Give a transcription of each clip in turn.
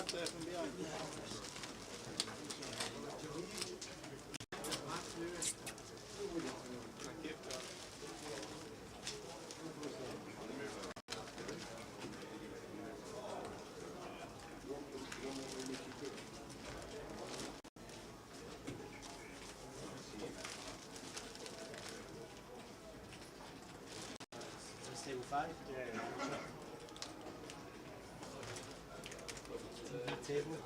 Table 5? Table.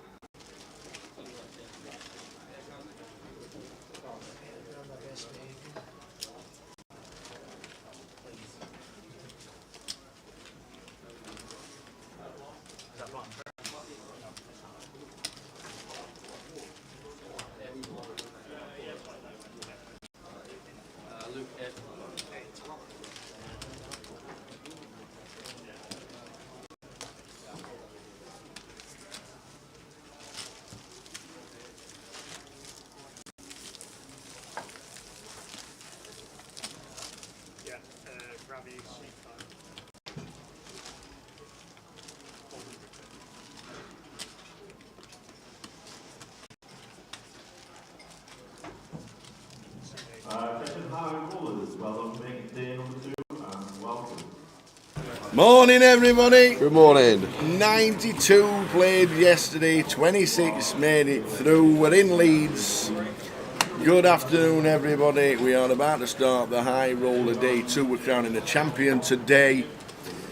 Morning everybody. Good morning. 92 played yesterday, 26 made it through. We're in Leeds. Good afternoon everybody. We are about to start the high roller day 2. We're crowning the champion today.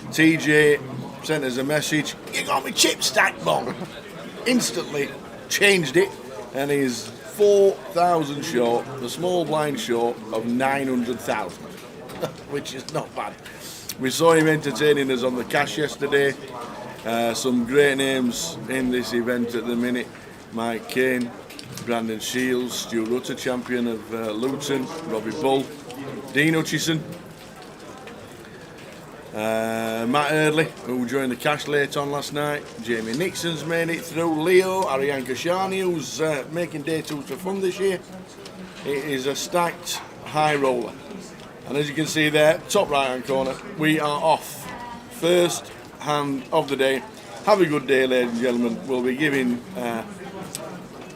TJ sent us a message. You got me chip stack bomb. Instantly changed it and he's 4,000 short, the small blind short of 900,000, which is not bad. We saw him entertaining us on the cash yesterday. Some great names in this event at the minute. Mike Kane, Brandon Shields, Stu Rutter, champion of Luton, Robbie Bull, Dean Hutchison, Matt Eardley, who joined the cash late on last night. Jamie Nixon's made it through. Leo, Ariane Kashani, who's making day 2 for fun this year. It is a stacked high roller. And as you can see there, top right hand corner, we are off. First hand of the day. Have a good day, ladies and gentlemen. We'll be giving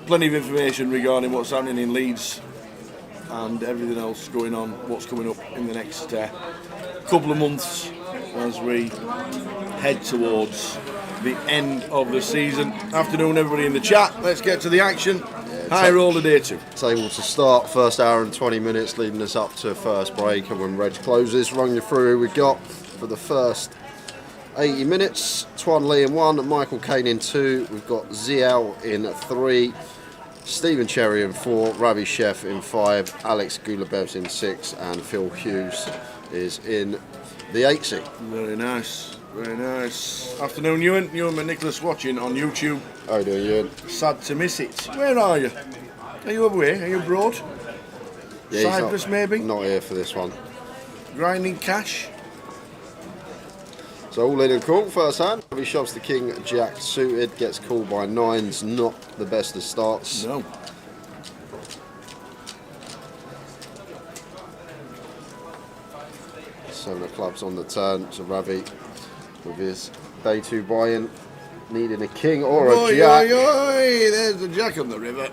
plenty of information regarding what's happening in Leeds and everything else going on, what's coming up in the next couple of months as we head towards the end of the season. Afternoon everybody in the chat, let's get to the action. High roller day 2. Table to start, first hour and 20 minutes leading us up to first break, and when Reg closes, run you through who we got for the first 80 minutes. Twan Lee in 1, Michael Kane in 2, we've got Ziao in 3, Stephen Cherry in 4, Ravi Chef in 5, Alex Gulabevs in 6, and Phil Hughes is in the 8C. Very nice, very nice. Afternoon Ewan and Nicholas watching on YouTube. How are you doing, Ewan? Sad to miss it. Where are you? Are you away? Are you abroad? Yeah, Cyprus maybe? Not here for this one. Grinding cash? So all in and cool, first hand. He shoves the king, jack suited, gets called by 9s, not the best of starts. No. Seven of clubs on the turn, so Ravi with his day 2 buy-in, needing a king or a jack. Oi, oi, there's the jack on the river.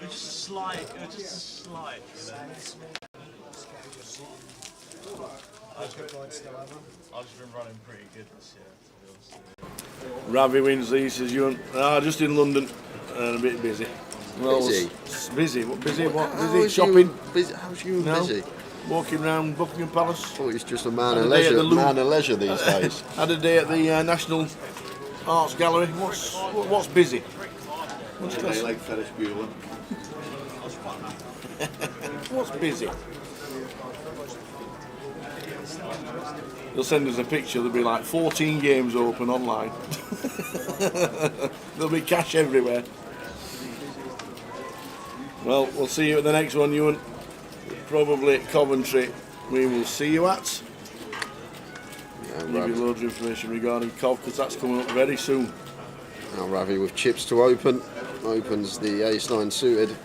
Just a slight. I've just been running pretty good this year, to be honest. Ravi wins these, says Ewan. Just in London and a bit busy. Well, Busy? Busy? What busy? What How busy? is Shopping? How's you No. busy? Walking around Buckingham Palace. I thought he was just a man Had of a day at leisure. the Man of leisure these days. Had a day at the National Arts Gallery. What's busy? What's like Ferris Bueller. What's busy? They'll send us a picture, there'll be like 14 games open online. There'll be cash everywhere. Well, we'll see you at the next one, Ewan. Probably at Coventry. We will see you at. Give you loads of information regarding Cov, because that's coming up very soon. Now Ravi with chips to open. Opens the ace-9 suited.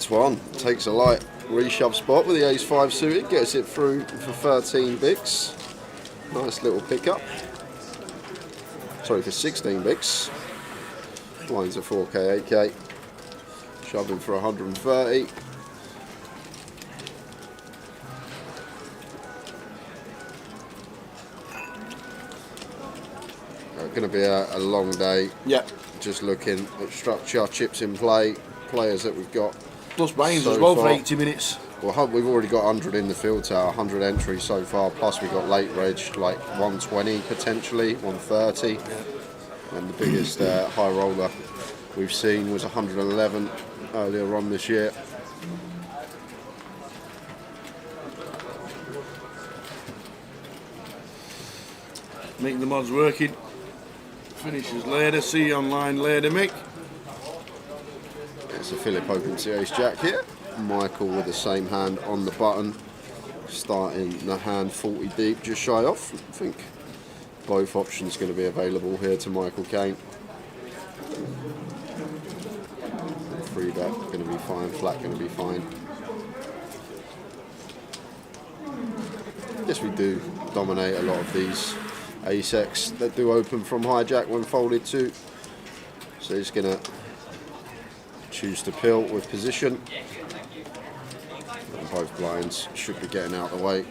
Twan takes a light reshove spot with the ace-5 suited, gets it through for 13 bigs. Nice little pickup. Sorry, for 16 bigs. Blinds at 4k, 8k. Shoving for 130. Going to be a long day. Yep. Just looking at structure, chips in play, players that we've got. Plus buy-ins so as well far. for 80 minutes. Well, we've already got 100 in the field tower, 100 entries so far, plus we got late reg, like 120 potentially, 130. Yeah. And the biggest high roller we've seen was 111 earlier on this year. Making the mods working. Finishes later, see you online later, Mick. So Philip opens the ace jack here. Michael with the same hand on the button, starting the hand 40 deep, just shy off. I think both options going to be available here to Michael Kane. Free bet going to be fine, flat going to be fine. Yes, we do dominate a lot of these ace-X that do open from hijack when folded too. So he's going to choose to pill with position. And both blinds should be getting out of the way.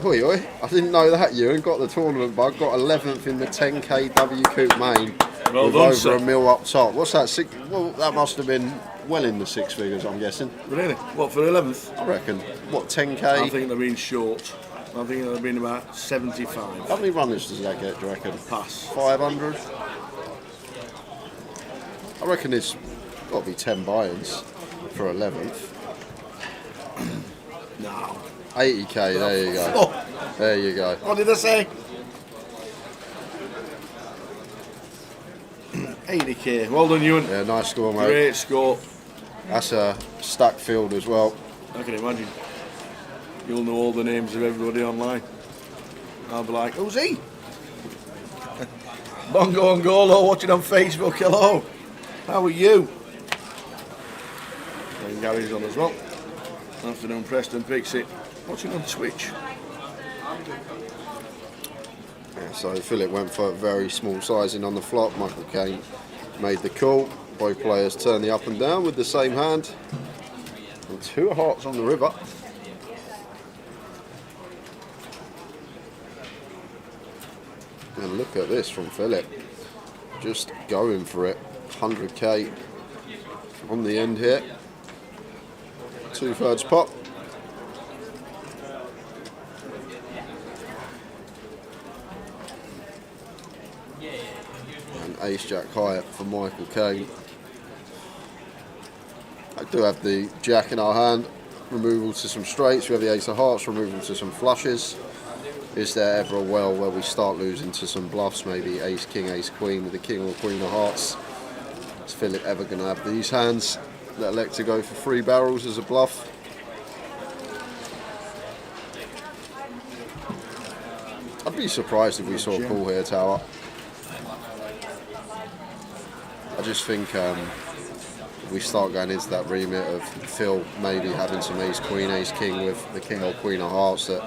Oi, oi, I didn't know that, Ewan. Got the tournament bug, got 11th in the 10k WCOOP main. Well with done, over sir. a mil up top. What's that? Well, that must have been well in the 6 figures, I'm guessing. Really? What, for 11th? I reckon. What, 10k? I think they've been short. I think they've been about 75. How many runners does that get, do you reckon? Pass. 500? I reckon it's got to be 10 buy-ins for 11th. No. 80k, there you go. Oh, There you go. what did I say? 80k. Well done, Ewan. Yeah, nice score, mate. Great score. That's a stacked field as well. I can imagine. You'll know all the names of everybody online. I'll be like, who's he? Bongo and Golo watching on Facebook. Hello. How are you? And Gary's on as well. Afternoon, Preston Pixie. Watching on Twitch. Yeah, so Philip went for a very small sizing on the flop. Michael Kane made the call. Both players turned the up and down with the same hand. And 2 hearts on the river. And look at this from Philip. Just going for it. 100k on the end here. 2/3 pot. And ace jack high for Michael Kane. I do have the jack in our hand. Removal to some straights. We have the ace of hearts. Removal to some flushes. Is there ever a well where we start losing to some bluffs? Maybe ace king, ace queen with the king or queen of hearts. Is Philip ever going to have these hands that elect to go for 3 barrels as a bluff? I'd be surprised if we saw a call here, Tower. I just think if we start going into that remit of Phil maybe having some ace queen, ace king with the king or queen of hearts, that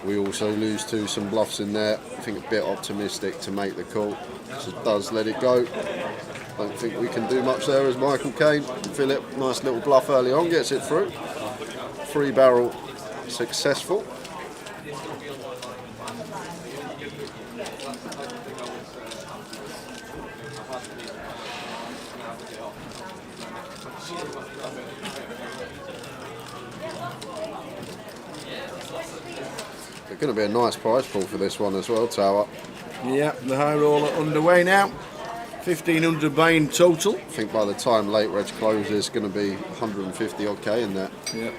we also lose to some bluffs in there. I think a bit optimistic to make the call. So does let it go. Don't think we can do much there as Michael Kane. Philip, nice little bluff early on, gets it through. 3 barrel successful. It's going to be a nice prize pool for this one as well, Tower. Yeah, the high roller underway now. 1,500 buy-in total. I think by the time late reg closes, it's going to be 150 odd K in there. Yeah.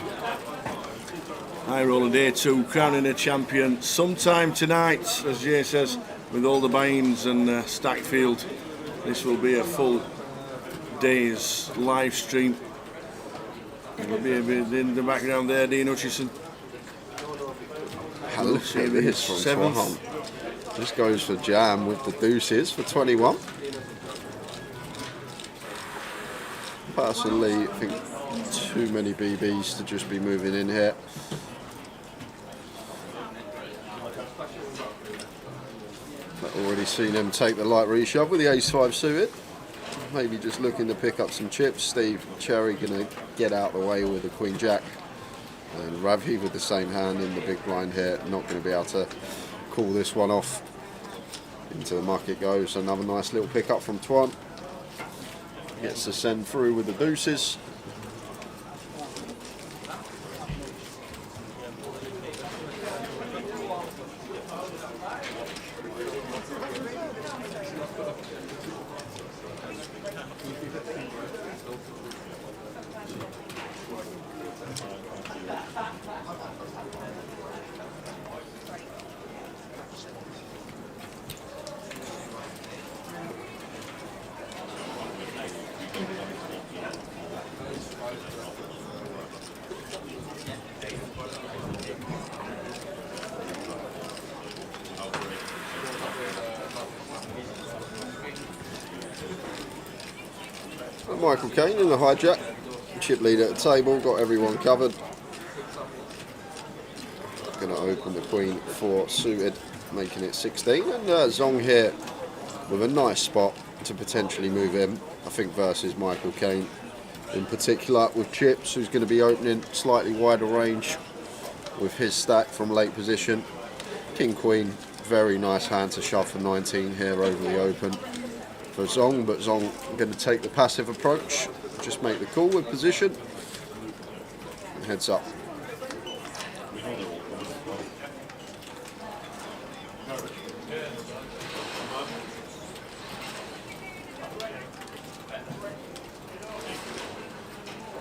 High roller day 2, crowning a champion sometime tonight, as Jay says, with all the buy-ins and stack field. This will be a full day's live stream. There'll be a bit in the background there, Dean Hutchison. Look at this from Twan. This goes for jam with the deuces for 21. Personally, I think too many BBs to just be moving in here. I've already seen him take the light reshove with the ace-5 suited. Maybe just looking to pick up some chips. Steve Cherry going to get out of the way with the queen-jack. And Ravi with the same hand in the big blind here. Not going to be able to call this one off. Into the muck it goes. Another nice little pick up from Twan. Gets to send through with the deuces. Michael Caine in the hijack, chip lead at the table, got everyone covered. Going to open the queen 4 suited, making it 16, and Zong here with a nice spot to potentially move in, I think versus Michael Caine in particular with chips, who's going to be opening slightly wider range with his stack from late position. King Queen, very nice hand to shove for 19 here over the open for Zong, but Zong going to take the passive approach, just make the call with position, and heads up.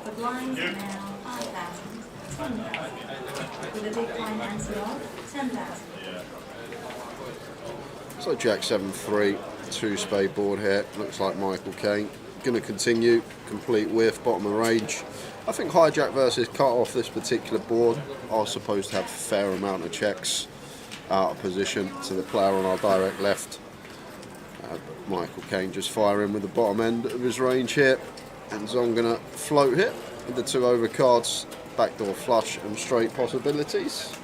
The blinds are now 5,000, 10,000, with a big blind answer of 10,000. So Jack 7-3, 2-spade board here. Looks like Michael Caine going to continue, complete whiff, bottom of range. I think hijack versus cut off this particular board are supposed to have a fair amount of checks out of position to the player on our direct left. Michael Caine just firing with the bottom end of his range here, and Zong going to float here with the 2 overcards, backdoor flush and straight possibilities.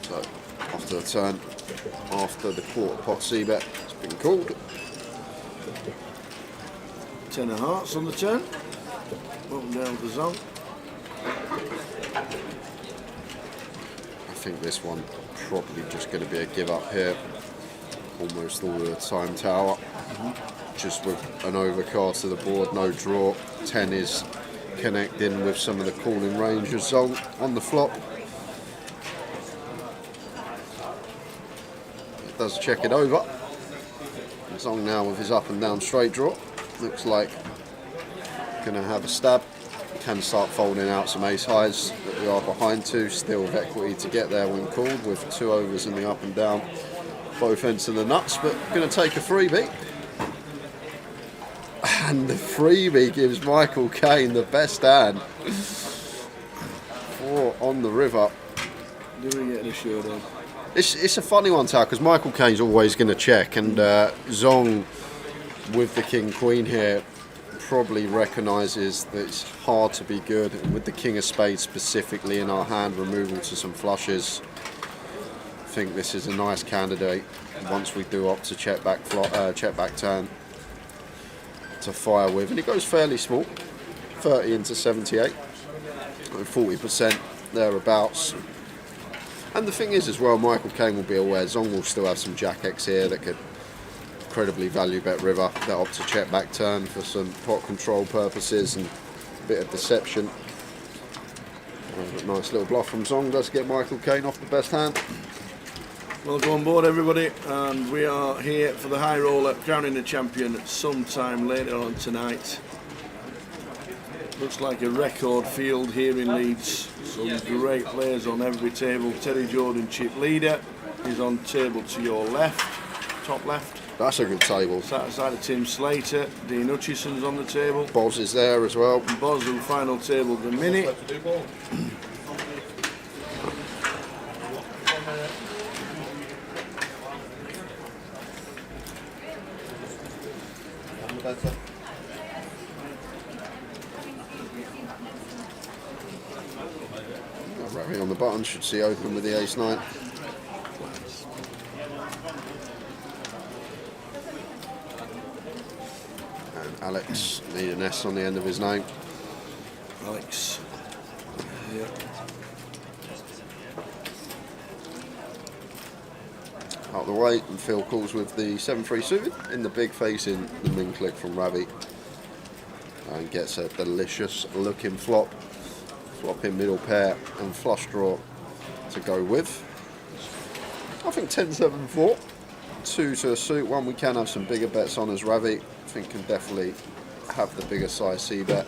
So after the turn, after the quarter pot c-bet has been called. 10 of hearts on the turn. Bottom down for Zong. I think this one probably just going to be a give up here. Almost all the time tower. Just with an overcard to the board, no draw. 10 is connecting with some of the calling range of Zong on the flop. It does check it over. Zong now with his up and down straight draw. Looks like going to have a stab. Can start folding out some ace highs that we are behind to. Still with equity to get there when called with 2 overs in the up and down. Both ends of the nuts, but going to take a freebie. And the freebie gives Michael Caine the best hand. 4 on the river. Do we get the showdown? It's a funny one, Tal, because Michael Caine's always going to check, and Zong with the king queen here probably recognises that it's hard to be good, and with the king of spades specifically in our hand, removal to some flushes. I think this is a nice candidate once we do opt to check back turn to fire with, and it goes fairly small, 30 into 78, 40% thereabouts. And the thing is as well, Michael Caine will be aware Zong will still have some jack X here that could incredibly value bet river, that opt to check back turn for some pot control purposes and a bit of deception. A nice little bluff from Zong does get Michael Caine off the best hand. Well, go on board everybody, and we are here for the high roller, crowning the champion sometime later on tonight. Looks like a record field here in Leeds. Some great players on every table. Terry Jordan, chip leader, is on table to your left, top left. That's a good table. Sat aside of Tim Slater, Dean Hutchison's on the table. Boz is there as well. Boz, who final table the minute. Ravi on the button, should see open with the ace-9. And Alex, need an S on the end of his name. Alex. Yeah. Out the way, and Phil calls with the 7-3 suited in the big, facing the min click from Ravi. And gets a delicious looking flop. Flop in middle pair and flush draw to go with. I think 10-7-4. 2 to a suit. One we can have some bigger bets on as Ravi. I think can definitely have the bigger size C bet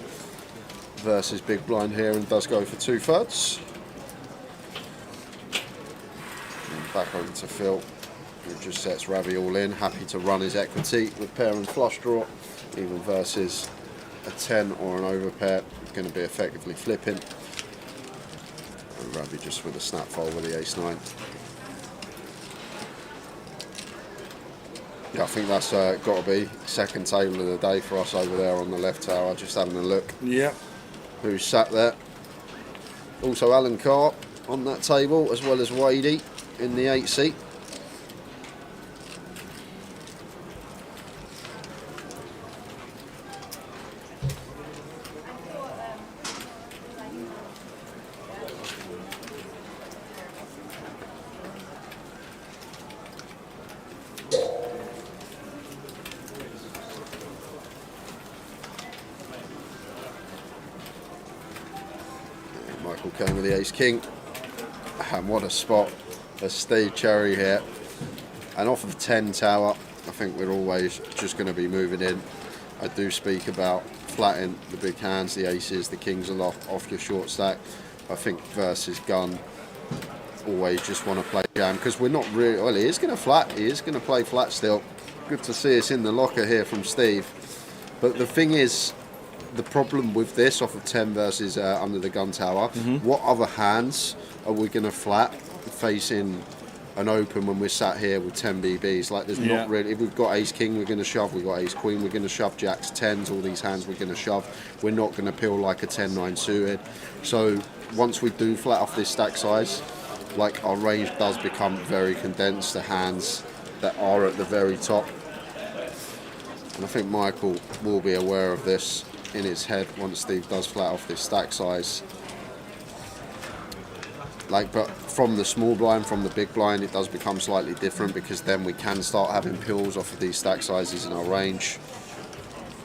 versus big blind here and does go for 2/3. And back over to Phil, who just sets Ravi all in. Happy to run his equity with pair and flush draw, even versus a 10 or an over pair. Going to be effectively flipping. And Ravi just with a snap fold with the ace-9. Yeah, I think that's got to be second table of the day for us over there on the left tower. Just having a look. Yeah. Who's sat there. Also Alan Carr on that table, as well as Wadey in the 8 seat. Michael came with the ace-king, and what a spot for Steve Cherry here. And off of 10 tower, I think we're always just going to be moving in. I do speak about flatting the big hands, the aces, the kings a lot off your short stack. I think versus gun, always just want to play jam, because we're not really, well, he is going to flat, he is going to play flat still. Good to see us in the locker here from Steve. But the thing is, the problem with this off of 10 versus under the gun tower, what other hands are we going to flat facing an open when we're sat here with 10 BBs? Like, there's not really, if we've got ace king, we're going to shove, we've got ace queen, we're going to shove jacks, 10s, all these hands we're going to shove. We're not going to peel like a 10-9 suited. So once we do flat off this stack size, like, our range does become very condensed to hands that are at the very top. And I think Michael will be aware of this in his head once Steve does flat off this stack size. Like, but from the small blind, from the big blind, it does become slightly different, because then we can start having pills off of these stack sizes in our range.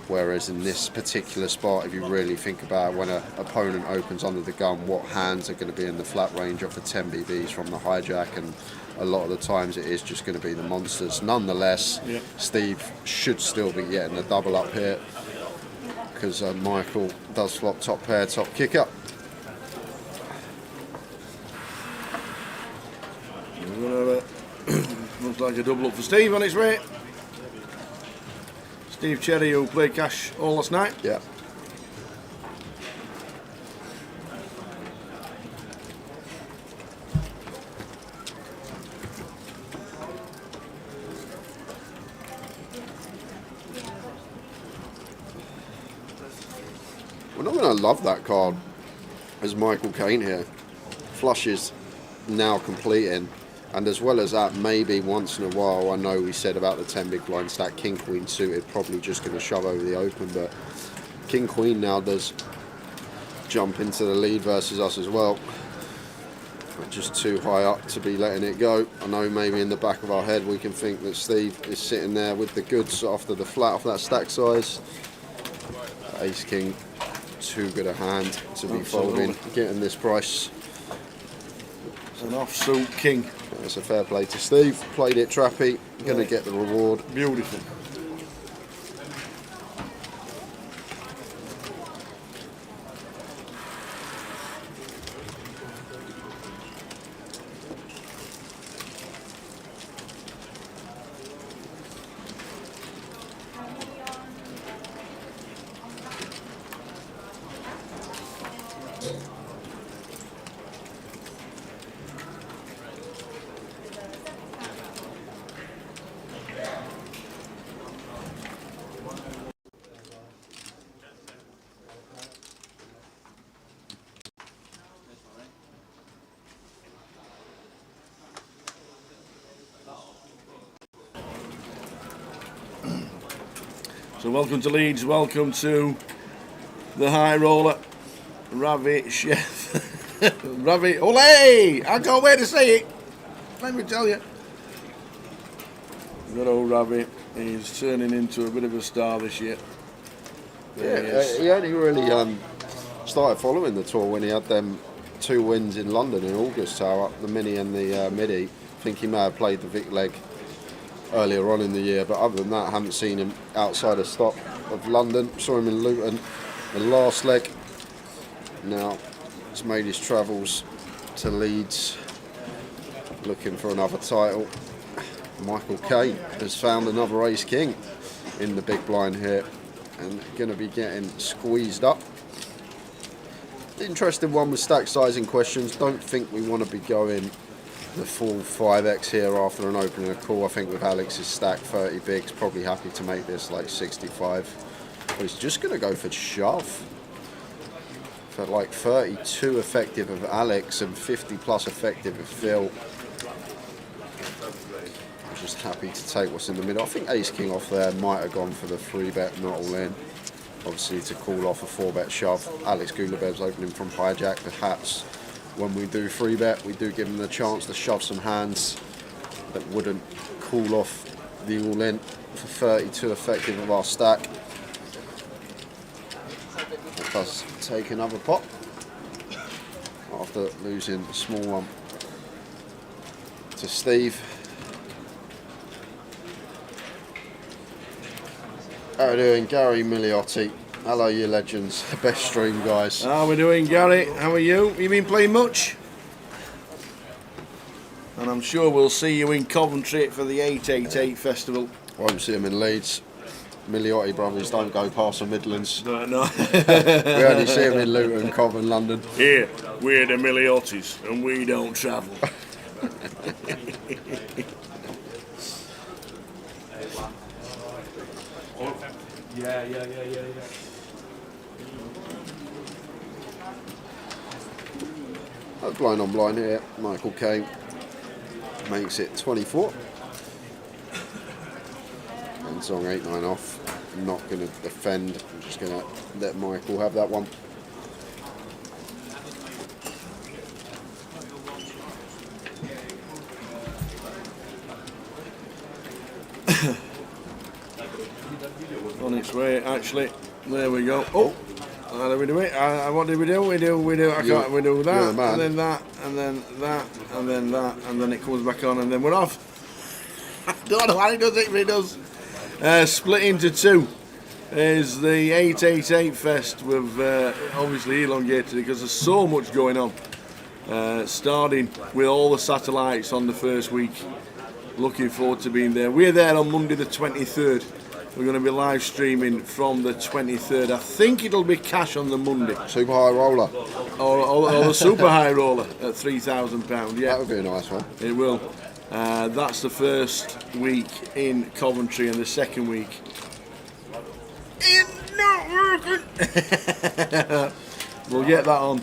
Whereas in this particular spot, if you really think about when an opponent opens under the gun, what hands are going to be in the flat range off of 10 BBs from the hijack, and a lot of the times it is just going to be the monsters. Nonetheless, Steve should still be getting a double up here, because Michael does flop top pair, top kick up. Looks like a double up for Steve on his way. Steve Cherry, who played cash all last night. Yeah. We're not going to love that card as Michael Caine here. Flushes now completing, and as well as that, maybe once in a while, I know we said about the 10 big blind stack, king queen suited, probably just going to shove over the open, but king queen now does jump into the lead versus us as well. Just too high up to be letting it go. I know maybe in the back of our head we can think that Steve is sitting there with the goods after the flat off that stack size. Ace king, too good a hand to be folding, getting this price. An offsuit king. That's a fair play to Steve. Played it trappy, going to get the reward. Beautiful. So welcome to Leeds, welcome to the high roller, Ravi Chef. Ravi, ole! I can't wait to see it. Let me tell you. Good old Ravi, he's turning into a bit of a star this year. Yeah, he only really started following the tour when he had them 2 wins in London in August, up the mini and the midi. I think he may have played the Vic leg earlier on in the year, but other than that, I haven't seen him outside of stock of London. Saw him in Luton the last leg. Now he's made his travels to Leeds looking for another title. Michael Caine has found another ace king in the big blind here and going to be getting squeezed up. Interesting one with stack sizing questions. Don't think we want to be going the full 5x here after an opening a call. I think with Alex's stack 30 bigs, probably happy to make this like 65. But he's just going to go for shove. For like 32 effective of Alex and 50 plus effective of Phil. I'm just happy to take what's in the middle. I think ace king off there might have gone for the 3-bet, not all in. Obviously to call off a 4-bet shove. Alex Gulabev's opening from hijack. Perhaps when we do 3-bet, we do give him the chance to shove some hands that wouldn't call off the all-in for 32 effective of our stack. That does take another pot after losing a small one to Steve. How are we doing, Gary Miliotti? Hello, you legends. Best stream, guys. How are we doing, Gary? How are you? You been playing much? And I'm sure we'll see you in Coventry for the 888 festival. Won't see him in Leeds. Miliotti brothers don't go past the Midlands. No. We only see him in Luton, Cov and London. Here, we're the Miliottis, and we don't travel. Yeah. Blind on blind here. Michael Caine makes it 24. And Zong 8-9 off. I'm not going to defend. I'm just going to let Michael have that one. On its way, actually. There we go. Oh, how do we do it? What did we do? We do. We do that, and then that, and then that, and then that, and then it comes back on, and then we're off. I don't know how it does it, but it does. Split into 2 is the 888 Fest. We've obviously elongated it because there's so much going on. Starting with all the satellites on the first week. Looking forward to being there. We're there on Monday the 23rd. We're going to be live streaming from the 23rd. I think it'll be cash on the Monday. Super high roller. Or the super high roller at £3,000. Yeah, That would be a nice one. it will. That's the first week in Coventry, and the second week in Norfolk. We'll get that on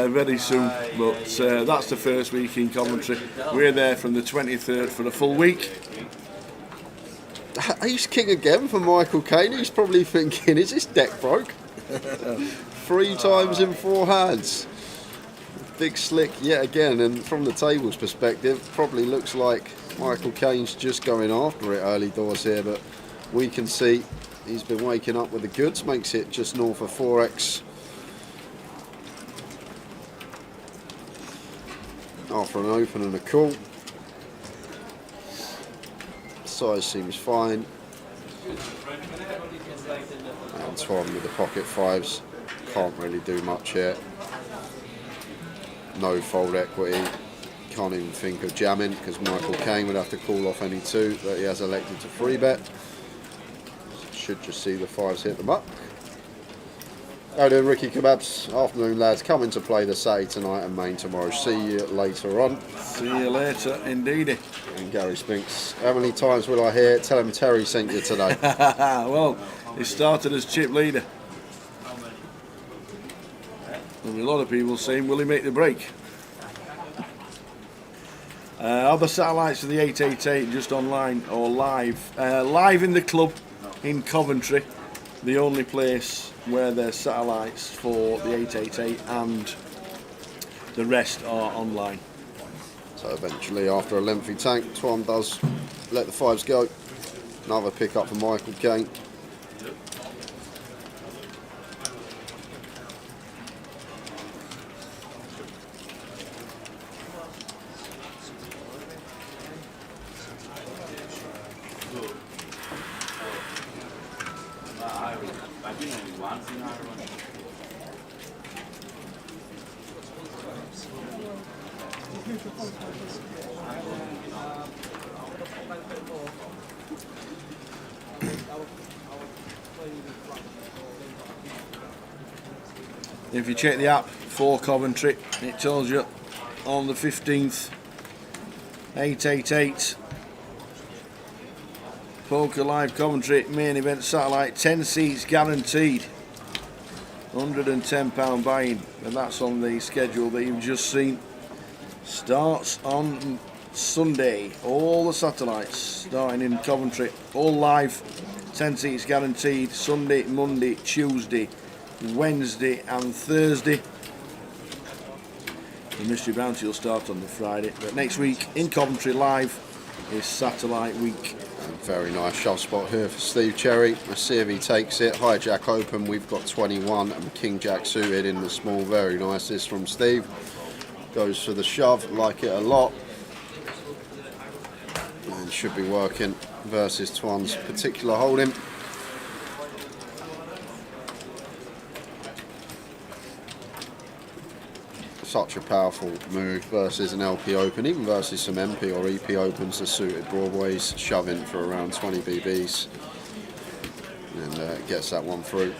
very soon, but that's the first week in Coventry. We're there from the 23rd for a full week. Ace king again for Michael Caine. He's probably thinking, is this deck broke? 3 times in 4 hands. Big slick yet again, and from the table's perspective, probably looks like Michael Caine's just going after it early doors here, but we can see he's been waking up with the goods, makes it just north of 4x. After an open and a call. Size seems fine. Antoine with the pocket 5s. Can't really do much here. No fold equity. Can't even think of jamming because Michael Caine would have to call off any 2 that he has elected to 3-bet. Should just see the 5s hit them up. How you doing, Ricky Kebabs? Afternoon, lads. Coming to play the Saturday tonight and main tomorrow. See you later on. See you later, indeedy. And Gary Spinks. How many times will I hear? Tell him Terry sent you today. Well, he started as chip leader. There'll be a lot of people saying, will he make the break? Other satellites of the 888 just online or live. Live in the club in Coventry, the only place where there's satellites for the 888 and the rest are online. So eventually, after a lengthy tank, Twan does let the fives go. Another pick up for Michael Kane. If you check the app for Coventry, it tells you on the 15th, 888 Poker Live Coventry main event satellite, 10 seats guaranteed, £110 buy-in, and that's on the schedule that you've just seen. Starts on Sunday. All the satellites starting in Coventry, all live, 10 seats guaranteed. Sunday, Monday, Tuesday, Wednesday and Thursday. The Mystery Bounty will start on the Friday, but next week in Coventry live is Satellite Week. Very nice shove spot here for Steve Cherry. Let's see if he takes it. Hijack open, we've got 21 and King Jack suited in the small. Very nice this from Steve. Goes for the shove, like it a lot. And should be working versus Twan's particular holding. Such a powerful move versus an LP Open, even versus some MP or EP Opens, the suited broadways, shoving for around 20 BBs. And gets that one through.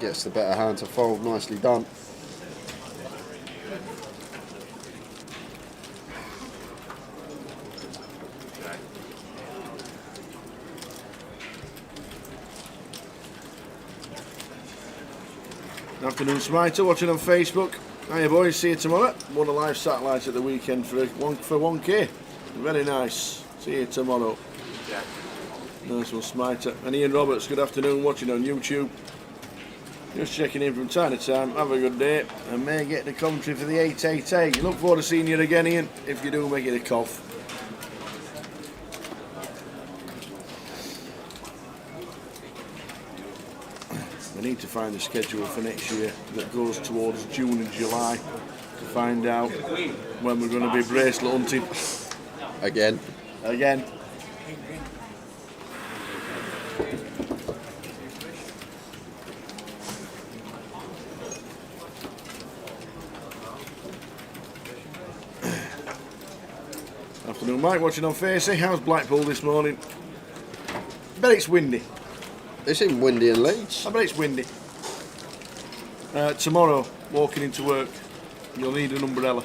Gets the better hand to fold, nicely done. Afternoon, Smiter, watching on Facebook. Hiya boys, see you tomorrow. Won a live satellite at the weekend for 1K. Very nice. See you tomorrow. Nice one, Smiter. And Ian Roberts, good afternoon, watching on YouTube. Just checking in from time to time. Have a good day, and may get the commentary for the 888. Look forward to seeing you again, Ian, if you do make it a cough. We need to find the schedule for next year that goes towards June and July to find out when we're going to be bracelet hunting. Again. Afternoon, Mike, watching on Facey. How's Blackpool this morning? Bet it's windy. It's in windy in Leeds. I bet it's windy. Tomorrow, walking into work, you'll need an umbrella.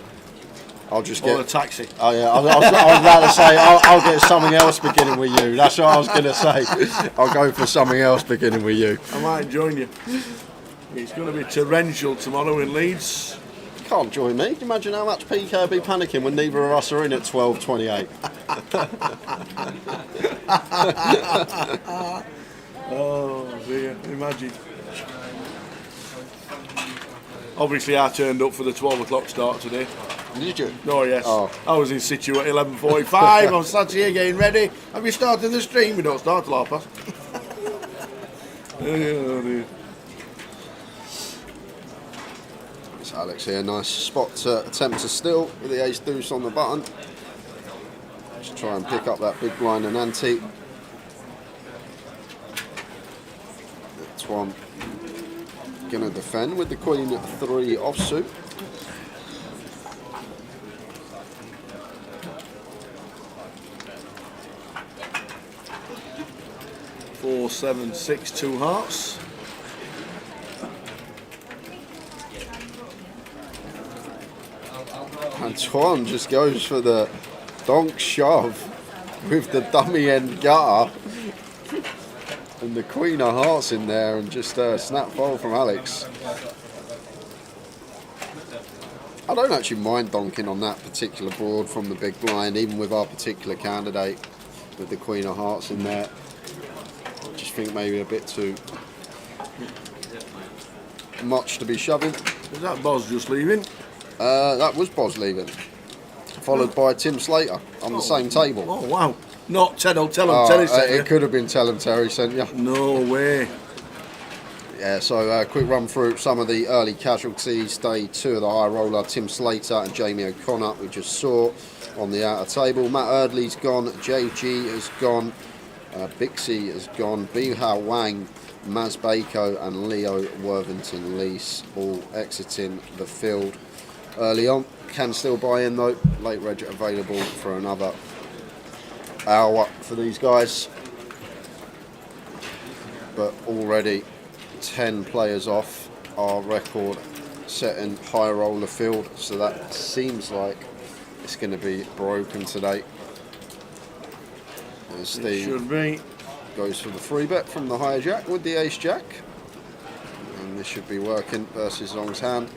I'll just or a taxi. Oh yeah, I was about to say I'll get something else beginning with you. That's what I was going to say. I'll go for something else beginning with you. I might join you. It's going to be torrential tomorrow in Leeds. You can't join me. Can you imagine how much PK will be panicking when neither of us are in at 12:28? Oh dear, imagine. Obviously I turned up for the 12 o'clock start today. Did you? Oh yes. Oh. I was in situ at 11:45. I'm sat here getting ready. Have you started the stream? We don't start till 1:30. Oh dear. It's Alex here. Nice spot to attempt to steal with the ace deuce on the button. Just try and pick up that big blind and ante. One gonna defend with the queen at 3 offsuit. Four, 7, 6, 2 hearts. Antoine just goes for the donk shove with the dummy end gutter. And the queen of hearts in there, and just a snap fold from Alex. I don't actually mind donking on that particular board from the big blind, even with our particular candidate with the queen of hearts in there. Just just think maybe a bit too much to be shoving. Is that Boz just leaving? That was Boz leaving, followed by Tim Slater on the same table. Oh wow! Not Ted. I'll tell him. Terry sent you. It could have been Tell 'em Terry sent you. No way. Yeah, so quick run through some of the early casualties. Day 2 of the high roller, Tim Slater and Jamie O'Connor, we just saw on the outer table. Matt Erdley's gone, JG has gone, Bixie has gone, Bihao Wang, Maz Bako and Leo Worthington Lease all exiting the field early on. Can still buy in though, late reg available for another hour for these guys. But already 10 players off our record setting high roller field, so that seems like it's going to be broken today. And Steve Should be. goes for the free bet from the higher jack with the ace jack, and this should be working versus Zong's hand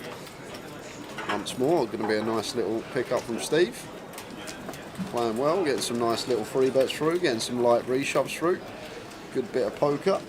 once more. Going to be a nice little pick up from Steve, playing well, getting some nice little free bets through, getting some light reshoves through, good bit of poker.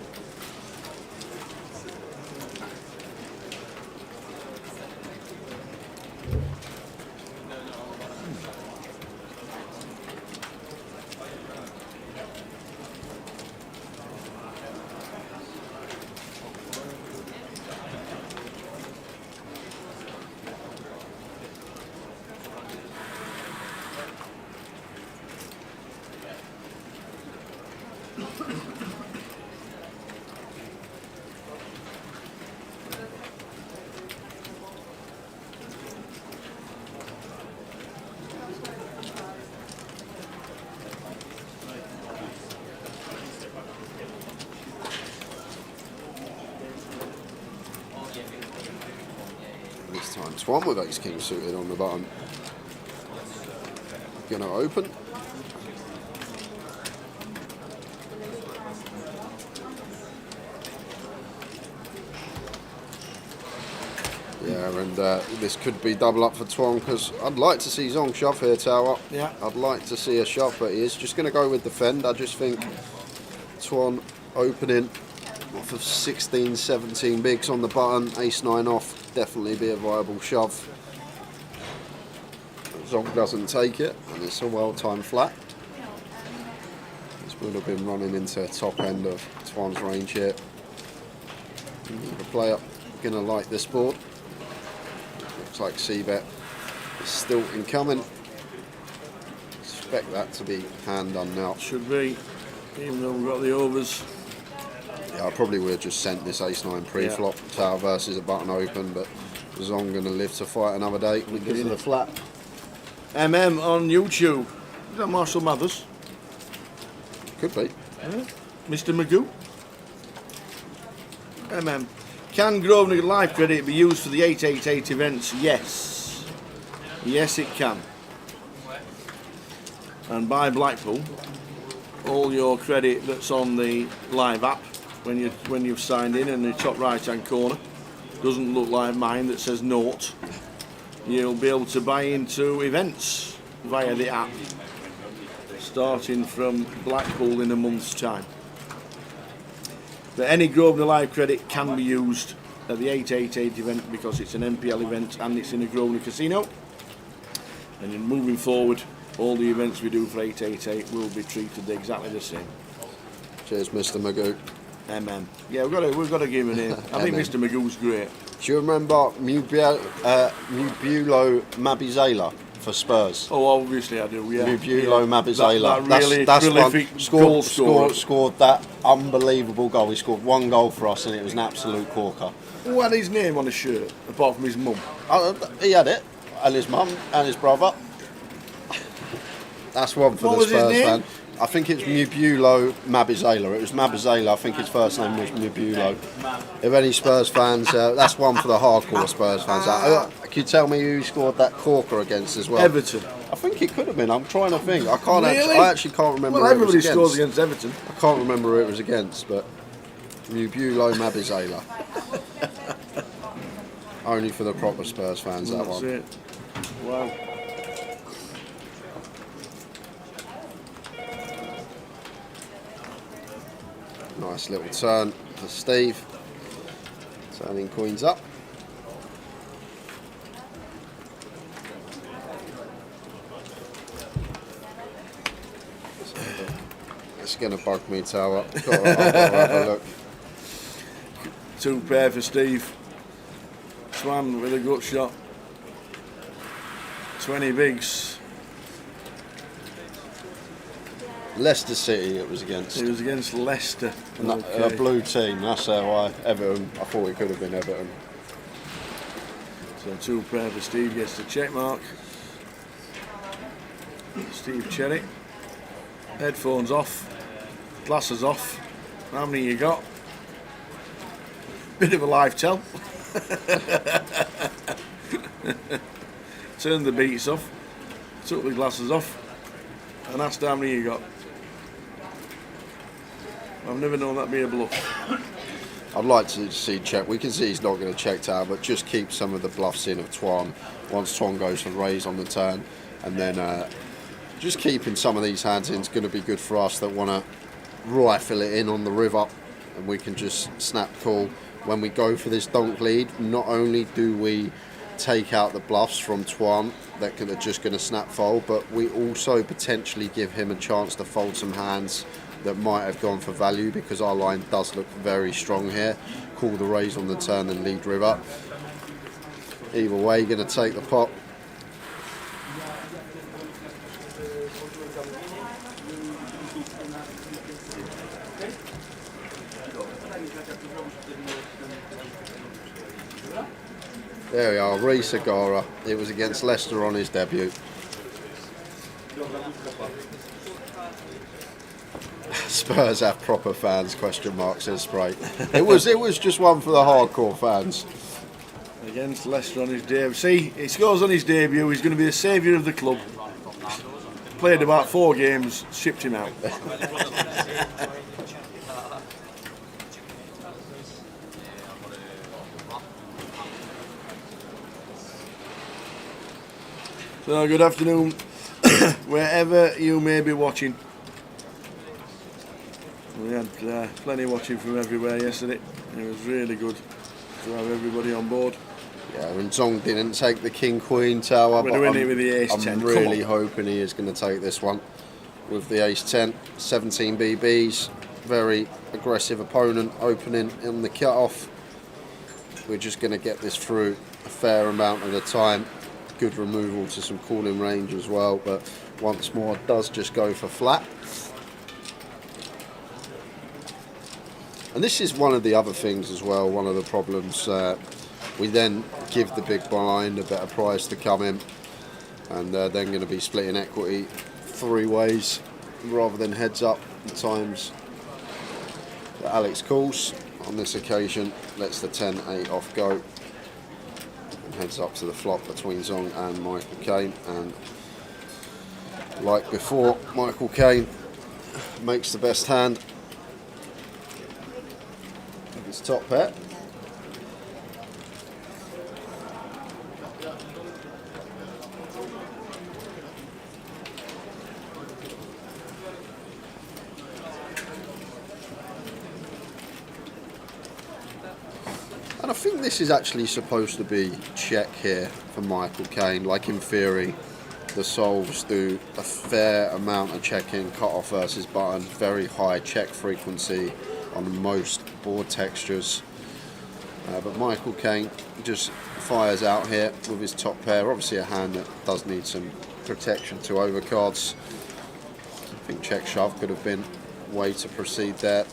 This time Swan with ace king suited on the button. Gonna open. Yeah, and this could be double up for Tuan, because I'd like to see Zong shove here, Tower. Yeah. I'd like to see a shove, but he is just going to go with defend. I just think Tuan opening off of 16, 17 bigs on the button, ace-9 off, definitely be a viable shove. Zong doesn't take it, and it's a well-timed flat. This would have been running into top end of Tuan's range here. The player going to like this board. Looks like C-bet is still incoming. Expect that to be hand done now. Should be, even though we've got the overs. Yeah, I probably would have just sent this ace-9 pre-flop, Tower versus a button open, but Zong going to live to fight another day because of the flat. MM on YouTube. Is that Marshall Mathers? Could be. Yeah. Mr. Magoo? MM. Can Grosvenor Life credit be used for the 888 events? Yes. Yes, it can. And by Blackpool, all your credit that's on the live app when you've signed in the top right hand corner doesn't look like mine that says naught. You'll be able to buy into events via the app starting from Blackpool in a month's time. But any Grosvenor Live credit can be used at the 888 event because it's an NPL event and it's in a Grosvenor casino. And in moving forward, all the events we do for 888 will be treated exactly the same. Cheers, Mr. Magoo. MM. Yeah, we've got to give him a name. I think Mr. Magoo's great. Do you remember Mubulo Mabizela for Spurs? Oh, obviously I do. Yeah. Mubulo Mabizela. That really prolific goal scorer. Scored that unbelievable goal. He scored one goal for us, and it was an absolute corker. Who had his name on a shirt apart from his mum? He had it, and his mum and his brother. That's one for the Spurs fan. I think it's Mubulo Mabizela. It was Mabizela. I think his first name was Mubulo. If any Spurs fans, that's one for the hardcore Spurs fans. Can you tell me who scored that corker against as well? Everton. I think it could have been. I'm trying to think. I Really? actually can't remember. Well, who it was everybody against. scores against Everton. I can't remember who it was against, but Mubulo Mabizela. Only for the proper Spurs fans, that That's one. it. Wow. Nice little turn for Steve. Turning queens up. It's going to bug me, Tower. I've got to have a look. 2 pair for Steve. Swan with a gut shot. 20 bigs. Leicester City it was against. It was against Leicester. A blue team, that's why. Everton, I thought it could have been Everton. So 2 pair for Steve, gets the check mark. Steve Cherry. Headphones off. Glasses off. How many you got? Bit of a live tell. Turned the beats off. Took the glasses off. And asked how many you got. I've never known that be a bluff. I'd like to see check. We can see he's not going to check Tower, but just keep some of the bluffs in of Twan. Once Twan goes for raise on the turn, and then just keeping some of these hands in is going to be good for us that want to rifle it in on the river, and we can just snap call when we go for this donk lead. Not only do we take out the bluffs from Twan that are just going to snap fold, but we also potentially give him a chance to fold some hands that might have gone for value, because our line does look very strong here. Call the raise on the turn and lead river. Either way, going to take the pot. There we are, Rhys Agara. It was against Leicester on his debut. Spurs have proper fans, question mark, says Sprite. It was just one for the hardcore fans. Against Leicester on his debut. See, he scores on his debut, he's going to be the saviour of the club. Played about 4 games, shipped him out. So good afternoon, wherever you may be watching. We had plenty watching from everywhere yesterday. It was really good to have everybody on board. Yeah, and Zong didn't take the King Queen Tower, We're but doing it with the Ace 10. I'm really hoping he is going to take this one with the Ace 10. 17 BBs, very aggressive opponent opening in the cut-off. We're just going to get this through a fair amount of the time. Good removal to some calling range as well, but once more does just go for flat. And this is one of the other things as well, one of the problems. We then give the big blind a better price to come in, and they're then going to be splitting equity 3 ways rather than heads up at times. But Alex calls on this occasion, lets the 10-8 off go. Heads up to the flop between Zong and Michael Caine, and like before, Michael Caine makes the best hand of his top pair. And I think this is actually supposed to be check here for Michael Caine. Like in theory, the solves do a fair amount of checking, cut off versus button, very high check frequency on most board textures. But Michael Caine just fires out here with his top pair. Obviously a hand that does need some protection to overcards. I think check shove could have been a way to proceed there.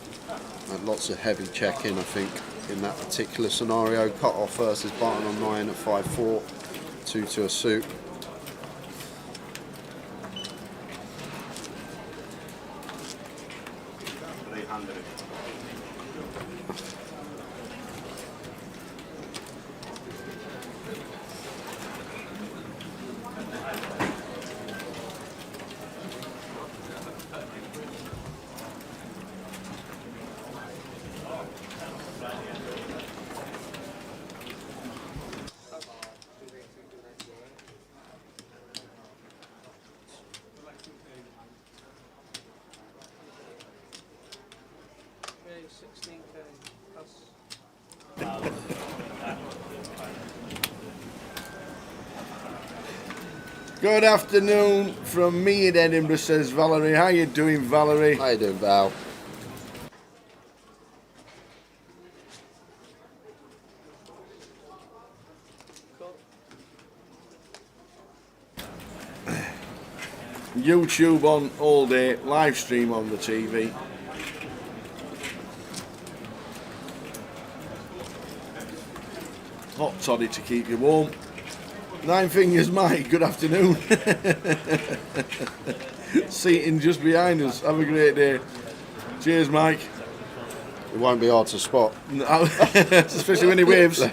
Lots of heavy checking, I think, in that particular scenario. Cut off versus button on 9 at 5-4, 2 to a suit. Good afternoon from me in Edinburgh, says Valerie. How you doing, Valerie? How you doing, Val? YouTube on all day, live stream on the TV. Hot toddy to keep you warm. Nine Fingers Mike, good afternoon. Seating just behind us. Have a great day. Cheers, Mike. It won't be hard to spot. Especially when he waves.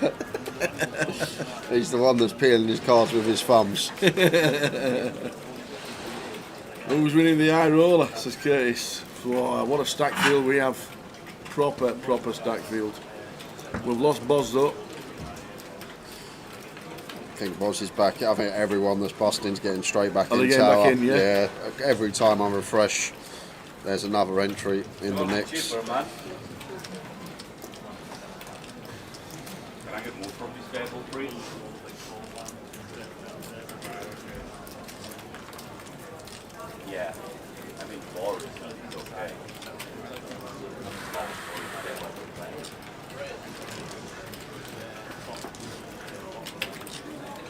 He's the one that's peeling his cards with his thumbs. Who's winning the high roller, says Curtis. Wow, what a stack field we have. Proper stack field. We've lost Boz though. I think Boz is back. I think everyone that's busting's getting straight back in getting tower. back in, yeah? Every time I refresh, there's another entry in the mix. Cheaper, man. Can I get more from this table, please? Yeah, I mean, Boris is okay.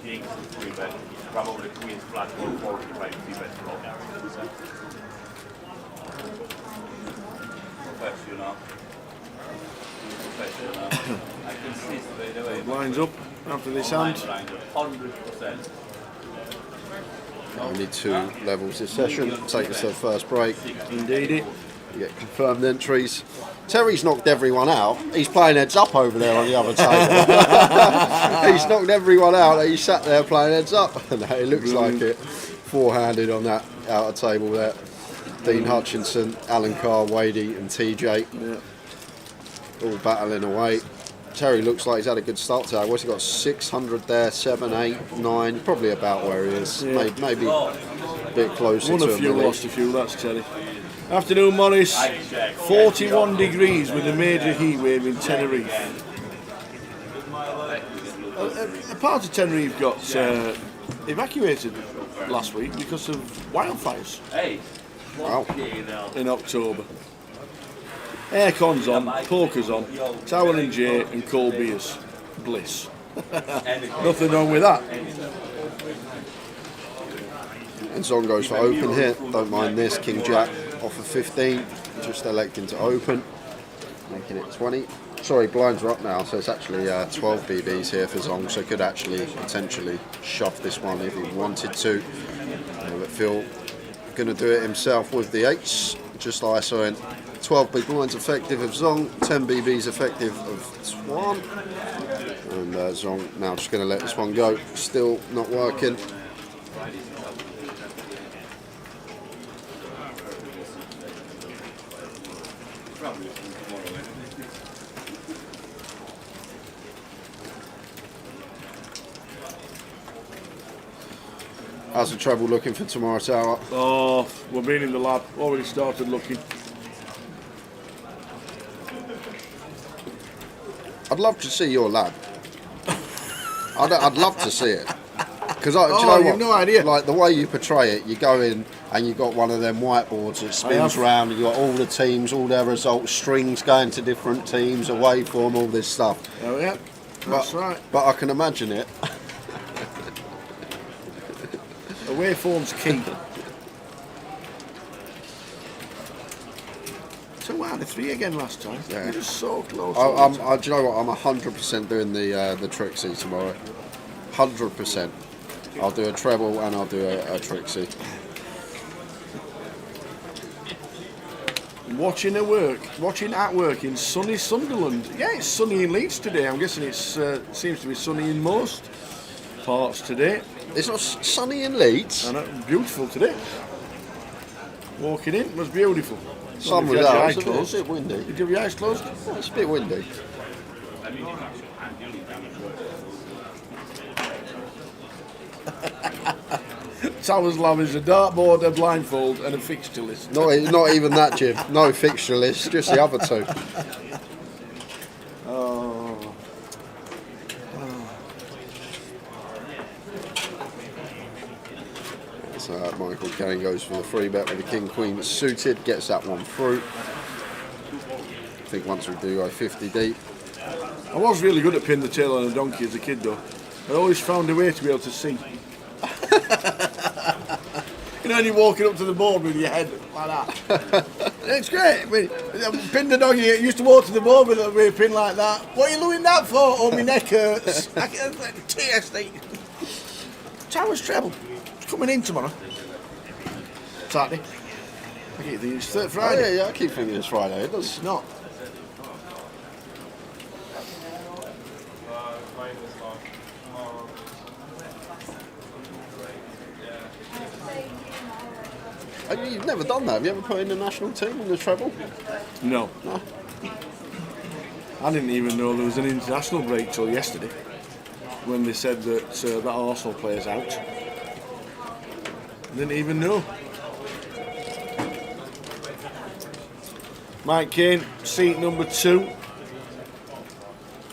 Kings is 3 bet. Probably Queen's flat or 45 3 bet flop. Professional. Professional. I can see straight away. Lines up after this hand. 100%. Only 2 levels this session. Take us to the first break. Indeed. You get confirmed entries. Terry's knocked everyone out. He's playing heads up over there on the other table. He's knocked everyone out. He's sat there playing heads up. No, it looks like it. Four-handed on that outer table there. Dean Hutchinson, Alan Carr, Wadey and TJ. Yeah. All battling away. Terry looks like he's had a good start today. What's he got? 600 there, 7, 8, 9. Probably about where he is. Yeah. Maybe a bit closer Won to a few, million. lost a few, that's Terry. Afternoon, Morris. 41 degrees with a major heat wave in Tenerife. A part of Tenerife got evacuated last week because of wildfires Wow. in October. Aircon's on, poker's on, Tower and J and cold beers. Bliss. Nothing wrong with that. And Zong goes for open here. Don't mind this. King Jack off of 15. Just electing to open. Making it 20. Sorry, blinds are up now, so it's actually 12 BBs here for Zong, so could actually potentially shove this one if he wanted to. But Phil going to do it himself with the 8s. Just ISO in. 12 big blinds effective of Zong, 10 BBs effective of Twan. And Zong now just going to let this one go. Still not working. How's the treble looking for tomorrow, Tower? Oh, we've been in the lab, already started looking. I'd love to see your lab. I'd love to see it. Because do you know you've what? no idea. Like the way you portray it, you go in and you got one of them whiteboards that spins round, and you got all the teams, all their results, strings going to different teams, away from all this stuff. Oh yeah, that's right. But I can imagine it. Away form's key. 2 out of 3 again last time. Yeah. We're just so close. Do you know what? I'm 100% doing the Trixie tomorrow. 100%. I'll do a treble and I'll do a Trixie. Watching at work in sunny Sunderland. Yeah, it's sunny in Leeds today. I'm guessing it seems to be sunny in most parts today. It's not sunny in Leeds. And beautiful today. Walking in was beautiful. Sun If you was had your out. eyes It's closed. a bit windy. Did you have your eyes closed? Yeah, it's a bit windy. Tower's Lab is a dartboard, a blindfold, and a fixture list. Not even that, Jim. No fixture list, just the other 2. So Michael Kane goes for the 3-bet with the King Queen suited, gets that one through. I think once we do go 50 deep. I was really good at pin the tail on a donkey as a kid though. I always found a way to be able to see. You know, when you're walking up to the board with your head like that. It's great. I pinned the donkey, I used to walk to the board with a pin like that. What are you doing that for? Oh, my neck hurts. TSD. Towers treble. It's coming in tomorrow. Saturday. I keep thinking it's Friday. Oh, yeah, I keep thinking it's Friday. It does. It's not. You've never done that. Have you ever put in the national team in the treble? No. No. I didn't even know there was an international break till yesterday when they said that that Arsenal player's out. Didn't even know. Mike Kane, seat number 2.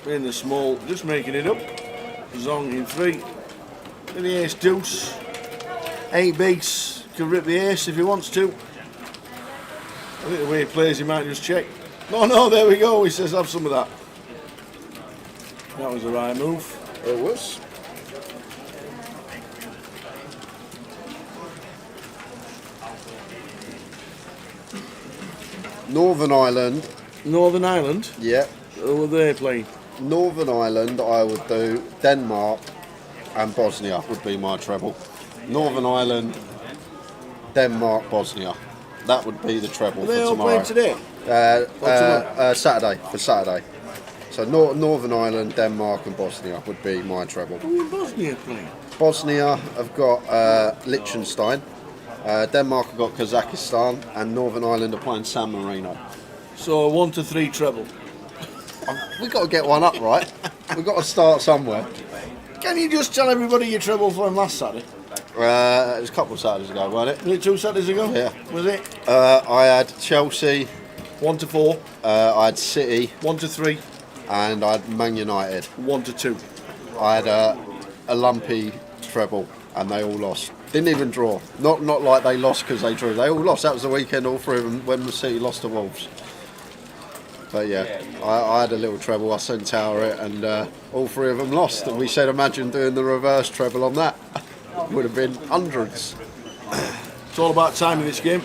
In the small, just making it up. Zong in 3. In the ace deuce. 8 beats. Can rip the ace if he wants to. I think the way he plays, he might just check. No, there we go. He says, have some of that. That was the right move. It was. Northern Ireland. Northern Ireland? Yeah. Who were they playing? Northern Ireland, I would do Denmark and Bosnia would be my treble. Northern Ireland, Denmark, Bosnia. That would be the treble Are for they all tomorrow. playing today? Saturday, for Saturday. So Northern Ireland, Denmark and Bosnia would be my treble. Who in Bosnia playing? Bosnia have got Liechtenstein, Denmark have got Kazakhstan, and Northern Ireland are playing San Marino. So 1 to 3 treble. We've got to get one up, right? We've got to start somewhere. Can you just tell everybody your treble for him last Saturday? It was a couple of Saturdays ago, wasn't it? Was it 2 Saturdays ago? Yeah. Was it? I had Chelsea, 1 to 4, I had City, 1 to 3, and I had Man United. 1 to 2. I had a lumpy treble, and they all lost. Didn't even draw. Not like they lost because they drew. They all lost. That was the weekend, all 3 of them, when the City lost to Wolves. But yeah, I had a little treble. I sent Tower it, and all 3 of them lost. And we said, imagine doing the reverse treble on that. Would have been hundreds. It's all about time in this game.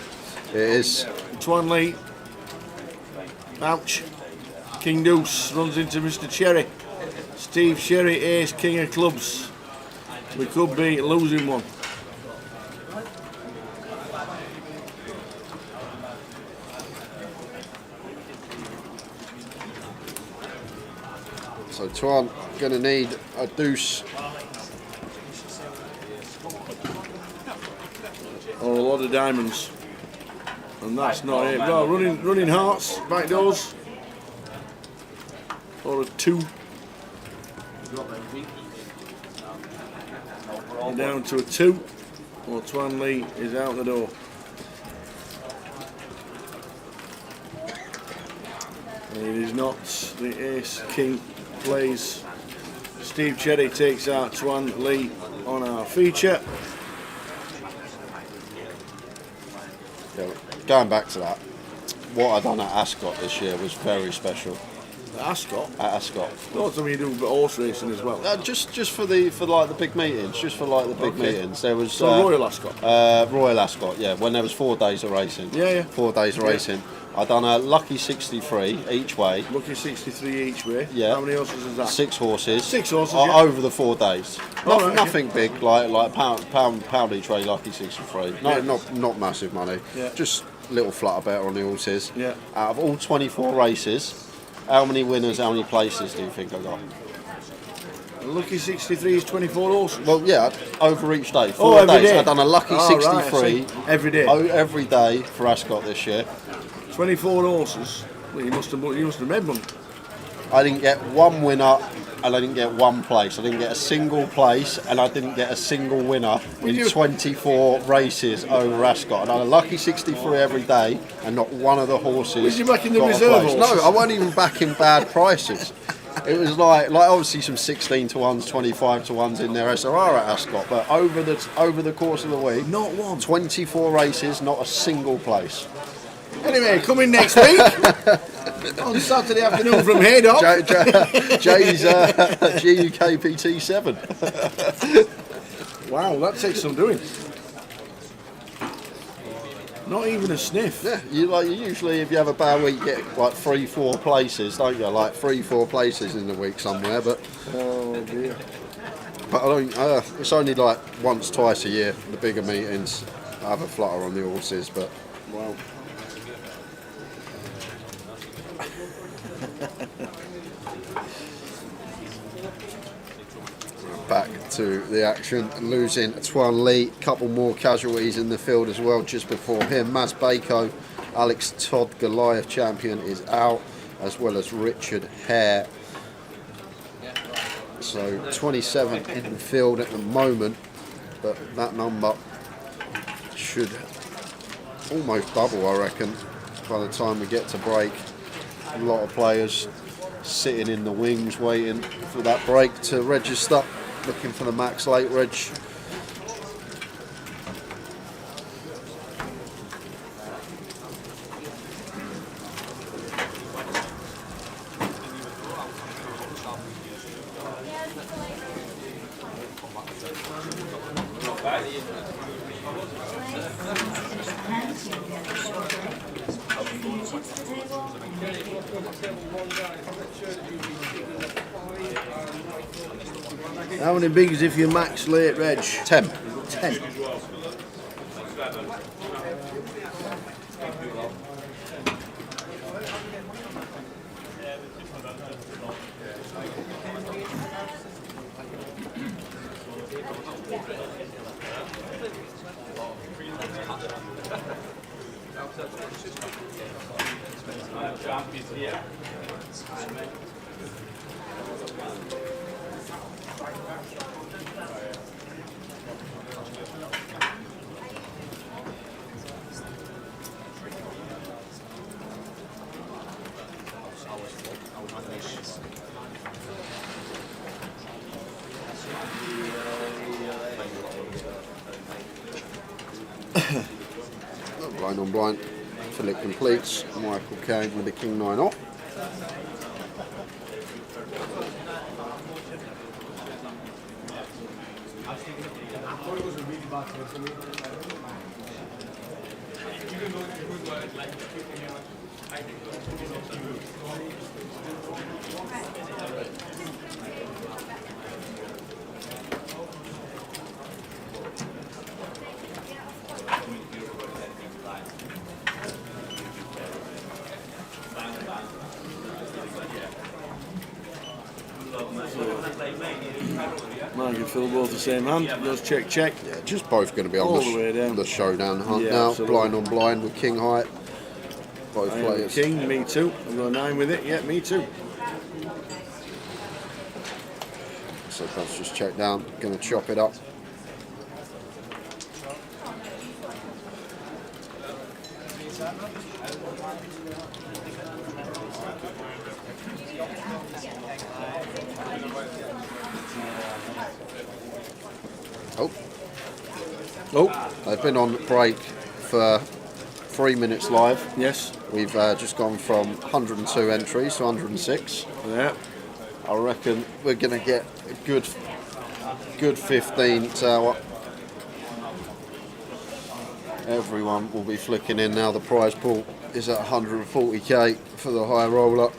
It is. Twan Lee. Ouch. King Deuce runs into Mr. Cherry. Steve Cherry, ace, king of clubs. We could be losing one. So Twan going to need a deuce. Or a lot of diamonds. And that's not it. Well, running hearts, back doors. Or a 2. We're down to a 2. Or Twan Lee is out the door. And it is not. The ace king plays. Steve Cherry takes out Twan Lee on our feature. Yeah, going back to that, what I done at Ascot this year was very special. Ascot? At Ascot. Not something you do but horse racing as well. Just for like the big meetings, meetings. There was Royal Ascot. Royal Ascot, yeah. When there was 4 days of racing. Yeah. 4 days of racing. I done a lucky 63 each way. Lucky 63 each way. Yeah. How many horses is that? 6 horses. 6 horses. Yeah. Over the 4 days. Right, nothing big, like pound each way. Lucky 63. No, Yeah. not massive money. Yeah. Just little flutter better on the horses. Yeah. Out of all 24 races, how many winners, how many places do you think I got? Lucky 63 is 24 horses. Well, yeah, over each day. 4 every days. day. I've done a lucky Oh, 63 right, I see. Every day. Every day for Ascot this year. 24 horses. Well, you must have made money. I didn't get one winner and I didn't get one place. I didn't get a single place and I didn't get a single winner in 24 races over Ascot. And I had a lucky 63 every day and not one of the horses. Was you backing the got a reserve place. horses? No, I wasn't even backing bad prices. It It was like obviously some 16 to 1s, 25 to 1s in there SRR at Ascot, but over the course of the week, Not one. 24 races, not a single place. Anyway, coming next week on Saturday afternoon from Haydock. Jay's GUKPT 7. Wow, that takes some doing. Not even a sniff. Yeah, you usually if you have a bad week, you get like 3-4 places, don't you? Like 3-4 places in the week somewhere, but Oh dear. I don't. It's only like once, twice a year. The bigger meetings, I have a flutter on the horses, but Wow. back to the action. Losing Twan Lee, couple more casualties in the field as well just before him. Maz Bako, Alex Todd, Goliath champion, is out, as well as Richard Hare. So 27 in the field at the moment, but that number should almost double, I reckon, by the time we get to break. A lot of players sitting in the wings waiting for that break to register, looking for the max late reg. How many bigs if you max late reg? 10. 10. Blind on blind till it completes. Michael Caine with the King 9 off. Mine can fill both the same hand. Goes check, check. Yeah, just both going to be on All the way down. the showdown hunt Yeah, now. absolutely. Blind on blind with King height. Both I am players. king, me too. I've got a 9 with it. Yeah, me too. So that's just checked down. Going to chop it up. Oh, Oh, they've been on break for 3 minutes live. yes. We've just gone from 102 entries to 106. Yeah. I reckon we're going to get a good 15 tower. Everyone will be flicking in now. The prize pool is at 140k for the high roller.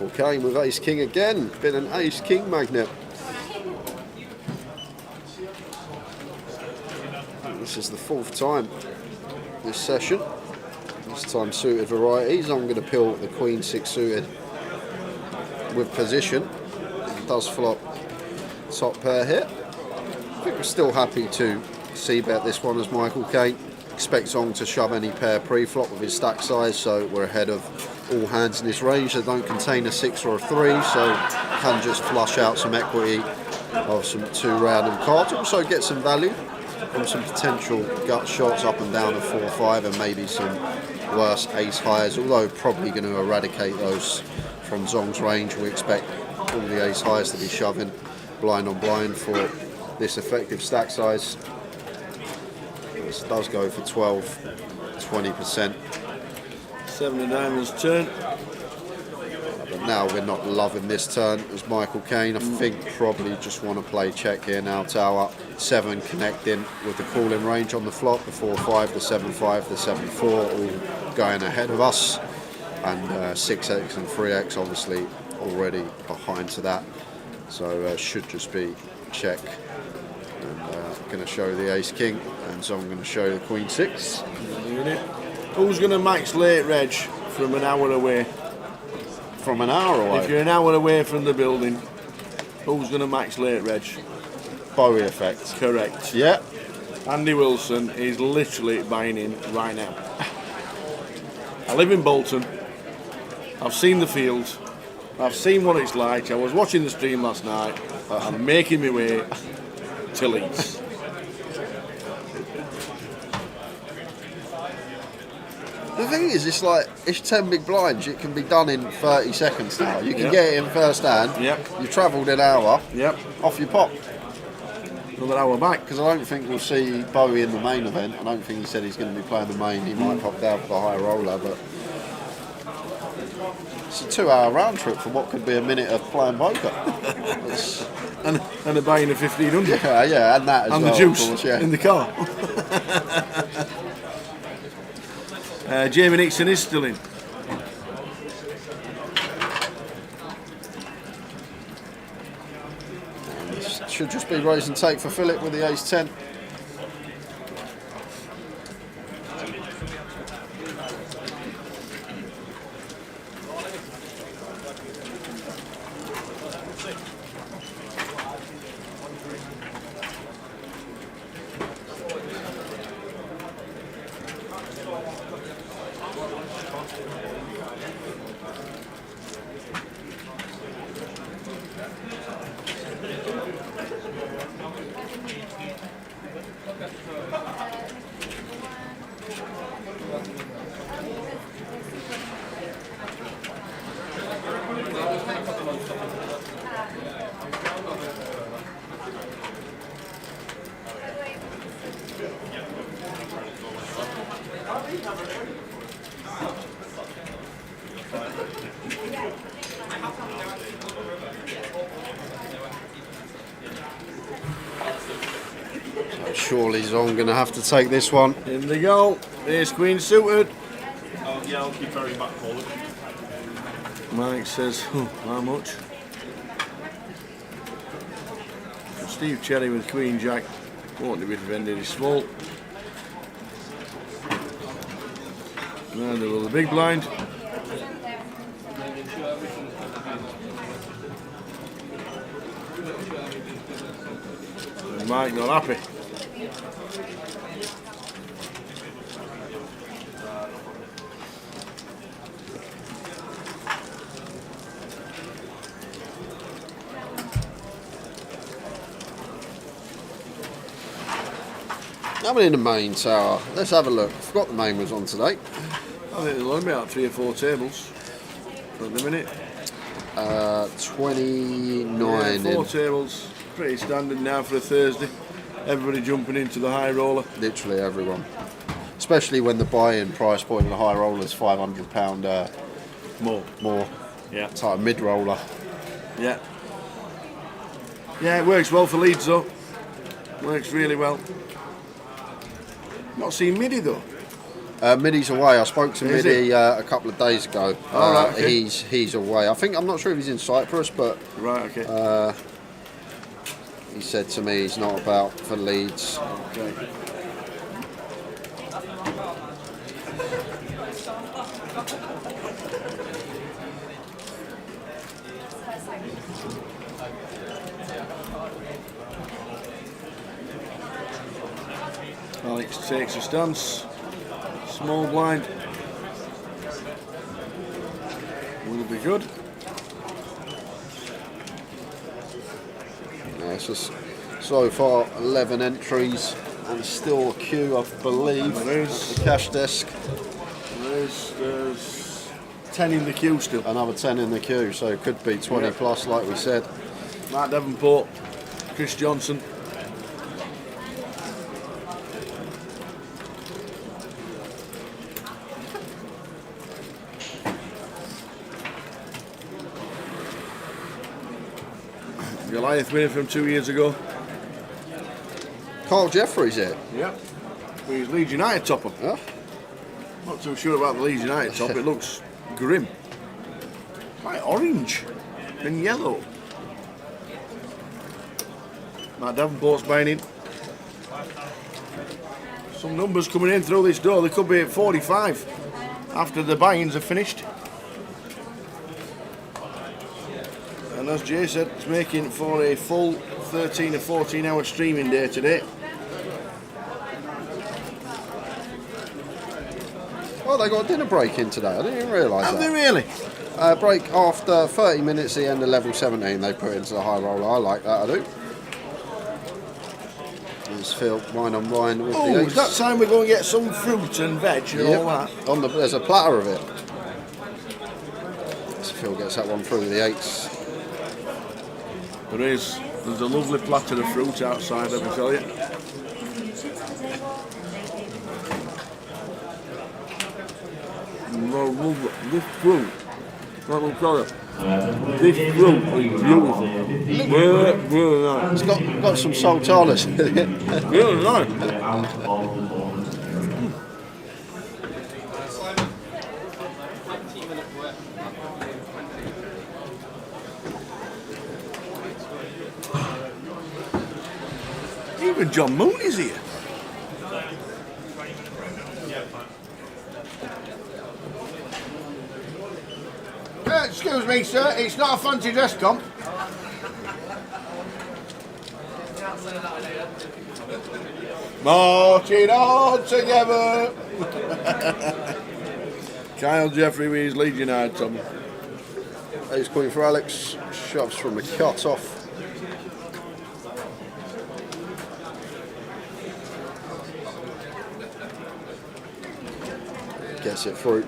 Michael Caine with Ace King again. Been an Ace King magnet. This is the 4th time this session. This time suited varieties. I'm going to pill the Queen 6 suited with position. It does flop top pair here. I think we're still happy to c-bet this one as Michael Caine. Expect Zong to shove any pair pre-flop with his stack size, so we're ahead of all hands in this range. They don't contain a 6 or a 3, so can just flush out some equity of some 2 random cards. Also get some value from some potential gut shots up and down of 4-5 and maybe some worse ace highs, although probably going to eradicate those from Zong's range. We expect all the ace highs to be shoving blind on blind for this effective stack size. This does go for 12-20%. 7 of diamonds turn. But now we're not loving this turn as Michael Caine. I think probably just want to play check here now. Tower 7 connecting with the calling range on the flop. The 4-5, the 7-5, the 7-4 all going ahead of us. And 6x and 3x obviously already behind to that. So should just be check. And going to show the Ace King, and so I'm going to show the Queen 6. Who's going to max late reg from an hour away? From an hour away? If you're an hour away from the building, who's going to max late reg? Bowie effect. Correct. Yeah. Andy Wilson is literally buying in right now. I live in Bolton. I've seen the field. I've seen what it's like. I was watching the stream last night. I'm making my way to Leeds. The thing is, it's like, it's 10 big blinds. It can be done in 30 seconds now. You can get it in first hand. Yep. You've travelled an hour. Yep. Off you pop. Another hour back. Because I don't think we'll see Bowie in the main event. I don't think he said he's going to be playing the main. He might pop down for the high roller, but it's a 2-hour round trip for what could be a minute of playing poker. and a buying of 1500. Yeah, and that as and well. And the juice of course, yeah. in the car. Jamie Nixon is still in. This should just be raise and take for Philip with the Ace 10. Surely Zong going to have to take this one. In they go. Ace Queen suited. Yeah, I'll keep very back forward. Mike says, how much? Steve Cherry with Queen Jack. Won't be defended, he's small. And there was a big blind. And Mike not happy. Coming in the main tower. Let's have a look. I forgot the main was on today. I think there's only about 3 or 4 tables at the minute. 29 4 in. tables. Pretty standard now for a Thursday. Everybody jumping into the high roller. Literally everyone. Especially when the buy-in price point of the high roller is £500 more. Yeah. Type mid-roller. Yeah. Yeah, it works well for Leeds though. Works really well. Not seen midi though. Middy's away. I spoke to Is Middy a couple of days ago. Oh, right, okay. He's away. I'm not sure if he's in Cyprus, but Right, okay. he said to me he's not about for Leeds. Okay. Alex takes a stance. Small blind. Will be good. Yeah, it's just so far 11 entries and still a queue, I believe. There is. The cash desk. There's 10 in the queue still. Another 10 in the queue, so it could be 20 Yeah. plus, like we said. Matt Davenport, Chris Johnson. Goliath winner from 2 years ago. Carl Jeffries here. Yep. He's Leeds United topper. Yeah. Not too sure about the Leeds United top. It looks grim. Quite orange and yellow. Matt Davenport's buying in. Some numbers coming in through this door. They could be at 45 after the buy-ins are finished. And as Jay said, it's making for a full 13 or 14 hour streaming day today. Oh, they got a dinner break in today. I didn't even realise Have that. they really? Break after 30 minutes, the end of level 17 they put into the high roller. I like that, I do. There's Phil, wine on wine with the Oh, eggs. it's that time we go and get some fruit and veg and Yep. all that. There's a platter of it. So Phil gets that one through with the eights. There's a lovely platter of fruit outside, let me tell you. Please bring your chips to the table and No, lovely. This fruit, let me tell you, this fruit is beautiful. Really nice. It's got some sultanas in it. Really nice. Even John Mooney's here. Excuse me, sir, it's not a fancy dress comp. Marching on together. Kyle Jeffrey with his Leeds United, Tom. Ace queen for Alex. Shoves from the cut off. Gets it through.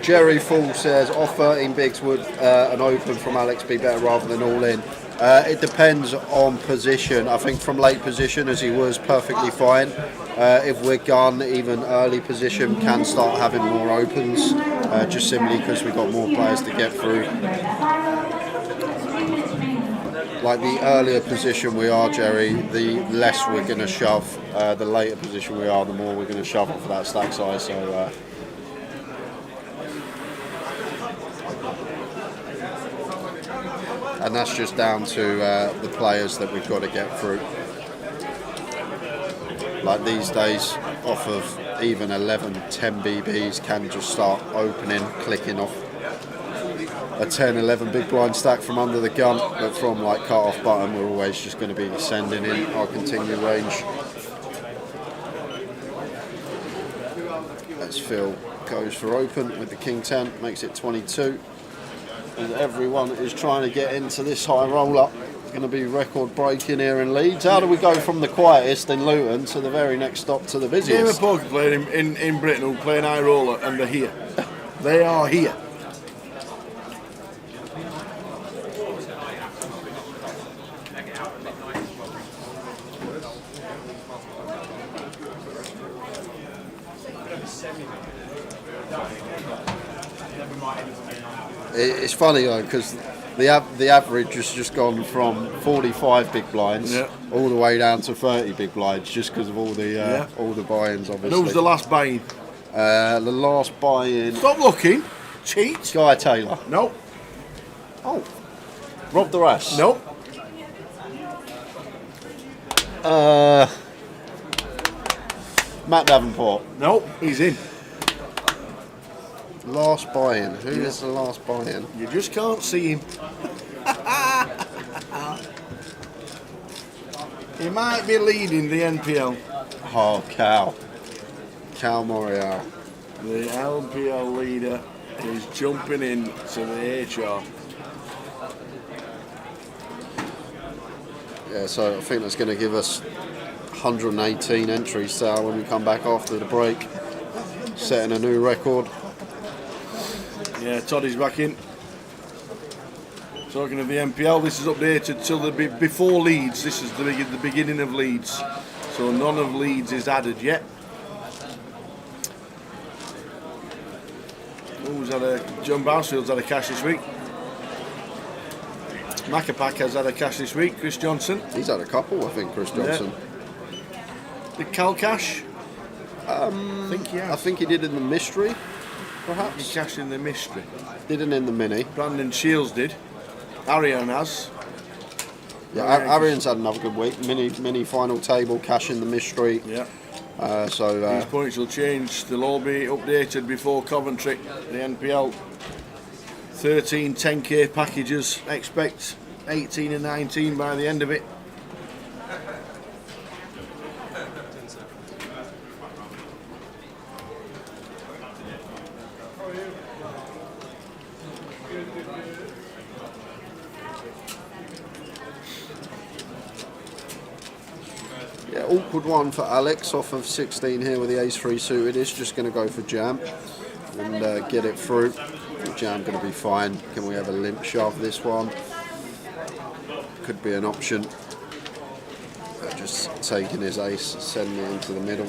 Jerry Full says, off 13 bigs would an open from Alex be better rather than all in? It depends on position. I think from late position, as he was, perfectly fine. If we're gun, even early position can start having more opens, just simply because we've got more players to get through. Like the earlier position we are, Jerry, the less we're going to shove. The later position we are, the more we're going to shove it for that stack size. So. And that's just down to the players that we've got to get through. like these days, off of even 11, 10 BBs can just start opening, clicking off a 10, 11 big blind stack from under the gun, but from like cut off button we're always just going to be sending in our continued range. As Phil goes for open with the King 10, makes it 22. And everyone is trying to get into this high roller. It's going to be record breaking here in Leeds. How do we go from the quietest in Luton to the very next stop to the Game of busiest? poker player in Britain who play an high roller, and they're here. They are here. It's funny though, because the average has just gone from 45 big blinds all the way down to 30 big blinds, just because of all the buy-ins, obviously. And who was the last buy-in? The last buy-in, Stop looking. Cheat. Guy Taylor. No. Oh, Rob the Rass. No. Matt Davenport. No. He's in. Last buy-in. Who is the last buy-in? You just can't see him. He might be leading the NPL. Oh, Cal Morial. The LPL leader is jumping in to the HR. Yeah, so I think that's going to give us 118 entries, Sal, when we come back after the break, setting a new record. Yeah, Toddy's back in. Talking of the NPL, this is updated till before Leeds. This is the beginning of Leeds, so none of Leeds is added yet. John Barsfield's had a cash this week. Macapac has had a cash this week. Chris Johnson. He's had a couple, I think, Chris Johnson. Yeah. Did Cal cash? I think he has. I think he did in the mystery, perhaps. He cashed in the mystery. Didn't in the mini. Brandon Shields did. Arian has. Yeah, Arian's had another good week. Mini final table, cash in the mystery. Yeah. So these points will change. They'll all be updated before Coventry, the NPL. 13 10k packages. Expect 18 and 19 by the end of it. yeah, awkward one for Alex off of 16 here with the ace-3 suited. It's just going to go for jam and get it through. Jam going to be fine. Can we have a limp shove this one? Could be an option. Just taking his ace, sending it into the middle.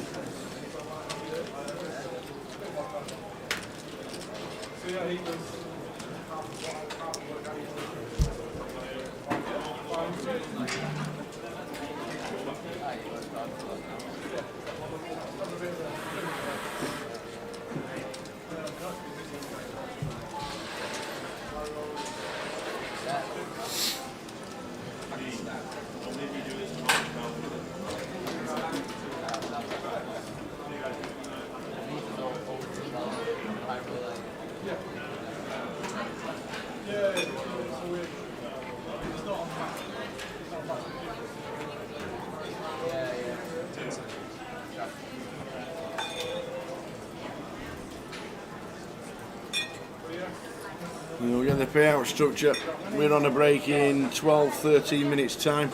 We'll get the payout structure. We're on a break in 12-13 minutes time,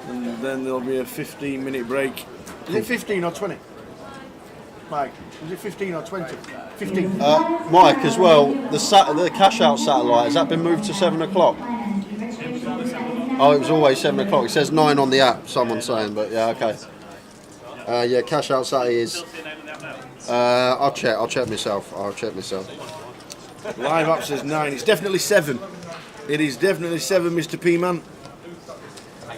and then there'll be a 15-minute break. Is it 15 or 20? Mike, is it 15 or 20? 15. Mike, as well, the cash out satellite, has that been moved to 7 o'clock? Oh, it was always 7 o'clock. It says 9 on the app, someone's saying, but yeah, okay. Yeah, cash out Saturday is. I'll check myself. Live app says 9. It's definitely 7. It is definitely 7, Mr. P-Man.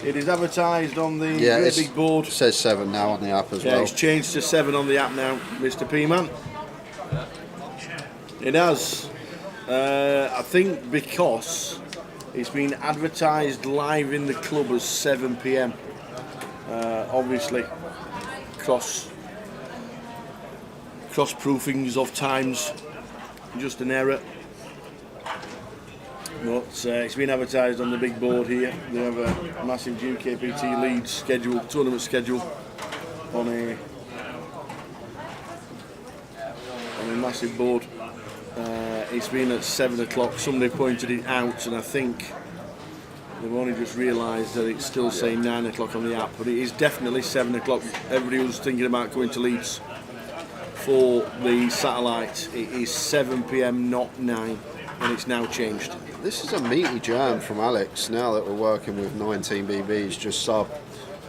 It is advertised on the great big board. It says 7 now on the app as well. It's changed to 7 on the app now, Mr. P-Man. It has. I think because it's been advertised live in the club as 7 p.m. Obviously. cross-proofings of times, just an error. But it's been advertised on the big board here. They have a massive GUKPT Leeds schedule, tournament schedule on a massive board. It's been at 7 o'clock. Somebody pointed it out, and I think they've only just realised that it's still saying 9 o'clock on the app, but it is definitely 7 o'clock. Everybody who's thinking about going to Leeds for the satellite, it is 7 PM, not 9, and it's now changed. This is a meaty jam from Alex. Now that we're working with 19 BBs, just sub.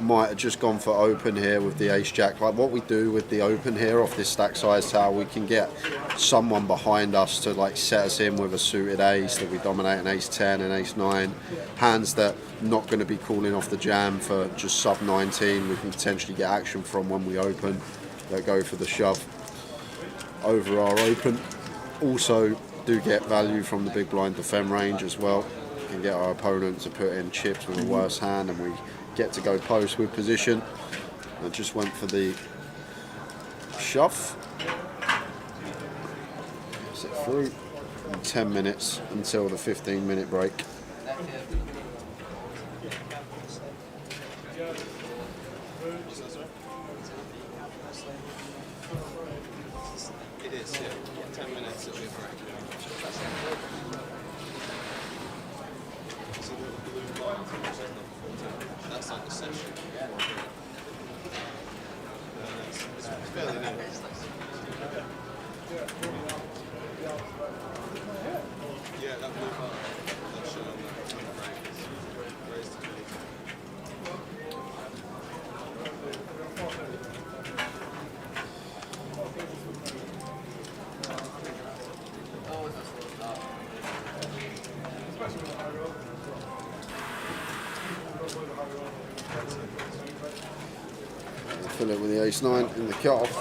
Might have just gone for open here with the ace jack. Like what we do with the open here off this stack size tower, we can get someone behind us to like set us in with a suited ace that we dominate, an ace 10 and ace 9. Hands that not going to be calling off the jam for just sub 19. We can potentially get action from when we open that go for the shove over our open. Also do get value from the big blind defend range as well. We can get our opponent to put in chips with a worse hand, and we get to go post with position. I just went for the shove. Sit through. 10 minutes until the 15-minute break. It is, yeah. 10 minutes it'll be a break. So the blue line, that's like the session. It's fairly new. Yeah, that blue bar, that's showing that break is raised to 20. Fill it with the ace 9 in the cut-off.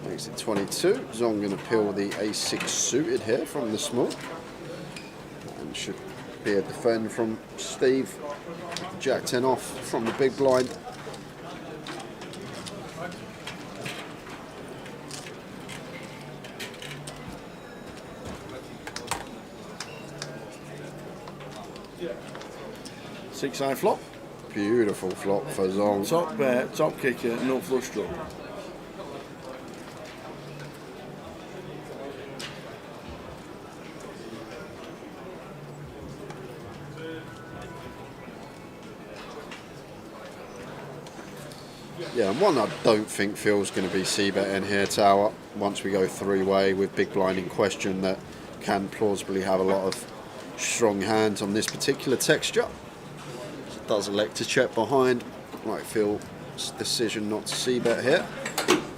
Makes it 22. So I'm going to peel the ace 6 suited here from the small. And should be a defend from Steve. Jack 10 off from the big blind. Six-eye flop. Beautiful flop for Zong. Top kicker, no flush draw. Yeah, and one I don't think Phil's going to be c-bet in here, Tower, once we go three-way with big blind in question that can plausibly have a lot of strong hands on this particular texture. Does elect to check behind. Like Phil's decision not to c-bet here.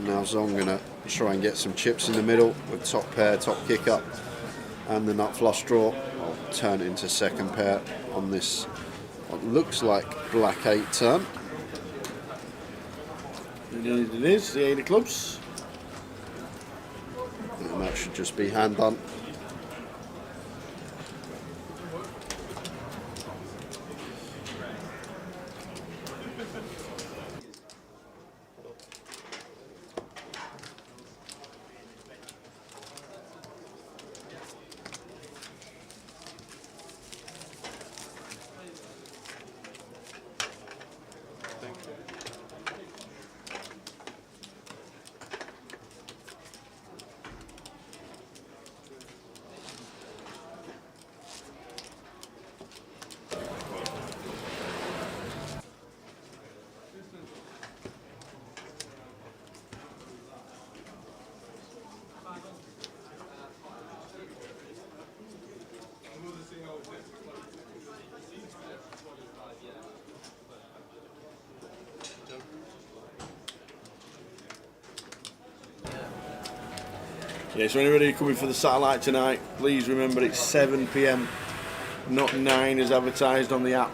Now Zong going to try and get some chips in the middle with top pair, top kick up, and the nut flush draw. I'll turn it into second pair on this what looks like black 8 turn. It is the 8 of clubs. And that should just be hand done. Yeah, so anybody coming for the satellite tonight, please remember it's 7 PM, not 9 as advertised on the app.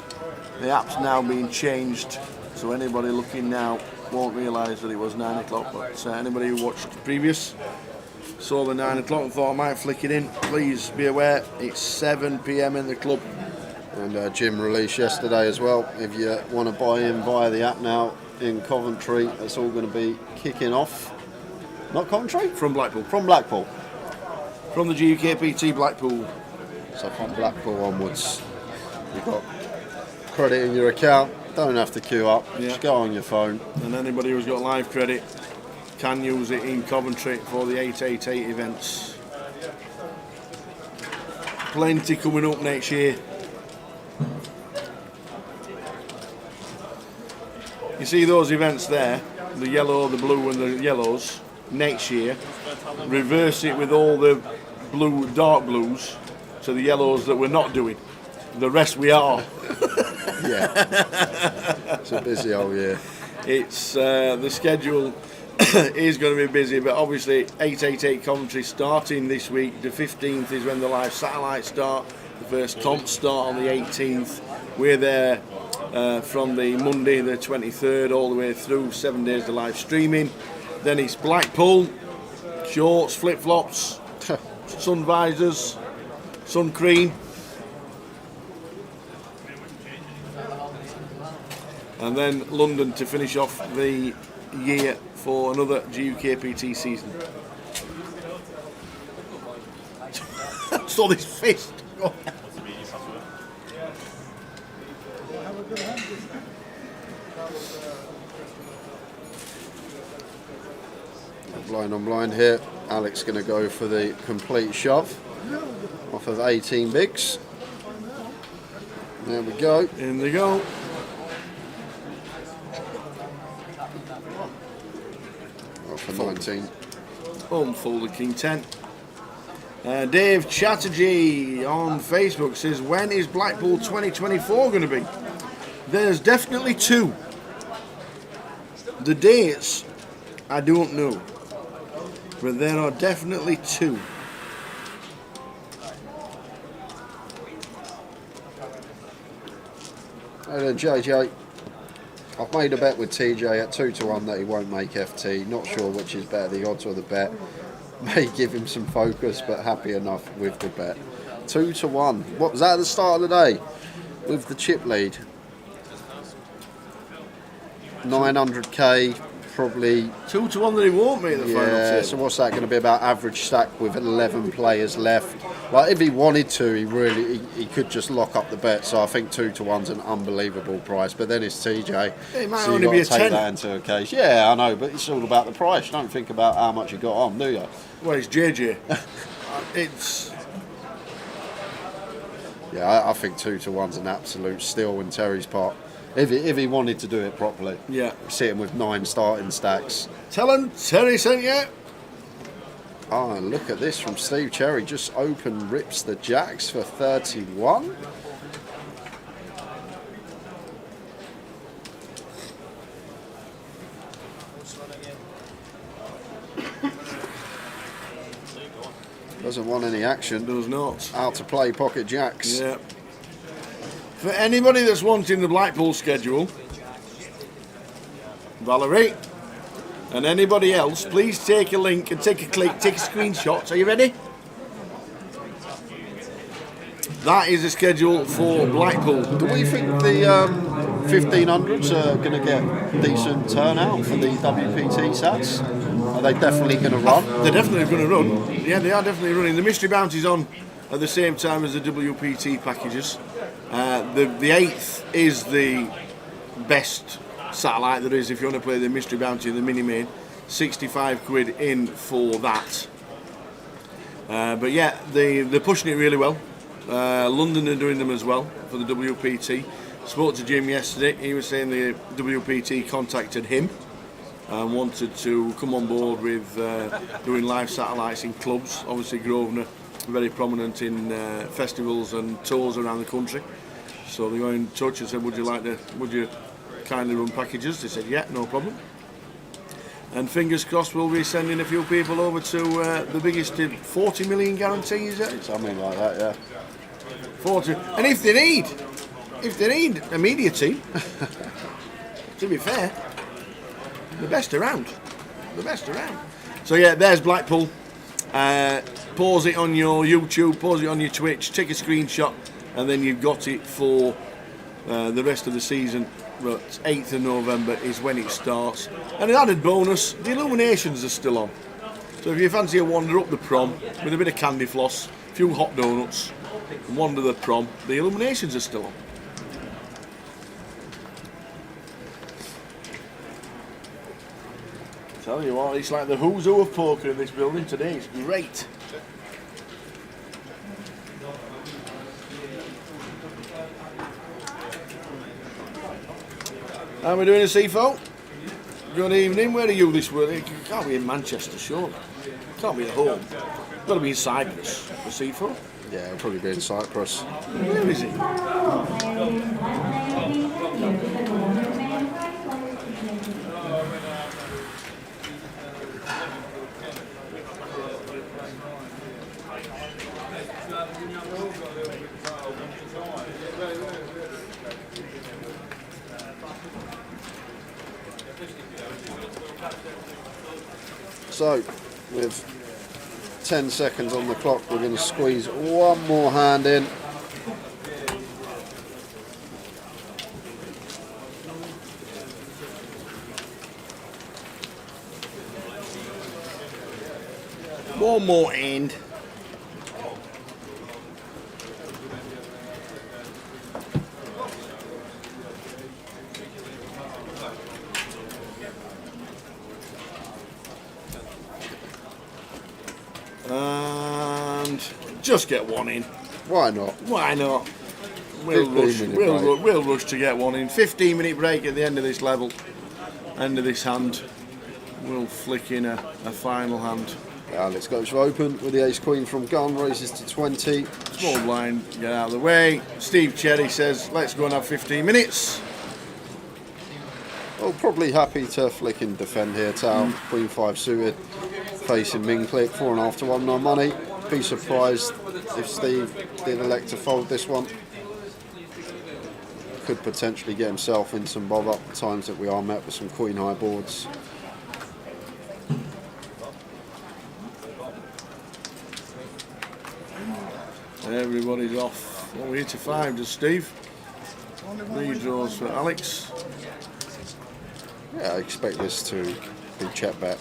The app's now being changed, so anybody looking now won't realise that it was 9 o'clock, but anybody who watched the previous saw the 9 o'clock and thought I might flick it in, please be aware it's 7 PM in the club. And Jim released yesterday as well. If you want to buy in via the app now, in Coventry. That's all going to be kicking off. Not Coventry? From Blackpool. From Blackpool. From the GUKPT Blackpool. So from Blackpool onwards, you've got credit in your account. Don't have to queue up. Yeah. Just go on your phone. And anybody who's got live credit can use it in Coventry for the 888 events. Plenty coming up next year. You see those events there, the yellow, the blue and the yellows, next year, reverse it with all the blue, dark blues to the yellows that we're not doing. The rest we are. Yeah. It's a busy old year. It's the schedule is going to be busy, but obviously 888 Coventry starting this week. The 15th is when the live satellites start. The first comps start on the 18th. We're there from the Monday the 23rd all the way through, 7 days of live streaming. Then it's Blackpool, shorts, flip-flops, sun visors, sun cream. And then London to finish off the year for another GUKPT season. Saw this fist. Blind on blind here. Alex going to go for the complete shove off of 18 bigs. There we go. In they go. For 19. Unfolded King 10. Dave Chatterjee on Facebook says, when is Blackpool 2024 going to be? There's definitely two. The dates, I don't know. But there are definitely two. Hey then, JJ. I've made a bet with TJ at 2-1 that he won't make FT. Not sure which is better, the odds or the bet. May give him some focus, but happy enough with the bet. 2-1. What was that at the start of the day? With the chip lead. 900k, probably. 2-1 that he won't make the final Yeah, table. so what's that going to be about? Average stack with 11 players left. Like, if he wanted to, he could just lock up the bet. So I think 2-1's an unbelievable price. But then it's TJ. It might so only you've be got to a take 10. that into account. Yeah, I know, but it's all about the price. You don't think about how much you got on, do you? Well, it's JJ. It's. Yeah, I think 2-1's an absolute steal in Terry's part. If he wanted to do it properly. Yeah. Sitting with 9 starting stacks. Tell him Terry sent you. Oh, look at this from Steve Cherry. Just open rips the jacks for 31. Doesn't want any action. Does not. Out to play pocket jacks. Yeah. For anybody that's wanting the Blackpool schedule, Valerie, and anybody else, please take a link and take a click, take a screenshot. Are you ready? That is the schedule for Blackpool. Do we think the 1500s are going to get decent turnout for the WPT sats? Are they definitely going to run? They're definitely going to run. Yeah, they are definitely running. The Mystery Bounty's on at the same time as the WPT packages. The 8th is the best satellite there is if you want to play the Mystery Bounty and the Mini Main. 65 quid in for that. But yeah, they're pushing it really well. London are doing them as well for the WPT. Spoke to Jim yesterday. He was saying the WPT contacted him and wanted to come on board with doing live satellites in clubs. Obviously Grosvenor very prominent in festivals and tours around the country. So they got in touch and said, would you kindly run packages? They said, yeah, no problem. And fingers crossed we'll be sending a few people over to the biggest 40 million guarantee, is it? Something like that, yeah. 40. And if they need a media team, to be fair, the best around. So yeah, there's Blackpool. Pause it on your YouTube, pause it on your Twitch, take a screenshot, and then you've got it for the rest of the season. but 8th of November is when it starts. And an added bonus, the Illuminations are still on. So if you fancy a wander up the prom with a bit of candy floss, a few hot donuts, and wander the prom, the Illuminations are still on. Tell you what, it's like the who's who of poker in this building today. It's great. How are we doing, CFO? Good evening. Where are you this week? You can't be in Manchester, surely. Can't be at home. Got to be in Cyprus. The CFO? Yeah, it'll probably be in Cyprus. Where is he? So, with 10 seconds on the clock, we're going to squeeze one more hand in. One more end. And just get one in. Why not? Why not? We'll 15 minute break. we'll rush to get one in. 15-minute break at the end of this level. End of this hand. We'll flick in a final hand. Alex goes for open with the ace queen from gun, raises to 20. Small blind, get out of the way. Steve Cherry says, let's go and have 15 minutes. Oh, probably happy to flick and defend here. Town, queen 5 suited, facing min click, 4.5 to 1 no money. Be surprised if Steve did elect to fold this one. Could potentially get himself in some bother. Times that we are met with some queen high boards. Everybody's off. What are we here to 5, does Steve? Redraws for Alex. Yeah, I expect this to be check bet.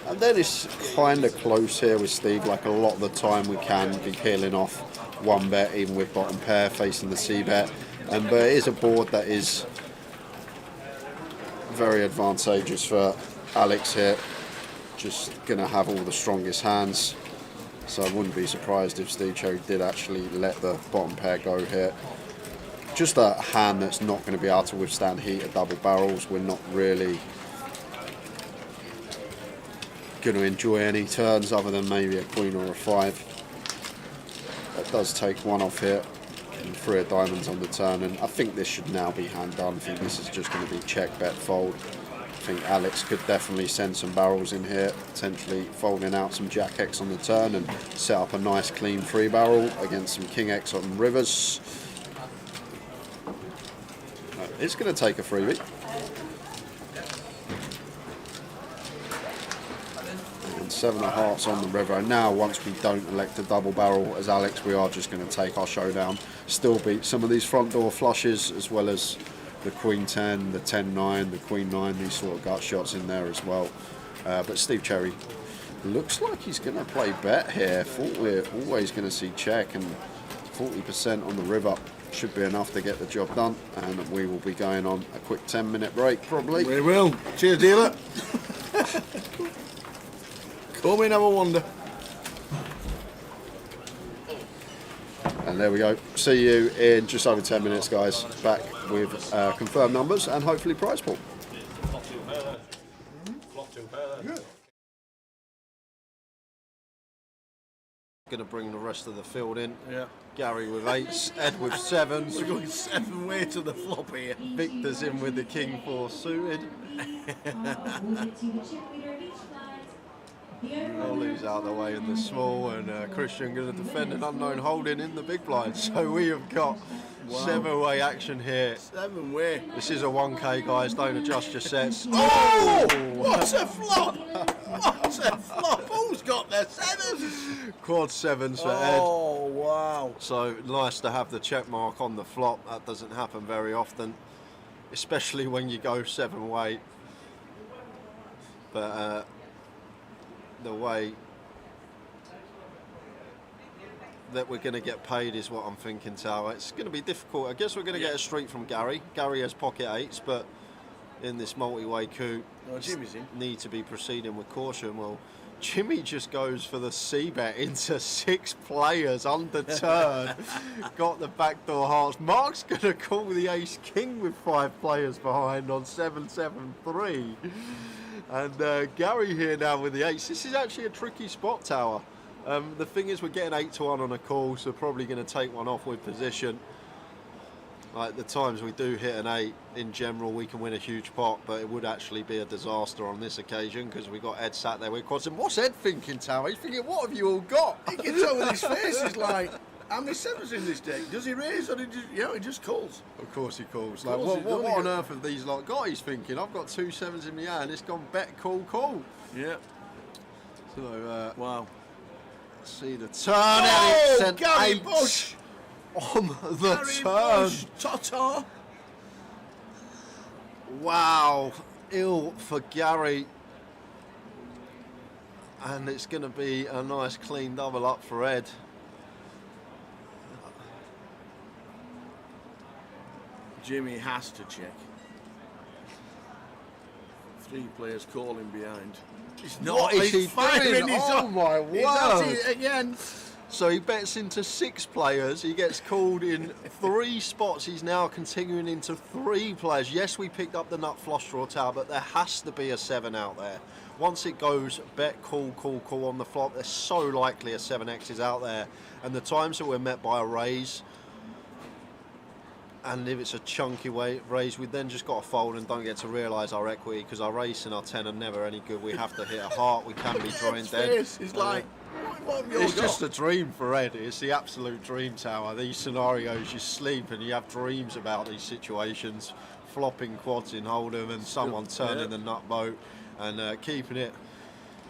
And then it's kind of close here with Steve. Like a lot of the time we can be peeling off one bet, even with bottom pair facing the C bet. But it is a board that is very advantageous for Alex here. Just going to have all the strongest hands. So I wouldn't be surprised if Steve Cherry did actually let the bottom pair go here. Just a hand that's not going to be able to withstand heat of double barrels. We're not really going to enjoy any turns other than maybe a queen or a 5. That does take one off here. And 3 of diamonds on the turn. And I think this should now be hand done. I think this is just going to be check, bet, fold. I think Alex could definitely send some barrels in here, potentially folding out some Jack X on the turn and set up a nice clean 3 barrel against some King X on rivers. It's going to take a freebie. And 7 of hearts on the river. And now once we don't elect a double barrel as Alex, we are just going to take our showdown. Still beat some of these front door flushes as well as the Queen 10, the 10-9, the Queen 9, these sort of gut shots in there as well. But Steve Cherry looks like he's going to play bet here. Thought we're always going to see check, and 40% on the river should be enough to get the job done. And we will be going on a quick 10-minute break probably. We will. Cheers, dealer. Come in, have a wander. And there we go. See you in just over 10 minutes, guys. Back with confirmed numbers and hopefully prize pool. Going to bring the rest of the field in. Yeah. Gary with 8s, Ed with 7s. We're going 7 way to the flop here. Victor's in with the King 4 suited. Ollie's out the way in the small, and Christian going to defend an unknown holding in the big blind. So we have got 7-way action here. 7 way. This is a 1K, guys. Don't adjust your sets. Oh! What a flop! What a flop! Who's got their 7s? Quad 7s for Ed. Oh, wow. So nice to have the check mark on the flop. That doesn't happen very often. especially when you go 7-weight. But the way that we're going to get paid is what I'm thinking, Tower. It's going to be difficult. I guess we're going to get a street from Gary. Gary has pocket 8s, but in this multi-way coup, Jimmy's in. need to be proceeding with caution. Well, Jimmy just goes for the C-bet into 6 players under turn. Got the backdoor hearts. Mark's going to call the ace-king with 5 players behind on 7-7-3. And Gary here now with the ace. This is actually a tricky spot, Tower. The thing is, we're getting 8-1 on a call, so we're probably going to take one off with position. Like the times we do hit an 8, in general, we can win a huge pot, but it would actually be a disaster on this occasion because we got Ed sat there with quads. And what's Ed thinking, Tower? He's thinking, what have you all got? He can tell with his face, he's like, how many 7s in this deck? Does he raise or he just calls? Of course he calls. Of course Like, what on earth have these lot got? He's thinking, I've got 2 7s in my hand, it's gone bet, call. Yeah. So, Wow. see the turn, and it's an Gary 8 Bush! on the Gary turn. Bush, Tata! Wow, ill for Gary. And it's going to be a nice clean double up for Ed. Jimmy has to check. 3 players calling behind. He's What is he doing? He's Oh my He's at word. it again. So he bets into 6 players. He gets called in 3 spots. He's now continuing into 3 players. Yes, we picked up the nut flush draw, Tower, but there has to be a 7 out there. Once it goes bet, call on the flop, there's so likely a 7x is out there. And the times that we're met by a raise, and if it's a chunky raise, we then just got to fold and don't get to realise our equity because our ace and our 10 are never any good. We have to hit a heart. We can be drawing dead. He's like, what have you It's got? just a dream for Ed. It's the absolute dream, Tower. These scenarios, you sleep and you have dreams about these situations. Flopping quads in Hold'em and someone turning the nut boat and keeping it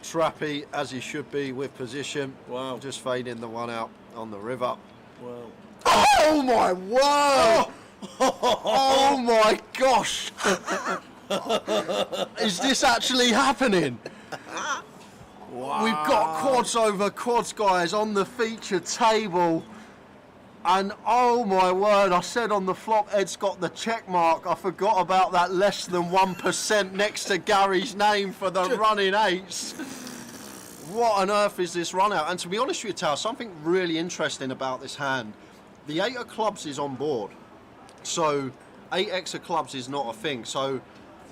trappy as he should be with position. Wow. Just fading the one out on the river. Well, Oh my word! Oh my gosh! Is this actually happening? wow. We've got quads over quads, guys, on the feature table. And oh my word, I said on the flop, Ed's got the check mark. I forgot about that less than 1% next to Gary's name for the running 8s. What on earth is this run out? And to be honest with you, Tal, something really interesting about this hand. The 8 of clubs is on board. So 8x of clubs is not a thing. So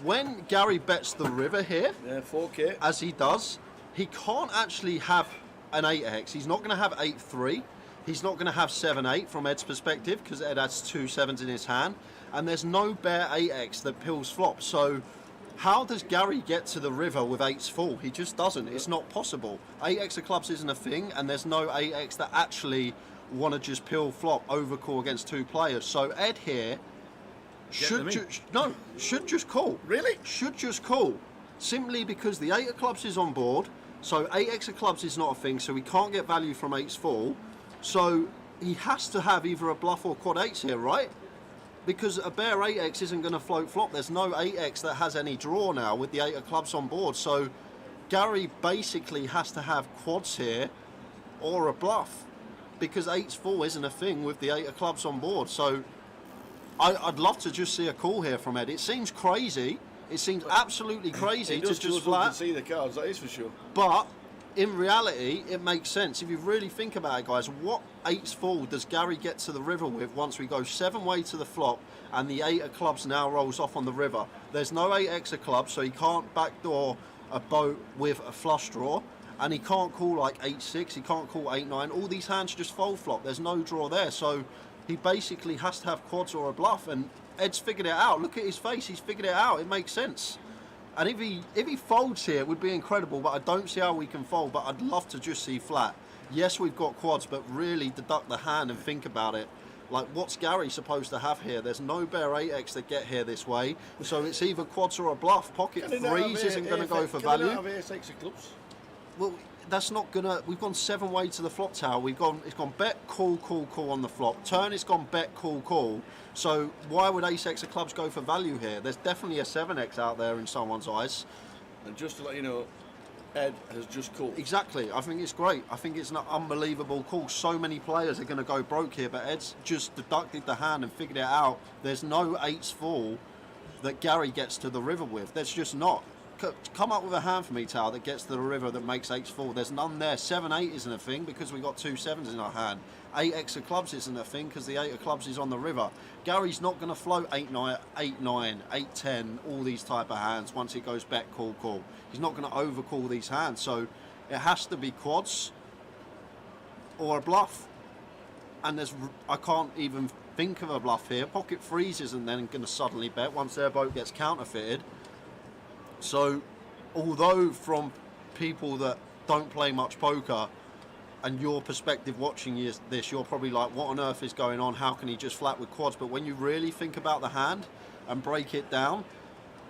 when Gary bets the river here, Yeah, 4K. as he does, he can't actually have an 8x. He's not going to have 8-3. He's not going to have 7-8 from Ed's perspective because Ed has 2 7s in his hand. And there's no bare 8x that pills flop. So how does Gary get to the river with 8s full? He just doesn't. It's not possible. 8x of clubs isn't a thing, and there's no 8x that actually want to just pill flop overcall against 2 players. So Ed here should just call. Really? Should just call. Simply because the 8 of clubs is on board. So 8x of clubs is not a thing, so we can't get value from 8s full. So he has to have either a bluff or quad 8s here, right? Because a bare 8x isn't going to float flop. There's no 8x that has any draw now with the 8 of clubs on board. So Gary basically has to have quads here or a bluff because 8's full isn't a thing with the 8 of clubs on board. So I'd love to just see a call here from Ed. It seems crazy. It seems absolutely crazy to just flat. To see the cards, that is for sure. But in reality, it makes sense. If you really think about it, guys, what 8's full does Gary get to the river with once we go 7-way to the flop and the 8 of clubs now rolls off on the river? There's no 8x of clubs, so he can't backdoor a boat with a flush draw, and he can't call like 8-6, he can't call 8-9. All these hands just fold flop. There's no draw there, so he basically has to have quads or a bluff, and Ed's figured it out. Look at his face, he's figured it out. It makes sense. And if he folds here, it would be incredible, but I don't see how we can fold, but I'd love to just see flat. Yes, we've got quads, but really deduct the hand and think about it. Like, what's Gary supposed to have here? There's no bare 8x that get here this way, so it's either quads or a bluff. Pocket 3s isn't going to go for value. Can he not have ace-6 of clubs? Well, that's not gonna. We've gone 7-way to the flop tower. It's gone bet, call, call, call on the flop. Turn, it's gone bet, call, call. So why would ace-x of clubs go for value here? There's definitely a 7x out there in someone's eyes. And just to let you know, Ed has just called. Exactly. I think it's great. I think it's an unbelievable call. So many players are going to go broke here, but Ed's just deducted the hand and figured it out. There's no 8s-4 that Gary gets to the river with. There's just not. Come up with a hand for me, Tower, that gets to the river that makes 8s-4. There's none there. 7-8 isn't a thing because we got 2 7s in our hand. 8x of clubs isn't a thing because the 8 of clubs is on the river. Gary's not going to float 8-9, 8-9, 8-10, all these type of hands once he goes bet, call, call. He's not going to overcall these hands. So it has to be quads or a bluff. And I can't even think of a bluff here. Pocket freezes and then going to suddenly bet once their boat gets counterfeited. So, although from people that don't play much poker and your perspective watching this, you're probably like, what on earth is going on? How can he just flat with quads? But when you really think about the hand and break it down,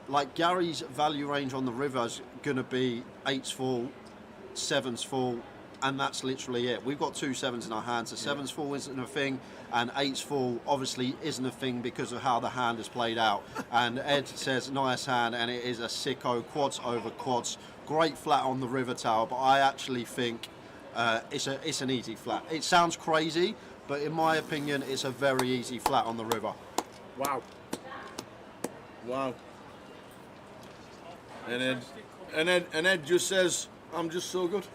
like Gary's value range on the river is going to be 8s full, 7s full, and that's literally it. We've got 2 7s in our hands. The 7s full isn't a thing, and 8s full obviously isn't a thing because of how the hand is played out. And Ed says, nice hand, and it is a sicko, quads over quads. Great flat on the river tower, but I actually think it's an easy flat. It sounds crazy, but in my opinion, it's a very easy flat on the river. Wow. Wow. And Ed just says, I'm just so good.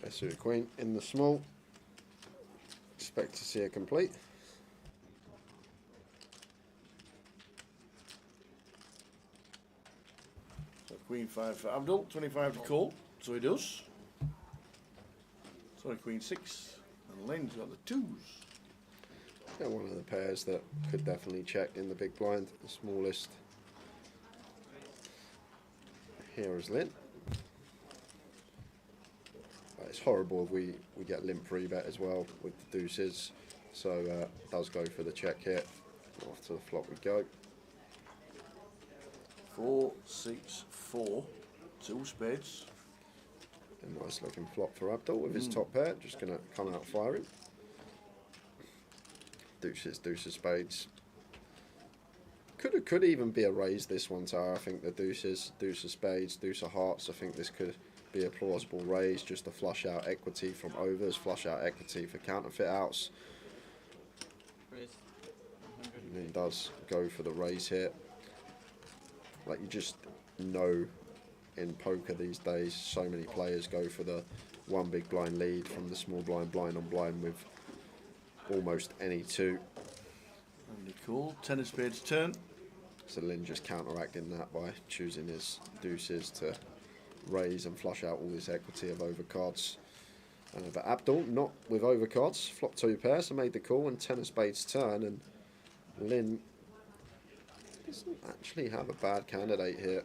SU Queen in the small. Expect to see a complete. So Queen 5 for Abdul, 25 to call, so he does. Sorry, Queen 6, and Lynn's got the 2s. Yeah, one of the pairs that could definitely check in the big blind, the smallest. Here is Lynn. It's horrible if we get limp free bet as well with the deuces, so does go for the check here. Off to the flop we go. 4, 6, 4, 2 spades. A nice looking flop for Abdul with his top pair, just going to come out firing. Deuces, deuces, spades. Could even be a raise this one, Tower. I think the deuces, deuce of spades, deuce of hearts, I think this could be a plausible raise just to flush out equity from overs, flush out equity for counterfeit outs. And he does go for the raise here. Like, you just know in poker these days, so many players go for the one big blind lead from the small blind, blind on blind with almost any 2. Really cool. 10 of spades turn. So Lynn just counteracting that by choosing his deuces to raise and flush out all this equity of overcards. But Abdul not with overcards, flop 2 pairs, so made the call and 10 of spades turn, and Lynn doesn't actually have a bad candidate here.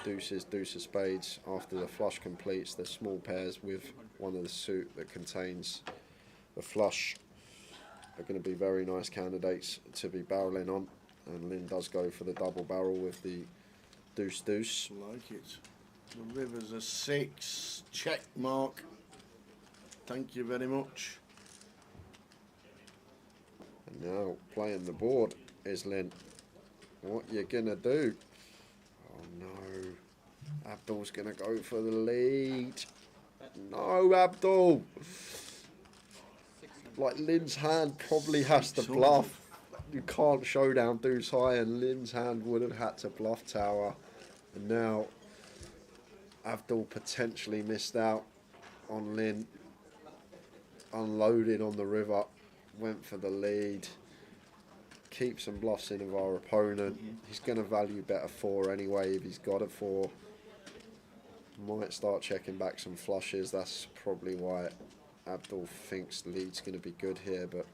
Deuces, deuce of spades after the flush completes, the small pairs with one of the suit that contains the flush are going to be very nice candidates to be barreling on, and Lynn does go for the double barrel with the deuce deuce. Like it. The river's a 6. Check mark. Thank you very much. And now playing the board is Lynn. What you gonna do? Oh no. Abdul's gonna go for the lead. No, Abdul. Like, Lynn's hand probably has to bluff. You can't showdown deuce high, and Lynn's hand would have had to bluff Tower. And now Abdul potentially missed out on Lynn. Unloaded on the river, went for the lead. Keep some bluffs in of our opponent. He's going to value bet a 4 anyway if he's got a 4. Might start checking back some flushes. That's probably why Abdul thinks the lead's going to be good here, but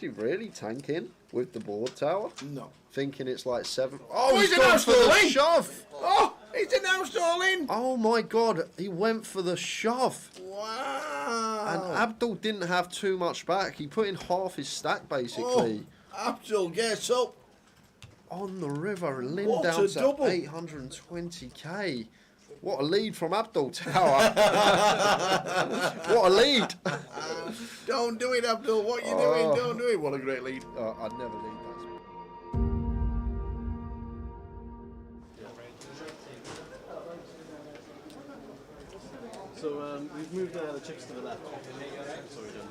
Is he really tanking with the board tower? No. Thinking it's like 7. Oh, he's he's gone announced for the all in. shove. Oh, he's announced all in. Oh my God, he went for the shove. Wow. And Abdul didn't have too much back. He put in half his stack basically. Oh, Abdul gets up. On the river, Lynn What down a to double. 820k. What a lead from Abdul Tower. What a lead. Don't do it, Abdul. What are you doing? Don't do it. What a great lead. I'd never lead that. So we've moved the chips to the left. So we're done.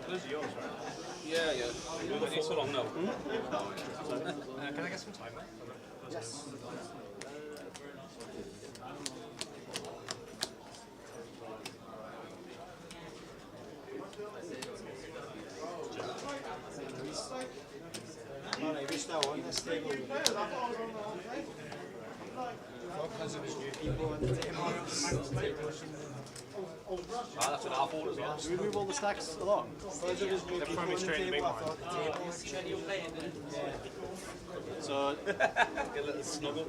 Those are yours, right? Yeah, yeah. I need so long, no. Can I get some time, mate? Yes. Ah, that's an half order as well. Do we move all the stacks along? They're probably straight in the big one. So, Get a little snuggle.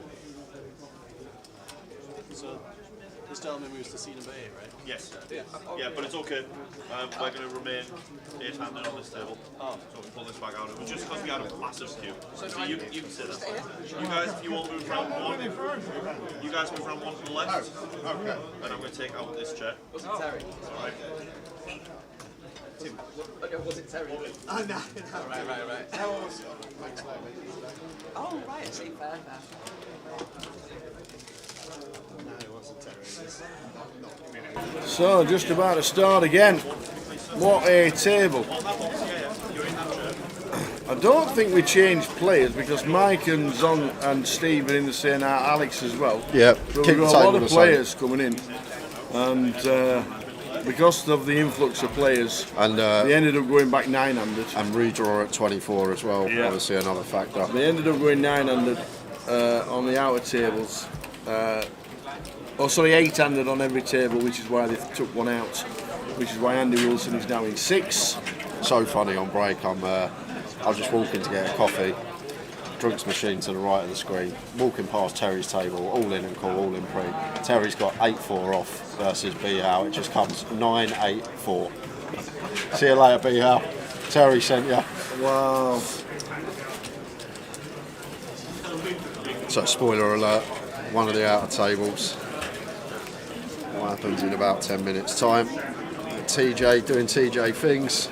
so this gentleman moves to C number 8, right? Yes. Yeah, but it's okay. We're going to remain 8-handed on this table. Oh. So we pull this back out. It was just because we had a massive skew. So you can sit there. You guys, if you all move round one, you guys move round one to the left. Okay. And I'm going to take out this chair. Was it Terry? Alright. Okay, was it Terry? Oh, no. Right. Oh, right, I see, fair. So, just about to start again. What a table. I don't think we changed players because Mike and Zon and Steve are in the same, Alex as well. Yeah, So keep we've got the a lot table of the same. players coming in. And because of the influx of players, And they ended up going back 900. and redraw at 24 as well. Yeah. Obviously another factor. They ended up going 900 on the outer tables. 800 on every table, which is why they took one out. Which is why Andy Wilson is now in 6. So funny on break. I was just walking to get a coffee. Drinks machine to the right of the screen. Walking past Terry's table, all in and call, all in pre. Terry's got 8-4 off versus B Howe. It just comes 9-8-4. See you later, B Howe. Terry sent you. Wow. So spoiler alert, one of the outer tables. What happens in about 10 minutes time. TJ doing TJ things.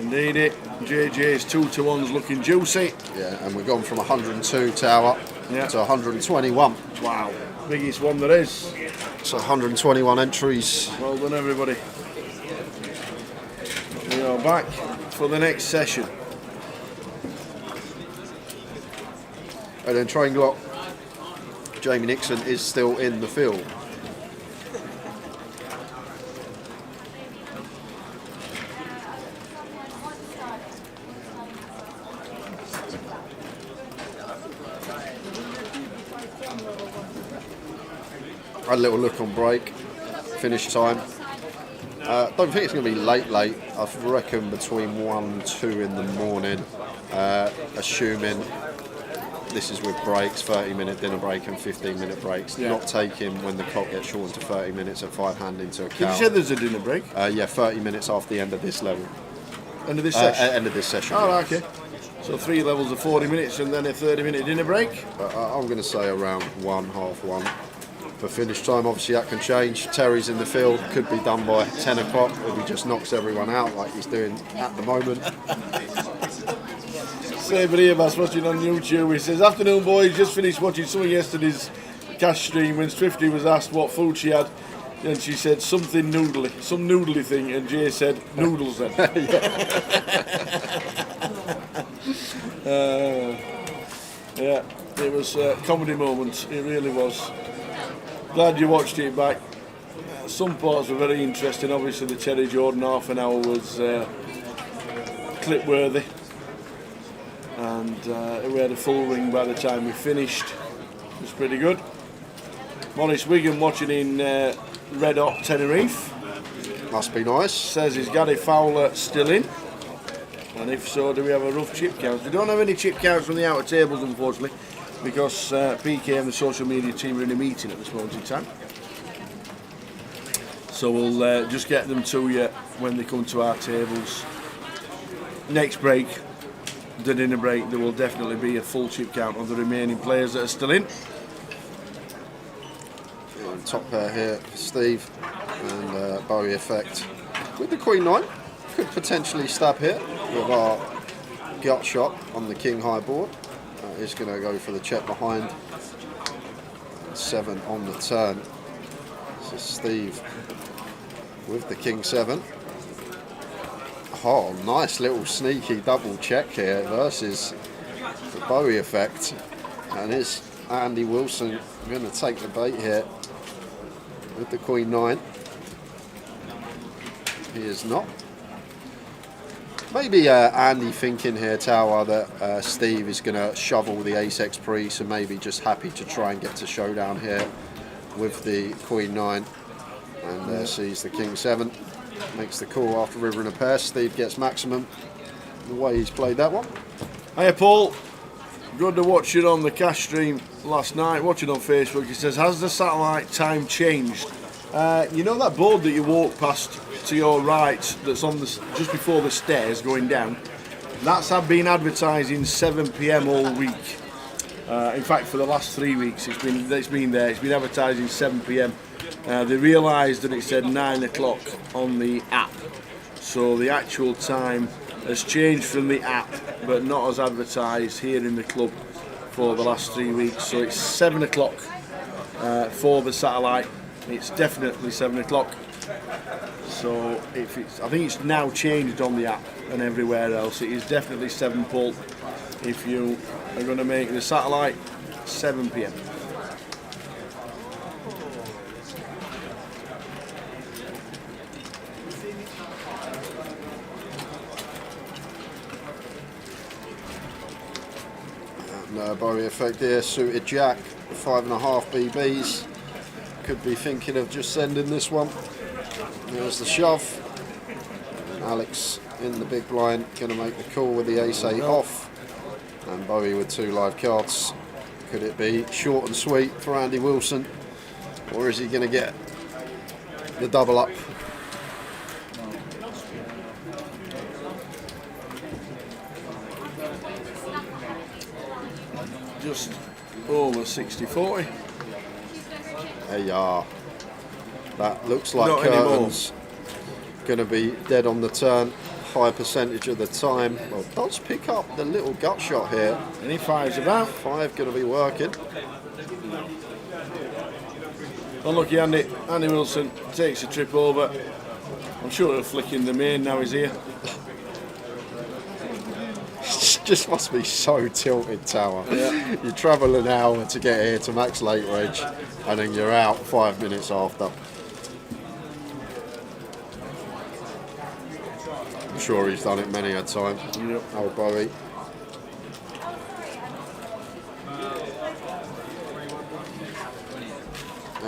Indeed it. JJ's 2-to-1's looking juicy. Yeah, and we've gone from 102 tower to 121. Wow. Biggest one there is. So 121 entries. Well done, everybody. We are back for the next session. And then train block. Jamie Nixon is still in the field. Had a little look on break, finish time. Don't think it's going to be late. I reckon between 1 and 2 in the morning, assuming this is with breaks, 30-minute dinner break and 15-minute breaks. Yeah. Not taking when the clock gets shortened to 30 minutes at 5-hand into account. Did you say there's a dinner break? Yeah, 30 minutes after the end of this level. End of this session? End of this session. Oh, yeah. okay. So 3 levels of 40 minutes and then a 30-minute dinner break? I'm going to say around 1, half 1. For finish time, obviously that can change. Terry's in the field, could be done by 10 o'clock if he just knocks everyone out like he's doing at the moment. Saber Emas watching on YouTube. He says, "Afternoon, boys. Just finished watching some of yesterday's cash stream when Swifty was asked what food she had. And she said something noodly, some noodly thing. And Jay said, noodles then." Yeah, it was a comedy moment. It really was. Glad you watched it back. Some parts were very interesting. Obviously, the Terry Jordan half an hour was clip worthy, and we had a full ring by the time we finished. It was pretty good. Maurice Wigan watching in Red Hot Tenerife. Must be nice. Says, is Gary Fowler still in? And if so, do we have a rough chip count? We don't have any chip counts from the outer tables, unfortunately, because PK and the social media team are in a meeting at this moment in time. So we'll just get them to you when they come to our tables. Next break, the dinner break, there will definitely be a full chip count of the remaining players that are still in. Top pair here, Steve, and Bowie Effect with the Queen 9. Could potentially stab here with our gut shot on the King High board. Is going to go for the check behind. 7 on the turn. So Steve with the King 7. Oh, nice little sneaky double check here versus the Bowie Effect. And is Andy Wilson going to take the bait here with the Queen 9? He is not. Maybe Andy thinking here, Tower, that Steve is going to shovel the Ace-X pre, so maybe just happy to try and get to Showdown here with the Queen 9. And sees the King 7. Makes the call after river and a pair. Steve gets maximum. The way he's played that one. Hiya Paul, good to watch it on the cash stream last night, watching on Facebook. He says, has the satellite time changed? You know that board that you walk past to your right, that's on the just before the stairs going down? That's been advertising 7 PM all week. In fact, for the last 3 weeks, it's been there. It's been advertising 7 PM. They realised that it said 9 o'clock on the app, so the actual time has changed from the app, but not as advertised here in the club for the last 3 weeks. So it's 7 o'clock for the satellite. It's definitely 7 o'clock. So I think it's now changed on the app and everywhere else. It is definitely 7, Paul. If you are going to make the satellite 7 PM. Bowie Effect here, suited Jack, 5.5 BBs. Could be thinking of just sending this one. There's the shove. And Alex in the big blind, going to make the call with the Ace-8 off. And Bowie with 2 live cards. Could it be short and sweet for Andy Wilson? Or is he going to get the double up? Just over 60-40. There you are. That looks like Not curtains. Going to be dead on the turn. High percentage of the time. Well, does pick up the little gut shot here. Any 5s about? 5 going to be working. Unlucky Andy Wilson takes a trip over. I'm sure he'll flick in the main now he's here. Just must be so tilted, Tower. Yeah. You travel an hour to get here to Max Lake Ridge, and then you're out 5 minutes after. I'm sure he's done it many a time. Yep. Old Bowie.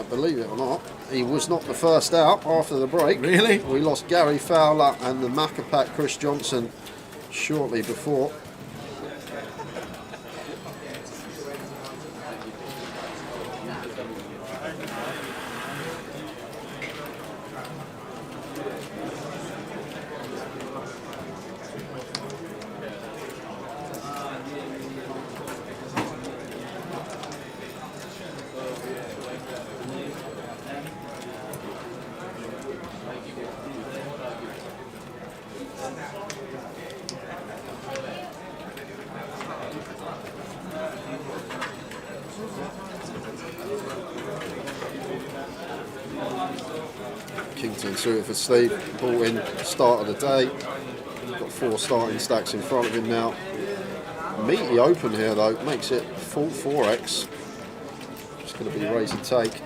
Believe it or not, he was not the first out after the break. Really? We lost Gary Fowler and the Macapac Chris Johnson shortly before. Kington suited for Steve, brought in start of the day. Got 4 starting stacks in front of him now. Meaty open here though, makes it full 4x. Just going to be raise and take.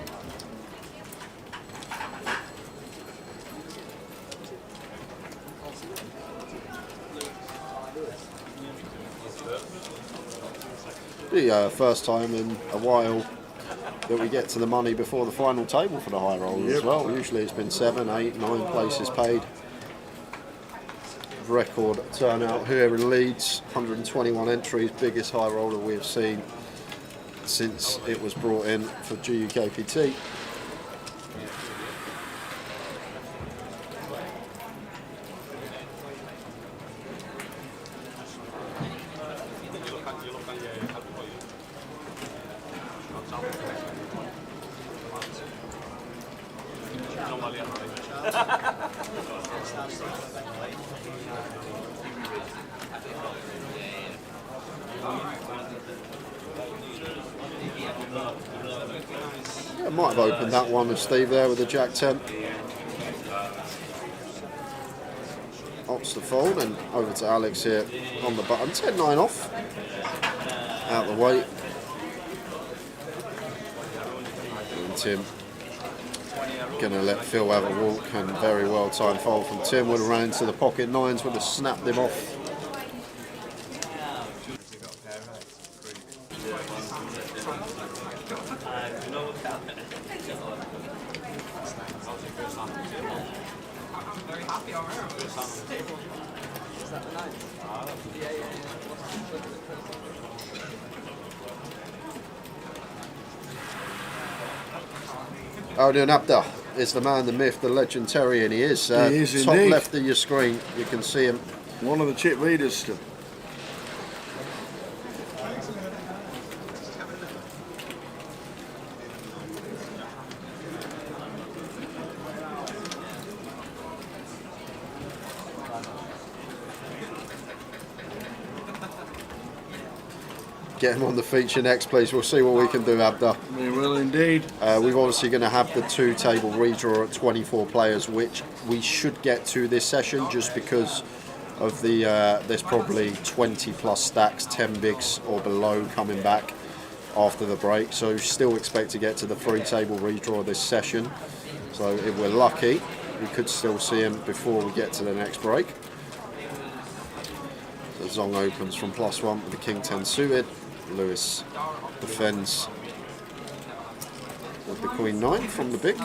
The first time in a while that we get to the money before the final table for the high rollers as well. Usually it's been 7, 8, 9 places paid. Record turnout here in Leeds, 121 entries, biggest high roller we've seen since it was brought in for GUKPT. I might have opened that one with Steve there with the Jack 10. Ops the fold and over to Alex here on the button. 10-9 off. Out the way. And Tim gonna let Phil have a walk, and very well timed fold from Tim. Would have ran into the pocket nines, would have snapped him off. Odin Abda is the man, the myth, the legend Terry, and he is. He is top indeed. left of your screen, you can see him. One of the chip leaders still. Get him on the feature next, please. We'll see what we can do, Abda. We will indeed. We're obviously going to have the 2-table redraw at 24 players, which we should get to this session just because of the there's probably 20 plus stacks, 10 bigs or below coming back after the break. So still expect to get to the 3-table redraw this session. So if we're lucky, we could still see him before we get to the next break. So Zong opens from +1 with the King 10 suited. Lewis defends with the Queen 9 from the big.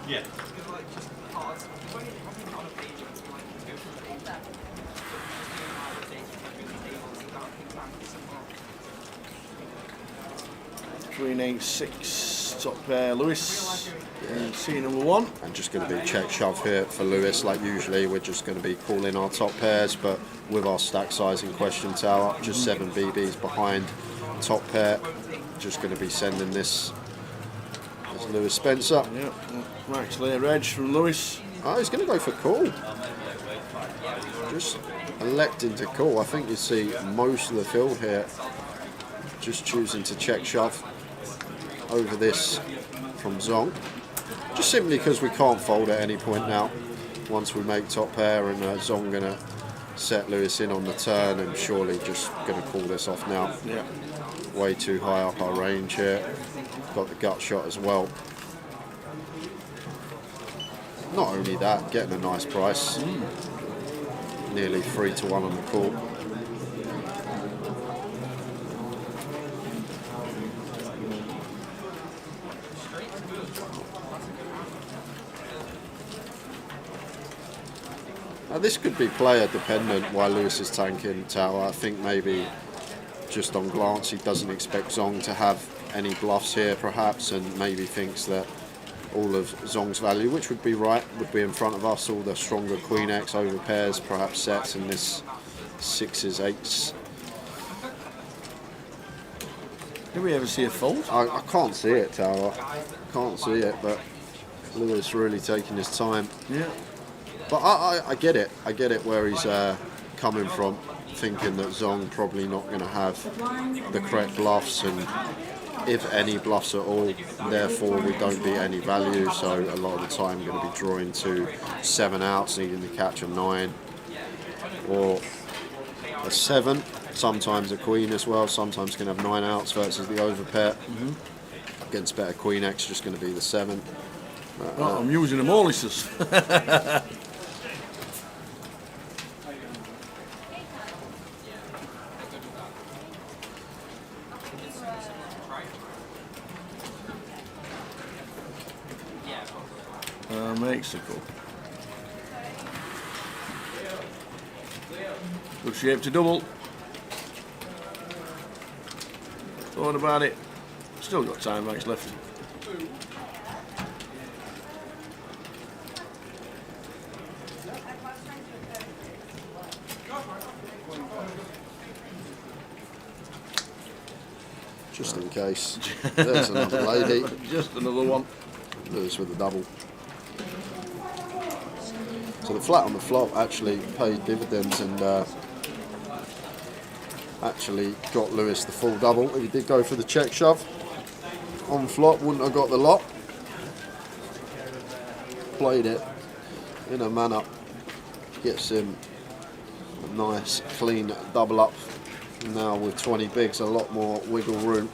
Yeah. Queen 8-6, top pair Lewis. C number 1. And just going to be check shove here for Lewis. Like usually we're just going to be calling our top pairs, but with our stack size in question tower, just 7 BBs behind top pair. Just going to be sending this as Lewis Spencer. Yep. Max layer edge from Lewis. Oh, he's going to go for call. Just electing to call. I think you see most of the field here just choosing to check shove over this from Zong. Just simply because we can't fold at any point now. Once we make top pair, and Zong going to set Lewis in on the turn, and surely just going to call this off now. Yeah. Way too high up our range here. Got the gut shot as well. Not only that, getting a nice price. Nearly 3-1 on the call. Now this could be player dependent while Lewis is tanking tower. I think maybe just on glance he doesn't expect Zong to have any bluffs here perhaps, and maybe thinks that all of Zong's value, which would be right, would be in front of us. All the stronger Queen X over pairs perhaps sets, and this 6s, 8s. Did we ever see a fold? I can't see it, Tower. Can't see it, but Lewis really taking his time. Yeah. But I get it. I get it where he's coming from, thinking that Zong probably not going to have the correct bluffs, and if any bluffs at all, therefore we don't beat any value. So a lot of the time going to be drawing to 7 outs, needing to catch a 9 or a 7. Sometimes a Queen as well. Sometimes can have 9 outs versus the overpair. Against better Queen X, just going to be the 7. I'm using them all, he says. Makes a couple. Good shape to double. Thought about it. Still got time banks left. Just in case. There's another lady. Just another one. Lewis with the double. So the flat on the flop actually paid dividends and actually got Lewis the full double. If he did go for the check shove on flop, wouldn't have got the lot. Played it in a manner, gets him a nice clean double up. Now with 20 bigs, a lot more wiggle room.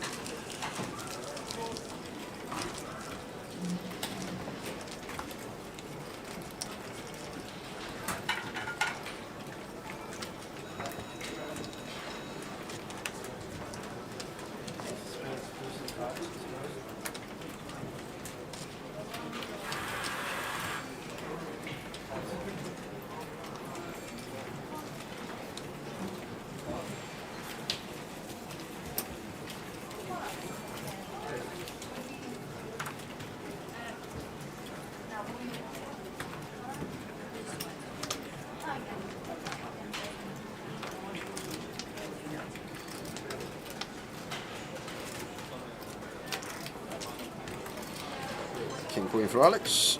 King Queen for Alex.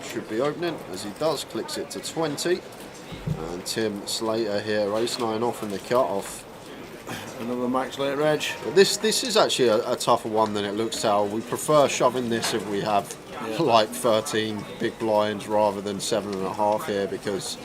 Should be opening, as he does, clicks it to 20. And Tim Slater here, ace-9 off in the cut-off. Another max late reg. But this is actually a tougher one than it looks, Al. We prefer shoving this if we have like 13 big blinds rather than 7.5 here, because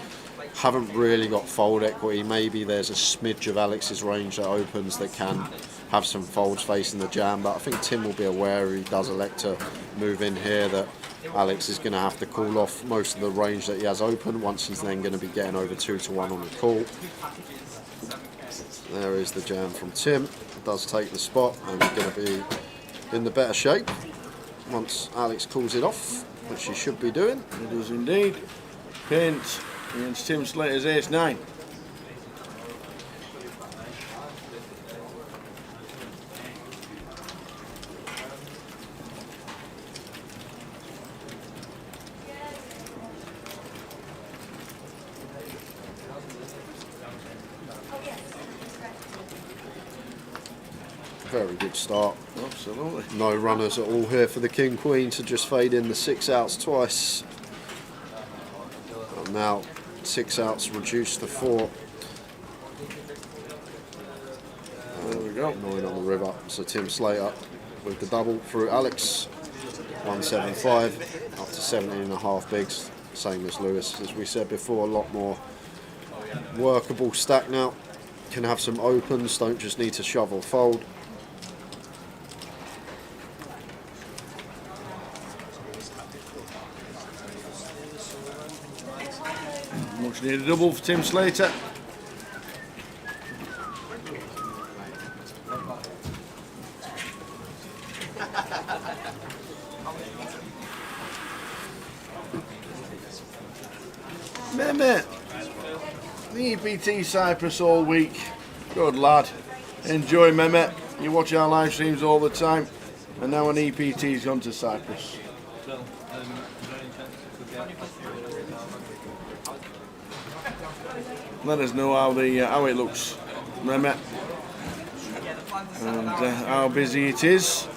haven't really got fold equity. Maybe there's a smidge of Alex's range that opens that can have some folds facing the jam, but I think Tim will be aware if he does elect to move in here that Alex is going to have to call off most of the range that he has open once he's then going to be getting over 2-1 on the call. There is the jam from Tim. Does take the spot and he's going to be in the better shape once Alex calls it off, which he should be doing. It is indeed. Paint against Tim Slater's ace-9. Very good start. Absolutely. No runners at all here for the King Queen to just fade in the 6 outs twice. And now 6 outs reduced to 4. There we go. 9 on the river. So Tim Slater with the double through Alex. 175 up to 17.5 bigs. Same as Lewis. As we said before, a lot more workable stack now. Can have some opens, don't just need to shove or fold. Much needed double for Tim Slater. Mehmet, the EPT Cyprus all week. Good lad. Enjoy, Mehmet. You watch our live streams all the time, and now an EPT's gone to Cyprus. Let us know how it looks, Mehmet, and how busy it is.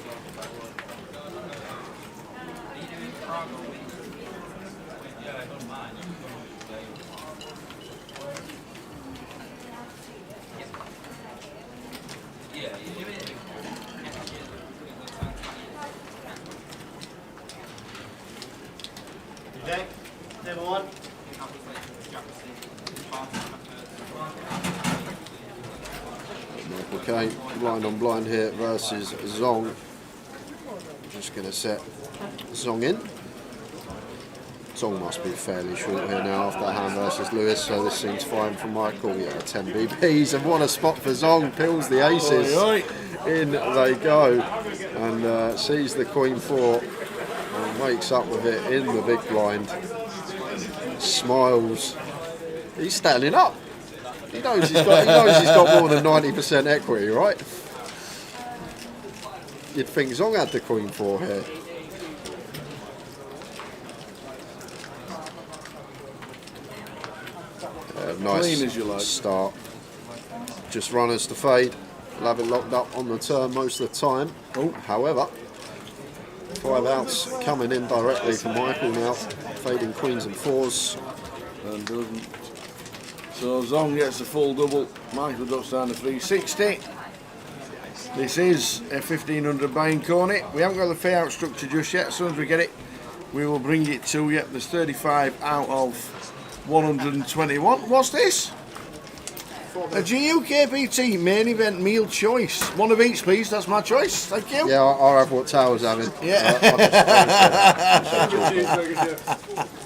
Okay, blind on blind here versus Zong. Just going to set Zong in. Zong must be fairly short here now after hand versus Lewis, so this seems fine for Michael. Yeah, 10 BPs, and what a spot for Zong. Pills the aces. Oi, oi. In they go, and sees the Queen 4. And wakes up with it in the big blind, smiles. He's standing up. He knows he's got more than 90% equity, right? You'd think Zong had the queen 4 here. Nice Clean as you like. start. Just runners to fade. We'll have it locked up on the turn most of the time. Oh. However, 5 outs coming in directly for Michael now. Fading queens and 4s. And doesn't. So Zong gets a full double. Michael drops down to 360. This is a 1500 buying corner. We haven't got the payout structure just yet. As soon as we get it, we will bring it to you. There's 35 out of 121. What's this? A GUKPT main event meal choice. One of each, please. That's my choice. Thank you. Yeah, I'll have what Tower's having. Yeah.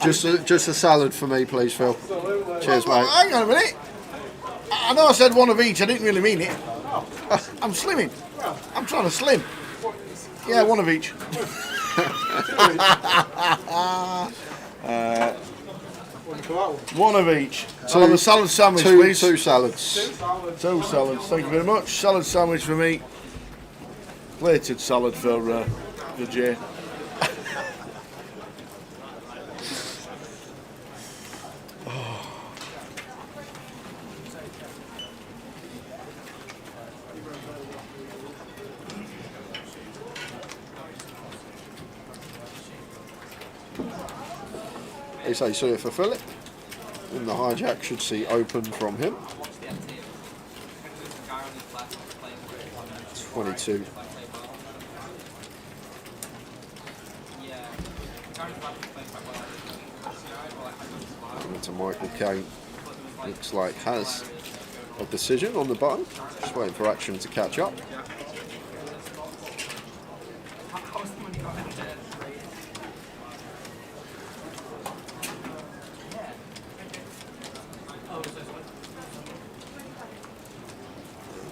Just a salad for me, please, Phil. Cheers, mate. Hang on a minute. I know I said one of each. I didn't really mean it. I'm slimming. I'm trying to slim. Yeah, one of each. One of each. I'll have a salad sandwich, please. Two salads. Two salads. Thank you very much. Salad sandwich for me. Plated salad for Jay. They say so for Philip. And the hijack should see open from him. 22. And to Michael Caine. Looks like has a decision on the button. Just waiting for action to catch up.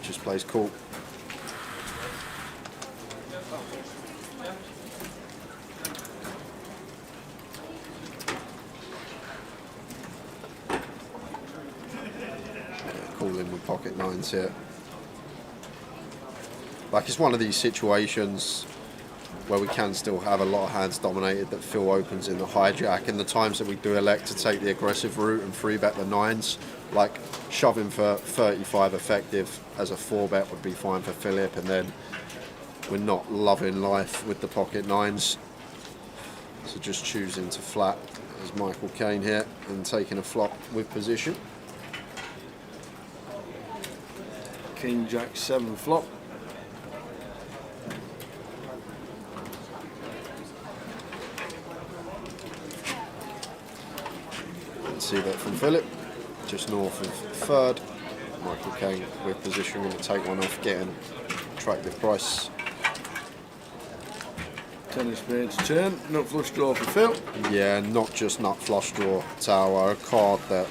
Just plays cool. Cool in with pocket 9s here. Like, it's one of these situations where we can still have a lot of hands dominated that Phil opens in the hijack, and the times that we do elect to take the aggressive route and 3-bet the 9s, like shoving for 35 effective as a 4-bet would be fine for Philip, and then we're not loving life with the pocket 9s. So just choosing to flat as Michael Caine here and taking a flop with position. King Jack 7 flop. See that from Philip, just north of 3rd. Michael Caine with position, going to take one off, getting attractive price. 10 of spades turn, nut flush draw for Phil. Yeah, not just nut flush draw, Tower, a card that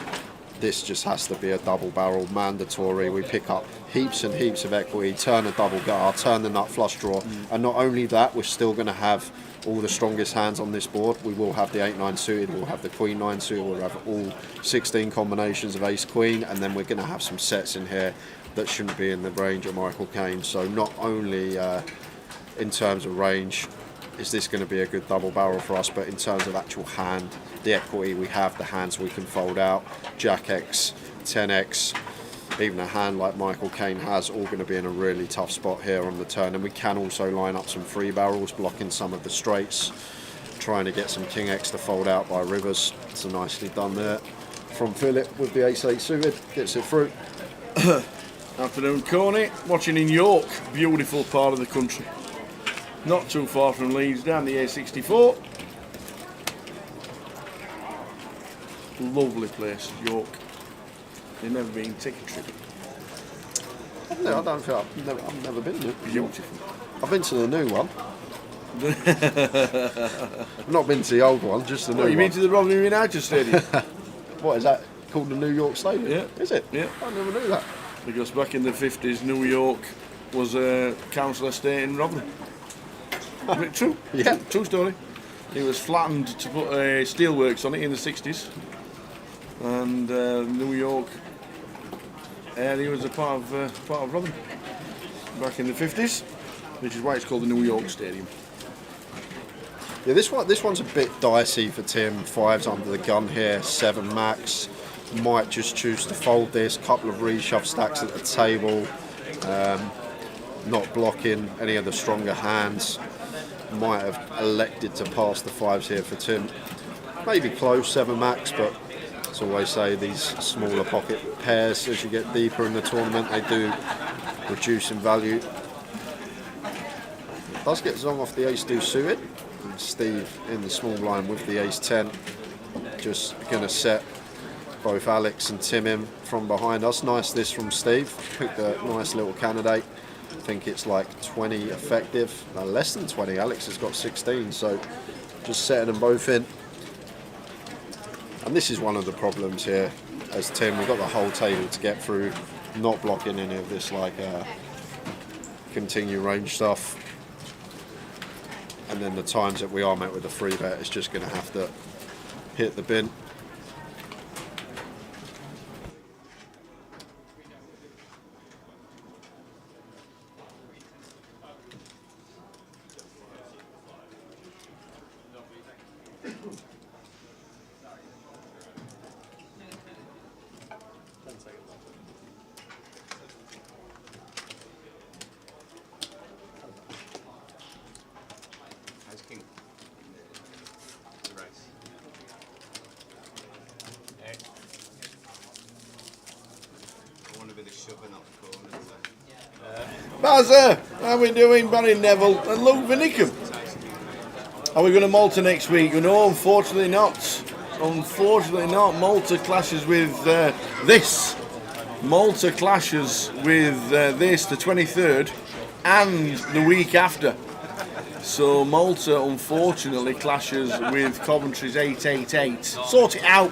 this just has to be a double barrel, mandatory. We pick up heaps and heaps of equity, turn a double gutter, turn the nut flush draw, and not only that, we're still going to have all the strongest hands on this board. We will have the 8-9 suited, we'll have the Queen 9 suited, we'll have all 16 combinations of Ace Queen, and then we're going to have some sets in here that shouldn't be in the range of Michael Caine. So not only in terms of range is this going to be a good double barrel for us, but in terms of actual hand, the equity we have, the hands we can fold out, Jack X, 10X, even a hand like Michael Caine has, all going to be in a really tough spot here on the turn. And we can also line up some 3 barrels, blocking some of the straights, trying to get some King X to fold out by rivers. So nicely done there from Philip with the Ace-8 suited, gets it through. Afternoon Coney, watching in York, beautiful part of the country. Not too far from Leeds, down the A64. Lovely place, York. You've never been, take a trip. No, I don't feel I've never been there. Beautiful. I've been to the new one. I've not been to the old one, just the new Oh, you one. been to the Rotherham United Stadium? What is that called, the New York Stadium? Yeah. Is it? Yeah. I never knew that. Because back in the 50s, New York was a council estate in Rotherham. True. Yeah. True story. It was flattened to put steelworks on it in the 60s, and New York area was a part of Rotherham back in the 50s, which is why it's called the New York Stadium. Yeah, this one's a bit dicey for Tim. 5's under the gun here, 7 max. Might just choose to fold this. Couple of reshove stacks at the table. Not blocking any of the stronger hands. Might have elected to pass the 5s here for Tim. Maybe close, 7 max, but as I always say, these smaller pocket pairs, as you get deeper in the tournament, they do reduce in value. Does get Zong off the ace-2 suited. And Steve in the small line with the ace-10. Just going to set both Alex and Tim in from behind us. Nice this from Steve. Picked a nice little candidate. I think it's like 20 effective. No, less than 20. Alex has got 16, so just setting them both in. And this is one of the problems here as Tim. We've got the whole table to get through, not blocking any of this like continue range stuff. And then the times that we are met with a free bet, it's just going to have to hit the bin. How's king? Race. I want to be the shoving up the corner. Bazza, how we doing? Barry Neville and Luke Vinicum. Are we going to Malta next week? No, unfortunately not. Unfortunately not. Malta clashes with this. Malta clashes with this, the 23rd, and the week after. So Malta, unfortunately, clashes with Coventry's 888. Sort it out.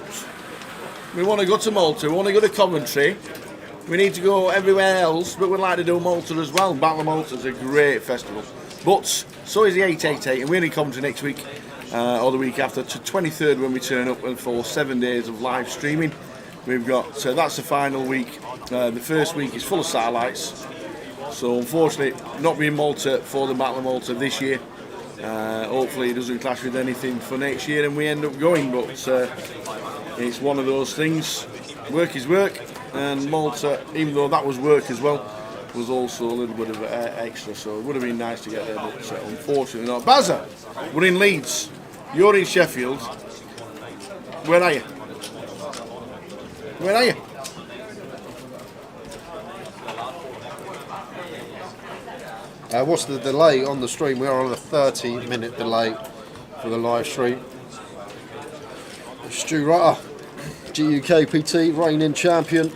We want to go to Malta. We want to go to Coventry. We need to go everywhere else, but we'd like to do Malta as well. Battle of Malta is a great festival. But so is the 888, and we're in Coventry next week, or the week after, to 23rd when we turn up, and for 7 days of live streaming. We've got, so that's the final week. The first week is full of satellites. So unfortunately, not being Malta for the Battle of Malta this year. Hopefully it doesn't clash with anything for next year and we end up going, but it's one of those things. Work is work, and Malta, even though that was work as well, was also a little bit of extra, so it would have been nice to get there, but unfortunately not. Bazza, we're in Leeds, you're in Sheffield. Where are you? Where are you? What's the delay on the stream? We are on a 30-minute delay for the live stream. Stu Rutter, GUKPT, reigning champion,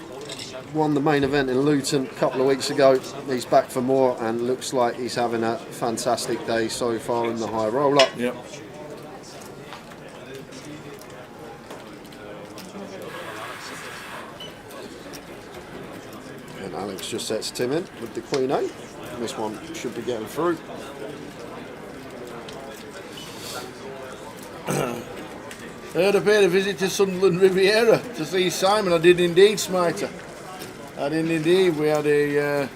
won the main event in Luton a couple of weeks ago. He's back for more and looks like he's having a fantastic day so far in the high roller. Yep. And Alex just sets Tim in with the Queen 8. This one should be getting through. Heard I paid a visit to Sunderland Riviera to see Simon. I did indeed, Smiter. I did indeed. We had a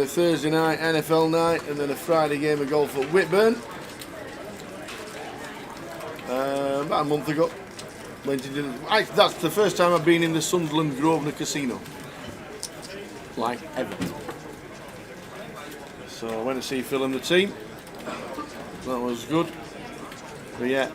Thursday night NFL night and then a Friday game of golf at Whitburn. About a month ago. Went into that's the first time I've been in the Sunderland Grosvenor Casino. Like ever. So I went to see Phil and the team. That was good. But yeah,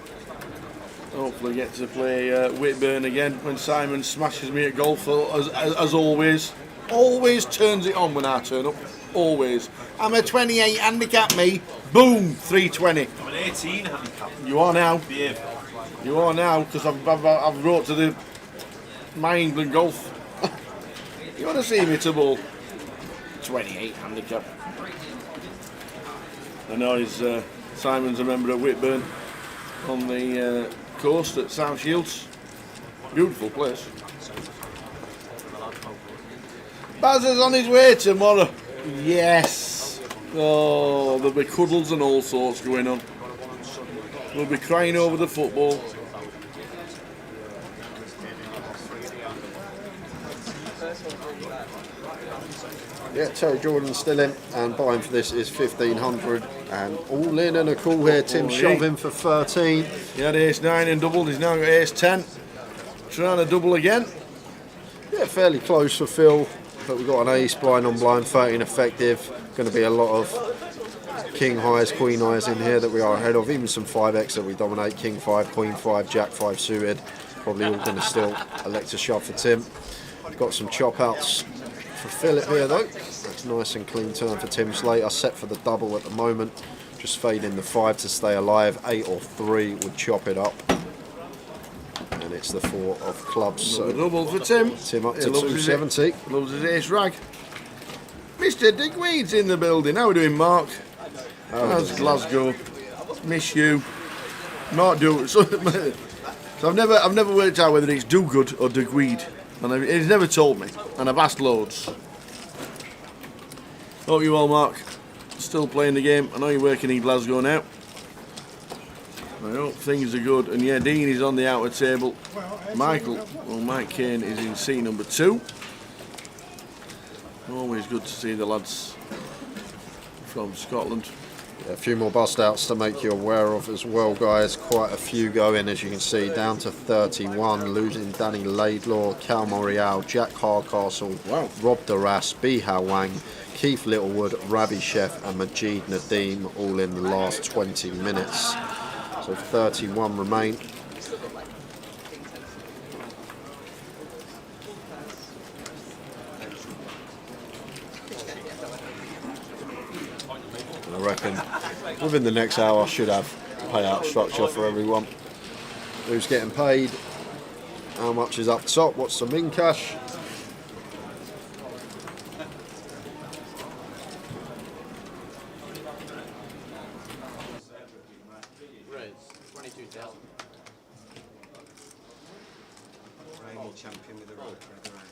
hopefully get to play Whitburn again when Simon smashes me at golf as always. Always turns it on when I turn up. Always. I'm a 28 handicap, me. Boom, 320. I'm an 18 handicap. You are now. Yeah. You are now, because I've wrote to my England golf. You want to see me to bowl 28 handicap. I know Simon's a member of Whitburn on the coast at South Shields. Beautiful place. Baz is on his way tomorrow. Yes. Oh, there'll be cuddles and all sorts going on. will be crying over the football. Yeah, Terry Jordan's still in, and buying for this is 1,500, and all in and a call here. Tim shoving for 13. He had ace 9 and doubled, he's now got ace 10. Trying to double again. Yeah, fairly close for Phil, but we've got an ace, blind on blind, 13 effective. Going to be a lot of king highs, queen highs in here that we are ahead of, even some 5x that we dominate, king 5, queen 5, jack 5 suited. Probably all going to still elect a shove for Tim. Got some chop outs for Philip here though. That's nice and clean turn for Tim Slater. Set for the double at the moment. Just fading the 5 to stay alive. 8 or 3 would chop it up. And it's the 4 of clubs. So double for Tim. Tim up to 270. Loves his ace rag. Mr. Digweed's in the building. How are we doing, Mark? How's Glasgow? Miss you. Mark do. So I've never worked out whether it's do good or Digweed. And he's never told me, and I've asked loads. Hope you well, Mark. Still playing the game. I know you're working in Glasgow now. I hope things are good. And yeah, Dean is on the outer table. Mike Kane is in seat number 2. Always good to see the lads from Scotland. A few more bust outs to make you aware of as well, guys. Quite a few going, as you can see, down to 31. Losing Danny Laidlaw, Cal Morial, Jack Hardcastle, Rob Duras, Bihao Wang, Keith Littlewood, Rabi Chef and Majid Nadeem, all in the last 20 minutes. So 31 remain. I reckon within the next hour I should have payout structure for everyone. Who's getting paid, how much is up top, what's some in cash. Right, 22,000. Reigning champion with a rope right around.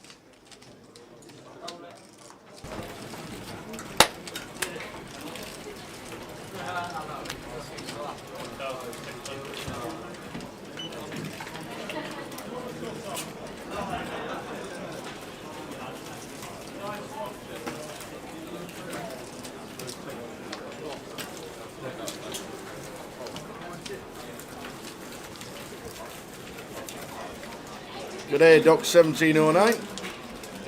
Good day, Doc 1709.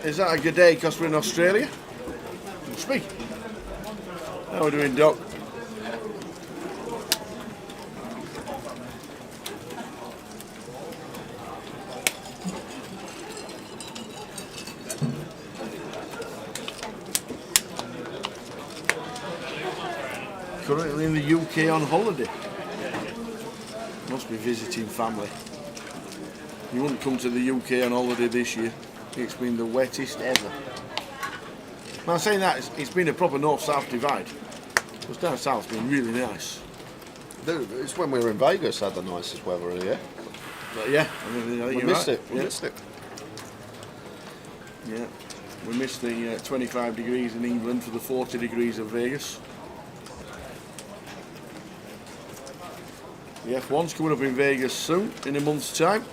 Is that a good day because we're in Australia? Must be. How are we doing, Doc? Currently in the UK on holiday. Must be visiting family. You wouldn't come to the UK on holiday this year. It's been the wettest ever. Now saying that, it's been a proper north-south divide. Because down south's been really nice. It's when we were in Vegas had the nicest weather here. But yeah, I think We missed it. We missed it. Yeah, we missed the 25 degrees in England for the 40 degrees of Vegas. The F1's coming up in Vegas soon, in a month's time.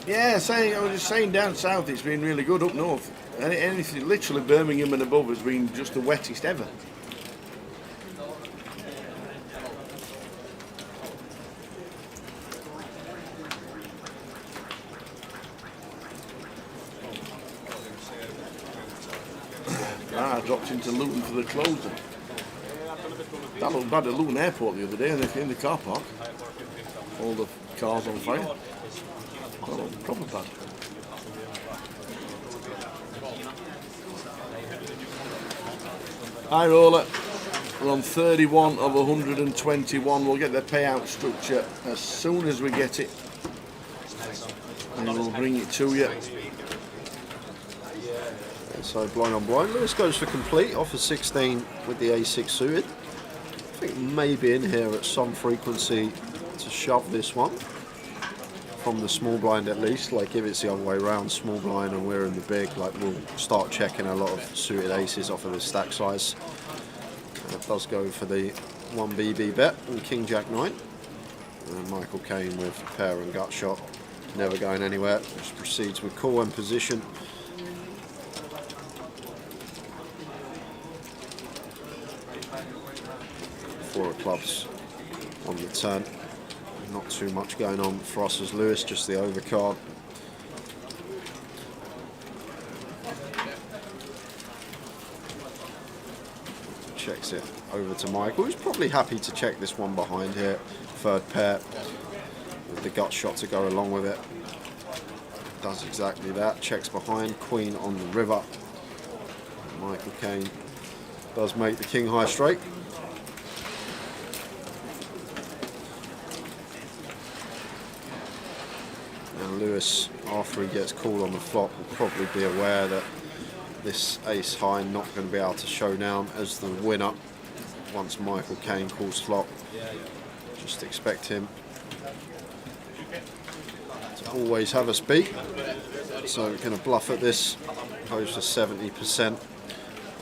Yeah, I was just saying down south it's been really good. Up north, anything literally Birmingham and above has been just the wettest ever. I dropped into Luton for the closing. That looked bad at Luton Airport the other day in the car park. All the cars on fire. That looked proper bad. High roller. We're on 31 of 121. We'll get the payout structure as soon as we get it. And we'll bring it to you. So blind on blind. Lewis goes for complete, off of 16 with the A6 suited. I think maybe in here at some frequency to shove this one. from the small blind at least. Like if it's the other way around, small blind and we're in the big, like we'll start checking a lot of suited aces off of the stack size. It does go for the 1BB bet and King Jack 9. And Michael Caine with pair and gut shot, never going anywhere. Just proceeds with call and position. Four of clubs on the turn. Not too much going on for us as Lewis, just the overcard. Checks it over to Michael, who's probably happy to check this one behind here. Third pair with the gut shot to go along with it. Does exactly that. Checks behind, queen on the river. Michael Caine does make the king high straight. And Lewis, after he gets called on the flop, will probably be aware that this ace high not going to be able to show down as the winner once Michael Caine calls flop. Just expect him to always have us beat. So we're going to bluff at this, goes for 70%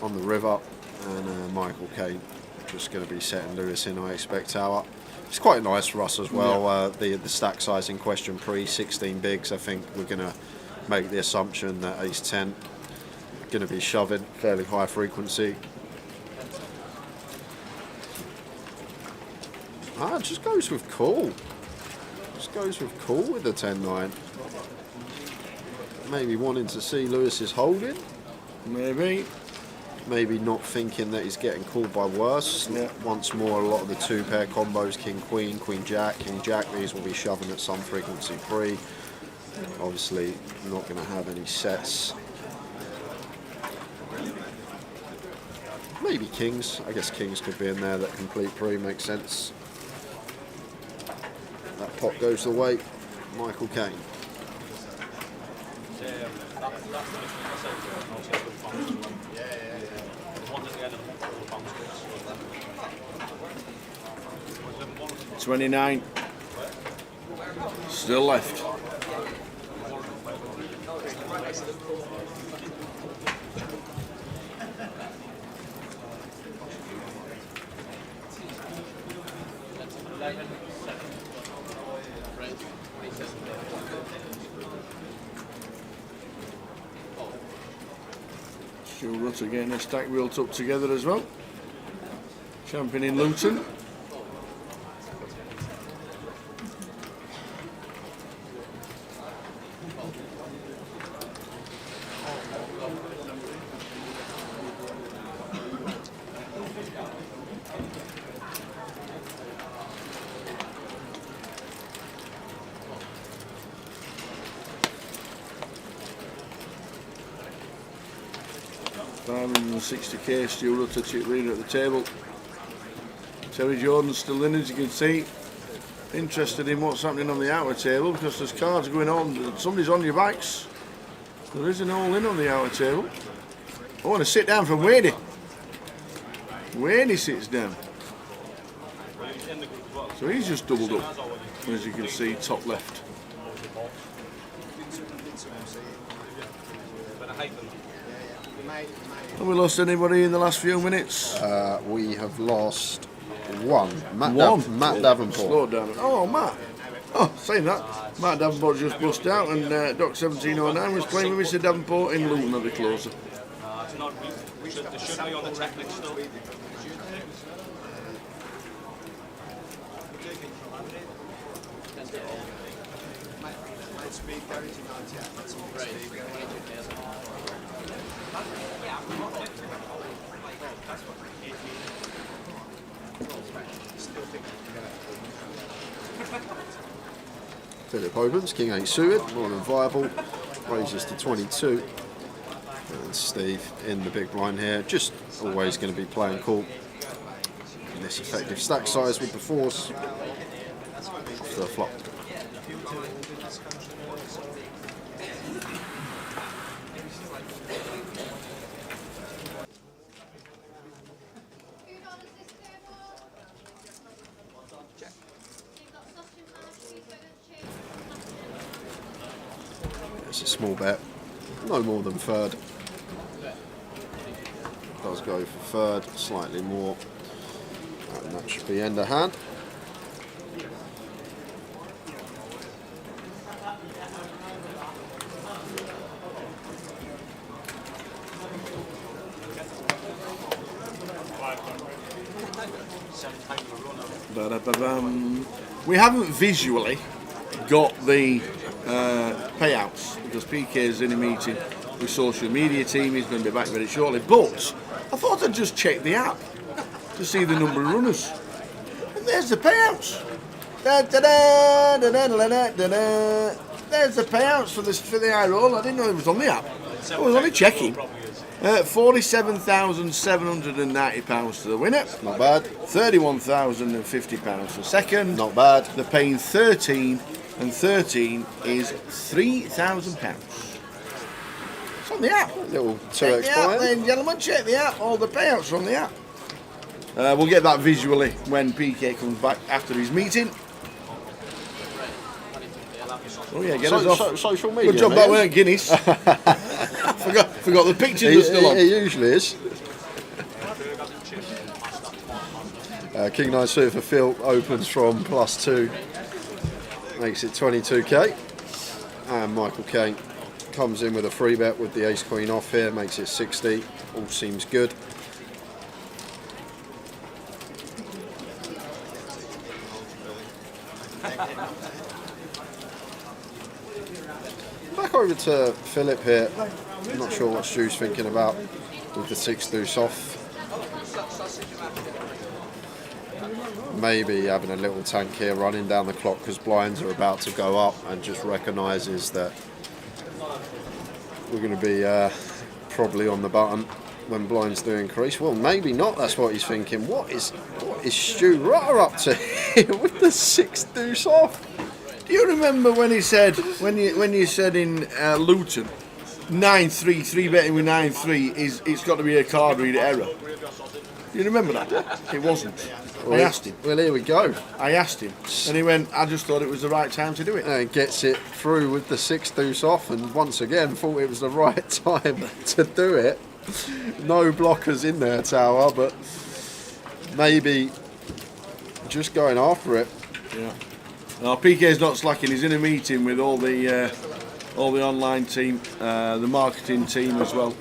on the river, and Michael Caine just going to be setting Lewis in, I expect, tower. It's quite nice for us as well. The stack size in question pre 16 bigs. I think we're going to make the assumption that ace 10 going to be shoving fairly high frequency. It just goes with call. Just goes with call with the 10-9. Maybe wanting to see Lewis's holding. Maybe not thinking that he's getting called by worse. Yeah. Once more, a lot of the two pair combos, king queen, queen jack, king jack, these will be shoving at some frequency pre. Obviously not going to have any sets. Maybe kings. I guess kings could be in there. That complete pre makes sense. That pot goes the way. Michael Caine. $29. Still left. Stu Rutter getting a stack built up together as well. Champion in Luton. $560k, Stu Rutter, chip leader at the table. Terry Jordan's still in, as you can see. Interested in what's happening on the outer table because there's cards going on. Somebody's on your backs. There is an all-in on the outer table. I want to sit down from Wadey. Wadey sits down. So he's just doubled up, as you can see, top left. Have we lost anybody in the last few minutes? We have lost one. Matt Davenport. Slow down. Oh, Matt. Oh, saying that, Matt Davenport just bust out, and Doc 1709 was playing with Mr. Davenport in Luton a bit closer. They should be on the technique still. Philip opens, king 8 suited, more than viable, raises to 22. And Steve in the big blind here, just always going to be playing cool. And this effective stack size with the fours after the flop. It's a small bet, no more than third. Does go for third, slightly more, and that should be end of hand. We haven't visually got the payouts because PK is in a meeting with social media team. He's going to be back very shortly. But I thought I'd just check the app to see the number of runners. And there's the payouts. There's the payouts for the high roll. I didn't know it was on the app. I was only checking. £47,790 to the winner. Not bad. £31,050 for second. Not bad. They're paying 13, and 13 is £3,000. It's on the app. Little Check the app, ladies and gentlemen. Check the app. All the payouts are on the app. We'll get that visually when PK comes back after his meeting. Oh yeah, get us off. Social media. Good job that weren't Guinness. forgot the pictures are still on. It usually is. King 9 suited for Phil opens from +2, makes it 22k, and Michael Caine comes in with a free bet with the ace queen off here, makes it 60. All seems good. Back over to Philip here. I'm not sure what Stu's thinking about with the 6 deuce off. Maybe having a little tank here running down the clock because blinds are about to go up, and just recognises that we're going to be probably on the button when blinds do increase. Well, maybe not. That's what he's thinking. What is Stu Rutter up to here with the 6 deuce off? Do you remember when he said when you said in Luton 9-3 3 betting with 9-3 it's got to be a card reader error? Do you remember that? It wasn't. I asked him. Well, here we go. I asked him, and he went, I just thought it was the right time to do it. And gets it through with the 6 deuce off, and once again thought it was the right time to do it. No blockers in there, Tower, but maybe just going after it. Yeah. No, PK's not slacking. He's in a meeting with all the online team, the marketing team as well.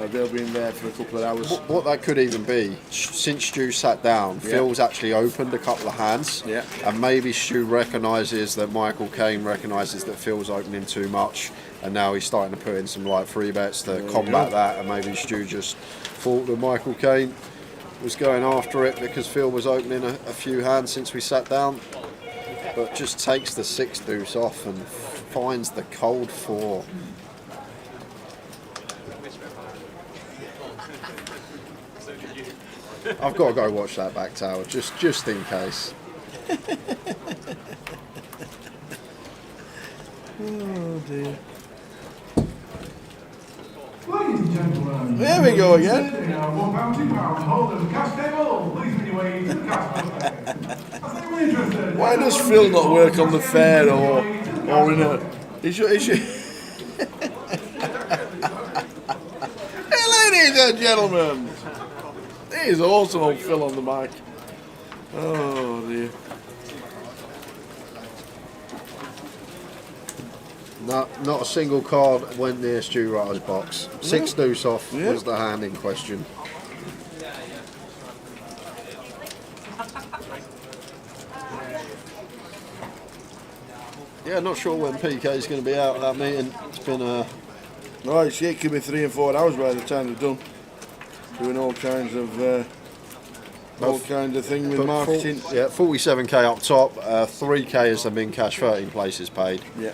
They'll be in there for a couple of hours. What that could even be, since Stu sat down, Phil's actually opened a couple of hands, and maybe Stu recognises that Michael Caine recognises that Phil's opening too much, and now he's starting to put in some light free bets to combat that, and maybe Stu just thought that Michael Caine was going after it because Phil was opening a few hands since we sat down, but just takes the 6 deuce off and finds the cold 4. I've got to go watch that back, Tower, just in case. Oh dear. Ladies and gentlemen, there we go again. £1, £2, hold of the cash table. Please make your way to the cash buffet. Why does Phil not work on the fair or in a? Is you? Hey, ladies and gentlemen, it is awesome old Phil on the mic. Oh dear. No, not a single card went near Stu Rutter's box. 6 deuce off was the hand in question. Yeah, not sure when PK is going to be out of that meeting. It's been Right, see, it could be 3 and 4 hours by the time they're done. Doing all kinds of thing with marketing. 47k up top, 3k is the min cash, 13 places paid. Yeah.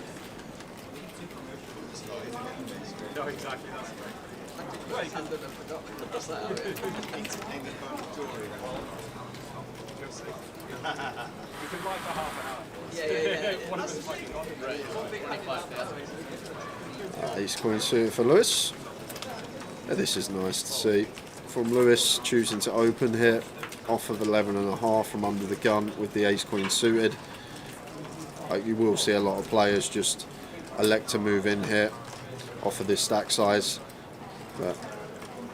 Ace queen suited for Lewis. This is nice to see from Lewis, choosing to open here off of 11.5 from under the gun with the ace queen suited. You will see a lot of players just elect to move in here off of this stack size, but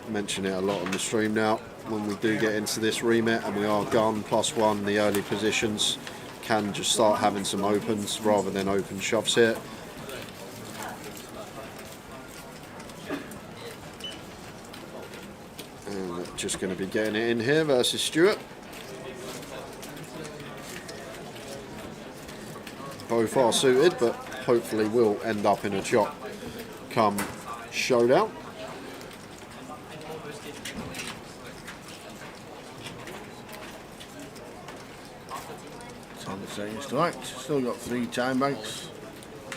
mention it a lot on the stream now. When we do get into this remit and we are gun +1, the early positions can just start having some opens rather than open shoves here. And just going to be getting it in here versus Stuart. Both are suited, but hopefully will end up in a chop come showdown. Tom saying it's right. Still got 3 time banks.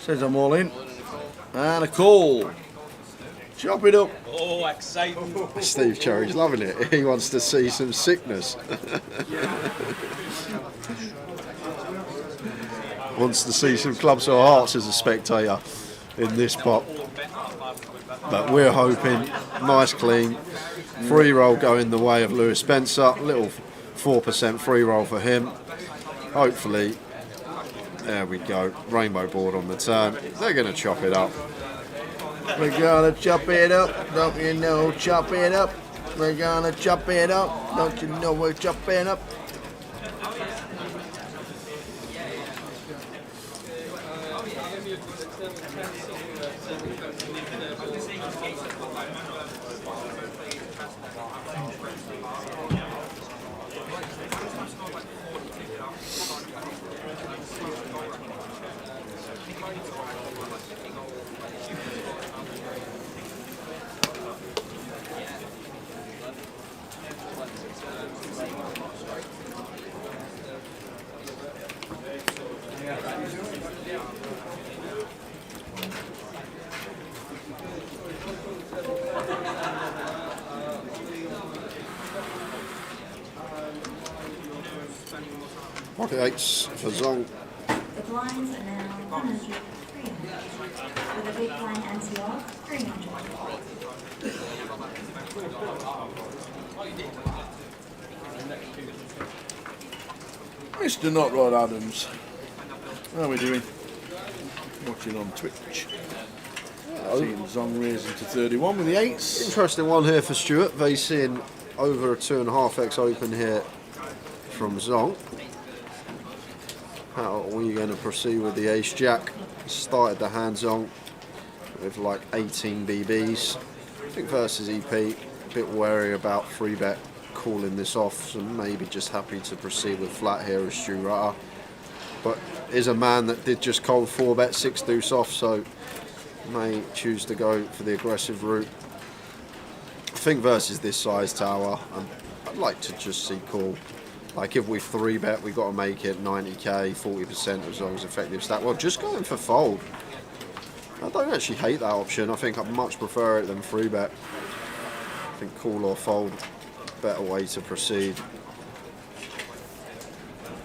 Says I'm all in. And a call. Chop it up. Oh, exciting. Steve Cherry's loving it. He wants to see some sickness. Wants to see some clubs or hearts as a spectator in this pot. But we're hoping nice clean free roll going the way of Lewis Spencer. Little 4% free roll for him. Hopefully, there we go. Rainbow board on the turn. They're going to chop it up. We're gonna chop it up. Don't you know? Chop it up. We're gonna chop it up. Don't you know we're chopping up? Pocket 8s for Zong. The blinds are now 100, 300. With a big blind anti-off, 300. Mr. Not Rod Adams. How are we doing? Watching on Twitch. Seeing Zong raising to 31 with the 8s. Interesting one here for Stuart. Facing over a 2.5x open here from Zong. How are we going to proceed with the ace jack? Started the hands on with like 18 BBs. I think versus EP, a bit wary about 3-bet calling this off, so maybe just happy to proceed with flat here as Stu Rutter. But is a man that did just cold 4-bet 6 deuce off, so may choose to go for the aggressive route. I think versus this size tower, I'd like to just see call. Like if we 3-bet, we've got to make it 90k, 40% as long as effective stack. Well, just going for fold. I don't actually hate that option. I think I'd much prefer it than 3-bet. I think call or fold, better way to proceed.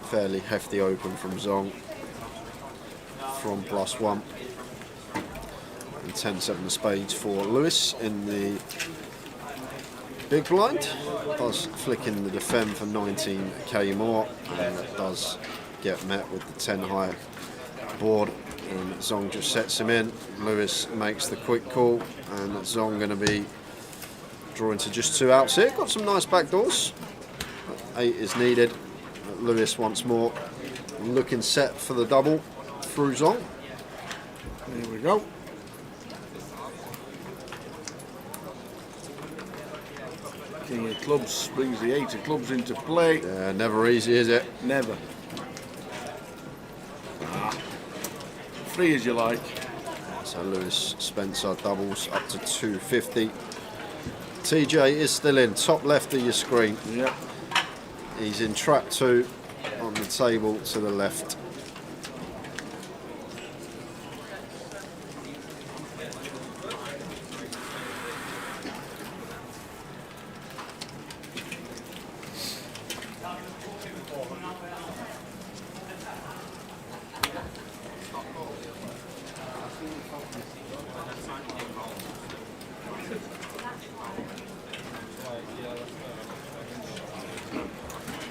Fairly hefty open from Zong. From +1. And 10-7 of spades for Lewis in the big blind. Does flick in the defend for 19k more, and that does get met with the 10 high board, and Zong just sets him in. Lewis makes the quick call, and Zong going to be drawing to just 2 outs here. Got some nice backdoors. 8 is needed. Lewis once more looking set for the double through Zong. Here we go. King of clubs brings the 8 of clubs into play. Yeah, never easy, is it? Never. Free as you like. So Lewis Spencer doubles up to 250. TJ is still in, top left of your screen. Yep. He's in trap 2 on the table to the left.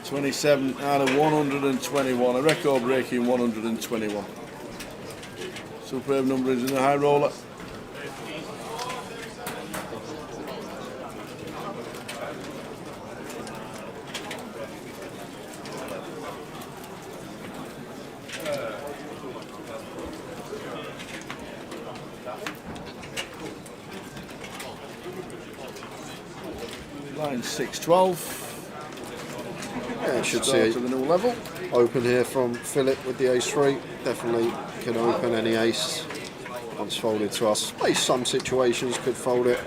.27 out of 121, a record-breaking 121. Superb numbers in the high roller. Line 6-12. Yeah, should Start see to the new level. open here from Philip with the ace-3. Definitely can open any ace once folded to us. Maybe some situations could fold it.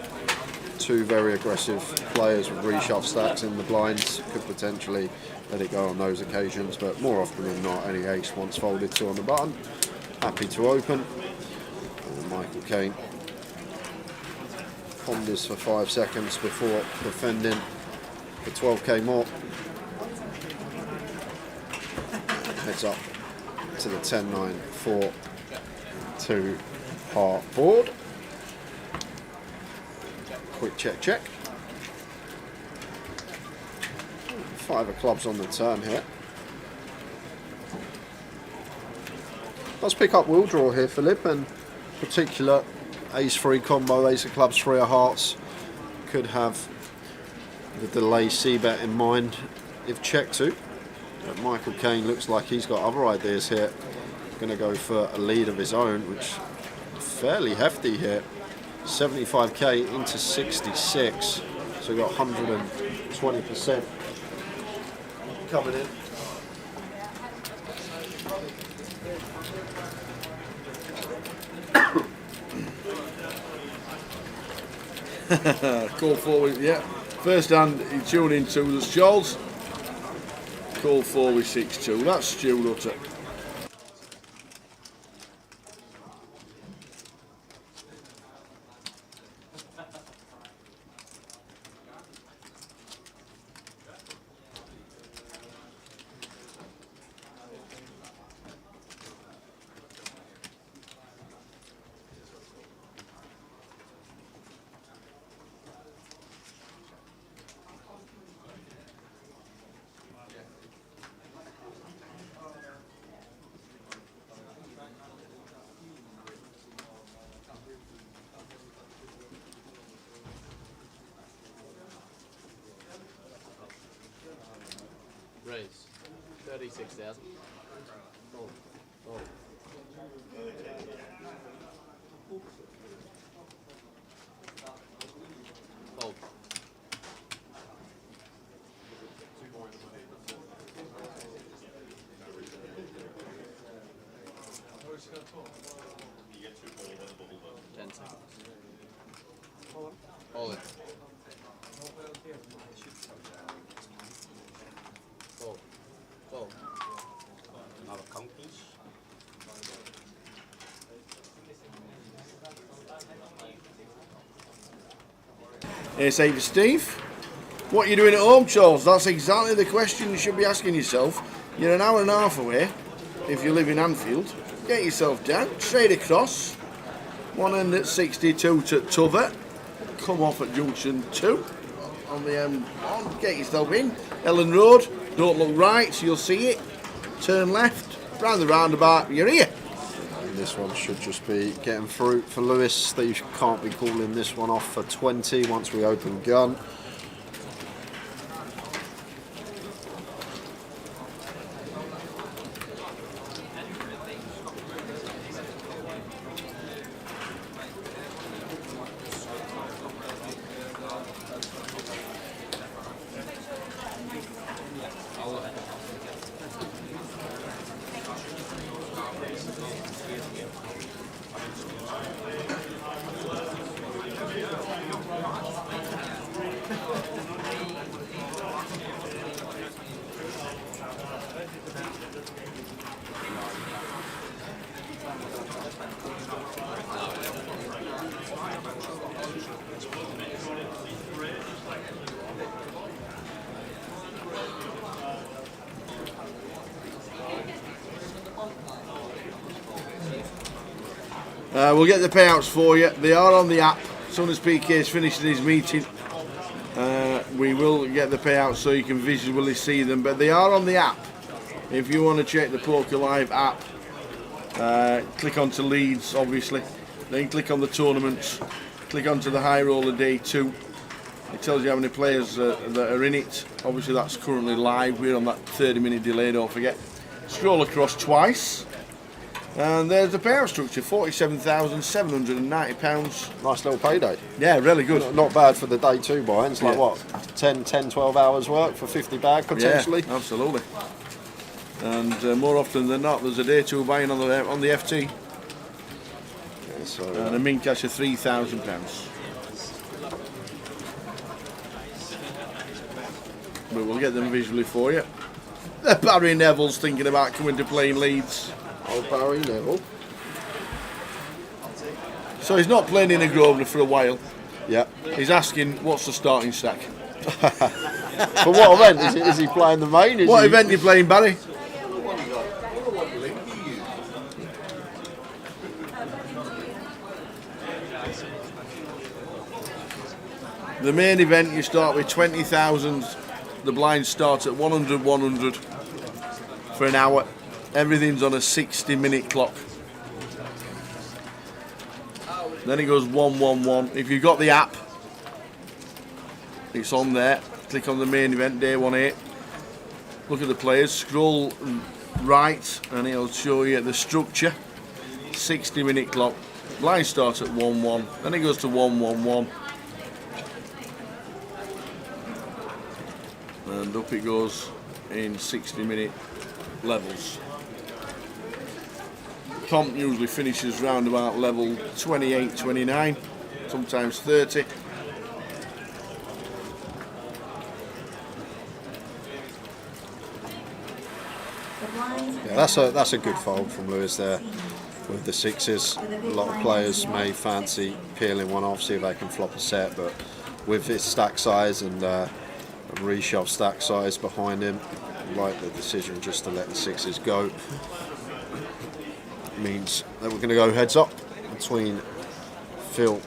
Two very aggressive players with reshove stacks in the blinds could potentially let it go on those occasions, but more often than not, any ace once folded to on the button. Happy to open. And Michael Caine ponders for 5 seconds before defending for 12k more. Heads up to the 10-9-4-2 par board. Quick check, check. 5 of clubs on the turn here. Let's pick up wheel draw here, Philip, and particular ace-3 combo, ace of clubs, 3 of hearts. Could have the delay c-bet in mind if checked to. But Michael Caine looks like he's got other ideas here. Going to go for a lead of his own, which is fairly hefty here. 75k into 66, so we've got 120% coming in. Call forward, yeah. First hand, you tune into the Scholes. Call forward 6-2. That's Stu Rutter. Raise 36,000. Fold. Fold. Fold. You get 2 ball, 1 bubble. 10 seconds. Hold it. Fold. Fold. Another conkies. Ace 8 for Steve. What are you doing at home, Charles? That's exactly the question you should be asking yourself. You're an hour and a half away, if you live in Anfield. Get yourself down, straight across. One end at 62 to Tother. Come off at junction 2 on the M1. Get yourself in. Ellen Road. Don't look right, so you'll see it. Turn left. Round the roundabout, you're here. And this one should just be getting through for Lewis. Steve can't be calling this one off for 20 once we open gun. We'll get the payouts for you. They are on the app. As soon as PK's finished his meeting, we will get the payouts so you can visually see them. But they are on the app. If you want to check the Poker Live app, Click onto Leeds, obviously. Then click on the tournaments. Click onto the high roller day 2. It tells you how many players that are in it. Obviously that's currently live. We're on that 30-minute delay, don't forget. Scroll across twice. And there's the payout structure, £47,790. Nice little payday. Yeah, really good. Not bad for the day 2 buy-in. It's like Yeah. what, 10, 12 hours work for 50 bag potentially. Yeah, absolutely. And more often than not, there's a day 2 buy-in on the FT. Yeah, so, And a min cash of £3,000. But we'll get them visually for you. Barry Neville's thinking about coming to play in Leeds. old Barry Neville. So he's not playing in a Grosvenor for a while. Yeah. He's asking, what's the starting stack? For what event? Is he playing the main? What event are you playing, Barry? The main event, you start with 20,000. The blinds start at 100 for an hour. Everything's on a 60-minute clock. Then it goes 111. If you've got the app, it's on there. Click on the main event, day 18. Look at the players, scroll right, and it'll show you the structure. 60-minute clock. Blinds start at 1-1. Then it goes to 111. And up it goes in 60-minute levels. Comp usually finishes round about level 28, 29, sometimes 30. Yeah, that's a good fold from Lewis there with the 6s. A lot of players may fancy peeling one off, see if they can flop a set, but with his stack size and a reshove stack size behind him, I like the decision just to let the 6s go. Means that we're going to go heads up between Phil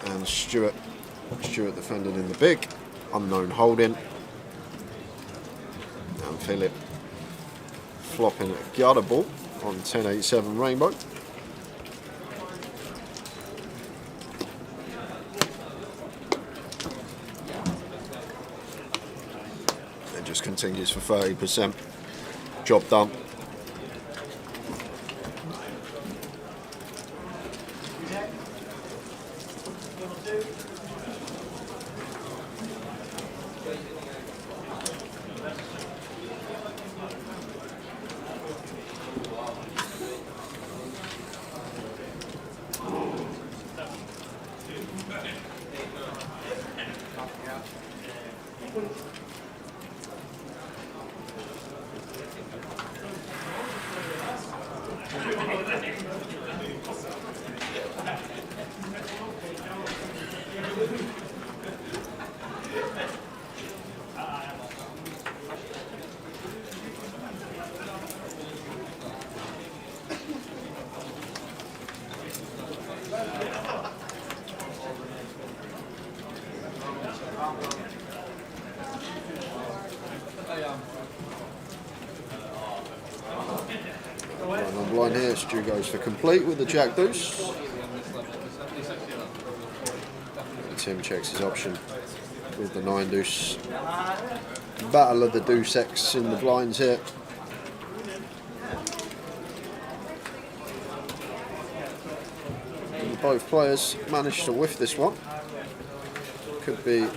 and Stuart. Stuart defending in the big, unknown holding, and Philip flopping a guttable on 10-8-7 rainbow. It just continues for 30%. Job done. Line here, Stu goes for complete with the jack deuce. Tim checks his option with the 9 deuce. Battle of the deuce X in the blinds here. And both players managed to whiff this one. Could be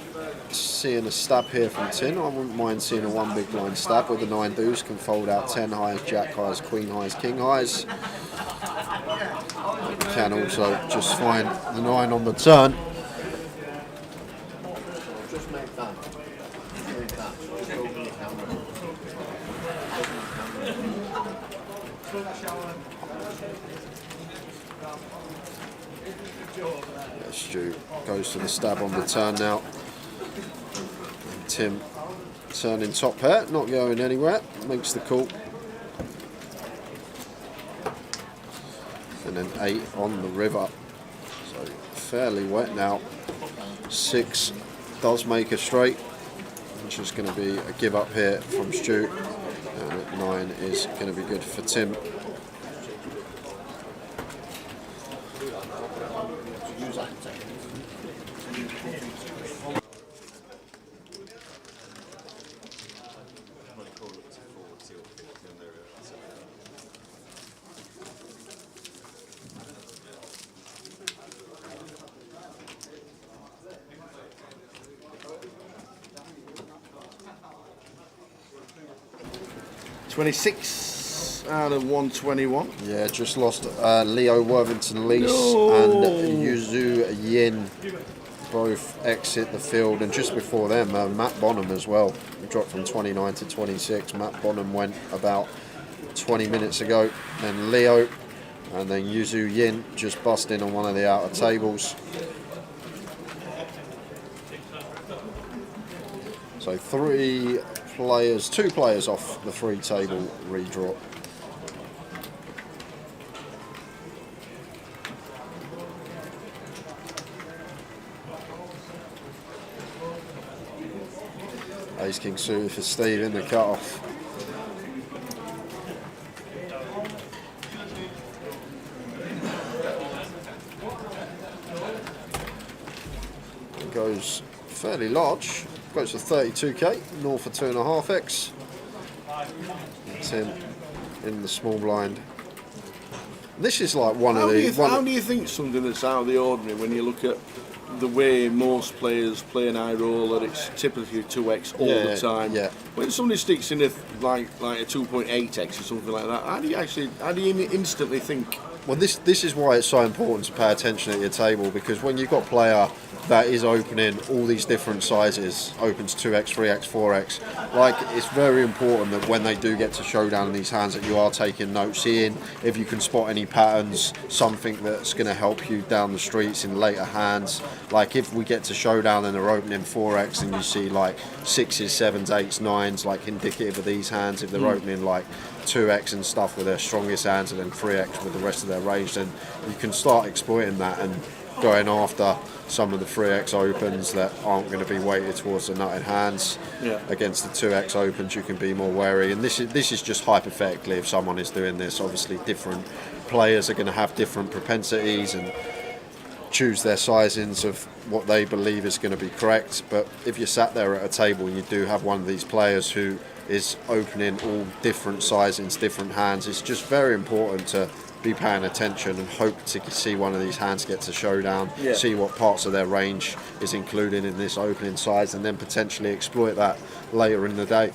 seeing a stab here from Tin. I wouldn't mind seeing a 1 big blind stab with the 9 deuce. Can fold out 10 highs, jack highs, queen highs, king highs. Can also just find the 9 on the turn. Yeah, Stu goes to the stab on the turn now. Tim turning top pair, not going anywhere, makes the call. And then 8 on the river, so fairly wet now. 6 does make a straight, which is going to be a give up here from Stu. And at 9 is going to be good for Tim. 26 out of 121. Yeah, just lost Leo Worthington Lees No. and Yuzu Yin both exit the field, and just before them Matt Bonham as well. He dropped from 29 to 26. Matt Bonham went about 20 minutes ago. Then Leo, and then Yuzu Yin just bust in on one of the outer tables. So two players off the free table redraw. Ace King suited for Steve in the cutoff. It goes fairly large. Goes for 32k, north for 2.5x. Tim in the small blind. This is like one of the. How do you think something that's out of the ordinary when you look at the way most players play an high roller? It's typically 2x all the time. Yeah. When somebody sticks in a like a 2.8x or something like that, how do you instantly think? Well, this is why it's so important to pay attention at your table, because when you've got a player that is opening all these different sizes, opens 2x, 3x, 4x, like, it's very important that when they do get to Showdown in these hands that you are taking notes, seeing if you can spot any patterns, something that's going to help you down the streets in later hands. Like if we get to Showdown and they're opening 4x and you see like 6s, 7s, 8s, 9s, like indicative of these hands, if they're opening like 2x and stuff with their strongest hands and then 3x with the rest of their range, then you can start exploiting that and going after some of the 3x opens that aren't going to be weighted towards the nutted hands. Against the 2x opens you can be more wary, and this is just hypothetically if someone is doing this. Obviously different players are going to have different propensities and choose their sizings of what they believe is going to be correct, but if you're sat there at a table and you do have one of these players who is opening all different sizings, different hands, it's just very important to be paying attention and hope to see one of these hands get to Showdown, see what parts of their range is included in this opening size, and then potentially exploit that later in the day.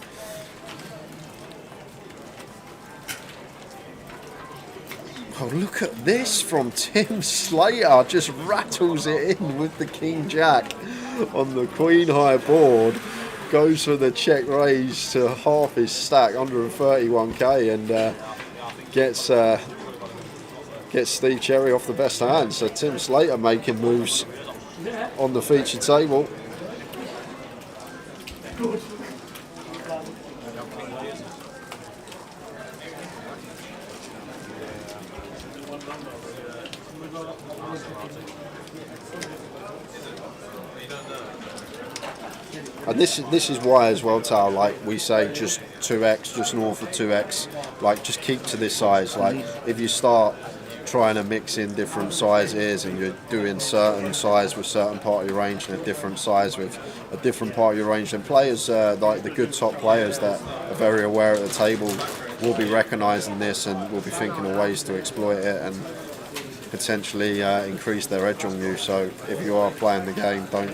Oh, look at this from Tim Slater, just rattles it in with the King Jack on the Queen High board. Goes for the check raise to half his stack, 131k, and gets Steve Cherry off the best hand. So Tim Slater making moves on the featured table. And this is why as well, Tal, like we say, just 2x, just north of 2x, like just keep to this size. Like if you start trying to mix in different sizes and you're doing certain size with certain part of your range and a different size with a different part of your range, then players like the good top players that are very aware at the table will be recognising this and will be thinking of ways to exploit it and potentially increase their edge on you. So if you are playing the game, don't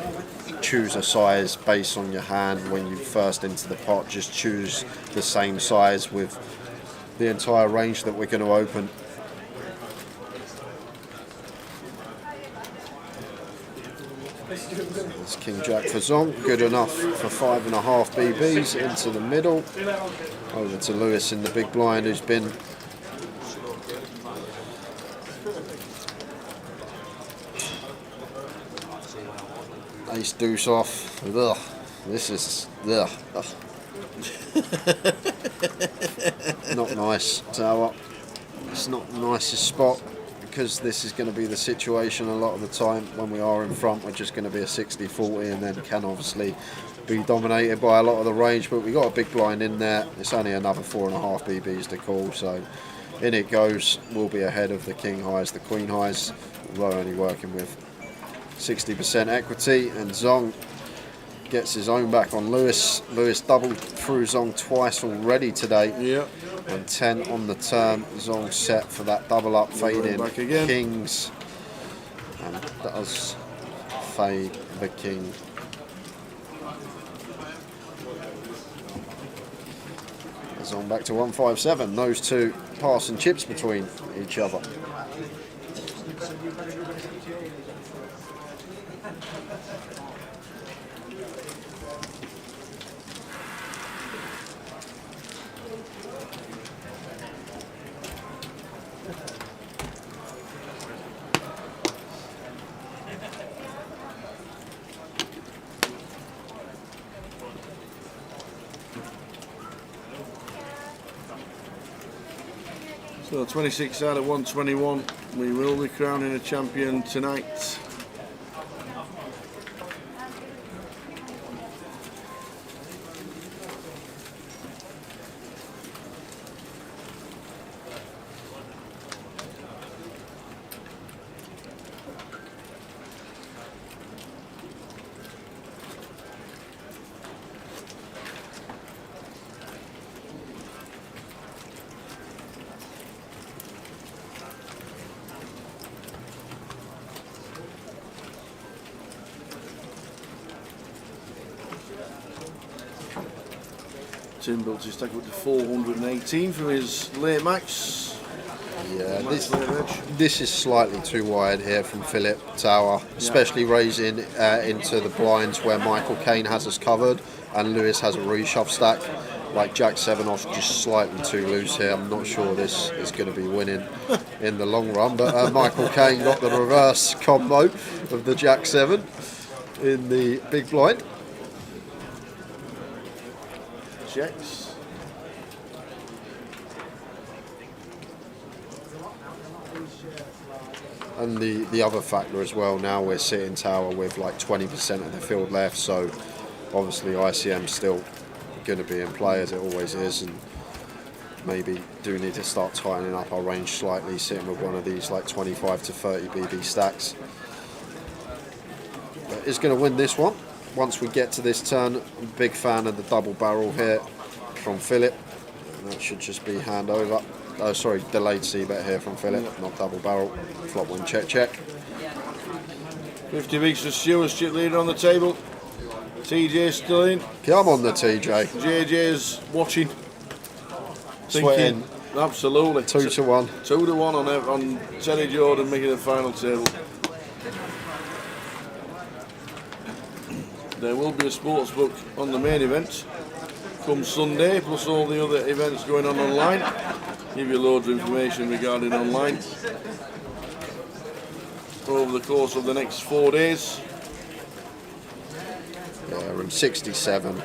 choose a size based on your hand when you first enter the pot. Just choose the same size with the entire range that we're going to open. It's King Jack for Zong, good enough for 5.5 BBs into the middle. Over to Lewis in the big blind, who's been ace deuce off. Ugh, this is ugh. Not nice. So it's not the nicest spot, because this is going to be the situation a lot of the time when we are in front. We're just going to be a 60-40 and then can obviously be dominated by a lot of the range, but we got a big blind in there. It's only another 4.5 BBs to call, so in it goes. We'll be ahead of the King Highs. The Queen Highs, although only working with 60% equity, and Zong gets his own back on Lewis. Lewis doubled through Zong twice already today. Yeah. And 10 on the turn. Zong set for that double up, fading back again. Kings, and does fade the King. As So I'm back to 157. Those two passing chips between each other. So 26 out of 121. We will be crowning a champion tonight. Tim built his stack up to 418 for his late match. Yeah, this is slightly too wide here from Philip Tower, especially raising into the blinds where Michael Caine has us covered and Lewis has a reshove stack. Like Jack 7 off, just slightly too loose here. I'm not sure this is going to be winning in the long run, but Michael Caine got the reverse combo of the Jack 7 in the big blind. Checks. And the other factor as well, now we're sitting tower with like 20% of the field left, so obviously ICM's still going to be in play as it always is, and maybe do need to start tightening up our range slightly, sitting with one of these like 25 to 30 BB stacks. But is going to win this one. Once we get to this turn, I'm a big fan of the double barrel here from Philip. And that should just be hand over. Oh, sorry, delayed C-bet here from Philip, not double barrel. Flop one, check, check. 50 weeks for Stewart's chip leader on the table. TJ's still in. Come on, the TJ. JJ's watching. Sweating. Absolutely. 2 to 1. 2 to 1 on Terry Jordan making the final table. There will be a sports book on the main event come Sunday, plus all the other events going on online. Give you loads of information regarding online over the course of the next 4 days. Yeah, we're in 67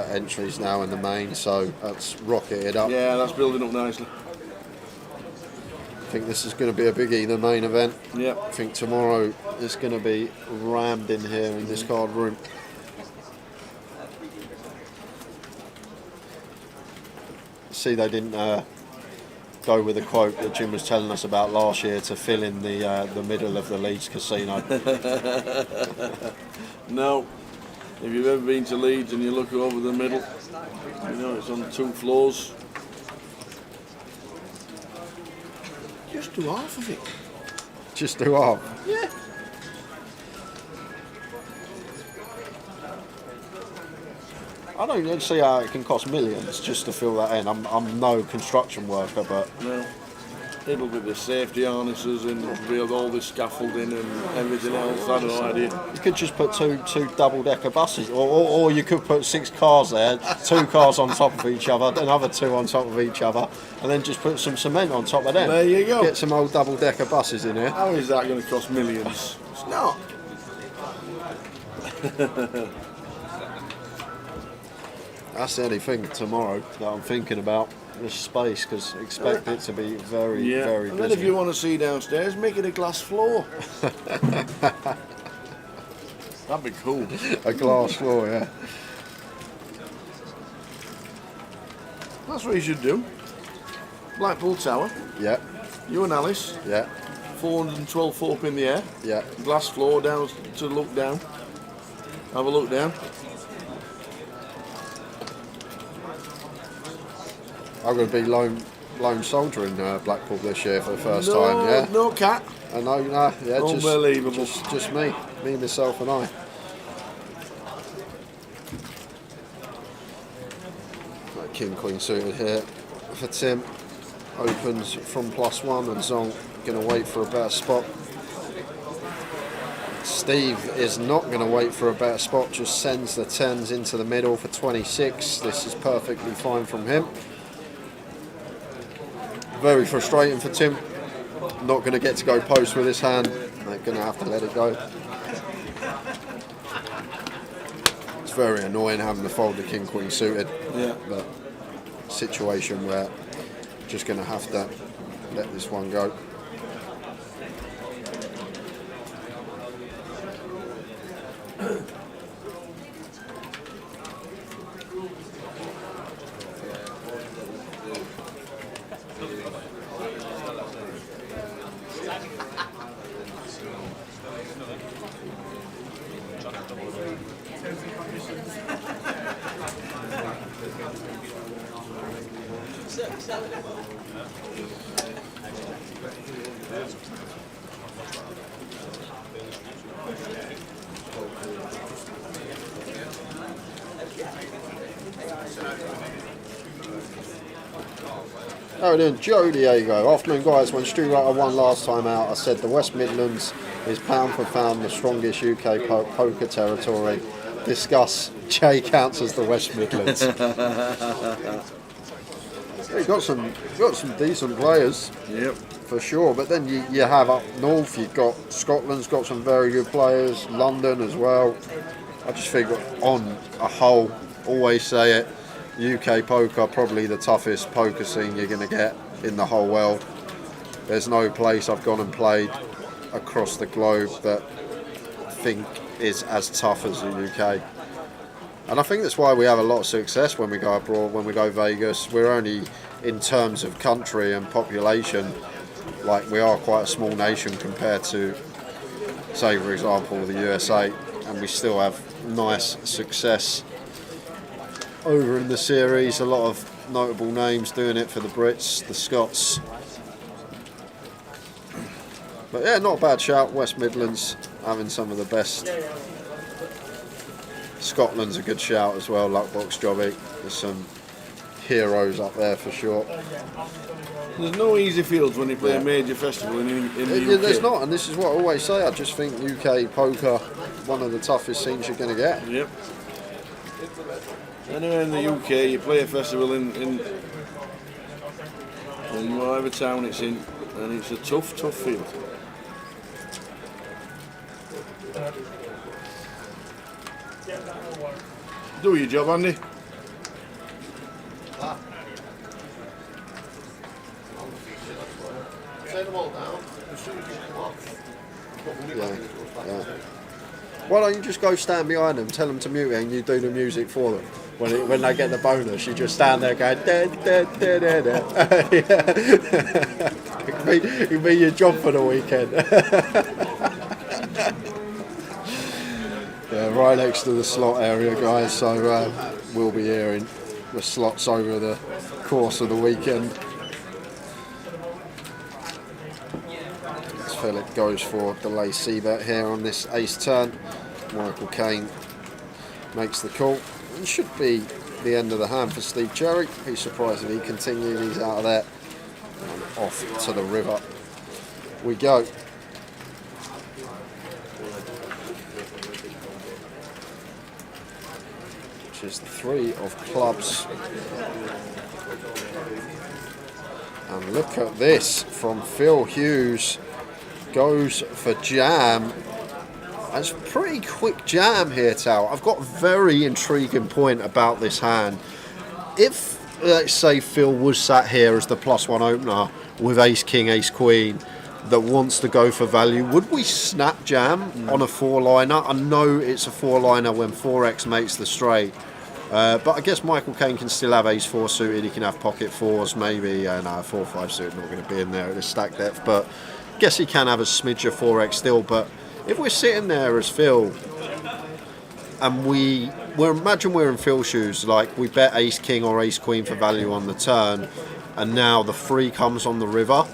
entries now in the main, so that's rocketed up. Yeah, that's building up nicely. I think this is going to be a biggie, the main event. Yeah. I think tomorrow is going to be rammed in here in this card room. See, they didn't go with the quote that Jim was telling us about last year to fill in the middle of the Leeds casino. No. If you've ever been to Leeds and you look over the middle, you know it's on 2 floors. Just do half of it. Just do half? Yeah. I don't see how it can cost millions just to fill that in. I'm no construction worker, but No. It'll be the safety harnesses and it'll be all the scaffolding and everything else. I have no idea. you could just put two double-decker buses, or you could put 6 cars there, 2 cars on top of each other, another 2 on top of each other, and then just put some cement on top of them. There you go. Get some old double-decker buses in here. How is that going to cost millions? It's not. That's the only thing tomorrow that I'm thinking about, this space, because expect it to be very, very And busy. then if you want to see downstairs, make it a glass floor. That'd be cool. A glass floor, yeah. That's what you should do. Blackpool Tower, Yeah, you and Alice, yeah, 412 foot up in the air, yeah. glass floor down to look down. Have a look down. I'm going to be lone soldier in Blackpool this year for the first time, yeah? No cat. I know, yeah, Unbelievable. just me, myself and I. Right, King Queen suited here for Tim. Opens from +1 and Zonk going to wait for a better spot. Steve is not going to wait for a better spot, just sends the 10s into the middle for 26. This is perfectly fine from him. Very frustrating for Tim. Not going to get to go post with his hand. They're going to have to let it go. It's very annoying having to fold the King Queen suited. Yeah. But situation where just going to have to let this one go. Oh, then Joe Diego. Afternoon, guys. When Stu Rutter won last time out, I said the West Midlands is pound for pound the strongest UK poker territory. Discuss. Jay counts as the West Midlands. You've got some decent players. Yep. For sure, but then you have up north, you've got Scotland's got some very good players, London as well. I just think on a whole, always say it, UK poker probably the toughest poker scene you're going to get in the whole world. There's no place I've gone and played across the globe that I think is as tough as the UK. And I think that's why we have a lot of success when we go abroad, when we go Vegas. We're only, in terms of country and population, like we are quite a small nation compared to, say for example, the USA, and we still have nice success over in the series. A lot of notable names doing it for the Brits, the Scots. But yeah, not a bad shout. West Midlands having some of the best. Scotland's a good shout as well. Luckbox Jobby. There's some heroes up there for sure. There's no easy fields when you play a major festival in the UK. There's not, and this is what I always say. I just think UK poker, one of the toughest scenes you're going to get. Yep. Anywhere in the UK, you play a festival in whatever town it's in, and it's a tough field. Do your job, Andy. Turn them all down. Yeah. Why don't you just go stand behind them, tell them to mute it, and you do the music for them? When they get the bonus, you just stand there going da da da da da. It can be your job for the weekend. Yeah, right next to the slot area, guys. So we'll be hearing the slots over the course of the weekend. Philip goes for delay c-bet here on this ace turn. Michael Caine makes the call. It should be the end of the hand for Steve Cherry. He's surprised if he continued. He's out of there. And off to the river we go. Which is the 3 of clubs. And look at this from Phil Hughes. Goes for jam. That's a pretty quick jam here, Tal. I've got a very intriguing point about this hand. If, let's say, Phil was sat here as the +1 opener with ace king, ace queen that wants to go for value, would we snap jam on a 4-liner? I know it's a 4-liner when 4x makes the straight. But I guess Michael Caine can still have ace 4 suited. He can have pocket 4s maybe. No, 4-5 suited not going to be in there at this stack depth. But I guess he can have a smidge of 4x still. But if we're sitting there as Phil, and imagine we're in Phil's shoes, like we bet ace king or ace queen for value on the turn, and now the 3 comes on the river,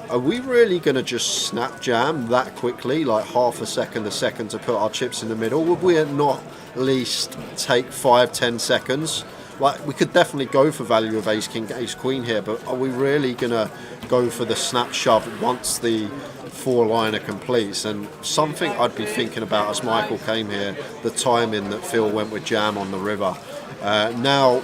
are we really going to just snap jam that quickly, like half a second to put our chips in the middle? Would we not at least take 5-10 seconds like, we could definitely go for value of ace king, ace queen here, but are we really gonna go for the snap shove once the 4-liner completes? And something I'd be thinking about as Michael came here, the timing that Phil went with jam on the river. Now,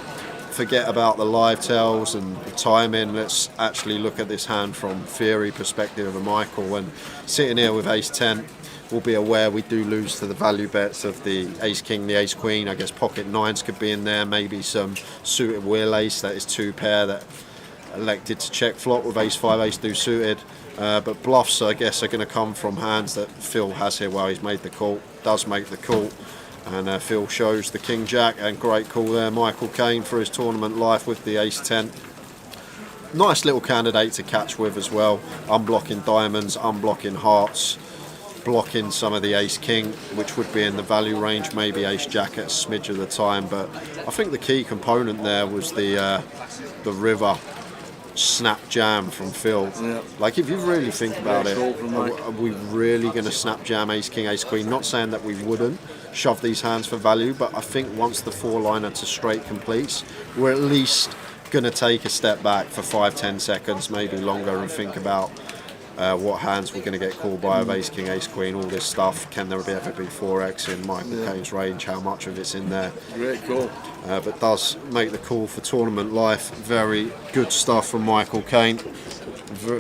forget about the live tells and the timing. Let's actually look at this hand from theory perspective of Michael. And sitting here with ace 10, we'll be aware we do lose to the value bets of the ace king, the ace queen. I guess pocket nines could be in there, maybe some suited wheel ace, that is 2 pair that elected to check flop with ace 5, ace 2 suited. But bluffs, I guess, are going to come from hands that Phil has here. Well, he's made the call, does make the call. And Phil shows the king jack, and great call there, Michael Caine, for his tournament life with the ace 10. Nice little candidate to catch with as well. Unblocking diamonds, unblocking hearts, blocking some of the ace king, which would be in the value range, maybe ace jack at a smidge of the time. But I think the key component there was the river snap jam from Phil. Yeah. Like, if you really think about it, are we really going to snap jam ace king, ace queen? Not saying that we wouldn't shove these hands for value, but I think once the 4-liner to straight completes, we're at least going to take a step back for 5-10 seconds, maybe longer, and think about what hands we're going to get called by of ace king, ace queen, all this stuff. Can there ever be 4x in Michael Caine's range? How much of it's in there? Great call. But does make the call for tournament life. Very good stuff from Michael Caine.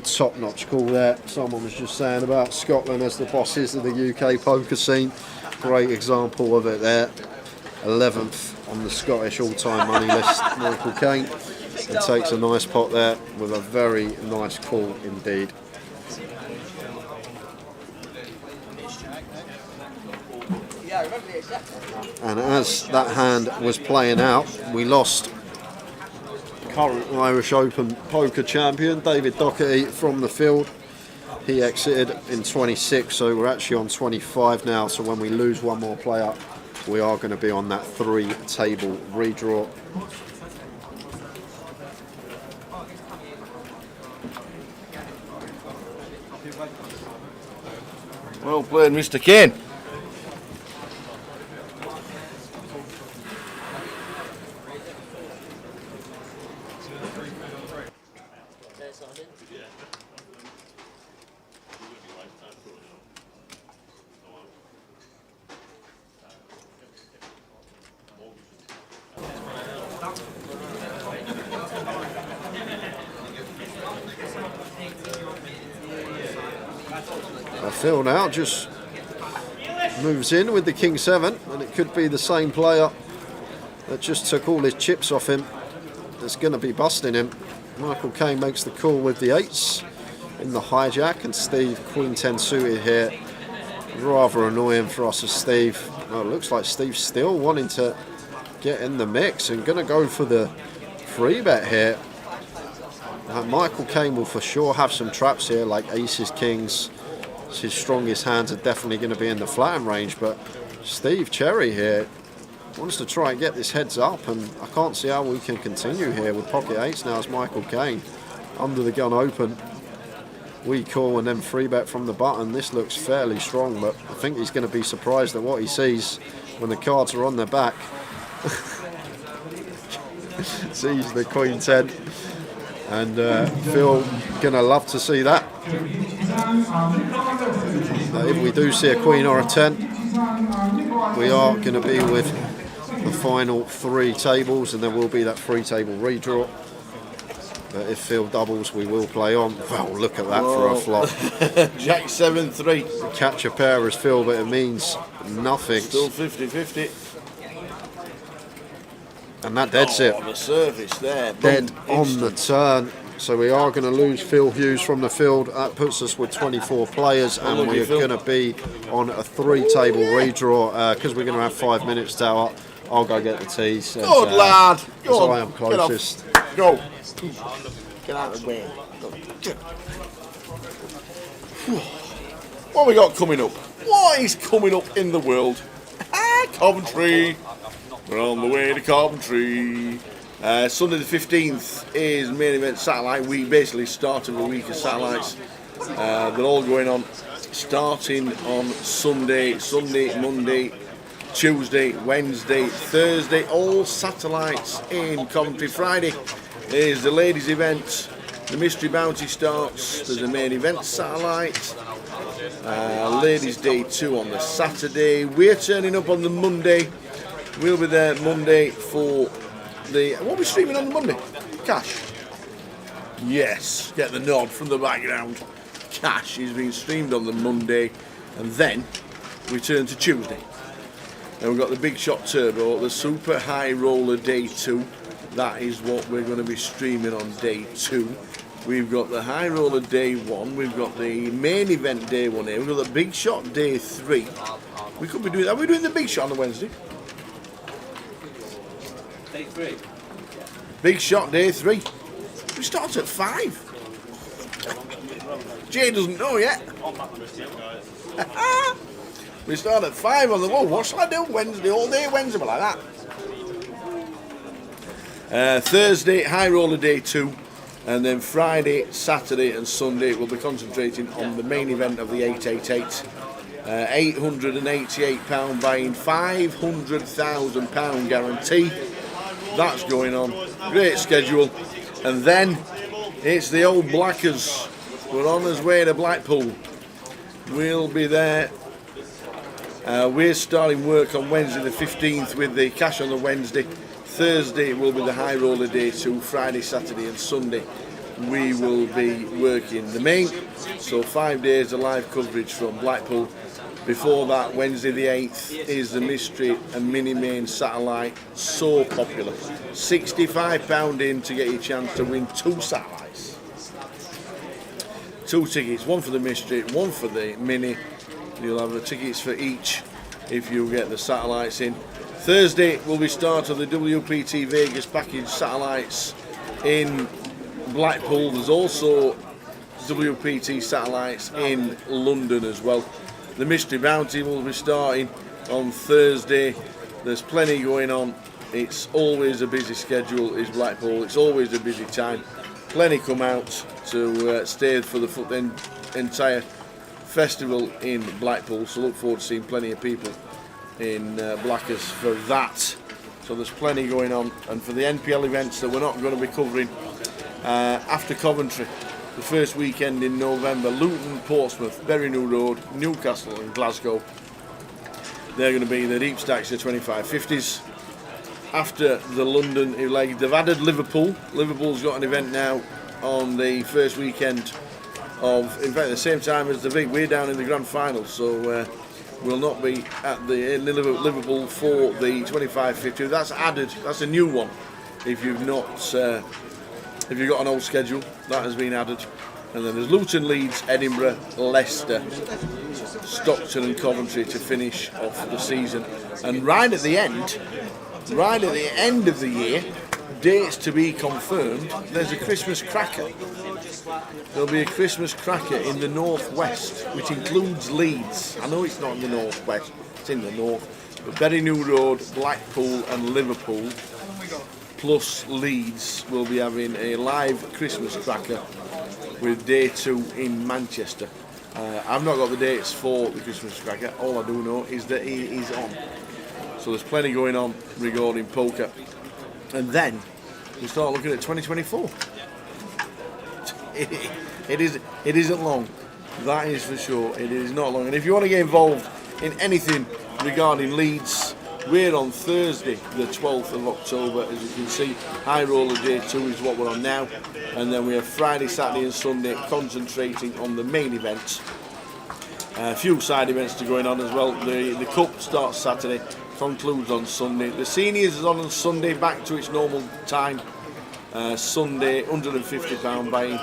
Top-notch call there. Someone was just saying about Scotland as the bosses of the UK poker scene. Great example of it there. 11th on the Scottish all-time money list, Michael Caine. He takes a nice pot there with a very nice call indeed. And as that hand was playing out, we lost current Irish Open poker champion David Doherty from the field. He exited in 26, so we're actually on 25 now. So when we lose one more player, we are going to be on that 3-table redraw. Well played, Mr. Caine. Phil now just moves in with the king 7, and it could be the same player that just took all his chips off him that's going to be busting him. Michael Caine makes the call with the 8s in the hijack, and Steve queen 10 suited here. Rather annoying for us as Steve. Well, it looks like Steve's still wanting to get in the mix and going to go for the free bet here. Michael Caine will for sure have some traps here, like aces, kings. His strongest hands are definitely going to be in the flatten range, but Steve Cherry here wants to try and get this heads up, and I can't see how we can continue here with pocket 8s now as Michael Caine under the gun open. We call and then free bet from the button. This looks fairly strong, but I think he's going to be surprised at what he sees when the cards are on their back. Sees the queen 10, and Phil gonna love to see that. If we do see a queen or a 10, we are going to be with the final 3 tables, and there will be that 3-table redraw. But if Phil doubles, we will play on. Well, look at that. Whoa. For a flop. Jack 7-3. Catch a pair as Phil, but it means nothing. Still 50-50. And that deads it. The surface there. Dead on the turn. So we are going to lose Phil Hughes from the field. That puts us with 24 players, and we are going to be on a 3-table redraw because we're going to have 5 minutes tower. I'll go get the tees. Good lad. Go on. I am closest. Go. Get out of the way. What have we got coming up? What is coming up in the world? Coventry. We're on the way to Coventry. Sunday the 15th is main event satellite week. Basically start of a week of satellites. They're all going on starting on Sunday, Monday, Tuesday, Wednesday, Thursday, all satellites in Coventry. Friday is the ladies' event. The Mystery Bounty starts. There's a main event satellite. Ladies' Day 2 on the Saturday. We're turning up on the Monday. We'll be there Monday for the... What are we streaming on the Monday? Cash. Yes, get the nod from the background. Cash is being streamed on the Monday, and then we turn to Tuesday. And we've got the Big Shot Turbo, the Super High Roller Day 2. That is what we're going to be streaming on Day 2. We've got the High Roller Day 1. We've got the main event Day 1 here. We've got the Big Shot Day 3. We could be doing that. Are we doing the Big Shot on the Wednesday? Day 3. Big Shot Day 3. We start at 5. Jay doesn't know yet. We start at 5 on the... Whoa, what shall I do Wednesday? All day Wednesday, like that. Thursday, High Roller Day 2. And then Friday, Saturday and Sunday we'll be concentrating on the main event of the 888. £888 buying, £500,000 guarantee. That's going on. Great schedule. And then it's the old Blackers. We're on our way to Blackpool. We'll be there. We're starting work on Wednesday the 15th with the cash on the Wednesday. Thursday will be the High Roller Day 2. Friday, Saturday and Sunday we will be working the main. So 5 days of live coverage from Blackpool. Before that, Wednesday the 8th is the Mystery and Mini Main satellite. So popular. £65 in to get your chance to win 2 satellites. 2 tickets, one for the Mystery, one for the Mini. You'll have the tickets for each if you get the satellites in. Thursday will be start of the WPT Vegas package satellites in Blackpool. There's also WPT satellites in London as well. The Mystery Bounty will be starting on Thursday. There's plenty going on. It's always a busy schedule, is Blackpool. It's always a busy time. Plenty come out to stay for the entire festival in Blackpool. So look forward to seeing plenty of people in Blackers for that. So there's plenty going on. And for the NPL events that we're not going to be covering after Coventry, the first weekend in November, Luton, Portsmouth, Bury New Road, Newcastle and Glasgow. They're going to be the deep stacks of 25/50s. After the London leg, they've added Liverpool. Liverpool's got an event now on the first weekend of, in fact, the same time as the Big. We're down in the grand final, so we'll not be at the Liverpool for the 25/50. That's added. That's a new one. If you've not, if you've got an old schedule, that has been added. And then there's Luton, Leeds, Edinburgh, Leicester, Stockton and Coventry to finish off the season. And right at the end of the year, dates to be confirmed, there's a Christmas cracker. There'll be a Christmas cracker in the northwest, which includes Leeds. I know it's not in the northwest, it's in the north. But Bury New Road, Blackpool and Liverpool, plus Leeds, will be having a live Christmas cracker with Day 2 in Manchester. I've not got the dates for the Christmas cracker. All I do know is that he is on. So there's plenty going on regarding poker. And then we start looking at 2024. It isn't long. That is for sure. It is not long. And if you want to get involved in anything regarding Leeds, we're on Thursday, the 12th of October. As you can see, High Roller Day 2 is what we're on now. And then we have Friday, Saturday and Sunday concentrating on the main events. A few side events to going on as well. The Cup starts Saturday, concludes on Sunday. The Seniors is on Sunday, back to its normal time. Sunday, £150 buying,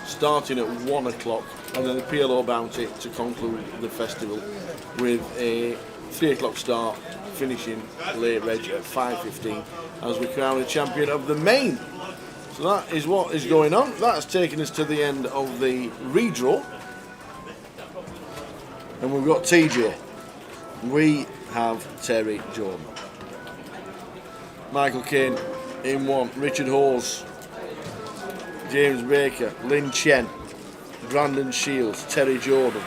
starting at 1 o'clock. And then the PLO Bounty to conclude the festival with a 3 o'clock start, finishing late reg at 5:15 as we crown a champion of the main. So that is what is going on. That's taken us to the end of the redraw. And we've got TJ. We have Terry Jordan. Michael Caine in 1. Richard Hawes. James Baker. Lynn Chen. Brandon Shields. Terry Jordan.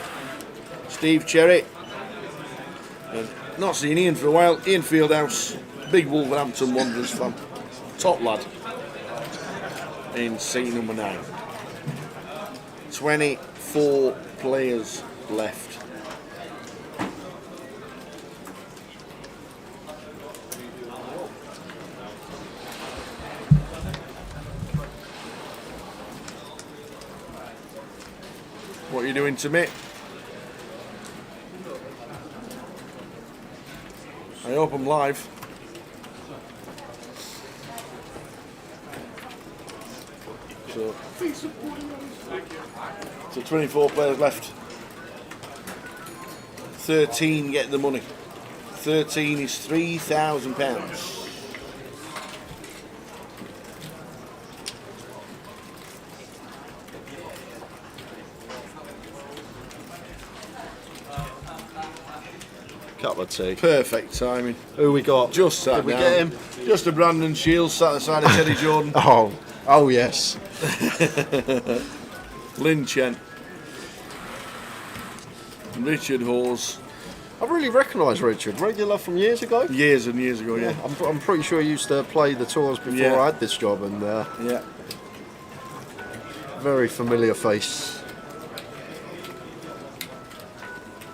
Steve Cherry. And Not seen Ian for a while. Ian Fieldhouse, big Wolverhampton Wanderers fan. Top lad. In seat number 9. 24 players left. What are you doing to me? I hope I'm live. So 24 players left. 13 get the money. 13 is £3,000. Cup of tea. Perfect timing. Who we got? Just sat Did we down. get him? Just a Brandon Shields sat aside of Teddy Jordan. Oh yes. Lynn Chen. Richard Hawes. I really recognise Richard, regular from years ago. Years and years ago, yeah. I'm pretty sure he used to play the tours before Yeah. I had this job, and Yeah. very familiar face.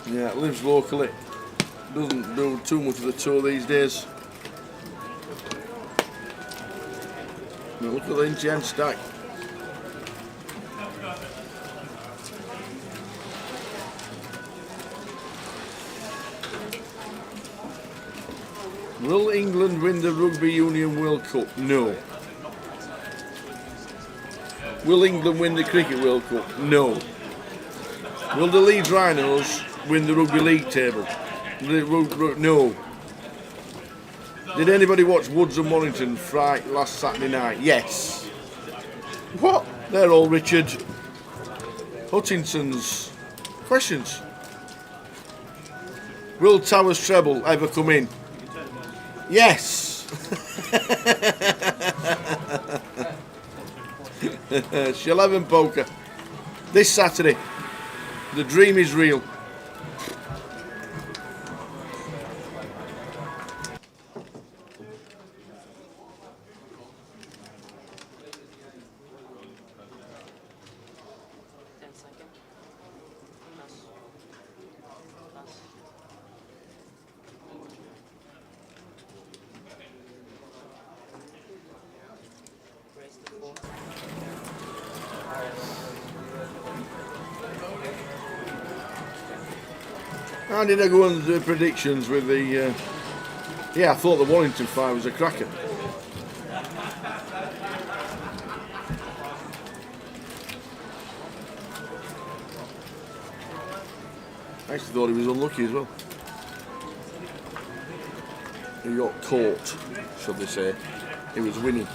Yeah, lives locally. Doesn't do too much of the tour these days. Now look at the Lynn Chen stack. Will England win the Rugby Union World Cup? No. Will England win the Cricket World Cup? No. Will the Leeds Rhinos win the Rugby League table? No. Did anybody watch Woods and Warrington fight last Saturday night? Yes. What? They're all Richard Hutchinson's questions. Will Towers treble ever come in? Yes. Sheleven poker. This Saturday. The dream is real. How did I go on the predictions with the... yeah, I thought the Warrington fight was a cracker. I actually thought he was unlucky as well. He got caught, should they say. He was winning.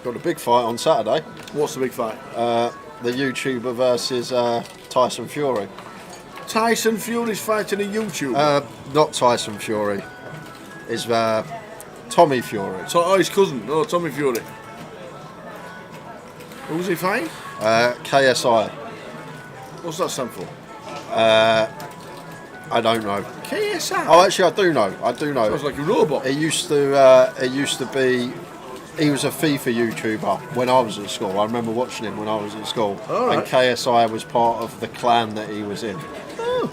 Got a big fight on Saturday. What's the big fight? The YouTuber versus Tyson Fury. Tyson Fury's fighting a YouTuber. Not Tyson Fury. It's Tommy Fury. Oh, his cousin. Oh, Tommy Fury. Who's he fighting? KSI. What's that stand for? I don't know. KSI? Oh, actually, I do know. Sounds like a robot. It used to be. He was a FIFA YouTuber when I was at school. I remember watching him when I was at school. All right. And KSI was part of the clan that he was in. Oh.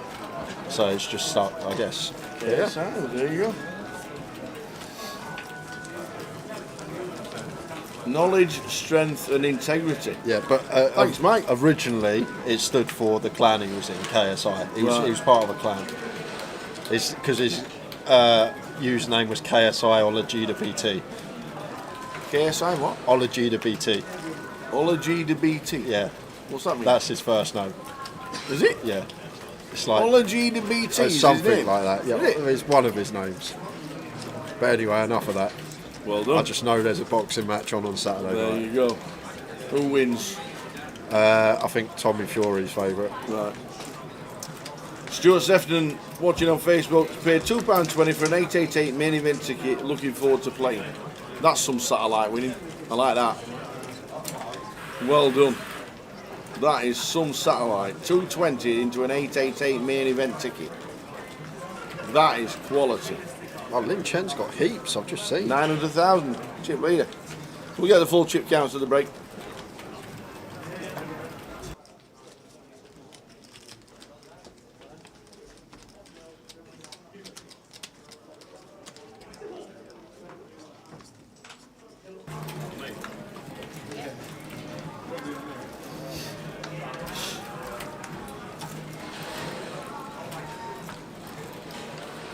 So it's just stuck, I guess. KSI, well, there you go. Knowledge, strength and integrity. Yeah, but Thanks, Mike. Originally, it stood for the clan he was in, KSI. He was part of a clan. It's because his username was KSI Olajida BT. KSI what? Olajida BT. Olajida BT. Yeah, What's that mean? that's his first name. Is it? Yeah, it's like Olajida BT it's is his something name? like that. Yeah, Is it? it's one of his names. But anyway, enough of that. Well done. I just know there's a boxing match on Saturday There night. you go. Who wins? I think Tommy Fury's favourite. Right. Stuart Sefton watching on Facebook paid £2.20 for an 888 main event ticket. Looking forward to playing. That's some satellite winning. I like that. Well done. That is some satellite. 220 into an 888 main event ticket. That is quality. Oh, Lin Chen's got heaps, I've just seen. 900,000 chip leader. We'll get the full chip counts at the break.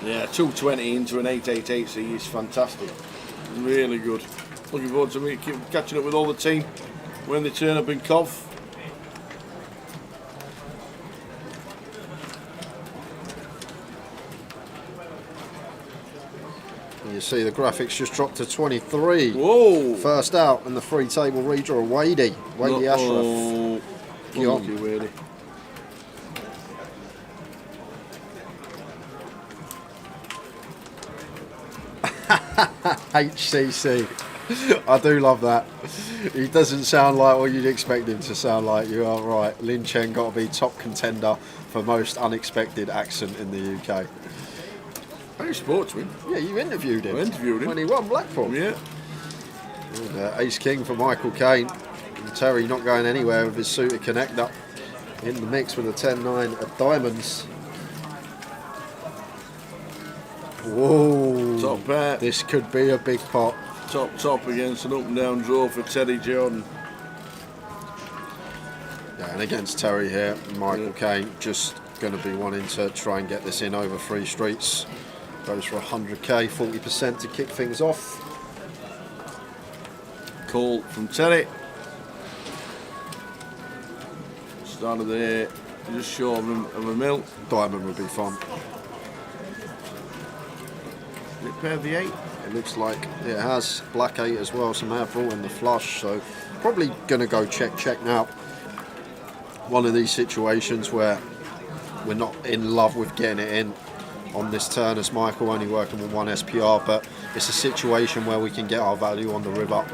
Yeah, 220 into an 888C is fantastic. Really good. Looking forward to catching up with all the team when they turn up in Cov. You see the graphics just dropped to 23. Whoa! First out in the free table redraw, Wadey Ashraf. Oh, Go unlucky Wadey. HCC. I do love that. He doesn't sound like what you'd expect him to sound like. You are right. Lin Chen got to be top contender for most unexpected accent in the UK. I spoke to him. Yeah, you interviewed him. I interviewed him. When he won Blackpool. Yeah. And, Ace King for Michael Caine. And Terry not going anywhere with his suited connector. In the mix with a 10-9 of diamonds. Whoa. Top pair. This could be a big pot. Top against an up and down draw for Teddy Jordan. Yeah, and against Terry here, Michael Caine just going to be wanting to try and get this in over 3 streets. Goes for 100k, 40% to kick things off. Call from Terry. Start of the just short of a mil. Diamond would be fun. Did it pair the 8? It looks like it has black 8 as well, so may have brought in the flush, so probably going to go check now. One of these situations where we're not in love with getting it in on this turn as Michael only working with 1 SPR, but it's a situation where we can get our value on the river,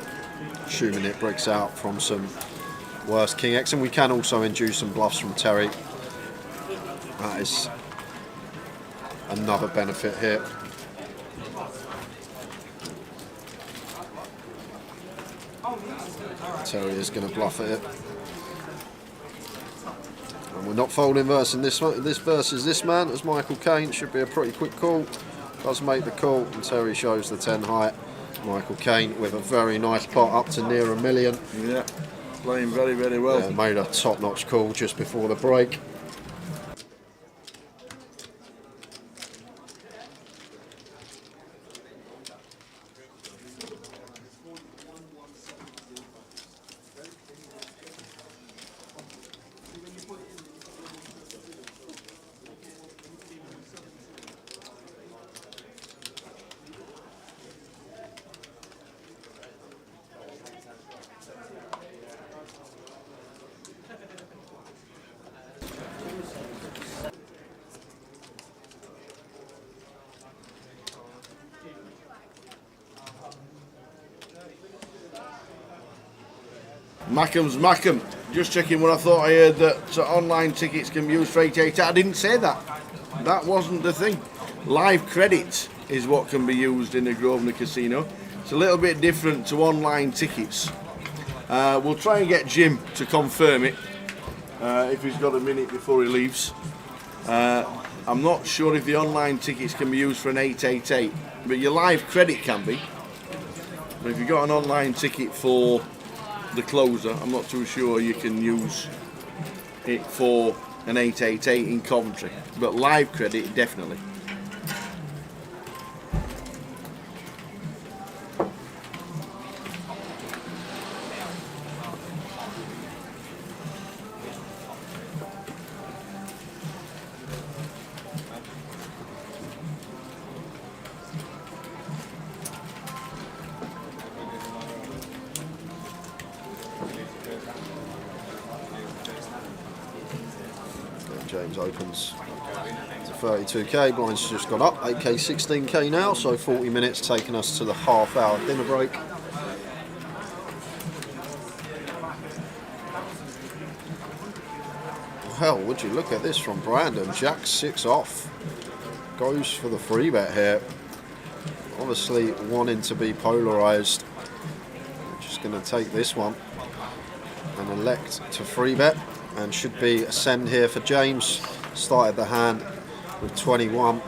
assuming it breaks out from some worse King X, and we can also induce some bluffs from Terry. That is another benefit here. Terry is going to bluff at it. And we're not folding versus this versus this man, as Michael Caine. Should be a pretty quick call. Does make the call, and Terry shows the 10 height. Michael Caine with a very nice pot up to near $1 million. Yeah, playing very, very well. Yeah, made a top-notch call just before the break. Mackham's Mackham. Just checking what I thought I heard, that online tickets can be used for 888. I didn't say that. That wasn't the thing. Live credit is what can be used in the Grosvenor Casino. It's a little bit different to online tickets. We'll try and get Jim to confirm it if he's got a minute before he leaves. I'm not sure if the online tickets can be used for an 888, but your live credit can be. But if you've got an online ticket for the closer, I'm not too sure you can use it for an 888 in Coventry, but live credit definitely. James opens to 32k, blind's just got up, 8k, 16k now, so 40 minutes taking us to the half-hour dinner break. Well, would you look at this from Brandon? Jack 6 off. Goes for the free bet here. Obviously wanting to be polarised. Just going to take this one and elect to free bet. And should be a send here for James. Started the hand with 21.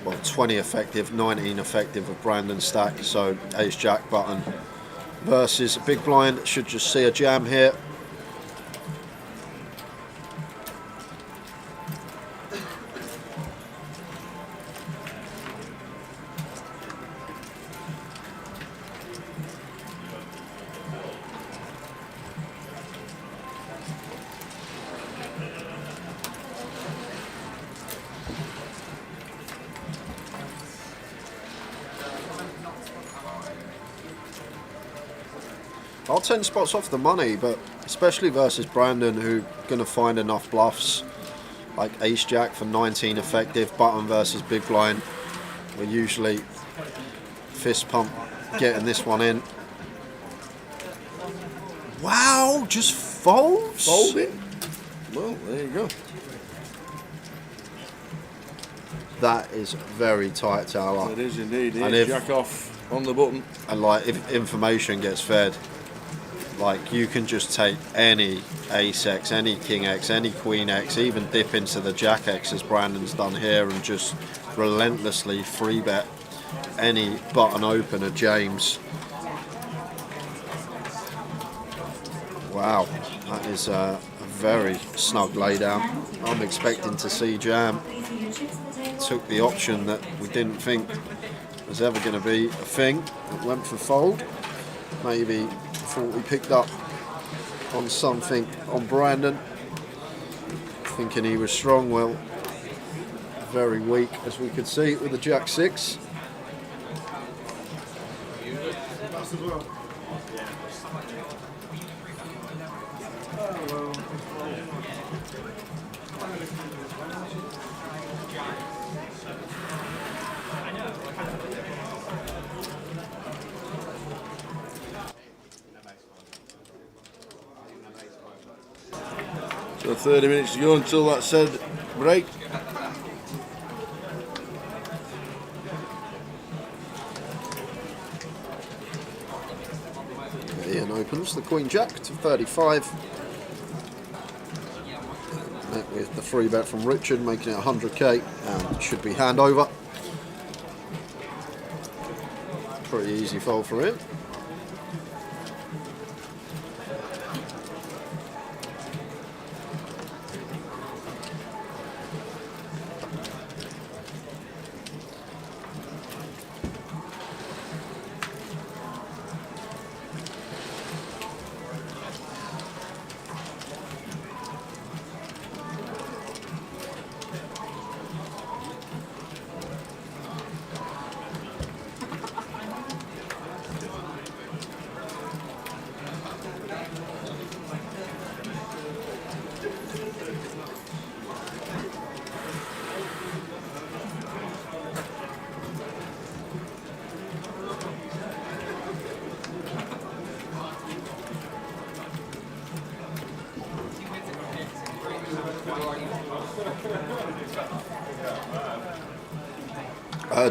Well, 20 effective, 19 effective of Brandon's stack. So ace jack button versus big blind. Should just see a jam here. I'll 10 spots off the money, but especially versus Brandon, who going to find enough bluffs like ace jack for 19 effective, button versus big blind. We're usually fist pump getting this one in. Wow, just folds. Folding. Well, there you go. That is very tight tower. It is indeed. And Ace if- jack off on the button. And like if information gets fed, like you can just take any ace X, any king X, any queen X, even dip into the jack X as Brandon's done here and just relentlessly free bet any button opener James. Wow, that is a very snug laydown. I'm expecting to see jam. Took the option that we didn't think was ever going to be a thing. It went for fold. Maybe thought we picked up on something on Brandon, thinking he was strong. Well, very weak as we could see with the jack 6. So 30 minutes to go until that said break. Ian opens the queen jack to 35. Met with the free bet from Richard, making it 100k, and should be hand over. Pretty easy fold for him.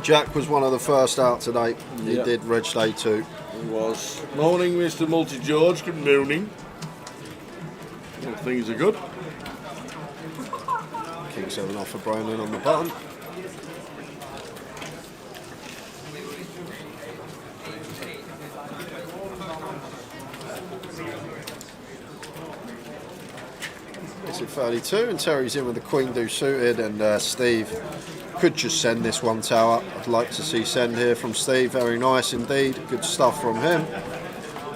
Jack was one of the first out today. He Yep. did Reg Day 2. He was. Morning, Mr. Multi George. Good morning. Well, things are good. King 7 off for Brandon on the button. It's at 32 and Terry's in with the queen deuce suited, and Steve could just send this one tower. I'd like to see send here from Steve. Very nice indeed. Good stuff from him.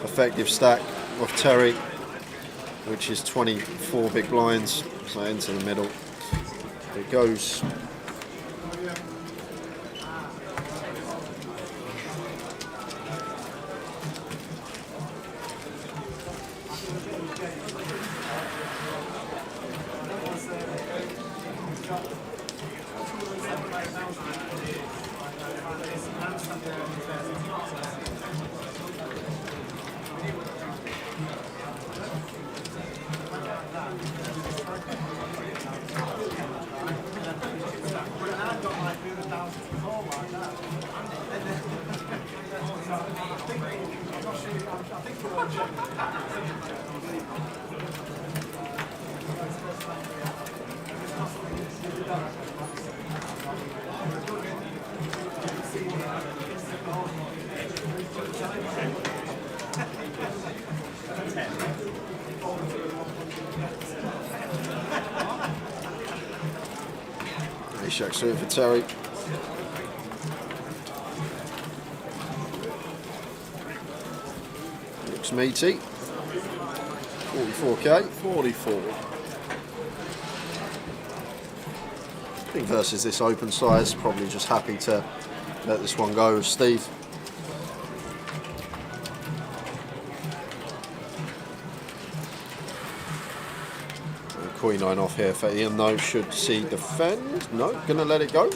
Effective stack of Terry, which is 24 big blinds. So into the middle it goes. Shack suit for Terry. Looks meaty. 44k. 44. I think versus this open size, probably just happy to let this one go with Steve. Queen 9 off here for Ian though, should see defend. No, gonna let it go.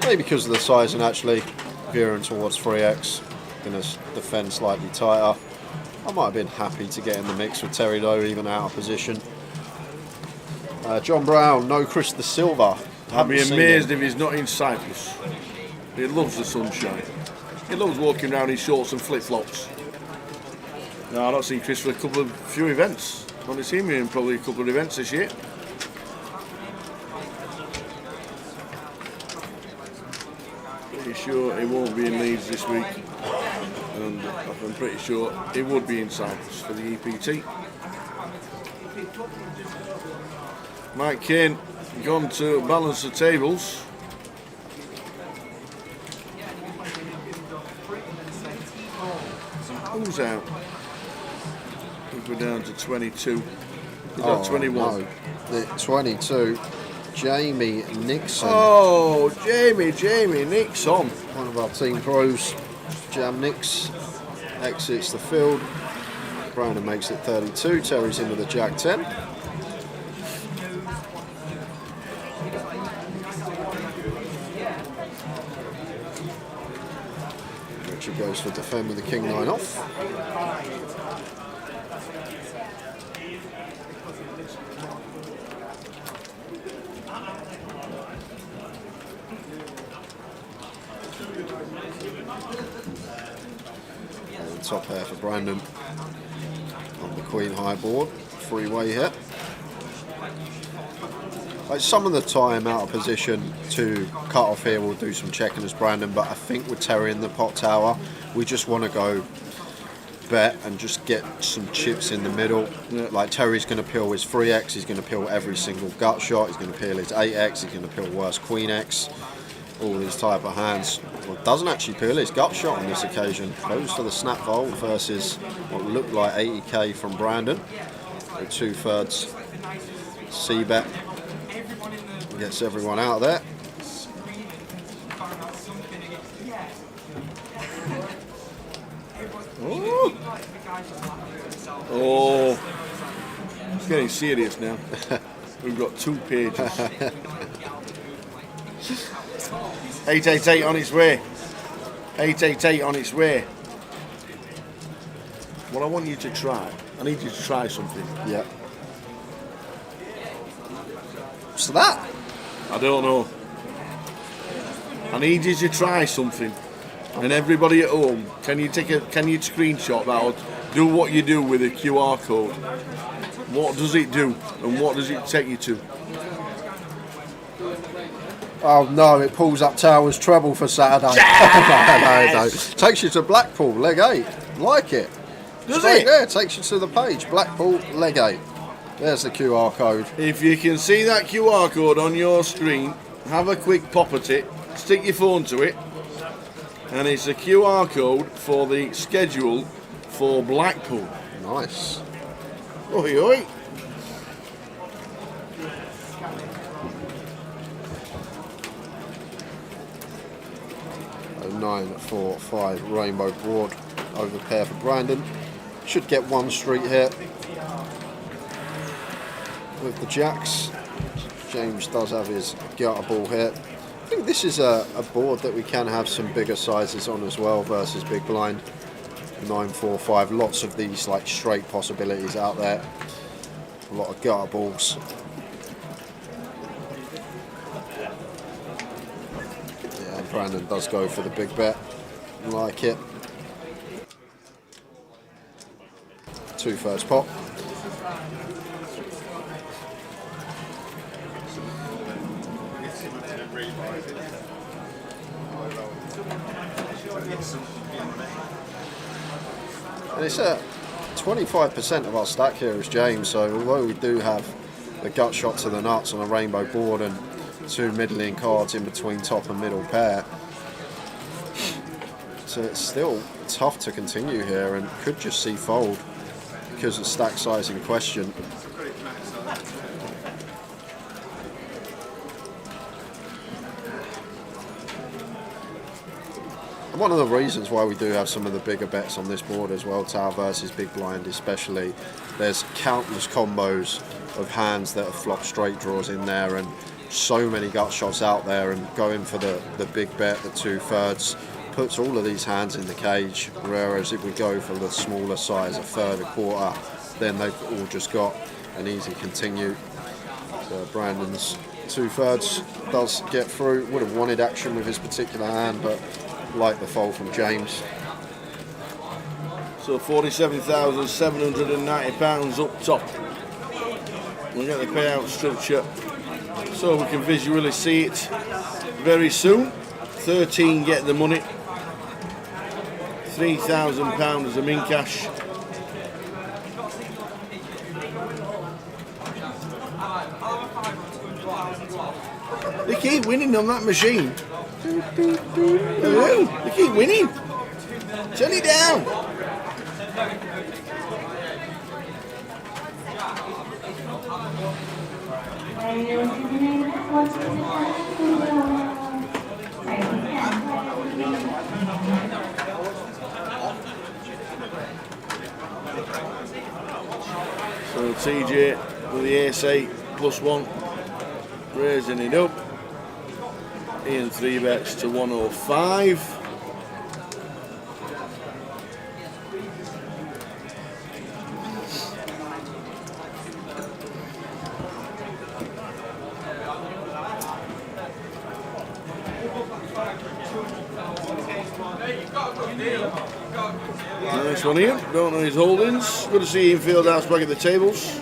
Maybe because of the size and actually veering towards 3x. Gonna defend slightly tighter. I might have been happy to get in the mix with Terry though, even out of position. John Brown, no Chris the Silva. I'd be amazed if he's not in Cyprus. He loves the sunshine. He loves walking around in shorts and flip-flops. No, I've not seen Chris for a few events. Only seen me in probably a couple of events this year. Pretty sure he won't be in Leeds this week. And I'm pretty sure he would be in Cyprus for the EPT. Mike Kane gone to balance the tables. Who's out? I think we're down to 22. Is that 21? No. The 22, Jamie Nixon. Oh, Jamie Nixon. One of our team pros, Jam Nix, exits the field. Brandon makes it 32, Terry's in with a Jack 10. Richard goes for defend with the King 9 off. Top pair for Brandon on the Queen High board, freeway hit. Like some of the time out of position to cut off here, we'll do some checking as Brandon, but I think with Terry in the pot tower, we just want to go bet and just get some chips in the middle. Yeah. Like Terry's going to peel his 3x, he's going to peel every single gut shot, he's going to peel his 8x, he's going to peel worst Queen X. All these type of hands. Well, doesn't actually peel his gut shot on this occasion. Goes for the snap fold versus what looked like 80k from Brandon. With 2/3 C-bet. Gets everyone out of there. Oh, it's getting serious now. We've got 2 pages. 888 on its way. 888 on its way. What I want you to try, I need you to try something. Yeah. What's that? I don't know. I need you to try something. And everybody at home, can you screenshot that or do what you do with a QR code? What does it do and what does it take you to? Oh no, it pulls up Towers treble for Saturday. Yes! No. Takes you to Blackpool, leg 8. Like it. Does Straight it? there, takes you to the page. Blackpool, leg 8. There's the QR code. If you can see that QR code on your screen, have a quick pop at it, stick your phone to it, and it's a QR code for the schedule for Blackpool. Nice. Oi, oi. A 9-4-5 rainbow board over pair for Brandon. Should get 1 street here with the jacks. James does have his gutter ball here. I think this is a board that we can have some bigger sizes on as well versus big blind. 9-4-5, lots of these like straight possibilities out there. A lot of gutter balls. Yeah, Brandon does go for the big bet. Like it. 2/3 pot. And it's at 25% of our stack here is James, so although we do have the gut shot to the nuts on a rainbow board and 2 middling cards in between top and middle pair, so it's still tough to continue here and could just see fold because of stack size in question. And one of the reasons why we do have some of the bigger bets on this board as well, Tower versus Big Blind especially, there's countless combos of hands that have flopped straight draws in there and so many gut shots out there, and going for the big bet, the 2/3, puts all of these hands in the cage, whereas if we go for the smaller size, a third, a quarter, then they've all just got an easy continue. So Brandon's 2/3 does get through. Would have wanted action with his particular hand, but like the fold from James. So £47,790 up top. We'll get the payout structure so we can visually see it very soon. 13 get the money. £3,000 as a min cash. They keep winning on that machine. They keep winning. Turn it down. So TJ with the ace-8 +1, raising it up. Ian 3 bets to 105. Nice one here. Don't know his holdings. Good to see Ian Fieldhouse back at the tables.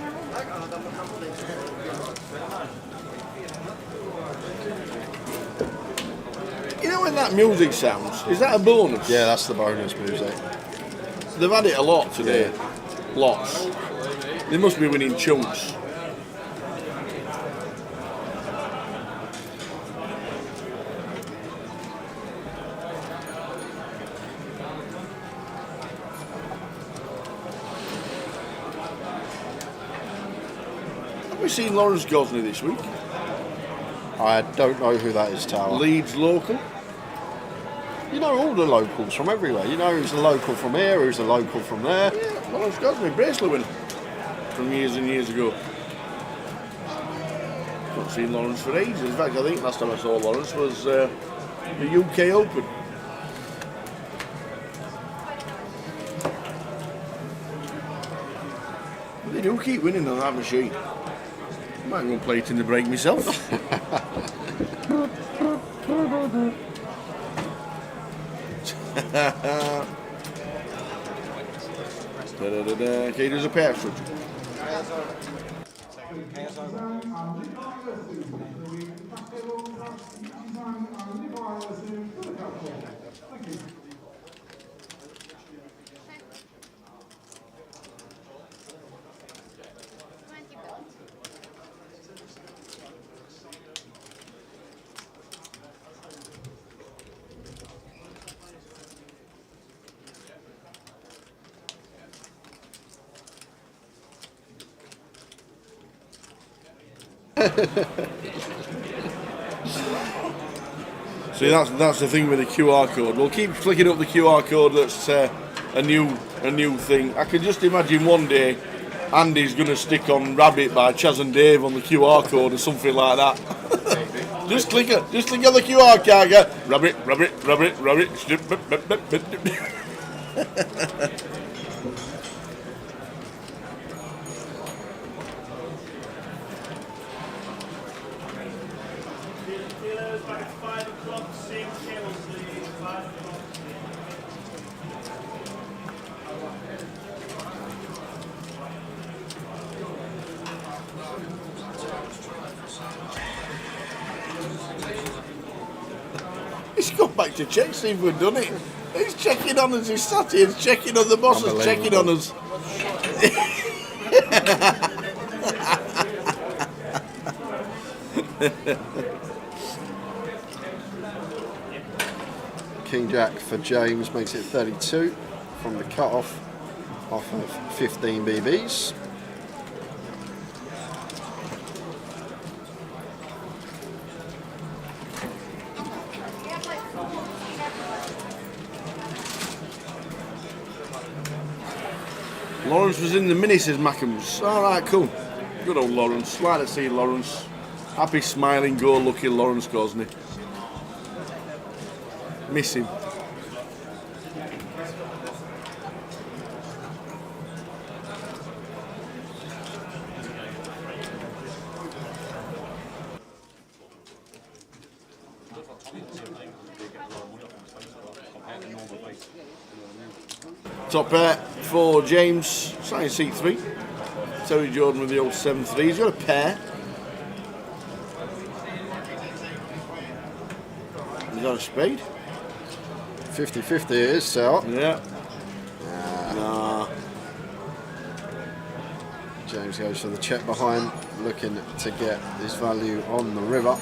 When that music sounds, is that a bonus? Yeah, that's the bonus music. They've had it a lot today. Yeah. Lots. They must be winning chunks. Have we seen Lawrence Gosney this week? I don't know who that is, Tower. Leeds local. You know all the locals from everywhere. You know who's a local from here, who's a local from there. Yeah, Lawrence Gosney, bracelet winner from years and years ago. Not seen Lawrence for ages. In fact, I think last time I saw Lawrence was the UK Open. But they do keep winning on that machine. I might go and play it in the break myself. Okay, there's a pair structure. See, that's the thing with the QR code. We'll keep flicking up the QR code. That's a new thing. I can just imagine one day Andy's going to stick on Rabbit by Chaz and Dave on the QR code or something like that. Just click on the QR code. Go, Rabbit. He's gone back to check, see if we've done it. He's checking on us, he's sat here, he's checking on the boss, is checking on us. King Jack for James makes it 32 from the cut-off off of 15 BBs. Lawrence was in the mini, says Mackams. Alright, cool. Good old Lawrence. Like to see Lawrence. Happy, smiling, go-lucky Lawrence Gosney. Miss him. Top pair for James, starting seat 3. Terry Jordan with the old 7-3. He's got a pair. He's got a spade. 50-50 it is, so. Yeah. Nah. James goes for the check behind, looking to get his value on the river.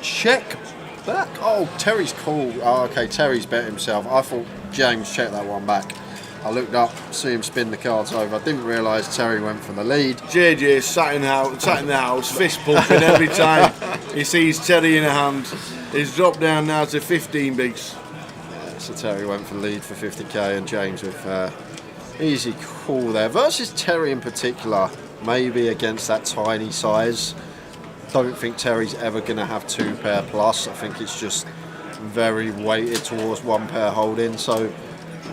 Check back. Oh, Terry's cool. Oh, okay, Terry's bet himself. I thought James checked that one back. I looked up, see him spin the cards over. I didn't realise Terry went for the lead. JJ sat in the house, fist pumping every time he sees Terry in a hand. He's dropped down now to 15 bigs. Yeah, so Terry went for the lead for 50k, and James with easy call there. Versus Terry in particular, maybe against that tiny size. Don't think Terry's ever going to have 2 pair plus. I think it's just very weighted towards 1 pair holding. So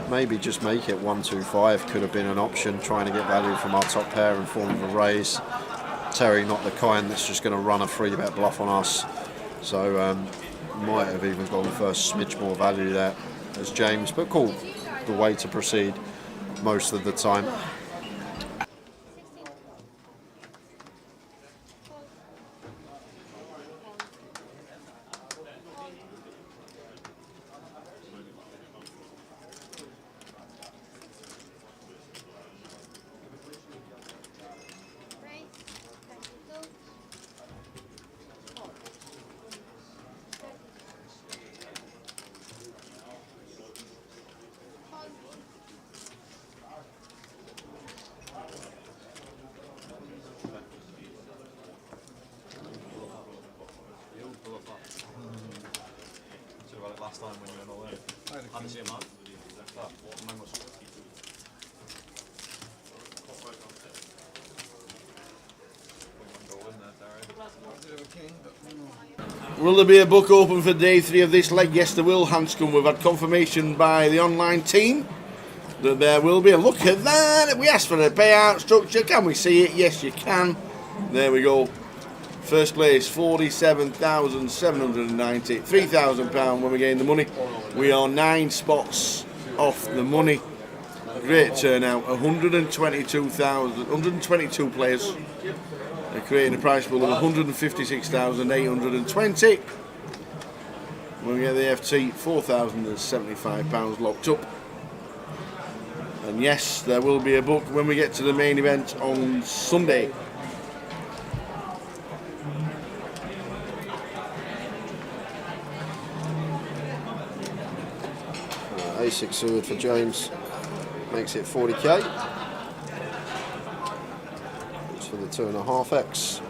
maybe just make it 1-2-5 could have been an option, trying to get value from our top pair in form of a raise. Terry not the kind that's just going to run a 3-bet bluff on us. So might have even gone for a smidge more value there as James. But cool, the way to proceed most of the time. Last time when you went all in. I didn't see him out. Will there be a book open for day 3 of this leg? Yes, there will, Hanscom. We've had confirmation by the online team that there will be. Look at that! We asked for a payout structure. Can we see it? Yes, you can. There we go. First place, 47,790, £3,000 when we gain the money. We are 9 spots off the money. Great turnout, 122 players. They're creating a prize pool of 156,820. When we get the FT, £4,075 locked up. And yes, there will be a book when we get to the main event on Sunday. A6 suited for James makes it 40k. It's for the 2.5x.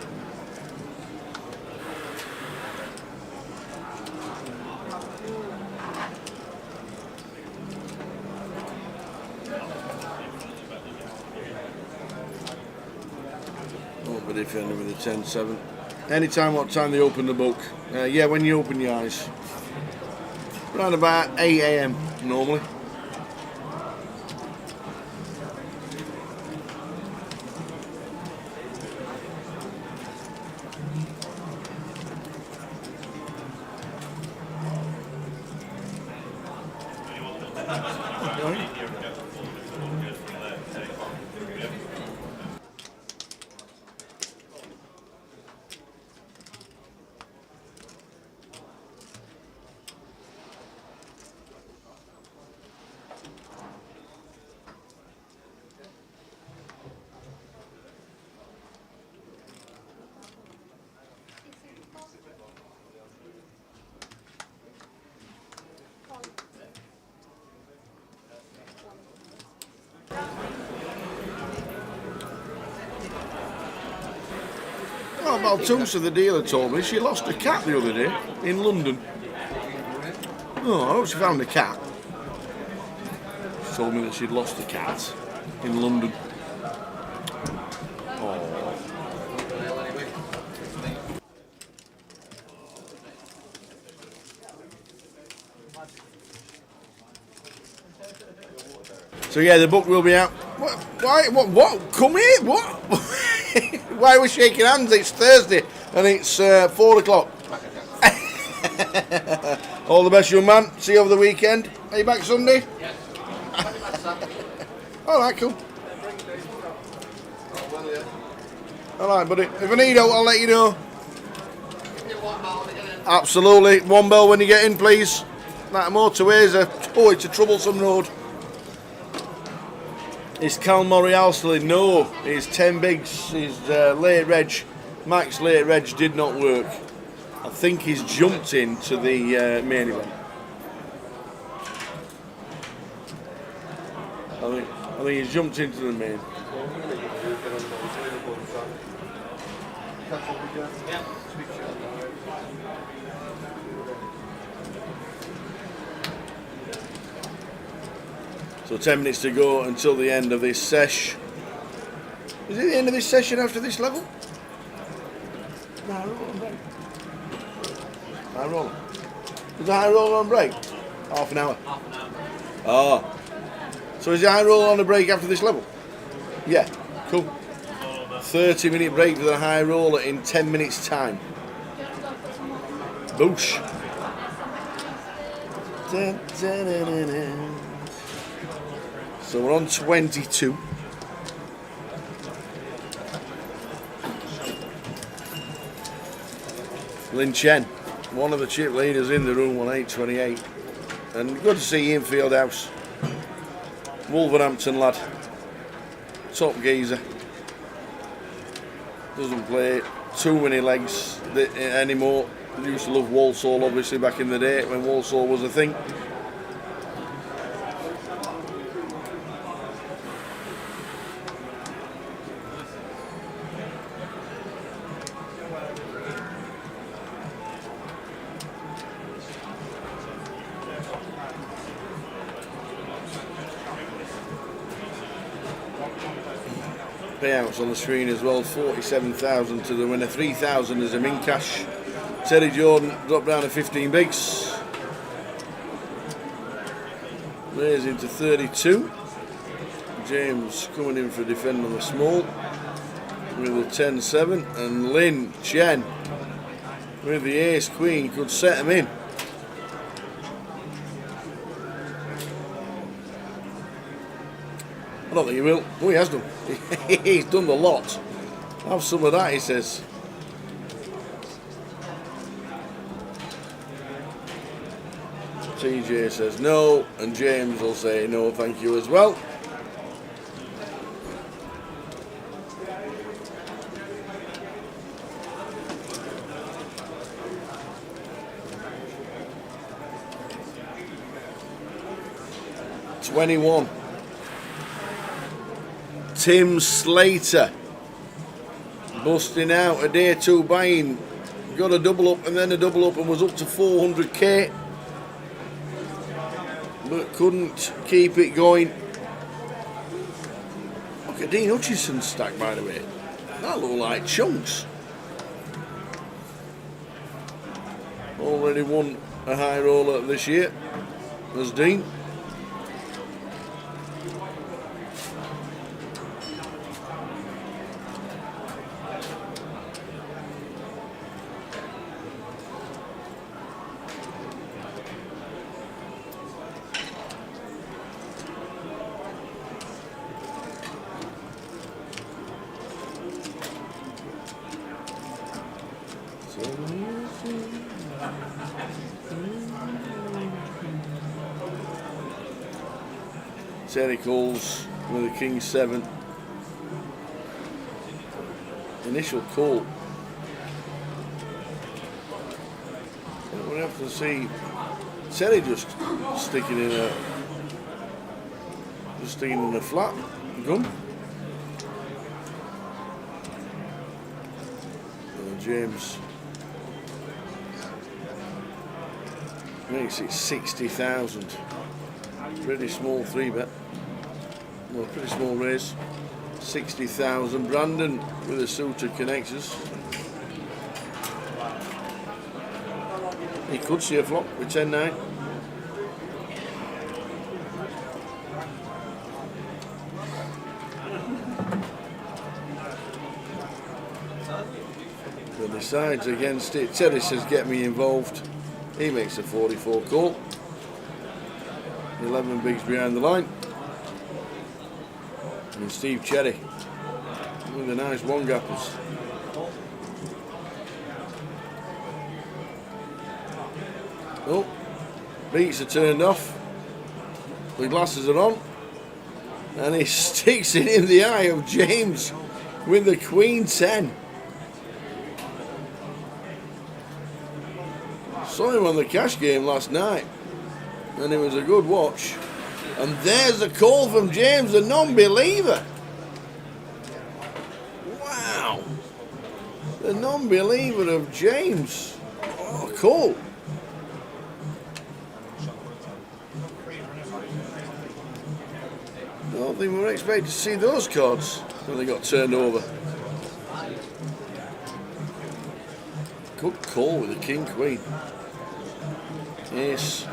Oh, but defender with a 10-7. Anytime, what time they open the book? Yeah, when you open your eyes. Around about 8 AM normally. Baltusa, the dealer, told me she lost a cat the other day in London. Oh, I hope she found the cat. She told me that she'd lost a cat in London. Oh. So yeah, the book will be out. What? Why? What? Come here. What? Why are we shaking hands? It's Thursday and it's 4 o'clock. All the best, young man. See you over the weekend. Are you back Sunday? Yeah. All right, cool. All right, buddy. If I need help, I'll let you know. Absolutely. One bell when you get in, please. That motorway's it's a troublesome road. Is Cal Morial still in? No, it's 10 bigs. His late reg, max late reg did not work. I think he's jumped into the main event. I think he's jumped into the main. So 10 minutes to go until the end of this sesh. Is it the end of this session after this level? No, high roller on break. High roller. Is the high roller on break? Half an hour. Half an hour. Oh. So is the high roller on a break after this level? Yeah, cool. 30-minute break for the high roller in 10 minutes time. Boosh. Dun, dun, dun, dun, dun. So we're on 22. Lin Chen, one of the chip leaders in the room on 8:28. And good to see you in Fieldhouse. Wolverhampton lad. Top geezer. Doesn't play too many legs anymore. Used to love Walsall obviously back in the day when Walsall was a thing. Payouts on the screen as well, 47,000 to the winner, 3,000 as a min cash. Terry Jordan dropped down to 15 bigs. Raising to 32. James coming in for defend on the small with a 10-7, and Lin Chen with the ace queen could set him in. I don't think he will. Oh, he has done. He's done the lot. Have some of that, he says. TJ says no, and James will say no, thank you as well. $21. Tim Slater busting out a day two buying, got a double up and then a double up and was up to 400k, but couldn't keep it going. Look at Dean Hutchinson's stack, by the way. That look like chunks. Already won a high roller this year, as Dean. Terry calls with a king 7. Initial call. We'll have to see Terry just sticking in a flat gun. James. Makes it 60,000. Pretty small 3-bet. Well, pretty small raise. 60,000. Brandon with a suit of connectors. He could see a flop with 10-9. But decides against it. Terry says, get me involved. He makes a 44 call. 11 bigs behind the line. And Steve Cherry with the nice one-gappers. Oh, beats are turned off. The glasses are on. And he sticks it in the eye of James with the Queen 10. Saw him on the cash game last night, and it was a good watch. And there's a call from James, a non-believer. Wow. The non-believer of James. Oh, cool. I don't think we were expecting to see those cards when they got turned over. Good call with the King Queen. Ace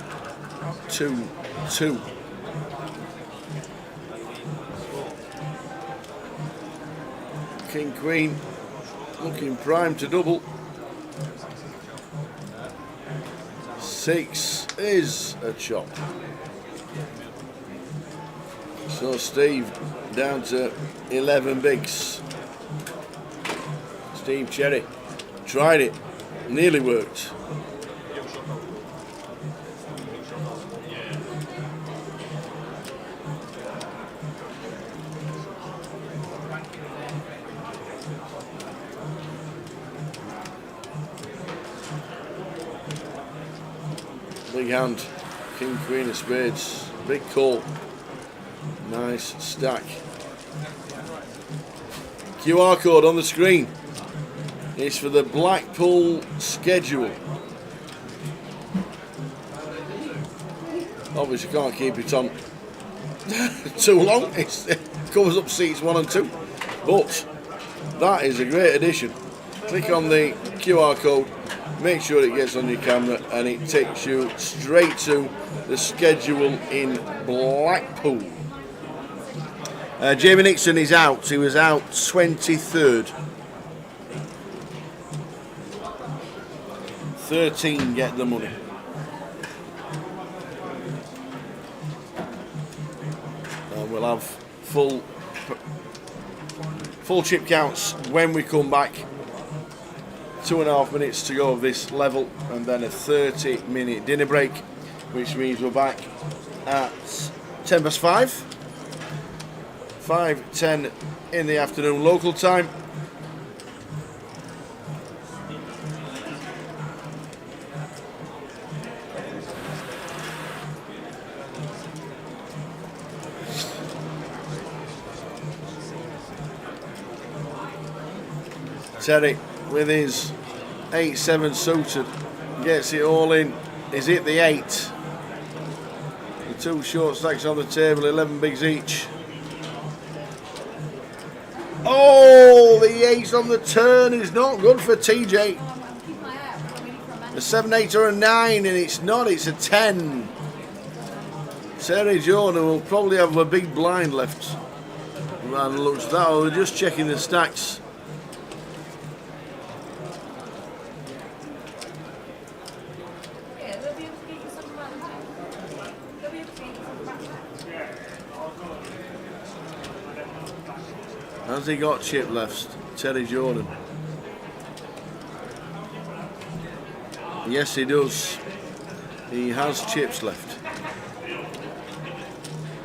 2-2. King Queen looking prime to double. 6 is a chop. So Steve down to 11 bigs. Steve Cherry tried it, nearly worked. Big hand, King Queen of Spades, big call, nice stack. QR code on the screen. It's for the Blackpool schedule. Obviously can't keep it on too long. It covers up seats 1 and 2. But that is a great addition. Click on the QR code, make sure it gets on your camera, and it takes you straight to the schedule in Blackpool. Jamie Nixon is out. He was out 23rd. 13 get the money. And we'll have full chip counts when we come back. 2.5 minutes to go of this level, and then a 30-minute dinner break, which means we're back at 5:10. 5:10 in the afternoon local time. Terry with his 8-7 suited gets it all in. Is it the 8? The 2 short stacks on the table, 11 bigs each. Oh, the ace on the turn is not good for TJ. A 7, 8 or a 9, and it's not, it's a 10. Terry Jordan will probably have a big blind left. Man, looks that, we're just checking the stacks. Has he got chip left, Terry Jordan? Yes, he does. He has chips left.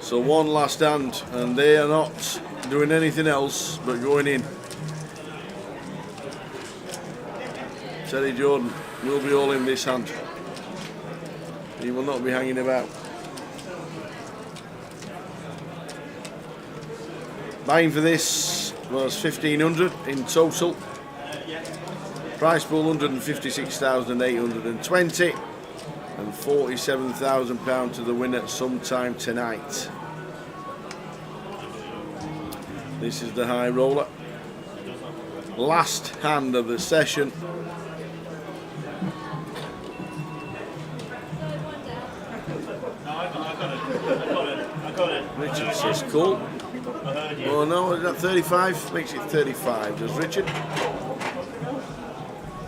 So one last hand, and they are not doing anything else but going in. Terry Jordan will be all in this hand. He will not be hanging about. Buying for this was 1,500 in total. Prize pool 156,820 and £47,000 to the winner sometime tonight. This is the high roller. Last hand of the session. Richard says cool. Oh no, is that 35? Makes it 35, does Richard?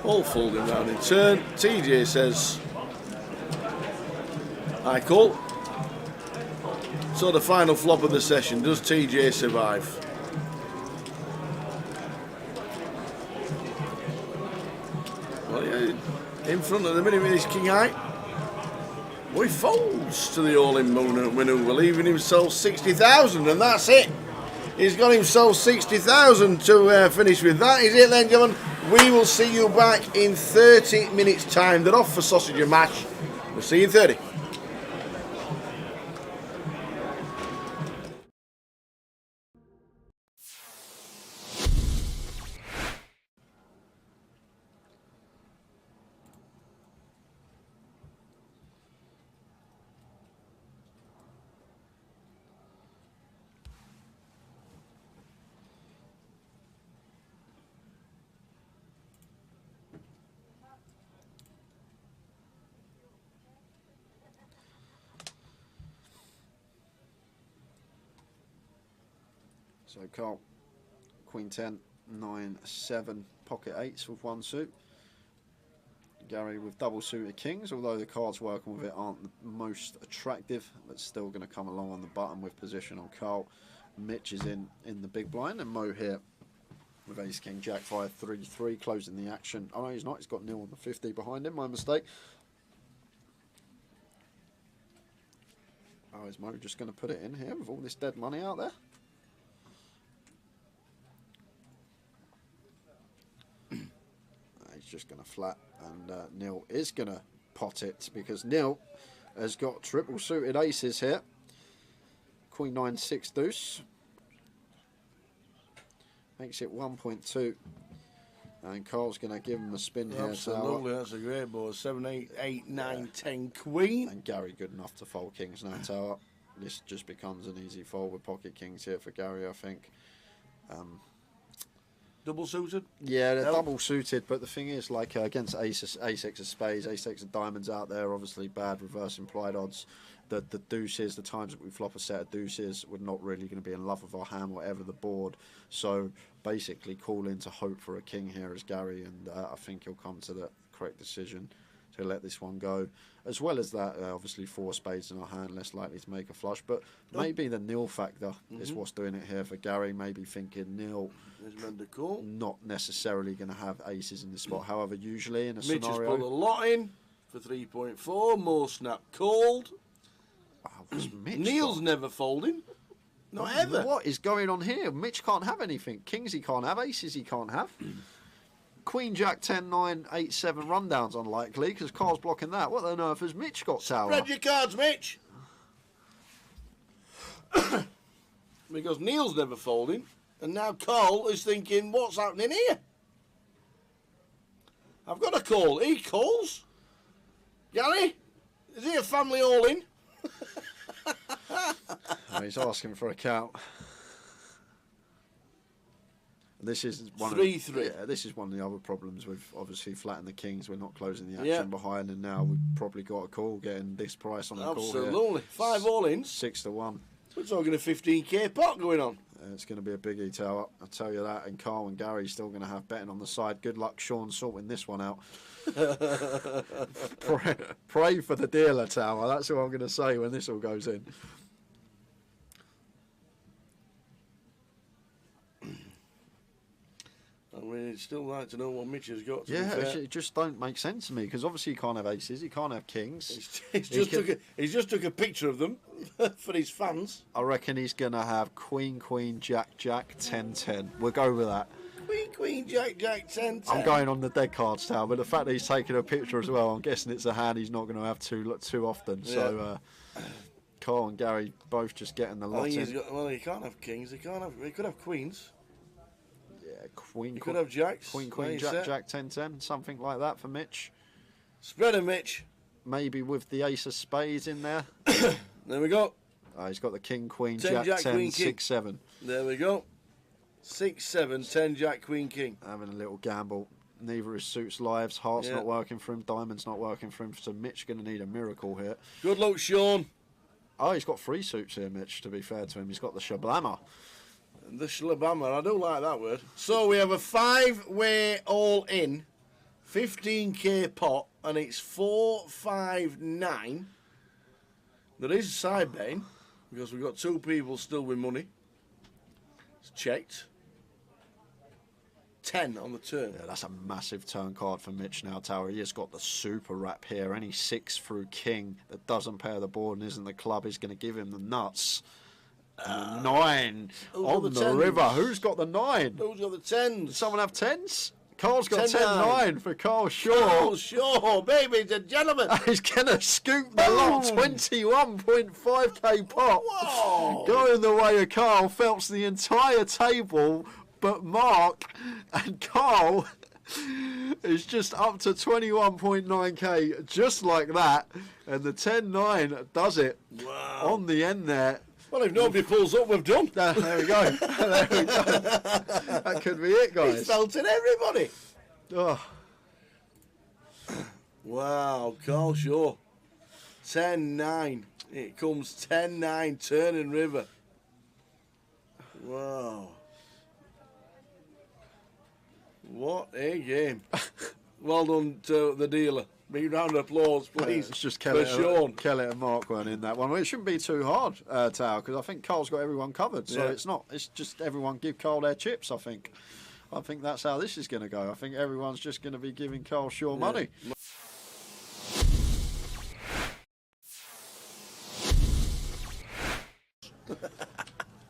All folding round in turn. TJ says I call. So the final flop of the session, does TJ survive? Well, yeah, in front of the minute with his king high. Well, he folds to the all-in manoeuvre, leaving himself 60,000, and that's it. He's got himself 60,000 to finish with. That is it, ladies and gentlemen. We will see you back in 30 minutes' time. They're off for sausage and mash. We'll see you in 30. So Carl, Queen 10, 9, 7, pocket 8s with one suit. Gary with double suited kings, although the cards working with it aren't the most attractive, but still going to come along on the button with position on Carl. Mitch is in the big blind, and Mo here with ace king jack 5 3-3 closing the action. Oh no, he's not, he's got nil on the 50 behind him, my mistake. Oh, is Mo just going to put it in here with all this dead money out there? He's just going to flat, and Neil is going to pot it because Neil has got triple suited aces here. Queen 9 6 deuce makes it 1.2, and Carl's going to give him a spin here. Absolutely, that's a great board. 7 8 8 9 10 queen, and Gary good enough to fold kings now tower. This just becomes an easy fold with pocket kings here for Gary, I think. Double suited? Yeah, they're double suited, but the thing is, like against ace X of spades, ace X of diamonds out there, obviously bad reverse implied odds. The deuces, the times that we flop a set of deuces, we're not really going to be in love with our hand, whatever the board. So basically, call in to hope for a king here as Gary, and I think he'll come to the correct decision to let this one go. As well as that, obviously 4 spades in our hand, less likely to make a flush. But maybe the nil factor is what's doing it here for Gary. Maybe thinking nil, not necessarily going to have aces in this spot. However, usually in a Mitch scenario, has put a lot in for 3.4. More snap called. Neil's never folding. Not ever. What is going on here? Mitch can't have anything. Kings he can't have. Aces he can't have. Queen Jack 10 9 8 7 rundown's unlikely because Carl's blocking that. What on earth has Mitch got tower? Spread your cards, Mitch. Because Neil's never folding, and now Carl is thinking, what's happening here? I've got a call. He calls. Gary, is he a family all in? He's asking for a count. This is one 3-3. Yeah, this is one of the other problems with obviously flattening the kings. We're not closing the action behind, and now we've probably got a call getting this price on the call here. Absolutely. 5 all ins. 6 to 1. We're talking a 15k pot going on. It's going to be a biggie tower, I'll tell you that. And Carl and Gary still going to have betting on the side. Good luck, Sean, sorting this one out. pray for the dealer tower. That's what I'm going to say when this all goes in. I mean, it's still like to know what Mitch has got. Yeah, it just don't make sense to me because obviously he can't have aces, he can't have kings. He's just took a picture of them for his fans. I reckon he's going to have Queen, Queen, Jack, Jack, 10, 10. We'll go with that. Queen, Queen, Jack, Jack, 10, 10. I'm going on the dead cards tower, but the fact that he's taking a picture as well, I'm guessing it's a hand he's not going to have too often. Yeah. So Carl and Gary both just getting the lot in. Well, he can't have kings. He could have queens. Yeah, Queen. You could have jacks. Queen, Nice Jack, set. Jack, 10-10, something like that for Mitch. Spread him, Mitch. Maybe with the ace of spades in there. There we go. He's got the King, Queen, 10 Jack, 10, Queen, King. 6, 7. There we go. 6, 7, 10 Jack, Queen, King. Having a little gamble. Neither his suits lives. Heart's Yeah. not working for him. Diamond's not working for him. So Mitch going to need a miracle here. Good luck, Sean. Oh, he's got 3 suits here, Mitch, to be fair to him. He's got the Shablammer. The Shlabama, I do like that word. So we have a 5-way all-in, 15k pot, and it's 459. There is a side betting, because we've got 2 people still with money. It's checked. 10 on the turn. Yeah, that's a massive turn card for Mitch now, Tower. He has got the super wrap here. Any 6 through King that doesn't pair the board and isn't the club is going to give him the nuts. And the 9 on the tens? river. Who's got the 9? Who's got the 10s? Does someone have 10s? Carl's got 10-9 10-9 for Carl Shaw. Oh, sure, baby, and gentlemen. He's going to scoop the lot. Boom. 21.5k pot. Whoa. Going the way of Carl. Phelps the entire table, but Mark and Carl is just up to 21.9k, just like that. And the 10-9 does it. Wow. On the end there. Well, if nobody pulls up, we've done. There we go. There we go. That could be it, guys. It's felting everybody. Oh. Wow, Carl Shaw. 10-9. It comes 10-9, turning river. Wow. What a game. Well done to the dealer. Big round of applause, please. It's just for Sean. Kelly and Mark weren't in that one. Well, it shouldn't be too hard, Tao, because I think Carl's got everyone covered. So Yeah. it's not. It's just everyone give Carl their chips, I think. I think that's how this is going to go. I think everyone's just going to be giving Carl Shaw money.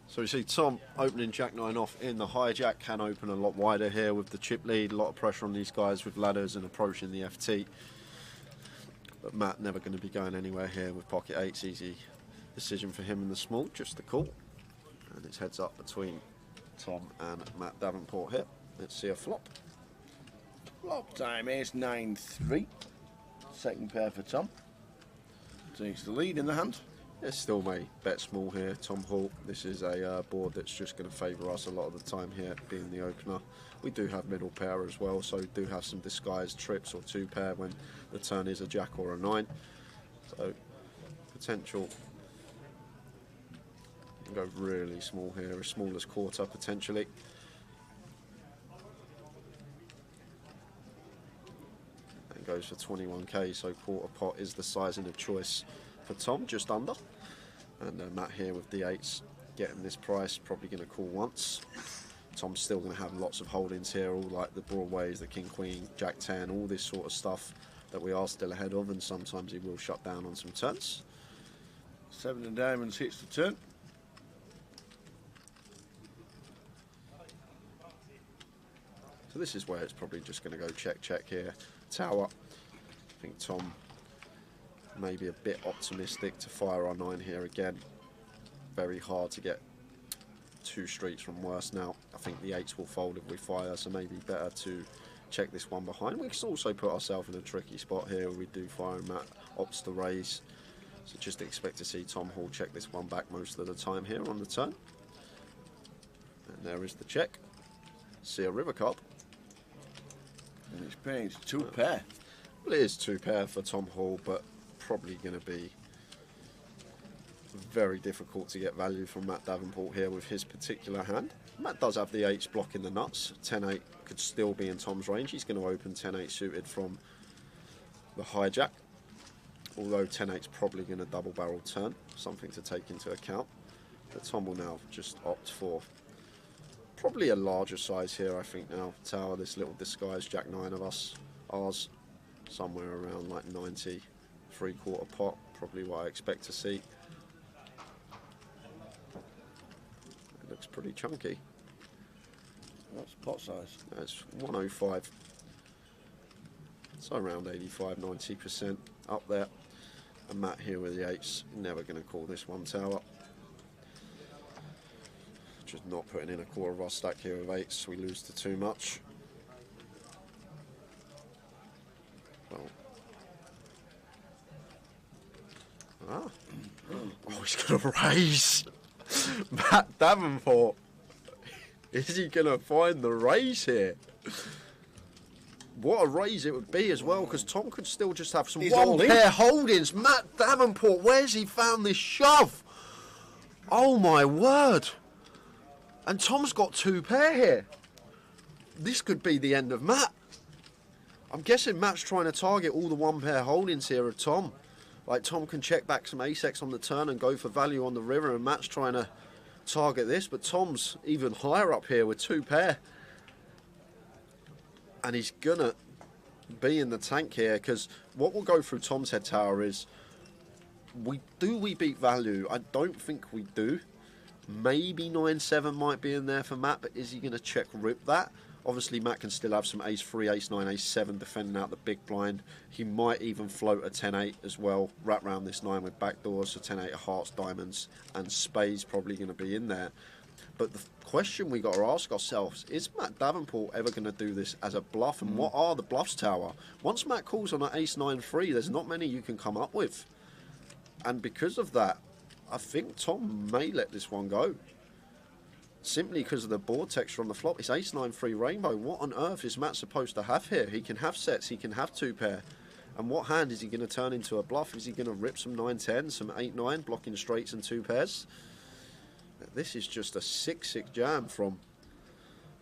So you see Tom opening Jack 9 off in the hijack, can open a lot wider here with the chip lead, a lot of pressure on these guys with ladders and approaching the FT. But Matt never going to be going anywhere here with pocket 8s, easy decision for him in the small, just the call. And it's heads up between Tom and Matt Davenport here. Let's see a flop. Flop time, ace 9-3. Second pair for Tom. Takes the lead in the hand. It's still may bet small here, Tom Hall. This is a board that's just going to favour us a lot of the time here, being the opener. We do have middle pair as well, so do have some disguised trips or 2 pair when the turn is a jack or a 9. So potential. You can go really small here, as small as quarter potentially. And goes for 21k, so quarter pot is the sizing of choice for Tom, just under. And Matt here with the 8s, getting this price, probably going to call once. Tom's still going to have lots of holdings here, all like the broadways, the King Queen, Jack 10, all this sort of stuff that we are still ahead of, and sometimes he will shut down on some turns. 7 of diamonds hits the turn. So this is where it's probably just going to go check here. Tower. I think Tom maybe a bit optimistic to fire our 9 here again. Very hard to get 2 streets from worse now. I think the 8s will fold if we fire, so maybe better to check this one behind. We can also put ourselves in a tricky spot here where we do fire and Matt opts to raise. So just expect to see Tom Hall check this one back most of the time here on the turn. And there is the check. See a river card. And it's paying 2 pair. Well, it is 2 pair for Tom Hall, but probably going to be very difficult to get value from Matt Davenport here with his particular hand. Matt does have the 8s blocking the nuts. 10-8 could still be in Tom's range. He's going to open 10-8 suited from the hijack, although 10-8's probably going to double barrel turn, something to take into account. But Tom will now just opt for probably a larger size here, I think now. Tower, this little disguised Jack 9 of us, ours, somewhere around like 90, 3/4 pot, probably what I expect to see. It looks pretty chunky. That's pot size. That's 105. So around 85-90% up there. And Matt here with the 8s, never going to call this one, Tower. Just not putting in a quarter of our stack here with 8s, so we lose to too much. Well. Ah. Oh, he's going to raise. Matt Davenport. Is he going to find the raise here? What a raise it would be as well, because Tom could still just have some one pair holdings. Matt Davenport, where's he found this shove? Oh my word. And Tom's got 2 pair here. This could be the end of Matt. I'm guessing Matt's trying to target all the 1 pair holdings here of Tom. Like, Tom can check back some ace-x on the turn and go for value on the river, and Matt's trying to target this, but Tom's even higher up here with 2 pair. And he's gonna be in the tank here, because what will go through Tom's head tower is, we beat value? I don't think we do. Maybe 9-7 might be in there for Matt, but is he going to check rip that? Obviously Matt can still have some ace-3, ace-9, ace-7 defending out the big blind. He might even float a 10-8 as well, wrap round this 9 with backdoors, so 10-8 of hearts, diamonds and spades probably going to be in there. But the question we got to ask ourselves, is Matt Davenport ever going to do this as a bluff, and what are the bluffs, Tower? Once Matt calls on an ace-9-3, there's not many you can come up with. And because of that, I think Tom may let this one go. Simply because of the board texture on the flop. It's ace-9-3 rainbow. What on earth is Matt supposed to have here? He can have sets, he can have 2 pair. And what hand is he going to turn into a bluff? Is he going to rip some 9-10, some 8-9, blocking straights and 2 pairs? This is just a 6-6 jam from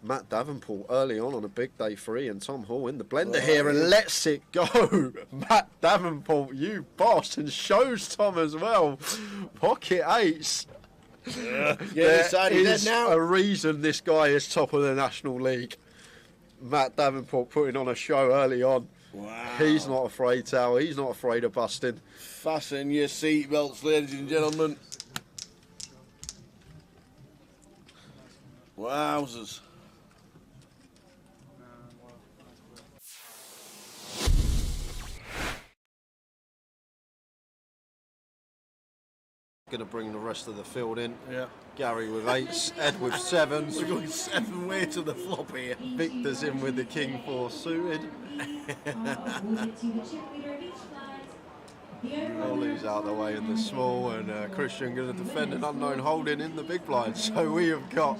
Matt Davenport early on a big day 3, and Tom Hall in the blender here and lets it go. Matt Davenport, you boss, and shows Tom as well. Pocket 8s. There is a reason this guy is top of the National League. Matt Davenport putting on a show early on. Wow. He's not afraid, Tower. He's not afraid of busting. Fasten your seatbelts, ladies and gentlemen. Wowzers. Going to bring the rest of the field in. Yeah. Gary with 8s, Ed with 7s. We're going 7 way to the flop here. Victor's in with the king 4 suited. Ollie's out the way in the small, and Christian going to defend an unknown holding in the big blind. So we have got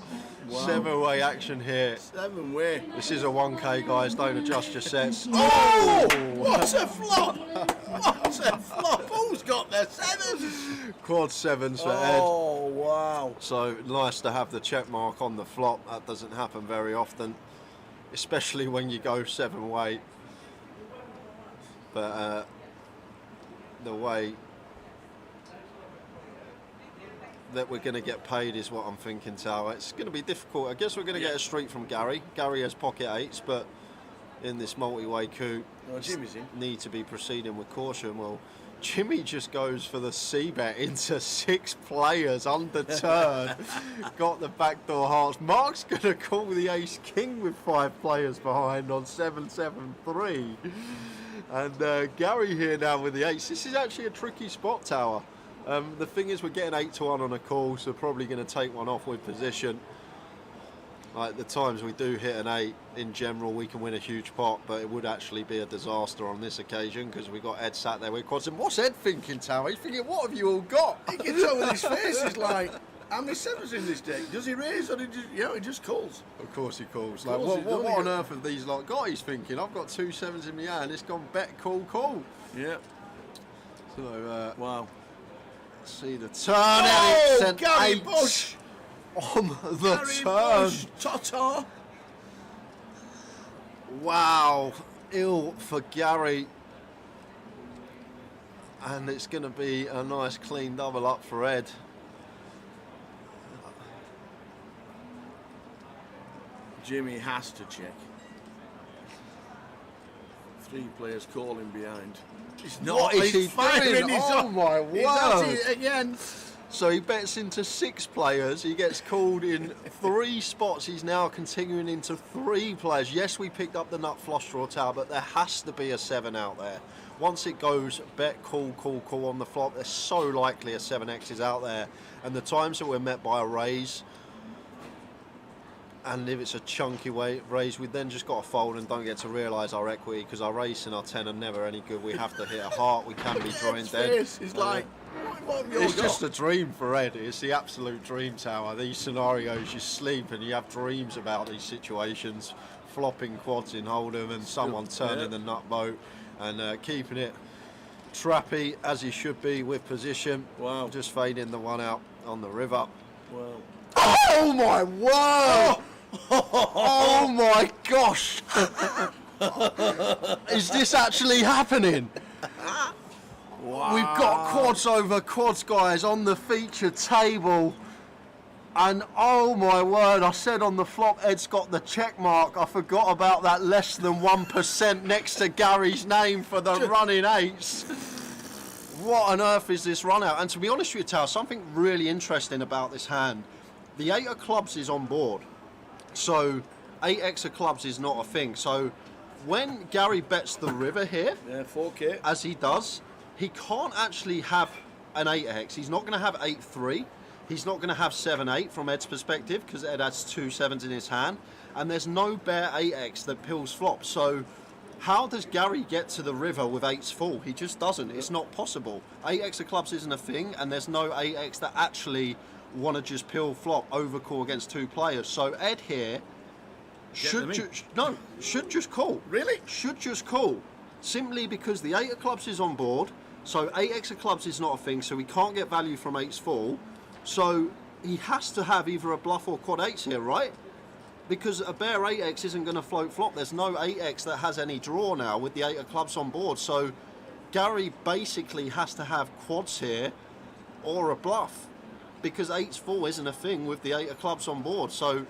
7-way action here. 7-way. This is a 1K, guys. Don't adjust your sets. Oh! What a flop! What a flop! Who's got their 7s? Quad 7s for Ed. Oh, wow. So nice to have the check mark on the flop. That doesn't happen very often, especially when you go 7-way. But the way that we're going to get paid is what I'm thinking, Tower. It's going to be difficult. I guess we're going to get a street from Gary. Gary has pocket 8s, but in this multi-way coup, Jimmy's in. need to be proceeding with caution. Well, Jimmy just goes for the C-bet into 6 players under turn. Got the backdoor hearts. Mark's going to call the ace-king with 5 players behind on 7-7-3. And Gary here now with the 8s. This is actually a tricky spot, Tower. The thing is, we're getting 8-1 on a call, so probably going to take one off with position. Like the times we do hit an 8, in general, we can win a huge pot, but it would actually be a disaster on this occasion because we got Ed sat there with quads. And what's Ed thinking, Tower? He's thinking, what have you all got? He can tell with his face, he's like, how many 7s in this deck? Does he raise or he just calls? Of course he calls. Of Like, course what he on does. earth have these lot got? He's thinking, I've got 2 7s in my hand. It's gone bet, call. Yeah. So, Wow. see the turn. And it's an Gary 8 Bush! on the Gary turn. Bush, Tata! Wow, ill for Gary. And it's going to be a nice clean double up for Ed. Jimmy has to check. 3 players calling behind. He's What is he doing? Oh my He's at word. it again. So he bets into 6 players. He gets called in 3 spots. He's now continuing into 3 players. Yes, we picked up the nut flush draw, Tower, but there has to be a 7 out there. Once it goes bet, call on the flop, there's so likely a 7x is out there. And the times that we're met by a raise, And if it's a chunky raise, we then just got to fold and don't get to realise our equity, because our ace and our 10 are never any good. We have to hit a heart, we can be drawing dead. It's like, what have you It's got? just a dream for Ed. It's the absolute dream tower. These scenarios, you sleep and you have dreams about these situations, flopping quads in Hold'em and someone turning the nut boat and keeping it trappy as he should be with position. Wow. Just fading the one out on the river. Well, Oh my word! Oh my gosh! Is this actually happening? wow. We've got quads over quads, guys, on the feature table. And oh my word, I said on the flop, Ed's got the check mark. I forgot about that less than 1% next to Gary's name for the running eights. What on earth is this run out? And to be honest with you, Tal, something really interesting about this hand. The 8 of clubs is on board. So 8x of clubs is not a thing. So when Gary bets the river here, Yeah, 4K. as he does, he can't actually have an 8x. He's not going to have 8-3. He's not going to have 7-8 from Ed's perspective, because Ed has 2 7s in his hand. And there's no bare 8x that pills flop. So how does Gary get to the river with 8s full? He just doesn't. It's not possible. 8x of clubs isn't a thing, and there's no 8x that actually want to just pill flop overcall against 2 players. So Ed here should just call. Really? Should just call. Simply because the 8 of clubs is on board, so 8x of clubs is not a thing, so he can't get value from 8s full. So he has to have either a bluff or quad 8s here, right? Because a bare 8x isn't going to float flop. There's no 8x that has any draw now with the 8 of clubs on board. So Gary basically has to have quads here or a bluff, because 8's full isn't a thing with the 8 of clubs on board. So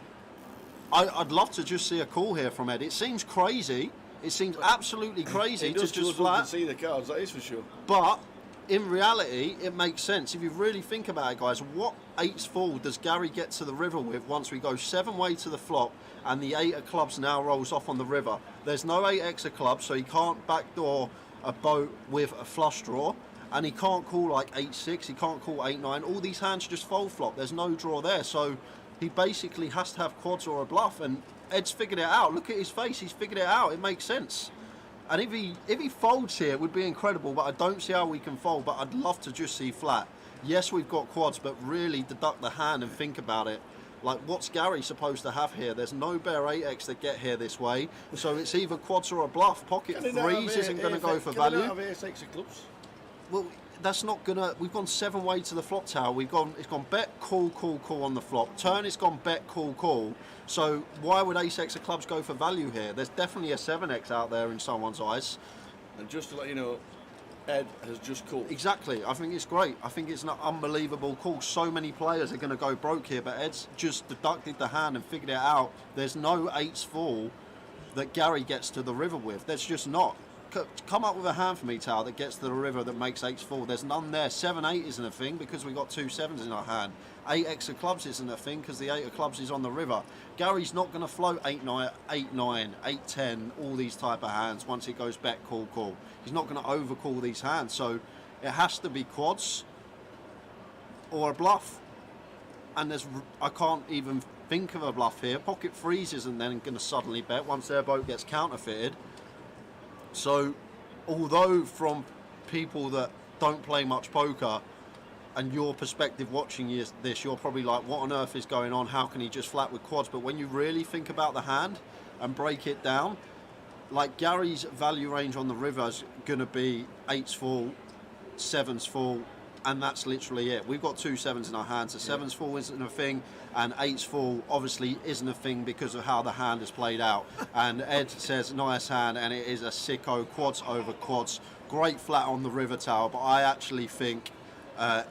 I'd love to just see a call here from Ed. It seems crazy. It seems absolutely crazy He to does just just look and flat. see the cards, that is for sure. But in reality, it makes sense. If you really think about it, guys, what 8's full does Gary get to the river with once we go 7-way to the flop and the 8 of clubs now rolls off on the river? There's no 8x of clubs, so he can't backdoor a boat with a flush draw. And he can't call like 8-6, he can't call 8-9. All these hands just fold flop. There's no draw there. So he basically has to have quads or a bluff. And Ed's figured it out. Look at his face. He's figured it out. It makes sense. And if he folds here, it would be incredible. But I don't see how we can fold. But I'd love to just see flat. Yes, we've got quads, but really deduct the hand and think about it. Like, what's Gary supposed to have here? There's no bare 8x that get here this way. So it's either quads or a bluff. Pocket threes isn't going to go for value. Can they not have 8x of clubs? Well, that's not gonna. We've gone 7-way to the flop tower. It's gone bet, call on the flop. Turn, it's gone bet, call. So why would ace-x of clubs go for value here? There's definitely a 7x out there in someone's eyes. And just to let you know, Ed has just called. Exactly. I think it's great. I think it's an unbelievable call. So many players are going to go broke here, but Ed's just deducted the hand and figured it out. There's no 8s full that Gary gets to the river with. There's just not. Come up with a hand for me, Tal, that gets to the river that makes 8s full. There's none there. 7-8 isn't a thing because we've got 2 7s in our hand. 8x of clubs isn't a thing because the 8 of clubs is on the river. Gary's not going to float 8-9, 8-10, all these type of hands once it goes bet, call. He's not going to overcall these hands. So it has to be quads or a bluff. And I can't even think of a bluff here. Pocket threes isn't then going to suddenly bet once their boat gets counterfeited. So, although from people that don't play much poker and your perspective watching this, you're probably like, what on earth is going on? How can he just flat with quads? But when you really think about the hand and break it down, like Gary's value range on the river is going to be 8s full, 7s full, and that's literally it. We've got 2 7s in our hands. The 7s full isn't a thing, and 8s full obviously isn't a thing because of how the hand is played out. And Ed says, nice hand, and it is a sicko, quads over quads. Great flat on the river tower, but I actually think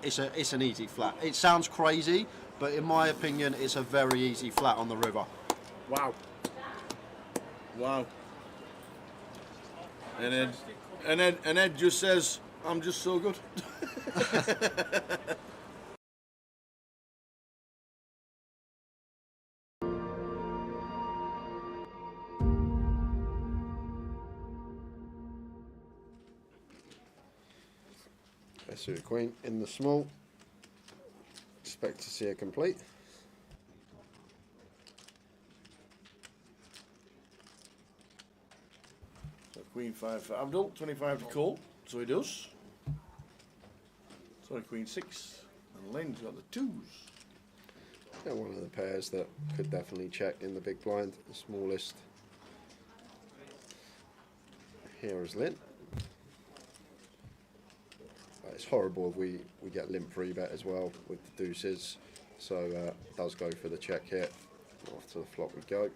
it's an easy flat. It sounds crazy, but in my opinion, it's a very easy flat on the river. Wow. And Ed just says, I'm just so good. Suited queen in the small. Expect to see a complete. Queen 5 for Abdul, 25 to call, so he does. Sorry, Queen 6, and Lynn's got the 2s. Yeah, one of the pairs that could definitely check in the big blind, the smallest. Here is Lynn. It's horrible if we get limp free bet as well with the deuces, so it does go for the check here. Off to the flop we go.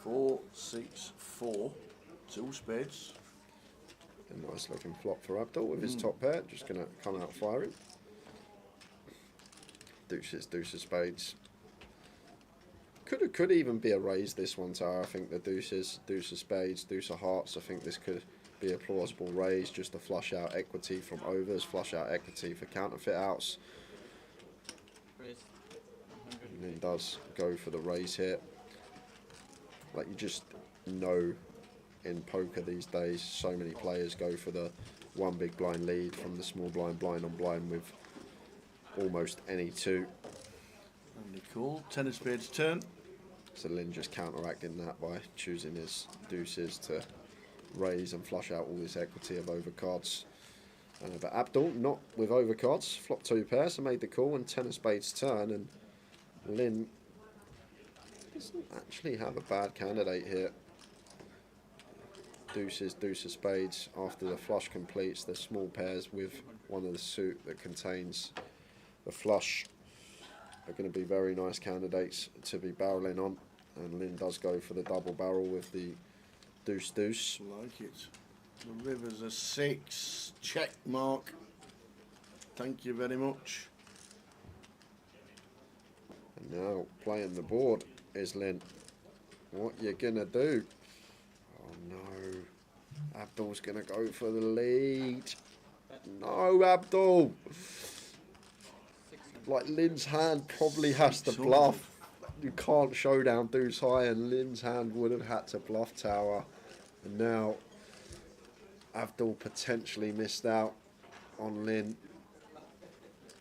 4, 6, 4, 2 spades. A nice looking flop for Abdul with his top pair, just going to come out firing. Deuces, deuces, spades. Could even be a raise this one, Tara. I think the deuces, deuce of spades, deuce of hearts. I think this could be a plausible raise just to flush out equity from overs, flush out equity for counterfeit outs. And then does go for the raise here. Like, you just know in poker these days, so many players go for the one big blind lead from the small blind, blind on blind with almost any two. Only cool. 10 of spades turn. So Lynn just counteracting that by choosing his deuces to raise and flush out all this equity of overcards. But Abdul not with overcards, flop 2 pairs, so made the call and 10 of spades turn, and Lynn doesn't actually have a bad candidate here. Deuces, deuce of spades. After the flush completes, the small pairs with one of the suit that contains the flush are going to be very nice candidates to be barreling on, and Lynn does go for the double barrel with the deuce deuce. Like it. The river's a 6. Check mark. Thank you very much. And now playing the board is Lynn. What you gonna do? Oh no. Abdul's gonna go for the lead. No, Abdul. Like, Lynn's hand probably has to bluff. You can't showdown deuce high, and Lynn's hand would have had to bluff tower. And now Abdul potentially missed out on Lynn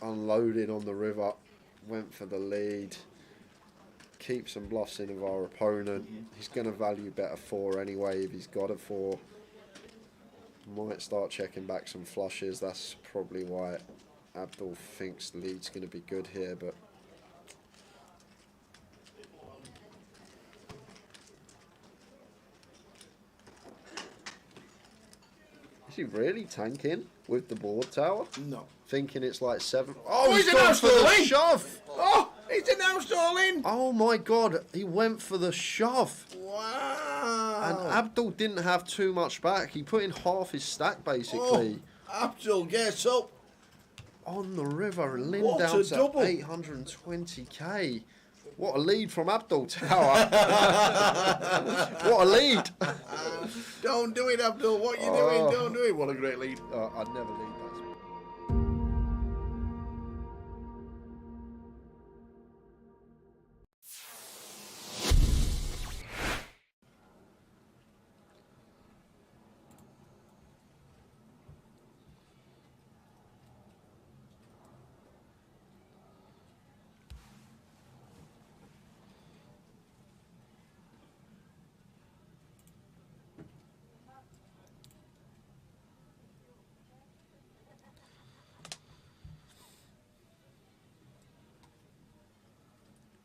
unloading on the river. Went for the lead. Keep some bluffs in of our opponent. He's going to value bet a 4 anyway if he's got a 4. Might start checking back some flushes. That's probably why Abdul thinks the lead's going to be good here, but is he really tanking with the board tower? No. Thinking it's like 7. Oh, he's gone announced for the all in. shove! Oh, he's announced all in. Oh my god, he went for the shove. Wow. And Abdul didn't have too much back. He put in half his stack basically. Oh, Abdul gets up. On the river, Lynn What down a to double. 820k. What a lead from Abdul Tower. What a lead. Don't do it, Abdul. What are you doing? Don't do it. What a great lead. I'd never lead that.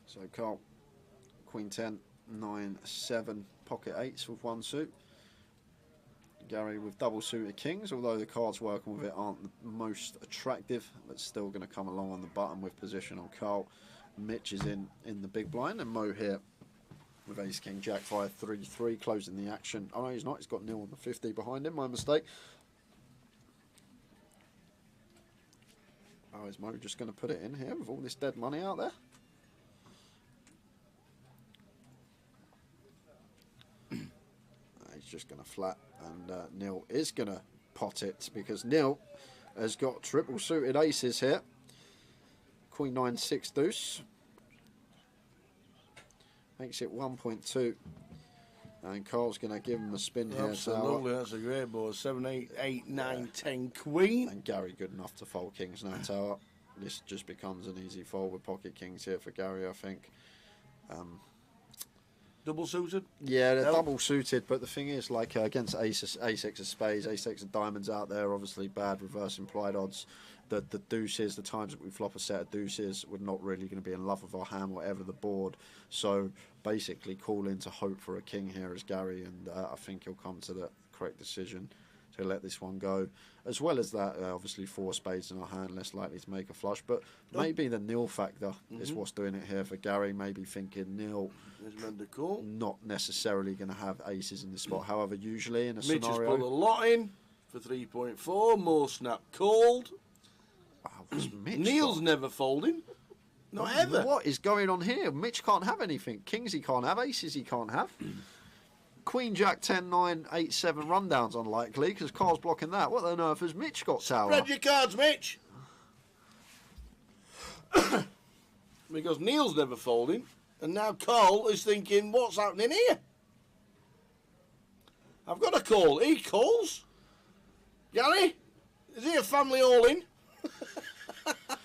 So Carl, Queen 10, 9, 7, pocket 8s with 1 suit. Gary with double suited kings, although the cards working with it aren't the most attractive, but still going to come along on the button with position on Carl. Mitch is in the big blind, and Mo here with ace king jack 5 3 3 closing the action. Oh no, he's not, he's got nil on the 50 behind him, my mistake. Oh, is Mo just going to put it in here with all this dead money out there? He's just going to flat, and Neil is going to pot it because Neil has got triple suited aces here. Queen 9 6 deuce makes it 1.2, and Carl's going to give him a spin here. Absolutely, that's a great board. 7, 8, 8, 9, 10, Queen. And Gary good enough to fold kings now tower. This just becomes an easy fold with pocket kings here for Gary, I think. Double suited? Yeah, they're No. double suited, but the thing is, like against ace-x of spades, ace-x of diamonds out there, obviously bad reverse implied odds. The deuces, the times that we flop a set of deuces, we're not really going to be in love with our hand, whatever the board. So basically, call in to hope for a king here is Gary, and I think he'll come to the correct decision to let this one go. As well as that, obviously 4 spades in our hand, less likely to make a flush. But maybe the nil factor is what's doing it here for Gary. Maybe thinking nil, not necessarily going to have aces in this spot. However, usually in a Mitch has scenario, put a lot in for 3.4. More snap called. wow, what's Mitch Neil's got? never folding. Not ever. What is going on here? Mitch can't have anything. Kings he can't have. Aces he can't have. Queen, Jack, 10, 9, 8, 7 rundown's unlikely because Carl's blocking that. What on earth has Mitch got, Tower? Spread your cards, Mitch. Because Neil's never folding, and now Carl is thinking, what's happening here? I've got a call. He calls. Gary, is he a family all-in?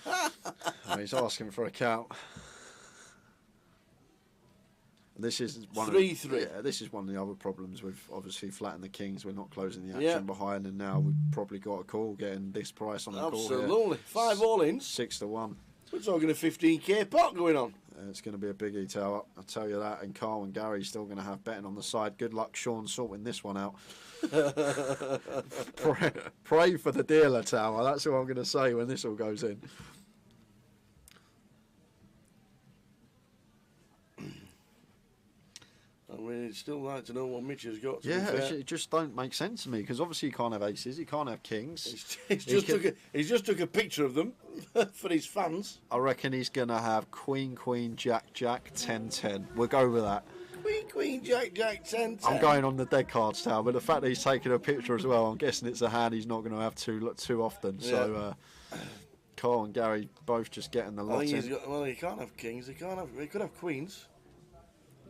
Oh, he's asking for a count. This is one 3-3. Yeah, this is one of the other problems with obviously flattening the kings. We're not closing the action Yeah. behind, and now we've probably got a call getting this price on the call here. Absolutely. 5 all-ins. 6 to 1. We're talking a 15k pot going on. It's going to be a biggie, Tower. I'll tell you that. And Carl and Gary still going to have betting on the side. Good luck, Sean, sorting this one out. pray for the dealer, Tower. That's what I'm going to say when this all goes in. I mean, it's still like to know what Mitch has got. To Yeah, be fair. it just don't make sense to me because obviously he can't have aces, he can't have kings. He's just took a picture of them for his fans. I reckon he's going to have Queen, Queen, Jack, Jack, 10, 10. We'll go with that. Queen, Queen, Jack, Jack, 10, 10. I'm going on the dead cards now, but the fact that he's taking a picture as well, I'm guessing it's a hand he's not going to have too often. Yeah. So Carl and Gary both just getting the I lot think he's in. got, well, he can't have kings. He could have queens.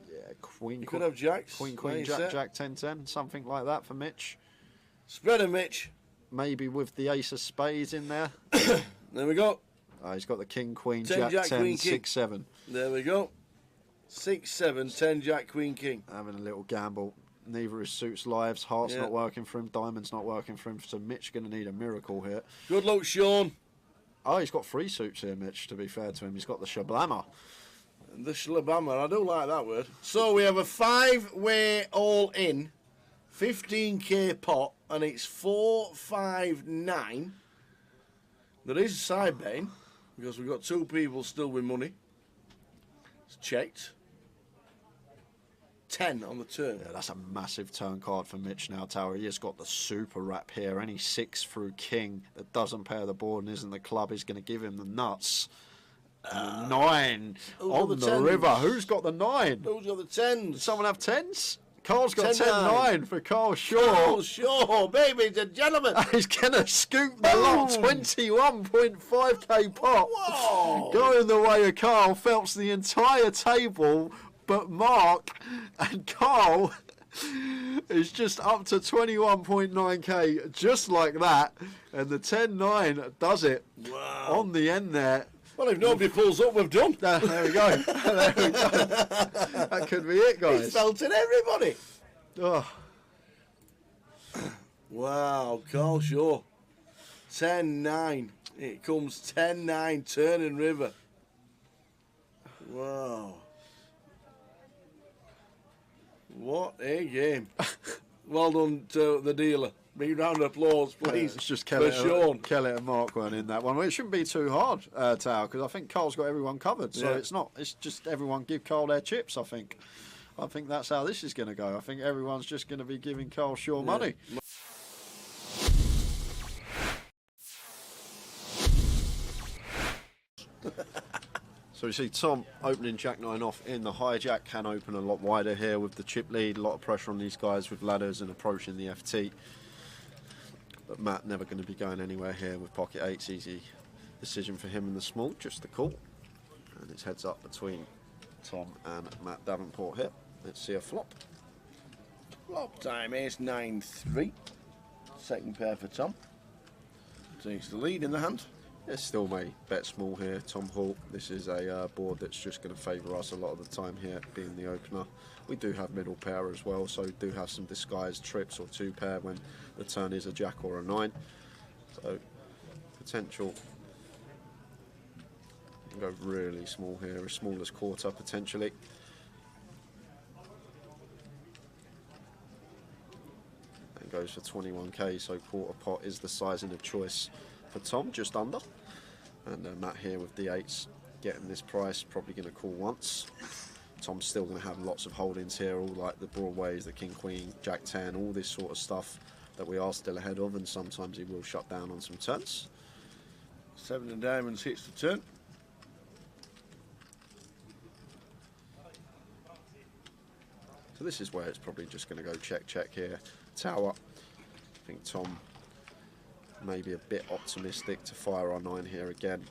Yeah, Queen, He could have jacks. Queen, Like you Jack, said. Jack, 10, 10, something like that for Mitch. Spread him, Mitch. Maybe with the ace of spades in there. There we go. He's got the King, Queen, 10, Jack, Jack, 10, Queen, King. 6, 7. There we go. 6, 7, 10, Jack, Queen, King. Having a little gamble. Neither his suits lives. Heart's Yeah. not working for him. Diamond's not working for him. So Mitch going to need a miracle here. Good luck, Sean. Oh, he's got 3 suits here, Mitch, to be fair to him. He's got the Shablammer. The Shlabama, I do like that word. So we have a 5-way all-in, 15k pot, and it's 4, 5, 9. There is side betting, because we've got 2 people still with money. It's checked. 10 on the turn. Yeah, that's a massive turn card for Mitch now, Tower. He has got the super wrap here. Any 6 through king that doesn't pair the board and isn't the club is going to give him the nuts. And the 9 who's on got the the 10s? river. Who's got the 9? Who's got the 10s? Does someone have 10s? Carl's got 10, 10-9 for Carl Shaw. Oh, sure, baby, the gentleman. He's going to scoop the lot. Boom. 21.5k pot. Whoa. Going the way of Carl. Phelps the entire table, but Mark and Carl is just up to 21.9k, just like that. And the 10-9 does it. Wow. On the end there. Well, if nobody pulls up, we've done. There we go. There we go. That could be it, He's guys. felted everybody. Oh. Wow, Carl Shaw. 10-9. It comes 10-9, turning river. Wow. What a game. Well done to the dealer. Big round of applause, please. It's just for Sean. Kelly and Mark weren't in that one. Well, it shouldn't be too hard, Tao, because I think Carl's got everyone covered. So Yeah. it's not. It's just everyone give Carl their chips. I think that's how this is going to go. I think everyone's just going to be giving Carl Shaw money. So we see Tom opening Jack-9 off in the hijack. Can open a lot wider here with the chip lead. A lot of pressure on these guys with ladders and approaching the FT. But Matt never going to be going anywhere here with pocket 8s. Easy decision for him in the small, just the call. And it's heads up between Tom and Matt Davenport here. Let's see a flop. Flop time, ace 9-3. Second pair for Tom. Takes the lead in the hand. Yeah, still may bet small here. Tom Hall. This is a board that's just going to favour us a lot of the time here, being the opener. We do have middle pair as well, so we do have some disguised trips or 2 pair when the turn is a jack or a 9. So potential. You can go really small here, as small as quarter potentially. And goes for 21k, so quarter pot is the sizing of choice for Tom, just under. And Matt here with D8s getting this price, probably going to call once. Tom's still going to have lots of holdings here, all like the broadways, the king queen, jack 10, all this sort of stuff that we are still ahead of, and sometimes he will shut down on some turns. 7 of diamonds hits the turn. So this is where it's probably just going to go check, check here. Tower. I think Tom may be a bit optimistic to fire our 9 here again.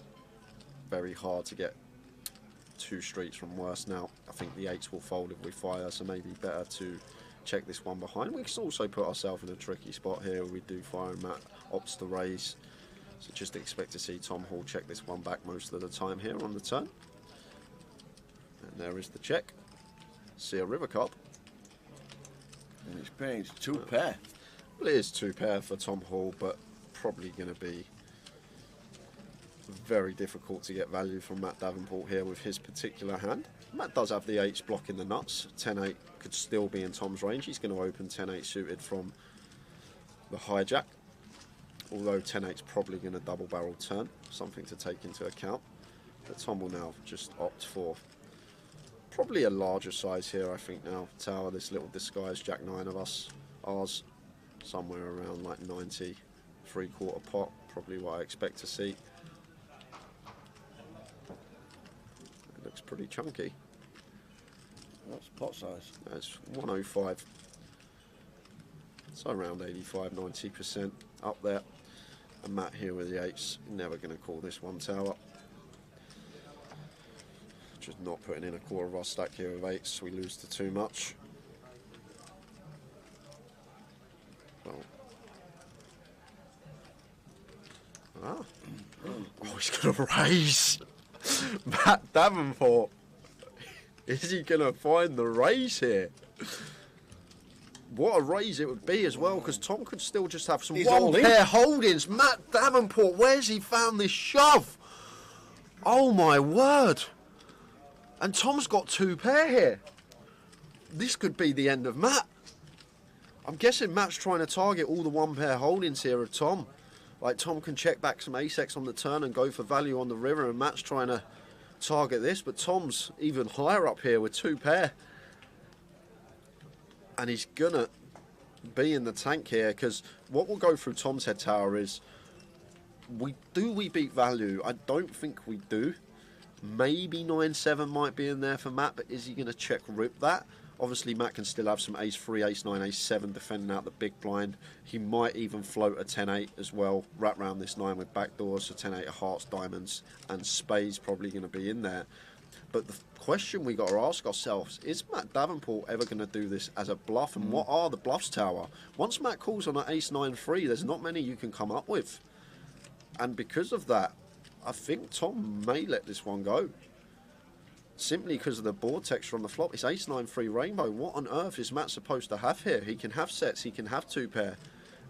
Very hard to get 2 streets from worse now. I think the 8s will fold if we fire, so maybe better to check this one behind. We can also put ourselves in a tricky spot here where we do fire and Matt opts to raise. So just expect to see Tom Hall check this one back most of the time here on the turn. And there is the check. See a river card. And it's paying 2 pair. Well, it is 2 pair for Tom Hall, but probably going to be very difficult to get value from Matt Davenport here with his particular hand. Matt does have the 8s blocking the nuts. 10-8 could still be in Tom's range. He's going to open 10-8 suited from the hijack, although 10-8's probably going to double barrel turn, something to take into account. But Tom will now just opt for probably a larger size here, I think now. Tower, this little disguised jack 9 of us, ours somewhere around like 90, 3/4 pot, probably what I expect to see. It looks pretty chunky. That's pot size. That's 105. So around 85-90% up there. And Matt here with the 8s, never going to call this one tower. Just not putting in a quarter of our stack here with 8s, we lose to too much. Well. Ah. Oh, he's going to raise. Matt Davenport. Is he going to find the raise here? What a raise it would be as well, because Tom could still just have some one pair holdings. Matt Davenport, where's he found this shove? Oh my word. And Tom's got 2 pair here. This could be the end of Matt. I'm guessing Matt's trying to target all the 1 pair holdings here of Tom. Like Tom can check back some ace-x on the turn and go for value on the river, and Matt's trying to target this, but Tom's even higher up here with 2 pair. And he's gonna be in the tank here, because what will go through Tom's head tower is, we beat value? I don't think we do. Maybe 9-7 might be in there for Matt, but is he going to check rip that? Obviously Matt can still have some ace-3, ace-9, ace-7 defending out the big blind. He might even float a 10-8 as well, wrap round this 9 with backdoors, so 10-8 of hearts, diamonds and spades probably going to be in there. But the question we got to ask ourselves, is Matt Davenport ever going to do this as a bluff, and what are the bluffs, Tower? Once Matt calls on an ace-9-3, there's not many you can come up with. And because of that, I think Tom may let this one go. Simply because of the board texture on the flop. It's ace-9-3 rainbow. What on earth is Matt supposed to have here? He can have sets, he can have 2 pair.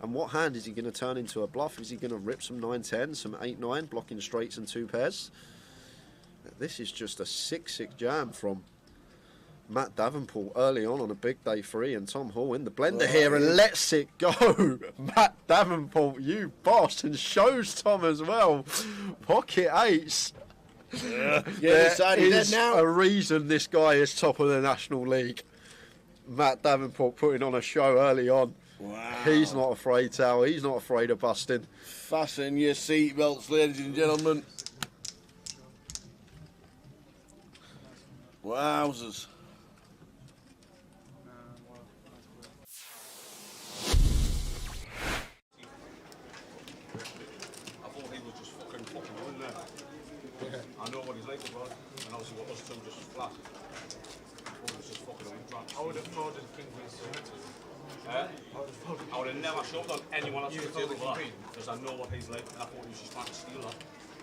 And what hand is he going to turn into a bluff? Is he going to rip some 9-10, some 8-9, blocking straights and 2 pairs? This is just a 6-6 jam from Matt Davenport early on a big day 3, and Tom Hall in the blender here and lets it go. Matt Davenport, you boss, and shows Tom as well. Pocket 8s. There is a reason this guy is top of the National League. Matt Davenport putting on a show early on. Wow. He's not afraid, Tower. He's not afraid of busting. Fasten your seatbelts, ladies and gentlemen. Wowzers. I thought he was just fucking doing that. I know what he's like about it, and obviously what us 2 just flat. I thought he was just fucking on. I would have folded king queen suited. I would have never shoved on anyone else at the table because I know what he's like, and I thought he was just trying to steal that.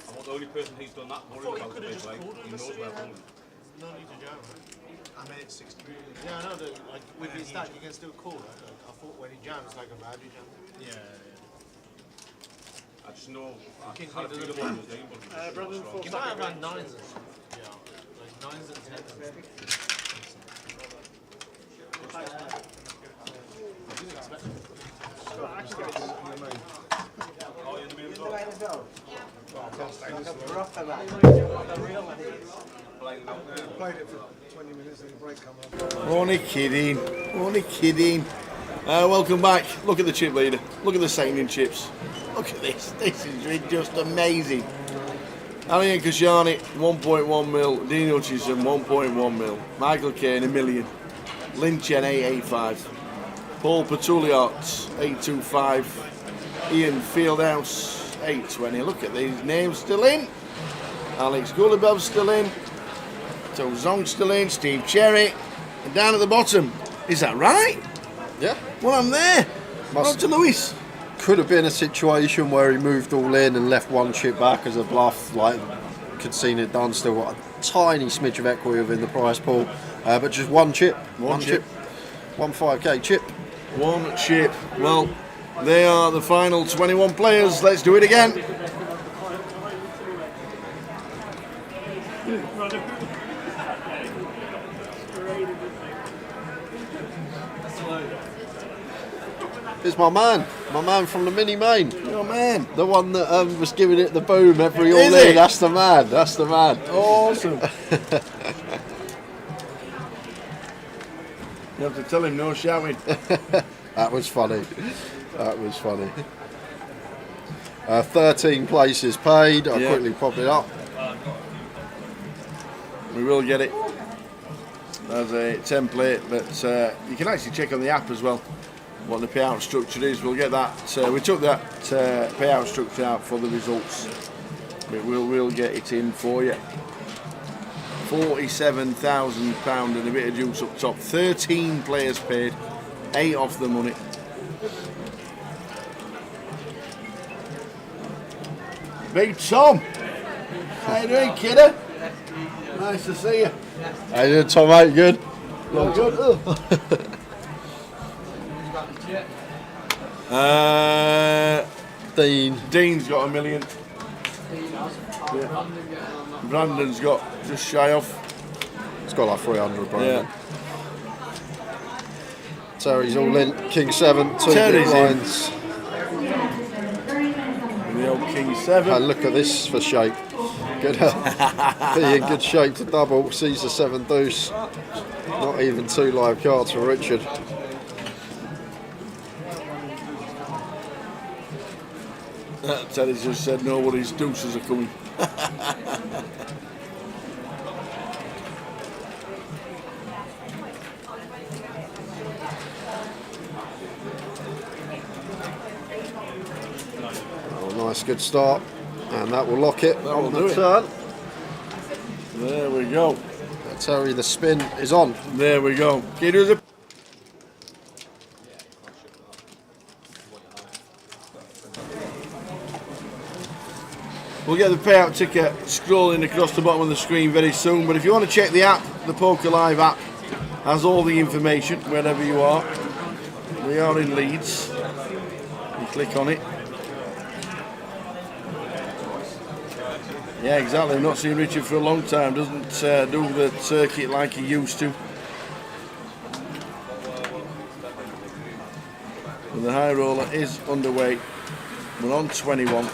I'm the only person he's done that worried about the big leg. He knows where I'm going. No need to jam, right? I made it 60. Yeah, I know that. Like with his stack, you can still call. Right? Like, I thought when he jams, like a bad jam. Yeah. I just know I King can't Queen feel doesn't about his game, but he's Brother, strong. he might have had nines and stuff. Yeah, like nines and tens. And Oh, you're the main as well? Playing out there. Played it for 20 minutes and the break come up. Only kidding. Only kidding. Welcome back. Look at the chip leader. Look at the signing chips. Look at this. This is just amazing. Alian Kashani, 1.1 mil. Dean Hutchinson, 1.1 mil. Michael Caine, $1 million. Lin Chen, 885. Paul Petouliot, 825. Ian Fieldhouse, 820. Look at these names still in. Alex Gulibov still in. To Zong still in. Steve Cherry. And down at the bottom. Is that right? Yeah. Well, I'm there. Roger Lewis. Could have been a situation where he moved all in and left one chip back as a bluff, like could seen it done. Still got a tiny smidge of equity within the prize pool, but just one chip. One chip. 5K chip. One chip. Well, they are the final 21 players. Let's do it again. It's my man from the mini main. Your man. The one that was giving it the boom every all Is in. it? That's the man. That's the man. Awesome. You have to tell him no shouting. That was funny. That was funny. 13 places paid. I'll quickly pop it up. We will get it as a template, but you can actually check on the app as well what the payout structure is. We'll get that. We took that payout structure out for the results, but we'll get it in for you. £47,000 and a bit of juice up top. 13 players paid, 8 off the money. Big Tom, how you doing, kidder? Nice to see you. How you doing, Tom? Mate, good? You're good. Dean's got $1 million. Yeah. Brandon's got just shy off. It's got like 300, Brandon. Yeah. Terry's all in. King 7, 2 big Terry's in. blinds. The old King 7. And look at this for shape. Good. Be in good shape to double. Caesar 7 deuce. Not even 2 live cards for Richard. Teddy's just said nobody's deuces are coming. Oh, nice, good start. And that will lock it That will on do the it. turn. There we go. Terry, the spin is on. There we go. Can you do the... We'll get the payout ticker scrolling across the bottom of the screen very soon, but if you want to check the app, the Poker Live app has all the information wherever you are. We are in Leeds. You click on it. Yeah, exactly. I've not seen Richard for a long time. Doesn't do the circuit like he used to. And the high roller is underway. We're on 21.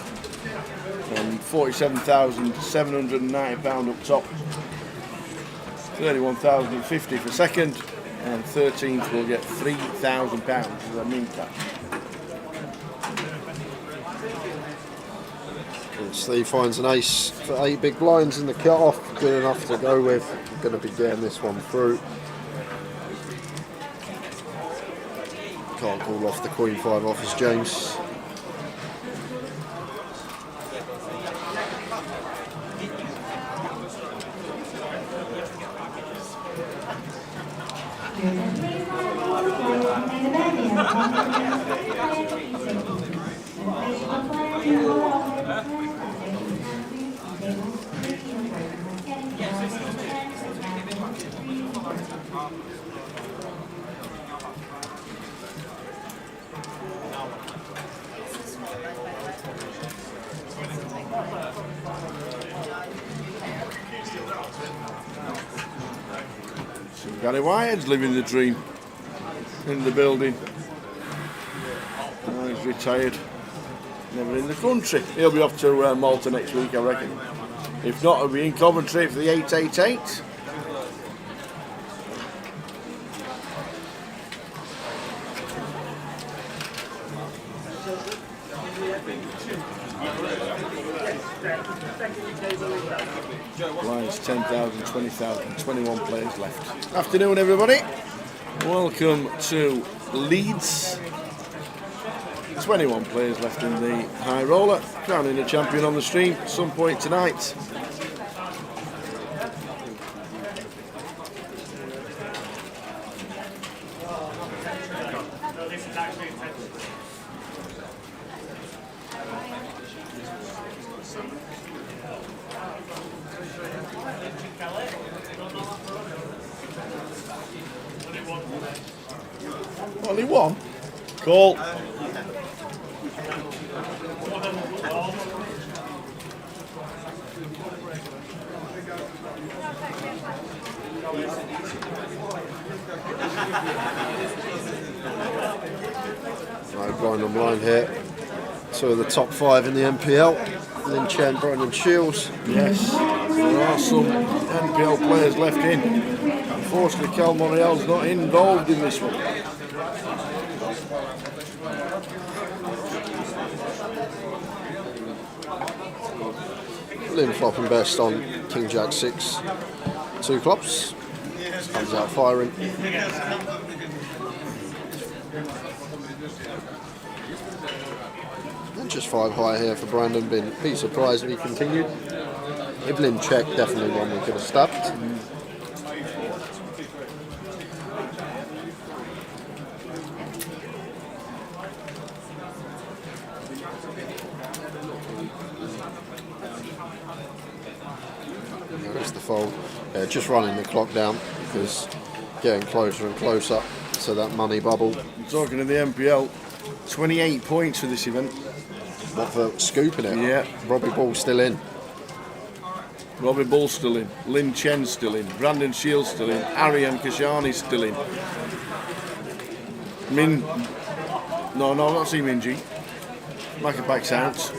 And £47,790 up top. 31,050 for second. And 13th will get £3,000 as a mean cash. Steve finds an ace for 8 big blinds in the cut-off. Good enough to go with. Going to be getting this one through. Can't call off the Queen 5 office, James. Gary Whitehead's living the dream in the building. Oh, he's retired. Never in the country. He'll be off to Malta next week, I reckon. If not, he'll be in Coventry for the 888. Blinds 10,000, 20,000, 21 players left. Afternoon, everybody. Welcome to Leeds. 21 players left in the high roller. Crowning a champion on the stream at some point tonight. Only one? Call. Right, blind on blind here. Two of the top 5 in the NPL. Lynn Chen, Brendan Shields. Yes, there are some NPL players left in. Unfortunately, Cal Monreal's not involved in this one. Lynn flopping best on King Jack 6. 2 clubs. Comes out firing. And just 5 high here for Brandon. Be surprised if he continued. If Lynn checked, definitely one we could have stabbed. There's the fold. Yeah, just running the clock down because getting closer and closer to that money bubble. I'm talking to the NPL, 28 points for this event. What for scooping it? Yeah. Robbie Ball's still in. Robbie Bull's still in. Lynn Chen's still in. Brandon Shields still in. Ariane Kashani's still in. No, not see Minji. Macabac's out.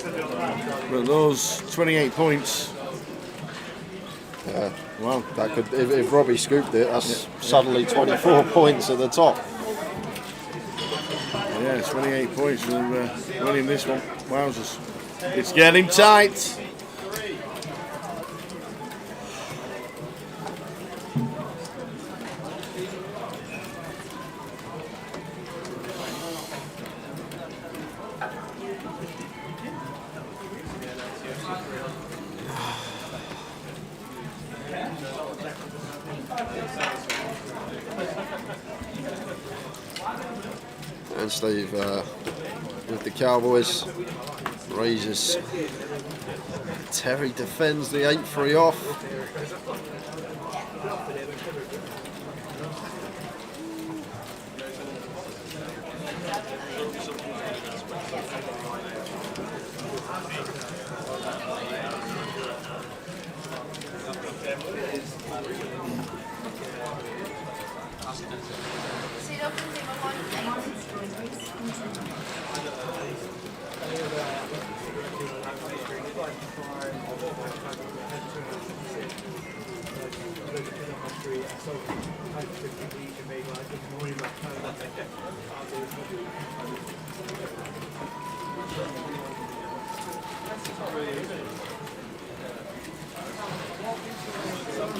But those 28 points. Yeah. Wow. That could, if Robbie scooped it, that's suddenly 24 points at the top. Yeah, 28 points for winning this one. Wowzers. It's getting tight. And Steve with the Cowboys raises. Terry defends the 8-3 off.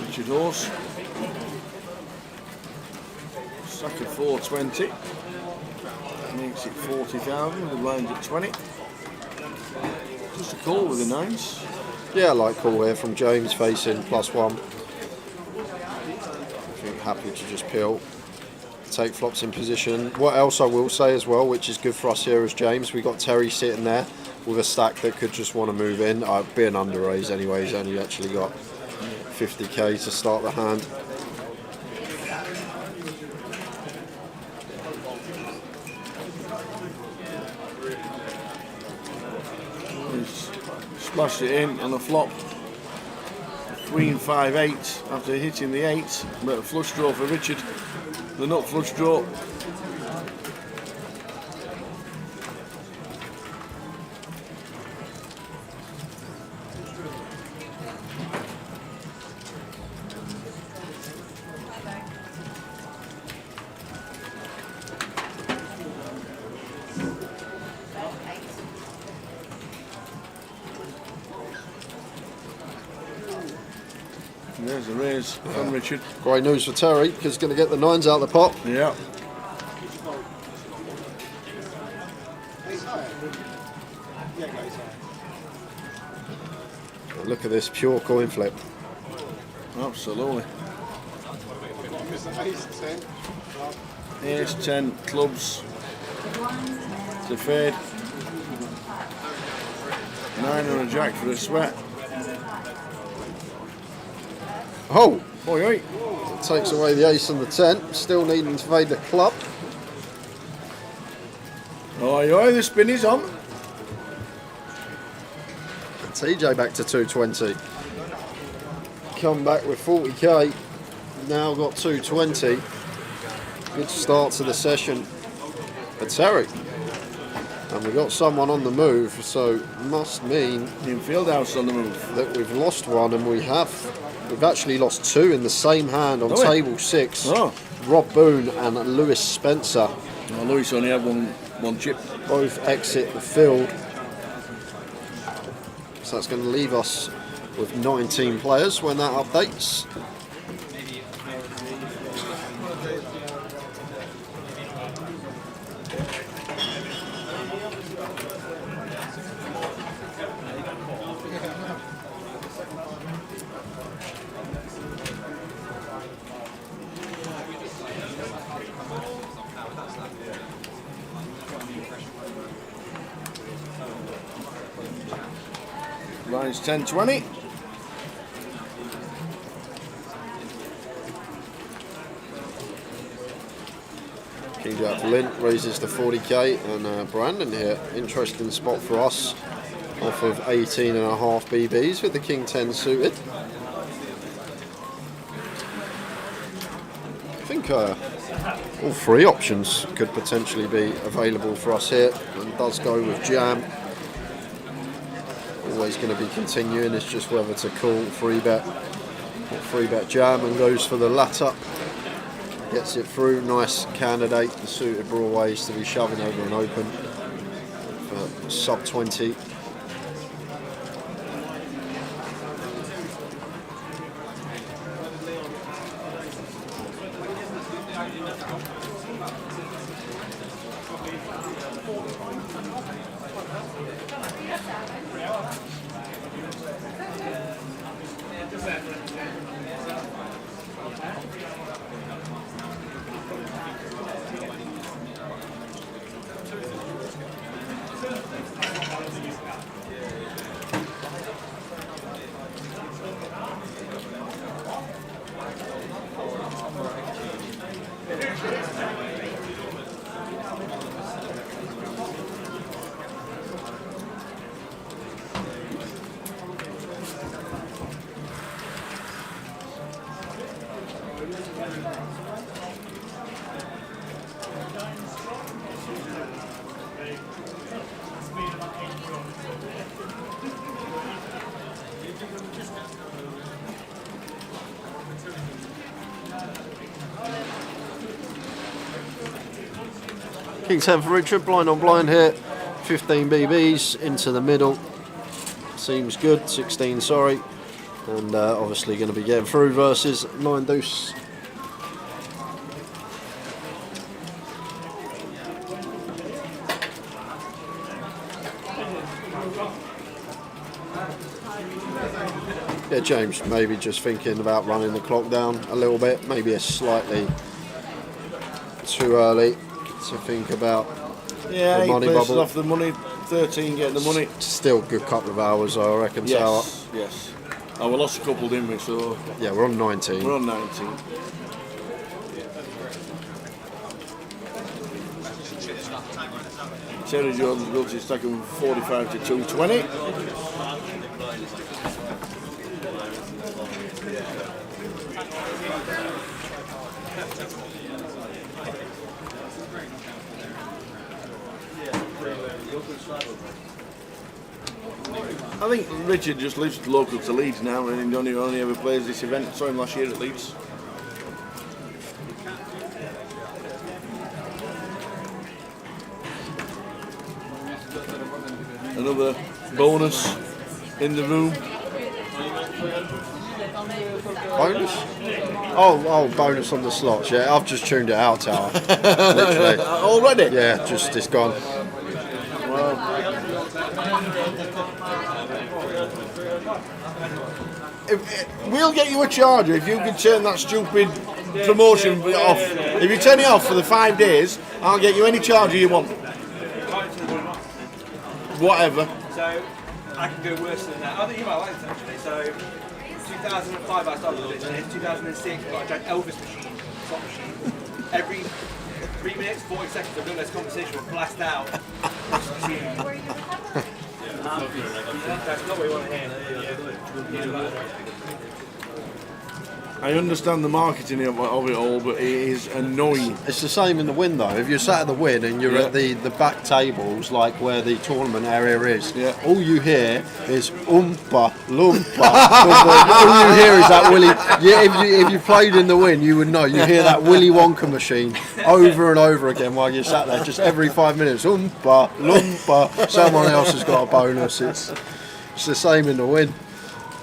Richard Horse. Sack of 420. Makes it 40,000. The blinds at 20. Just a call with the 9s. Yeah, I like call here from James facing +1. I think happy to just peel. Take flops in position. What else I will say as well, which is good for us here as James, we got Terry sitting there with a stack that could just want to move in. I'd be an underraise anyway, he's only actually got 50k to start the hand. Splashed it in on a flop. Queen 5-8 after hitting the 8. But a flush draw for Richard. The nut flush draw. And there's a raise from Richard. Great news for Terry, because he's going to get the 9s out of the pot. Yeah. Look at this pure coin flip. Absolutely. Ace 10 clubs to fade. 9 on a jack for a sweat. Oh! Oi, oi. It takes away the ace and the 10. Still needing to fade the club. Oi, oi, the spin is on. TJ back to 220. Come back with 40k. Now got 220. Good start to the session for Terry. And we've got someone on the move, so must mean In field house on the move. that we've lost one, and we've actually lost 2 in the same hand on table 6. Oh. Rob Boone and Lewis Spencer Oh, Lewis only had one chip. both exit the field. So that's going to leave us with 19 players when that updates. Lines 10-20. King Jack Lint raises to 40k, and Brandon here, interesting spot for us, off of 18.5 BBs with the King 10 suited. I think all 3 options could potentially be available for us here, and does go with jam. Always going to be continuing, it's just whether to call 3-bet or 3-bet jam, and goes for the latter. Gets it through, nice candidate, the suited broadways to be shoving over and open for sub 20. King 10 for Richard, blind on blind here, 15 BBs into the middle, seems good, 16 sorry, and obviously going to be getting through versus 9 deuce. Yeah, James, maybe just thinking about running the clock down a little bit, maybe it's slightly too early to think about the 8 money places bubble. off the money, 13 getting the money. Still a good couple of hours, I reckon. Tower. Yes. Oh, we lost a couple, didn't we? So Yeah, we're on 19. we're on 19. Terry Jones goes to stacking 45 to 220. I think Richard just lives local to Leeds now and he only ever plays this event. I saw him last year at Leeds. Another bonus in the room. Bonus? Oh, bonus on the slots. Yeah, I've just tuned it out, Tower. Literally. Already? Yeah, just it's gone. We'll get you a charger if you can turn that stupid promotion off. If you turn it off for the 5 days, I'll get you any charger you want. Whatever. So I can go worse than that. I think you might like this actually. So 2005 I started with it. 2006 I got a giant Elvis machine, slot machine. Every 3 minutes, 40 seconds of doing this conversation will blast out. That's not what you want to hear. I understand the marketing of it all, but it is annoying. It's the same in the win though. If you're sat at the win and you're at the back tables, like where the tournament area is, all you hear is oompa loompa. All you hear is that Willy. Yeah, if you played in the win, you would know. You hear that Willy Wonka machine over and over again while you're sat there. Just every 5 minutes, oompa loompa. Someone else has got a bonus. It's the same in the win.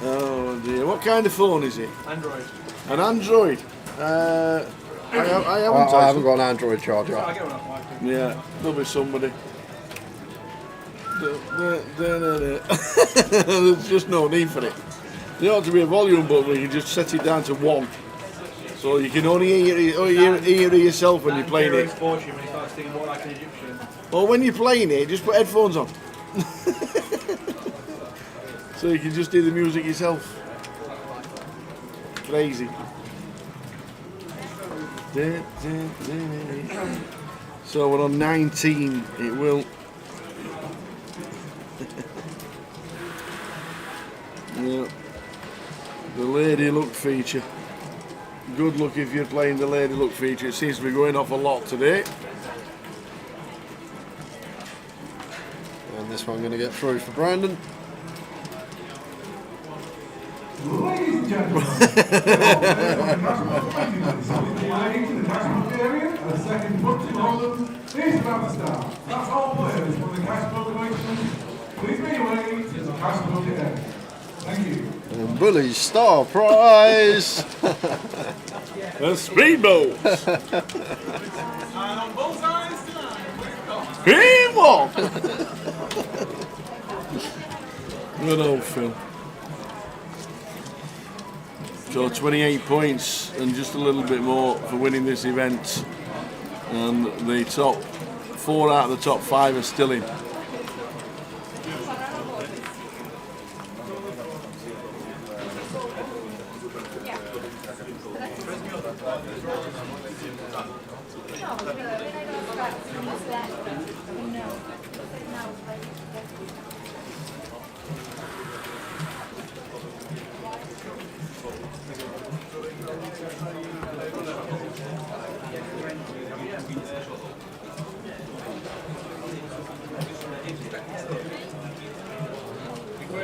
Oh dear. What kind of phone is it? Android. An Android? I haven't got an Android charger. Yeah, there'll be somebody. There's just no need for it. There ought to be a volume button where you can just set it down to 1. So you can only hear yourself when you're playing it. Or when you're playing it, just put headphones on. So you can just hear the music yourself. Crazy. So we're on 19. It will. Yeah. The Lady Luck feature. Good luck if you're playing the Lady Luck feature. It seems to be going off a lot today. And this one going to get through for Brandon. Ladies and gentlemen, to the cash area, a second book to London is about to start. That's all players from the cash book collection. Please make your way to the cash book area. Thank you. And Bully's star prize. A speedboat. And on both sides tonight, Game on. Good old Phil. So 28 points and just a little bit more for winning this event. And the top 4 out of the top 5 are still in.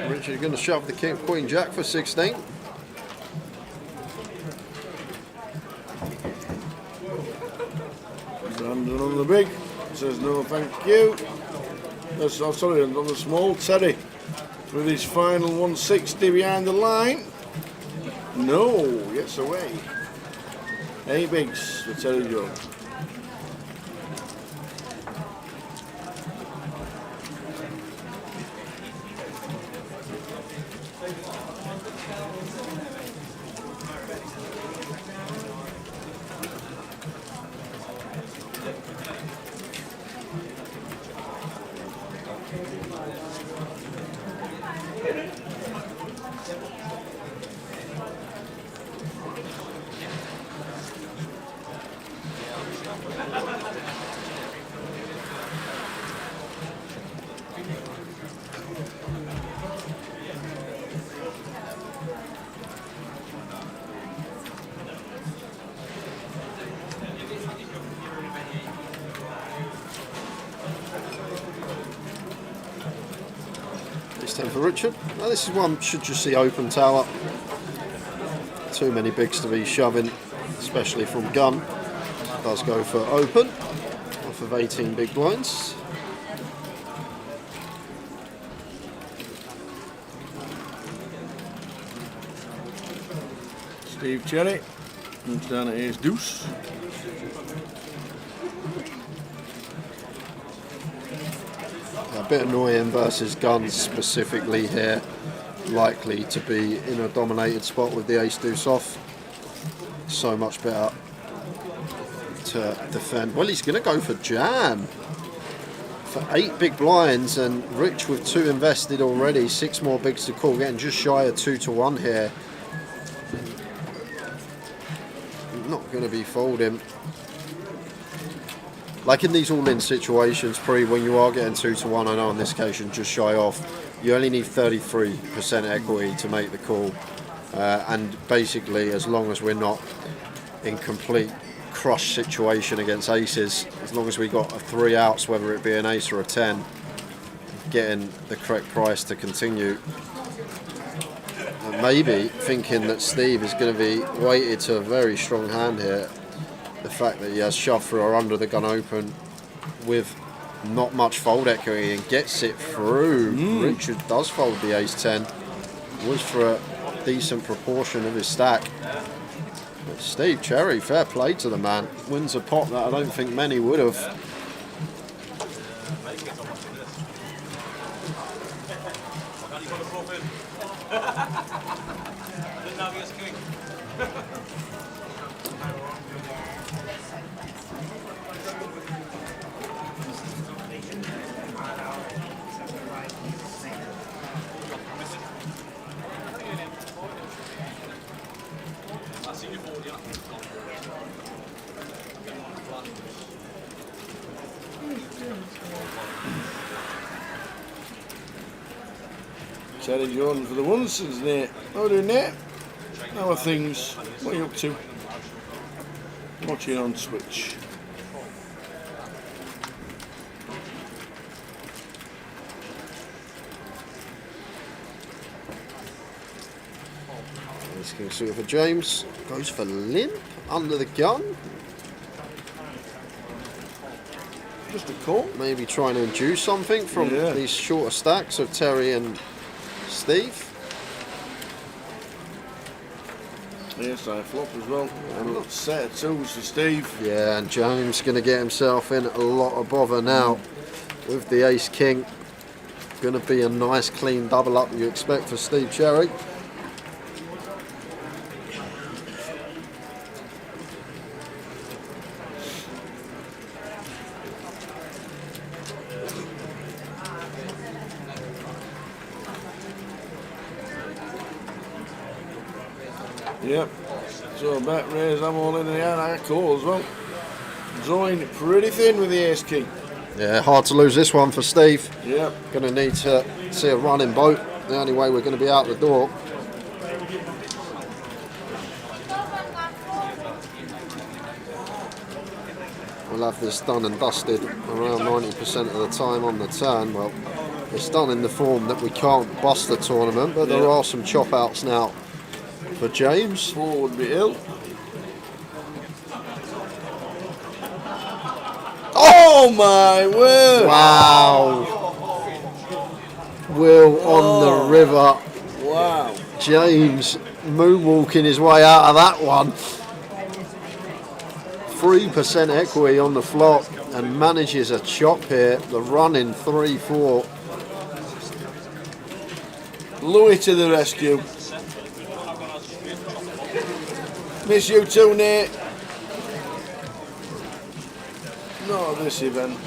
Richard, you're going to shove the king, queen, jack for 16. Brandon on the big says no thank you. That's, oh, sorry, on the small. Terry with his final 160 behind the line. No, gets away. 8 bigs for Terry Jones. Ace 10 for Richard. Now this is one should just see open tower. Too many bigs to be shoving, especially from gun. Does go for open off of 18 big blinds. Steve Cherry moves down to ace deuce. A bit annoying versus guns specifically here. Likely to be in a dominated spot with the ace deuce off. So much better to defend. Well, he's going to go for jam for 8 big blinds, and Rich with 2 invested already, 6 more bigs to call, getting just shy of 2-1 here. Not going to be folding. Like in these all-in situations, when you are getting 2-1, I know on this occasion just shy off, you only need 33% equity to make the call. And basically, as long as we're not in complete crush situation against aces, as long as we got a 3 outs, whether it be an ace or a 10, getting the correct price to continue. And maybe thinking that Steve is going to be weighted to a very strong hand here. The fact that he has shoved through or under the gun open with not much fold equity and gets it through. Richard does fold the ace 10. Was for a decent proportion of his stack. But Steve Cherry, fair play to the man. Wins a pot that I don't think many would have. Terry Jordan for the ones, isn't it? How are we doing, Nate? How are things? What are you up to? Watching on Twitch. Let's go see for James. Goes for limp under the gun. Just a call. Maybe trying to induce something from these shorter stacks of Terry and Steve. Yes, I flop as well. And a set of 2s for Steve. Yeah, and James going to get himself in a lot of bother now with the ace king. Going to be a nice clean double up you expect for Steve Cherry. Yep. So bet raise, I'm all in the air. I call as well. Drawing pretty thin with the ace king. Yeah, hard to lose this one for Steve. Yep. Going to need to see a running boat. The only way we're going to be out the door. We'll have this done and dusted around 90% of the time on the turn. Well, it's done in the form that we can't bust the tournament, but there are some chop outs now for James. 4 would be ill. Oh my word! Wow. Will on the river. Wow. James moonwalking his way out of that one. 3% equity on the flop and manages a chop here. The run in 3-4. Louis to the rescue. Miss you too, Nate. Not at this event.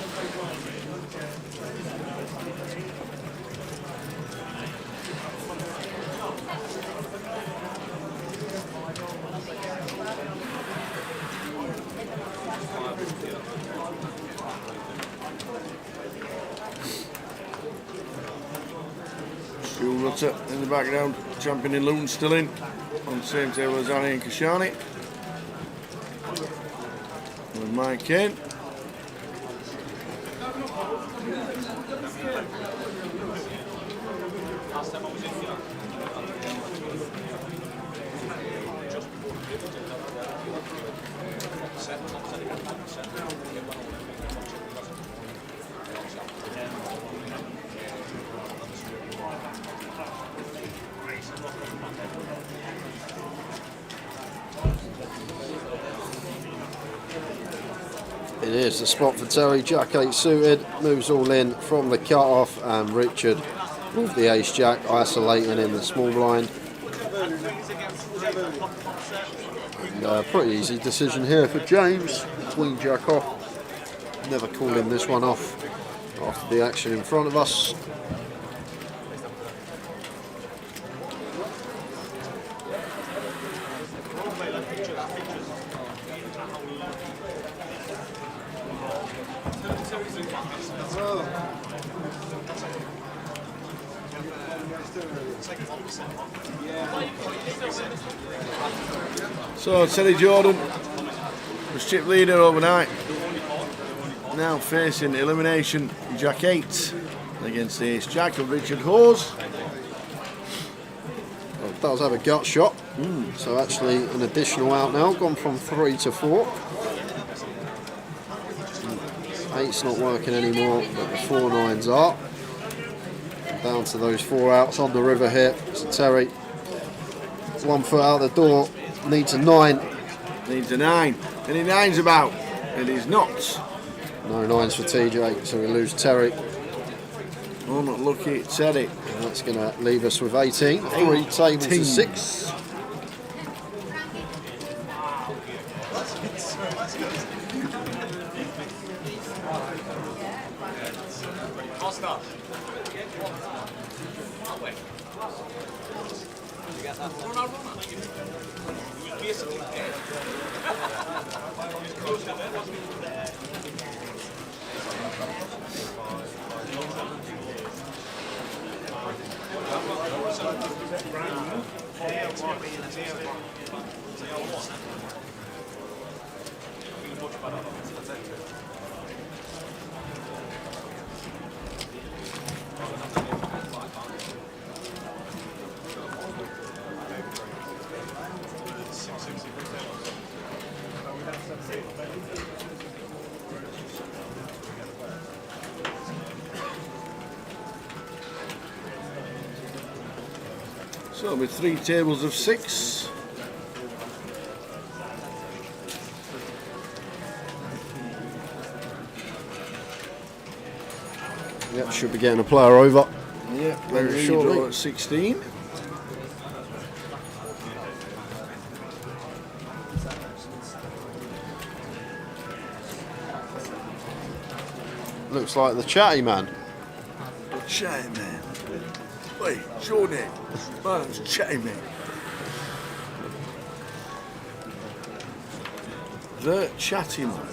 Stu Rutter in the background, champion in Loon still in, on the same table as Ali and Kashani. And Mike Kane. It is the spot for Terry. Jack 8 suited, moves all in from the cut-off, and Richard with the ace jack isolating in the small blind. And, pretty easy decision here for James. Queen jack off. Never calling this one off after the action in front of us. So Teddy Jordan was chip leader overnight. Now facing elimination Jack 8 against Ace Jack of Richard Hawes. Well, it does have a gut shot, so actually an additional out now, gone from 3 to 4. 8's not working anymore, but the 4 9s are. Down to those 4 outs on the river here. So Terry, 1 foot out the door, needs a 9. Needs a 9. Any 9s about? It is not. No 9s for TJ, so we lose Terry. Oh, not lucky, Teddy. And that's going to leave us with 18. 3 tables to 6. So with 3 tables of 6. Yep, should be getting a player over. Yeah, very shortly. At 16. Looks like the chatty man. Chatty man. Wait, Jordan. My name's Chatty man. The chatty man.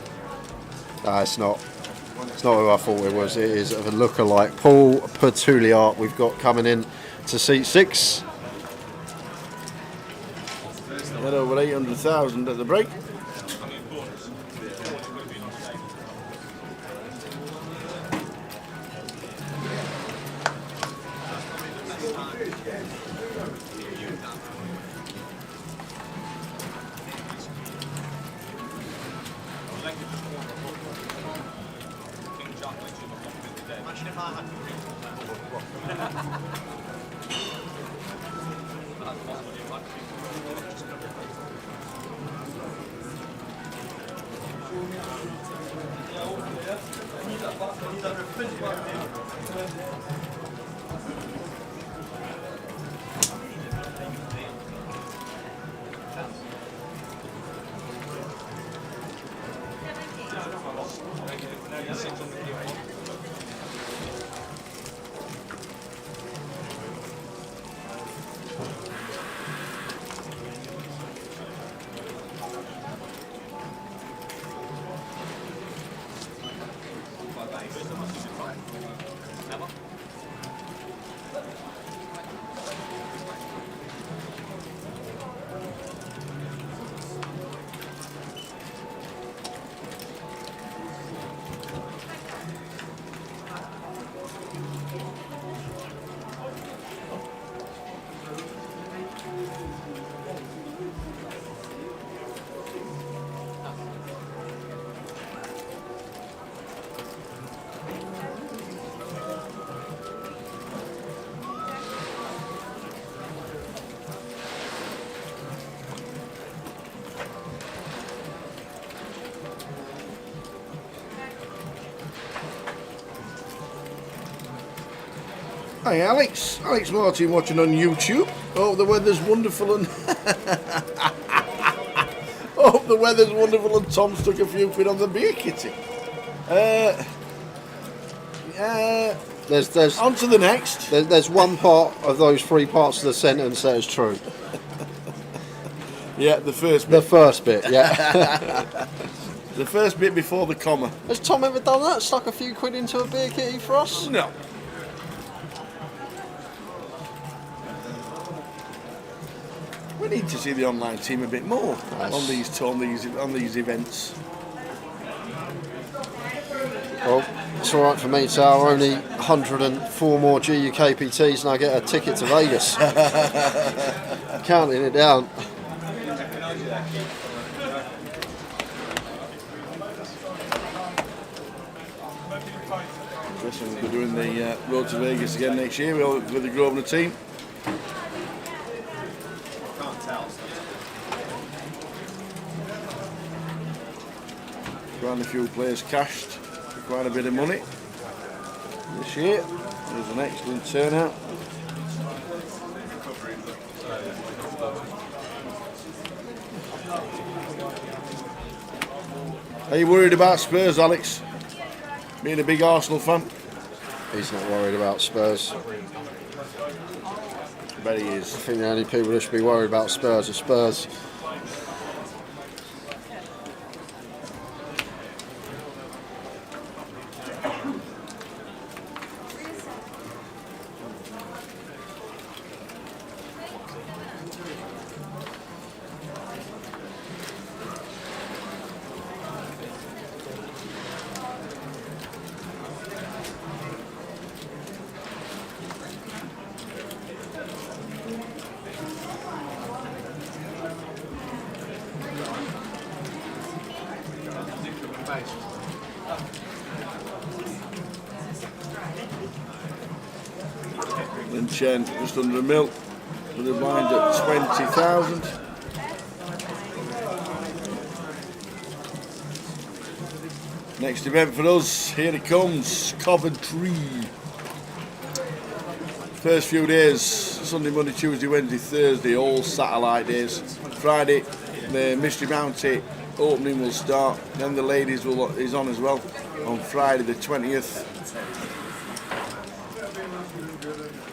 It's not. It's not who I thought it was. It is of a lookalike. Paul Petuliart we've got coming in to seat 6. Had over 800,000 at the break. Hi Alex. Alex Martin watching on YouTube. Hope the weather's wonderful and hope the weather's wonderful and Tom stuck a few quid on the beer kitty. There's on to the next. There's one part of those 3 parts of the sentence that is true. Yeah, the first bit. The first bit, yeah. The first bit before the comma. Has Tom ever done that? Stuck a few quid into a beer kitty for us? No. We need to see the online team a bit more on these events. Well, it's alright for me, so only 104 more GUKPTs and I get a ticket to Vegas. Counting it down. We'll be doing the road to Vegas again next year with the Grosvenor team. Quite a few players cashed for quite a bit of money this year. There's an excellent turnout. Are you worried about Spurs, Alex? Being a big Arsenal fan? He's not worried about Spurs. I bet he is. I think the only people that should be worried about Spurs are Spurs. And Chen just under a mil with a blind at 20,000. Next event for us, here it comes, Coventry. First few days, Sunday, Monday, Tuesday, Wednesday, Thursday, all satellite days. Friday, the Mystery Bounty opening will start, then the ladies is on as well on Friday the 20th.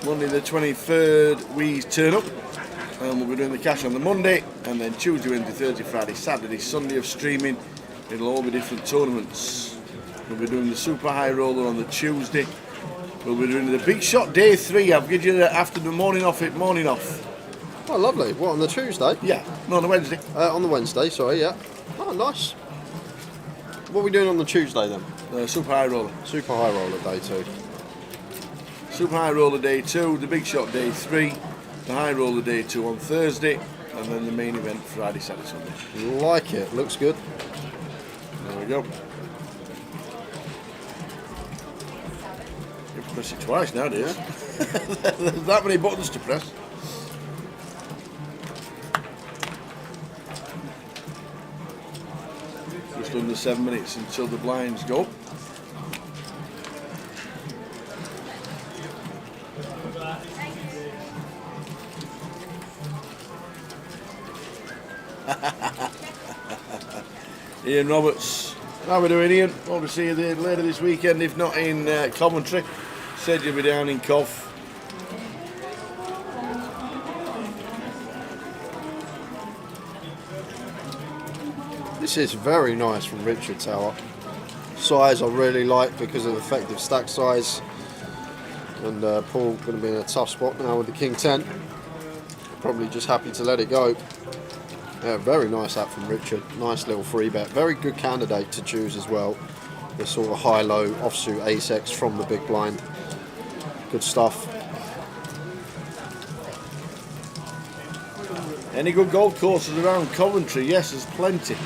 Monday the 23rd we turn up and we'll be doing the cash on the Monday, and then Tuesday, Wednesday, Thursday, Friday, Saturday, Sunday of streaming. It'll all be different tournaments. We'll be doing the Super High Roller on the Tuesday. We'll be doing the Big Shot Day 3. I'll give you the afternoon, morning off. Oh, lovely. What, on the Tuesday? Yeah, no, on the Wednesday. On the Wednesday, sorry, yeah. Oh, nice. What are we doing on the Tuesday then? Super High Roller. Super High Roller Day 2. Super High Roller Day 2, the Big Shot Day 3, the High Roller Day 2 on Thursday, and then the main event Friday, Saturday, Sunday. Like it. Looks good. There we go. You have to press it twice nowadays. There's that many buttons to press. Just under 7 minutes until the blinds go. Ian Roberts, how are we doing, Ian? Hope to see you there later this weekend, if not in Coventry. Said you'll be down in Cov. This is very nice from Richard Tower. Size I really like because of effective stack size. And Paul going to be in a tough spot now with the King 10. Probably just happy to let it go. Yeah, very nice app from Richard. Nice little free bet. Very good candidate to choose as well. The sort of high-low offsuit ace-x from the big blind. Good stuff. Any good golf courses around Coventry? Yes, there's plenty.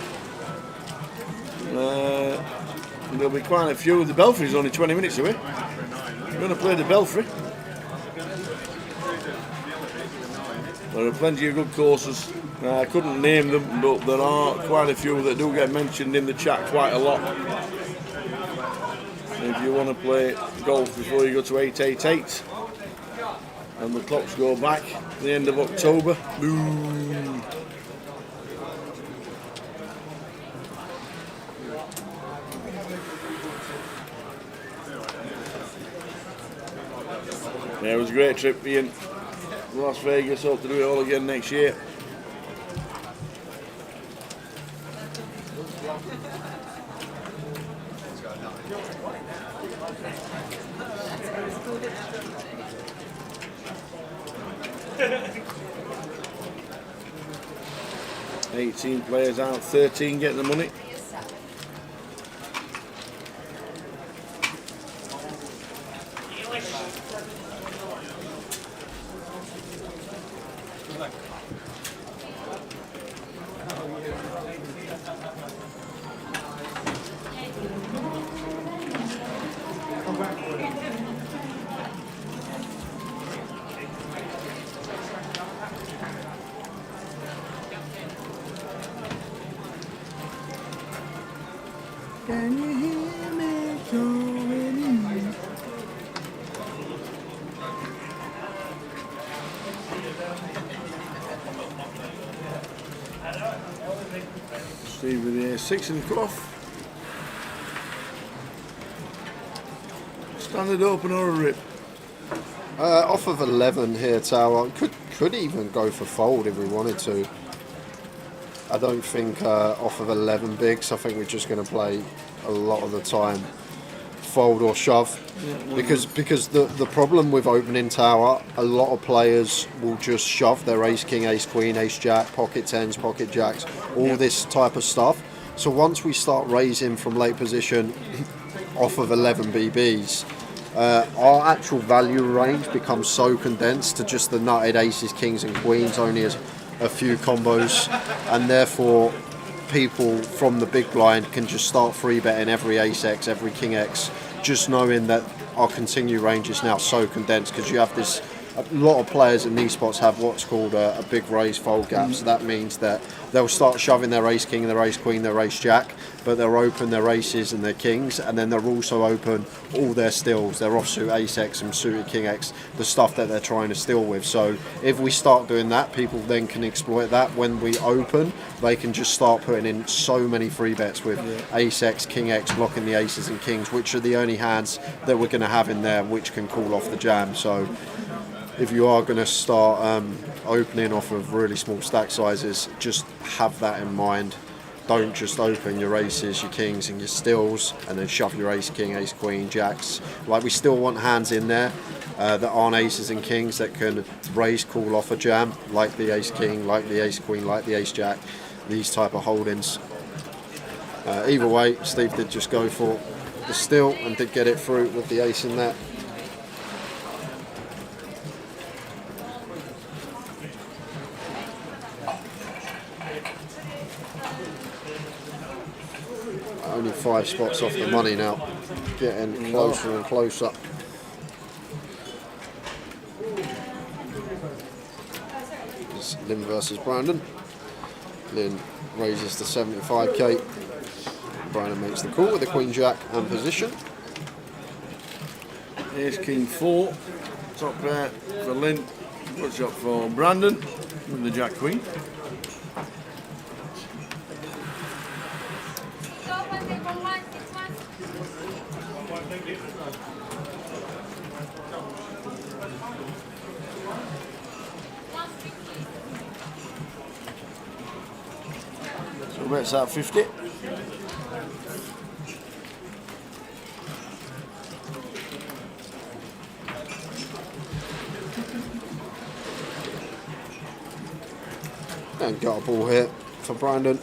There'll be quite a few. The Belfry's only 20 minutes away. We're going to play the Belfry. There are plenty of good courses. I couldn't name them, but there are quite a few that do get mentioned in the chat quite a lot. If you want to play golf before you go to 888, And the clocks go back at the end of October. Boom. Yeah, it was a great trip being Las Vegas. Hope to do it all again next year. $18 players out, 13 getting the money. Can you hear me calling in? Steve with the 6 in the cloth. Standard open or a rip? Off of 11 here, Tower. Could even go for fold if we wanted to. I don't think off of 11 bigs. I think we're just going to play a lot of the time fold or shove, because the problem with opening tower, a lot of players will just shove their ace king, ace queen, ace jack, pocket tens, pocket jacks, all this type of stuff. So once we start raising from late position off of 11 BBs, our actual value range becomes so condensed to just the nutted aces, kings and queens, only as a few combos, and therefore people from the big blind can just start free betting every ace x, every king x, just knowing that our continue range is now so condensed, because you have this, a lot of players in these spots have what's called a big raise fold gap. So that means that they'll start shoving their ace king, their ace queen, their ace jack, but they'll open their aces and their kings, and then they'll also open all their stills, their offsuit ace x and suited king x, the stuff that they're trying to steal with. So if we start doing that, people then can exploit that. When we open, they can just start putting in so many free bets with ace x, king x, blocking the aces and kings, which are the only hands that we're going to have in there which can call off the jam. So if you are going to start opening off of really small stack sizes, just have that in mind. Don't just open your aces, your kings and your stills and then shove your ace king, ace queen, jacks. Like, we still want hands in there that aren't aces and kings that can raise, call off a jam, like the ace king, like the ace queen, like the ace jack, these type of holdings. Either way, Steve did just go for the still and did get it through with the ace in there. Only 5 spots off the money now, getting closer and closer. It's Lynn versus Brandon. Lynn raises to 75k. Brandon makes the call with the queen jack and position. Ace king 4, top pair for Lynn, good shot for Brandon with the jack queen. So bets at 50. And got a ball here for Brandon.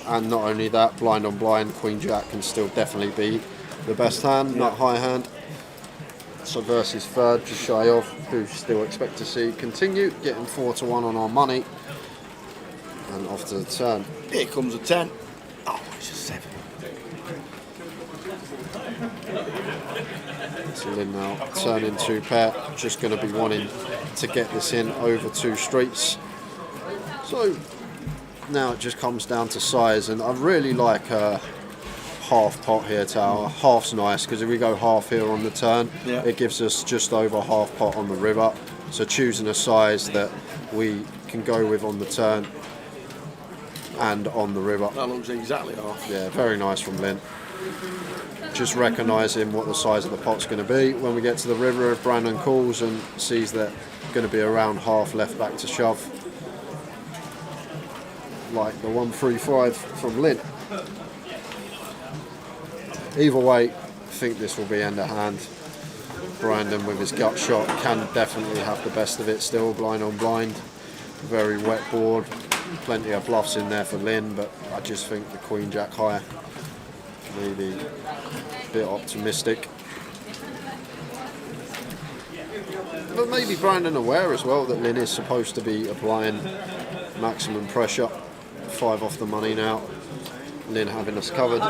And not only that, blind on blind, queen jack can still definitely be the best hand, not high hand. So versus third, just shy of, who still expect to see continue, getting 4-1 on our money. And off to the turn. Here comes a 10. Oh, it's a 7. So Lynn now turning 2 pair, just going to be wanting to get this in over 2 streets. So now it just comes down to size, and I really like half pot here, Tower. Half's nice because if we go half here on the turn, Yeah. it gives us just over half pot on the river. So choosing a size that we can go with on the turn and on the river. That looks exactly half. Yeah, very nice from Lynn. Just recognising what the size of the pot's going to be. When we get to the river, if Brandon calls and sees that going to be around half left back to shove, like the 135 from Lynn. Either way, I think this will be end of hand. Brandon with his gut shot can definitely have the best of it still, blind on blind. Very wet board, plenty of bluffs in there for Lynn, but I just think the Queen Jack higher, maybe a bit optimistic. But maybe Brandon aware as well that Lynn is supposed to be applying maximum pressure. 5 off the money now. Lynn having us covered.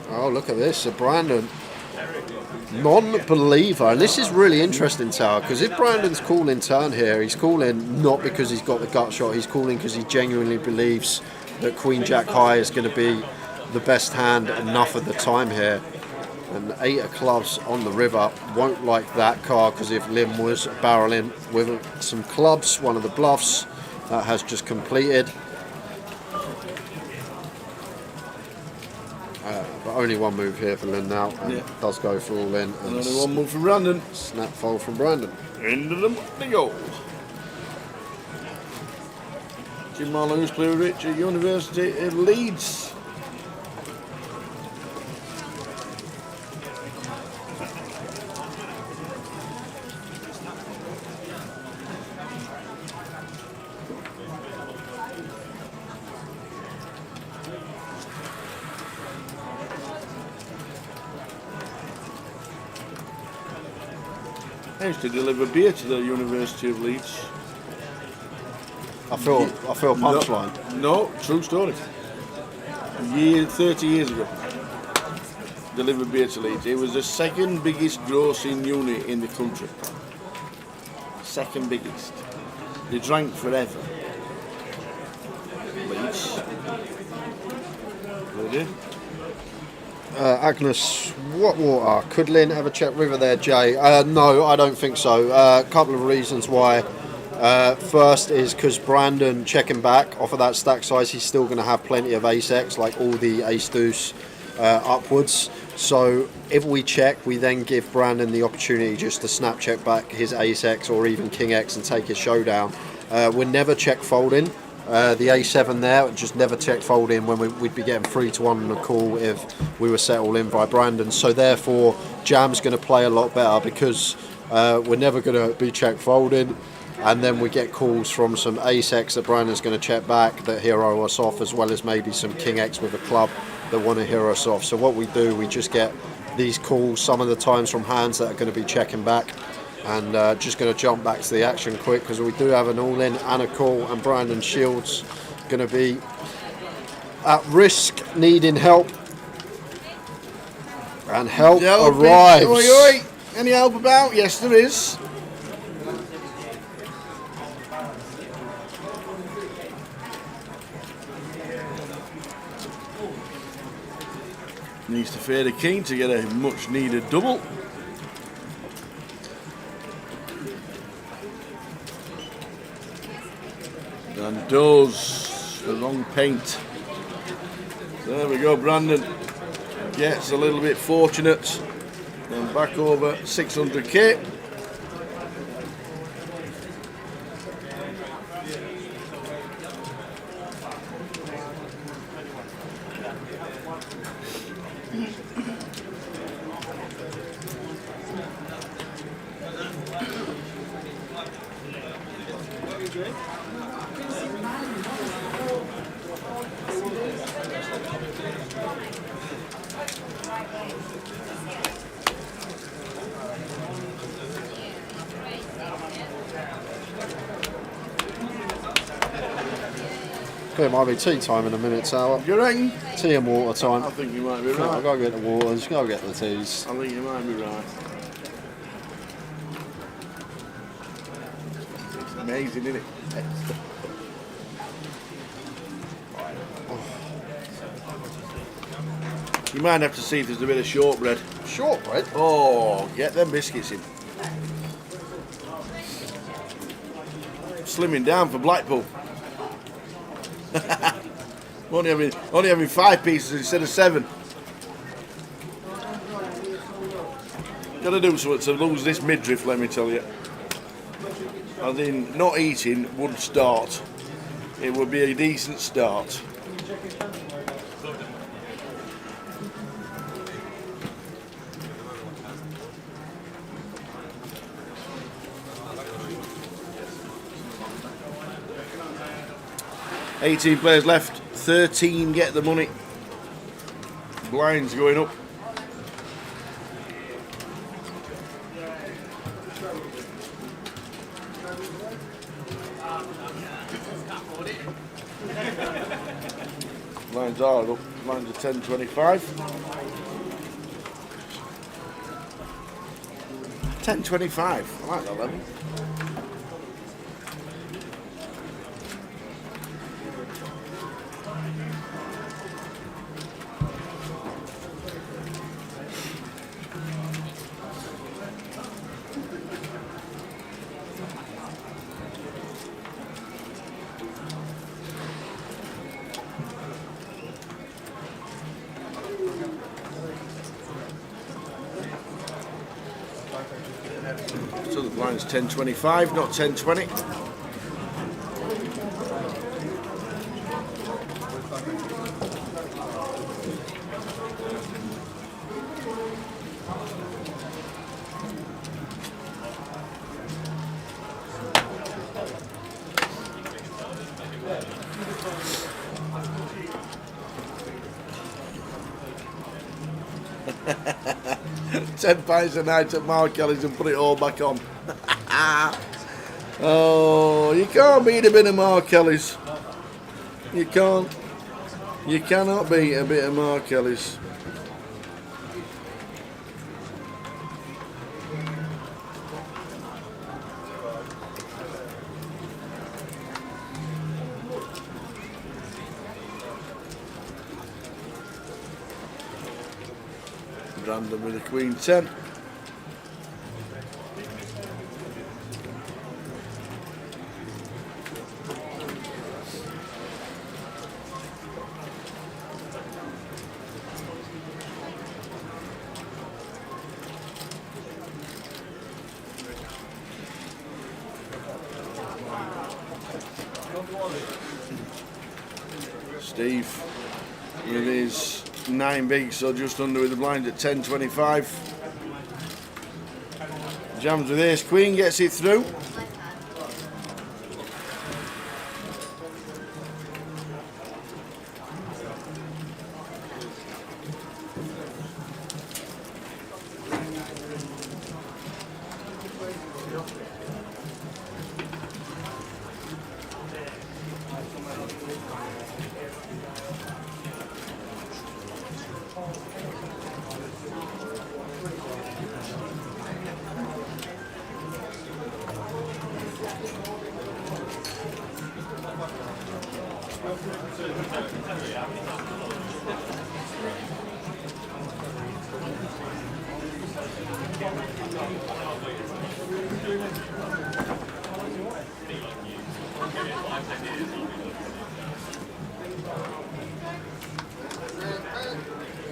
Oh, look at this, Brandon, non-believer, and this is really interesting, Tower, because if Brandon's calling turn here, he's calling not because he's got the gut shot, he's calling because he genuinely believes that Queen Jack high is going to be the best hand enough of the time here. And 8 of clubs on the river, won't like that card, because if Lynn was barreling with some clubs, one of the bluffs that has just completed. But only one move here for Lynn now, and it does go for all in. And only one move for Brandon. Snap fold from Brandon. Into the money go. Jim Marlowe's played with Rich at University at Leeds. I used to deliver beer to the University of Leeds. I feel punchline. No, true story. 30 years ago. Delivered beer to Leeds. It was the second biggest grossing unit in the country. Second biggest. They drank forever. Leeds. They did. Agnes, what water? Could Lynn ever check river there, Jay? No, I don't think so. A couple of reasons why. First is because Brandon checking back off of that stack size, he's still going to have plenty of ace-x, like all the ace-deuce upwards. So if we check, we then give Brandon the opportunity just to snap check back his ace-x or even king-x and take his showdown. We're never check folding. The A7 there, just never check fold in when we'd be getting 3-1 on the call if we were settled in by Brandon. So therefore, Jam's going to play a lot better because we're never going to be check folding. And then we get calls from some ace-x that Brandon's going to check back that hero us off, as well as maybe some king-x with a club that want to hero us off. So what we do, we just get these calls some of the times from hands that are going to be checking back. And just going to jump back to the action quick because we do have an all-in and a call, and Brandon Shields going to be at risk, needing help. And help arrives. Oi, oi. Any help about? Yes, there is. Needs to fade a king to get a much-needed double. And does the wrong paint. There we go, Brandon gets a little bit fortunate and back over 600k. It might be tea time in a minute, Tower. You reckon? Tea and water time. I think you might be I'll right. go get the waters, go get the teas. I think you might be right. It's amazing, isn't it? You might have to see if there's a bit of shortbread. Shortbread? Oh, get them biscuits in. Slimming down for Blackpool. only having 5 pieces instead of 7. Gotta do something to lose this midriff, let me tell you. I think not eating would start. It would be a decent start. $18 players left, 13 get the money. Blinds going up. Blinds are up, blinds are 10.25. 10.25, I like that level. So the blind's 10.25, not 10.20. £10 a night at Mark Kelly's and put it all back on. Oh, you can't beat a bit of Mark Kelly's. You can't. You cannot beat a bit of Mark Kelly's. Random with a Queen 10. Steve with his 9 big, so just under with the blind at 10.25. Jams with ace queen, gets it through.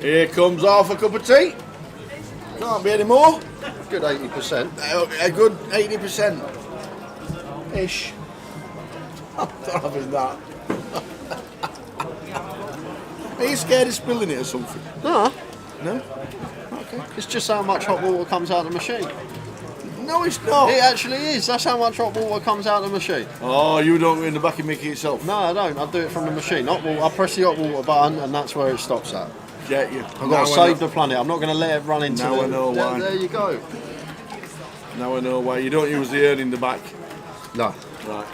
Here comes half a cup of tea. Can't be any more. Good 80%. A good 80%. Ish. I'm not having that. Are you scared of spilling it or something? No. No? Okay. It's just how much hot water comes out of the machine. No, it's not. It actually is. That's how much hot water comes out of the machine. Oh, you don't go in the back and make it yourself? No, I don't. I do it from the machine. Hot water, I press the hot water button and that's where it stops at. Get you. I've got to save the planet. I'm not going to let it run into Now I know why. There you go. Now I know why. You don't use the urn in the back. No. Right.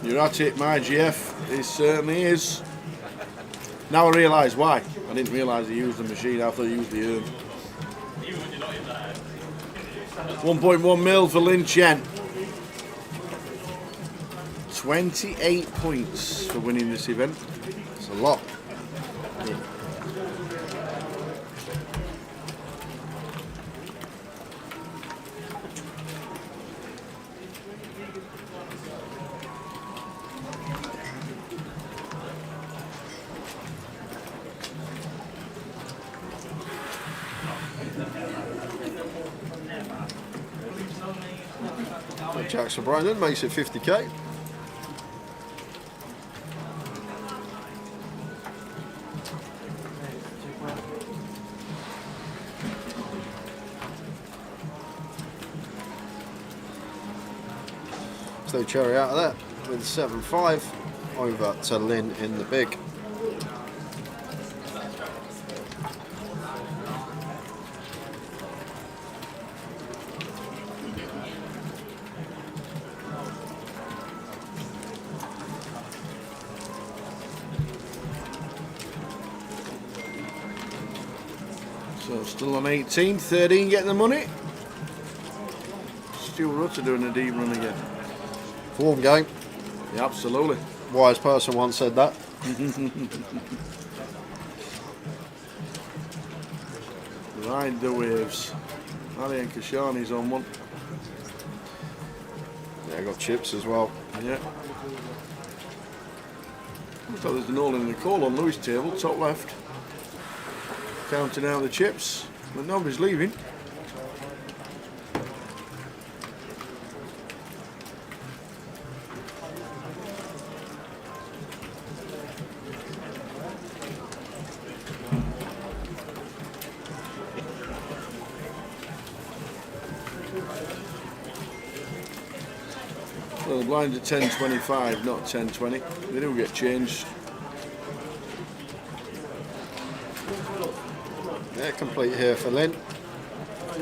You're at it, my GF. It certainly is. Now I realise why. I didn't realise he used the machine. I thought he used the urn. 1.1 mil for Lin Chen. 28 points for winning this event. It's a lot. Yeah. Jacks for Brandon makes it 50k. So Cherry out of that with 7-5 over to Lynn in the big. So still on 18, 13 getting the money. Stu Rutter doing a deep run again. Form game. Yeah, absolutely. Wise person once said that. Ride the waves. Ali and Kashani's on one. Yeah, got chips as well. Yeah. Looks like there's an all in the call on Louis' table, top left. Counting out the chips, but nobody's leaving. So the blinds are 10.25, not 10.20. They do get changed. Yeah, complete here for Lynn.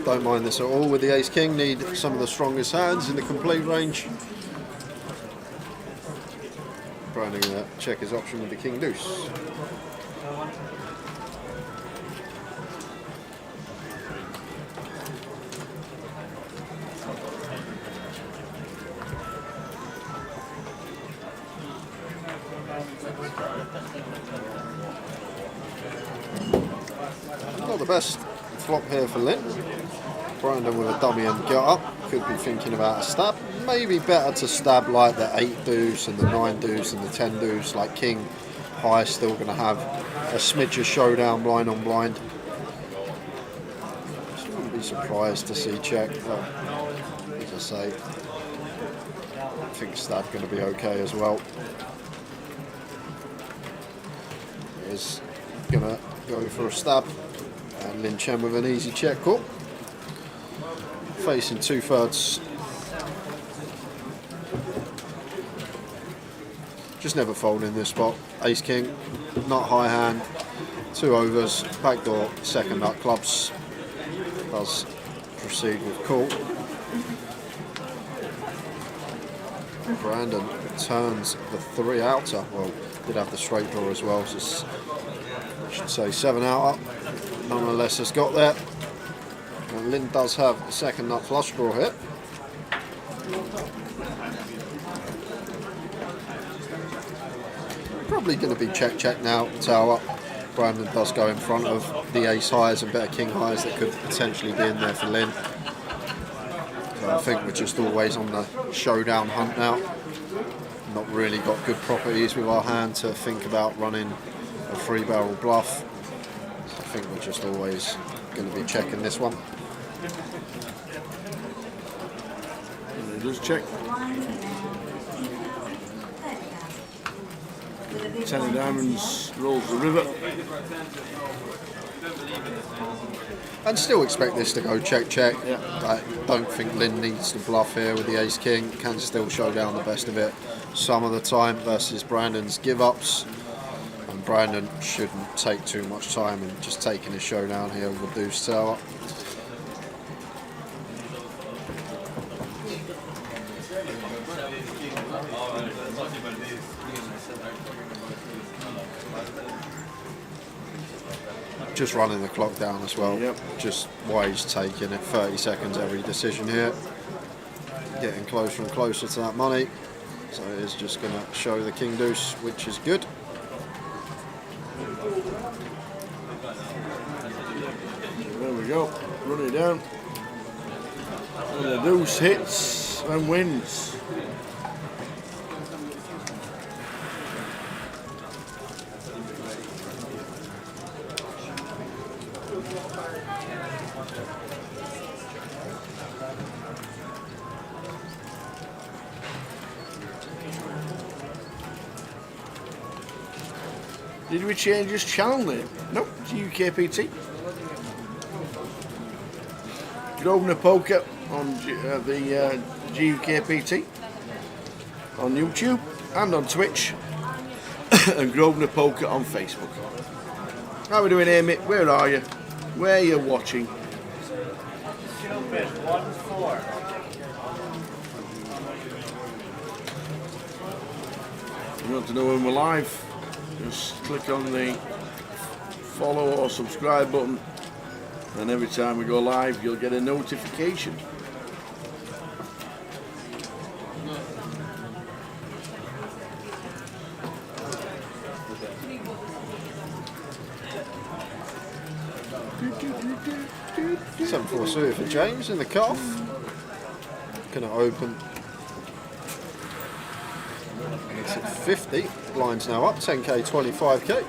Don't mind this at all with the Ace King. Need some of the strongest hands in the complete range. Brandon gonna check his option with the King Deuce. Not the best flop here for Lynn. Brandon with a dummy and gut up. Could be thinking about a stab. Maybe better to stab like the 8 deuce and the 9 deuce and the 10 deuce. Like King High still going to have a smidge of showdown blind on blind. Just wouldn't be surprised to see check. But as I say, I think stab going to be okay as well. He is going to go for a stab. And Lin Chen with an easy check call. Facing 2/3. Just never fold in this spot. Ace King, not high hand, 2 overs, backdoor, second nut clubs. Does proceed with call. Brandon turns the 3 outer. Well, did have the straight draw as well, so I should say 7 outer. Nonetheless, has got there. And Lynn does have the second nut flush draw here. Probably going to be check now, tower. Brandon does go in front of the ace highs and better king highs that could potentially be in there for Lynn. So I think we're just always on the showdown hunt now. Not really got good properties with our hand to think about running a 3-barrel bluff. So I think we're just always going to be checking this one. Just check. 10 of diamonds rolls the river. And still expect this to go check. Yeah. I don't think Lynn needs to bluff here with the ace king. Can still show down the best of it some of the time versus Brandon's give ups. And Brandon shouldn't take too much time in just taking his showdown here with the deuce tower. just running the clock down as well. Yep. Just why he's taking it. 30 seconds every decision here. Getting closer and closer to that money. So it is just going to show the king deuce, which is good. There we go. Run it down. And the deuce hits and wins. Did we change his channel name? Nope, it's GUKPT. Grosvenor Poker on the GUKPT on YouTube and on Twitch, and Grosvenor Poker on Facebook. How are we doing, Amy? Where are you? Where are you watching? Cupid 1-4. You want to know when we're live? Just click on the follow or subscribe button, and every time we go live you'll get a notification. Seven 4 suited for James in the cutoff. Gonna open. It's at 50. Blinds now up. 10k, 25k.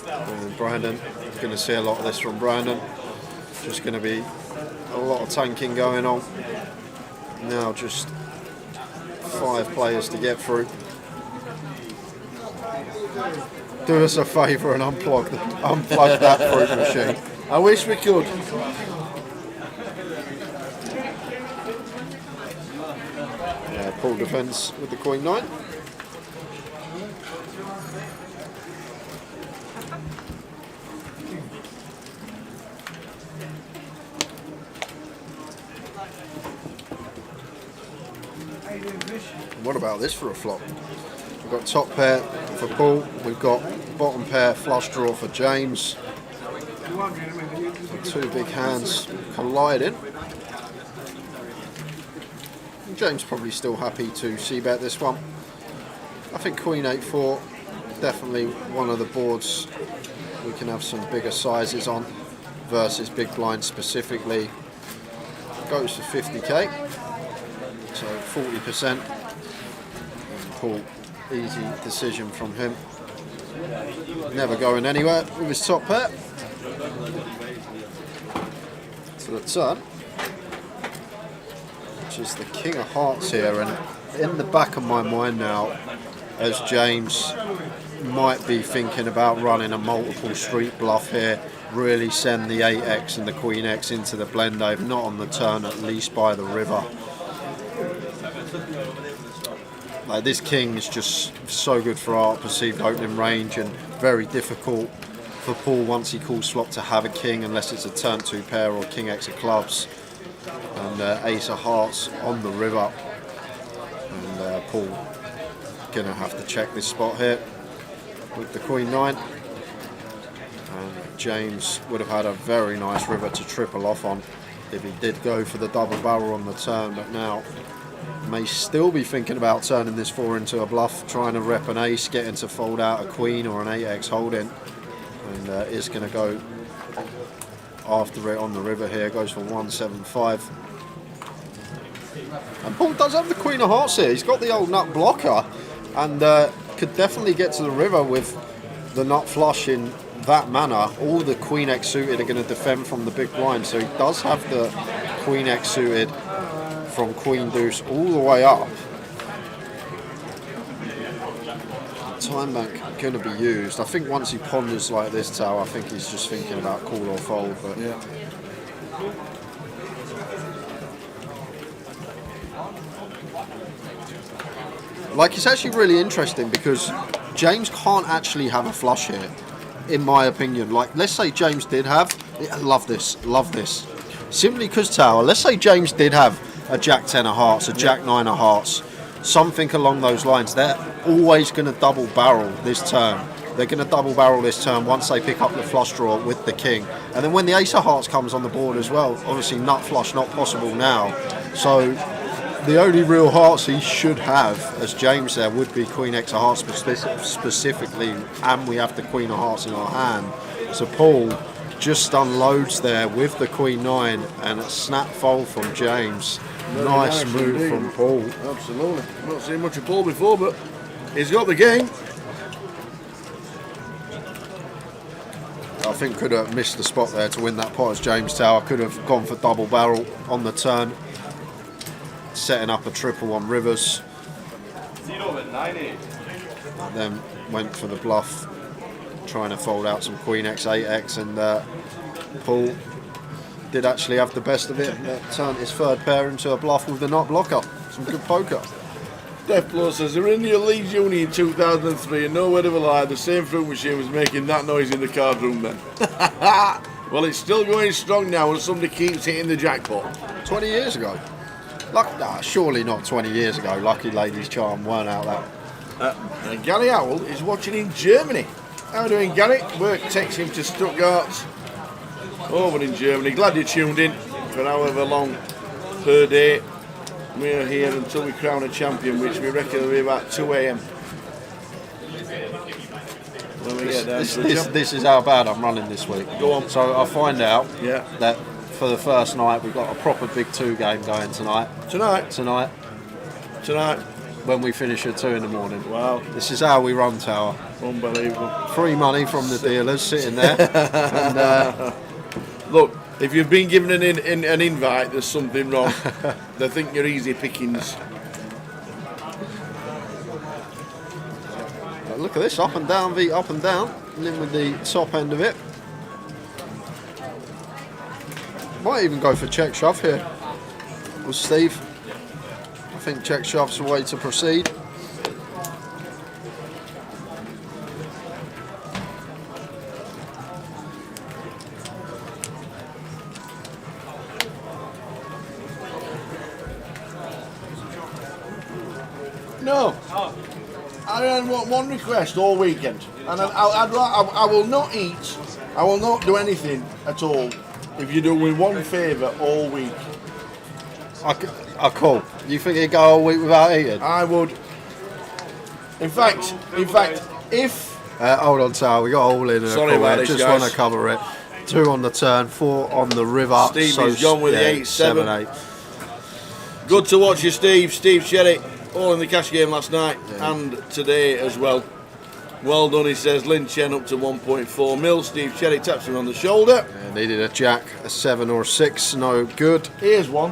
And Brandon. Going to see a lot of this from Brandon. Just going to be a lot of tanking going on. Now just 5 players to get through. Do us a favour and unplug that fruit machine. I wish we could. Yeah, Paul defends with the queen 9. What about this for a flop? We've got top pair for Paul, we've got bottom pair flush draw for James. 2 big hands colliding. James probably still happy to c-bet this one. I think Queen 8-4, definitely one of the boards we can have some bigger sizes on versus big blind specifically. Goes for 50k, so 40%. Paul, easy decision from him. Never going anywhere with his top pair. To the turn, which is the king of hearts here, and in the back of my mind now, as James might be thinking about running a multiple street bluff here, really send the 8x and the queen x into the blend, if not on the turn, at least by the river. Like, this king is just so good for our perceived opening range, and very difficult for Paul once he calls flop to have a king unless it's a turn 2 pair or king x of clubs and ace of hearts on the river. And Paul gonna have to check this spot here with the queen 9. And James would have had a very nice river to triple off on if he did go for the double barrel on the turn, but now may still be thinking about turning this 4 into a bluff, trying to rep an ace, getting to fold out a queen or an 8x holding, and is going to go after it on the river here. Goes for 175. And Paul does have the queen of hearts here. He's got the old nut blocker, and could definitely get to the river with the nut flush in that manner. All the queen x suited are going to defend from the big blind, so he does have the queen x suited from queen deuce all the way up. Time bank going to be used. I think once he ponders like this, Tao, I think he's just thinking about call or fold. But yeah. Like, it's actually really interesting because James can't actually have a flush here, in my opinion. Like, let's say James did have, love this. Simply because Tower, let's say James did have a jack 10 of hearts, a jack 9 of hearts, something along those lines. They're always going to double barrel this turn They're going to double barrel this turn once they pick up the flush draw with the king. And then when the ace of hearts comes on the board as well, obviously nut flush not possible now. So the only real hearts he should have, as James there, would be Queen X of hearts specifically, and we have the Queen of hearts in our hand. So Paul just unloads there with the Queen 9 and a snap fold from James. Nice move indeed from Paul. Absolutely. Not seen much of Paul before, but he's got the game. I think could have missed the spot there to win that pot as James Tower. Could have gone for double barrel on the turn, setting up a triple on rivers. Then went for the bluff, trying to fold out some Queen X, 8X, and Paul did actually have the best of it. Turned his third pair into a bluff with the nut blocker. Some good poker. Death Blow says, they were in your Leeds uni in 2003 and no word of a lie, the same fruit machine was making that noise in the card room then. Well, it's still going strong now and somebody keeps hitting the jackpot. 20 years ago. Surely not 20 years ago. Lucky Ladies Charm weren't out that. And Gary Owl is watching in Germany. How are you doing, Gary? Work takes him to Stuttgart, over in Germany. Glad you tuned in for however long per day. We're here until we crown a champion, which we reckon will be about 2 a.m. When we get down to the champ- This is how bad I'm running this week. Go on. So I find out Yeah. that for the first night we've got a proper Big 2 game going tonight. Tonight. When we finish at 2 in the morning. Wow. This is how we run Tower. Unbelievable. Free money from the dealers sitting there. And, look, if you've been given an invite, there's something wrong. They think you're easy pickings. Look at this, up and down, V up and down, and in with the top end of it. Might even go for check shove here with Steve. I think check shove's the way to proceed. No. I only want one request all weekend, and I will not eat. I will not do anything at all if you do me one favour all week. Cool. You think he'd go a week without eating? I would. In fact, if hold on, Sal. We got all in. Sorry about this, just guys. want to cover it. 2 on the turn, 4 on the river. Steve so is gone with the 8-7. 7-8. Good to watch you, Steve. Steve Sherry, all in the cash game last night and today as well. Well done, he says. Lynn Chen up to 1.4 mil. Steve Cherry taps him on the shoulder. Yeah, needed a jack, a 7 or a 6, no good. Here's one.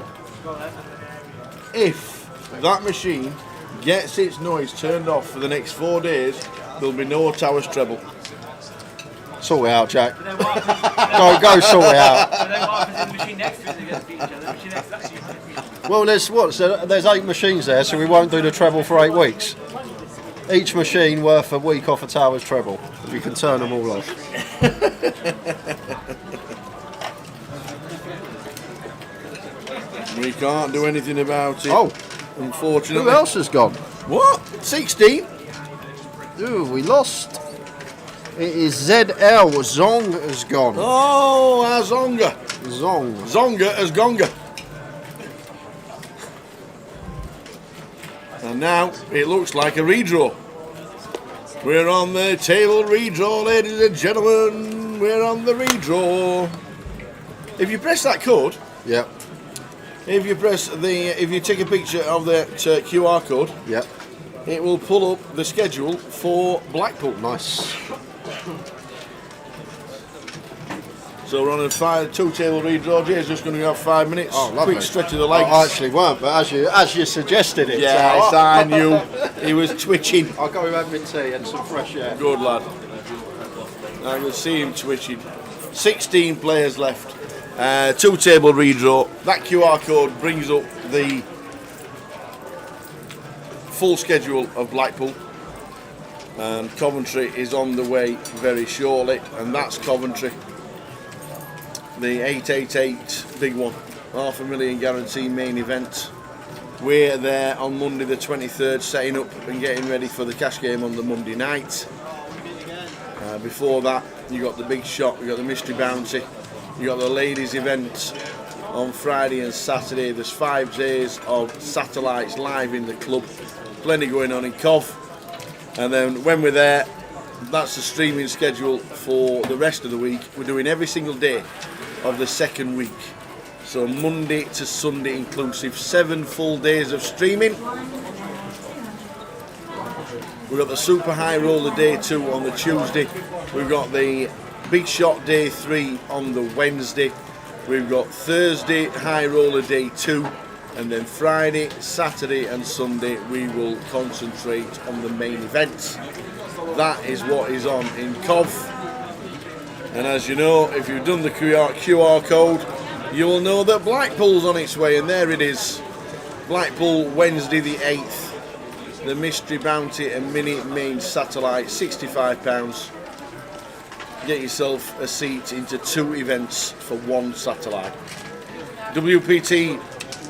If that machine gets its noise turned off for the next 4 days, there'll be no Towers treble. Sort it out, Jack. go sort it out. Well, there's 8 machines there, so we won't do the treble for 8 weeks. Each machine worth a week off a Towers treble. We can turn them all off. We can't do anything about it. Oh, unfortunately. who else has gone? What? 16? Ooh, we lost. It is ZL. Zong has gone. Oh, our Zonga. Zonga has gonga. And now it looks like a redraw. We're on the table redraw, ladies and gentlemen. We're on the redraw. If you press that code, yep. If you take a picture of that QR code, yep, it will pull up the schedule for Blackpool. Nice. So we're on a 2-table redraw. Jay's just going to have 5 minutes. Oh, lovely. Quick stretch of the legs. I actually weren't, but as you suggested it. Yes, I knew. He was twitching. I'll go have my tea and some fresh air. Good lad. I can see him twitching. 16 players left. 2-table redraw. That QR code brings up the full schedule of Blackpool. And Coventry is on the way very shortly. And that's Coventry. The 888 big one. $500,000 guarantee main event. We're there on Monday the 23rd, setting up and getting ready for the cash game on the Monday night. Before that, you got the big shot, you got the mystery bounty, you got the ladies event on Friday and Saturday. There's 5 days of satellites live in the club, plenty going on in Cov. And then when we're there, that's the streaming schedule for the rest of the week. We're doing every single day of the second week. So Monday to Sunday inclusive, 7 full days of streaming. We've got the Super High Roller Day 2 on the Tuesday. We've got the Big Shot Day 3 on the Wednesday. We've got Thursday High Roller Day 2. And then Friday, Saturday and Sunday we will concentrate on the main events. That is what is on in Cov. And as you know, if you've done the QR code, you will know that Blackpool's on its way, and there it is. Blackpool, Wednesday the 8th. The Mystery Bounty and Mini Main Satellite, £65. Get yourself a seat into 2 events for 1 satellite. WPT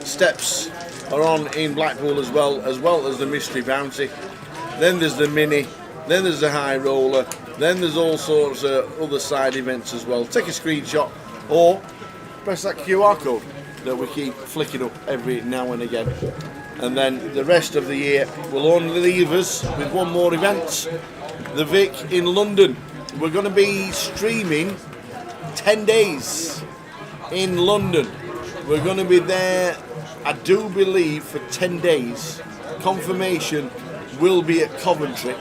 steps are on in Blackpool as well as the Mystery Bounty. Then there's the Mini, then there's the High Roller, then there's all sorts of other side events as well. Take a screenshot or press that QR code that we keep flicking up every now and again. And then the rest of the year will only leave us with 1 more event, the Vic in London. We're going to be streaming 10 days in London. We're going to be there, I do believe, for 10 days. Confirmation will be at Coventry.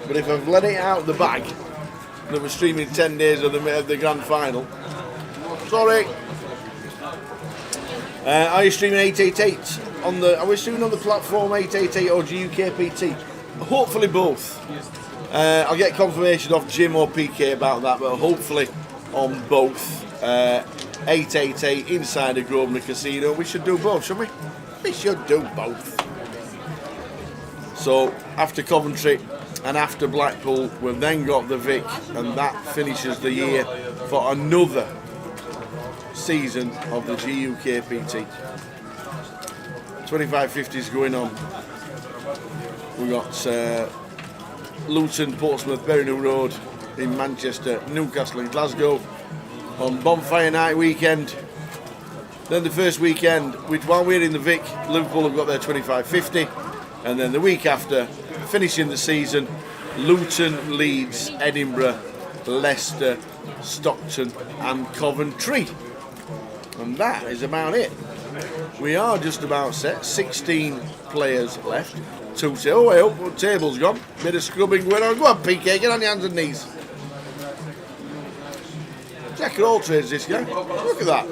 But if I've let it out of the bag that we're streaming 10 days of the grand final, sorry. Are you streaming 888 on the? Are we streaming on the platform 888 or GUKPT? Hopefully both. I'll get confirmation off Jim or PK about that, but hopefully on both. 888 inside the Grosvenor Casino. We should do both, shouldn't we? We should do both. So after Coventry and after Blackpool, we've then got the Vic, and that finishes the year for another season of the GUKPT. 2550s going on. We've got Luton, Portsmouth, Berrynew Road in Manchester, Newcastle and Glasgow on Bonfire Night weekend. Then the first weekend, while we're in the Vic, Liverpool have got their 2550, and then the week after, finishing the season, Luton, Leeds, Edinburgh, Leicester, Stockton and Coventry. And that is about it. We are just about set. 16 players left. 2 oh, well, the table's gone. Bit of scrubbing going on. Go on, PK, get on your hands and knees. Jack of all trades, this guy. Look at that.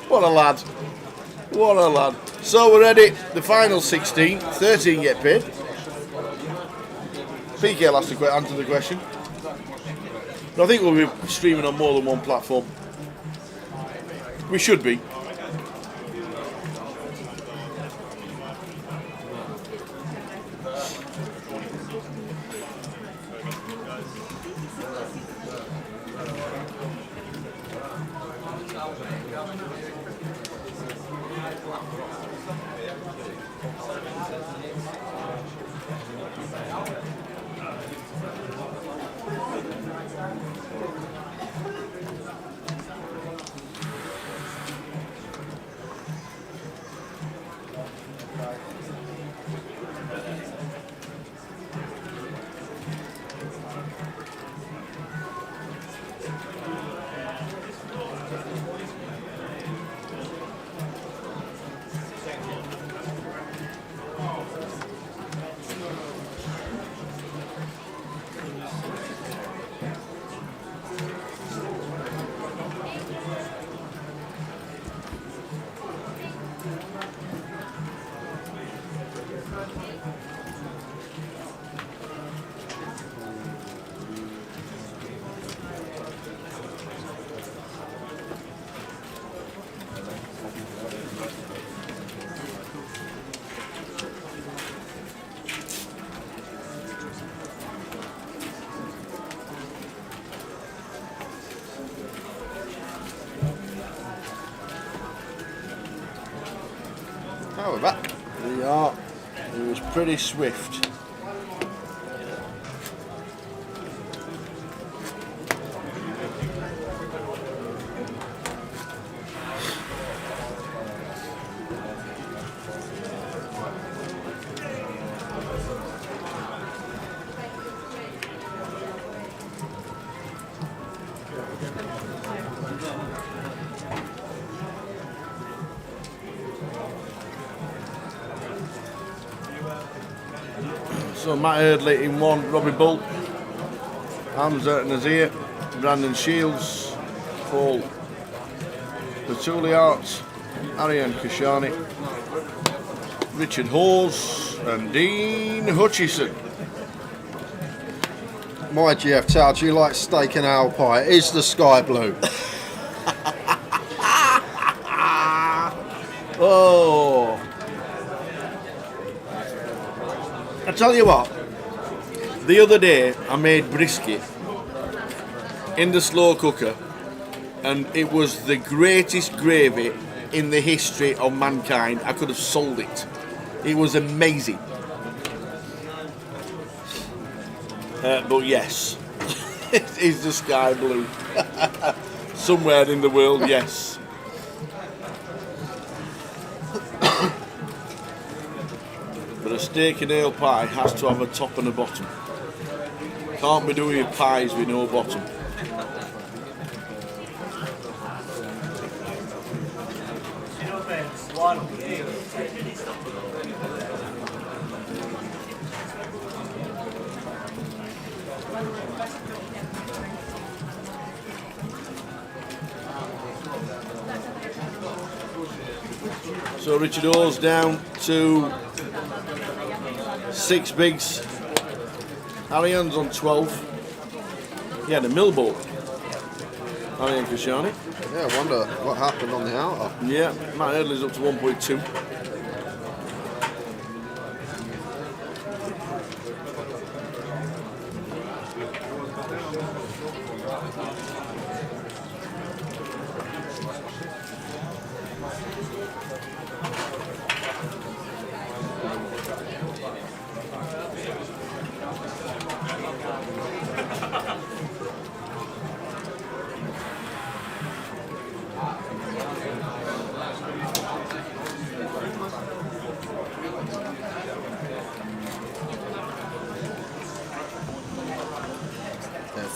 What a lad. What a lad. So we're ready. The final 16. 13 get paid. PK will have to answer the question. But I think we'll be streaming on more than 1 platform. We should be. Oh, we're back. We are. It was pretty swift. So Matt Eardley in 1, Robbie Bull, Hamza Nazir, Brandon Shields, Paul Patuliart, Ariane Kashani, Richard Hawes and Dean Hutchison. My GF Tao, do you like steak and owl pie? Is the sky blue? Oh, I tell you what, the other day I made brisket in the slow cooker and it was the greatest gravy in the history of mankind. I could have sold it. It was amazing. But yes, it is the sky blue. Somewhere in the world, yes. But a steak and ale pie has to have a top and a bottom. Can't be doing pies with no bottom. So Richard Hawes down to 6 bigs. Ariane's on 12. He had a millboat. Ariane Kashani. Yeah, I wonder what happened on the outer. Yeah, Matt Eardley's up to 1.2.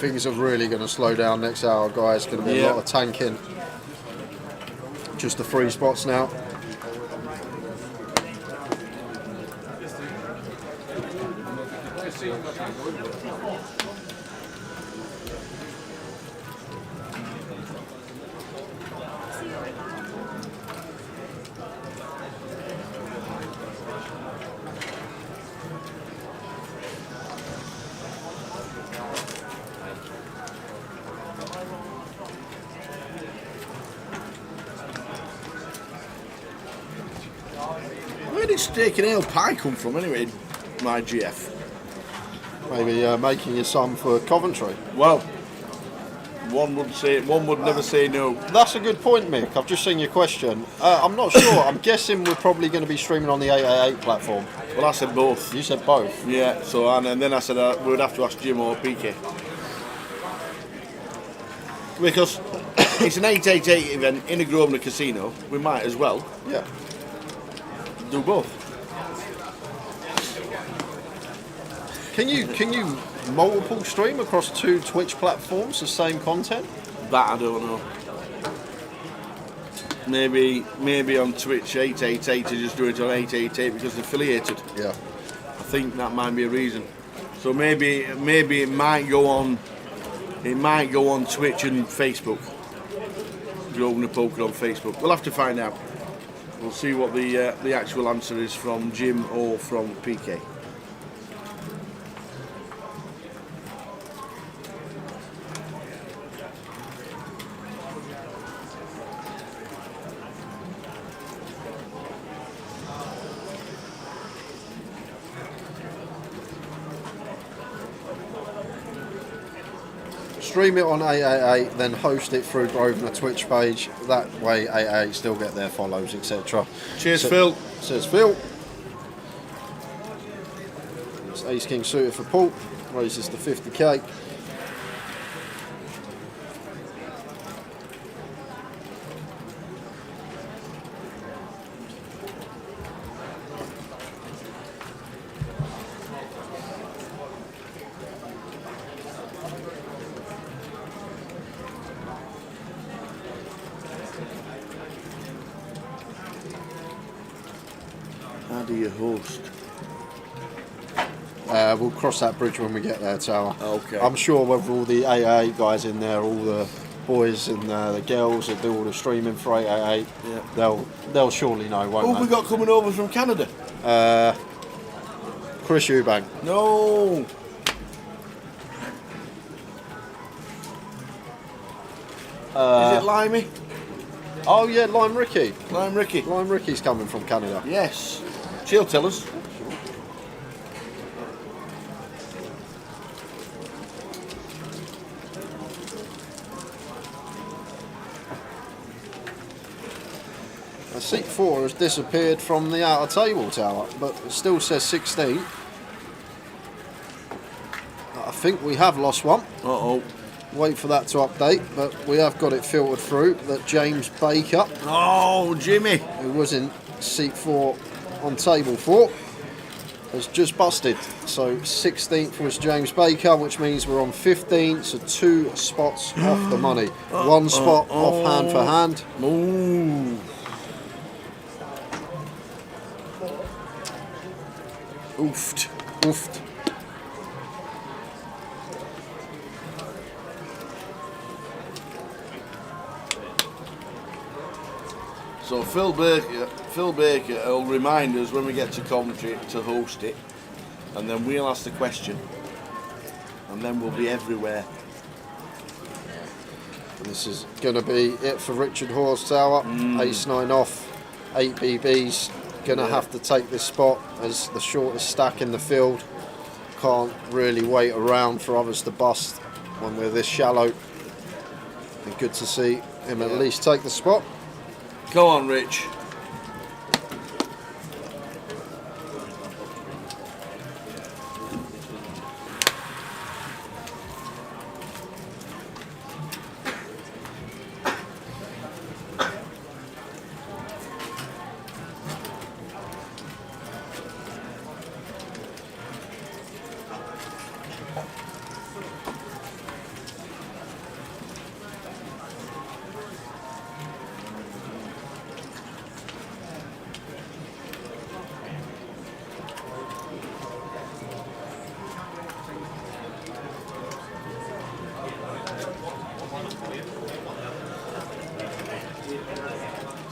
Things are really going to slow down next hour, guys. Going to be a lot of tanking. Just the 3 spots now. Where did steak and ale pie come from anyway, my GF? Maybe making you some for Coventry. Well, one would never say no. That's a good point, Mick. I've just seen your question. I'm not sure. I'm guessing we're probably going to be streaming on the 888 platform. Well, I said both. You said both. Yeah, so and then I said we would have to ask Jim or PK. Because it's an 888 event in a Grosvenor casino, we might as well do both. Can you multiple stream across 2 Twitch platforms the same content? That I don't know. Maybe on Twitch 888 to just do it on 888 because they're affiliated. Yeah. I think that might be a reason. So maybe it might go on Twitch and Facebook. Grosvenor Poker on Facebook. We'll have to find out. We'll see what the actual answer is from Jim or from PK. Stream it on 888, then host it through Grosvenor Twitch page. That way 888 still get their follows, etc. Cheers, Phil. Cheers, Phil. Ace King suited for Paul, raises to 50k. How do you host? We'll cross that bridge when we get there, Tower. Okay. I'm sure with all the 888 guys in there, all the boys and the girls that do all the streaming for 888, Yeah. they'll surely know, won't Who they? have we got coming over from Canada? Chris Eubank. No. Is it Limey? Oh yeah, Lime Ricky. Lime Ricky. Lime Ricky's coming from Canada. Yes. She'll tell us. Seat 4 has disappeared from the outer table, Tower, but it still says 16. I think we have lost one. Uh-oh. Wait for that to update, but we have got it filtered through that James Baker, Oh, Jimmy. who was in seat 4 on table 4, has just busted. So 16th was James Baker, which means we're on 15, so 2 spots off the money. 1 spot off hand for hand. Ooh. Oofed. Oofed. So Phil Baker will remind us when we get to Coventry to host it, and then we'll ask the question, and then we'll be everywhere. And this is going to be it for Richard Hawes, Tower. Ace 9 off, 8 BBs. Going to have to take this spot as the shortest stack in the field. Can't really wait around for others to bust when we're this shallow. Be good to see him at least take the spot. Go on, Rich.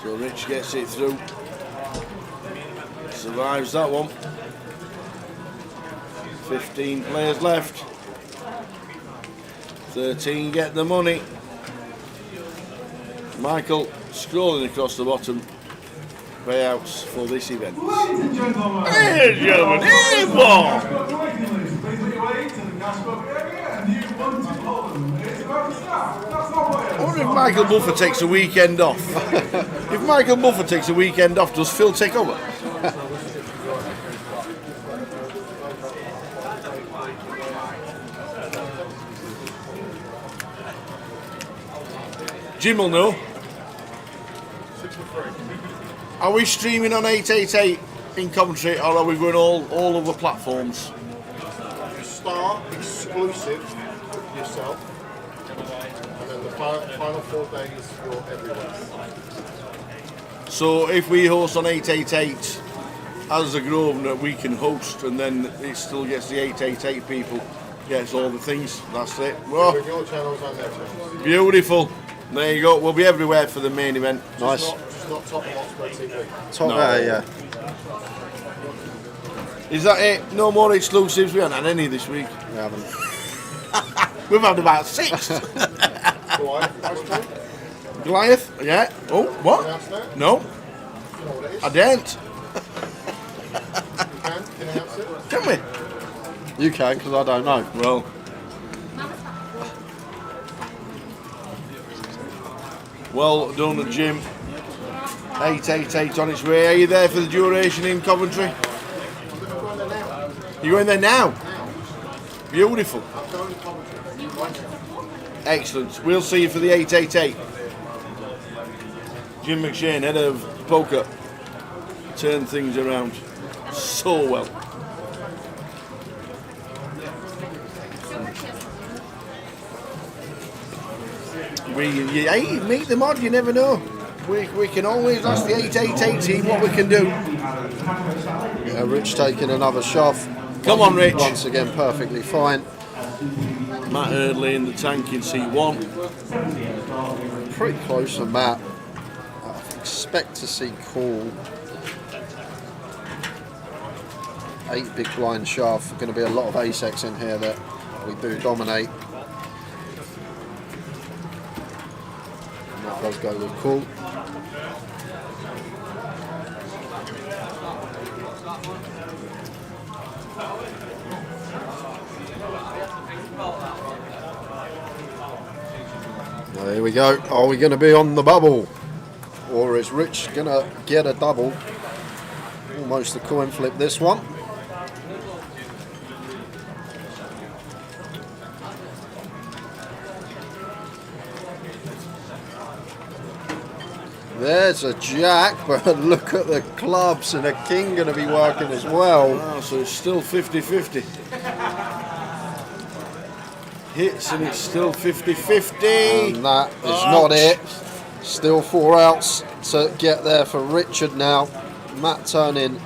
So Rich gets it through. Survives that one. 15 players left. 13 get the money. Michael scrolling across the bottom. Payouts for this event. Ladies and gentlemen. Hey, gentlemen. Hey, boy. Please make your way to the cash book area and you want to hold them. It's about to start. That's all I wonder if Michael Buffer takes a weekend off. If Michael Buffer takes a weekend off, does Phil take over? Jim will know. Are we streaming on 888 in Coventry, or are we going all over platforms? Start exclusive yourself, and then the final 4 days you're everywhere. So if we host on 888 as a Grosvenor, we can host, and then it still gets the 888 people, gets all the things. That's it. Well, With your channels and their channels. beautiful. There you go. We'll be everywhere for the main event. Nice. Just not top of Oxford TV. Top No. yeah. Is that it? No more exclusives? We haven't had any this week. We haven't. We've had about 6. Goliath? Yeah. Oh, what? No. I daren't. Can announce it? Can we? You can, because I don't know. Well. Well done, Jim. 888 on its way. Are you there for the duration in Coventry? You go in there now? Beautiful. Excellent. We'll see you for the 888. Jim McShane, head of poker, turned things around so well. Hey, meet the mod, you never know. We can always ask the 888 team what we can do. Yeah, Rich taking another shove. Come on, Rich. Once again, perfectly fine. Matt Eardley in the tank in C1. Pretty close to Matt. I expect to see call. 8 big blind shove. Going to be a lot of ace-X in here that we do dominate. And that does go with call. There we go. Are we going to be on the bubble? Or is Rich going to get a double? Almost a coin flip this one. There's a jack, but look at the clubs, and a king going to be working as well. Oh, so it's still 50-50. Hits and it's still 50-50. And that is not it. Still 4 outs to get there for Richard now. Matt turning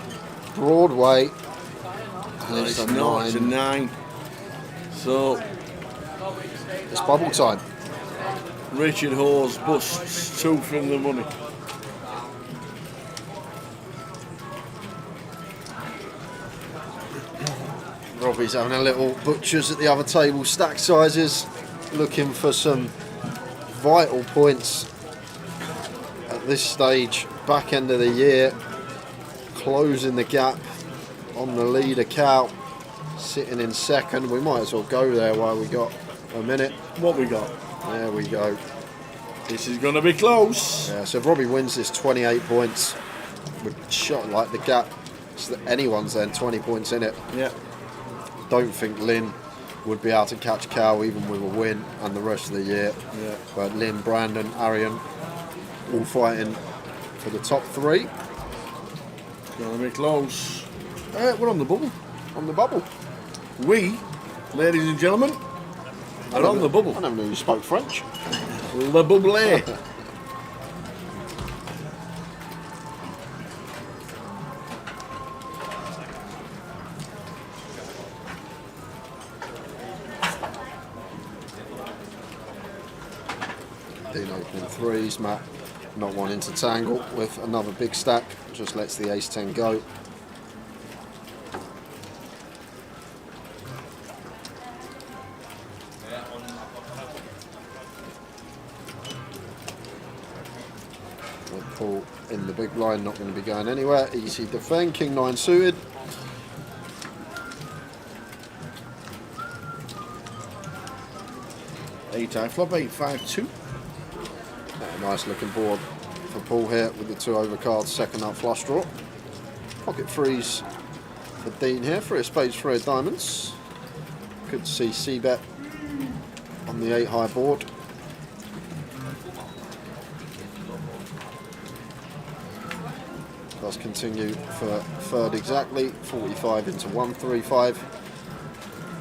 Broadway. And It's not, it's a 9. So it's bubble time. Richard Hawes busts 2 from the money. Robbie's having a little butchers at the other table, stack sizes, looking for some vital points at this stage, back end of the year, closing the gap on the leader Cow, sitting in second. We might as well go there while we got a minute. What we got? There we go. This is going to be close. Yeah, so if Robbie wins this 28 points, with shot like the gap, so that anyone's then 20 points in it. Yeah. Don't think Lynn would be able to catch Cow even with a win and the rest of the year. Yeah. But Lynn, Brandon, Arian, all fighting for the top 3. Going to be close. We're on the bubble. On the bubble. We, ladies and gentlemen, are on the bubble. I never knew you spoke French. Le bubble. Dean opening 3s, Matt not wanting to tangle with another big stack, just lets the ace-10 go. Paul in the big blind, not going to be going anywhere. Easy defend, king 9 suited. Eight-eye flop, 8-5-2. Nice looking board for Paul here with the 2 overcards, second up flush draw. Pocket 3s for Dean here, 3 of spades, 3 of diamonds. Good to see C-bet on the 8 high board. Does continue for third exactly, 45 into 135.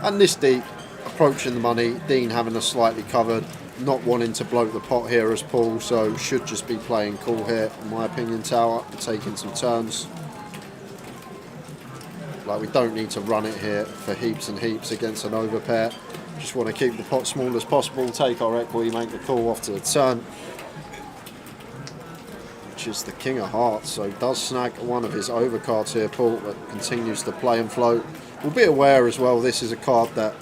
And this deep, approaching the money, Dean having a slightly covered, not wanting to bloat the pot here as Paul, so should just be playing cool here, in my opinion, Tower, and taking some turns. Like, we don't need to run it here for heaps and heaps against an overpair. Just want to keep the pot small as possible, take our equity, make the call off to the turn. Which is the king of hearts, so does snag one of his overcards here, Paul, but continues to play and float. We'll be aware as well, this is a card that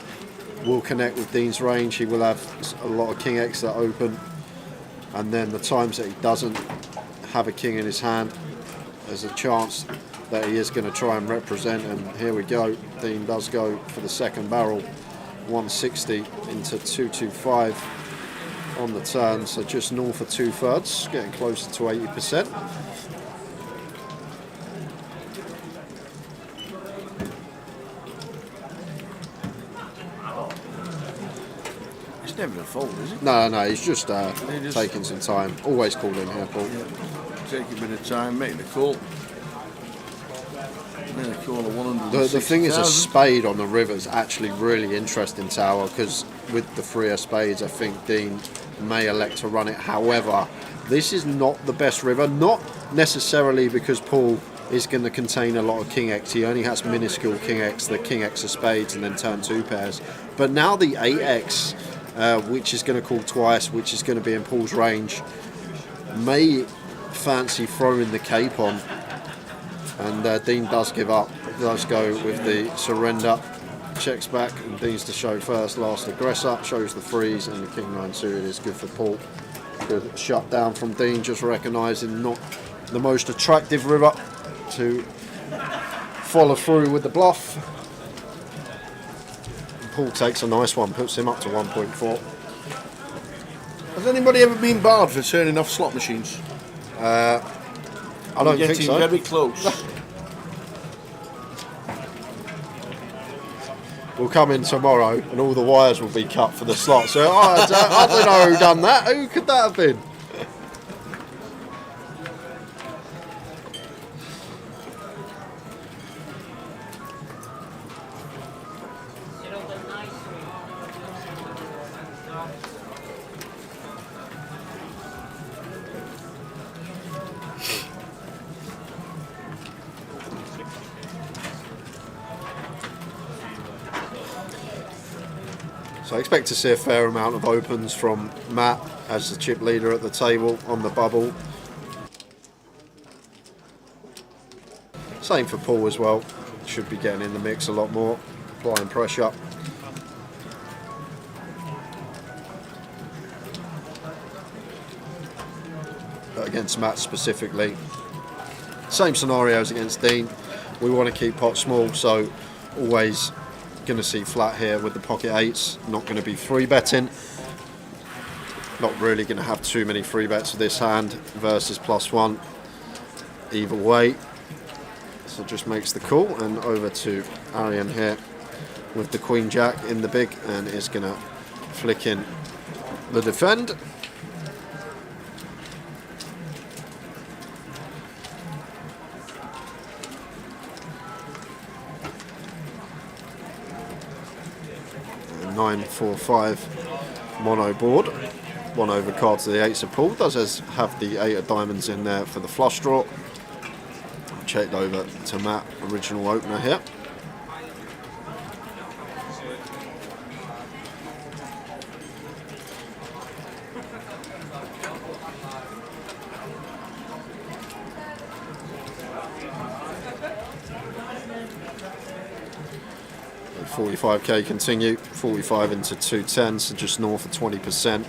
will connect with Dean's range. He will have a lot of king X that open, and then the times that he doesn't have a king in his hand, there's a chance that he is going to try and represent, and here we go. Dean does go for the second barrel, 160 into 225 on the turn, so just north of 2/3, getting closer to 80%. never a fold, is it? No, he's just taking some time. Always cool in here, Paul. Yeah. Taking a bit of time, making the call. Making the call of 160,000. The thing is, a spade on the river is actually really interesting, Tower, because with the 3 of spades, I think Dean may elect to run it. However, this is not the best river, not necessarily because Paul is going to contain a lot of King X. He only has minuscule King X, the King X of spades, and then turn 2 pairs. But now the 8X, which is going to call twice, which is going to be in Paul's range, may fancy throwing the cape on. And Dean does give up, does go with the surrender, checks back, and Dean's to show first, last aggressor, shows the freeze, and the King 9 suited is good for Paul. Good shutdown from Dean, just recognising not the most attractive river to follow through with the bluff. And Paul takes a nice one, puts him up to 1.4. Has anybody ever been barred for turning off slot machines? I don't think so. Getting very close. We'll come in tomorrow and all the wires will be cut for the slot. So I don't know who done that. Who could that have been? So I expect to see a fair amount of opens from Matt as the chip leader at the table on the bubble. Same for Paul as well. Should be getting in the mix a lot more, applying pressure. But against Matt specifically, same scenarios against Dean. We want to keep pot small, so always going to see flat here with the pocket 8s, not going to be 3-betting, not really going to have too many 3-bets with this hand versus +1 either way, so just makes the call. And over to Arian here with the Queen Jack in the big, and is going to flick in the defend. A 9-4-5 mono board. 1 over card to the 8s of Paul. Does have the 8 of diamonds in there for the flush draw. Checked over to Matt, original opener here. And 45k continue, 45 into 210, so just north of 20%.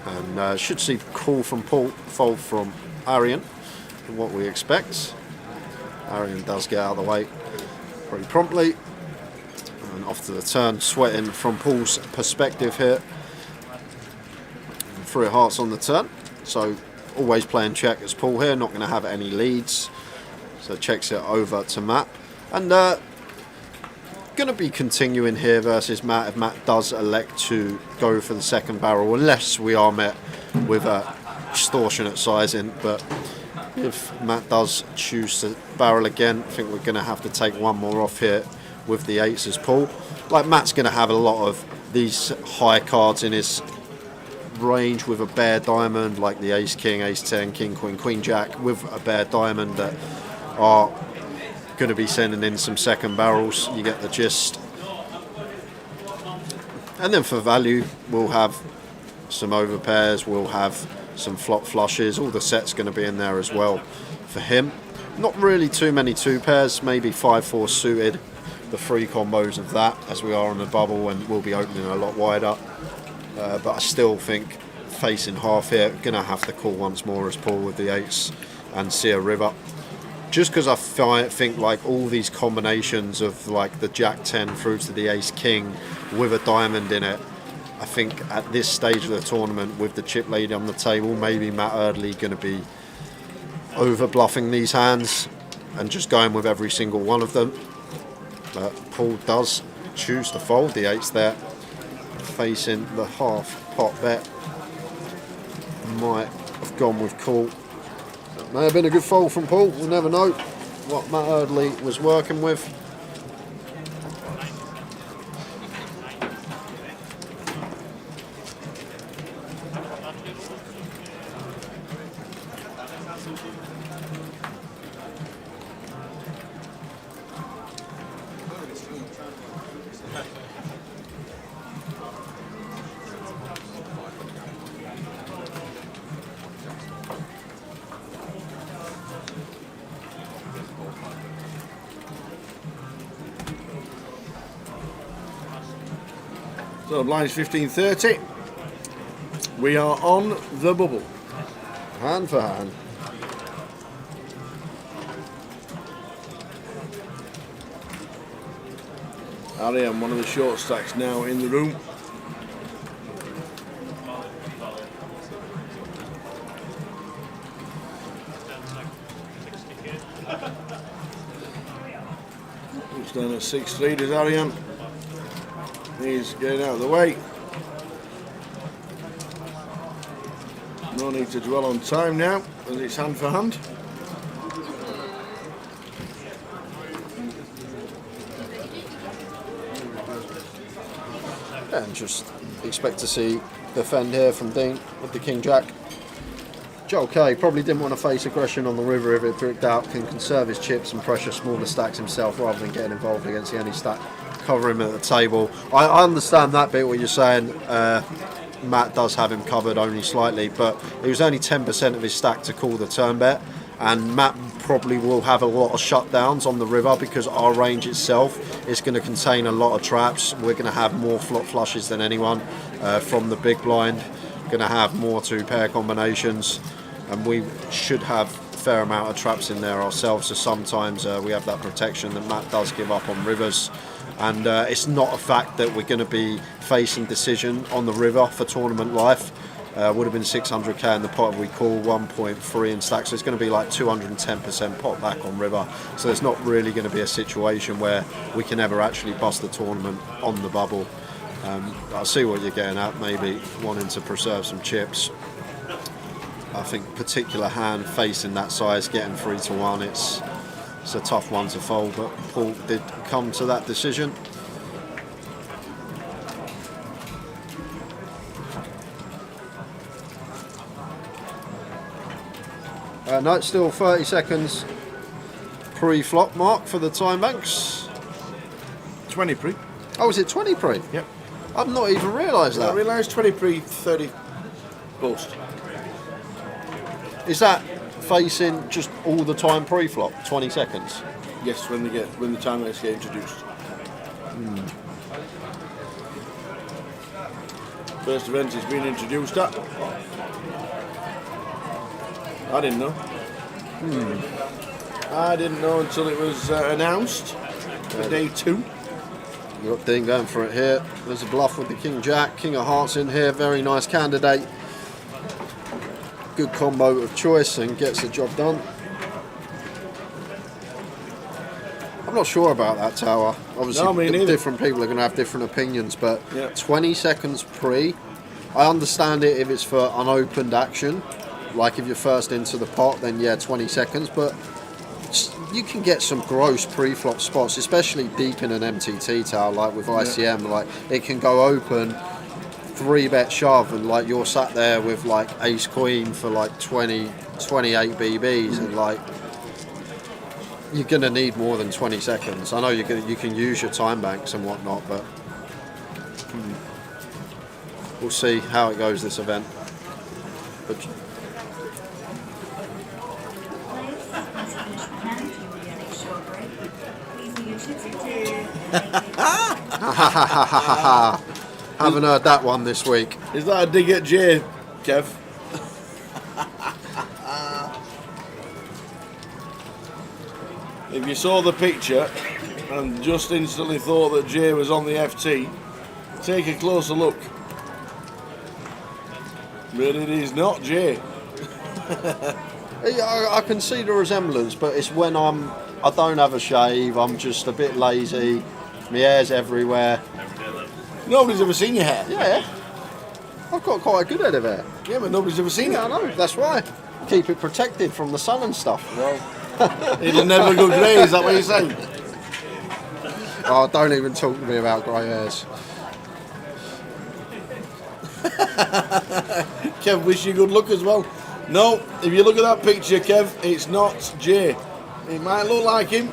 And should see call from Paul, fold from Arian, what we expect. Arian does get out of the way pretty promptly. And off to the turn, sweating from Paul's perspective here. And 3 of hearts on the turn, so always playing check as Paul here, not going to have any leads. So checks it over to Matt. And going to be continuing here versus Matt if Matt does elect to go for the second barrel, unless we are met with a extortionate sizing. But if Matt does choose to barrel again, I think we're going to have to take one more off here with the 8s as Paul. Like, Matt's going to have a lot of these high cards in his range with a bare diamond, like the Ace King, Ace 10, King Queen, Queen Jack with a bare diamond, that are going to be sending in some second barrels. You get the gist. And then for value, we'll have some over pairs, we'll have some flop flushes, all the sets going to be in there as well for him. Not really too many 2 pairs, maybe 5-4 suited, the 3 combos of that, as we are on the bubble and we'll be opening a lot wider. But I still think facing half here, going to have to call once more as Paul with the 8s and see a river. Just because I think like all these combinations of like the Jack 10 through to the Ace King with a diamond in it, I think at this stage of the tournament with the chip lady on the table, maybe Matt Eardley going to be over bluffing these hands and just going with every single one of them. But Paul does choose to fold the 8s there. facing the half pot bet. Might have gone with call. That may have been a good fold from Paul. We'll never know what Matt Eardley was working with. So the blind's 15:30. We are on the bubble. Hand for hand. Ariane, one of the short stacks now in the room. Looks down at 6-3, does Ariane? He's getting out of the way. No need to dwell on time now, as it's hand for hand. And just expect to see the fend here from Dean with the King Jack. Joel Kay probably didn't want to face aggression on the river if it bricked out, can conserve his chips and pressure smaller stacks himself rather than getting involved against the only stack cover him at the table. I understand that bit, what you're saying. Matt does have him covered only slightly, but it was only 10% of his stack to call the turn bet, and Matt probably will have a lot of shutdowns on the river because our range itself is going to contain a lot of traps. We're going to have more flop flushes than anyone from the big blind, going to have more two pair combinations, and we should have a fair amount of traps in there ourselves, so sometimes we have that protection that Matt does give up on rivers. And it's not a fact that we're going to be facing decision on the river for tournament life. Would have been 600k in the pot if we call 1.3 in stack, so it's going to be like 210% pot back on river. So there's not really going to be a situation where we can ever actually bust the tournament on the bubble. I see what you're getting at, maybe wanting to preserve some chips. I think particular hand facing that size, getting 3-1, it's a tough one to fold, but Paul did come to that decision. No, it's still 30 seconds pre-flop mark for the time banks. 20 pre. Oh, is it 20 pre? Yep. I've not even realised that. I realised 20 pre, 30 post. Is that facing just all the time pre-flop, 20 seconds? Yes, when the time limits get introduced. First event has been introduced at. I didn't know. I didn't know until it was announced for day 2. You've got Dean going for it here. There's a bluff with the King Jack, King of Hearts in here, very nice candidate. Good combo of choice and gets the job done. I'm not sure about that tower. Obviously, different people are going to have different opinions, but 20 seconds pre, I understand it if it's for unopened action. Like if you're first into the pot, then 20 seconds, but you can get some gross pre-flop spots, especially deep in an MTT tower, like with ICM, like it can go open 3-bet shove and like you're sat there with like ace queen for like 28 BBs and like you're gonna need more than 20 seconds. I know you can use your time banks and whatnot, but we'll see how it goes this event. But haven't heard that one this week. Is that a dig at Jay, Kev? If you saw the picture and just instantly thought that Jay was on the FT, take a closer look. But it is not Jay. I can see the resemblance, but it's when I don't have a shave, I'm just a bit lazy, my hair's everywhere. Nobody's ever seen your hair. Yeah. I've got quite a good head of hair. Yeah, but nobody's ever seen Yeah, it. I know. That's why. Keep it protected from the sun and stuff. Well, it'll never go grey, is that what you're saying? Oh, don't even talk to me about grey hairs. Kev, wish you good luck as well. No, if you look at that picture, Kev, it's not Jay. It might look like him,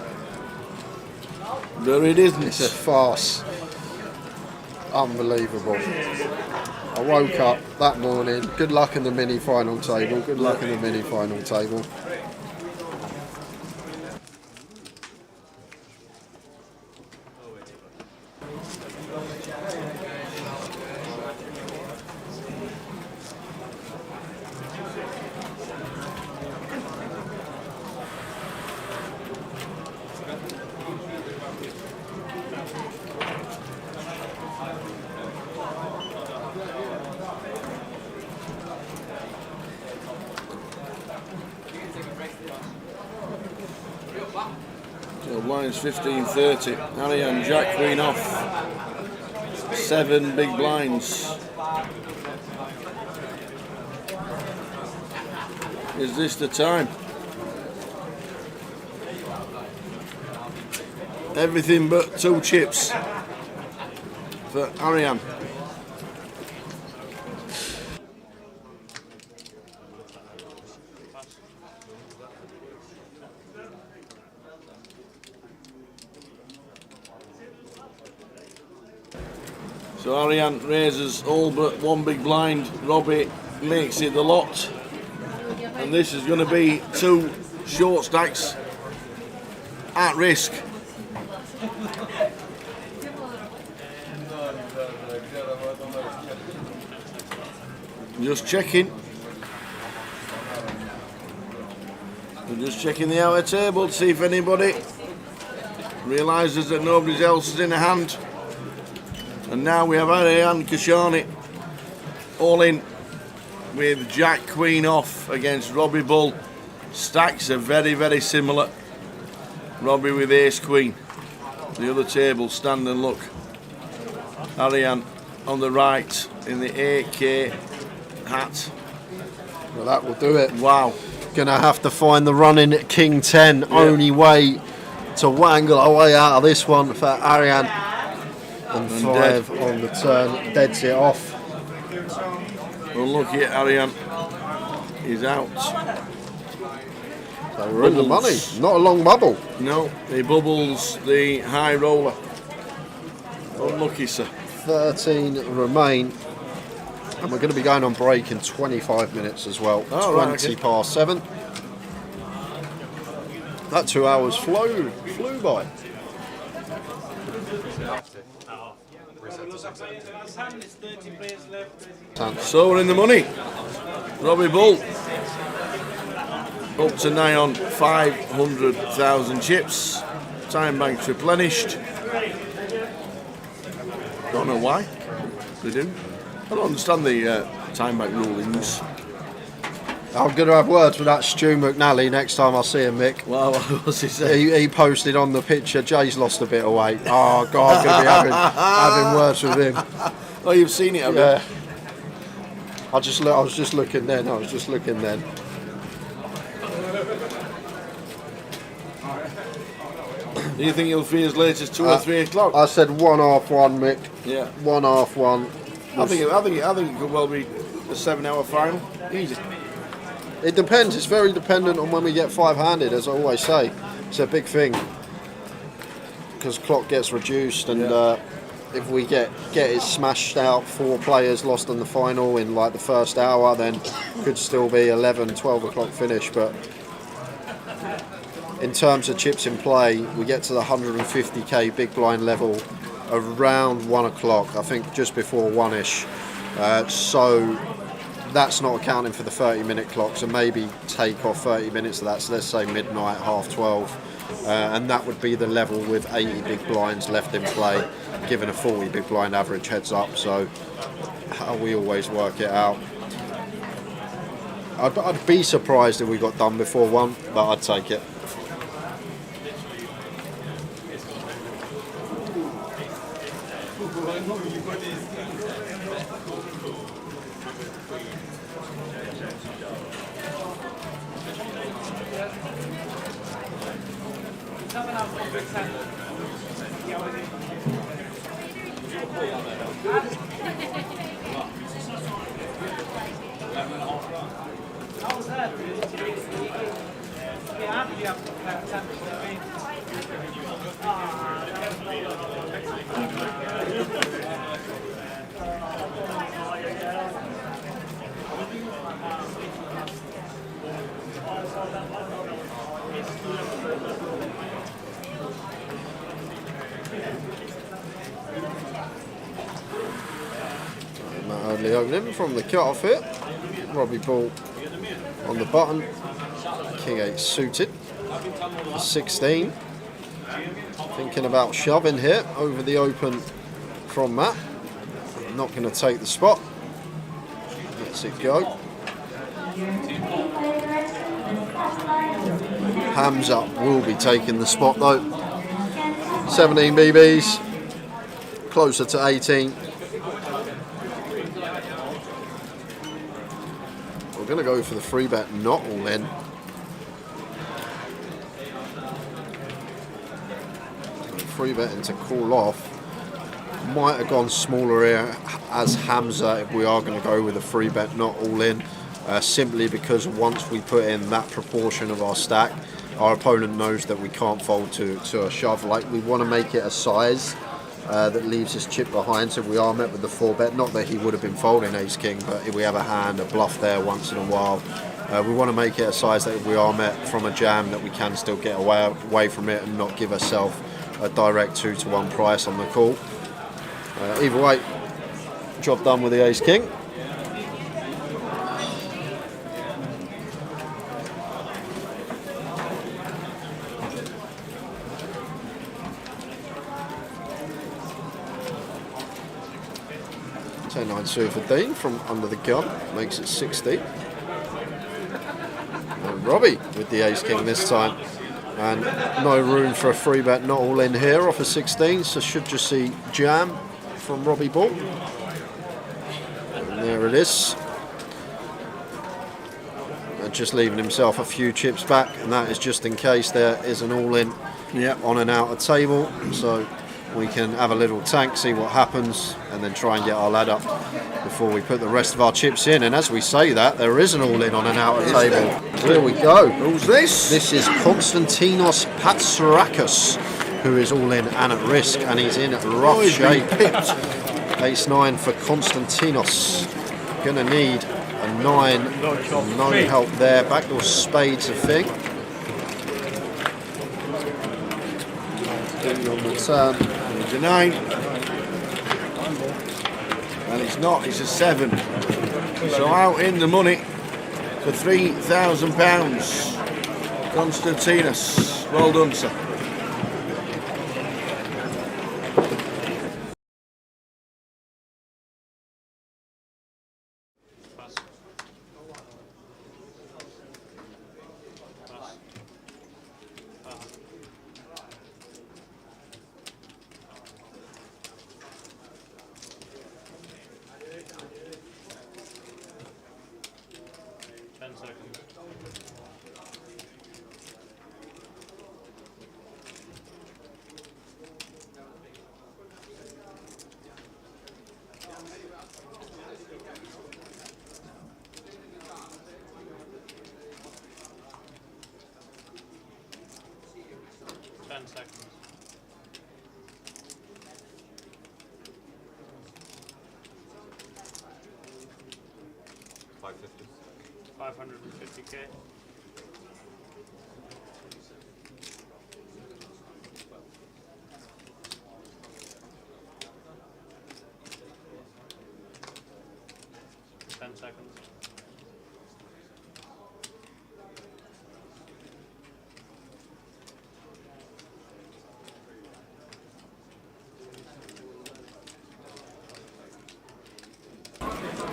but it isn't. It's a farce. Unbelievable. I woke up that morning. Good luck in the mini final table. Good luck in the mini final table. So blinds 15-30. Ariane, Jack, Queen off. 7 big blinds. Is this the time? Everything but 2 chips for Ariane. So Ariane raises all but 1 big blind. Robbie makes it the lot. And this is going to be 2 short stacks at risk. Just checking. We're just checking the outer table to see if anybody realises that nobody else is in a hand. And now we have Ariane Kashani all in with Jack Queen off against Robbie Bull. Stacks are very, very similar. Robbie with Ace Queen. The other table, stand and look. Ariane on the right in the 8K hat. Well, that will do it. Wow. Gonna have to find the running at King 10. Only way to wangle our way out of this one for Ariane. And 5 on the turn, deads it off. Unlucky Ariane is out. So we're in the money. Not a long bubble. No, he bubbles the high roller. Unlucky, sir. 13 remain. And we're going to be going on break in 25 minutes as well. Oh, 20 past 7. That 2 hours flew by. So we're in the money. Robbie Bull up to nigh on 500,000 chips. Time banks replenished. Don't know why they do. I don't understand the time bank rulings. I'm going to have words with that Stu McNally next time I see him, Mick. Well, what's he saying? He posted on the picture, Jay's lost a bit of weight. Oh, God, I'm going to be having words with him. Oh, you've seen it, have you? Yeah. I was just looking then. Do you think he'll be as late as 2 or 3 o'clock? I said 1:30, Mick. Yeah. 1:30. I think it could well be a 7-hour final. Easy. It depends. It's very dependent on when we get 5-handed, as I always say. It's a big thing because clock gets reduced, and if we get it smashed out, 4 players lost in the final in like the first hour, then could still be 11, 12 o'clock finish. But in terms of chips in play, we get to the 150k big blind level around 1 o'clock. I think just before 1ish. So that's not accounting for the 30-minute clock. So maybe take off 30 minutes of that. So let's say midnight, 12:30. And that would be the level with 80 big blinds left in play, given a 40 big blind average heads up. So how we always work it out. I'd be surprised if we got done before 1, but I'd take it. Matt Only opening from the cut-off hit. Robbie Ball on the button. King 8 suited for 16. Thinking about shoving here over the open from Matt. Not going to take the spot. Lets it go. Hamza will be taking the spot though. 17 BBs. Closer to 18. We're going to go for the free bet, not all in. Free betting to call off. Might have gone smaller here as Hamza if we are going to go with a free bet, not all in. Simply because once we put in that proportion of our stack, our opponent knows that we can't fold to a shove. Like, we want to make it a size that leaves us chip behind, so we are met with the 4-bet. Not that he would have been folding ace king, but if we have a hand, a bluff there once in a while, we want to make it a size that if we are met from a jam, that we can still get away from it and not give ourselves a direct 2-to-1 price on the call. Either way, job done with the ace king. Nine suited for Dean from under the gun, makes it 60. And Robbie with the ace king this time, and no room for a free bet, not all in here off a 16, so should just see jam from Robbie Ball. And there it is. And just leaving himself a few chips back, and that is just in case there is an all in on and out of table, so we can have a little tank, see what happens, and then try and get our ladder before we put the rest of our chips in. And as we say that, there is an all-in on an outer table. Here we go. Who's this? This is Konstantinos Patsarakis, who is all in and at risk, and he's in rough shape. Ace-9 for Konstantinos. Gonna need a 9. No help there. Backdoor spades a thing. On the turn. It's a 9. And it's not, it's a 7. So out in the money for £3,000. Konstantinos. Well done, sir. Seconds. 550k. Seconds.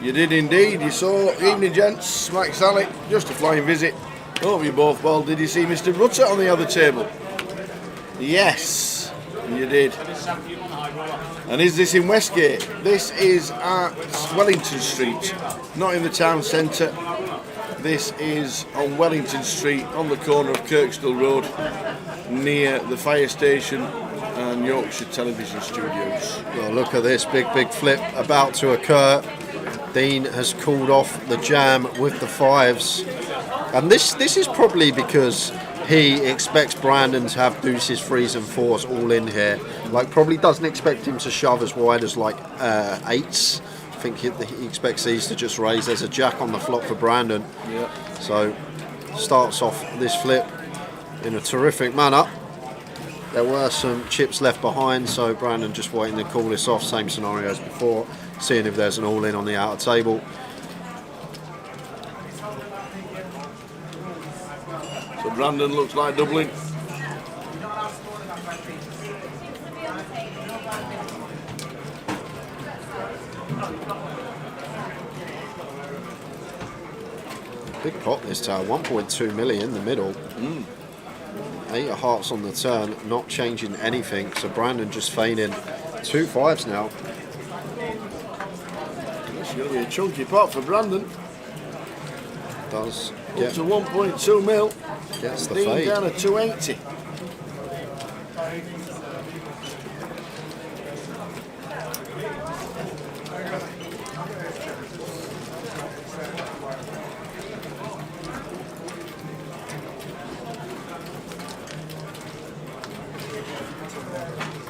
You did indeed. You saw evening gents, Mike Sally, just a flying visit. Hope you both well. Did you see Mr. Rutter on the other table? Yes, you did. And is this in Westgate? This is at Wellington Street, not in the town centre. This is on Wellington Street on the corner of Kirkstall Road near the fire station and Yorkshire Television Studios. Well, look at this big flip about to occur. Dean has called off the jam with the 5s, and this is probably because he expects Brandon to have deuces, 3s and 4s all in here. Like, probably doesn't expect him to shove as wide as like 8s. I think he expects these to just raise. There's a jack on the flop for Brandon. Yeah. So starts off this flip in a terrific manner. There were some chips left behind, so Brandon just waiting to call this off. Same scenario as before, seeing if there's an all-in on the outer table. So Brandon looks like doubling. Big pot this tower, 1.2 million in the middle. 8 of hearts on the turn, not changing anything. So Brandon just feigning 2 5s now. It's going to be a chunky pot for Brandon. Does Up get to 1.2 mil. gets the Dean fade. down at 280.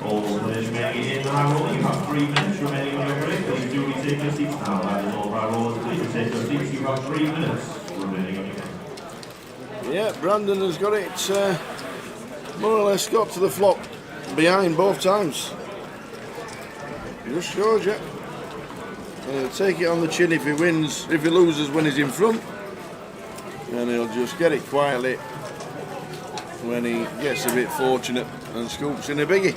All players remaining in the high roller, you have 3 minutes remaining on your break. Please do retake your seats now. That is all high rollers. Please retake your seats. You have 3 minutes remaining on your break. Yeah, Brandon has got it more or less got to the flop behind both times. Just shows you. He'll take it on the chin if he wins, if he loses when he's in front. And he'll just get it quietly when he gets a bit fortunate and scoops in a biggie.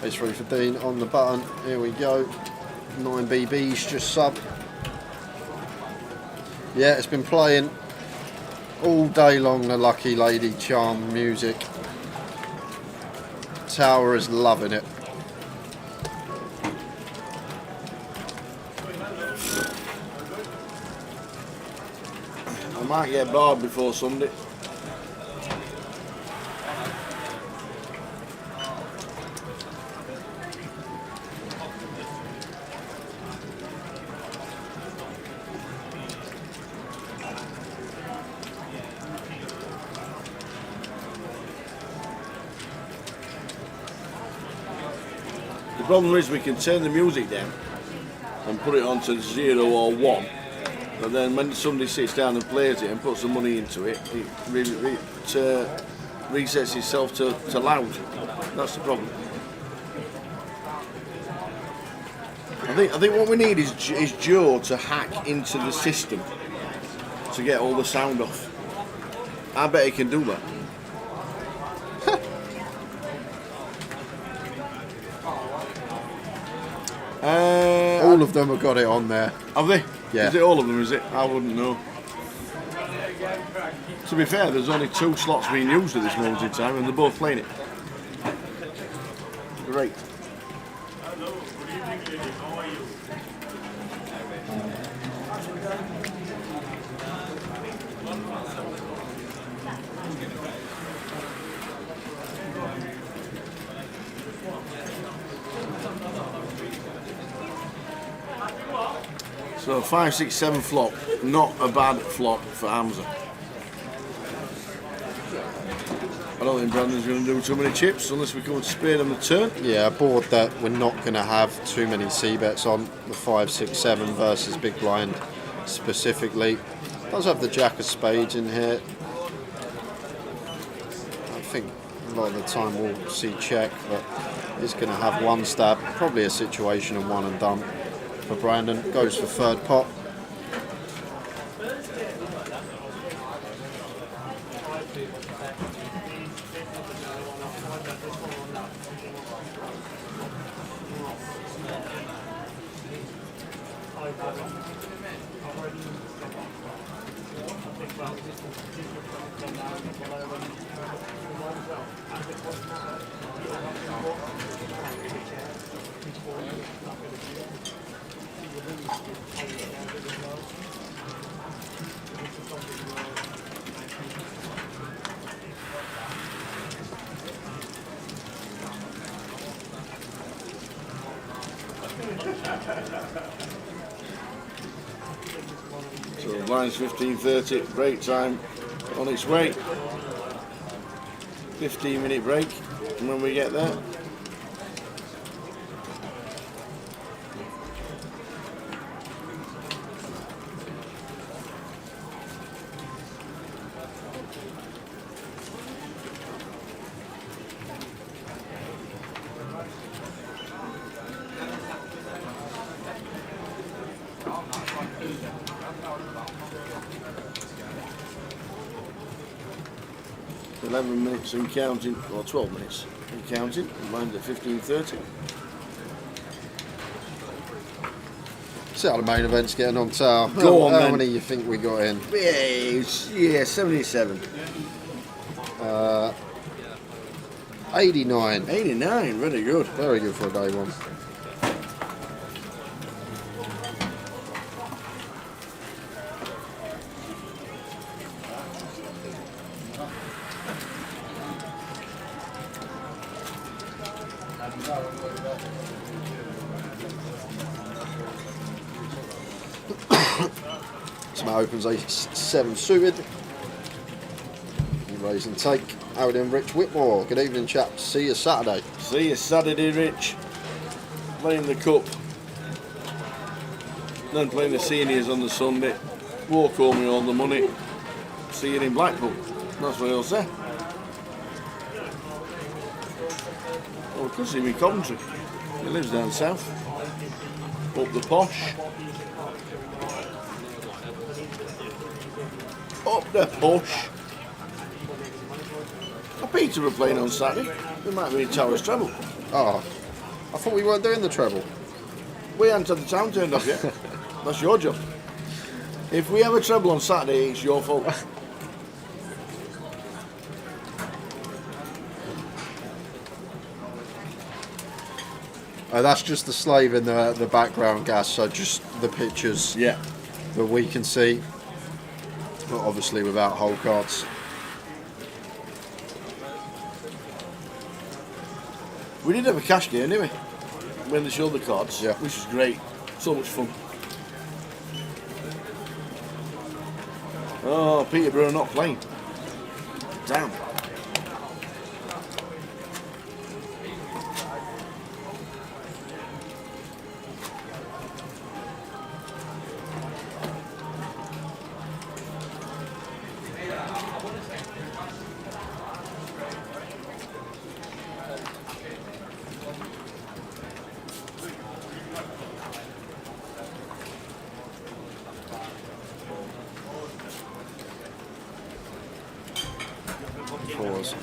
Ace 3 for Dean on the button. Here we go. 9 BBs just sub. Yeah, it's been playing all day long, the Lucky Lady Charm music. Tower is loving it. I might get barred before Sunday. The problem is we can turn the music down and put it onto 0 or 1, but then when somebody sits down and plays it and puts some money into it, it resets itself to loud. That's the problem. I think what we need is Joe to hack into the system to get all the sound off. I bet he can do that. All of them have got it on there. Have they? Yeah. Is it all of them, is it? I wouldn't know. To be fair, there's only 2 slots being used at this moment in time and they're both playing it. Great. So 5, 6, 7 flop, not a bad flop for Hamza. I don't think Brandon's going to do too many chips unless we come to spade on the turn. Yeah, a board that we're not going to have too many C-bets on, the 5, 6, 7 versus big blind specifically. Does have the jack of spades in here. I think a lot of the time we'll see check, but he's going to have one stab, probably a situation and one and done. For Brandon, goes for third pot. So blinds 15:30, break time on its way. 15-minute break, and when we get there. Minutes and counting, or 12 minutes and counting, mine's at 15:30. See how the main event's getting on tower. Go on, how many you think we got in? Yeah, 77. 89. 89, very good. Very good for a day one. Opens a 7 suited. Raise and take. Out in Rich Whitmore. Good evening, chaps. See you Saturday. See you Saturday, Rich. Playing the cup. Then playing the seniors on the Sunday. Walk home with all the money. See you in Blackpool. That's what he'll say. Oh, because he's in Coventry. He lives down south. Up the posh. Up the push. Peter were playing on Saturday. We might be in Towers treble. Oh, I thought we weren't doing the treble. We haven't had the town turned off yet. That's your job. If we have a treble on Saturday, it's your fault. That's just the slave in the background, gas. So just the pictures. Yeah. That we can see. But obviously without whole cards. We did have a cash game, didn't we? When they showed the cards, yeah. Which was great. So much fun. Oh, Peterborough not playing. Damn.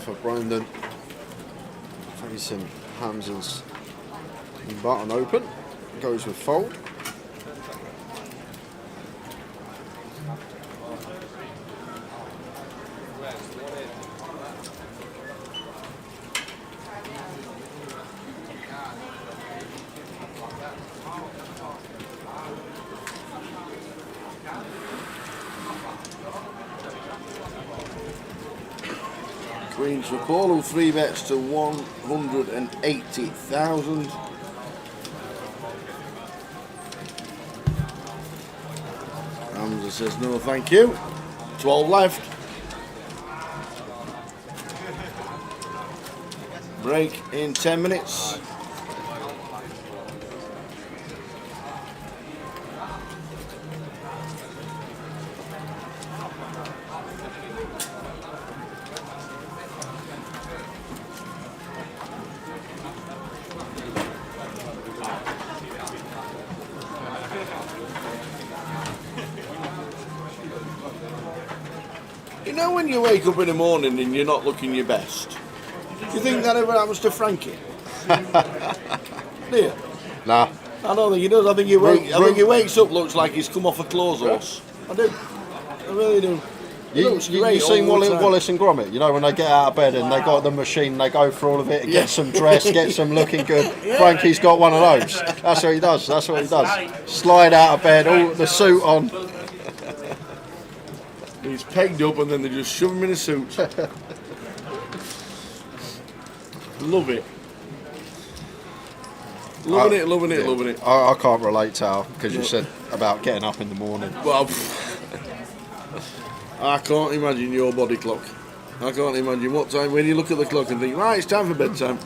For Brandon, facing Hamza's button open. goes with fold. Queens for Paul, who 3 bets to 180,000. Hamza says no, thank you. 12 left. Break in 10 minutes. You know when you wake up in the morning and you're not looking your best? Do you think that ever happens to Frankie? Do you? Nah. I don't think he does. I think he wakes up, looks like he's come off a clothes horse. I do. I really do. You seen Wallace and Gromit? You know when they get out of bed and they got the machine, they go through all of it, get some dressed, get some looking good. Frankie's got one of those. That's what he does. That's what he does. Slide out of bed, all the suit on. He's pegged up and then they just shove him in a suit. Love it. Loving it. I can't relate to Al because you said about getting up in the morning. Well, I can't imagine your body clock. I can't imagine what time when you look at the clock and think, right, it's time for bedtime.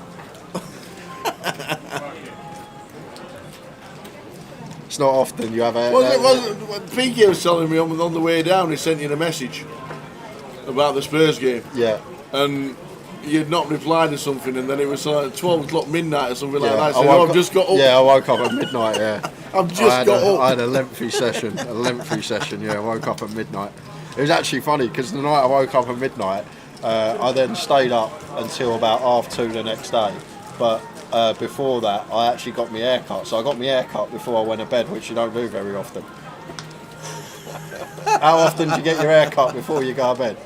It's not often you have a... PK was telling me on the way down, he sent you a message about the Spurs game. Yeah. And you'd not replied to something, and then it was like 12 o'clock midnight or something like that. So I've just got up. Yeah, I woke up at midnight, yeah. I've just got up. I had a lengthy session, yeah, I woke up at midnight. It was actually funny, because the night I woke up at midnight, I then stayed up until about 2:30 the next day. But before that, I actually got my hair cut. So I got my hair cut before I went to bed, which you don't do very often. How often do you get your hair cut before you go to bed?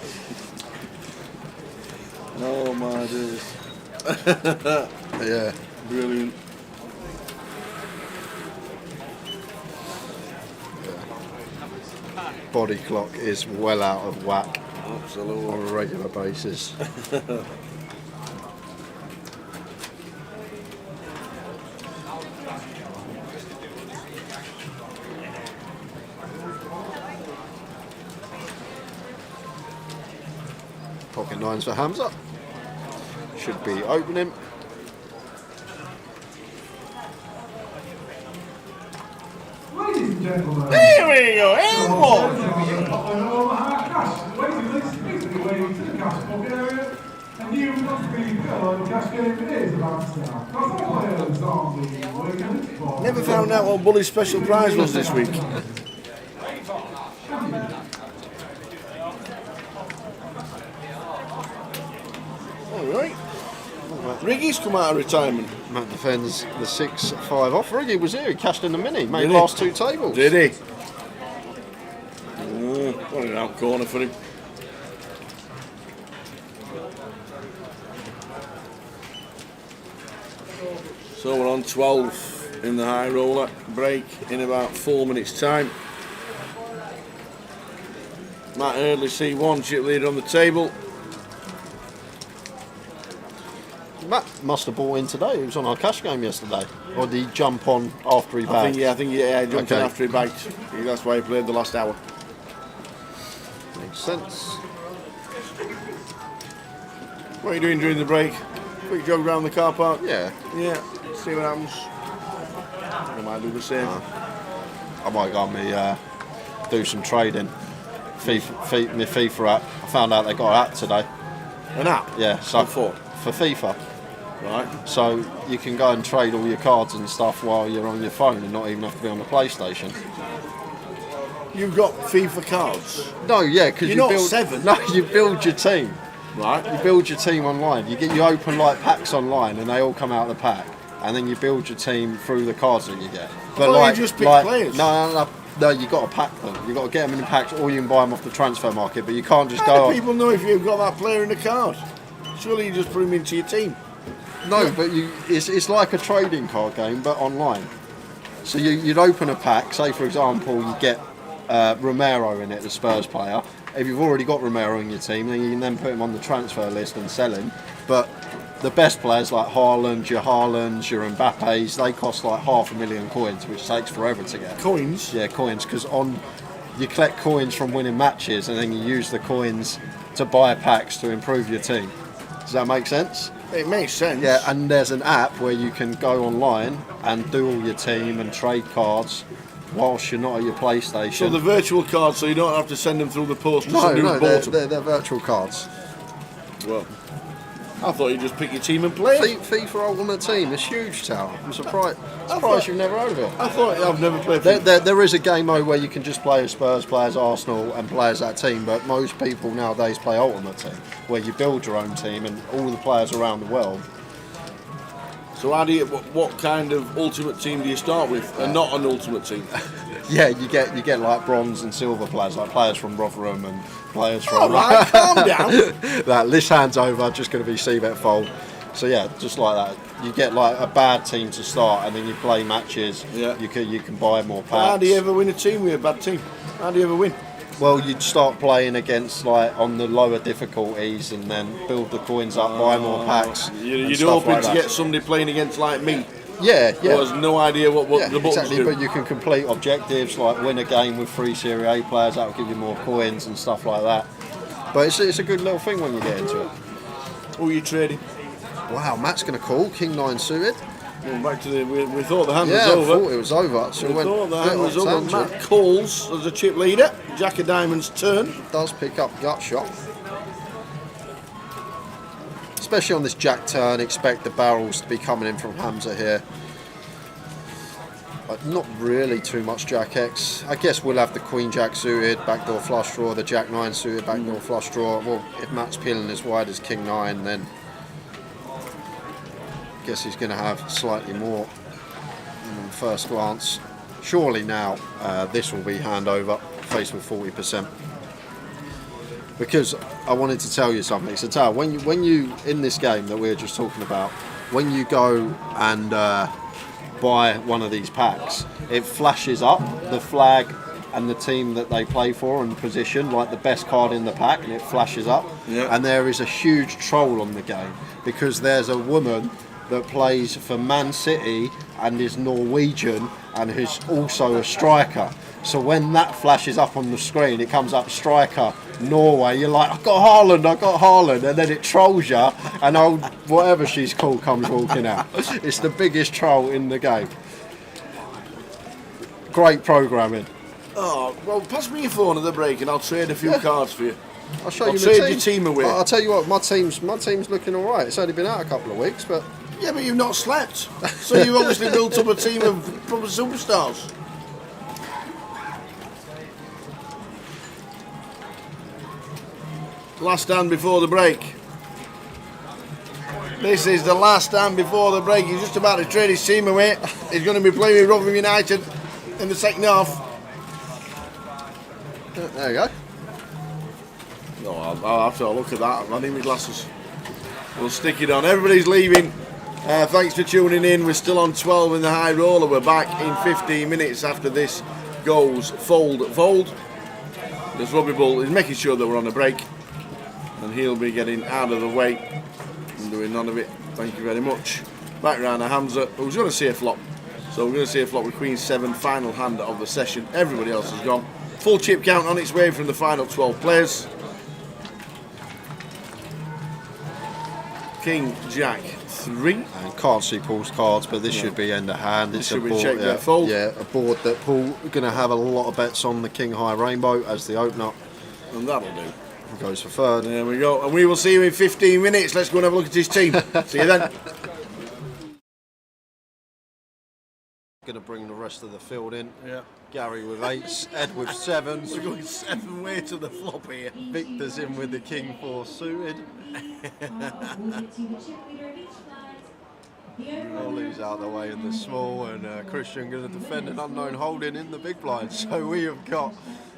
Oh my days. Yeah. Brilliant. Body clock is well out of whack. Absolutely. On a regular basis. Pocket nines for Hamza. Should be opening. Ladies and gentlemen. There we go, and one. And you must be fellow cash game is about to start. That's all players on the weekend. Never found out what Bully's special prize was this week. Alright. Riggy's come out of retirement. Matt defends the 6-5 off. Riggy was here, he cashed in the mini, made the last 2 tables. Did he? What an out corner for him. So we're on 12 in the high roller. Break in about 4 minutes time. Matt Eardley C1, chip leader on the table. Matt must have bought in today. He was on our cash game yesterday. Or did he jump on after he bagged? I think he jumped on after he bagged. That's why he played the last hour. Makes sense. What are you doing during the break? Quick jog around the car park? Yeah. Yeah, see what happens. I might do the same. I might go and do some trading. My FIFA app. I found out they got an app today. An app? Yeah. So for FIFA. Right. So you can go and trade all your cards and stuff while you're on your phone and not even have to be on the PlayStation. You've got FIFA cards? No, yeah, because you're not build 7. No, you build your team. Right. You build your team online. You open like packs online, and they all come out of the pack, and then you build your team through the cards that you get. But like, you just pick players. No, you got to pack them. You got to get them in packs, or you can buy them off the transfer market. But you can't just How go. do people know if you've got that player in the card? Surely you just put him into your team. No, but it's like a trading card game, but online. So you'd open a pack. Say, for example, you get Romero in it, the Spurs player. If you've already got Romero in your team, then you can then put him on the transfer list and sell him. But the best players like Haaland, your Mbappes, they cost like 500,000 coins, which takes forever to get. Coins? Yeah, coins, because you collect coins from winning matches, and then you use the coins to buy packs to improve your team. Does that make sense? It makes sense. Yeah, and there's an app where you can go online and do all your team and trade cards whilst you're not at your PlayStation. So the virtual cards, so you don't have to send them through the post. No, they're virtual cards. Well, I thought you just pick your team and play it. FIFA Ultimate Team is huge, Tower. I'm surprised you've never heard of it. I thought I've never played FIFA. There is a game mode where you can just play as Spurs, play as Arsenal, and play as that team, but most people nowadays play Ultimate Team, where you build your own team and all the players around the world. So what kind of ultimate team do you start with, and not an ultimate team? Yeah, you get like bronze and silver players, like players from Rotherham and players from. All right, calm down. That this hand's over, just going to be C-bet fold. So yeah, just like that. You get like a bad team to start, and then you play matches. Yeah. You can buy more packs. How do you ever win a team with a bad team? How do you ever win? Well, you'd start playing against like on the lower difficulties, and then build the coins up, buy more packs. You'd hoping to get somebody playing against like me. Yeah. Who has no idea what the buttons exactly, do. But you can complete objectives like win a game with 3 Serie A players. That will give you more coins and stuff like that. But it's a good little thing when you get into it. Who are you trading? Wow, Matt's going to call King 9 suited. Well, back to we thought the hand Yeah, was over. I thought it was over. So we thought the hand was over. tangent. Matt calls as a chip leader. Jack of Diamonds' turn. Does pick up gut shot. Especially on this Jack turn, expect the barrels to be coming in from Hamza here. But not really too much Jack X. I guess we'll have the Queen Jack suited, backdoor flush draw, the Jack 9 suited, backdoor flush draw. Well, if Matt's peeling as wide as King 9, then I guess he's going to have slightly more on first glance. Surely now this will be hand over, faced with 40%. Because I wanted to tell you something. So Tal, when you in this game that we were just talking about, when you go and buy one of these packs, it flashes up the flag and the team that they play for and position, like the best card in the pack, and it flashes up. Yeah. And there is a huge troll on the game because there's a woman that plays for Man City and is Norwegian and who's also a striker. So when that flashes up on the screen, it comes up striker Norway. You're like, I got Haaland, and then it trolls you, and old whatever she's called comes walking out. It's the biggest troll in the game. Great programming. Oh well, pass me your phone at the break, and I'll trade a few cards for you. I'll show you trade my your team away. I'll tell you what, my team's looking all right. It's only been out a couple of weeks, but yeah, but you've not slept, so you've obviously built up a team of proper superstars. Last stand before the break. This is the last stand before the break. He's just about to trade his team away. He's going to be playing with Rotherham United in the second half. There you go. No, I'll have to look at that. I need my glasses. We'll stick it on. Everybody's leaving. Thanks for tuning in. We're still on 12 in the high roller. We're back in 15 minutes after this goes fold. There's Robbie Bull is making sure that we're on a break, and he'll be getting out of the way and doing none of it. Thank you very much. Back round to Hamza, who's going to see a flop. So we're going to see a flop with Queen 7, final hand of the session. Everybody else has gone. Full chip count on its way from the final 12 players. King Jack 3. And can't see Paul's cards, but this should be end of hand. It's should a be board, check bet fold. Yeah, a board that Paul going to have a lot of bets on the King High Rainbow as the opener. And that'll do. Goes for third. There we go. And we will see you in 15 minutes. Let's go and have a look at his team. See you then. Going to bring the rest of the field in. Yeah. Gary with 8s, Ed with 7s. We're going 7 way to the flop here. Victor's in with the King 4 suited. Ollie's out of the way in the small, and Christian going to defend an unknown holding in the big blind. So we have got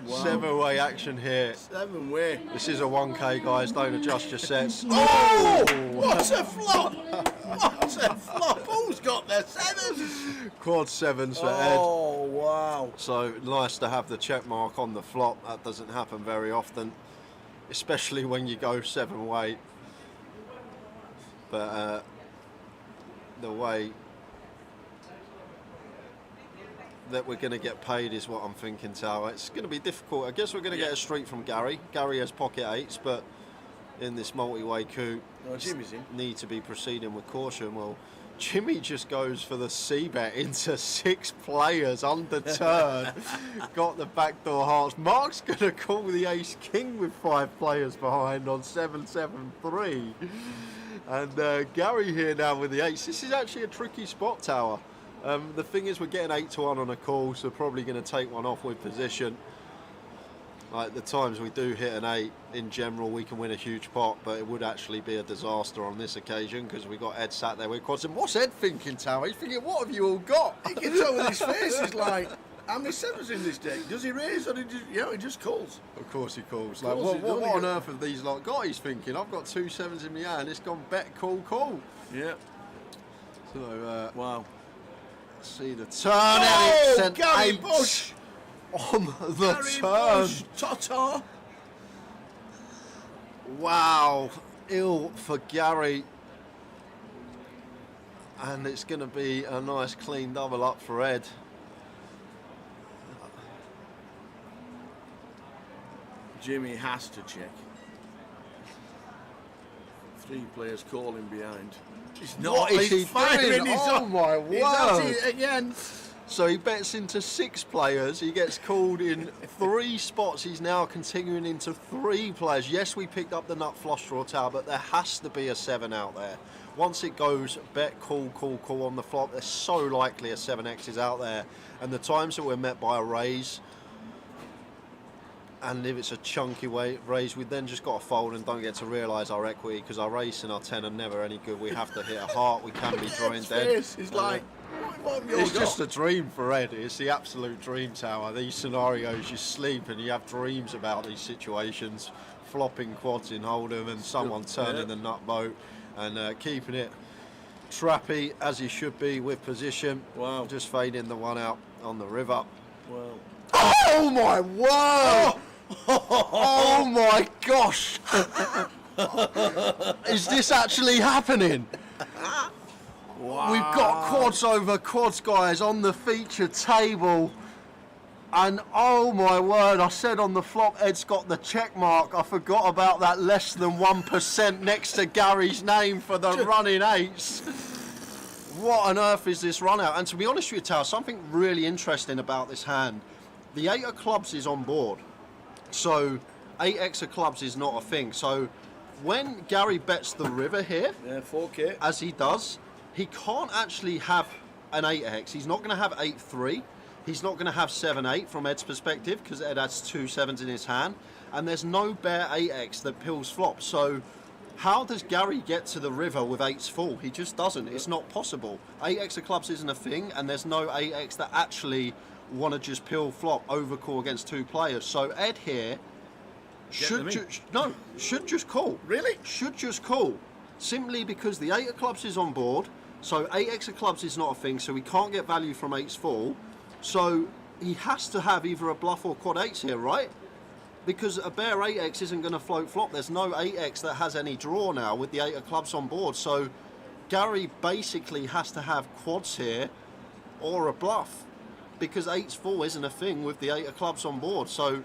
7-way action here. 7-way. This is a 1K, guys. Don't adjust your sets. Oh! What a flop! What a flop! Who's got their 7s? Quad 7s for Ed. Oh, wow. So nice to have the check mark on the flop. That doesn't happen very often, especially when you go 7-way. But the way that we're going to get paid is what I'm thinking, Tower. It's going to be difficult. I guess we're going to get a street from Gary. Gary has pocket 8s, but in this multi-way coup, Jimmy's in. Need to be proceeding with caution. Well, Jimmy just goes for the C-bet into 6 players under turn. Got the backdoor hearts. Mark's going to call the ace-king with 5 players behind on 7-7-3. And Gary here now with the 8s. This is actually a tricky spot, Tower. The thing is, we're getting 8-1 on a call, so probably going to take one off with position. Like the times we do hit an 8, in general, we can win a huge pot, but it would actually be a disaster on this occasion because we got Ed sat there with quads. And what's Ed thinking, Tower? He's thinking, what have you all got? He gets over his face. He's like, how many 7s in this deck? Does he raise or he just calls? Of course he calls. Of Like, course what on earth have these lot got? He's thinking, I've got 2 7s in my hand. It's gone bet, call. Yeah. So, wow. See the turn. Oh, and it's Gary Bush on the Gary turn. Bush, Tata. Wow, ill for Gary. And it's going to be a nice clean double up for Ed. Jimmy has to check. 3 players calling behind. He's not. What is he doing? He's Oh on, my he's at word! it again. So he bets into 6 players. He gets called in 3 spots. He's now continuing into 3 players. Yes, we picked up the nut flush draw, Tower, but there has to be a 7 out there. Once it goes bet, call on the flop, there's so likely a 7x is out there. And the times that we're met by a raise, and if it's a chunky raise, we then just got to fold and don't get to realise our equity because our ace and our 10 are never any good. We have to hit a heart. We can be drawing dead. It's like, what have you all it's got? just a dream for Ed. It's the absolute dream, Tower. These scenarios, you sleep and you have dreams about these situations. Flopping quads in Hold'em and someone turning the nut boat and keeping it trappy as he should be with position. Wow. Just fading the one out on the river. Wow. Oh my word! Oh my gosh! Is this actually happening? Wow. We've got quads over quads, guys, on the feature table. And oh my word, I said on the flop, Ed's got the check mark. I forgot about that less than 1% next to Gary's name for the running 8s. What on earth is this run out? And to be honest with you, Tal, something really interesting about this hand. The 8 of clubs is on board. So 8x of clubs is not a thing. So when Gary bets the river here, 4K, as he does, he can't actually have an 8x. He's not going to have 8-3. He's not going to have 7-8 from Ed's perspective because Ed has 2 7s in his hand. And there's no bare 8x that pills flop. So how does Gary get to the river with 8s full? He just doesn't. It's not possible. 8x of clubs isn't a thing, and there's no 8x that actually want to just pill flop overcall against 2 players. So Ed here should just call. Really? Should just call. Simply because the 8 of clubs is on board. So 8x of clubs is not a thing, so he can't get value from 8s full. So he has to have either a bluff or quad 8s here, right? Because a bare 8x isn't going to float flop. There's no 8x that has any draw now with the 8 of clubs on board. So Gary basically has to have quads here or a bluff because 8's full isn't a thing with the 8 of clubs on board. So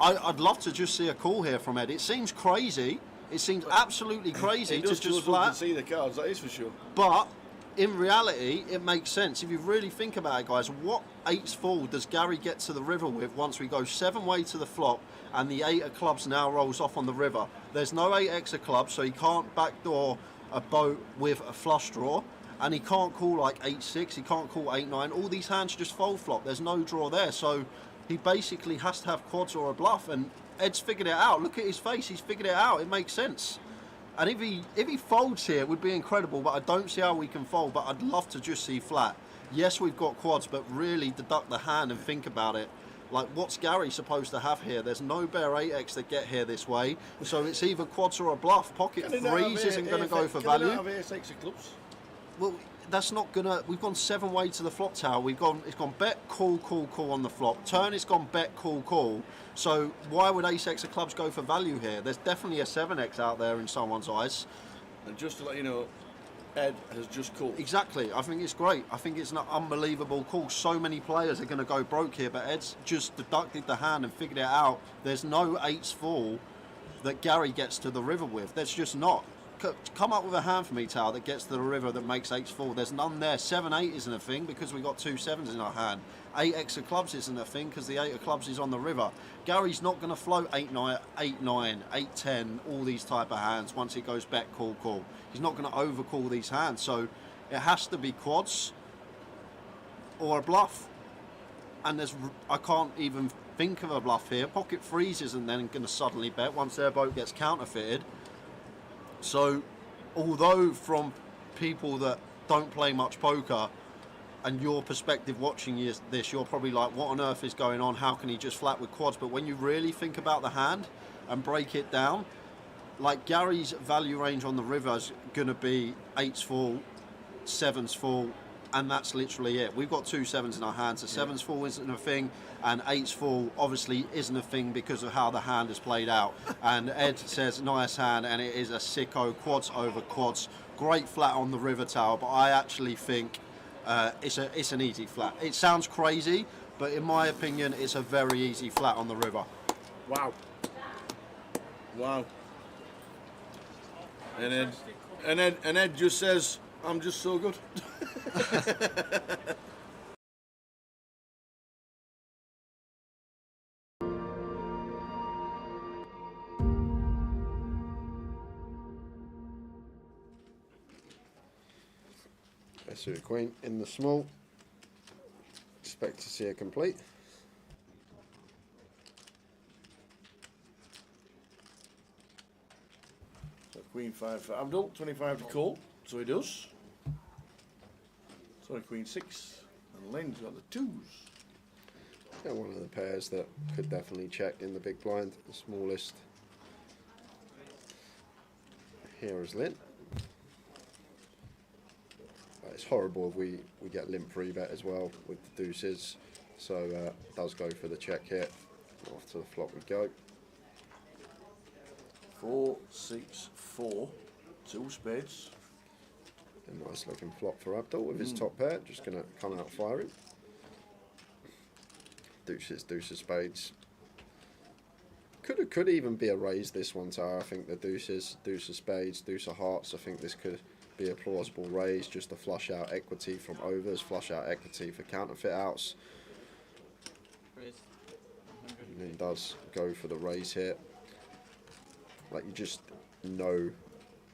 I'd love to just see a call here from Ed. It seems crazy. It seems absolutely crazy to just flat. See the cards, that is for sure. But in reality, it makes sense. If you really think about it, guys, what 8's full does Gary get to the river with once we go 7-way to the flop and the 8 of clubs now rolls off on the river? There's no 8x of clubs, so he can't backdoor a boat with a flush draw, and he can't call like 8-6, he can't call 8-9. All these hands just fold flop. There's no draw there, so he basically has to have quads or a bluff, and Ed's figured it out. Look at his face, he's figured it out. It makes sense. And if he folds here, it would be incredible, but I don't see how we can fold, but I'd love to just see flat. Yes, we've got quads, but really deduct the hand and think about it. Like, what's Gary supposed to have here? There's no bare 8x that get here this way, so it's either quads or a bluff. Pocket threes isn't going to go for value. Can they not have ace of clubs? Well, that's not gonna. We've gone 7-way to the flop tower. It's gone bet, call, call, call on the flop. Turn, it's gone bet, call, call. So why would ace x of clubs go for value here? There's definitely a 7x out there in someone's eyes. And just to let you know, Ed has just called. Exactly. I think it's great. I think it's an unbelievable call. So many players are going to go broke here, but Ed's just deducted the hand and figured it out. There's no 8's fall that Gary gets to the river with. There's just not. Come up with a hand for me, Tower, that gets to the river that makes 8's fall. There's none there. 7-8 isn't a thing because we got 2 7s in our hand. 8x of clubs isn't a thing because the 8 of clubs is on the river. Gary's not going to float 8-9, 8-9, 8-10, all these type of hands once it goes bet, call, call. He's not going to overcall these hands. So it has to be quads or a bluff. And I can't even think of a bluff here. Pocket threes isn't then going to suddenly bet once their boat gets counterfeited. So, although from people that don't play much poker and your perspective watching this, you're probably like, what on earth is going on? How can he just flat with quads? But when you really think about the hand and break it down, like Gary's value range on the river is going to be 8's fall, 7's fall, and that's literally it. We've got 2 7s in our hands. The 7's fall isn't a thing, and 8's fall obviously isn't a thing because of how the hand is played out. And Ed says, nice hand, and it is a sicko, quads over quads. Great flat on the river tower, but I actually think it's an easy flat. It sounds crazy, but in my opinion, it's a very easy flat on the river. Wow. Wow. And Ed just says, I'm just so good. Suited queen in the small. Expect to see a complete. So queen 5 for Abdul, 25 to call, so he does. Sorry, queen 6, and Lynn's got the 2s. Yeah, one of the pairs that could definitely check in the big blind, the smallest. Here is Lynn. It's horrible if we get limp free bet as well with the deuces, so does go for the check here. Off to the flop we go. 4, 6, 4, 2 spades. A nice looking flop for Abdul with his top pair, just going to come out firing. Deuces, deuces, spades. Could even be a raise this one, Tower. I think the deuces, deuce of spades, deuce of hearts, I think this could be a plausible raise just to flush out equity from overs, flush out equity for counterfeit outs. And then does go for the raise here. Like, you just know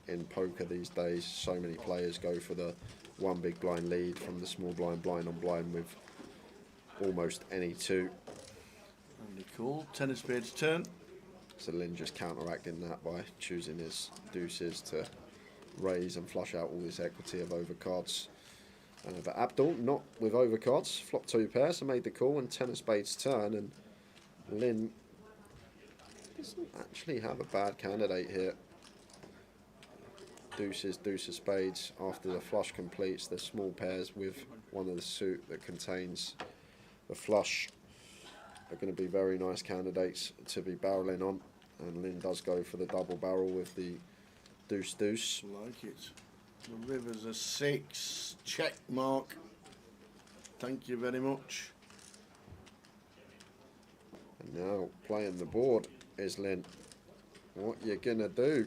in poker these days, so many players go for the one big blind lead from the small blind, blind on blind with almost any 2. Only cool. 10 of spades turn. So Lynn just counteracting that by choosing his deuces to raise and flush out all this equity of overcards. But Abdul not with overcards, flop 2 pairs, so made the call and 10 of spades turn, and Lynn doesn't actually have a bad candidate here. Deuces, deuce of spades. After the flush completes, the small pairs with one of the suit that contains the flush are going to be very nice candidates to be barreling on. And Lynn does go for the double barrel with the deuce, deuce. Like it. The river's a 6. Check mark. Thank you very much. And now playing the board is Lynn. What you gonna do?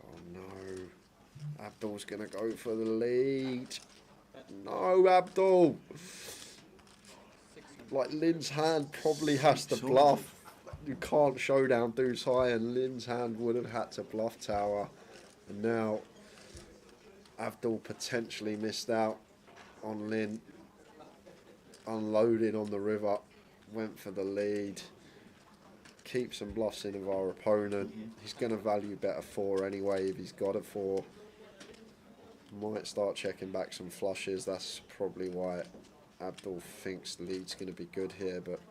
Oh no. Abdul's gonna go for the lead. No, Abdul! Like, Lynn's hand probably has to bluff. You can't showdown deuce high, and Lynn's hand would have had to bluff tower. And now Abdul potentially missed out on Lynn unloading on the river. Went for the lead. keep some bluffs in of our opponent. He's going to value bet a 4 anyway if he's got a 4. Might start checking back some flushes. That's probably why Abdul thinks the lead's going to be good here, but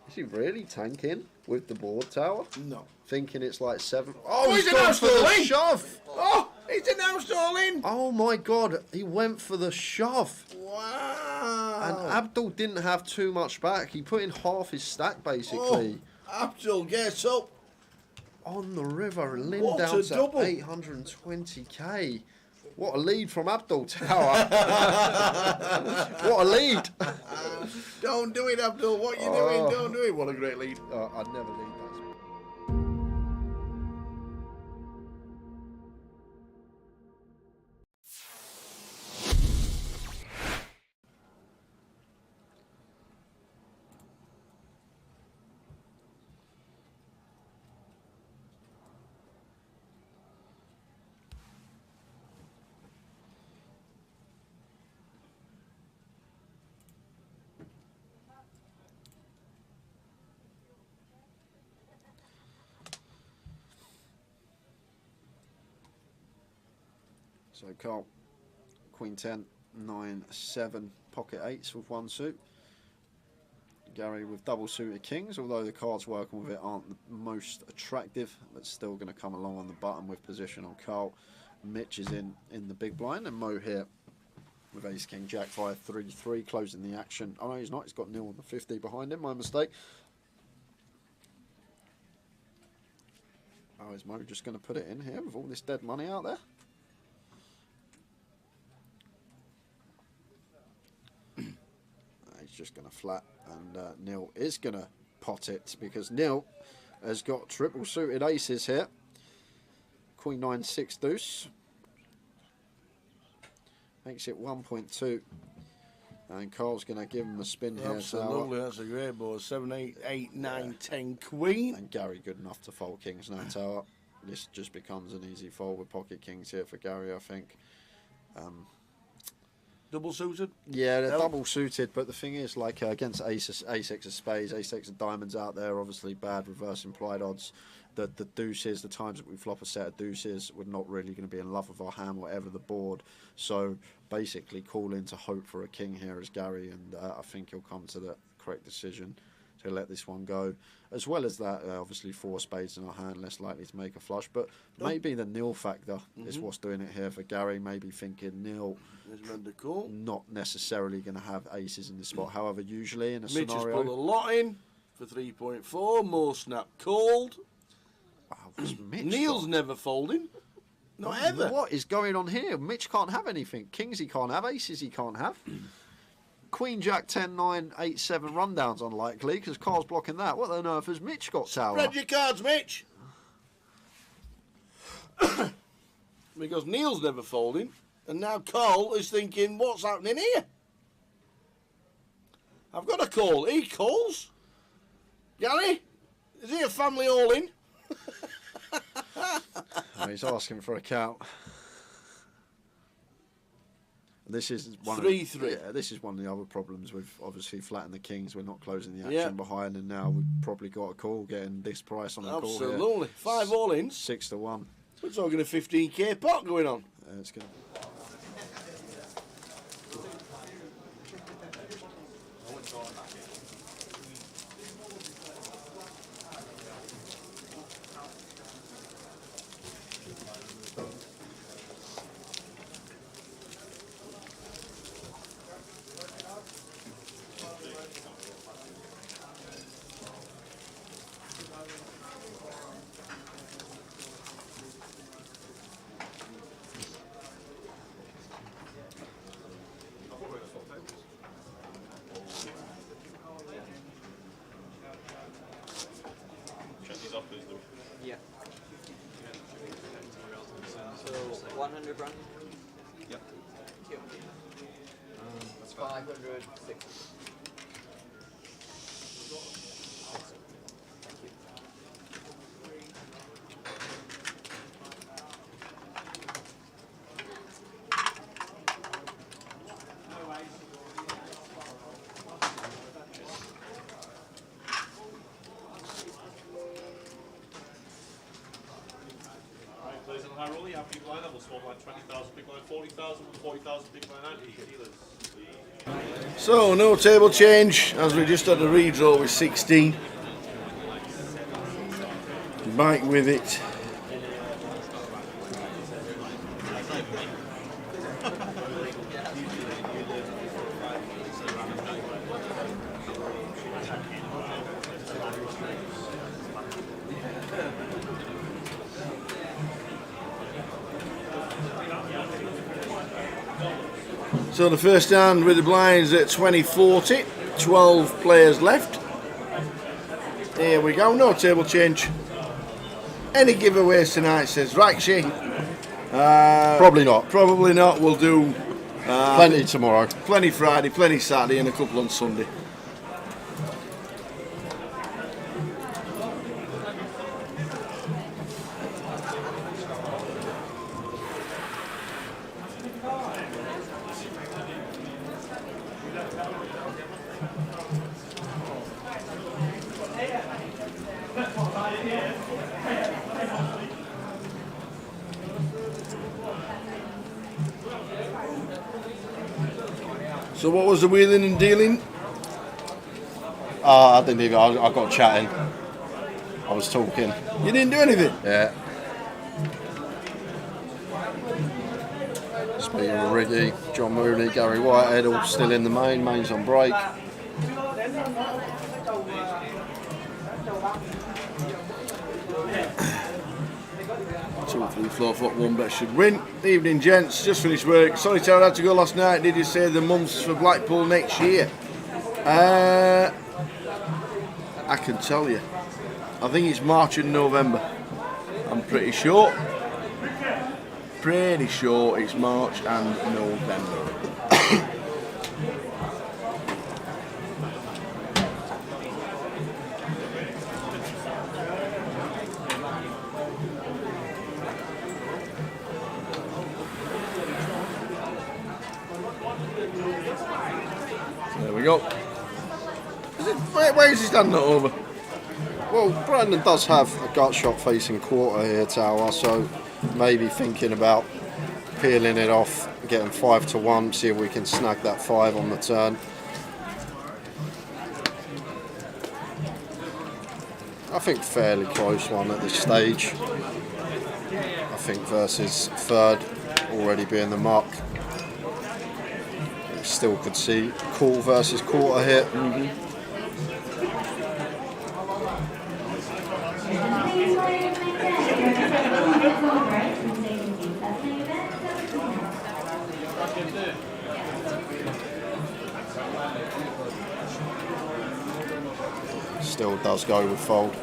is he really tanking with the board tower? No. Thinking it's like 7. Oh, he's gone announced for the all in! shove! Oh, he's announced all in! Oh my god, he went for the shove. Wow. And Abdul didn't have too much back. He put in half his stack basically. Oh, Abdul gets up. On the river, Lynn What down a to double. 820k. What a lead from Abdul Tower. What a lead. Don't do it, Abdul. What are you doing? Don't do it. What a great lead. I'd never lead that. So Carl, Queen 10, 9, 7, pocket 8s with 1 suit. Gary with double suited kings, although the cards working with it aren't the most attractive, but still going to come along on the button with position on Carl. Mitch is in the big blind, and Mo here with ace king jack 5 3-3 closing the action. Oh no, he's not. He's got nil on the 50 behind him. My mistake. Oh, is Mo just going to put it in here with all this dead money out there? He's just going to flat, and Neil is going to pot it because Neil has got triple suited aces here. Queen 9 6 deuce makes it 1.2, and Carl's going to give him a spin here. Absolutely, that's a great board. 7, 8, 8, 9, 10, queen. And Gary good enough to fold kings now tower. This just becomes an easy fold with pocket kings here for Gary, I think. Double suited? Yeah, they're double suited, but the thing is, like against ace X of spades, ace X of diamonds out there, obviously bad reverse implied odds. The deuces, the times that we flop a set of deuces, we're not really going to be in love with our hand, whatever the board. So basically, call in to hope for a king here as Gary, and I think he'll come to the correct decision to let this one go. As well as that, obviously 4 spades in our hand, less likely to make a flush. But maybe the nil factor is what's doing it here for Gary. Maybe thinking nil, not necessarily going to have aces in this spot. However, usually in a Mitch scenario, has put a lot in for 3.4. More snap called. Wow, Mitch Neil's never folding. Not ever. What is going on here? Mitch can't have anything. Kings he can't have. Aces he can't have. Queen Jack 10 9 8 7 rundown's unlikely because Carl's blocking that. What on earth has Mitch got tower? Spread your cards, Mitch. Because Neil's never folding, and now Carl is thinking, what's happening here? I've got a call. He calls. Gary, is he a family all in? He's asking for a count. This is one 3-3. Yeah, this is one of the other problems with obviously flattening the kings. We're not closing the action behind, and now we've probably got a call getting this price on a call here. Absolutely. 5 all in. 6 to 1. We're talking a 15k pot going on. It's good. Yeah. So 100 run? Yep. Thank you. That's 500, 600. Thank you. high roll, you have big blind level, small blind 20,000, big blind 40,000, 40,000, big blind 90 dealers. So no table change as we just had a redraw with 16. Back with it. So the first hand with the blinds at 20-40, 12 players left. Here we go, no table change. Any giveaways tonight, says Rakshi? Probably not. Probably not. We'll do plenty tomorrow. Plenty Friday, plenty Saturday, and a couple on Sunday. So what was the wheeling and dealing? I didn't even, I got chatting. I was talking. You didn't do anything? Yeah. Speaking of Riggy, John Mooney, Gary Whitehead, all still in the main. Main's on break. 2, 3, 4, 1 bet should win. Evening, gents. Just finished work. Sorry, Tara, I had to go last night. Did you say the months for Blackpool next year? I can tell you. I think it's March and November. I'm pretty sure. Pretty sure it's March and November. There we go. Why is his hand not over? Well, Brandon does have a gut shot facing quarter here, Tower, so maybe thinking about peeling it off, getting 5-1, see if we can snag that 5 on the turn. I think fairly close one at this stage. I think versus third already being the mark. Still could see call versus quarter here. Still does go with fold.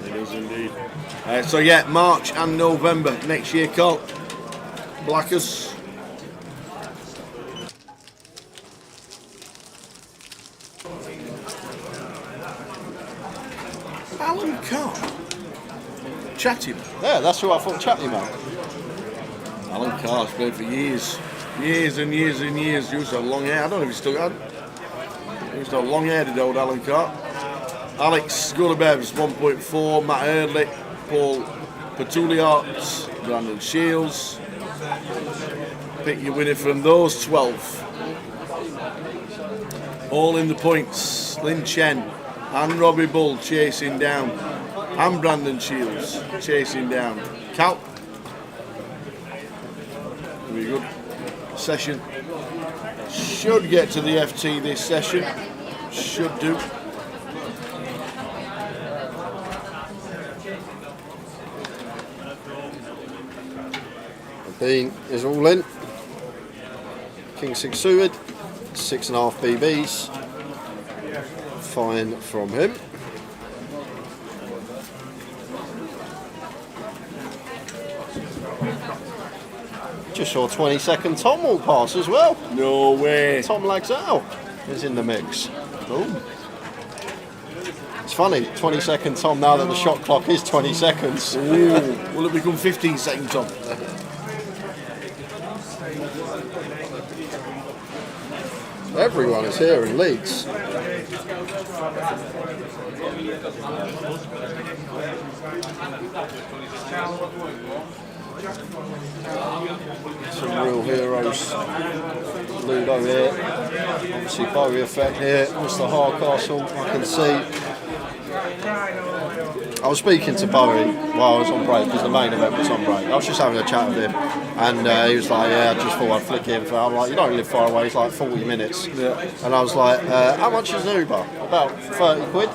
It does indeed. So yeah, March and November next year, Colt. Blackers. Alan Carr. Chatty man. Yeah, that's who I thought Chatty man. Alan Carr's played for years. Years and years and years. He used to have long hair. I don't know if he still got it. He used to have long haired old Alan Carr. Alex Gullabev's 1.4. Matt Eardley. Paul Petuliart. Brandon Shields. Pick your winner from those 12. All in the points. Lin Chen and Robbie Bull chasing down. And Brandon Shields chasing down. Cal. Very good session. Should get to the FT this session. Should do. Dean is all in. King 6 suited. 6.5 BBs. Fine from him. Just saw 22nd Tom walk past as well. No way. Tom Laxell is in the mix. Boom. It's funny, 22nd Tom now that the shot clock is 20 seconds. Ooh, will it become 15-second Tom? Everyone is here in Leeds. Some real heroes. Ludo here. Obviously Bowie effect here. Mr. Hardcastle, I can see. I was speaking to Bowie while I was on break because the main event was on break. I was just having a chat with him and he was like, yeah, I just thought I'd flick in for. I'm like, you don't live far away, it's like 40 minutes. Yeah. And I was like, how much is an Uber? About 30 quid.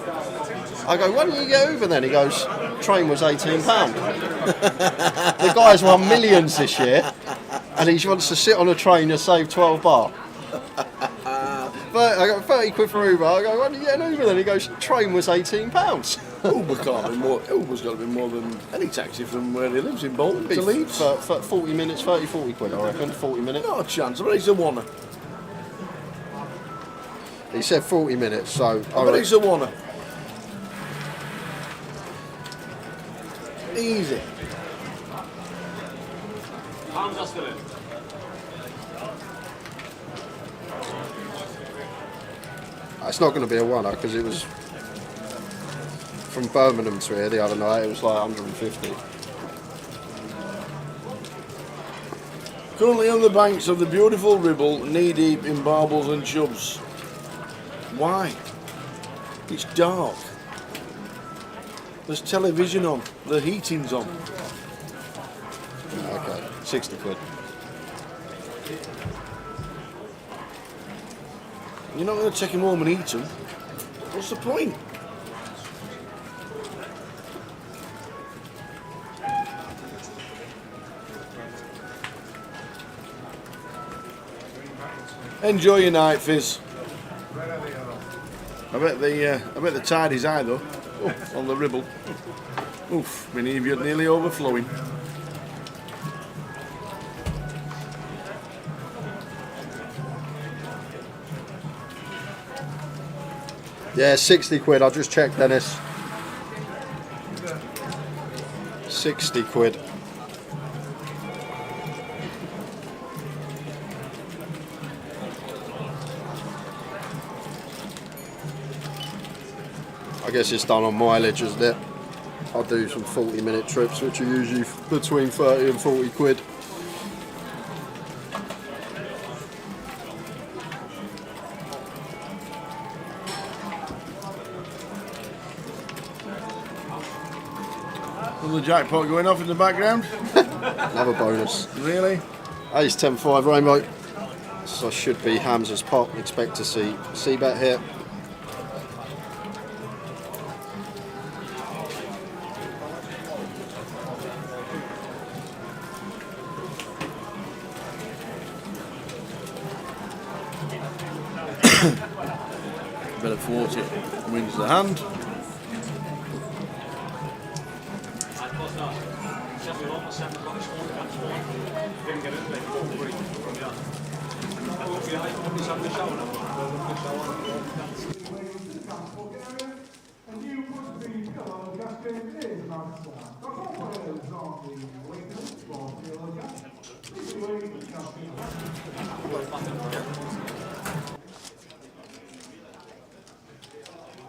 I go, why didn't you get Uber then? He goes, train was £18. The guy's won millions this year and he wants to sit on a train and save 12 bar. But I got 30 quid for Uber. I go, why did you get an Uber then? He goes, train was £18. Uber can't be more. Uber's got to be more than any taxi from where he lives in Bolton to Leeds. For 40 minutes, 30, 40 quid, I reckon. 40 minutes. Not a chance. I bet he's a wanna. He said 40 minutes, so I bet he's a wanna. Easy. Arms are still in. It's not going to be a one because it was from Birmingham to here the other night. It was like 150. Currently on the banks of the beautiful Ribble, knee deep in barbels and chubs. Why? It's dark. There's television on. The heating's on. Okay, 60 quid. You're not going to take him home and eat them. What's the point? Enjoy your night, Fizz. I bet the tide is high though. Oh, on the Ribble. Oof, my inebriate nearly overflowing. Yeah, 60 quid. I just checked, Dennis. 60 quid. I guess it's done on mileage, isn't it? I do some 40-minute trips, which are usually between 30 and 40 quid. The jackpot going off in the background. Another bonus. Really? Ace 10-5 rainbow. So should be Hamza's pot. Expect to see C-bet here. Better 40 wins the hand.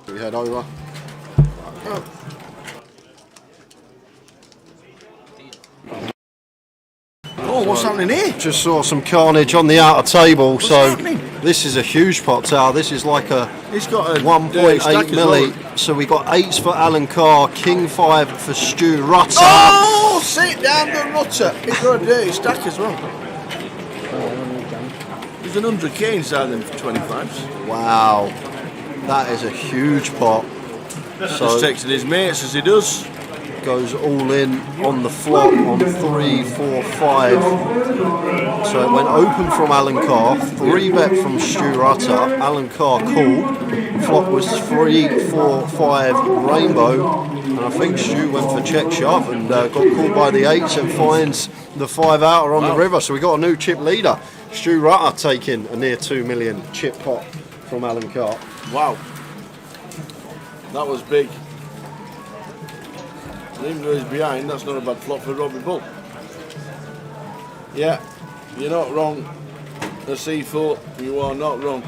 We head over. Oh, what's happening here? Just saw some carnage on the outer table. What's so happening? This is a huge pot tower. This is like a It's got a 1.8 milli. well. So we got 8s for Alan Carr, King 5 for Stu Rutter. Oh, sit down the Rutter. It's got a dirty stack as well. There's an 100k inside them 25s. Wow, that is a huge pot. Just So texted his mates as he does. goes all in on the flop on 3, 4, 5. So it went open from Alan Carr, 3-bet from Stu Rutter. Alan Carr called. Flop was 3, 4, 5 rainbow. And I think Stu went for check shove and got called by the 8s and finds the 5 outer on the river. So we got a new chip leader. Stu Rutter taking a near 2 million chip pot from Alan Carr. Wow. That was big. And even though he's behind, that's not a bad flop for Robbie Bull. Yeah, you're not wrong. The C4, you are not wrong.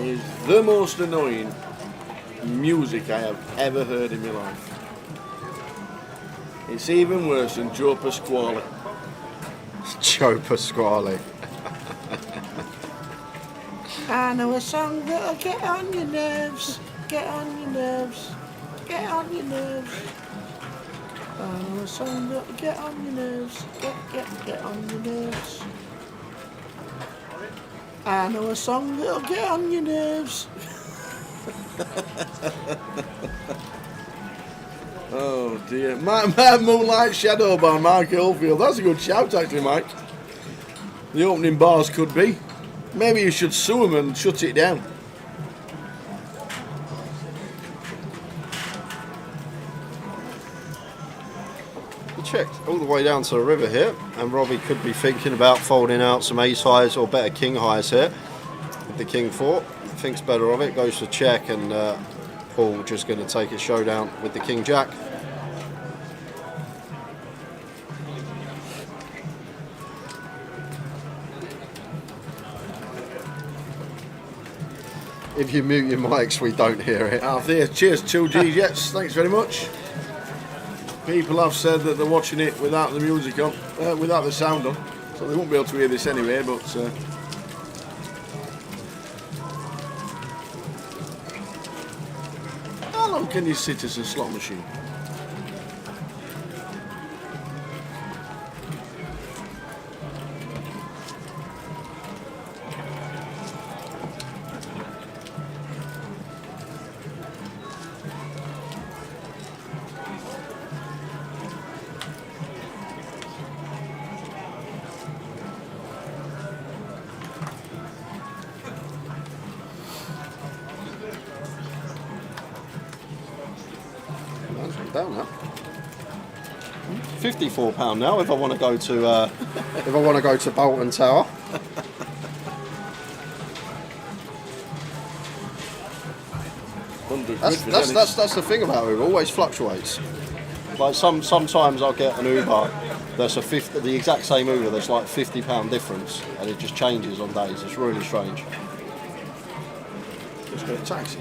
is the most annoying music I have ever heard in my life. It's even worse than Joe Pasquale. Joe Pasquale. I know a song that'll get on your nerves, get on your nerves, get on your nerves. I know a song that'll get on your nerves, get on your nerves. I know a song that'll get on your nerves. Oh dear. My Moonlight Shadow by Mark Oldfield. That's a good shout actually, Mike. The opening bars could be. Maybe you should sue him and shut it down. We checked all the way down to the river here, and Robbie could be thinking about folding out some ace highs or better king highs here with the king 4. Thinks better of it, goes for check, and Paul just going to take his showdown with the king jack. If you mute your mics, we don't hear it. Althea, cheers, 2G Jets, thanks very much. People have said that they're watching it without the music on, without the sound on, so they won't be able to hear this anyway, but... how long can you sit as a slot machine? Down now. £54 now if I want to go to Bolton Tower. That's the thing about it. It always fluctuates. Like sometimes I'll get an Uber that's the exact same Uber that's like £50 difference, and it just changes on days. It's really strange. Just get a taxi.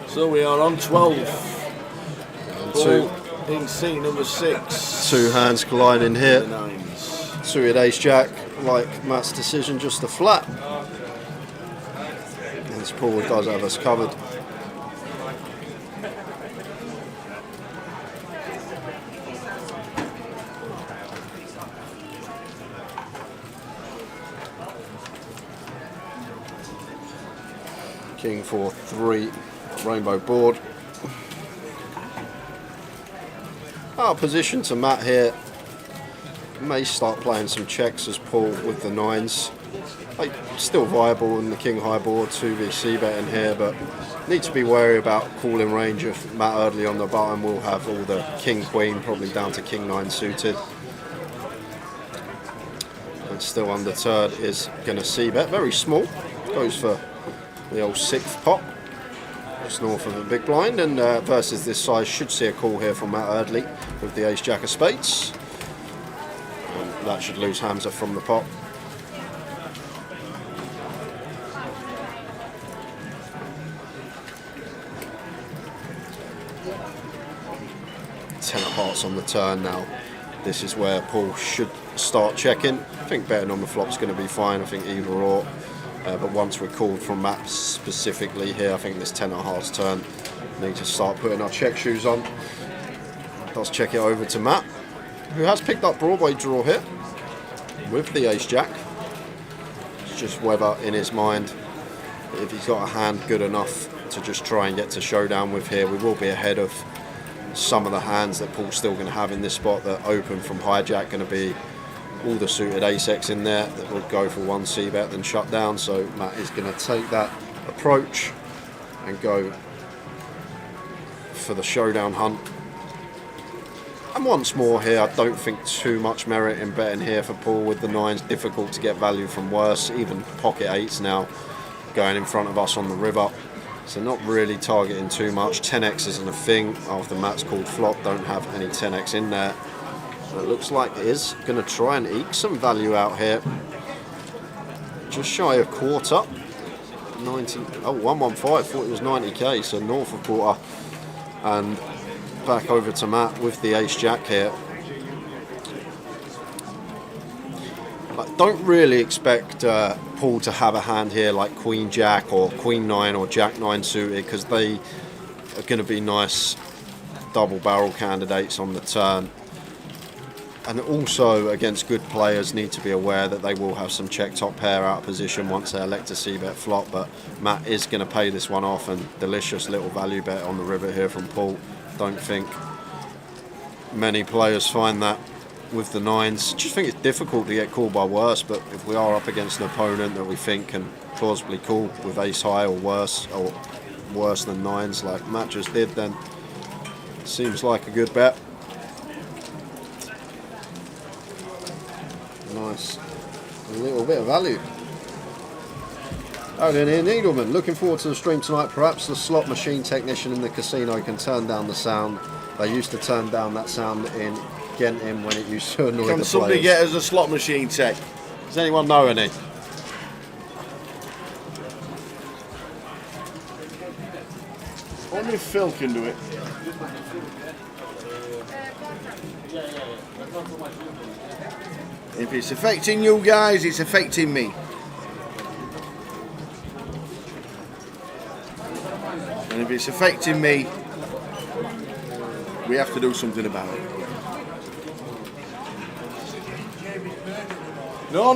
So we are on 12. And two in seat number 6. Two hands colliding here. The nines. Suited ace jack, like Matt's decision, just a flat. And Paul does have us covered. King 4-3, rainbow board. Our position to Matt here. May start playing some checks as Paul with the nines. Like, still viable in the king high board, 2v betting here, but need to be wary about calling range of Matt early on the button. We'll have all the king queen, probably down to king 9 suited. And still undeterred is going to c-bet, very small, goes for the old 6th pot, just north of the big blind, and versus this size should see a call here from Matt Eardley with the ace jack of spades. And that should lose Hamza from the pot. Ten of hearts on the turn now. This is where Paul should start checking. I think betting on the flop's going to be fine. I think either or. But once we're called from Matt specifically here, I think this 10 of hearts turn, need to start putting our check shoes on. Let's check it over to Matt, who has picked up Broadway draw here with the ace jack. It's just whether in his mind, if he's got a hand good enough to just try and get to showdown with here. We will be ahead of some of the hands that Paul's still going to have in this spot that open from hijack, going to be all the suited ace-x in there that would go for one c-bet then shut down. So Matt is going to take that approach and go for the showdown hunt. And once more here, I don't think too much merit in betting here for Paul with the nines. Difficult to get value from worse, even pocket eights now going in front of us on the river. So not really targeting too much. 10x isn't a thing after Matt's called flop. Don't have any 10x in there. So it looks like it is going to try and eke some value out here. Just shy of quarter. 90. Oh, 115. Thought it was 90k. So north of quarter. And back over to Matt with the ace jack here. I don't really expect Paul to have a hand here like Queen Jack or Queen 9 or Jack 9 suited, because they are going to be nice double barrel candidates on the turn. And also against good players need to be aware that they will have some check top pair out of position once they elect to c-bet flop, but Matt is going to pay this one off, and delicious little value bet on the river here from Paul. Don't think many players find that with the nines. Just think it's difficult to get called by worse, but if we are up against an opponent that we think can plausibly call with ace high or worse than nines like Matt just did, then it seems like a good bet. Nice, a little bit of value. Oh, then here, Needleman, looking forward to the stream tonight. Perhaps the slot machine technician in the casino can turn down the sound. They used to turn down that sound in Genting when it used to annoy the players. Can somebody get us a slot machine tech? Does anyone know any? Only Phil can do it. If it's affecting you guys, it's affecting me. And if it's affecting me, we have to do something about it. No.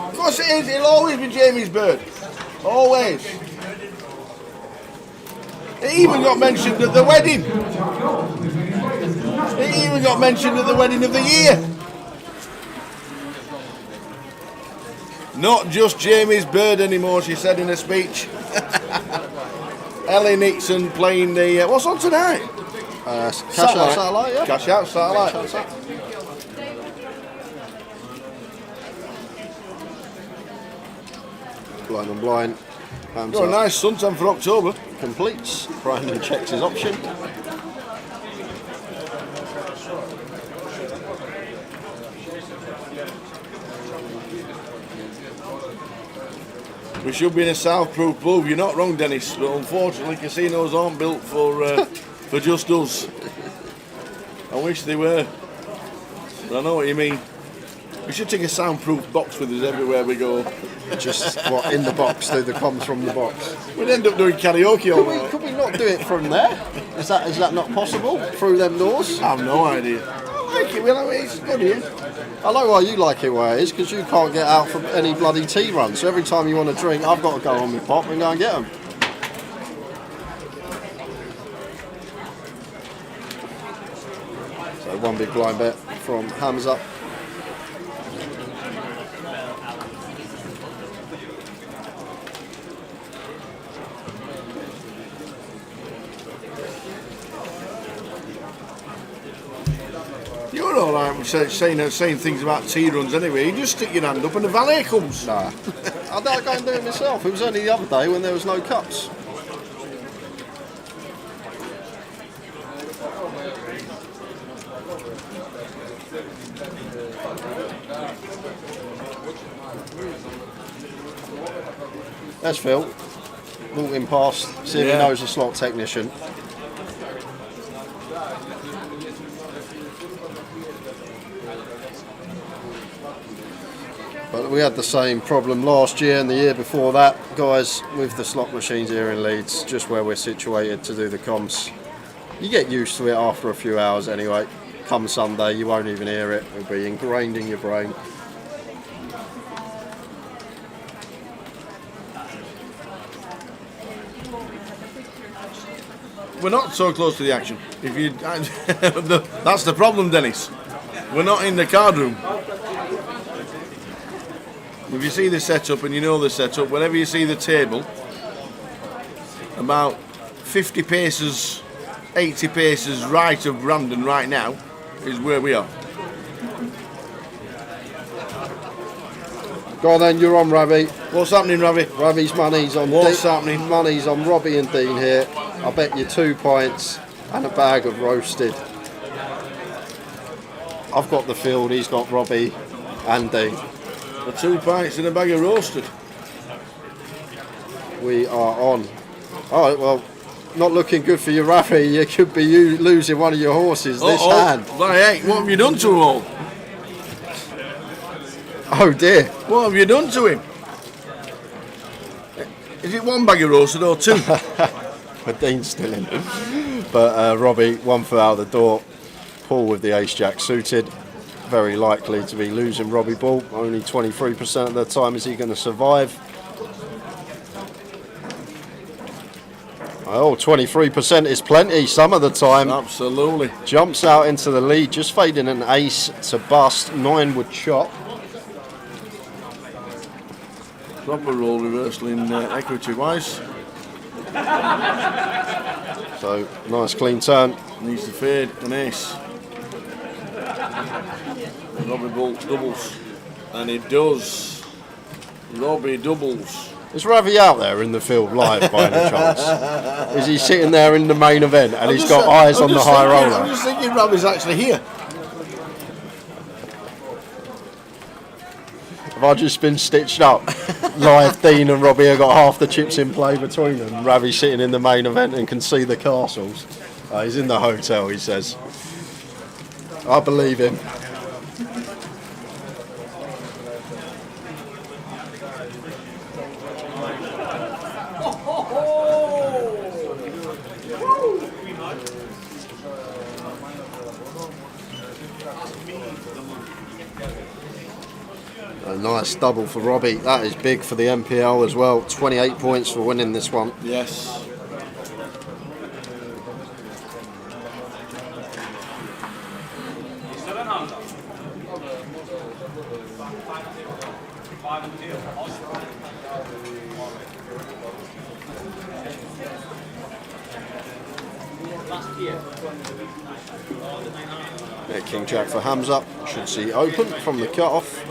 Of course it is. It'll always be Jamie's bird. Always. It even got mentioned at the wedding. It even got mentioned at the wedding of the year. Not just Jamie's bird anymore, she said in a speech. Ellie Nixon playing the... what's on tonight? Cash Out Satellite, yeah. Cash Out Satellite. Blind on blind. Got a nice suntan for October. Completes. Brandon checks his option. We should be in a soundproof booth. You're not wrong, Dennis, but unfortunately casinos aren't built for just us. I wish they were, but I know what you mean. We should take a soundproof box with us everywhere we go. Just what, in the box, do the comms from the box? We'd end up doing karaoke all night. Could we not do it from there? Is that not possible? Through them doors? I have no idea. I like it, well, it's good here. I know why you like it where it is, because you can't get out from any bloody tea run. So every time you want a drink, I've got to go on my pop and go and get them. So one big blind bet from Hamza. You're all right with saying things about tea runs anyway. You just stick your hand up and the valet comes. Nah. I don't go and do it myself. It was only the other day when there was no cups. There's Phil. Walking past, see if he knows the slot technician. But we had the same problem last year and the year before that, guys, with the slot machines here in Leeds, just where we're situated to do the comms. You get used to it after a few hours anyway. Come Sunday, you won't even hear it. It'll be ingrained in your brain. We're not so close to the action. If you, that's the problem, Dennis. We're not in the card room. If you see the setup and you know the setup, whenever you see the table, about 50 paces, 80 paces right of Brandon right now is where we are. Go on then, you're on, Ravi. What's happening, Ravi? Ravi's money's on What's happening? Money's on Robbie and Dean here. I bet you 2 pints and a bag of roasted. I've got the field, he's got Robbie and Dean. The 2 pints and a bag of roasted. We are on. Alright, well, not looking good for you, Ravi. You could be losing one of your horses this hand. Hey, what have you done to them all? Oh dear. What have you done to him? Is it 1 bag of roasted or 2? But Dean's still in. But Robbie, 1 foot out the door. Paul with the ace-jack suited. Very likely to be losing Robbie Ball. Only 23% of the time is he going to survive. Oh, 23% is plenty some of the time. Absolutely. Jumps out into the lead, just fading an ace to bust. 9 would chop. Proper roll reversal in equity-wise. So, nice clean turn. Needs to fade an ace. Robbie Bull doubles. And it does. Robbie doubles. Is Ravi out there in the field live by any chance? Is he sitting there in the main event and he's got eyes on the high roller? I'm just thinking Ravi's actually here. Have I just been stitched up? Live, Dean and Robbie have got half the chips in play between them. Ravi's sitting in the main event and can see the castles. He's in the hotel, he says. I believe him. A nice double for Robbie. That is big for the MPL as well. 28 points for winning this one. Yes. Yeah, King Jack for Hamza. Should see open from the cut-off.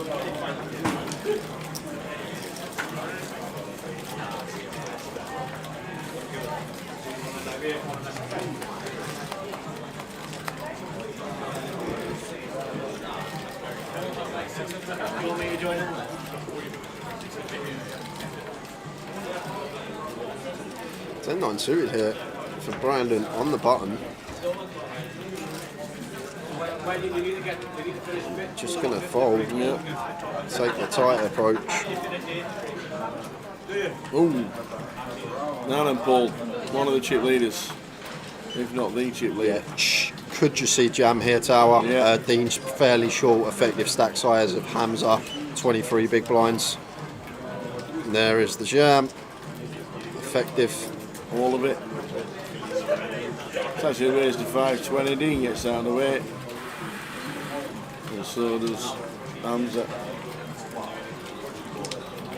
You want me to join in? 10-9 suited here for Brandon on the button. Just going to fold, take the tight approach. Ooh. Now then, Paul, one of the chip leaders, if not the chip leader. Yeah. Could you see jam here, Tower? Yeah. Dean's fairly short effective stack size of Hamza, 23 big blinds. And there is the jam. Effective. All of it. It's actually raised to 520. Dean gets out of the way. And so does Hamza.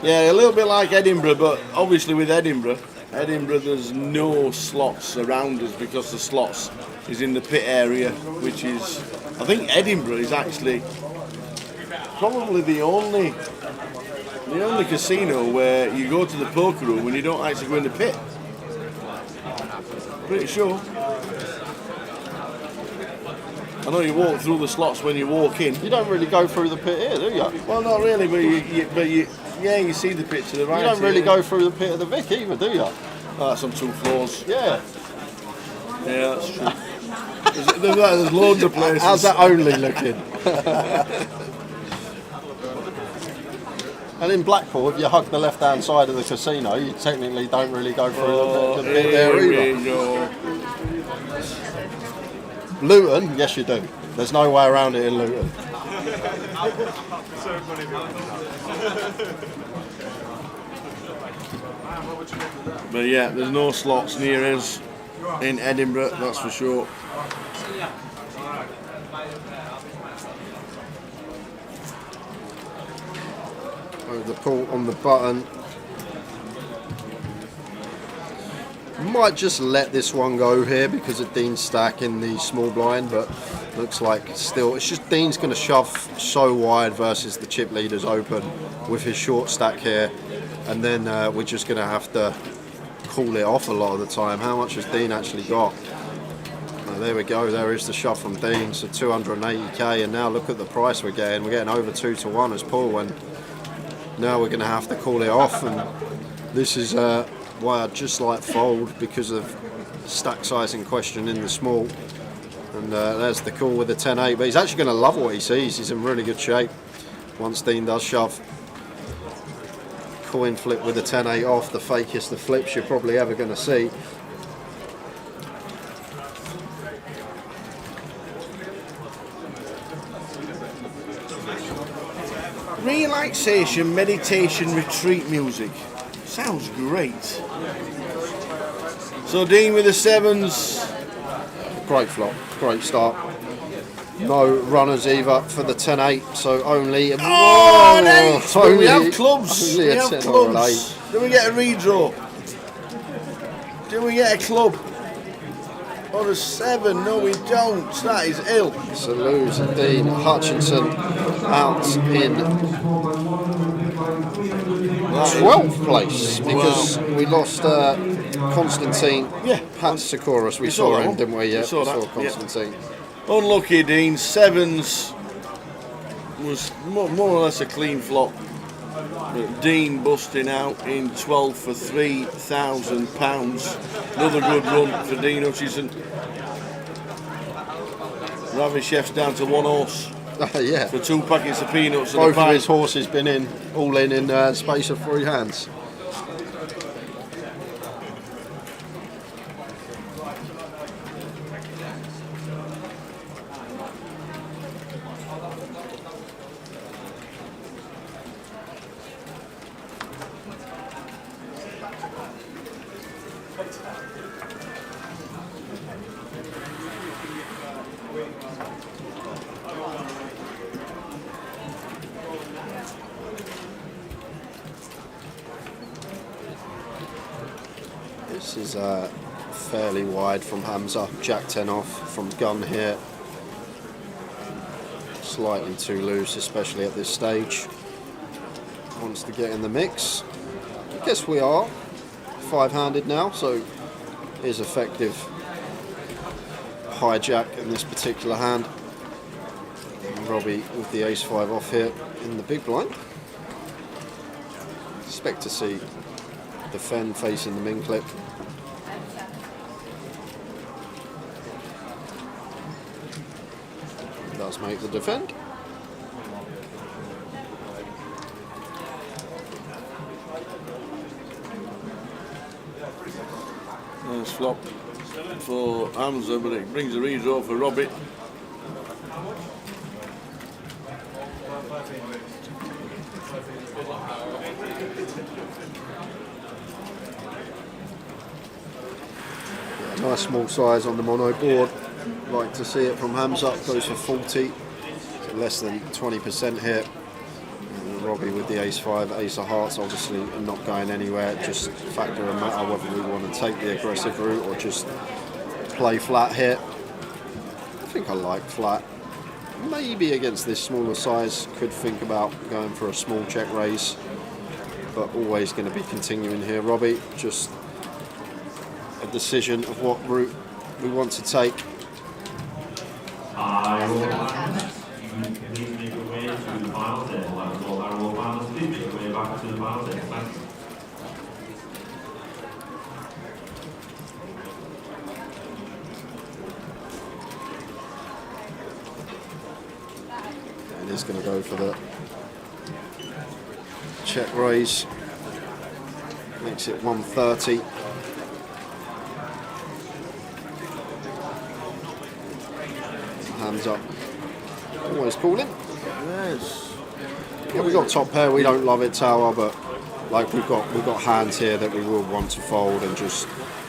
Yeah, a little bit like Edinburgh, but obviously with Edinburgh there's no slots around us because the slots is in the pit area, which is, I think Edinburgh is actually probably the only casino where you go to the poker room and you don't actually go in the pit. Pretty sure. I know you walk through the slots when you walk in. You don't really go through the pit here, do you? Well, not really, but you see the pit to the right. You don't really go through the pit of the Vic either, do you? Oh, that's on 2 floors. Yeah. Yeah, that's true. There's loads of places. How's that only looking? And in Blackpool, if you hug the left-hand side of the casino, you technically don't really go through the bit there either. Luton, yes you do. There's no way around it in Luton. But yeah, there's no slots near us in Edinburgh, that's for sure. Over the pull on the button. Might just let this one go here because of Dean's stack in the small blind, but looks like still, it's just Dean's going to shove so wide versus the chip leaders open with his short stack here, and then we're just going to have to call it off a lot of the time. How much has Dean actually got? There we go, there is the shove from Dean, so 280k, and now look at the price we're getting over 2 to 1 as Paul, and now we're going to have to call it off, and this is why I just like fold, because of stack size in question in the small. And there's the call with the 10-8, but he's actually going to love what he sees. He's in really good shape once Dean does shove. Coin flip with the 10-8 off, the fakest of flips you're probably ever going to see. Relaxation, meditation, retreat music. Sounds great. So Dean with the 7s. Great flop, great start. No runners either for the 10-8, so only... Oh, an 8! But we have clubs. Only We a have 10 or an clubs. 8. Do we get a redraw? Do we get a club? Or a 7? No, we don't. That is ill. So lose Dean Hutchinson out in 12th place because we lost Constantine. Yeah. Patsakoris. We saw saw that him, one. didn't we? Yeah, We saw that, Constantine. Unlucky Dean. 7s was more or less a clean flop. But Dean busting out in 12 for £3,000. Another good run for Dean Hutchinson. Ravi Chef's down to 1 horse. Yeah. For 2 packets of peanuts. Both and a of his pint. horses been in all in space of 3 hands. This is fairly wide from Hamza. Jack 10 off from gun here. Slightly too loose, especially at this stage. Wants to get in the mix. I guess we are 5-handed now, so is effective hijack in this particular hand. And Robbie with the ace-5 off here in the big blind. Expect to see the Fen facing the min clip. Does make the defend. Nice flop for Hamza, but it brings a redraw for Robbie. Nice small size on the mono board. Like to see it from Hamza. Goes for 40. So less than 20% here. And Robbie with the ace-5, ace of hearts obviously not going anywhere. Just factor a matter whether we want to take the aggressive route or just play flat here. I think I like flat. Maybe against this smaller size could think about going for a small check raise, but always going to be continuing here. Robbie, just a decision of what route we want to take. I roll balance. You please make your way to the final table. I roll balance. Please make your way back to the final table. Thanks. And he's going to go for the check raise. Makes it 130. Hands up. Always calling. Yes. Yeah, we got top pair. We don't love it tower, but like we've got hands here that we will want to fold and just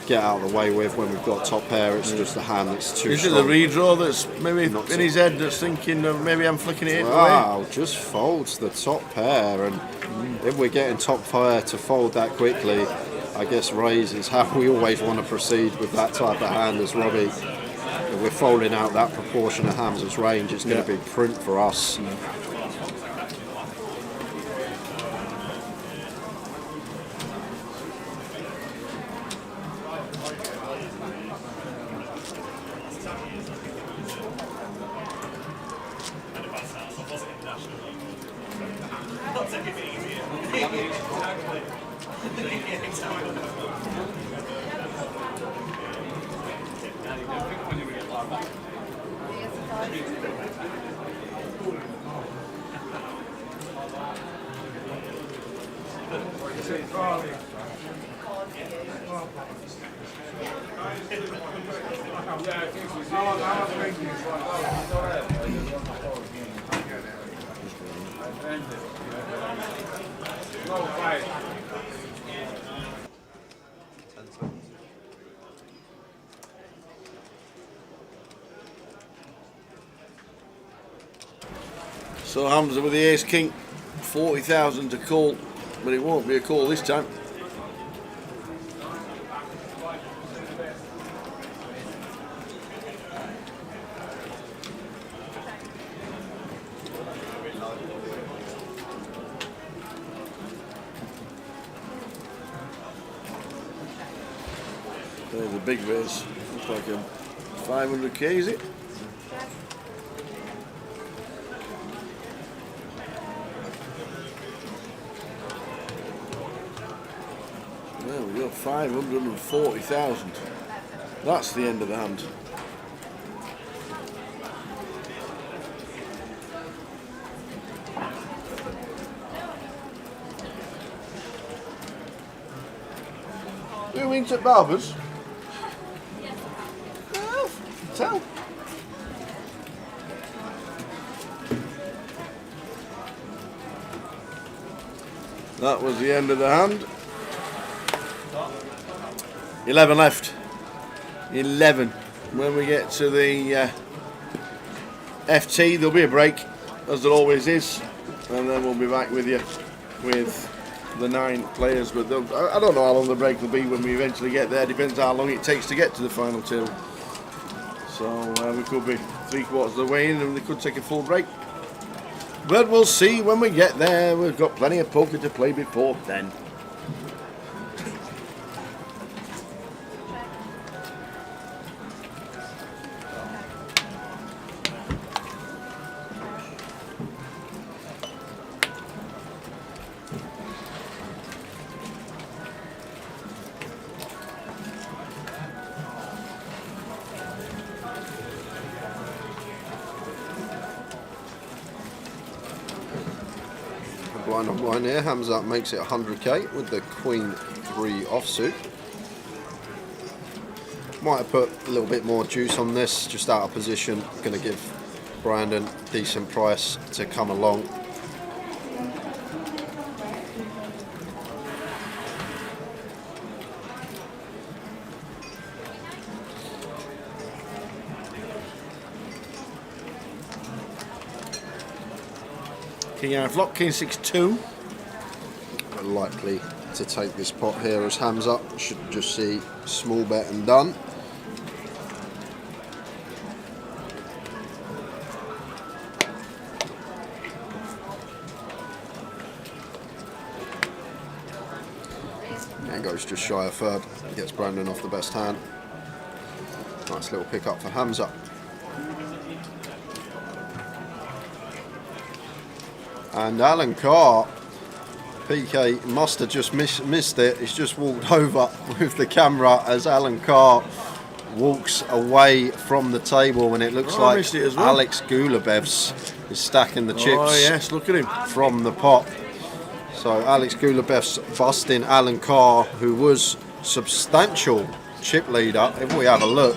get out of the way with. When we've got top pair, it's just a hand that's too Is strong. it the redraw that's maybe Not in his head that's thinking of maybe I'm flicking it Wow, just folds the top pair, and if we're getting top pair to fold that quickly, I guess raise is how we always want to proceed with that type of hand as Robbie. If we're folding out that proportion of Hamza's range, it's going to be print for us. So Hamza with the ace king, 40,000 to call, but it won't be a call this time. There's a big raise, looks like a 500k, is it? There we go, 540,000. That's the end of the hand. Who wins at Barbers? Well, tell. That was the end of the hand. 11 left. 11. When we get to the FT, there'll be a break, as there always is, and then we'll be back with you with the 9 players. But I don't know how long the break will be when we eventually get there. Depends how long it takes to get to the final table. So we could be 3/4 of the way in, and we could take a full break. But we'll see when we get there. We've got plenty of poker to play before then. Blind on blind here, Hamza makes it 100k with the Queen 3 offsuit. Might have put a little bit more juice on this, just out of position. Going to give Brandon a decent price to come along. King out flop, King 6-2. Likely to take this pot here as Hamza. Should just see small bet and done. And goes just shy of third. Gets Brandon off the best hand. Nice little pick up for Hamza. And Alan Carr, PK must have just missed it. He's just walked over with the camera as Alan Carr walks away from the table, and it looks like it as well. Alex Gulabevs is stacking the chips. Oh yes, look at him. From the pot. So Alex Gulabevs busting Alan Carr, who was substantial chip leader. If we have a look,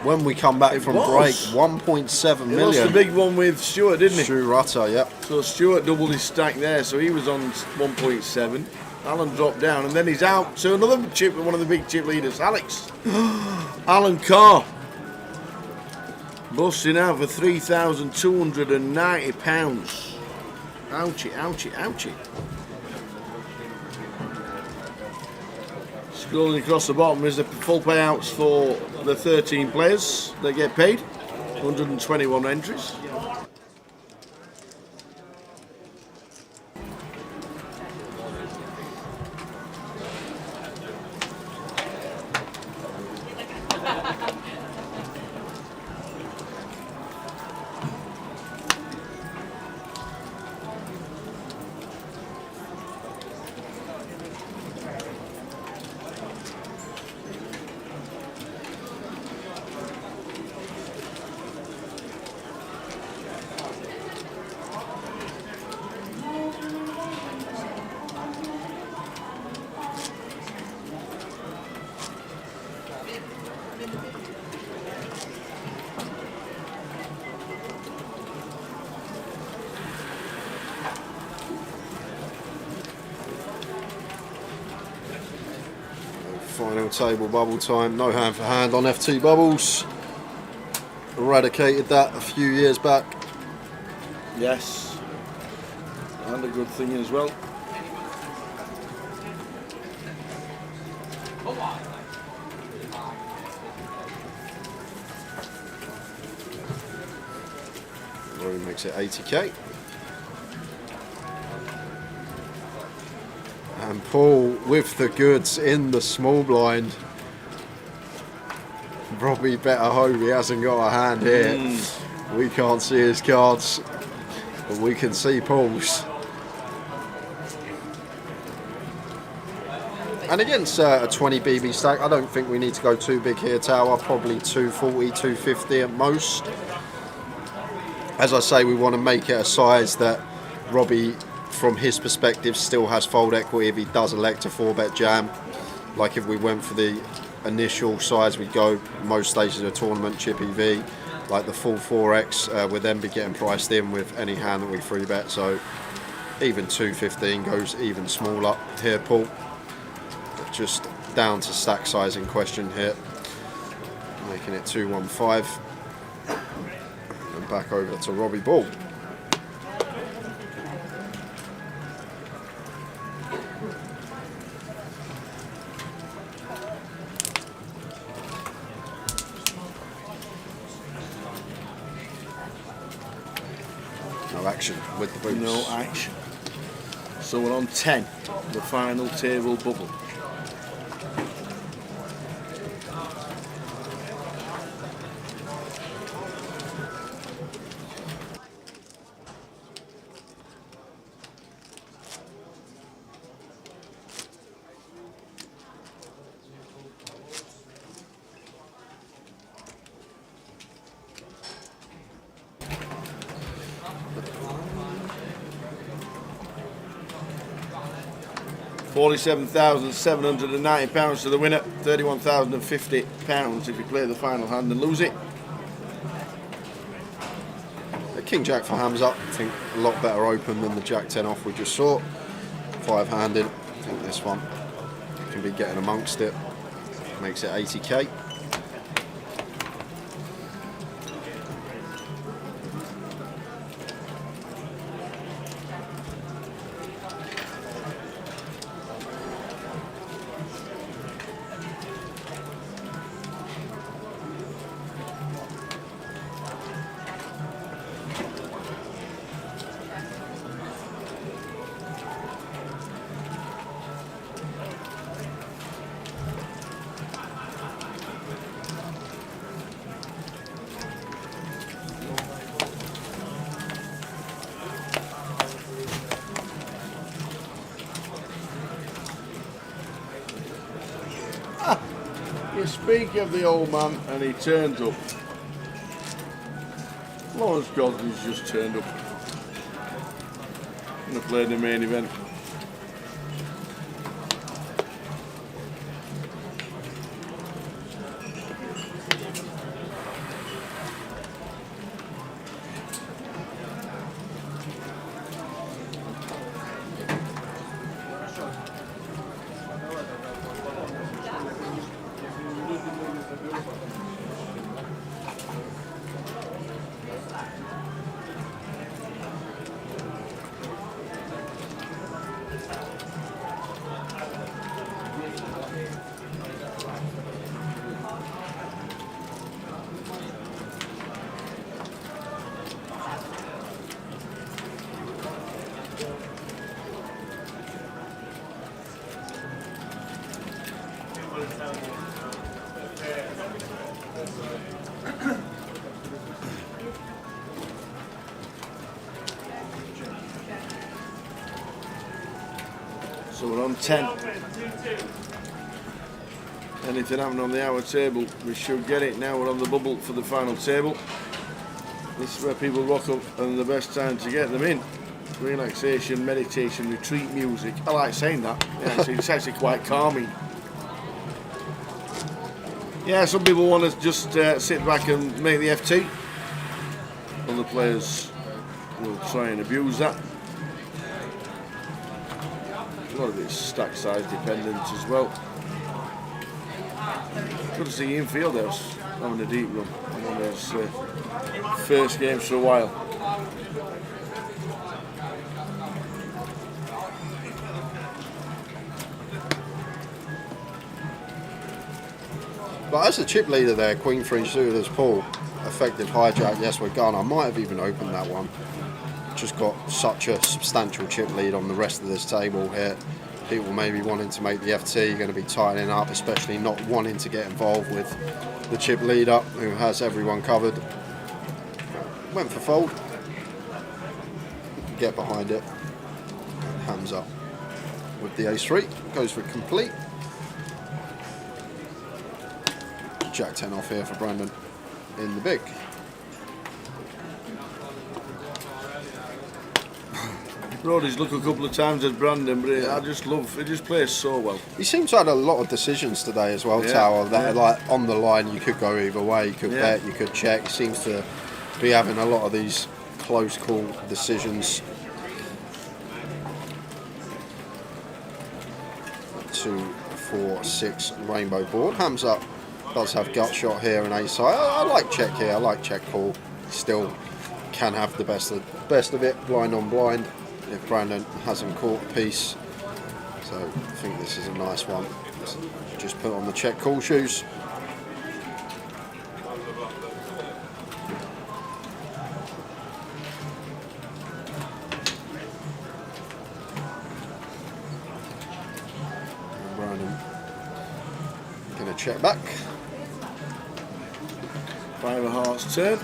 when we come back from break, 1.7 million. He lost the big one with Stuart, didn't he? Stu Rutter, yep. So Stuart doubled his stack there, so he was on 1.7. Alan dropped down, and then he's out to another chip, one of the big chip leaders, Alex. Alan Carr. Busting out for £3,290. Ouchie, ouchie, ouchie. Scrolling across the bottom is the full payouts for the 13 players that get paid. 121 entries. Final table bubble time, no hand for hand on F2 bubbles. Eradicated that a few years back. Yes. And a good thing as well. Rory makes it 80k. And Paul with the goods in the small blind. Robbie better hope he hasn't got a hand here. We can't see his cards, but we can see Paul's. And against a 20 BB stack, I don't think we need to go too big here, Tower. Probably 240, 250 at most. As I say, we want to make it a size that Robbie, from his perspective, still has fold equity if he does elect a 4-bet jam. Like if we went for the initial size, we'd go most stages of the tournament, chip EV, like the full 4x, would then be getting priced in with any hand that we 3-bet. So even 215 goes even smaller here, Paul. Just down to stack size in question here, making it 215. And back over to Robbie Ball. No action with the boots. No action. So we're on 10, the final table bubble. £47,790 to the winner, £31,050 if you play the final hand and lose it. The King Jack for Hamza, I think a lot better open than the Jack 10 off we just saw. 5-handed, I think this one can be getting amongst it. Makes it 80k. You speak of the old man and he turned up. Lawrence Godwin's just turned up. Gonna play the main event. So we're on 10. Anything happened on the hour table, we should get it. Now we're on the bubble for the final table. This is where people rock up and the best time to get them in. Relaxation, meditation, retreat music. I like saying that. Yeah, it's actually quite calming. Yeah, some people want to just sit back and make the FT. Other players will try and abuse that. A lot of it's stack size dependent as well. Good to see Ian Fieldhouse having a deep run. One of his first games for a while. But as a chip leader there, Queen 3 suited as Paul, effective hijack, yes we're gone. I might have even opened that one. Just got such a substantial chip lead on the rest of this table here. People maybe wanting to make the FT, going to be tightening up, especially not wanting to get involved with the chip leader who has everyone covered. Went for fold. Get behind it. Hands up with the ace-3. Goes for complete. Jack 10 off here for Brandon in the big. Rode his luck a couple of times as Brandon, but I just love, he just plays so well. He seems to have had a lot of decisions today as well, Tower, that are like on the line. You could go either way, you could bet, you could check. He seems to be having a lot of these close call decisions. 2, 4, 6 rainbow board. Hams up. Does have gut shot here and ace high. I like check here. I like check call. Still can have the best of it. Blind on blind. If Brandon hasn't caught a piece, so I think this is a nice one. Just put on the check call shoes. And Brandon gonna check back. 5 of hearts turn.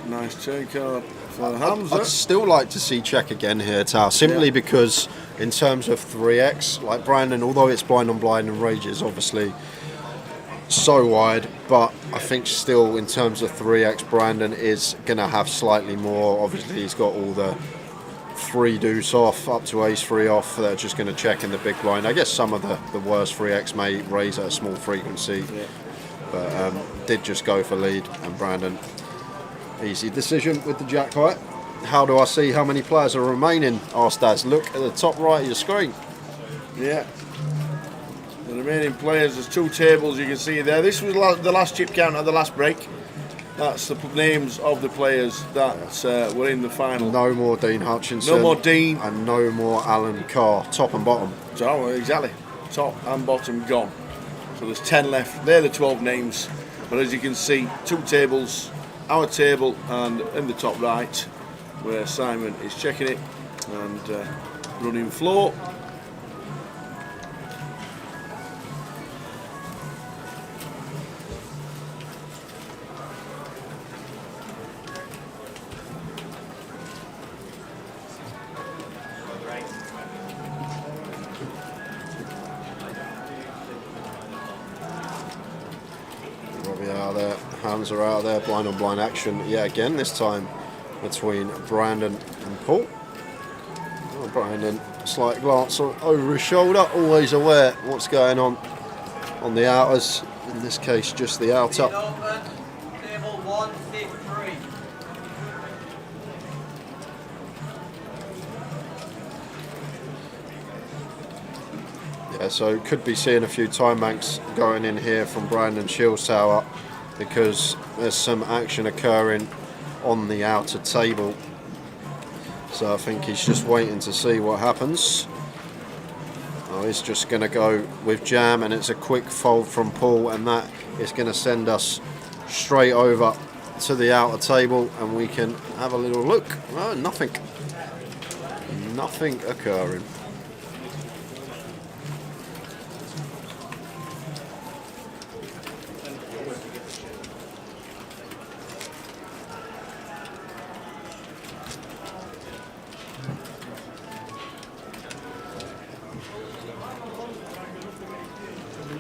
Nice turn card for Hamza. I'd still like to see check again here, Tao, simply because in terms of 3x, like Brandon, although it's blind on blind and rage is obviously so wide, but I think still in terms of 3x, Brandon is going to have slightly more. Obviously he's got all the 3 deuce off up to ace 3 off. They're just going to check in the big blind. I guess some of the worst 3x may raise at a small frequency, but did just go for lead, and Brandon, easy decision with the jack high. How do I see how many players are remaining? Asked Daz. Look at the top right of your screen. Yeah. The remaining players, there's 2 tables you can see there. This was the last chip count at the last break. That's the names of the players that were in the final. No more Dean Hutchinson. No more Dean. And no more Alan Carr. Top and bottom. So, exactly. Top and bottom gone. So there's 10 left. They're the 12 names. But as you can see, 2 tables, our table, and in the top right, where Simon is checking it, and running floor. Hands are out there, blind on blind action. Yeah, again, this time between Brandon and Paul. Oh, Brandon, slight glance over his shoulder, always aware what's going on the outers. In this case, just the outer. Table 153. Yeah, so could be seeing a few time banks going in here from Brandon Shields Tower, because there's some action occurring on the outer table. So I think he's just waiting to see what happens. Oh, he's just going to go with jam, and it's a quick fold from Paul, and that is going to send us straight over to the outer table, and we can have a little look. Oh, nothing occurring.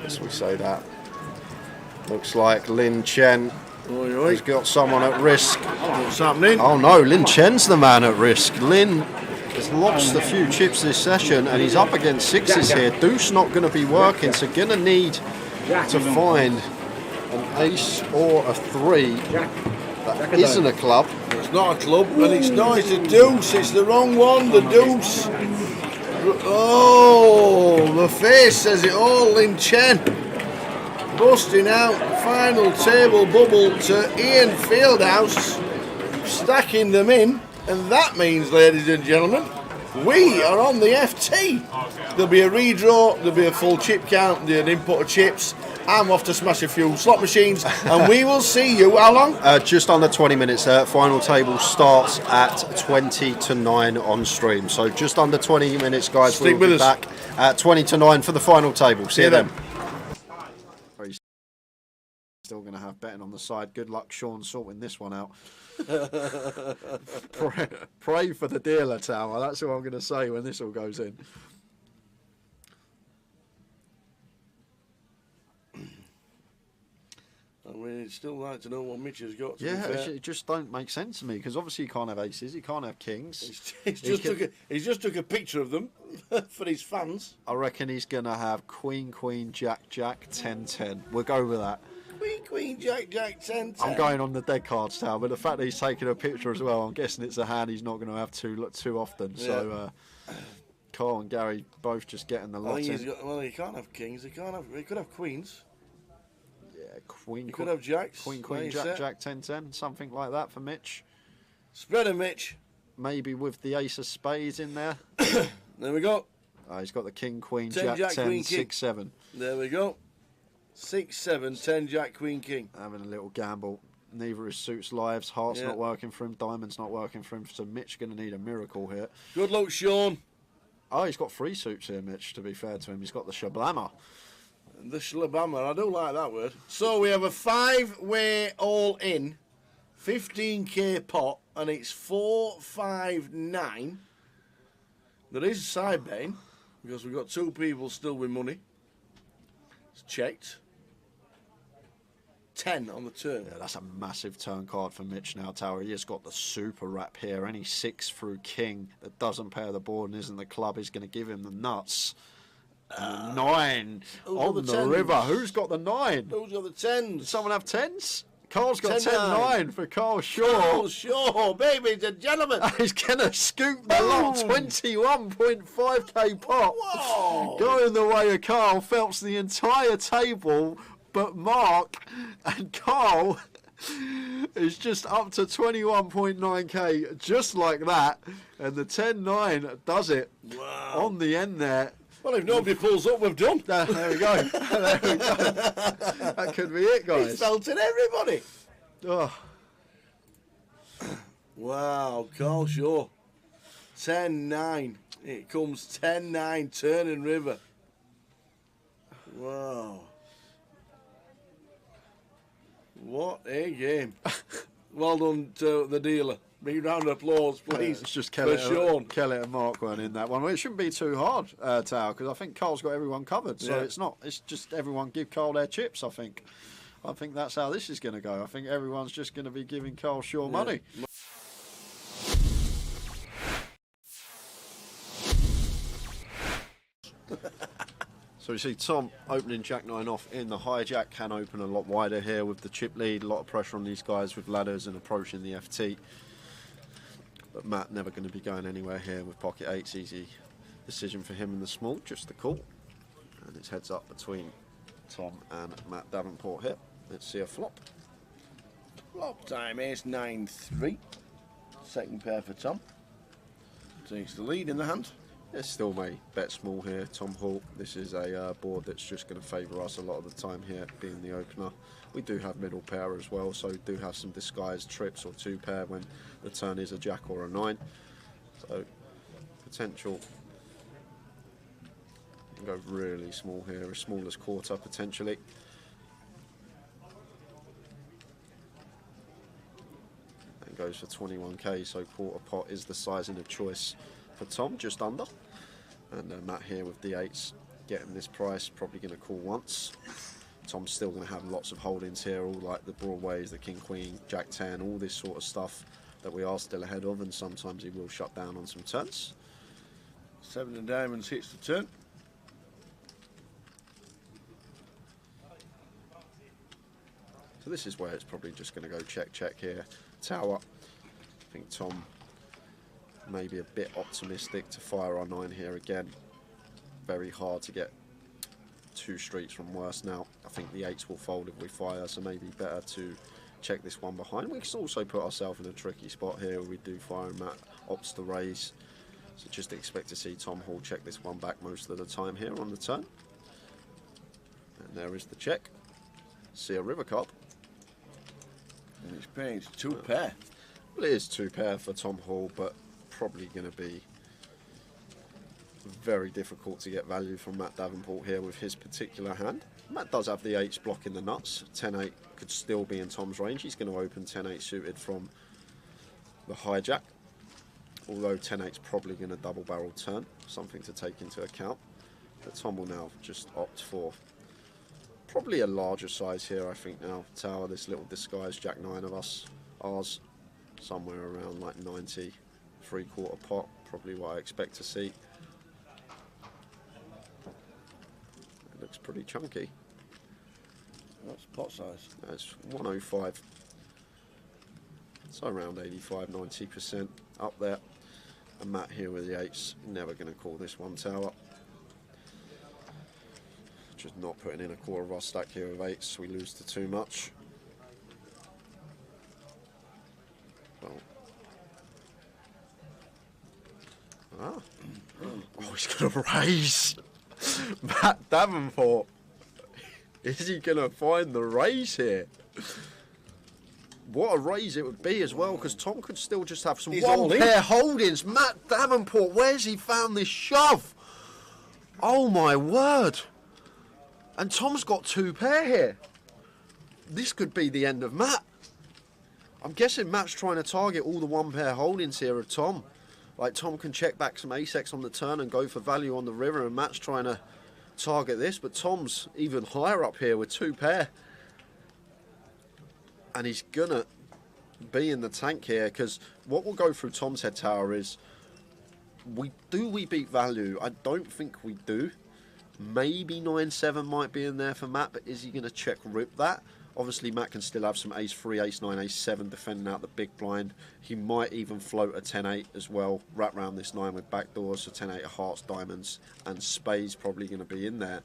As we say that. Looks like Lin Chen has got someone at risk. What's happening? Oh no, Lin Chen's the man at risk. Lin has lost a few chips this session and he's up against sixes here. Deuce not going to be working, so going to need to find an ace or a 3 that isn't a club. It's not a club, and it's not, it's a deuce. It's the wrong one, the deuce. Oh, the face says it all. Lin Chen busting out final table bubble to Ian Fieldhouse, stacking them in, and that means, ladies and gentlemen, we are on the FT. There'll be a redraw, there'll be a full chip count, there'll be an input of chips. I'm off to smash a few slot machines, and we will see you. How long? Just under 20 minutes there. Final table starts at 20 to 9 on stream. So just under 20 minutes, guys. Stick we'll with be us. back at 20 to 9 for the final table. See you then. Still going to have betting on the side. Good luck, Sean, sorting this one out. Pray for the dealer tower. That's what I'm going to say when this all goes in. I mean, it's still like to know what Mitch has got. Yeah, it just don't make sense to me because obviously he can't have aces, he can't have kings. He's just took a picture of them for his fans. I reckon he's going to have queen, queen, jack, jack, 10, 10. We'll go with that. Queen, queen, jack, jack, 10, 10. I'm going on the dead cards now, but the fact that he's taking a picture as well, I'm guessing it's a hand he's not going to have too often. Yeah. So Carl and Gary both just getting the lot in. Well, he can't have kings. He could have queens. Yeah, queen. He could have jacks. Queen, queen, jack, jack, 10, 10. Something like that for Mitch. Spreader Mitch. Maybe with the ace of spades in there. There we go. He's got the king, queen, 10, jack, 10, queen, 6, 7. There we go. 6, 7, 10, jack, queen, king. Having a little gamble. Neither his suits lives. Heart's not working for him. Diamond's not working for him. So Mitch going to need a miracle here. Good luck, Sean. Oh, he's got 3 suits here, Mitch, to be fair to him. He's got the shablammer. The shlabama, I don't like that word. So we have a 5-way all-in, 15k pot, and it's 4, 5, 9. There is a side betting, because we've got 2 people still with money. It's checked. 10 on the turn. Yeah, that's a massive turn card for Mitch now, Tower. He has got the super wrap here. Any 6 through king that doesn't pair the board and isn't the club is going to give him the nuts. 9 on the river. Who's got the 9? Who's got the 10s? Does someone have 10s? Carl's got 10-9 10-9 for Carl Shaw. Carl Shaw, baby, the gentleman. He's going to scoop the lot. 21.5k pot. Whoa. Going the way of Carl. Phelps the entire table, but Mark and Carl is just up to 21.9k, just like that. And the 10-9 does it. Wow. On the end there. Well, if nobody pulls up, we've done. There we go. There we go. That could be it, guys. He's felted everybody. Oh. Wow, Carl Shaw. 10-9. It comes 10-9, turning river. Wow. What a game. Well done to the dealer. Big round of applause, please. It's just for Sean. Kelly and Mark weren't in that one. Well, it shouldn't be too hard, Tao, because I think Carl's got everyone covered. So it's not. It's just everyone give Carl their chips, I think. I think that's how this is going to go. I think everyone's just going to be giving Carl Shaw money. So we see Tom opening Jack-9 off in the hijack. Can open a lot wider here with the chip lead. A lot of pressure on these guys with ladders and approaching the FT. But Matt never going to be going anywhere here with pocket 8s. Easy decision for him in the small, just the call. And it's heads up between Tom and Matt Davenport here. Let's see a flop. Flop time, ace 9-3. Second pair for Tom. Takes the lead in the hand. It still may bet small here, Tom Hall. This is a board that's just going to favour us a lot of the time here, being the opener. We do have middle pair as well, so we do have some disguised trips or 2 pair when the turn is a jack or a 9. So potential. You can go really small here, as small as quarter potentially. And goes for 21k, so quarter pot is the sizing of choice for Tom, just under. And Matt here with the 8s getting this price, probably going to call once. Tom's still going to have lots of holdings here, all like the Broadways, the King Queen, Jack 10, all this sort of stuff that we are still ahead of, and sometimes he will shut down on some turns. 7 of diamonds hits the turn. So this is where it's probably just going to go check, check here. Tower. I think Tom may be a bit optimistic to fire our 9 here again. Very hard to get 2 streets from worse now. I think the 8s will fold if we fire, so maybe better to check this one behind. We can also put ourselves in a tricky spot here where we do fire and Matt opts to raise. So just expect to see Tom Hall check this one back most of the time here on the turn. And there is the check. See a river card. And it's paying 2 pair. Well, it is 2 pair for Tom Hall, but probably going to be very difficult to get value from Matt Davenport here with his particular hand. Matt does have the 8s blocking the nuts. 10-8 could still be in Tom's range. He's going to open 10-8 suited from the hijack. Although 10-8's probably going to double barrel turn, something to take into account. But Tom will now just opt for probably a larger size here, I think now. Tower, this little disguised Jack 9 of us, ours, somewhere around like 90, 3/4 pot, probably what I expect to see. It looks pretty chunky. That's pot size. That's 105. So around 85–90% up there. And Matt here with the 8s, never going to call this one tower. Just not putting in a quarter of our stack here with 8s, we lose to too much. Well. Oh, he's going to raise. Matt Davenport. Is he going to find the raise here? What a raise it would be as well, because Tom could still just have some one pair holdings. Matt Davenport, where's he found this shove? Oh my word. And Tom's got 2 pair here. This could be the end of Matt. I'm guessing Matt's trying to target all the 1 pair holdings here of Tom. Like Tom can check back some ace-x on the turn and go for value on the river, and Matt's trying to target this, but Tom's even higher up here with 2 pair. And he's gonna be in the tank here, because what will go through Tom's head, Tower, is we beat value? I don't think we do. Maybe 9-7 might be in there for Matt, but is he going to check rip that? Obviously Matt can still have some ace-3, ace-9, ace-7 defending out the big blind. He might even float a 10-8 as well, wrap round this 9 with backdoors, so 10-8 of hearts, diamonds and spades probably going to be in there.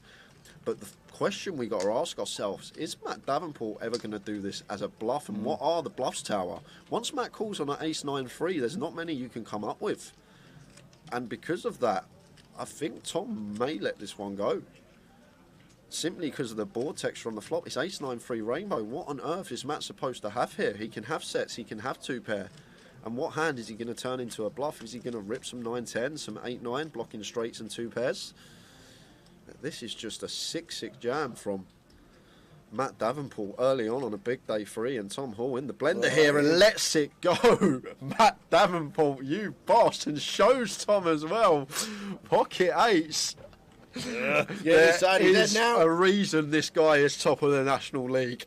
But the question we got to ask ourselves, is Matt Davenport ever going to do this as a bluff? And what are the bluffs, Tower? Once Matt calls on an ace-9-3, there's not many you can come up with. And because of that, I think Tom may let this one go. Simply because of the board text from the flop. It's ace-9-3 rainbow. What on earth is Matt supposed to have here? He can have sets, he can have 2 pair. And what hand is he going to turn into a bluff? Is he going to rip some 9-10, some 8-9, blocking straights and 2 pairs? This is just a 6-6 jam from Matt Davenport early on a big day 3, and Tom Hall in the blender here and lets it go. Matt Davenport, you boss, and shows Tom as well. Pocket 8s. There is a reason this guy is top of the National League.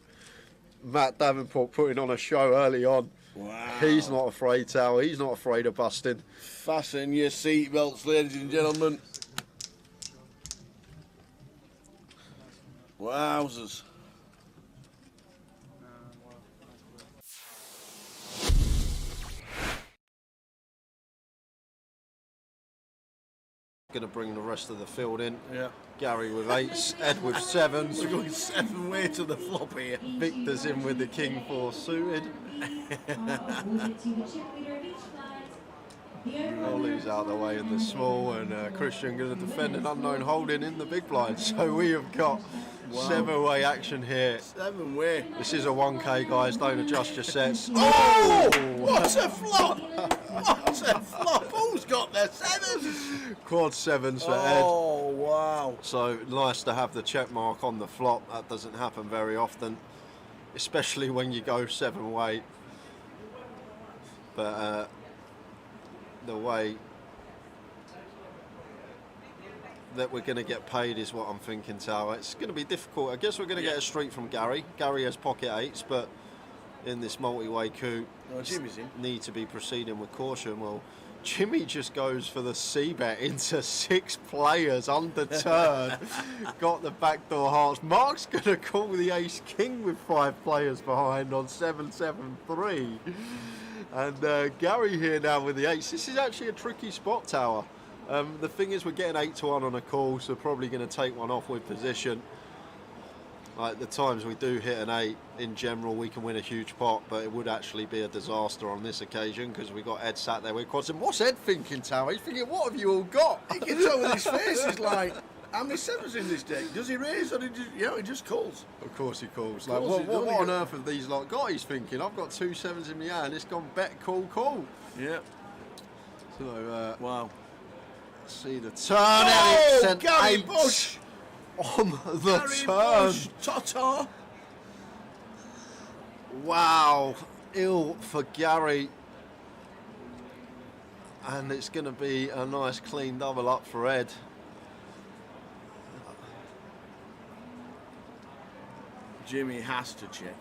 Matt Davenport putting on a show early on. Wow. He's not afraid, Tower. He's not afraid of busting. Fasten your seatbelts, ladies and gentlemen. Wowzers. Going to bring the rest of the field in. Yeah. Gary with 8s, Ed with 7s. We're going 7 way to the flop here. Victor's in with the King 4 suited. Ollie's out the way in the small, and Christian going to defend an unknown holding in the big blind. So we have got 7-way action here. 7-way. This is a 1K, guys. Don't adjust your sets. Oh! What a flop! What a flop! Who's got their 7s? Quad 7s for Ed. Oh, wow. So nice to have the check mark on the flop. That doesn't happen very often, especially when you go 7-way. But the way that we're going to get paid is what I'm thinking, Tower. It's going to be difficult. I guess we're going to get a street from Gary. Gary has pocket 8s, but in this multi-way coup, Jimmy's in. Need to be proceeding with caution. Well, Jimmy just goes for the C-bet into 6 players, undeterred. Got the backdoor hearts. Mark's going to call the ace-king with 5 players behind on 7-7-3. And Gary here now with the 8s. This is actually a tricky spot, Tower. The thing is, we're getting 8-1 on a call, so probably going to take one off with position. Like the times we do hit an 8, in general, we can win a huge pot, but it would actually be a disaster on this occasion because we got Ed sat there with quads. And what's Ed thinking, Tower? He's thinking, what have you all got? He gets over with his face. He's like, how many 7s in this deck? Does he raise or he just calls? Of course he calls. Of Like, course what on earth have these lot got? He's thinking, I've got 2 7s in my hand. It's gone bet, call. Yeah. So, wow. See the turn. And it's an Gary 8 Bush on the Gary turn. Bush, Tata. Wow, ill for Gary. And it's going to be a nice clean double up for Ed. Jimmy has to check.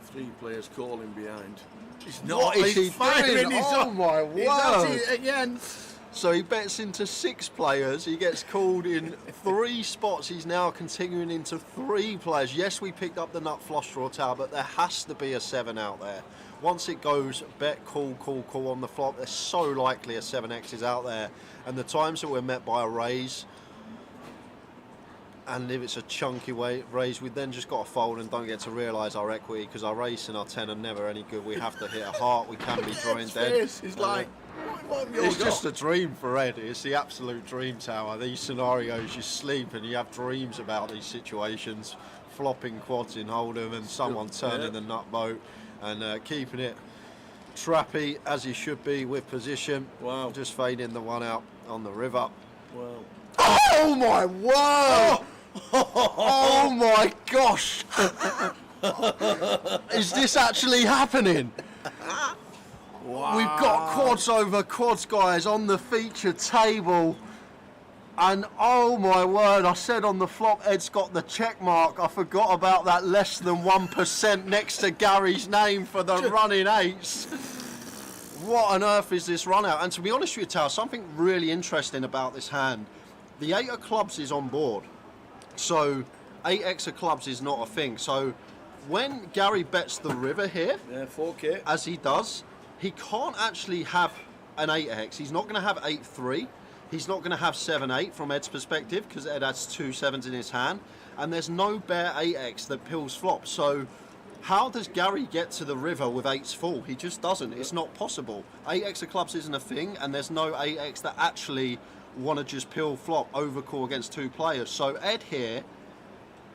3 players calling behind. He's not. What is he firing. doing? Oh my word! He's at it again. So he bets into 6 players. He gets called in 3 spots. He's now continuing into 3 players. Yes, we picked up the nut flush draw, Tower, but there has to be a 7 out there. Once it goes bet, call on the flop, there's so likely a 7x is out there. And the times that we're met by a raise, and if it's a chunky raise, we then just got to fold and don't get to realise our equity because our ace and our 10 are never any good. We have to hit a heart. We can be drawing dead. He's like, what have you it's got? just a dream for Ed. It's the absolute dream, Tower. These scenarios, you sleep and you have dreams about these situations, flopping quads in hold'em and someone turning the nut boat and keeping it trappy as he should be with position. Wow. Just fading the one out on the river. Wow. Oh my word! Oh my gosh! Is this actually happening? Wow. We've got quads over quads, guys, on the feature table. And oh my word, I said on the flop, Ed's got the check mark. I forgot about that less than 1% next to Gary's name for the running 8s. What on earth is this run out? And to be honest with you, Tal, something really interesting about this hand. The 8 of clubs is on board. So 8x of clubs is not a thing. So when Gary bets the river here, 4K, as he does, he can't actually have an 8x. He's not going to have 8-3. He's not going to have 7-8 from Ed's perspective because Ed has 2 7s in his hand. And there's no bare 8x that pills flop. So how does Gary get to the river with 8s full? He just doesn't. It's not possible. 8x of clubs isn't a thing, and there's no 8x that actually want to just pill flop overcall against 2 players. So Ed here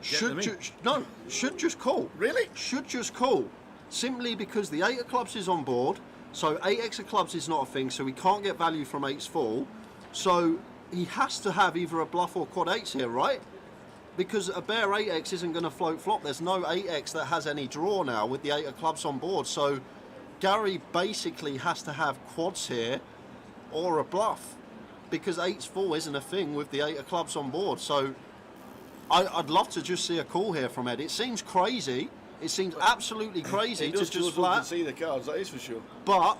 should just call. Really? Should just call. Simply because the 8 of clubs is on board, so 8x of clubs is not a thing, so we can't get value from 8s full. So he has to have either a bluff or quad 8s here, right? Because a bare 8x isn't going to float flop. There's no 8x that has any draw now with the 8 of clubs on board. So Gary basically has to have quads here or a bluff because 8's full isn't a thing with the 8 of clubs on board. So I'd love to just see a call here from Ed. It seems crazy. It seems absolutely crazy to just flat. See the cards, that is for sure. But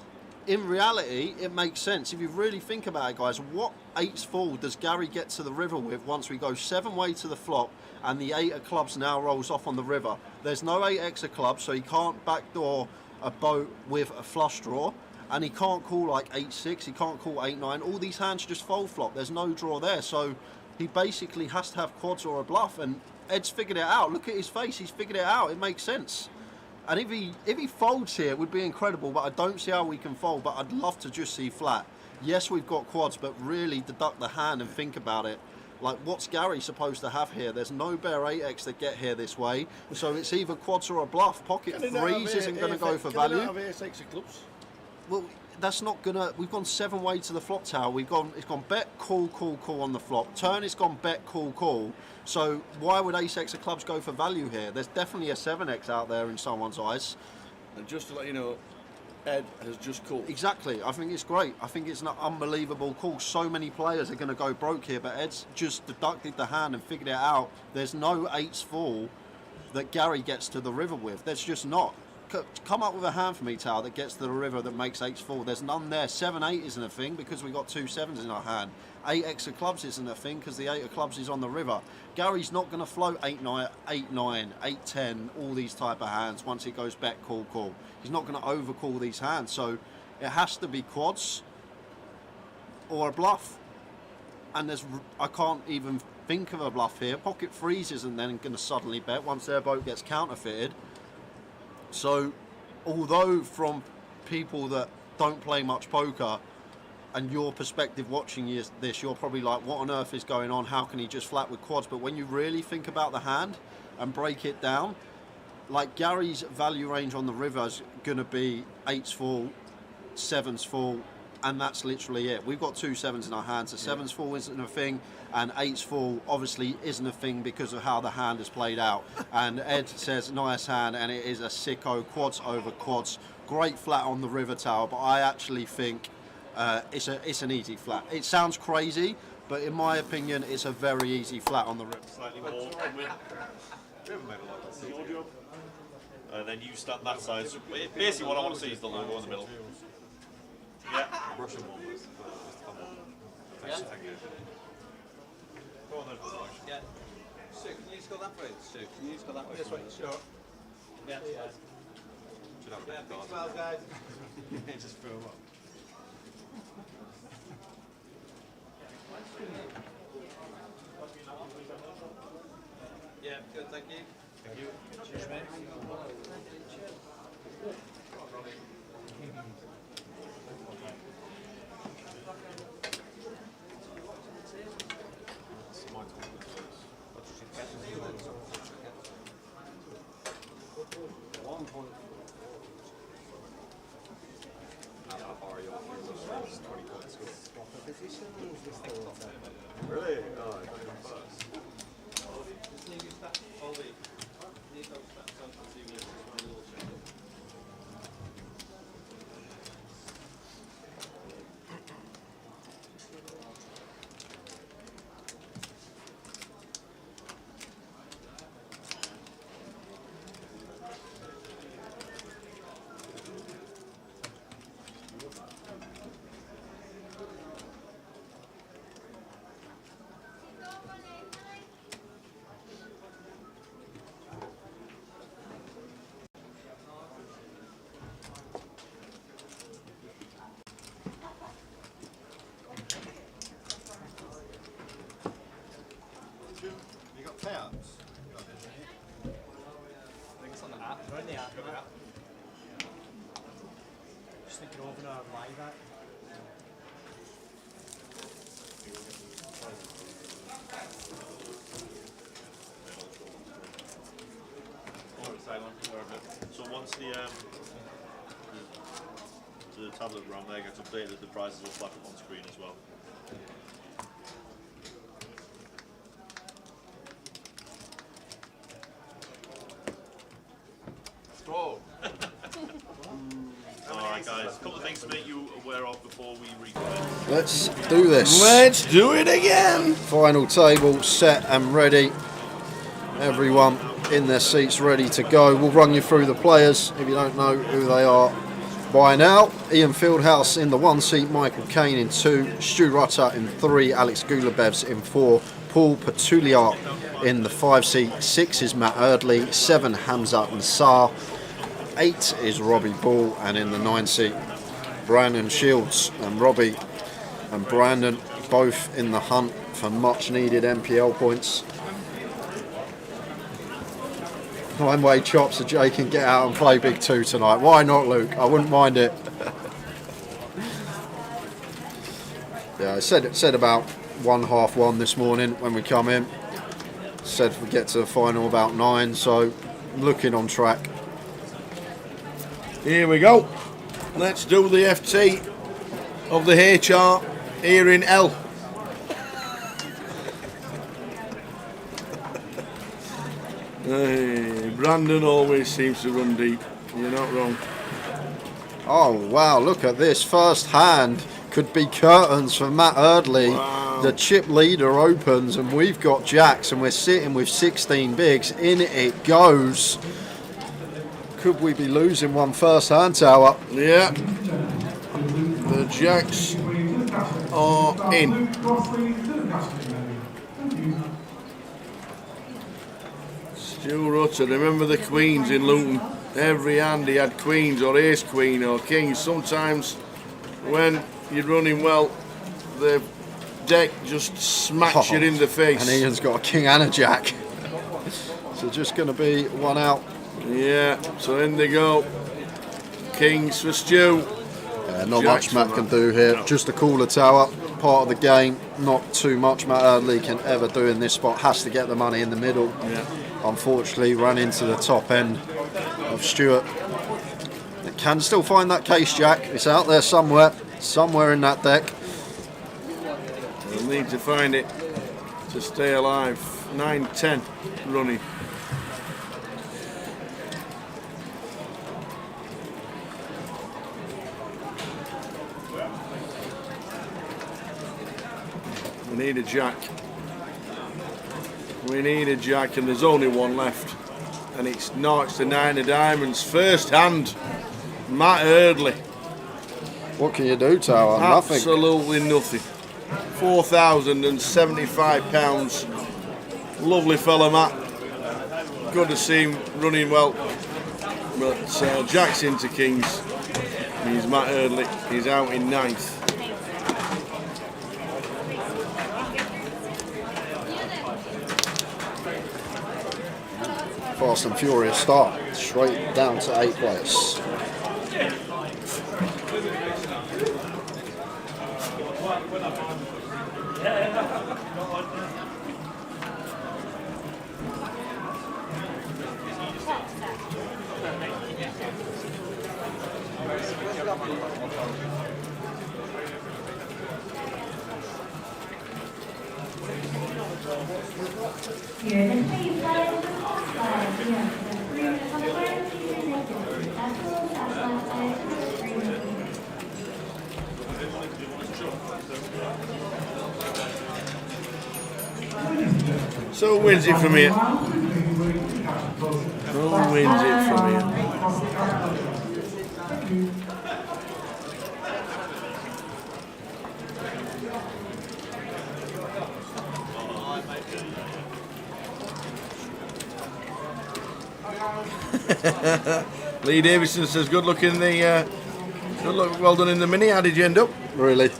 in reality, it makes sense. If you really think about it, guys, what 8's full does Gary get to the river with once we go 7-way to the flop and the 8 of clubs now rolls off on the river? There's no 8x of clubs, so he can't backdoor a boat with a flush draw, and he can't call like 8-6, he can't call 8-9. All these hands just fold flop. There's no draw there, so he basically has to have quads or a bluff, and Ed's figured it out. Look at his face, he's figured it out. It makes sense. And if he folds here, it would be incredible, but I don't see how we can fold, but I'd love to just see flat. Yes, we've got quads, but really deduct the hand and think about it. Like, what's Gary supposed to have here? There's no bare 8x that get here this way, so it's either quads or a bluff. Pocket 3s isn't going to go for value. Can they not have 8x of clubs? Well, that's not gonna. We've gone 7-way to the flop, Tower. It's gone bet, call on the flop. Turn, it's gone bet, call. So why would ace-x of clubs go for value here? There's definitely a 7x out there in someone's eyes. And just to let you know, Ed has just called. Exactly. I think it's great. I think it's an unbelievable call. So many players are going to go broke here, but Ed's just deducted the hand and figured it out. There's no 8's fall that Gary gets to the river with. There's just not. Come up with a hand for me, Tao, that gets to the river that makes 8's fall. There's none there. 7-8 isn't a thing because we've got 2 7s in our hand. 8x of clubs isn't a thing because the 8 of clubs is on the river. Gary's not going to float 8-9, 8-9, 8-10, all these type of hands once it goes back call. He's not going to overcall these hands. So it has to be quads or a bluff. And I can't even think of a bluff here. Pocket threes isn't then going to suddenly bet once their boat gets counterfeited. So, although from people that don't play much poker and your perspective watching this, you're probably like, what on earth is going on? How can he just flat with quads? But when you really think about the hand and break it down, like Gary's value range on the river is going to be 8's full, 7's full, and that's literally it. We've got 2 7s in our hands. The 7's full isn't a thing, and 8's full obviously isn't a thing because of how the hand is played out. And Ed says, nice hand, and it is a sicko, quads over quads. Great flat on the river tower, but I actually think it's an easy flat. It sounds crazy, but in my opinion, it's a very easy flat on the river. Slightly more win. And then you stand that side. So basically, what I want to see is the logo in the middle. Yeah. Russian one. Yeah. Go on then. Yeah. Stu, can you just go that way? Stu, can you just go that way? This way, sure. Yeah. Should have Yeah, big smile, guys. just throw them up. Yeah, good, thank you. Thank you. Cheers, mate. Really? Oh, I got first. You got payouts? I think it's on the app. They're in the app. Just thinking over our live app. So once the tablet around there gets updated, the prizes will flash up on screen as well. Whoa. Alright guys, a couple of things to make you aware of before we recommence. Let's do this. Let's do it again. Final table set and ready. Everyone in their seats ready to go. We'll run you through the players if you don't know who they are by now. Ian Fieldhouse in the 1 seat, Michael Caine in 2, Stu Rutter in 3, Alex Gulabevs in 4, Paul Patuliart in the 5 seat, 6 is Matt Erdley, 7 Hamza Ansar, 8 is Robbie Ball, and in the 9 seat Brandon Shields. And Robbie and Brandon both in the hunt for much needed MPL points. Nine-way chops so Jay can get out and play Big 2 tonight. Why not, Luke? I wouldn't mind it. Yeah, I said about 1:30 this morning when we come in. Said we get to the final about 9, so looking on track. Here we go. Let's do the FT of the HR here in L. Hey, Brandon always seems to run deep. You're not wrong. Oh wow, look at this. First hand could be curtains for Matt Eardley. Wow. The chip leader opens and we've got jacks and we're sitting with 16 bigs. In it goes. Could we be losing one first hand, Tower? Yeah. The jacks are in. Stu Rutter, remember the queens in Luton? Every hand he had queens or ace queen or kings. Sometimes when you're running well, the deck just smacks you in the face. And Ian's got a king and a jack. So just going to be one out. Yeah, so in they go. Kings for Stu. Not Jacks much Matt can do here. No. Just a cooler tower. Part of the game. Not too much Matt Eardley can ever do in this spot. Has to get the money in the middle. Yeah. Unfortunately, ran into the top end of Stuart. It can still find that case jack. It's out there somewhere in that deck. They'll need to find it to stay alive. 9-10 running. We need a jack. We need a jack, and there's only one left. And it's the 9 of diamonds. First hand, Matt Eardley. What can you do, Tower? Nothing. Absolutely nothing. £4,075. Lovely fella, Matt. Good to see him running well. But Jack's into kings. He's Matt Eardley. He's out in 9th. Fast and furious start. Straight down to 8th place. Here, the 3 players of the top side, here, the 3 minutes on the ground, please present it. That's all, that's one player, 3 minutes. So who wins it from here? Who wins it from here? Lee Davison says, "Good luck in the, well done in the mini." How did you end up? Really?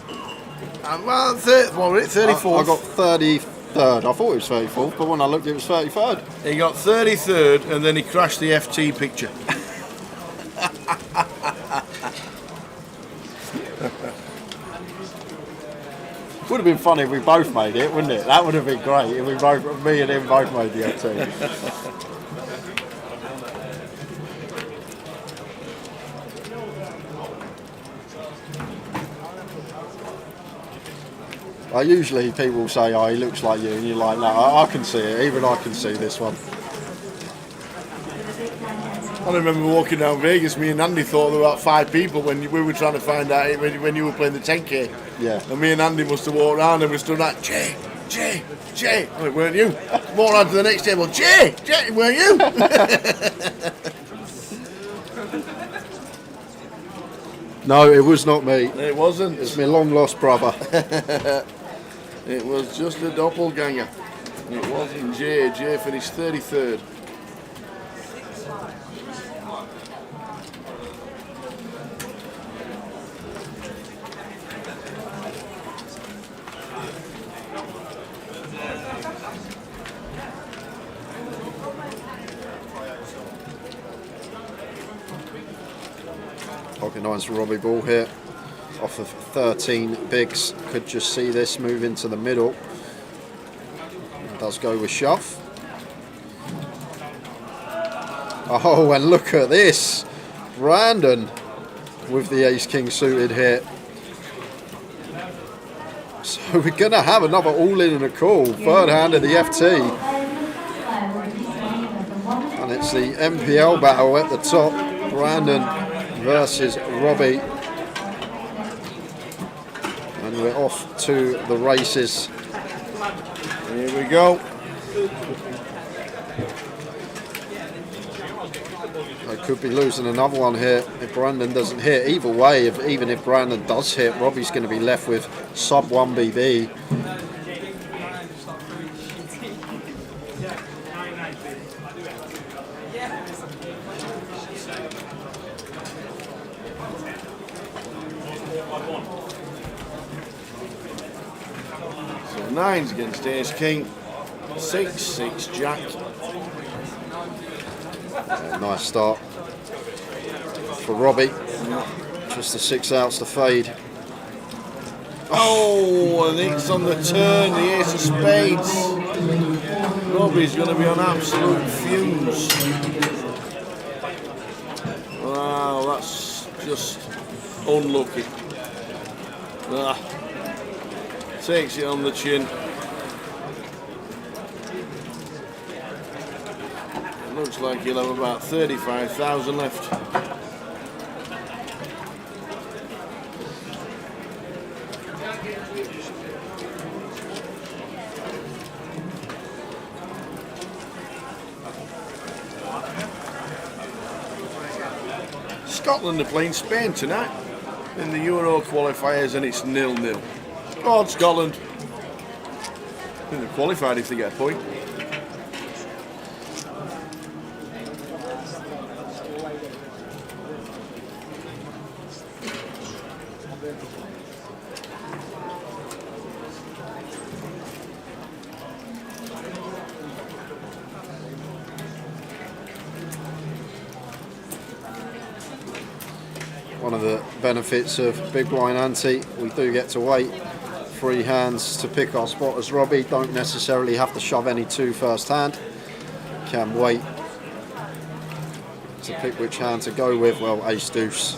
Well, 34th. I got 33rd. I thought it was 34th, but when I looked, it was 33rd. He got 33rd, and then he crashed the FT picture. Would have been funny if we both made it, wouldn't it? That would have been great if me and him both made the FT. Usually people say, "Oh, he looks like you," and you're like, "No, I can see it. Even I can see this one." I remember walking down Vegas. Me and Andy thought there were about 5 people when we were trying to find out when you were playing the 10K. Yeah. And me and Andy must have walked around and we stood like, Jay. Oh, it weren't you. Walked on to the next table. Jay, it weren't you. No, it was not me. It wasn't. It's my long lost brother. It was just a doppelganger. It wasn't Jay. Jay finished 33rd. Pocket nines for Robbie Ball here. Off of 13 bigs. Could just see this move into the middle. It does go with shove. Oh, and look at this. Brandon with the ace-king suited here. So we're going to have another all-in and a call. Third hand of the FT. And it's the MPL battle at the top. Brandon versus Robbie. And we're off to the races. Here we go. I could be losing another one here if Brandon doesn't hit. Either way, even if Brandon does hit, Robbie's going to be left with sub 1 BB. So 9s against Ace King. 6 Jack. Nice start for Robbie. Just the 6 outs to fade. Oh, and it's on the turn, the Ace of Spades. Robbie's going to be on absolute fumes. Wow, that's just unlucky. Takes it on the chin. Looks like he'll have about 35,000 left. Scotland are playing Spain tonight in the Euro qualifiers, and it's 0-0. Go on, Scotland. I think they're qualified if they get a point. One of the benefits of big blind ante, we do get to wait 3 hands to pick our spot as Robbie. Don't necessarily have to shove any 2 first hand. Can wait to pick which hand to go with. Well, ace deuce,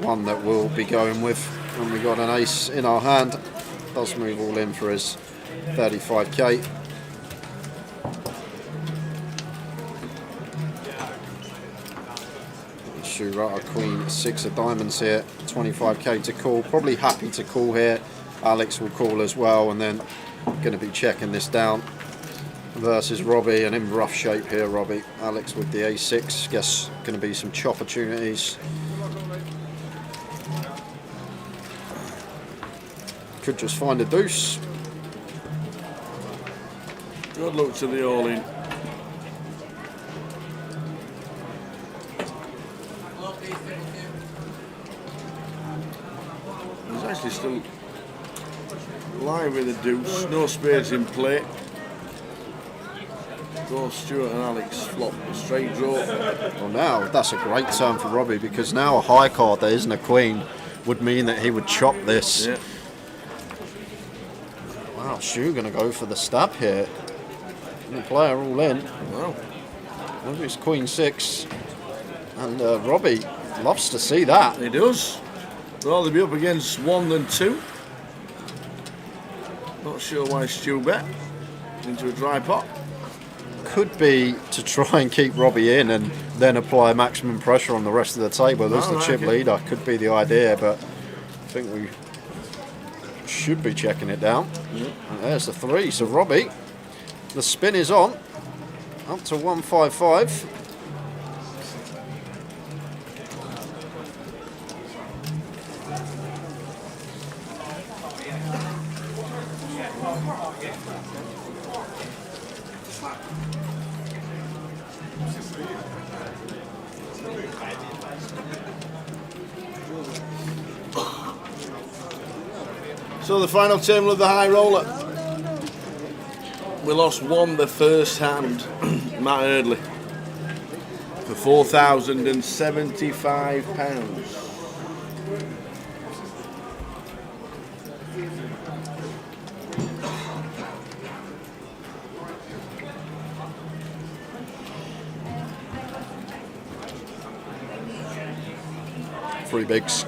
one that we'll be going with when we got an ace in our hand. Does move all in for his 35k. Shooter, queen 6 of diamonds here, 25k to call. Probably happy to call here. Alex will call as well, and then going to be checking this down versus Robbie, and in rough shape here, Robbie. Alex with the a6. Guess going to be some chop opportunities. Could just find a deuce. Good luck to the all-in. He's actually still live with a deuce, no spades in play. Both Stuart and Alex flop a straight draw. Well, now that's a great turn for Robbie, because now a high card that isn't a queen would mean that he would chop this. Yeah. Wow, Stu going to go for the stab here. The player all in. Wow. Maybe it's queen 6, and Robbie loves to see that. He does. Rather be up against 1 than 2. Not sure why Stu bet into a dry pot. Could be to try and keep Robbie in and then apply maximum pressure on the rest of the table. There's the chip leader. Could be the idea, but I think we should be checking it down. Yeah. And there's the 3. So Robbie, the spin is on. Up to 155. So the final table of the high roller. We lost 1 the first hand, Matt Eardley, for £4,075. Three bigs,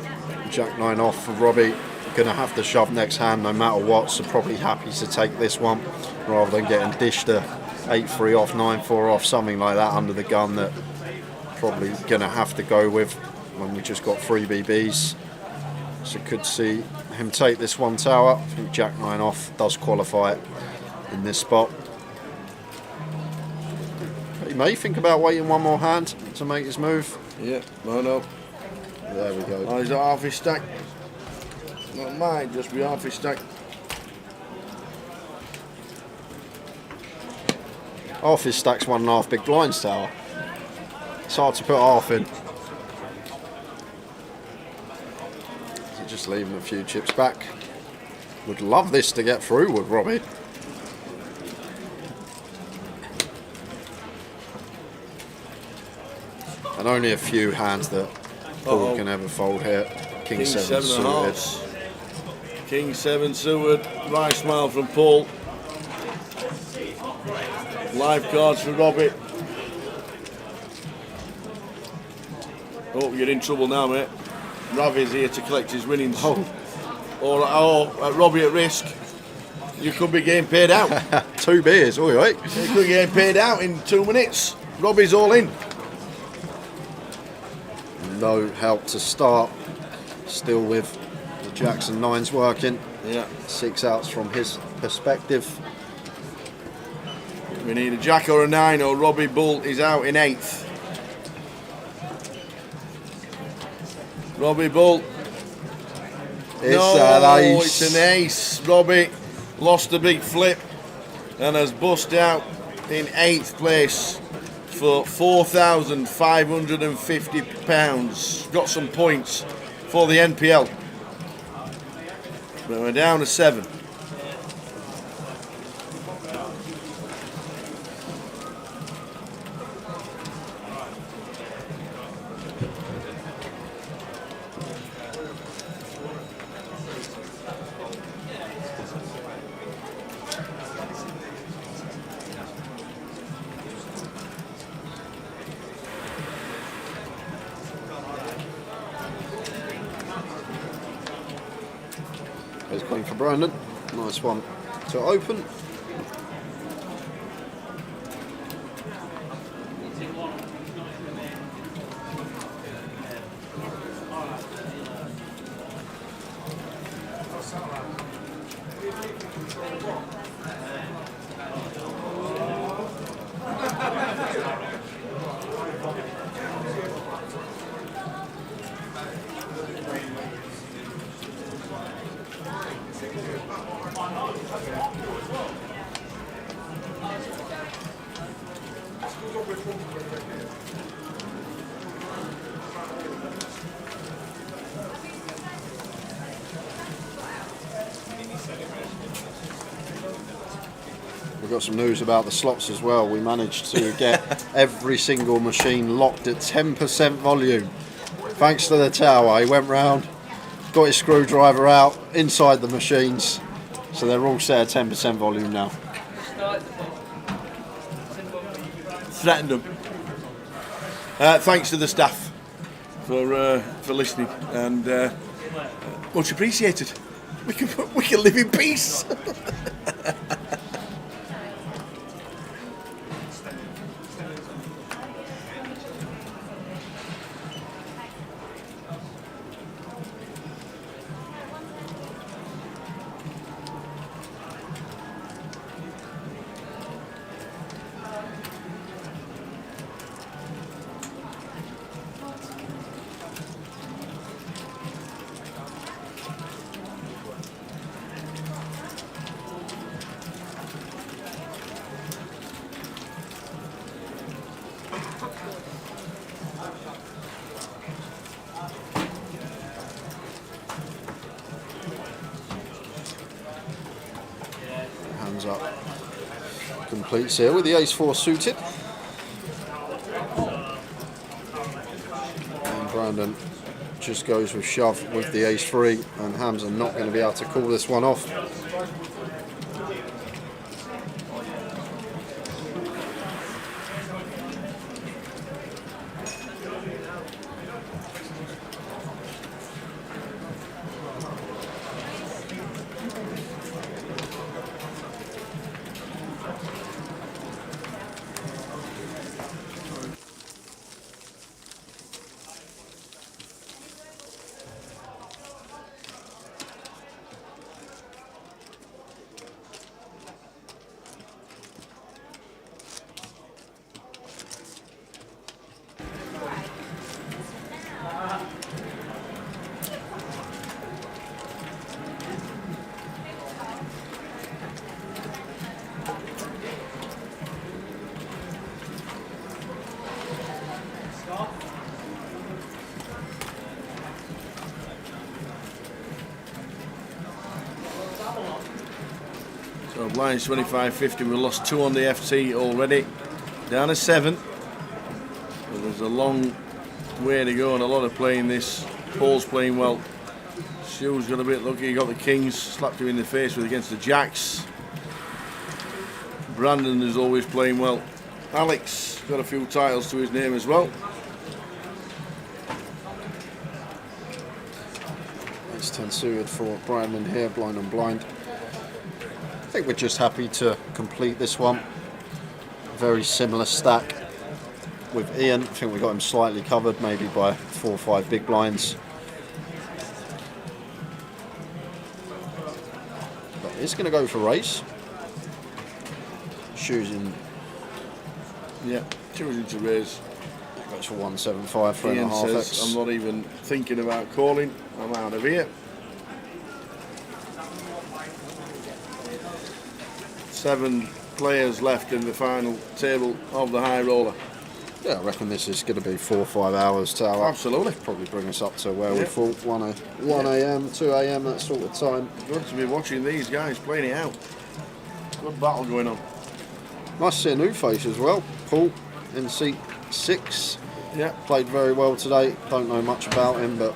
Jack 9 off for Robbie. Going to have to shove next hand no matter what, so probably happy to take this one rather than getting dished a 8-3 off, 9-4 off, something like that under the gun that probably going to have to go with when we just got 3 BBs. So could see him take this one tower. I think Jack 9 off does qualify it in this spot. He may think about waiting one more hand to make his move. Yeah, no. There we go. Oh, he's at half his stack. Not mine, just be half his stack. Half his stack's 1.5 big blinds tower. It's hard to put half in. So just leaving a few chips back. Would love this to get through, would Robbie? And only a few hands that Paul can ever fold here. King 7 suited. King 7 suited. Right smile from Paul. Live cards for Robbie. Oh, you're in trouble now, mate. Ravi's here to collect his winnings. Robbie at risk. You could be getting paid out. 2 beers, all right. You could be getting paid out in 2 minutes. Robbie's all in. No help to start. Still with the Jackson 9s working. Yeah. 6 outs from his perspective. We need a Jack or a 9 or Robbie Bull is out in 8th. Robbie Bull. It's an ace. Robbie lost a big flip and has bust out in 8th place for £4,550. Got some points for the NPL. But we're down to 7. There's Queen for Brandon. Nice one to open. We've got some news about the slots as well. We managed to get every single machine locked at 10% volume. Thanks to the tower. He went round, got his screwdriver out inside the machines. So they're all set at 10% volume now. Threatened them. Thanks to the staff for listening and much appreciated. We can live in peace. Hands up. Completes here with the ace-4 suited. And Brandon just goes with shove with the ace-3, and Hamza not going to be able to call this one off. So blinds 25.50. We lost 2 on the FT already. Down to 7. So there's a long way to go and a lot of playing this. Paul's playing well. Stu's got a bit lucky. He got the kings, slapped him in the face with against the jacks. Brandon is always playing well. Alex got a few titles to his name as well. It's 10 suited for Brandon here, blind on blind. I think we're just happy to complete this one. Very similar stack with Ian. I think we got him slightly covered, maybe by 4 or 5 big blinds. But it's going to go for race. Choosing. Yeah, choosing to raise. Goes for 175, 3.5 Ian says, X. I'm not even thinking about calling. I'm out of here. 7 players left in the final table of the high roller. Yeah, I reckon this is going to be 4 or 5 hours tower. Absolutely. Probably bring us up to where we Yeah. thought 1 a.m., 2 a.m, that sort of time. Good to be watching these guys playing it out. Good battle going on. Nice to see a new face as well. Paul in seat 6. Yeah. Played very well today. Don't know much about him, but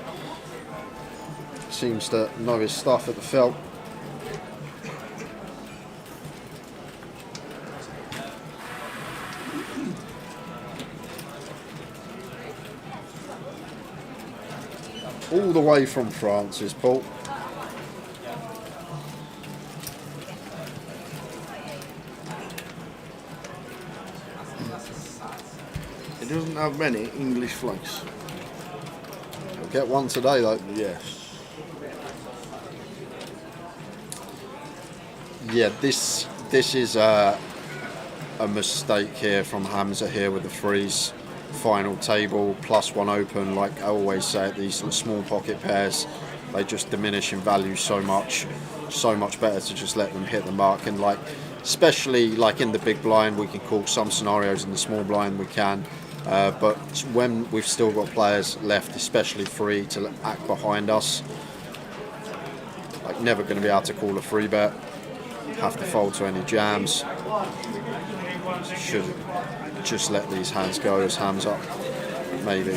seems to know his stuff at the felt. All the way from France is Paul. It doesn't have many English flags. He'll get one today though. Yes. Yeah, this is a mistake here from Hamza here with the freeze. Final table +1 open, like I always say, these small pocket pairs, they just diminish in value so much better to just let them hit the mark. And like, especially like in the big blind, we can call some scenarios. In the small blind we can, but when we've still got players left, especially free, to act behind us, like never going to be able to call a free bet, have to fold to any jams. Should just let these hands go as hands up. Maybe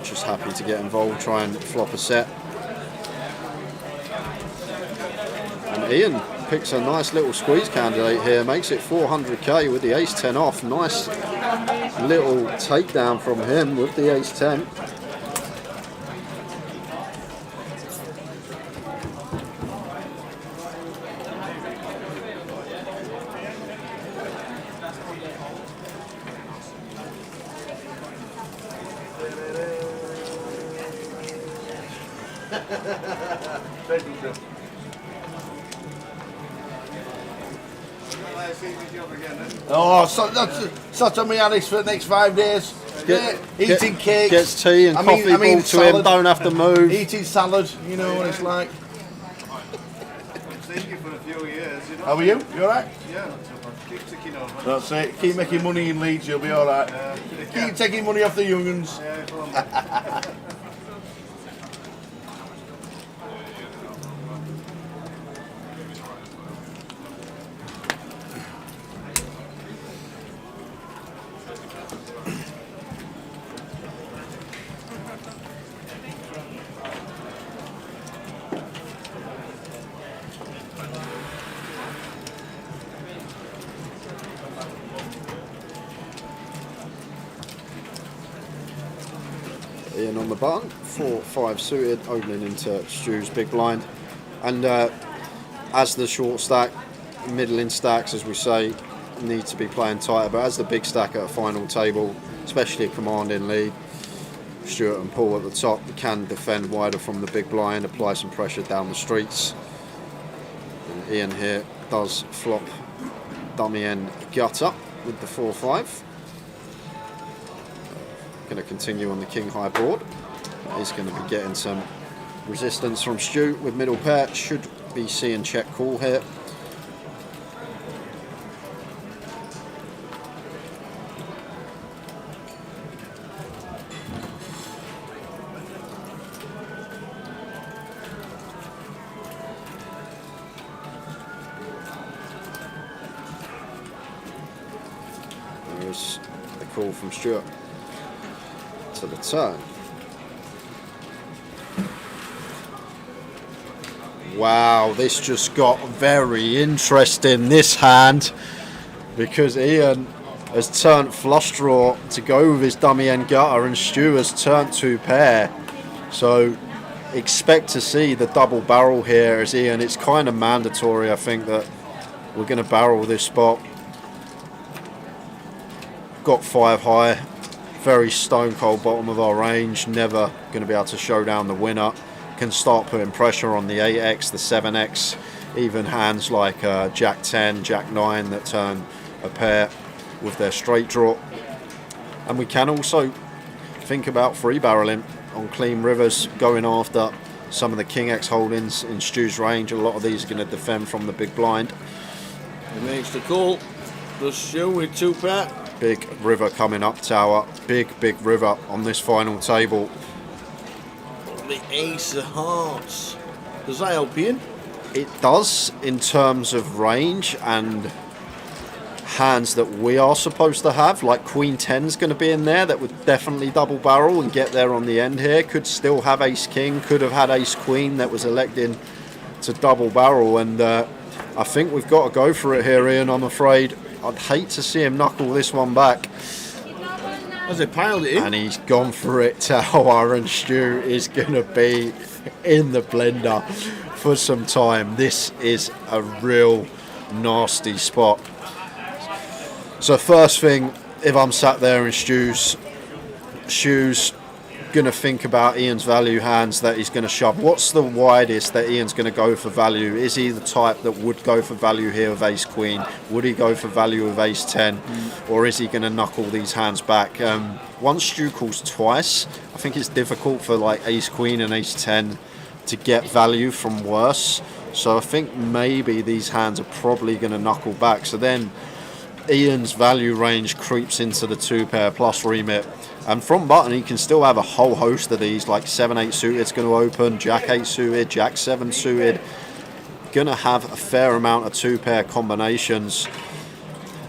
just happy to get involved, try and flop a set. And Ian picks a nice little squeeze candidate here, makes it 400k with the ace-10 off. Nice little takedown from him with the ace-10. Oh, so that's on me, Alex, for the next 5 days. Eating cakes. Gets tea and coffee brought to salad. him, don't have to move. Eating salad, you know what it's like. I've seen you for a few years, you know. How are you? You alright? Yeah, not too bad. Keep ticking over. That's it. Keep making money in Leeds, you'll be alright. Keep taking money off the young uns. Yeah, go on. Ian on the button, 4-5 suited, opening into Stu's big blind. And as the short stack, middling stacks, as we say, need to be playing tighter. But as the big stack at a final table, especially a commanding lead, Stuart and Paul at the top can defend wider from the big blind, apply some pressure down the streets. And Ian here does flop dummy end gutter with the 4-5. Going to continue on the king high board. He's going to be getting some resistance from Stu with middle pair. Should be seeing check call here. call from Stuart to the turn. Wow, this just got very interesting, this hand, because Ian has turned flush draw to go with his dummy end gutter and Stu has turned 2 pair. So expect to see the double barrel here as Ian. It's kind of mandatory, I think, that we're going to barrel this spot. Got 5 high, very stone cold bottom of our range, never going to be able to show down the winner. Can start putting pressure on the 8x, the 7x, even hands like Jack 10, Jack 9 that turn a pair with their straight draw. And we can also think about free barreling on clean rivers, going after some of the King X holdings in Stu's range. A lot of these are going to defend from the big blind. He makes the call. Does Stu with 2 pair. Big river coming up, Tower. Big river on this final table. The ace of hearts. Does that help Ian? It does in terms of range and hands that we are supposed to have, like Queen 10 is going to be in there that would definitely double barrel and get there on the end here. Could still have Ace King, could have had Ace Queen that was electing to double barrel, and I think we've got to go for it here, Ian. I'm afraid I'd hate to see him knuckle this one back. Has he piled it in? And he's gone for it. Tower and Stu is going to be in the blender for some time. This is a real nasty spot. So first thing, if I'm sat there in Stu's shoes, going to think about Ian's value hands that he's going to shove. What's the widest that Ian's going to go for value? Is he the type that would go for value here with Ace Queen? Would he go for value with Ace 10? Or is he going to knuckle these hands back? Once Stu calls twice, I think it's difficult for like Ace Queen and Ace 10 to get value from worse. So I think maybe these hands are probably going to knuckle back. So then Ian's value range creeps into the 2 pair plus remit, and from button he can still have a whole host of these, like 7-8 suited is going to open, Jack 8 suited, Jack 7 suited, going to have a fair amount of 2 pair combinations.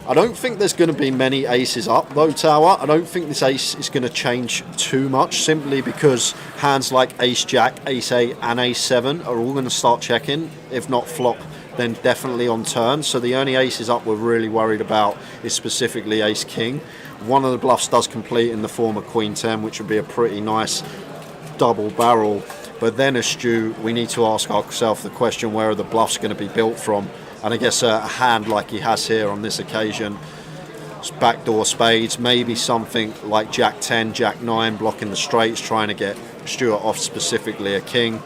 I don't think there's going to be many aces up though, Tower. I don't think this ace is going to change too much, simply because hands like Ace Jack, Ace 8 and Ace 7 are all going to start checking, if not flop then definitely on turn. So the only aces up we're really worried about is specifically Ace King. One of the bluffs does complete in the form of Queen 10, which would be a pretty nice double barrel. But then as Stu, we need to ask ourselves the question, where are the bluffs going to be built from? And I guess a hand like he has here on this occasion, backdoor spades, maybe something like Jack 10, Jack 9 blocking the straights, trying to get Stuart off specifically a king.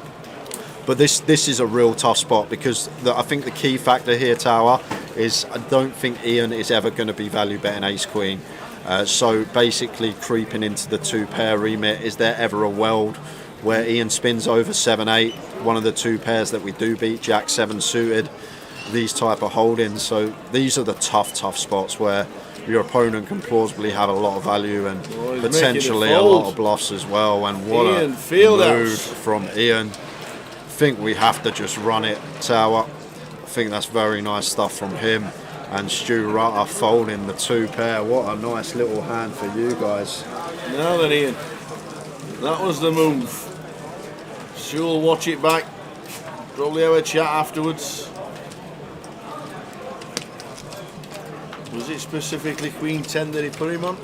But this is a real tough spot, because I think the key factor here, Tower, is I don't think Ian is ever going to be value betting Ace Queen. So basically creeping into the 2 pair remit, is there ever a world where Ian spins over 7-8, one of the 2 pairs that we do beat, Jack 7 suited, these type of holdings? So these are the tough spots where your opponent can plausibly have a lot of value and potentially a lot of bluffs as well. And what Ian, a feel move that from Ian. I think we have to just run it, Tower. I think that's very nice stuff from him. And Stu Rutter folding the 2 pair. What a nice little hand for you guys. Now then, Ian, that was the move. Stu will watch it back, probably have a chat afterwards. Was it specifically Queen 10 that he put him on?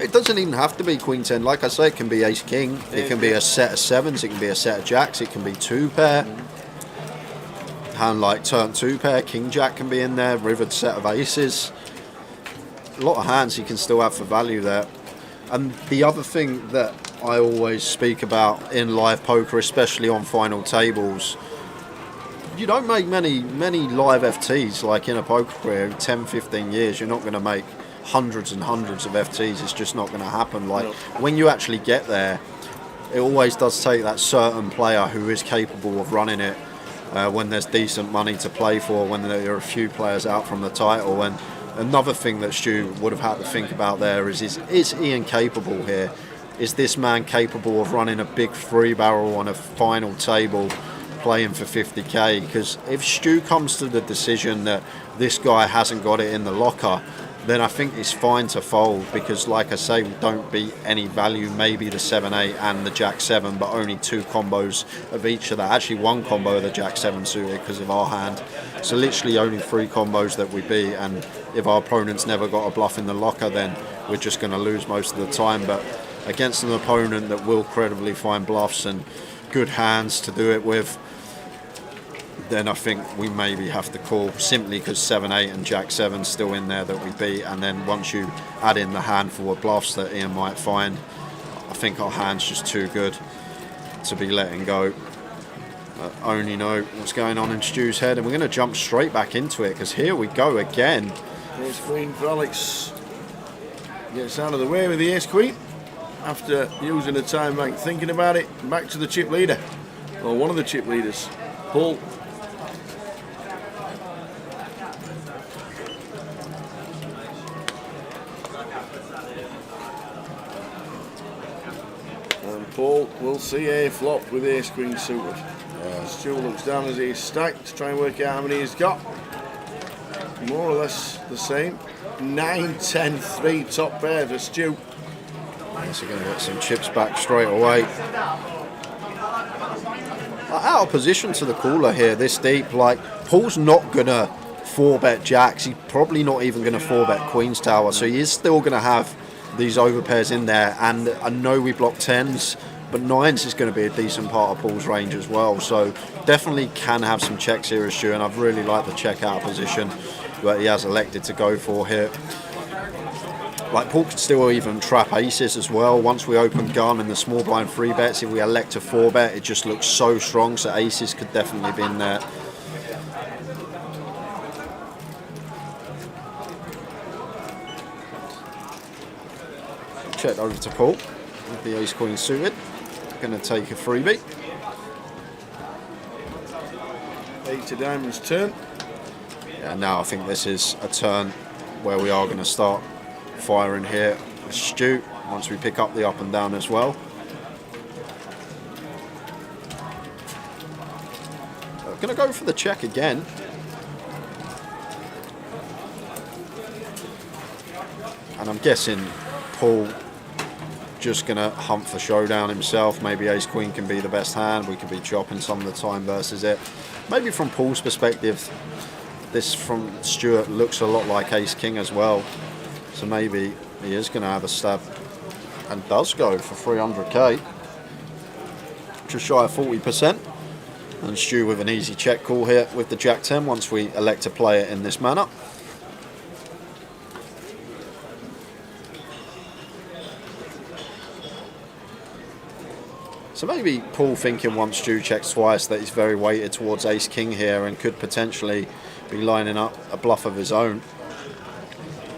It doesn't even have to be Queen 10. Like I say, it can be Ace King. It can be a set of 7s. It can be a set of Jacks. It can be 2 pair. Hand like turn 2 pair. King Jack can be in there. Rivered set of aces. A lot of hands he can still have for value there. And the other thing that I always speak about in live poker, especially on final tables, you don't make many live FTs like in a poker career. 10-15 years, you're not going to make hundreds and hundreds of FTs. It's just not going to happen. Like when you actually get there, it always does take that certain player who is capable of running it when there's decent money to play for, when there are a few players out from the title. And another thing that Stu would have had to think about there is Ian capable here? Is this man capable of running a big 3 barrel on a final table playing for 50k? Because if Stu comes to the decision that this guy hasn't got it in the locker, then I think it's fine to fold, because like I say, we don't beat any value, maybe the 7-8 and the Jack-7, but only 2 combos of each of that. Actually, 1 combo of the Jack-7 suited because of our hand. So literally only 3 combos that we beat, and if our opponent's never got a bluff in the locker, then we're just going to lose most of the time. But against an opponent that will credibly find bluffs and good hands to do it with, then I think we maybe have to call, simply because 7-8 and Jack-7 still in there that we beat. And then once you add in the handful of bluffs that Ian might find, I think our hand's just too good to be letting go. Only know what's going on in Stu's head, and we're going to jump straight back into it, because here we go again. Ace Queen for Alex. Gets out of the way with the Ace Queen after using a time bank, thinking about it. Back to the chip leader, or one of the chip leaders, Paul. And Paul will see a flop with Ace Queen suited. Stu looks down as he's stacked to try and work out how many he's got. More or less the same. 9, 10, 3 top pair for Stu. Yes, we're going to get some chips back straight away. Out of position to the caller here this deep. Like, Paul's not going to 4-bet jacks. He's probably not even going to 4-bet Queen's Tower. So he is still going to have these overpairs in there. And I know we block 10s, but 9s is going to be a decent part of Paul's range as well. So definitely can have some checks here as Stu, and I've really liked the check out position that he has elected to go for here. Like, Paul could still even trap aces as well. Once we open gun and the small blind 3-bets, if we elect to 4-bet, it just looks so strong, so aces could definitely be in there. Check over to Paul with the ace queen suited. Going to take a freebie. 8 of diamonds turn. Yeah, now I think this is a turn where we are going to start firing here with Stu once we pick up the up and down as well. We're going to go for the check again. And I'm guessing Paul just going to hunt for showdown himself. Maybe ace queen can be the best hand. We could be chopping some of the time versus it. Maybe from Paul's perspective, this from Stuart looks a lot like ace king as well. So maybe he is going to have a stab and does go for 300k. Just shy of 40%. And Stu with an easy check call here with the jack 10 once we elect to play it in this manner. So maybe Paul thinking once Stu checks twice that he's very weighted towards ace king here and could potentially be lining up a bluff of his own.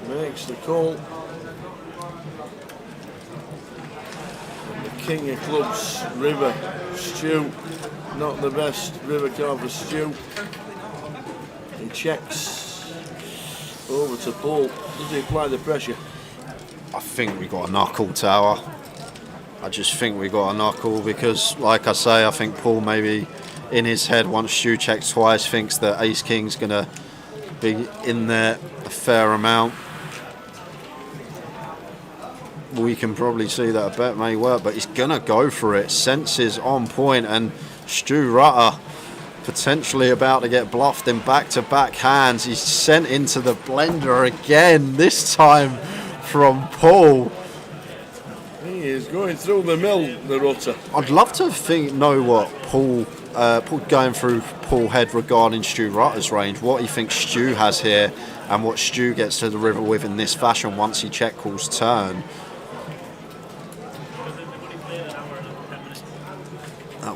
Makes the call. And the king of clubs, river, Stu. Not the best river card for Stu. He checks over to Paul. Does he apply the pressure? I think we got a knuckle, Tower. I just think we got a knuckle because, like I say, I think Paul maybe in his head, once Stu checks twice, thinks that ace king's going to be in there a fair amount. We can probably see that a bet may work, but he's going to go for it. Senses on point, and Stu Rutter potentially about to get bluffed in back-to-back hands. He's sent into the blender again, this time from Paul. He is going through the mill, the Rutter. I'd love to know what Paul going through Paul head regarding Stu Rutter's range, what he thinks Stu has here, and what Stu gets to the river with in this fashion once he check calls turn.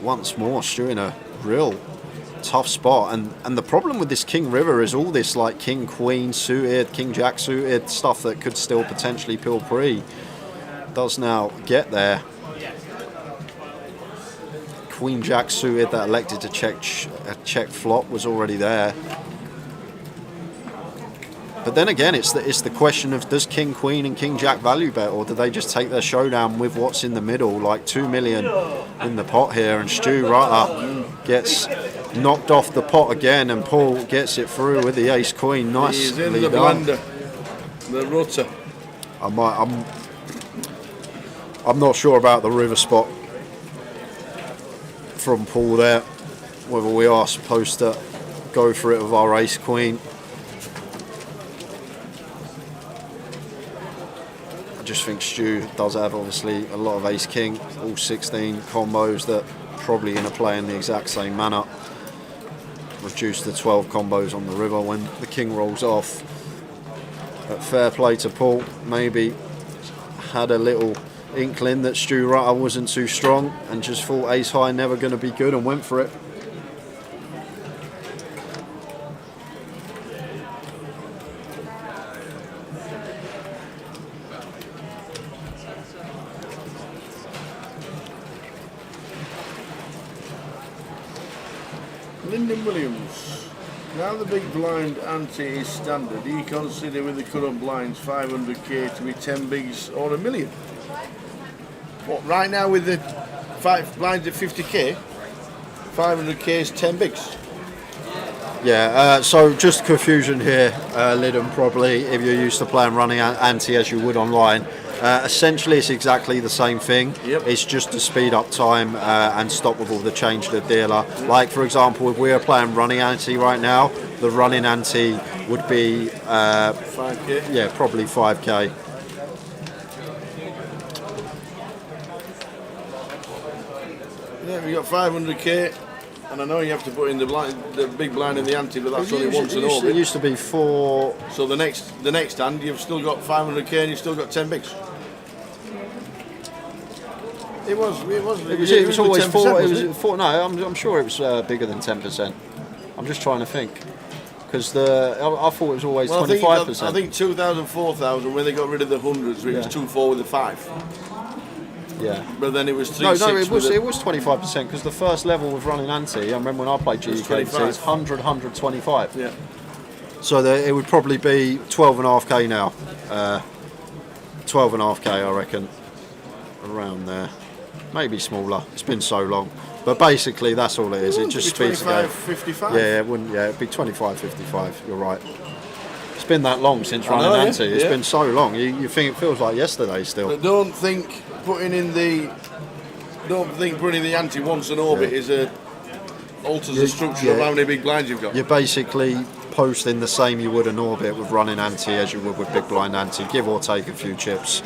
Once more, Stu in a real tough spot, and the problem with this king river is all this like king queen suited, king jack suited stuff that could still potentially peel pre does now get there. Queen jack suited that elected to check flop was already there. But then again, it's the question of, does king queen and king jack value bet, or do they just take their showdown with what's in the middle, like 2 million in the pot here, and Stu Rutter gets knocked off the pot again, and Paul gets it through with the ace queen. Nicely done. The rutter. I'm not sure about the river spot from Paul there, whether we are supposed to go for it with our ace queen. I just think Stu does have obviously a lot of ace king, all 16 combos that probably going to play in the exact same manner. Reduce the 12 combos on the river when the king rolls off. But fair play to Paul, maybe had a little inkling that Stu Rutter wasn't too strong and just thought ace high never going to be good and went for it. Lyndon Williams. Now the big blind ante is standard. Do you consider with the current blinds 500k to be 10 bigs or $1 million? What, right now with the 5 blinds at 50k, 500k is 10 bigs? Yeah, so just confusion here, Lyndon, probably, if you're used to playing running ante as you would online. Essentially it's exactly the same thing. Yep. It's just to speed up time and stop with all the change to the dealer. Like for example, if we are playing running ante right now, the running ante would be 5k. Yeah, probably 5k. Yeah, we got 500k, and I know you have to put in the big blind in the ante, but that's only once an orbit. It used to be 4. So the next hand, you've still got 500k and you've still got 10 bigs. It was always 10%, 4. It wasn't was 4. No, I'm sure it was bigger than 10%. I'm just trying to think, because I thought it was always 25%. I think 2000, 4000 when they got rid of the hundreds, it was 2-4 with the 5. Yeah, but then it was 3-6. No, it was 25% because the first level was running ante. I remember when I played GUKPT, it was 100, 125. Yeah. So it would probably be 12.5k now. 12.5k, I reckon, around there. Maybe smaller. It's been so long, but basically that's all it is. It just speeds the game. 55. Yeah, it wouldn't. Yeah, it'd be 25-55. You're right. It's been that long since running ante. It's been so long. You think it feels like yesterday still. But don't think putting the ante once an orbit alters the structure of how many big blinds you've got. You're basically posting the same you would an orbit with running ante as you would with big blind ante, give or take a few chips.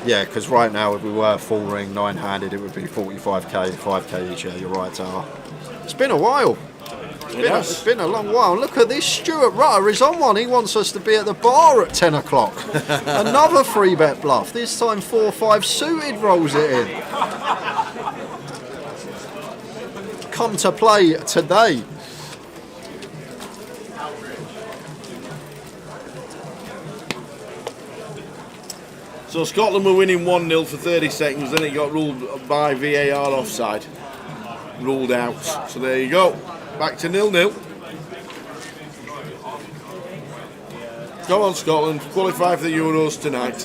Yeah, because right now if we were full ring 9-handed, it would be 45k, 5k each. Yeah, you're right, Tara. It's been a while. It's been a long while. Look at this, Stuart Rutter is on one. He wants us to be at the bar at 10 o'clock. Another 3-bet bluff. This time 4-5 suited rolls it in. Come to play today. So Scotland were winning 1-0 for 30 seconds, then it got ruled by VAR offside. Ruled out. So there you go. Back to 0-0. Come on, Scotland. Qualify for the Euros tonight.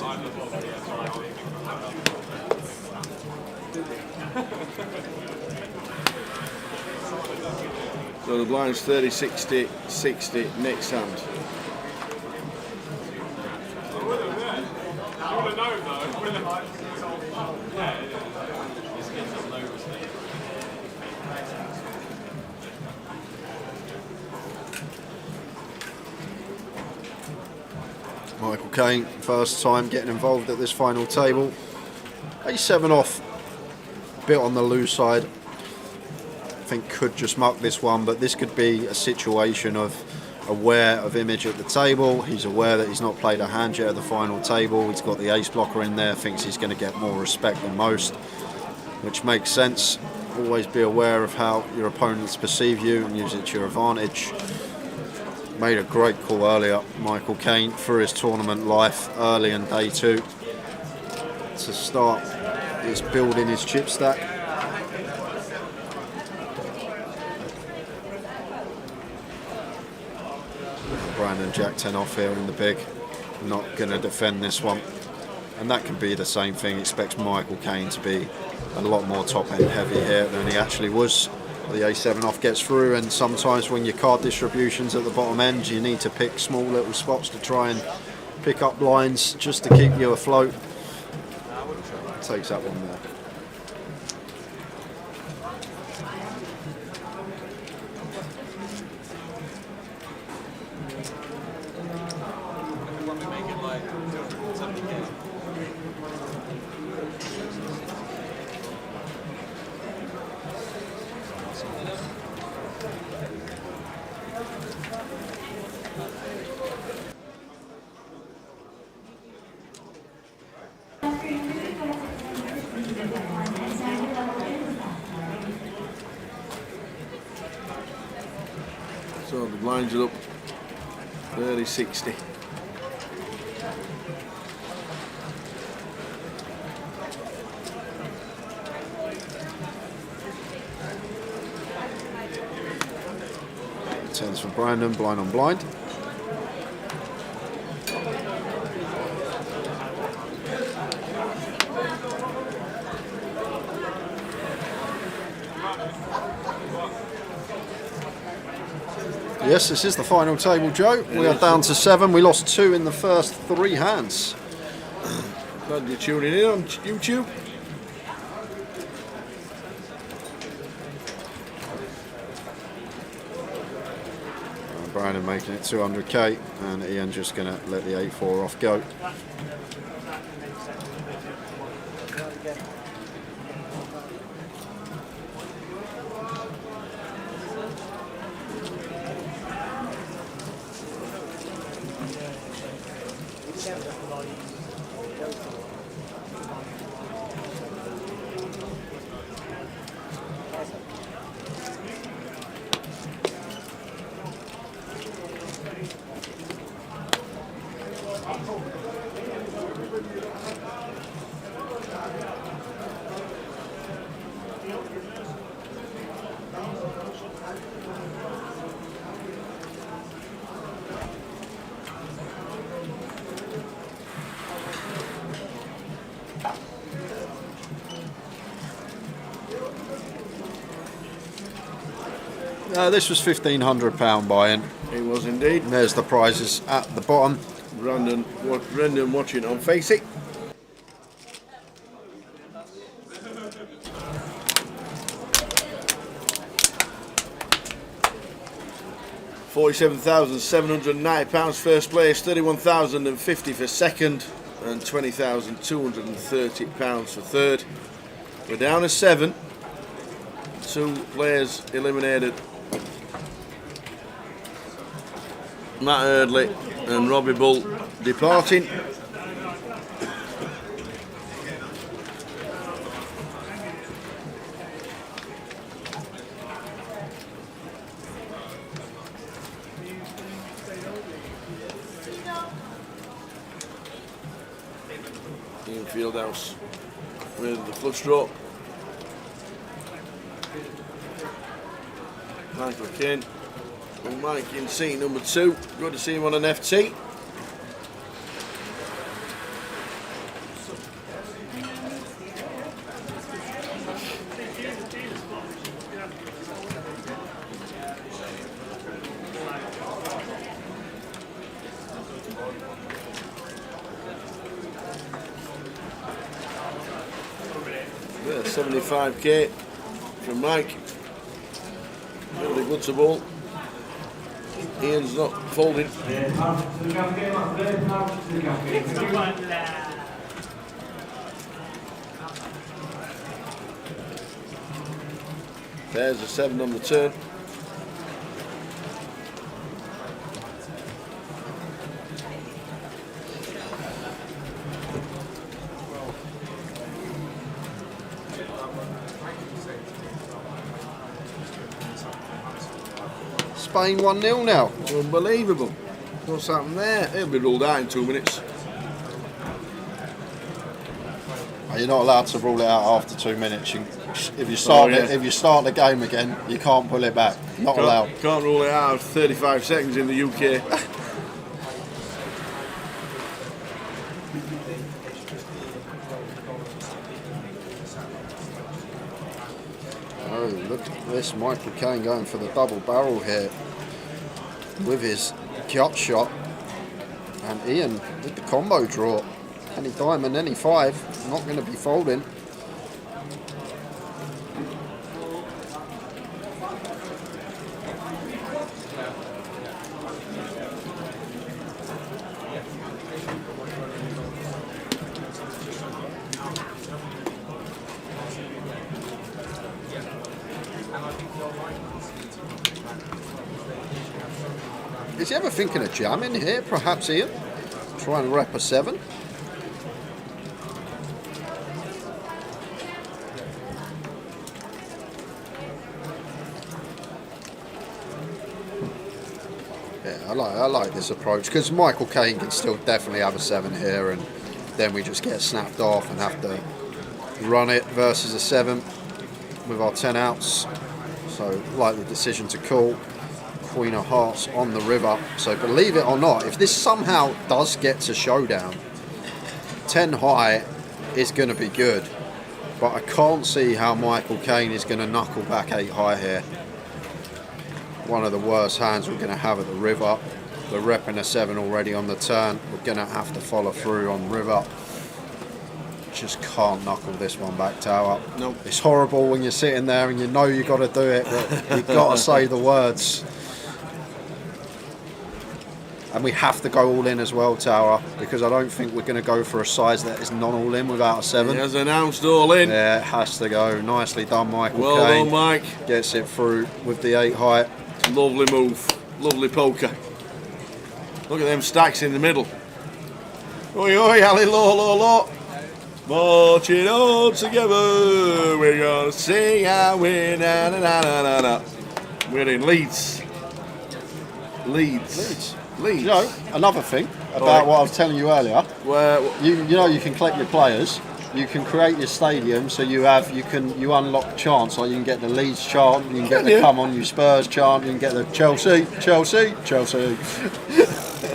So the blind's 30-60, 60 next hand. Michael Caine, first time getting involved at this final table. A7 off, bit on the loose side. I think could just muck this one, but this could be a situation of aware of image at the table. He's aware that he's not played a hand yet at the final table. He's got the ace blocker in there, thinks he's going to get more respect than most, which makes sense. Always be aware of how your opponents perceive you and use it to your advantage. Made a great call earlier, Michael Caine, through his tournament life early in day 2 to start his building his chip stack. Brandon Jack 10 off here in the big, not going to defend this one, and that can be the same thing. Expects Michael Caine to be a lot more top end heavy here than he actually was the A7 off gets through, and sometimes when your card distribution's at the bottom end, you need to pick small little spots to try and pick up lines just to keep you afloat. Takes that one there. So the blinds are up 30-60. Turns for Brandon, blind on blind. Yes, this is the final table, Joe. We are down to 7. We lost 2 in the first 3 hands. Glad you're tuning in on YouTube. Brandon making it 200k, and Ian just going to let the 8-4 off go. This was £1,500 buy-in. It was indeed. And there's the prizes at the bottom. Brendan watching on Facey. £47,790 first place, £31,050 for second, and £20,230 for third. We're down to 7. 2 players eliminated. Matt Eardley and Robbie Bull departing. Ian Fieldhouse with the flush draw. Michael Kane. And Mike in seat number 2. Good to see him on an FT. Yeah, 75k from Mike. Really good to ball. Ian's not folding. There's a 7 on the turn. Spain 1-0 now. Unbelievable. What's happened there? He'll be ruled out in 2 minutes. You're not allowed to rule it out after 2 minutes. If you start if you start the game again, you can't pull it back. Not allowed. Can't rule it out after 35 seconds in the UK. look at this, Michael Caine going for the double barrel here with his gut shot. And Ian with the combo draw. Any diamond, any 5, not going to be folding. Is he ever thinking of jamming here, perhaps, Ian? Try and rep a 7. Yeah, I like this approach because Michael Caine can still definitely have a 7 here, and then we just get snapped off and have to run it versus a 7 with our 10 outs. So, like the decision to call. Queen of Hearts on the river. So believe it or not, if this somehow does get to Showdown, 10 high is going to be good. But I can't see how Michael Caine is going to knuckle back 8 high here. One of the worst hands we're going to have at the river. We're repping a 7 already on the turn. We're going to have to follow through on river. Just can't knuckle this one back, Tower. Nope. It's horrible when you're sitting there and you know you got to do it, but you've got to say the words. And we have to go all in as well, Tower, because I don't think we're going to go for a size that is not all in without a 7. He has announced all in. Yeah, it has to go. Nicely done, Michael Well Caine. done, Mike. Gets it through with the 8 high. Lovely move. Lovely poker. Look at them stacks in the middle. Oi, oi, Ali, low. Marching all together. We're going to sing our way. Na, na, na, na, na, na. We're in Leeds. Leeds. You know, another thing about what I was telling you earlier. Where you know you can collect your players. You can create your stadium, so you unlock chants. Like you can get the Leeds chant, you can get the Come On You Spurs chant, you can get the Chelsea.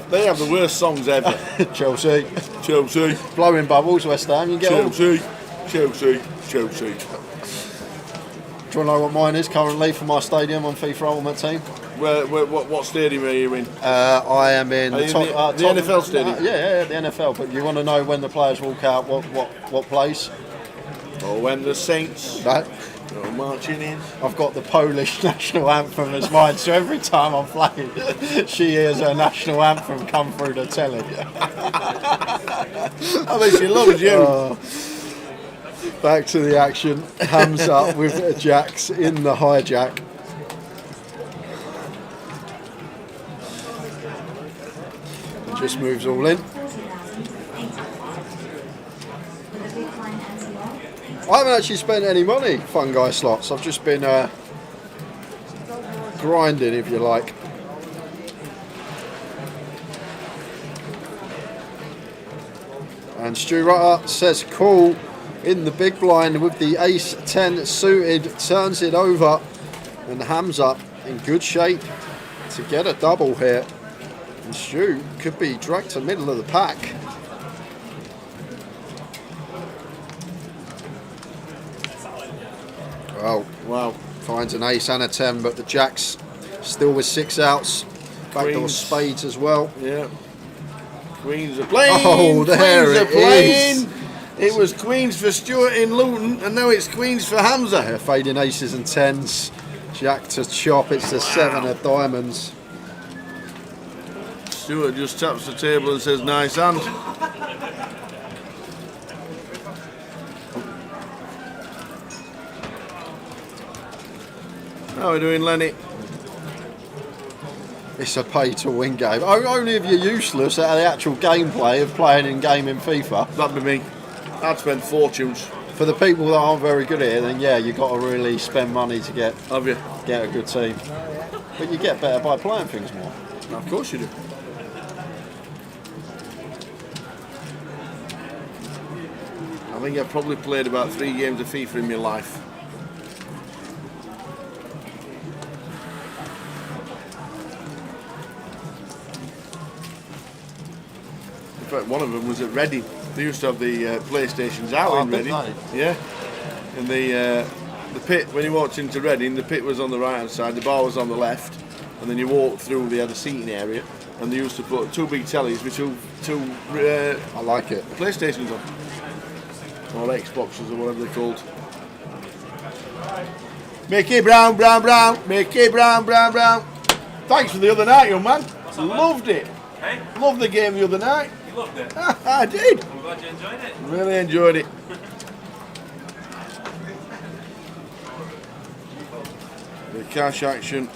They have the worst songs ever. Chelsea. Blowing Bubbles, West Ham. You can get Chelsea. Do you want to know what mine is currently for my stadium on FIFA Ultimate Team? What stadium are you in? I am in the NFL stadium. Yeah, the NFL. But you want to know when the players walk out? What place? Or when the Saints are marching in. I've got the Polish national anthem as mine, so every time I'm playing, she hears her national anthem come through the telly. I bet she loves you. Back to the action. Hands up with jacks in the hijack. Just moves all in. I haven't actually spent any money, Fun Guy slots. I've just been grinding, if you like. And Stu Rutter says call in the big blind with the ace 10 suited, turns it over, and Hamza in good shape to get a double here. And Stu could be dragged to middle of the pack. Oh, wow. Finds an ace and a 10, but the jacks still with 6 outs. Backdoor spades as well. Yeah. Queens are playing. Oh, there Queens it are playing. is. It was Queens for Stuart in Luton, and now it's Queens for Hamza. Yeah, fading aces and 10s. Jack to chop. It's the 7 of diamonds. Stuart just taps the table and says, nice hand. How are we doing, Lenny? It's a pay-to-win game. Only if you're useless at the actual gameplay of playing in-game in FIFA. That'd be me. I'd spend fortunes. For the people that aren't very good at it, then yeah, you've got to really spend money to get a good team. But you get better by playing things more. Of course you do. I think I've probably played about 3 games of FIFA in my life. In fact, one of them was at Reading. They used to have the PlayStations out in Reading. Yeah. And they the pit, when you walked into Reading, the pit was on the right hand side, the bar was on the left, and then you walked through, they had a seating area, and they used to put 2 big tellies with two I like it. PlayStations on, or Xboxes or whatever they're called. Mickey Brown, Mickey Brown. Thanks for the other night, young man. Loved it. Hey? Loved the game the other night. You loved it? I did. I'm glad you enjoyed it. Really enjoyed it. The cash action.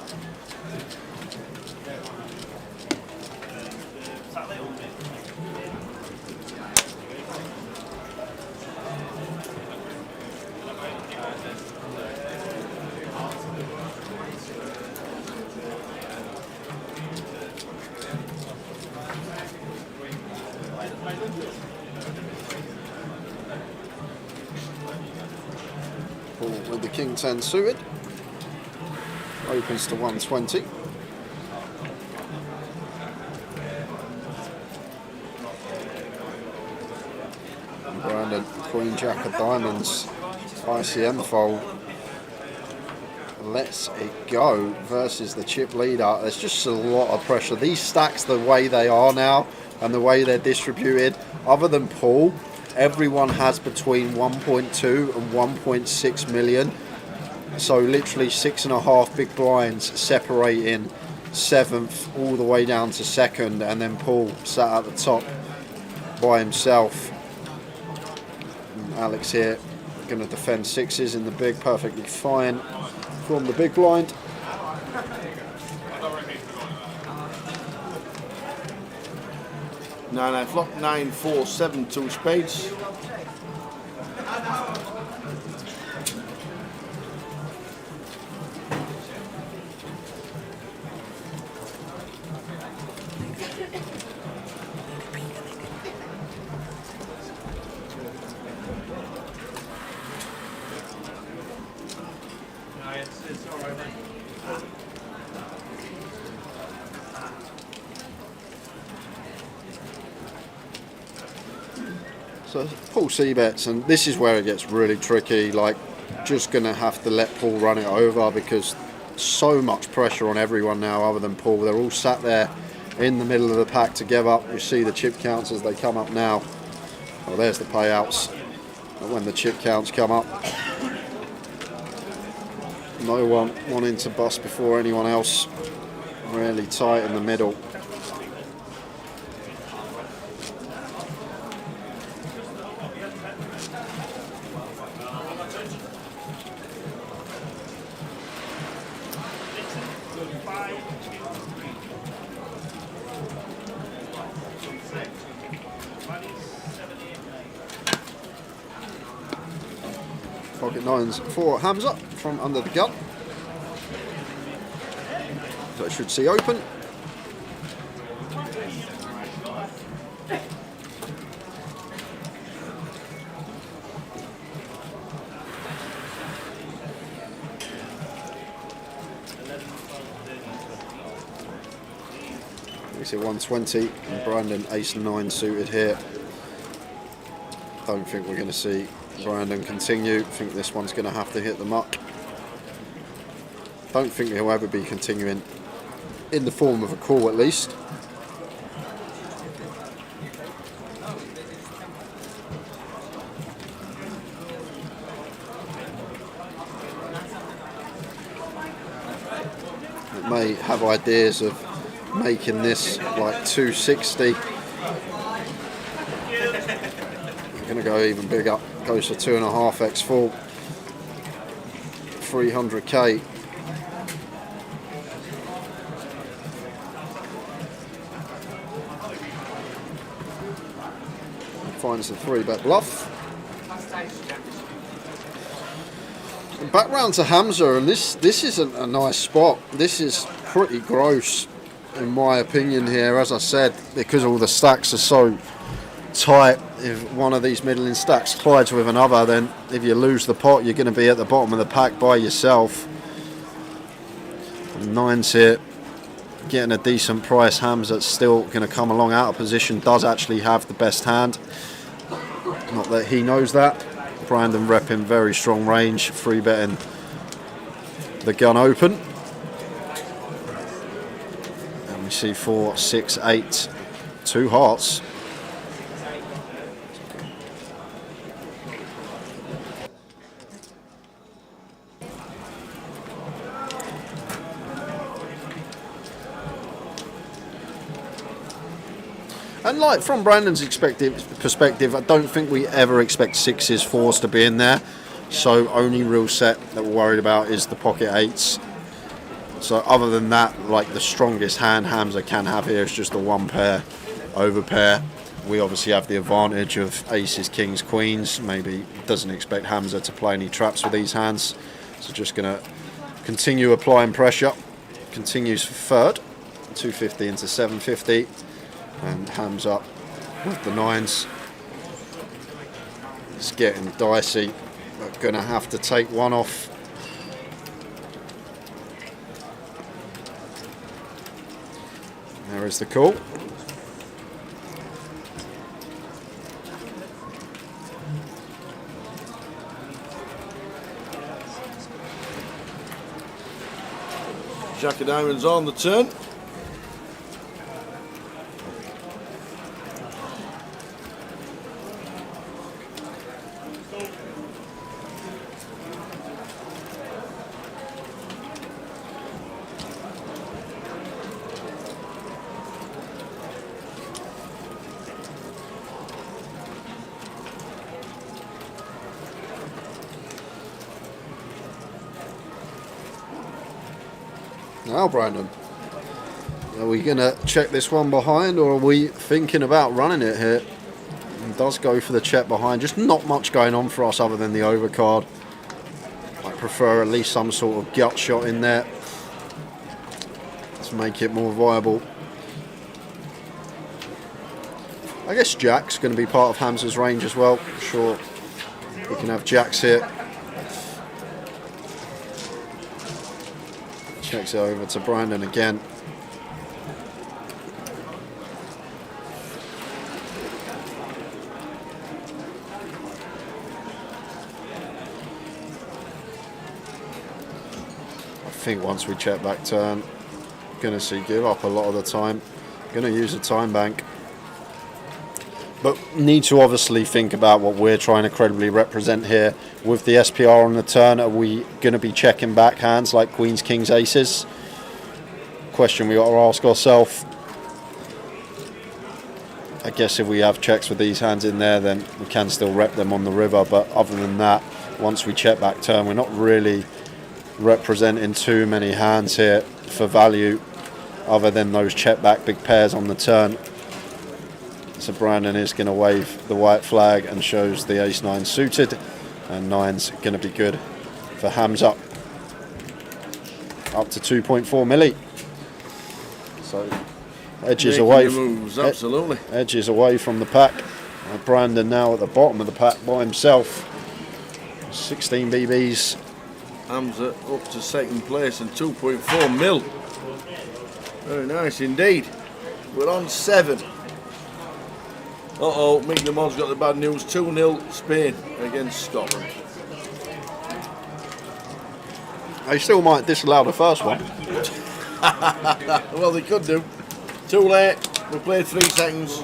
Paul with the King 10 suited. Opens to 120. Brandon, Queen Jack of Diamonds, ICM fold. Lets it go versus the chip leader. There's just a lot of pressure. These stacks, the way they are now and the way they're distributed, other than Paul, everyone has between 1.2 and 1.6 million. So literally 6.5 big blinds separating 7th all the way down to 2nd, and then Paul sat at the top by himself. And Alex here going to defend 6s in the big, perfectly fine from the big blind. Nine flop, 9, 4, 7, 2 spades. It's all right, mate. So Paul C-bets, and this is where it gets really tricky. Like, just going to have to let Paul run it over because so much pressure on everyone now other than Paul. They're all sat there in the middle of the pack together. You see the chip counts as they come up now. Oh, there's the payouts. And when the chip counts come up, no one wanting to bust before anyone else. Really tight in the middle. Pocket nines for Hamza from under the gun. So it should see open. We see 120 and Brandon ace 9 suited here. Don't think we're going to see Brandon continue. I think this one's going to have to hit the muck. Don't think he'll ever be continuing in the form of a call, at least. It may have ideas of making this like 260. Going to go even bigger. Goes for 2.5x full. 300k. Finds the 3-bet bluff. And back round to Hamza, and this isn't a nice spot. This is pretty gross in my opinion here, as I said, because all the stacks are so tight. If one of these middling stacks collides with another, then if you lose the pot, you're going to be at the bottom of the pack by yourself. And 9's here, getting a decent price. Hamza's still going to come along out of position, does actually have the best hand. Not that he knows that. Brandon repping very strong range, free betting the gun open. And we see 4, 6, 8, 2 hearts. And like from Brandon's perspective, I don't think we ever expect 6s, 4s to be in there. So only real set that we're worried about is the pocket 8s. So other than that, like the strongest hand Hamza can have here is just the 1 pair, over pair. We obviously have the advantage of aces, kings, queens. Maybe doesn't expect Hamza to play any traps with these hands. So just going to continue applying pressure. Continues for third, 250 into 750. And Hamza up with the 9s. It's getting dicey. We're going to have to take one off. There is the call. Jack of diamonds on the turn. Now, Brandon, are we going to check this one behind, or are we thinking about running it here? It does go for the check behind. Just not much going on for us other than the overcard. I prefer at least some sort of gut shot in there to make it more viable. I guess Jack's going to be part of Hamza's range as well. Sure, we can have Jacks here. Checks it over to Brandon again. I think once we check back turn, gonna see give up a lot of the time. Gonna use a time bank. But need to obviously think about what we're trying to credibly represent here. With the SPR on the turn, are we going to be checking back hands like queens, kings, aces? Question we got to ask ourselves. I guess if we have checks with these hands in there, then we can still rep them on the river. But other than that, once we check back turn, we're not really representing too many hands here for value, other than those check back big pairs on the turn. So Brandon is going to wave the white flag and shows the ace-9 suited, and 9's going to be good for Hamza. Up to 2.4 milli. So edges away. Moves, absolutely. Edges away from the pack. Brandon now at the bottom of the pack by himself. 16 BBs. Hamza up to second place and 2.4 mil. Very nice indeed. We're on 7. Uh-oh, Mick the Mod's got the bad news. 2-0 Spain against Scotland. They still might disallow the first one. Well, they could do. Too late. We played 3 seconds.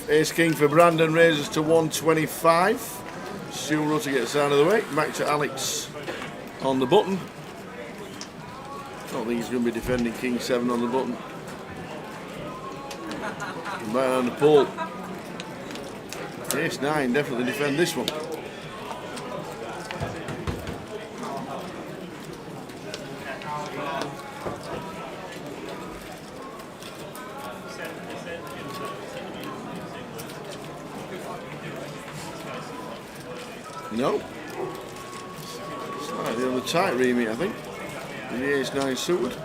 Ace King for Brandon raises to 125. Stu Rutter gets out of the way. Back to Alex on the button. Don't think he's going to be defending King 7 on the button. Back on the pole. Ace 9 definitely defend this one. No. Slightly on the tight remit, I think. In the ace-9 suited.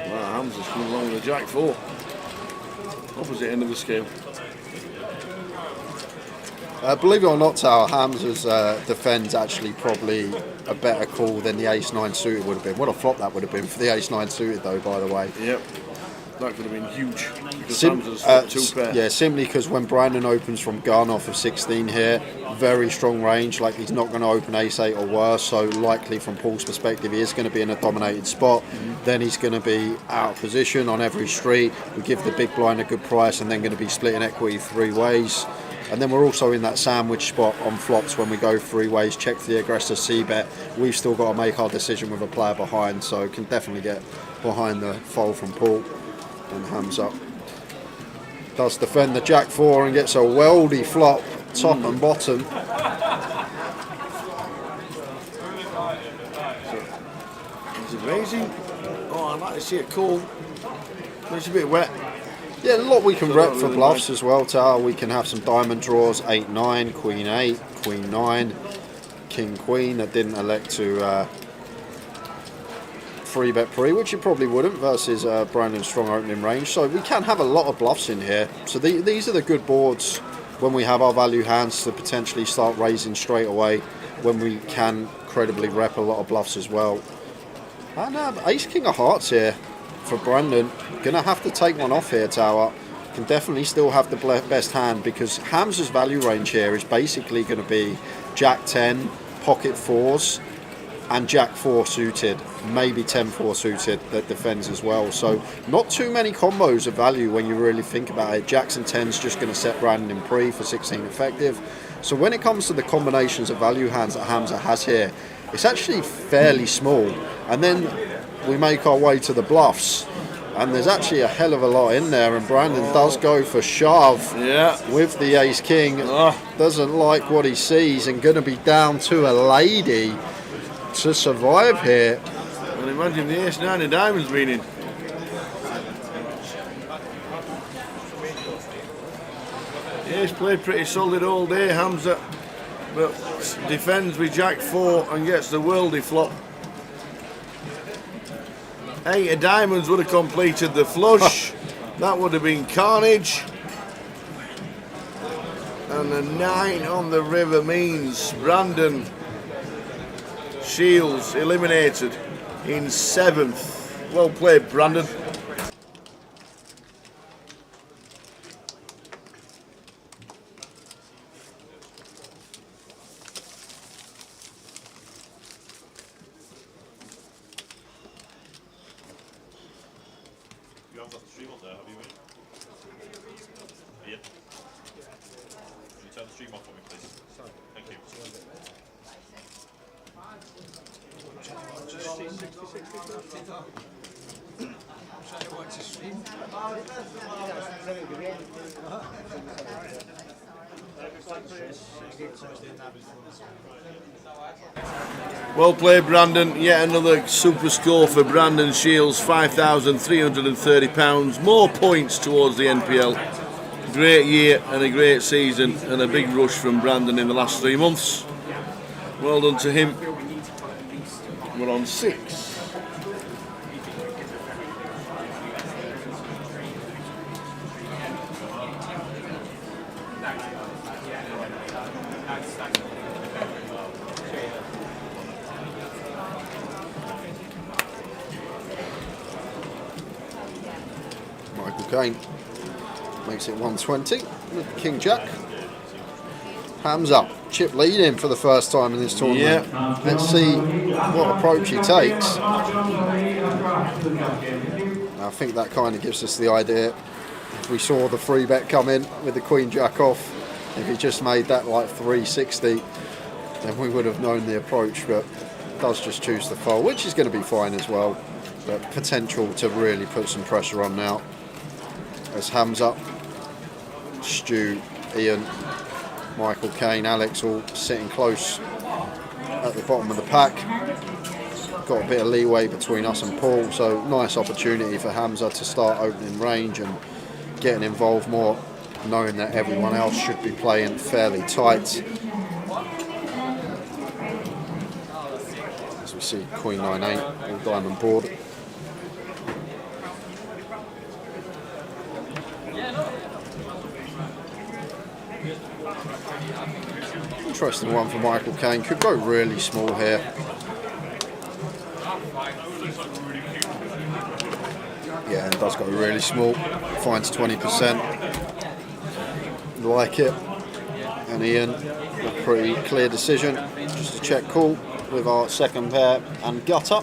Wow, Hamza's coming along with a jack-4. Opposite end of the scale. Believe it or not, Tower, Hamza's defense actually probably a better call than the ace-9 suited would have been. What a flop that would have been for the ace-9 suited, though, by the way. Yep. That could have been huge. Because Hamza's two pair. Yeah, simply because when Brandon opens from gun off of 16 here, very strong range, like he's not going to open ace-8 or worse, so likely from Paul's perspective he is going to be in a dominated spot. Then he's going to be out of position on every street. We give the big blind a good price and then going to be splitting equity 3 ways. And then we're also in that sandwich spot on flops when we go 3 ways, check the aggressor c-bet. We've still got to make our decision with a player behind, so can definitely get behind the fold from Paul. And Hamza does defend the jack-4 and gets a weldy flop, top and bottom. Is it raising? Oh, I'd like to see it call. It's a bit wet. Yeah, a lot we can rep for bluffs as well, Tower. We can have some diamond draws, 8-9, Queen-8, Queen-9, King-Queen that didn't elect to 3-bet pre, which you probably wouldn't versus Brandon's strong opening range. So we can have a lot of bluffs in here. So these are the good boards when we have our value hands to potentially start raising straight away, when we can credibly rep a lot of bluffs as well. And ace-king of hearts here for Brandon. Gonna have to take one off here, Tower. Can definitely still have the best hand, because Hamza's value range here is basically going to be Jack-10, pocket 4s, and Jack-4 suited, maybe 10-4 suited that defends as well. So not too many combos of value when you really think about it. Jacks and 10s just going to set Brandon in pre for 16 effective. So when it comes to the combinations of value hands that Hamza has here, it's actually fairly small. And then we make our way to the bluffs, and there's actually a hell of a lot in there, and Brandon does go for shove with the ace-king. Doesn't like what he sees and going to be down to a lady to survive here. Well, imagine the ace-9 of diamonds being in. The ace played pretty solid all day, Hamza, but defends with Jack-4 and gets the worldly flop. 8 of diamonds would have completed the flush. That would have been carnage. And the 9 on the river means Brandon Shields eliminated in 7th. Well played, Brandon. You haven't got the stream on there, have you, mate? Ian? Can you turn the stream off for me, please? Sorry. Thank you. Well played, Brandon. Yet another super score for Brandon Shields, £5,330. More points towards the NPL. Great year and a great season, and a big rush from Brandon in the last 3 months. Well done to him. We're on 6. Kane makes it 120 with King Jack. Hamza, chip leading for the first time in this tournament. Let's see what approach he takes. I think that kind of gives us the idea. If we saw the 3-bet come in with the Queen Jack off, if he just made that like 360, then we would have known the approach, but does just choose to fold, which is going to be fine as well, but potential to really put some pressure on now. As Hamza, Stu, Ian, Michael Kane, Alex all sitting close at the bottom of the pack. Got a bit of leeway between us and Paul, so nice opportunity for Hamza to start opening range and getting involved more. knowing that everyone else should be playing fairly tight. As we see Queen 9-8, all diamond board. Interesting one for Michael Caine. Could go really small here. Yeah, it does go really small. Finds 20%. Like it. And Ian, a pretty clear decision. Just a check call with our second pair and gutter.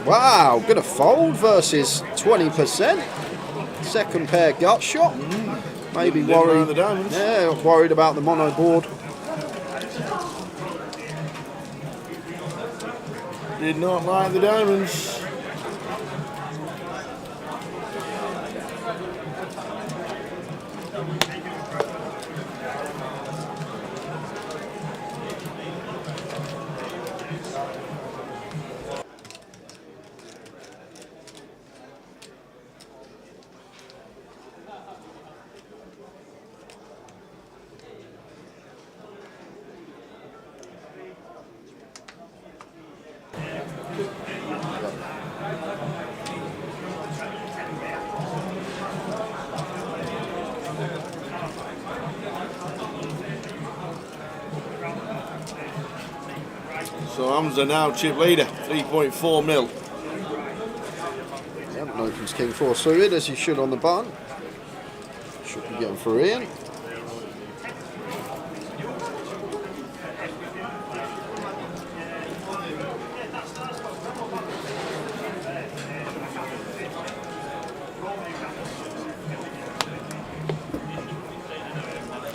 Wow, gonna fold versus 20%. Second pair gut shot. Maybe worried. Yeah, worried about the mono board. Did not like the diamonds. So Hamza now chip leader, 3.4 mil. Yep, opens King 4 suited as he should on the button. Should be getting through Ian.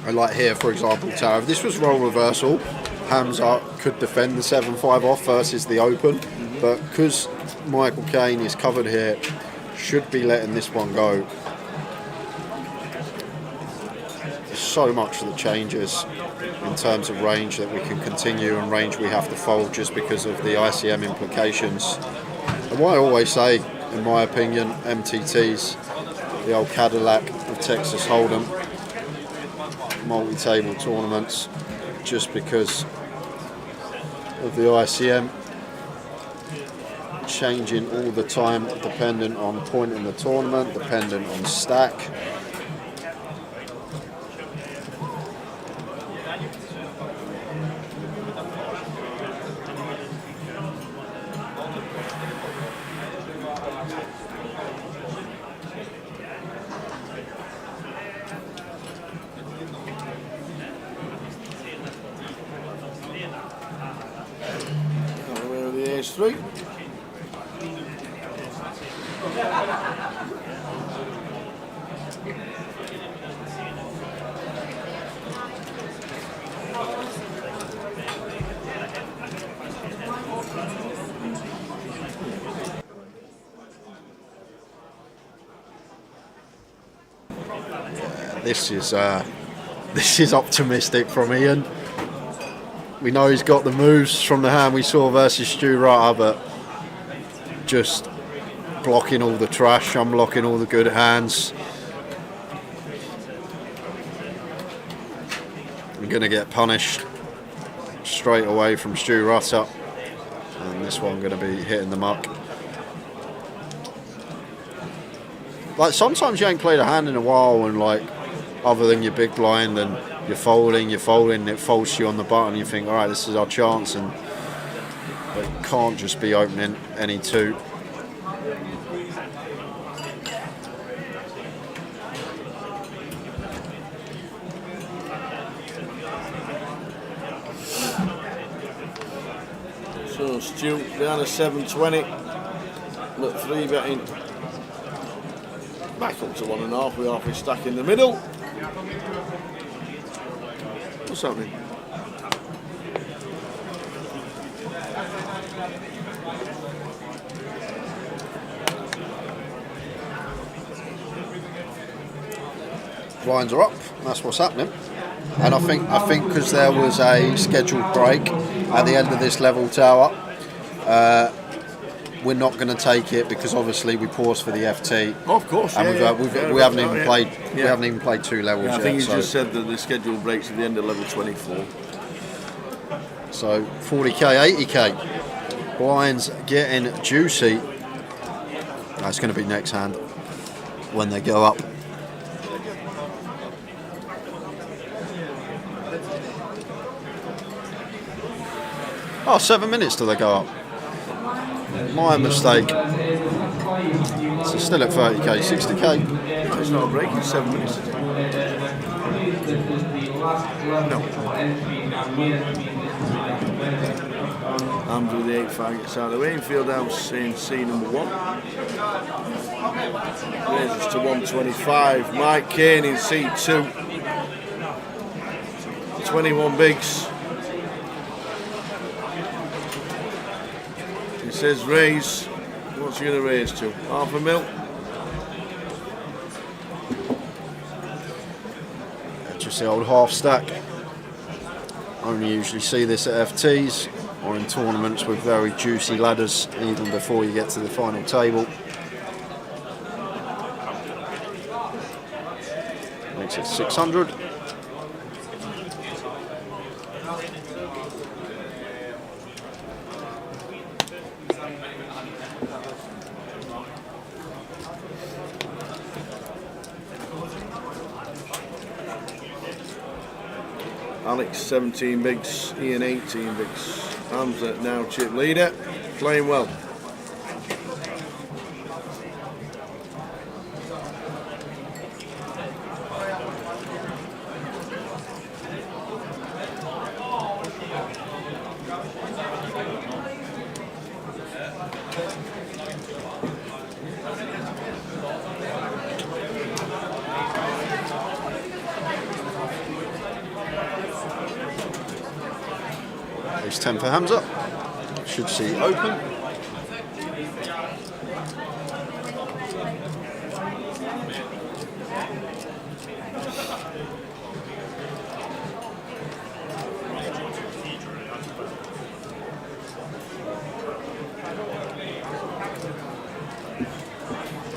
I like here, for example, Tara, if this was role reversal, Hamza could defend the 7-5 off versus the open, but because Michael Caine is covered here, should be letting this one go. There's so much that changes in terms of range that we can continue and range we have to fold just because of the ICM implications. And what I always say, in my opinion, MTTs, the old Cadillac of Texas Hold'em, multi-table tournaments, just because of the ICM changing all the time, dependent on point in the tournament, dependent on stack. Three. This is optimistic from Ian. We know he's got the moves from the hand we saw versus Stu Rutter, but just blocking all the trash, unblocking all the good hands. We're going to get punished straight away from Stu Rutter, and this one going to be hitting the muck. Like, sometimes you ain't played a hand in a while, and like, other than your big blind, and you're folding, it folds you on the button, you think, alright, this is our chance, and it can't just be opening any two. So Stu down to 720. Look, 3 betting. Back up to 1.5 with half his stack in the middle. What's happening? blinds are up. That's what's happening. And I think because there was a scheduled break at the end of this level tower, we're not going to take it because obviously we paused for the FT. Oh, of course, and we haven't even played. Yeah. We haven't even played 2 levels yet. I think you just said that the scheduled breaks at the end of level 24. So 40k, 80k. Blinds getting juicy. That's going to be next hand when they go up. Oh, 7 minutes till they go up. My mistake. So still at 30k, 60k. It's not a break, it's 7 minutes. No. Armed with the 8-5 gets out of the way. Infield house in C number 1. Raises to 125. Mike Kane in C2. 21 bigs. He says raise. What's he going to raise to? $500,000. Just the old half stack. Only usually see this at FTs or in tournaments with very juicy ladders even before you get to the final table. Makes it 600. Alex 17 bigs, Ian 18 bigs. Hamza now chip leader, playing well. Ace 10 for Hamza. Should see open.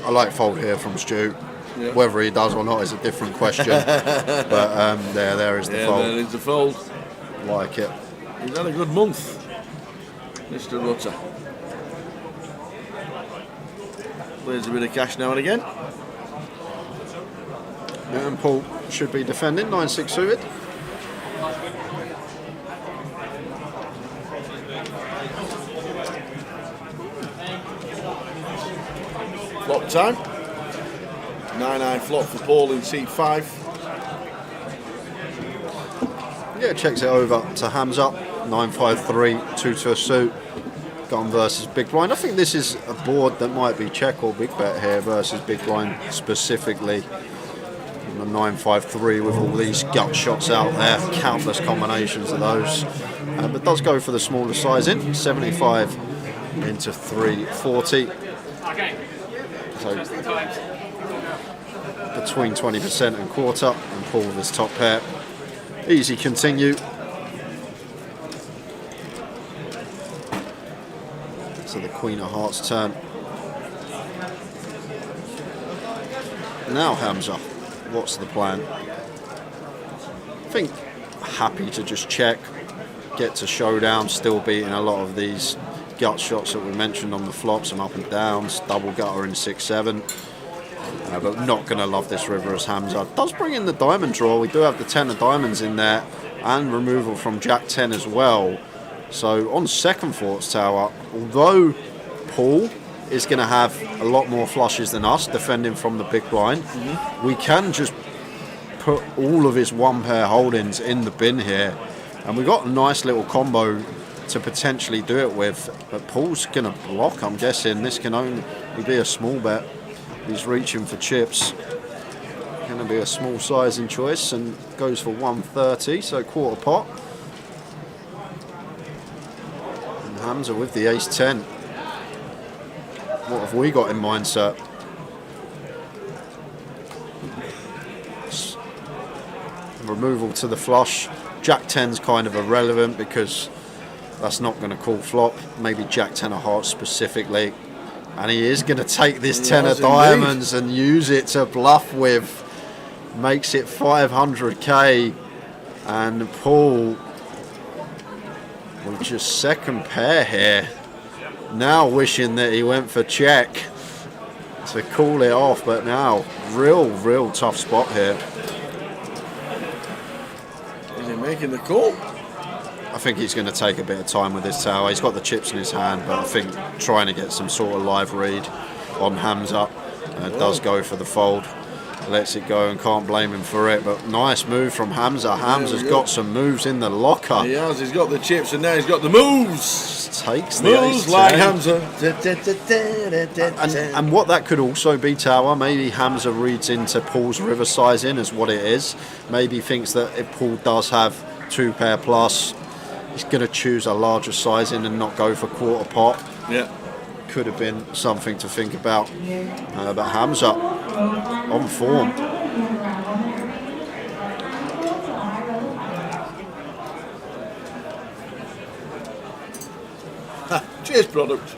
I like fold here from Stu. Yeah. Whether he does or not is a different question. But there is the fold. There is the fold. Like it. He's had a good month, Mr. Rutter. Plays a bit of cash now and again. And Paul should be defending, 9-6 suited. Flop time. 9-9 flop for Paul in C5. Yeah, checks it over to Hamza. 9-5-3, 2 to a suit. Gun versus big blind. I think this is a board that might be check or big bet here versus big blind specifically. And the 9-5-3 with all these gut shots out there, countless combinations of those. But does go for the smaller size in, 75 into 340. So between 20% and quarter, and Paul with his top pair. Easy continue. So the Queen of Hearts turn. Now Hamza, what's the plan? I think happy to just check, get to showdown, still beating a lot of these gut shots that we mentioned on the flops, some up and downs, double gutter in 6-7. But not going to love this river as Hamza. Does bring in the diamond draw. We do have the 10 of diamonds in there and removal from Jack 10 as well. So on second thoughts tower, although Paul is going to have a lot more flushes than us defending from the big blind, we can just put all of his one pair holdings in the bin here, and we've got a nice little combo to potentially do it with. But Paul's going to block, I'm guessing. This can only be a small bet. He's reaching for chips. Going to be a small sizing choice and goes for 130, so quarter pot. And Hamza with the ace 10. What have we got in mind, sir? removal to the flush. Jack 10's kind of irrelevant because that's not going to call flop. Maybe Jack 10 of hearts specifically. And he is going to take this 10 of diamonds and use it to bluff with. Makes it 500k. And Paul with just second pair here. Now wishing that he went for check to call it off, but now real tough spot here. Is he making the call? I think he's going to take a bit of time with his tower. He's got the chips in his hand, but I think trying to get some sort of live read on Hamza. Does go for the fold. Lets it go and can't blame him for it. But nice move from Hamza. Hamza's got some moves in the locker. He has. He's got the chips and now he's got the moves. Just takes the moves ace like 10. Hamza. And what that could also be, Tower, maybe Hamza reads into Paul's river sizing as what it is. Maybe thinks that if Paul does have 2 pair plus, he's going to choose a larger sizing and not go for quarter pot. Yeah. Could have been something to think about. But Hamza on form. Cheers, product.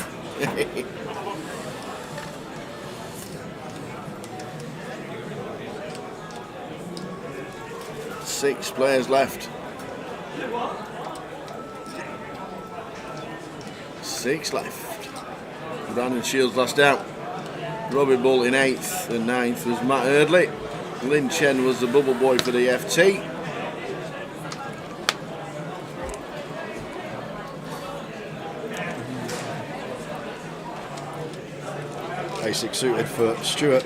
Six players left. 6 left. Brandon Shields last out. Robbie Bull in 8th and 9th was Matt Eardley. Lin Chen was the bubble boy for the FT. Basic suited for Stewart.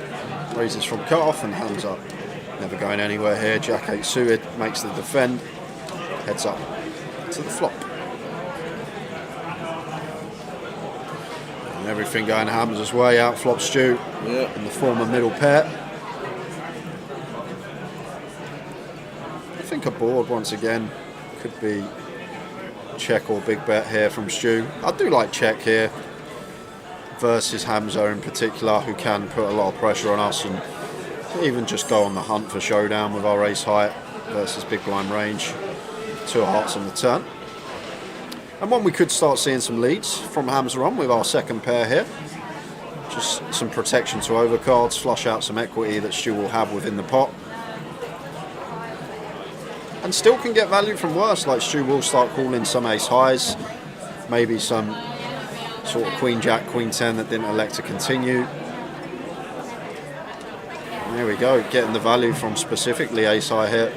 Raises from cut off and hands up. Never going anywhere here. Jack 8 suited makes the defend. Heads up to the flop. And everything going Hamza's way. Out flop Stu in the former middle pair. I think a board once again could be check or big bet here from Stu. I do like check here versus Hamza in particular, who can put a lot of pressure on us and even just go on the hunt for showdown with our ace height versus big blind range. 2 hearts on the turn. And one we could start seeing some leads from Hamza on with our second pair here. Just some protection to overcards, flush out some equity that Stu will have within the pot. And still can get value from worse, like Stu will start calling some ace highs, maybe some sort of queen jack, queen 10 that didn't elect to continue. And there we go, getting the value from specifically ace high here.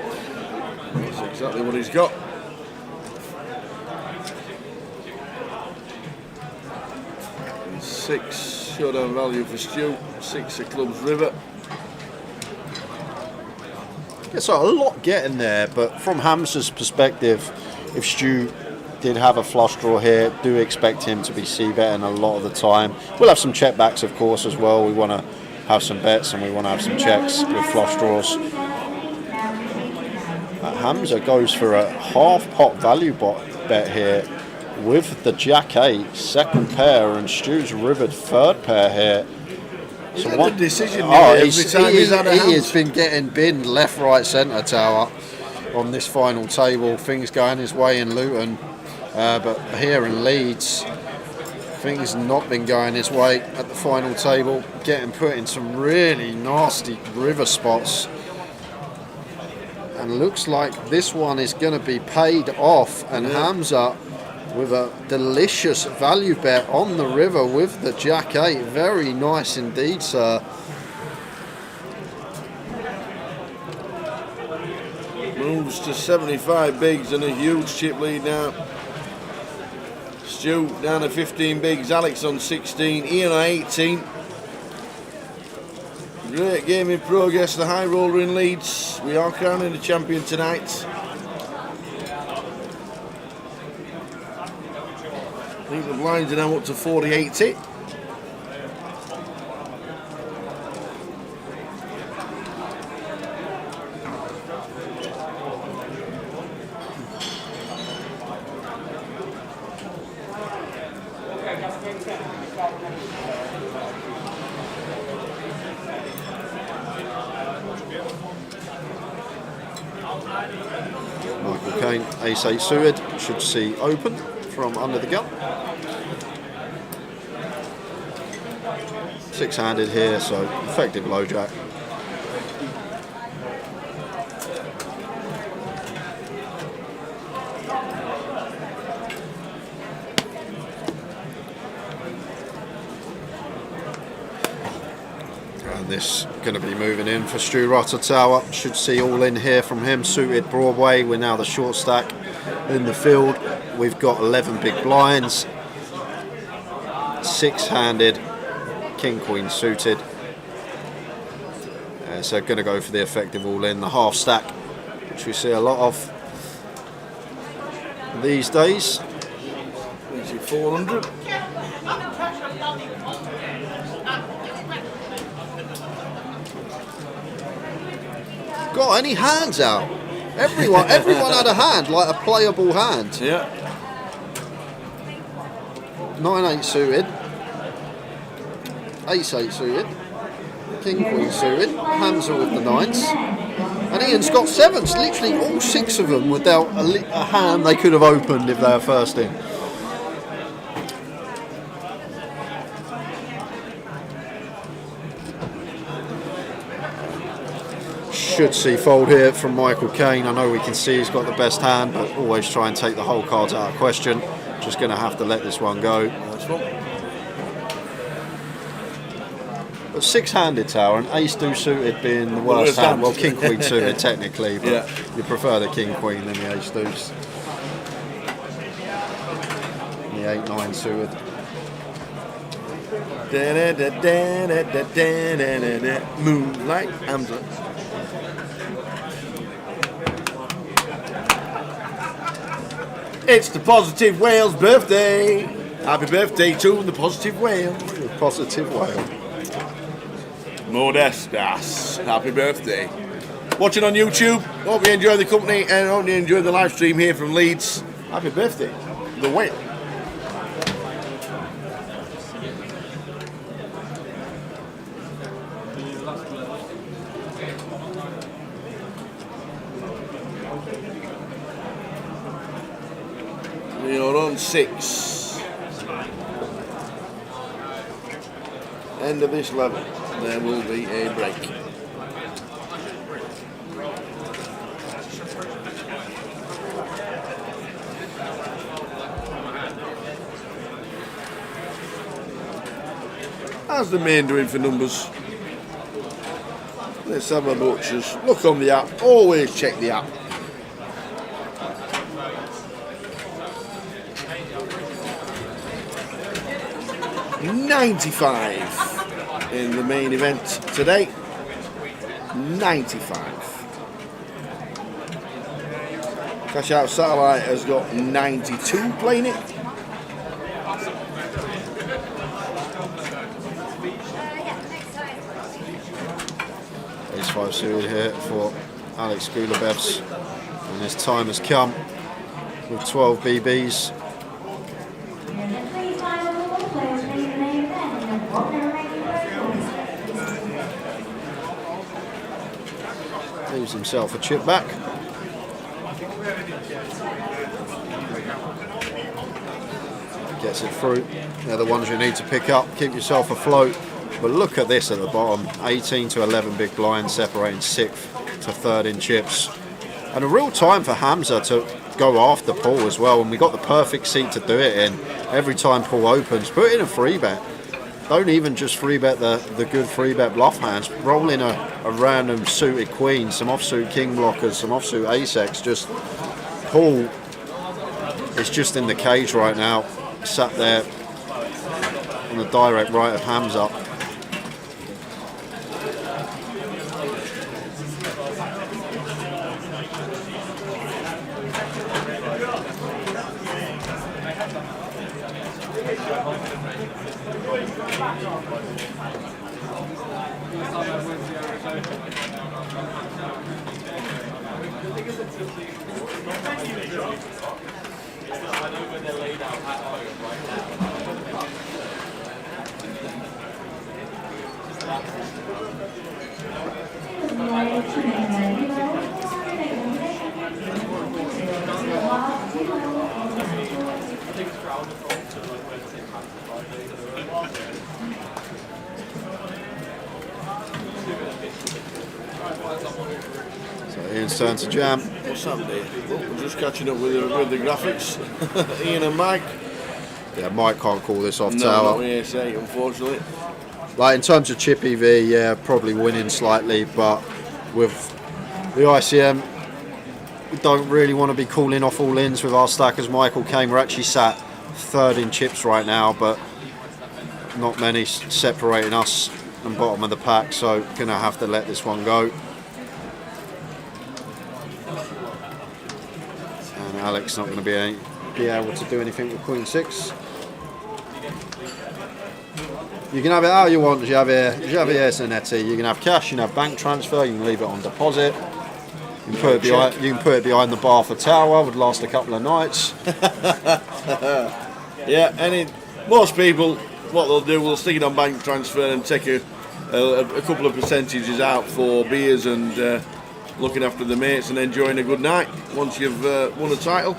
That's exactly what he's got. And 6 showdown value for Stu, 6 of clubs river. Yeah, so a lot getting there, but from Hamza's perspective, if Stu did have a flush draw here, do expect him to be c-betting a lot of the time. We'll have some check backs, of course, as well. We want to have some bets and we want to have some checks with flush draws. Hamza goes for a half pot value bet here with the Jack 8 second pair and Stu's rivered third pair here. He's had a decision every time he's had a hand. He has been getting binned left, right, centre, Tower on this final table. Things going his way in Luton, but here in Leeds, things not been going his way at the final table. Getting put in some really nasty river spots. And looks like this one is going to be paid off. And Hamza with a delicious value bet on the river with the Jack 8. Very nice indeed, sir. Moves to 75 bigs and a huge chip lead now. Stu down to 15 bigs, Alex on 16, Ian on 18. Great game in progress, the high roller in Leeds. We are crowning the champion tonight. I think the blinds are now up to 40-80. Michael Caine, ace-8 suited, should see open from under the gun. 6-handed here, so effective low jack. This going to be moving in for Stu Tower. Should see all in here from him. Suited Broadway. We're now the short stack in the field. We've got 11 big blinds. 6-handed. King Queen suited. So going to go for the effective all in. The half stack, which we see a lot of these days. Easy 400. Got any hands out? Everyone had a hand, like a playable hand. Yeah. 9-8 suited, ace-8 suited, King Queen suited, Hamza with the 9s, and Ian's got 7s. Literally all 6 of them without a hand they could have opened if they were first in. Should see fold here from Michael Caine. I know we can see he's got the best hand, but always try and take the whole cards out of question. Just going to have to let this one go. But 6-handed Tower, and ace-2 suited being the worst hand. Well, King Queen suited technically, but yeah, you prefer the King Queen than the ace-2s. And the 8-9 suited. Moonlight Hamza. It's the Positive Whale's birthday. Happy birthday to the Positive Whale. The Positive Whale. Modestas. Happy birthday. Watching on YouTube. Hope you enjoy the company and hope you enjoy the live stream here from Leeds. Happy birthday, the Whale. We are on 6. End of this level. There will be a break. How's the main doing for numbers? Let's have a butchers. Look on the app. Always check the app. $95 in the main event today. 95. Cash Out Satellite has got 92 playing it. Ace-5 suited here for Alex Gulabevs, and his time has come with 12 BBs. Leaves himself a chip back. Gets it through. They're the ones you need to pick up. Keep yourself afloat. But look at this at the bottom. 18 to 11 big blinds separating 6th to 3rd in chips. And a real time for Hamza to go after Paul as well. And we got the perfect seat to do it in. Every time Paul opens, put in a free bet. Don't even just free bet the good free bet bluff hands. Roll in a random suited queen, some offsuit king blockers, some offsuit ace-x. Just Paul is just in the cage right now, sat there on the direct right of Hamza. So Ian's turn to jam. What's happening? Oh, we're just catching up with the graphics. Ian and Mike. Yeah, Mike can't call this off No, tower. not with AS8, unfortunately. Like in terms of chip EV, yeah, probably winning slightly, but with the ICM, we don't really want to be calling off all ins with our stack as Michael came. We're actually sat third in chips right now, but not many separating us and bottom of the pack, so gonna have to let this one go. And Alex not going to be able to do anything with Queen 6. You can have it how you want, Javier Zanetti. You can have cash, you can have bank transfer, you can leave it on deposit. You can put it behind the bar for tower, would last a couple of nights. Yeah, most people, what they'll do, will stick it on bank transfer and take a couple of percentages out for beers and looking after the mates and enjoying a good night once you've won a title.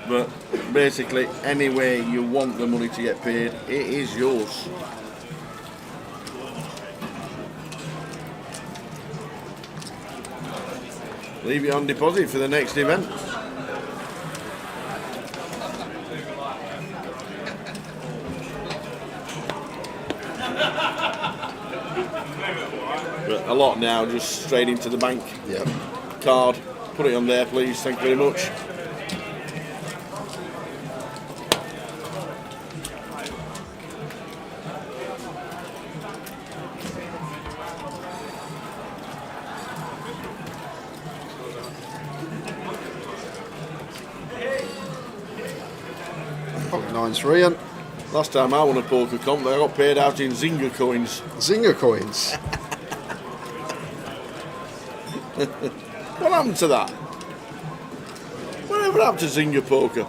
But basically, any way you want the money to get paid, it is yours. Leave it on deposit for the next event. But a lot now, just straight into the bank. Yeah. Card. Put it on there, please. Thank you very much. .93 and last time I won a poker comp, I got paid out in Zynga coins. Zynga coins. What happened to that? Whatever happened to Zynga poker?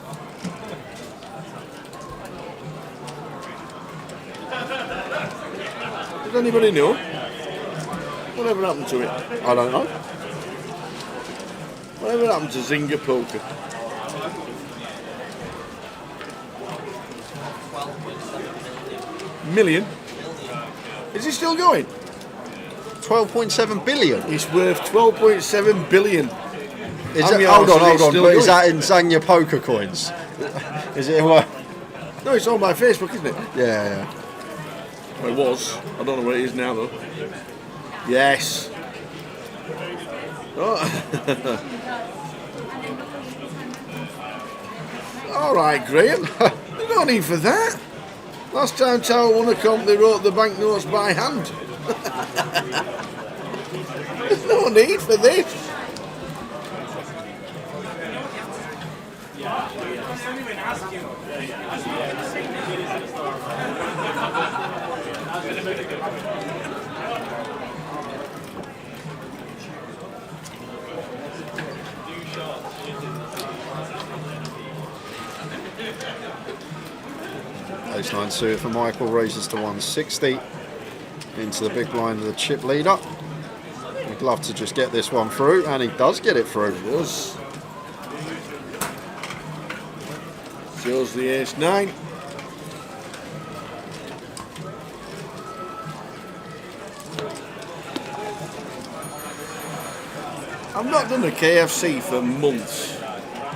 Does anybody know? Whatever happened to it? I don't know. Whatever happened to Zynga poker? Million? Is it still going? 12.7 billion. It's worth 12.7 billion. Hold on. But is that in Zanga poker coins? Is it? No, it's on my Facebook, isn't it? Yeah. Well, it was. I don't know what it is now, though. Yes. Oh. All right, Graham. There's no need for that. Last time Tower won a comp, they wrote the banknotes by hand. There's no need for this. Ace 9 suited for Michael, raises to 160 into the big blind of the chip leader. We'd love to just get this one through, and he does get it through. He does. Shows the ace 9. I've not done a KFC for months.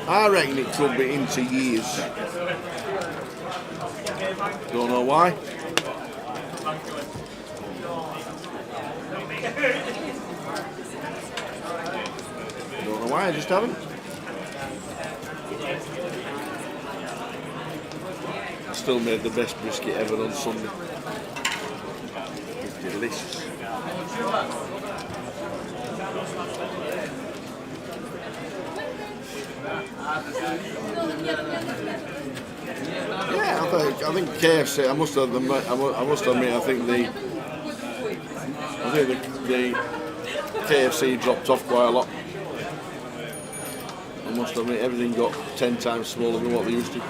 I reckon it could be into years. Don't know why. Don't know why, I just haven't. I still made the best brisket ever on Sunday. It's delicious. Yeah, I think KFC. I must admit. I think the KFC dropped off quite a lot. I must admit, everything got 10 times smaller than what they used to. I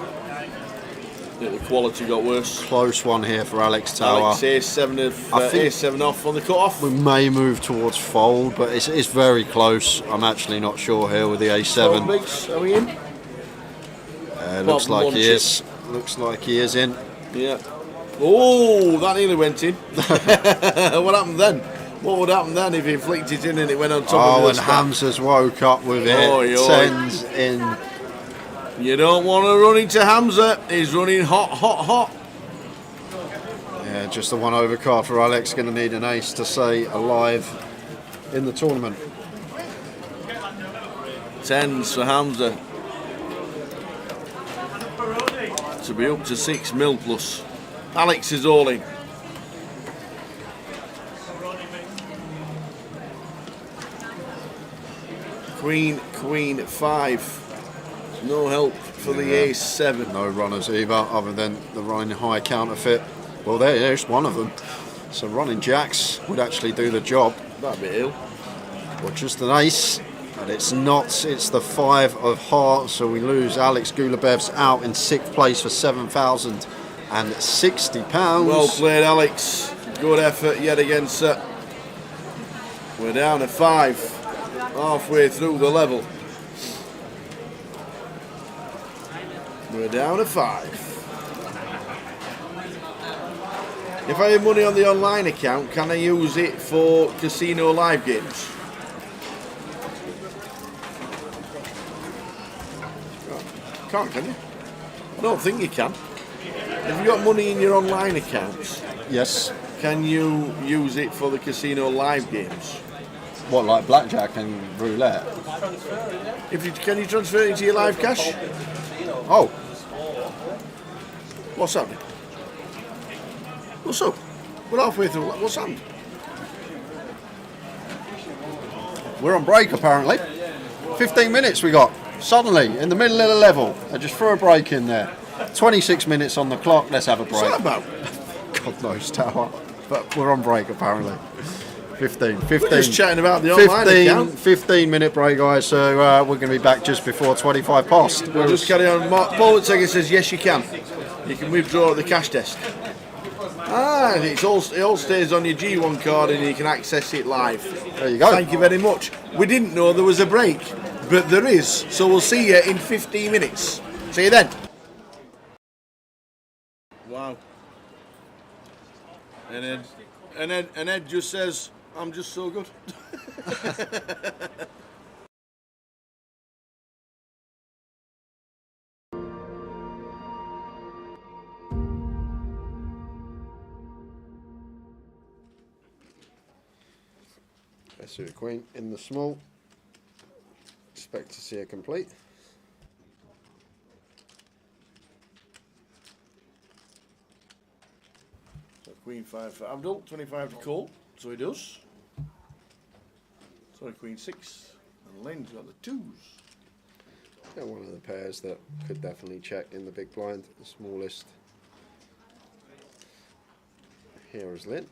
think the quality got worse. Close one here for Alex Tower. Alex A7 off on the cut-off. We may move towards fold, but it's very close. I'm actually not sure here with the A7. Bigs, are we in? Looks like he is. Looks like he is in. Yeah. Oh, that nearly went in. What happened then? What would happen then if he flicked it in and it went on top Oh, of the and stack? Hamza's woke up with it. Oi, oi. Tens in. You don't want to run into Hamza. He's running hot, hot, hot. Yeah, just the one overcard for Alex. Going to need an ace to stay alive in the tournament. Tens for Hamza. To be up to 6 mil plus. Alex is all in. Queen, Queen 5. No help for the ace 7. No runners either, other than the running high counterfeit. Well, there's one of them. So running jacks would actually do the job. That'd be ill. Or just an ace. But it's not. It's the 5 of hearts. So we lose Alex Gulabev's out in 6th place for £7,060. Well played, Alex. Good effort yet again, sir. We're down to 5. Halfway through the level. We're down to 5. If I have money on the online account, can I use it for casino live games? Can't, can you? I don't think you can. If you've got money in your online accounts, yes. Can you use it for the casino live games? What, like blackjack and roulette? Can you transfer it into your live cash? Oh. What's happening? What's up? We're halfway through. What's happened? We're on break apparently. 15 minutes we got. Suddenly, in the middle of the level, I just threw a break in there. 26 minutes on the clock. Let's have a break. What's that about? God knows, Tower. But we're on break apparently. 15. We're just chatting about the online account. 15-minute break, guys. So we're going to be back just before 25 past. We'll just carry on. Paul Tegger says yes, you can. You can withdraw at the cash desk. Ah, it all stays on your G1 card and you can access it live. There you go. Thank you very much. We didn't know there was a break, but there is. So we'll see you in 15 minutes. See you then. Wow. And Ed just says, I'm just so good. Let's do the queen in the small. Expect to see her complete. So Queen 5 for Abdul, 25 to call, so he does. Sorry, Queen 6, and Len's got the 2s. Yeah, one of the pairs that could definitely check in the big blind, the smallest. Here is Lynn.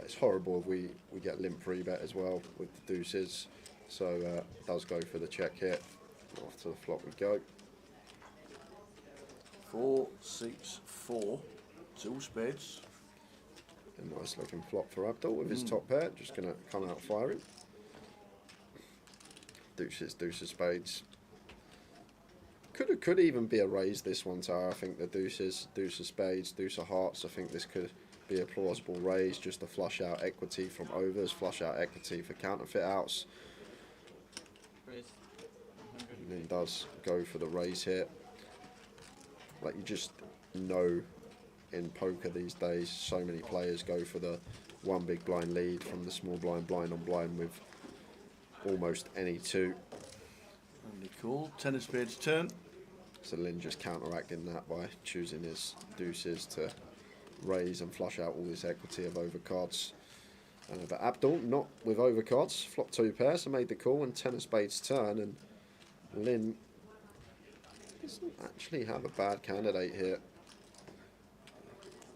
It's horrible if we get limp free bet as well with the deuces, so does go for the check here. Off to the flop we go. 4, 6, 4, 2 spades. A nice looking flop for Abdul with his top pair, just going to come out firing. Deuces, deuces, spades. Could even be a raise this one, Tara. I think the deuces, deuce of spades, deuce of hearts. I think this could be a plausible raise, just to flush out equity from overs, flush out equity for counterfeit outs. And then he does go for the raise here. Like, you just know in poker these days, so many players go for the one big blind lead from the small blind, blind on blind with almost any two. Only cool. 10 of spades turn. So Lynn just counteracting that by choosing his deuces to raise and flush out all this equity of overcards. But Abdul not with overcards, flop 2 pairs, so made the call and 10 of spades turn, and Lynn doesn't actually have a bad candidate here.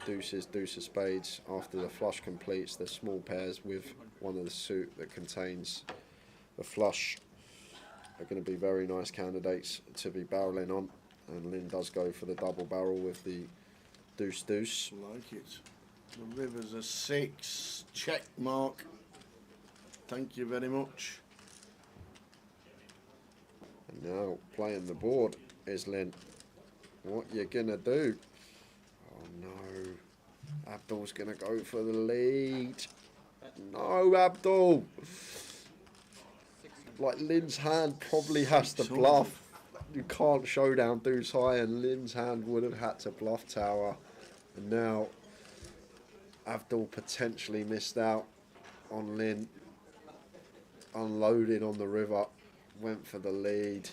Deuces, deuce of spades. After the flush completes, the small pairs with one of the suit that contains the flush are going to be very nice candidates to be barreling on, and Lynn does go for the double barrel with the deuce deuce. Like it. The river's a 6. Check mark. Thank you very much. And now playing the board is Lynn. What you gonna do? Oh no. Abdul's going to go for the lead. No, Abdul. Like, Lynn's hand probably has to bluff. You can't showdown deuce high, and Lynn's hand would have had to bluff tower. And now Abdul potentially missed out on Lynn. Unloaded on the river. Went for the lead.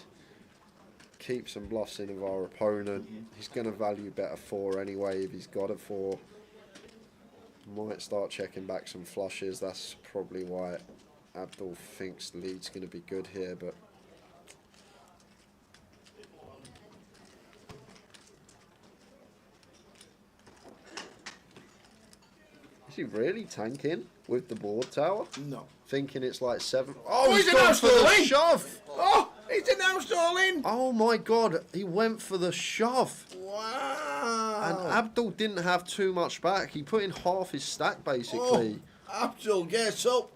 Keeps some bluffs in of our opponent. He's going to value better 4 anyway if he's got a 4. Might start checking back some flushes. That's probably why Abdul thinks the lead's going to be good here, but is he really tanking with the board tower? No. Thinking it's like 7. Oh, he's gone announced for the all in. shove! Oh, he's announced all in. Oh my god, he went for the shove. Wow. And Abdul didn't have too much back. He put in half his stack basically. Oh, Abdul gets up.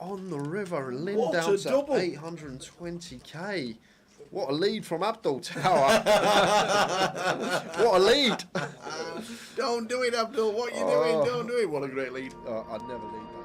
On the river, and Lynn What down a to double. 820k. What a lead from Abdul Tower. What a lead. Don't do it, Abdul. What are you doing? Don't do it. What a great lead. I'd never lead that.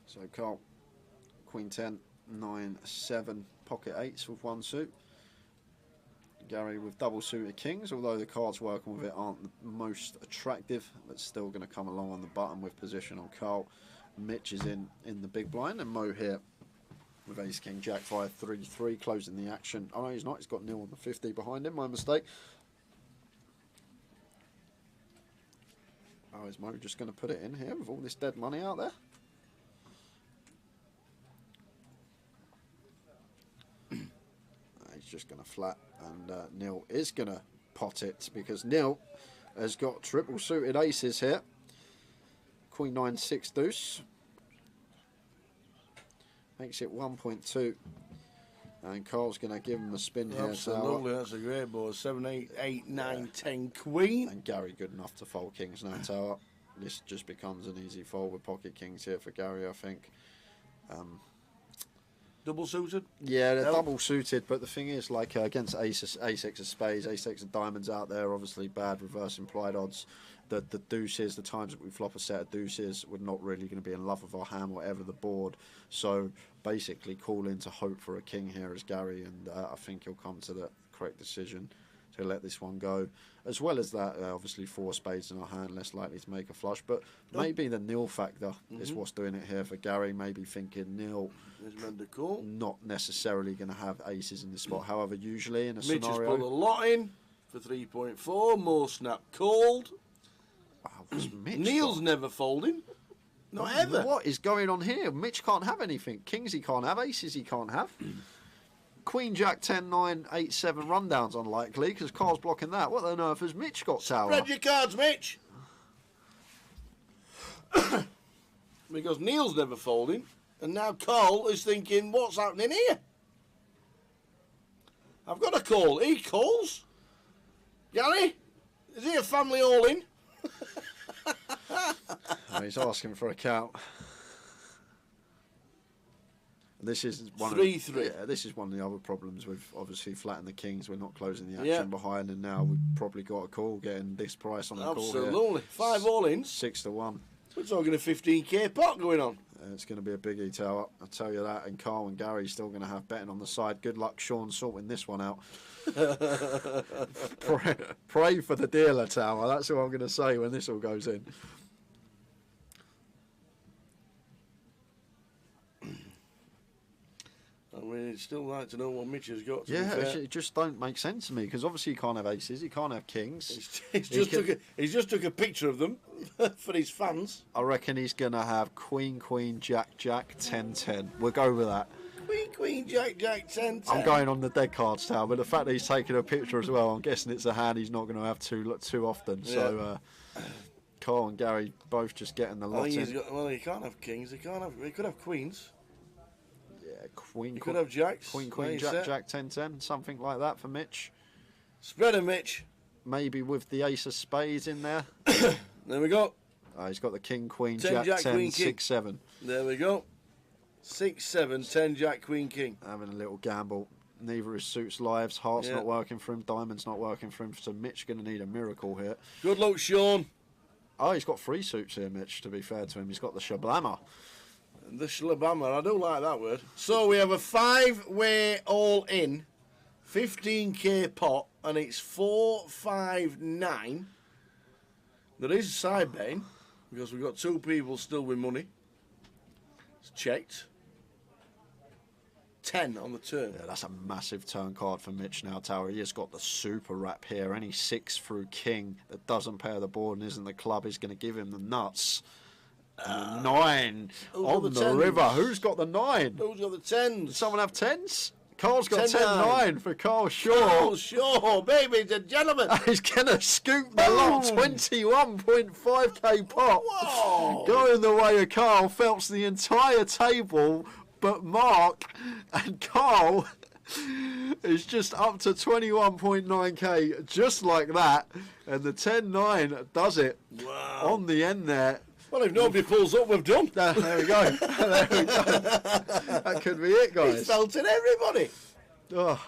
So Carl, Queen 10, 9, 7, pocket 8s with 1 suit. Gary with double suited kings, although the cards working with it aren't the most attractive, but still going to come along on the button with position on Carl. Mitch is in the big blind, and Mo here with ace king jack 5 3-3 closing the action. Oh no, he's not, he's got nil on the 50 behind him, my mistake. Oh, is Mo just going to put it in here with all this dead money out there? He's just going to flat, and Neil is going to pot it because Neil has got triple suited aces here. Queen 9 6 deuce makes it 1.2, and Carl's going to give him a spin here. Absolutely, that's a great board. 7, 8, 8, 9, 10, queen. And Gary good enough to fold kings no tower. This just becomes an easy fold with pocket kings here for Gary, I think. Double suited? Yeah, they're double suited, but the thing is, like against ace of spades, ace six of diamonds out there, obviously bad reverse implied odds. The deuces, the times that we flop a set of deuces, we're not really going to be in love with our hand, whatever the board. So basically, call in to hope for a king here as Gary, and I think he'll come to the correct decision to let this one go. As well as that, obviously 4 spades in our hand, less likely to make a flush. But maybe the nil factor is what's doing it here for Gary. Maybe thinking nil, not necessarily going to have aces in this spot. However, usually in a Mitch has scenario, put a lot in for 3.4. More snap called. Neil's never folding. Not ever. What is going on here? Mitch can't have anything. Kings he can't have. Aces he can't have. Queen Jack 10, 9, 8, 7 rundown's unlikely because Carl's blocking that. What on earth has Mitch got tower? Spread your cards, Mitch. Because Neil's never folding, and now Carl is thinking, what's happening here? I've got a call. He calls. Gary, is he a family all-in? Oh, he's asking for a count. This is one 3-3. Yeah, this is one of the other problems with obviously flatting the kings. We're not closing the action behind, and now we've probably got a call getting this price on the call here. Absolutely. 5 all-ins. 6 to 1. We're talking a 15k pot going on. It's going to be a biggie tower, I'll tell you that. And Carl and Gary still going to have betting on the side. Good luck, Sean, sorting this one out. Pray for the dealer tower. That's what I'm going to say when this all goes in. I mean, I'd still like to know what Mitch has got. Yeah, it just don't make sense to me because obviously he can't have aces, he can't have kings. He's just took a picture of them for his fans. I reckon he's going to have Queen, Queen, Jack, Jack, 10, 10. We'll go with that. Queen, Jack, 10, 10. I'm going on the dead cards now, but the fact that he's taking a picture as well, I'm guessing it's a hand he's not going to have too often. So Carl and Gary both just getting the lot in. Well, he can't have kings. He could have queens. Yeah, queen. He could have jacks. Queen, jack, 10, 10, something like that for Mitch. Spread him, Mitch. Maybe with the ace of spades in there. There we go. He's got the king, queen, 10, jack, 10, queen, 6, 7. There we go. 6, 7, 10, jack, queen, king. Having a little gamble. Neither his suits lives. Heart's not working for him. Diamond's not working for him. So Mitch going to need a miracle here. Good luck, Sean. Oh, he's got 3 suits here, Mitch, to be fair to him. He's got the shablammer. The shlabammer, I do like that word. So we have a 5-way all-in, 15k pot, and it's 4, 5, 9. There is a side betting, because we've got 2 people still with money. It's checked. 10 on the turn. Yeah, that's a massive turn card for Mitch now, Tower. He has got the super wrap here. Any 6 through king that doesn't pair the board and isn't the club is going to give him the nuts. And the 9 on the river. Who's got the 9? Who's got the 10s? Does someone have 10s? Carl's got 10-9 10-9 for Carl Shaw. Carl Shaw, baby and gentlemen. He's going to scoop the lot. 21.5k pot. Whoa. Going the way of Carl. Phelps the entire table, but Mark and Carl is just up to 21.9k, just like that. And the 10-9 does it. Wow. On the end there. Well, if nobody pulls up, we've done. There we go. There we go. That could be it, guys. He's felting everybody. Oh.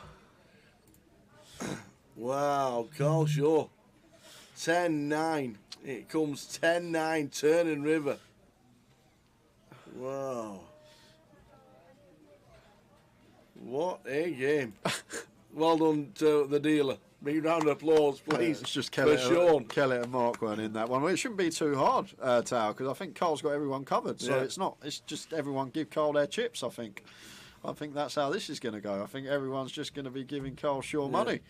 Wow, Carl Shaw. 10-9. It comes 10-9, turning river. Wow. What a game. Well done to the dealer. Big round of applause, please. It's just for Sean. Kelly and Mark weren't in that one. Well, it shouldn't be too hard, Tao, because I think Carl's got everyone covered. So it's not. It's just everyone give Carl their chips, I think. I think that's how this is going to go. I think everyone's just going to be giving Carl Shaw money.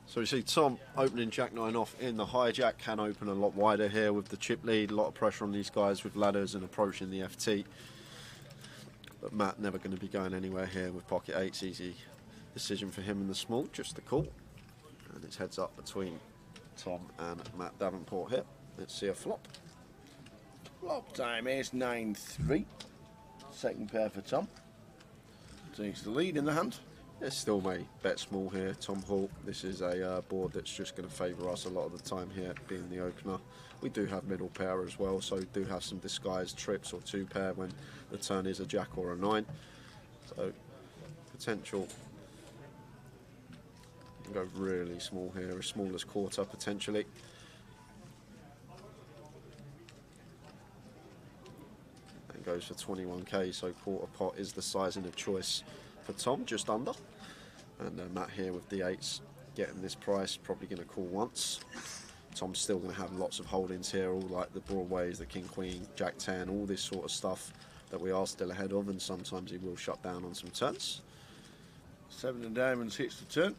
So we see Tom opening Jack 9 off in the hijack. Can open a lot wider here with the chip lead. A lot of pressure on these guys with ladders and approaching the FT. But Matt never going to be going anywhere here with pocket 8s. Easy decision for him in the small, just the call. And it's heads up between Tom and Matt Davenport here. Let's see a flop. Flop time, ace 9-3. Second pair for Tom. Takes the lead in the hand. It's still may bet small here, Tom Hall. This is a board that's just going to favour us a lot of the time here, being the opener. We do have middle pair as well, so do have some disguised trips or 2 pair when the turn is a jack or a 9. So potential. You can go really small here, as small as quarter potentially. And goes for 21k, so quarter pot is the sizing of choice for Tom, just under. And Matt here with D8s getting this price, probably going to call once. Tom's still going to have lots of holdings here, all like the Broadways, the King Queen, Jack 10, all this sort of stuff that we are still ahead of, and sometimes he will shut down on some turns. 7 of diamonds hits the turn.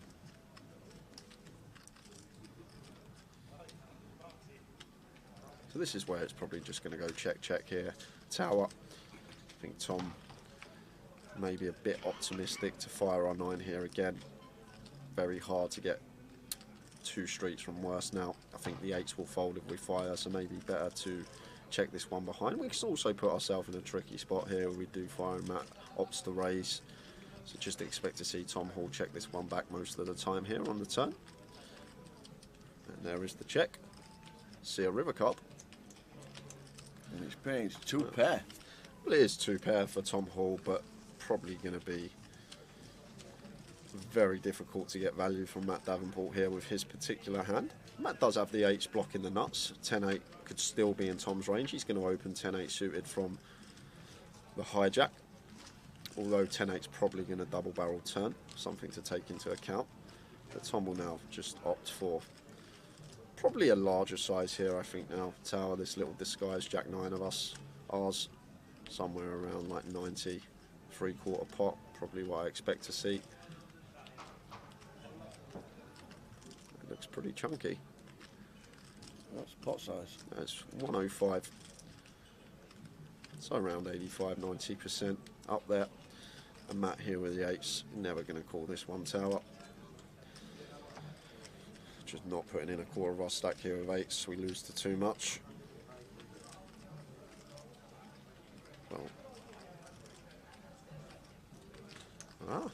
So this is where it's probably just going to go check here. Tower. I think Tom maybe a bit optimistic to fire our 9 here again. Very hard to get 2 streets from worse now. I think the 8s will fold if we fire, so maybe better to check this one behind. We can also put ourselves in a tricky spot here where we do fire and Matt opts to raise. So just expect to see Tom Hall check this one back most of the time here on the turn. And there is the check. See a river card. And it's paying 2 pair. Well, it is 2 pair for Tom Hall, but probably going to be very difficult to get value from Matt Davenport here with his particular hand. Matt does have the 8s blocking the nuts. 10-8 could still be in Tom's range. He's going to open 10-8 suited from the hijack, although 10-8's probably going to double barrel turn, something to take into account. But Tom will now just opt for probably a larger size here, I think now. Tower, this little disguised Jack 9 of us, ours, somewhere around like 90, 3/4 pot, probably what I expect to see. It looks pretty chunky. That's pot size. That's 105. So around 85-90% up there. And Matt here with the 8s. Never going to call this one tower. Just not putting in a quarter of our stack here with 8s. We lose to too much. Well. Ah.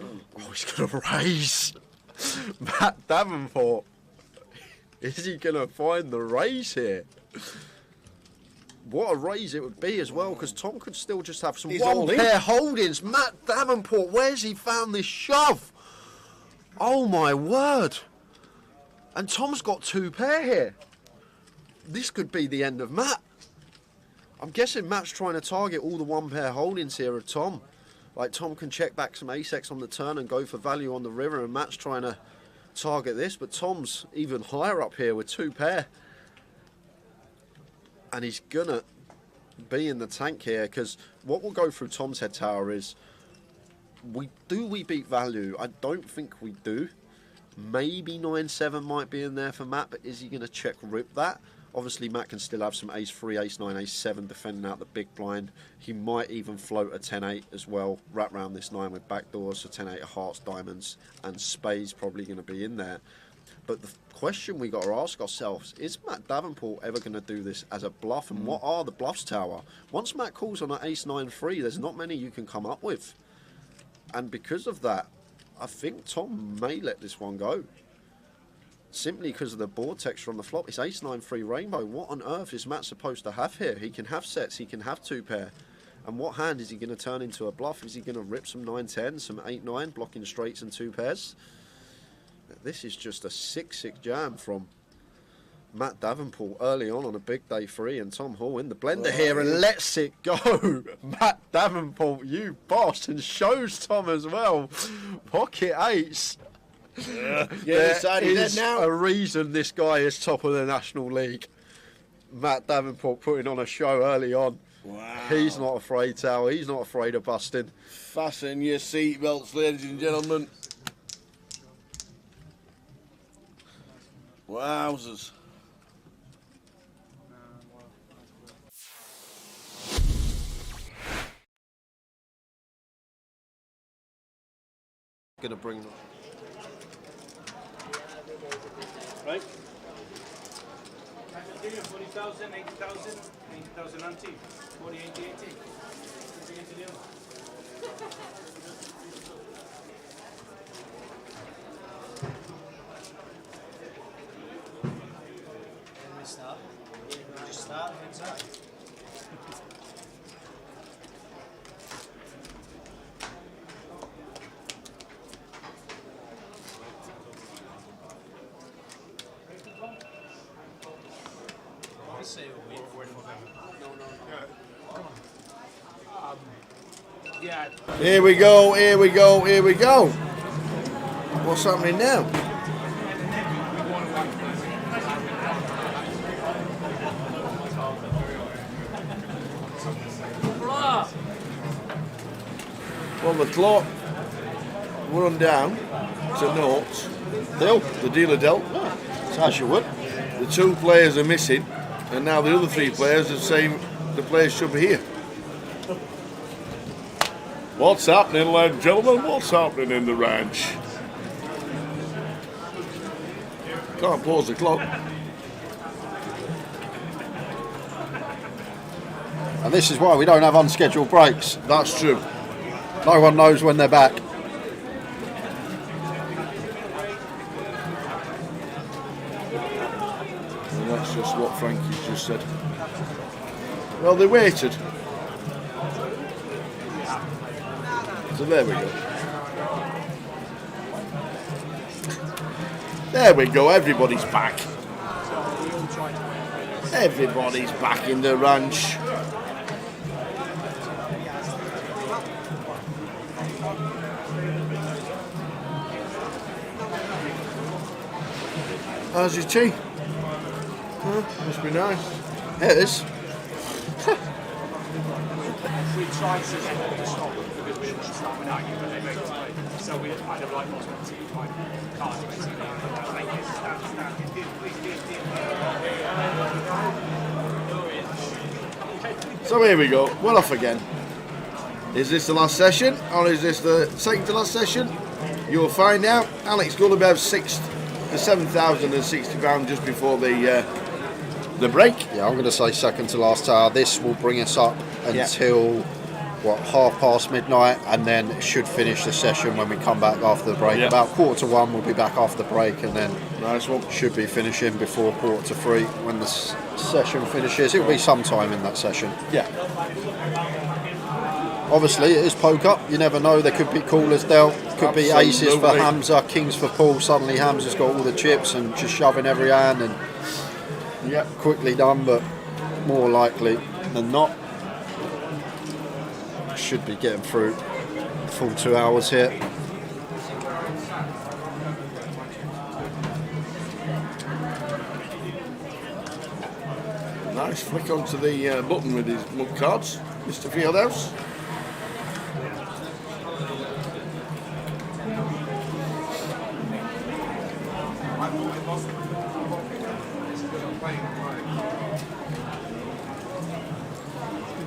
Oh, he's going to raise. Matt Davenport. Is he going to find the raise here? What a raise it would be as well, because Tom could still just have some one-pair holdings. Matt Davenport, where's he found this shove? Oh, my word. And Tom's got 2 pair here. This could be the end of Matt. I'm guessing Matt's trying to target all the one-pair holdings here of Tom. Like, Tom can check back some ace-X on the turn and go for value on the river, and Matt's trying to target this, but Tom's even higher up here with 2 pair. And he's gonna be in the tank here, because what will go through Tom's head tower is, we beat value? I don't think we do. Maybe 9-7 might be in there for Matt, but is he going to check rip that? Obviously Matt can still have some ace-3, ace-9, ace-7 defending out the big blind. He might even float a 10-8 as well, wrap around this 9 with backdoors, so 10-8 of hearts, diamonds, and spades probably going to be in there. But the question we got to ask ourselves, is Matt Davenport ever going to do this as a bluff? And what are the bluffs, tower? Once Matt calls on an ace-9-3, there's not many you can come up with. And because of that, I think Tom may let this one go. Simply because of the board texture on the flop. It's ace-9-3 rainbow. What on earth is Matt supposed to have here? He can have sets, he can have 2 pair. And what hand is he going to turn into a bluff? Is he going to rip some 9-10, some 8-9, blocking straights and 2 pairs? This is just a 6-6 jam from Matt Davenport early on a big day 3, and Tom Hall in the blender here and lets it go. Matt Davenport, you boss, and shows Tom as well. Pocket 8s. There is a reason this guy is top of the National League. Matt Davenport putting on a show early on. Wow. He's not afraid, Tal. He's not afraid of busting. Fasten your seatbelts, ladies and gentlemen. Wowzers. Gonna bring them. Right? 40,000, 80,000, 80,000 ante, 40, 80, 80. Start. Just start inside. Here we go, here we go, here we go. What's happening now? Well, the clock run down to noughts. The dealer dealt. It's as you would. The 2 players are missing, and now the other 3 players are saying the players should be here. What's happening, ladies and gentlemen? What's happening in the ranch? Can't pause the clock. And this is why we don't have unscheduled breaks. That's true. No one knows when they're back. And that's just what Frankie just said. Well, they waited. So there we go. There we go, everybody's back. Everybody's back in the ranch. How's your tea? Huh? Must be nice. It is. We tried to stop because we didn't start without you, but they made it. So we kind of like lost 2 cards basically. So here we go, we're off again. Is this the last session, or is this the second to last session? You'll find out. Alex got about £7,060 just before the break. Yeah, I'm going to say second to last tower. This will bring us up until what, midnight, and then it should finish the session when we come back after the break. Yeah. About 2:45 we'll be back after the break, and then nice one. Should be finishing before 3:45 when the session finishes. It'll be sometime in that session. Yeah. Obviously, it is poker. You never know. There could be callers dealt. Could be aces for Hamza, kings for Paul. Suddenly, Hamza's got all the chips and just shoving every hand and quickly done. But more likely than not, should be getting through full 2 hours here. Nice flick onto the button with his mug cards, Mr. Fieldhouse.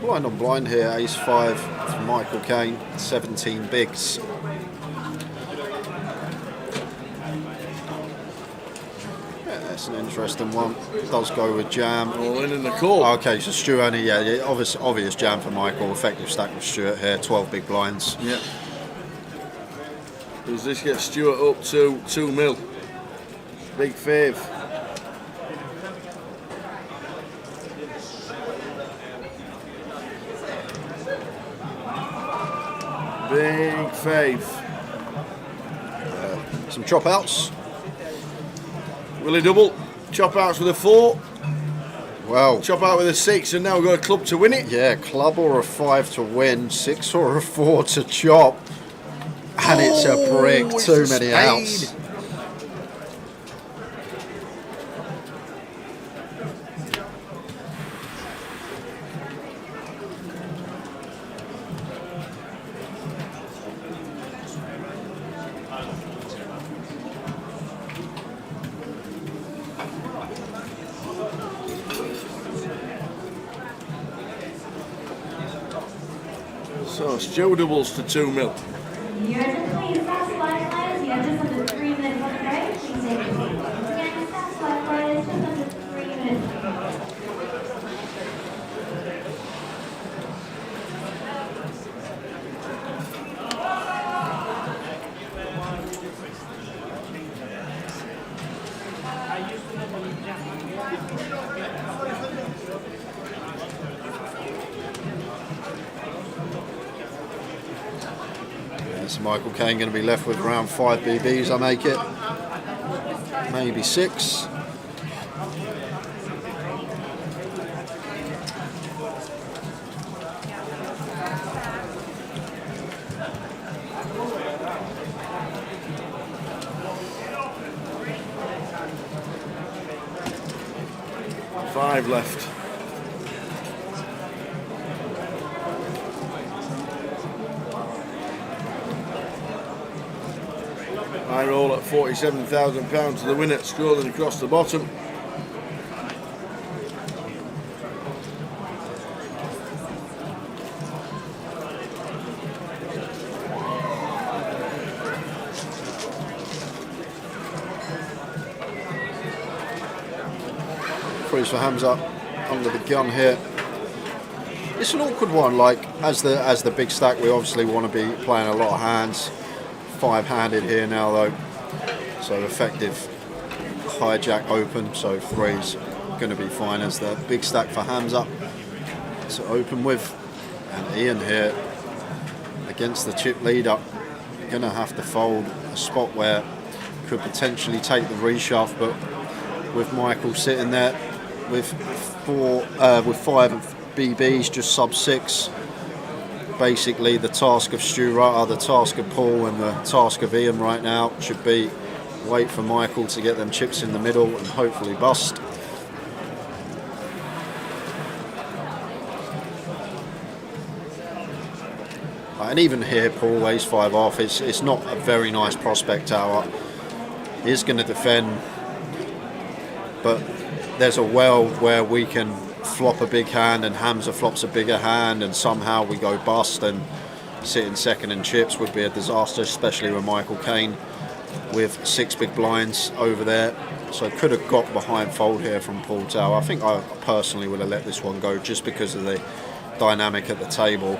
Blind on blind here, ace-5 for Michael Caine, 17 bigs. Yeah, that's an interesting one. Does go with jam. All in the call. Okay, so Stu only, obvious jam for Michael. Effective stack with Stuart here, 12 big blinds. Yeah. Does this get Stuart up to 2 mil? Big fave. Big fave. Some chop outs. Will he double? Chop outs with a 4. Well, chop out with a 6, and now we've got a club to win it. Yeah, club or a 5 to win, 6 or a 4 to chop, and it's a brick. Too many outs. So, Stu doubles to 2 mil. You're at the clean fast flight players. You have just under 3 minutes on the break. Please take your seat. Once again, fast flight players, just under 3 minutes. So Michael Caine going to be left with around 5 BBs, I make it. Maybe 6. Five left. I roll at £47,000 to the winner, scrolling across the bottom. Freeze for Hamza under the gun here. It's an awkward one. Like as the big stack, we obviously want to be playing a lot of hands. 5-handed here now though, so effective hijack open, so 3's going to be fine as the big stack for Hamza to open with. And Ian here against the chip leader, going to have to fold a spot where could potentially take the reshove, but with Michael sitting there with 5 BBs, just sub 6. Basically the task of Stu Rutter, the task of Paul and the task of Ian right now should be wait for Michael to get them chips in the middle and hopefully bust. And even here, Paul, ace-5 off, it's not a very nice prospect tower. He's going to defend, but there's a world where we can flop a big hand and Hamza flops a bigger hand and somehow we go bust, and sitting second in chips would be a disaster, especially with Michael Caine with 6 big blinds over there. So could have got behind fold here from Paul Tower. I think I personally would have let this one go just because of the dynamic at the table.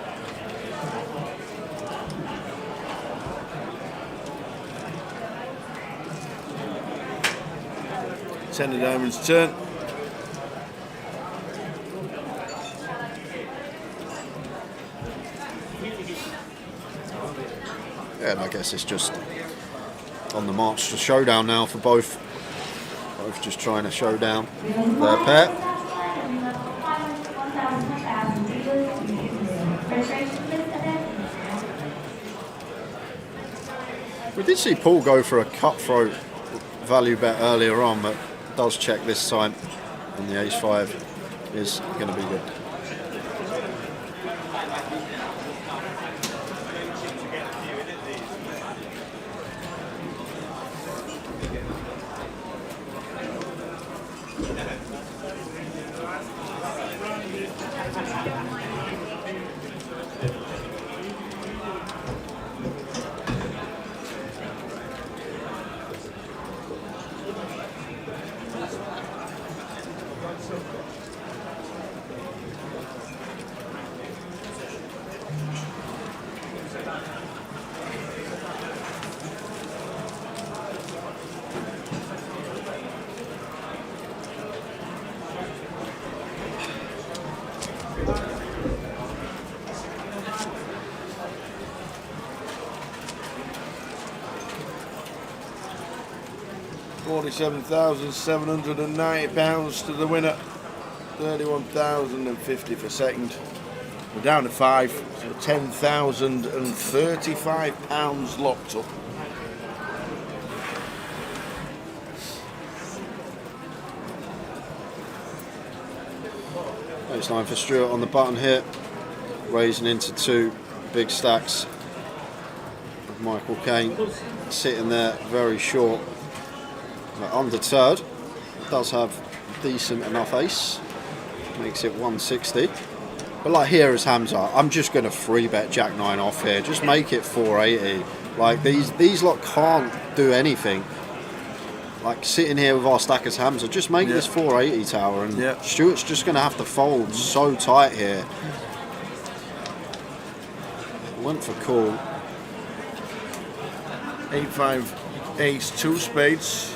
Ten of diamonds turn. Yeah, and I guess it's just on the march to showdown now for both. Both just trying to show down their pair. We did see Paul go for a cutthroat value bet earlier on, but does check this time, and the ace-5 is going to be good. £47,790 to the winner. 31,050 for second. We're down to 5, so £10,035 locked up. Baseline for Stuart on the button here, raising into 2 big stacks. Michael Caine sitting there very short, but undeterred. Does have decent enough ace, makes it 160. But like here is Hamza, I'm just going to 3-bet Jack 9 off here, just make it 480. Like these lot can't do anything. Like sitting here with our stackers Hamza, just make this 480 tower, and Stuart's just going to have to fold so tight here. Went for call. 8-5 ace 2 spades.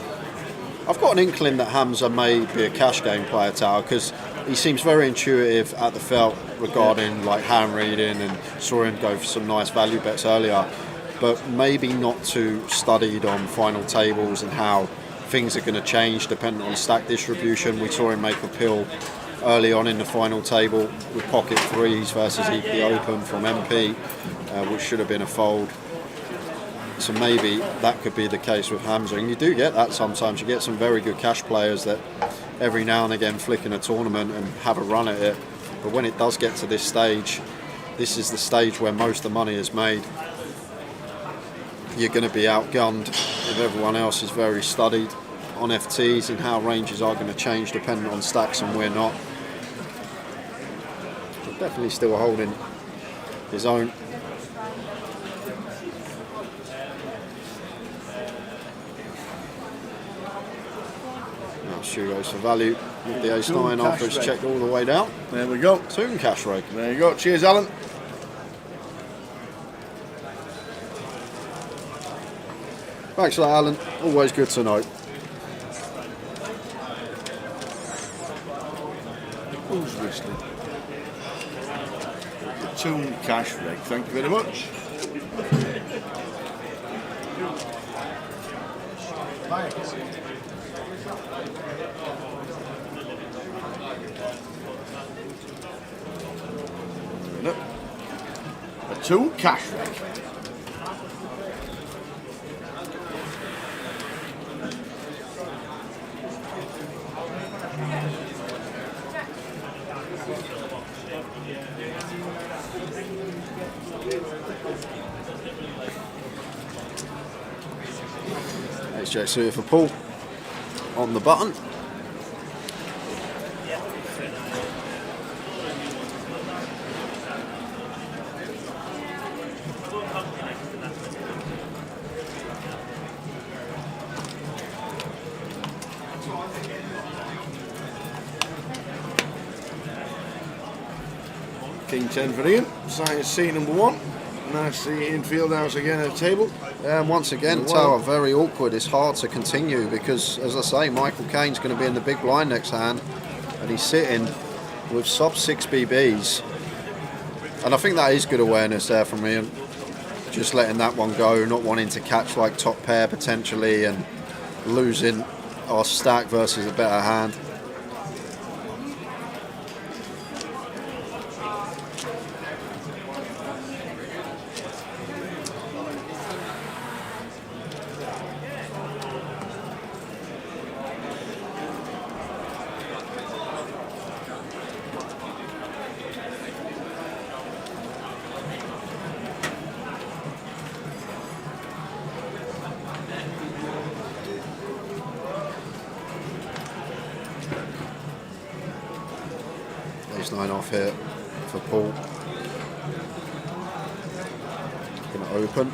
I've got an inkling that Hamza may be a cash game player tower, because he seems very intuitive at the felt regarding like hand reading, and saw him go for some nice value bets earlier, but maybe not too studied on final tables and how things are going to change depending on stack distribution. We saw him make a pill early on in the final table with pocket threes versus EP Open from MP, which should have been a fold. So maybe that could be the case with Hamza, and you do get that sometimes. You get some very good cash players that every now and again flick in a tournament and have a run at it, but when it does get to this stage, this is the stage where most of the money is made. You're going to be outgunned if everyone else is very studied on FTs and how ranges are going to change depending on stacks, and we're not. But definitely still holding his own. Stu goes for value with the ace-9 after it's checked all the way down. There we go. Toon cash rake. There you go. Cheers, Alan. Thanks for that, Alan. Always good to know. Who's whistling? The Toon cash rake. Thank you very much. Look. A Toon cash rake. Ace Jack suited for Paul on the button. King 10 for Ian. Science seat number 1. Nice to see Ian Fieldhouse again at the table. And once again, Tower, very awkward. It's hard to continue because, as I say, Michael Caine's going to be in the big blind next hand, and he's sitting with sub 6 BBs. And I think that is good awareness there from Ian. Just letting that one go, not wanting to catch like top pair potentially, and losing our stack versus a better hand. Ace 9 off here for Paul. Going to open.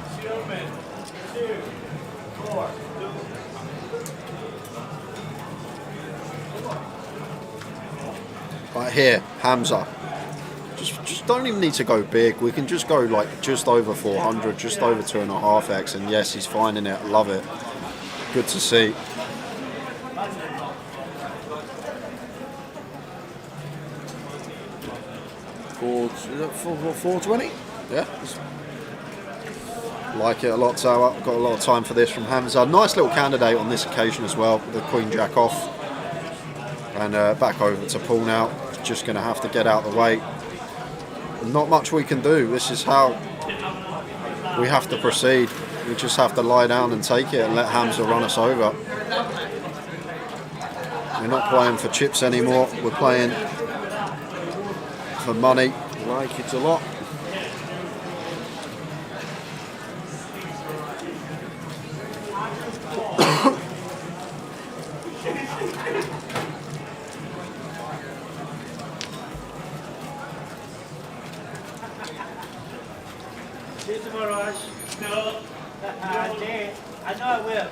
Right here, Hamza. Just don't even need to go big. We can just go like just over 400, just over 2.5x, and yes, he's finding it. I love it. Good to see. Is that 420? Yeah. Like it a lot, Tower. Got a lot of time for this from Hamza. Nice little candidate on this occasion as well. The Queen Jack off. And back over to Paul now. Just going to have to get out the way. Not much we can do. This is how we have to proceed. We just have to lie down and take it and let Hamza run us over. We're not playing for chips anymore. We're playing for money. Like it a lot. See you tomorrow, Ash. No. I know I will.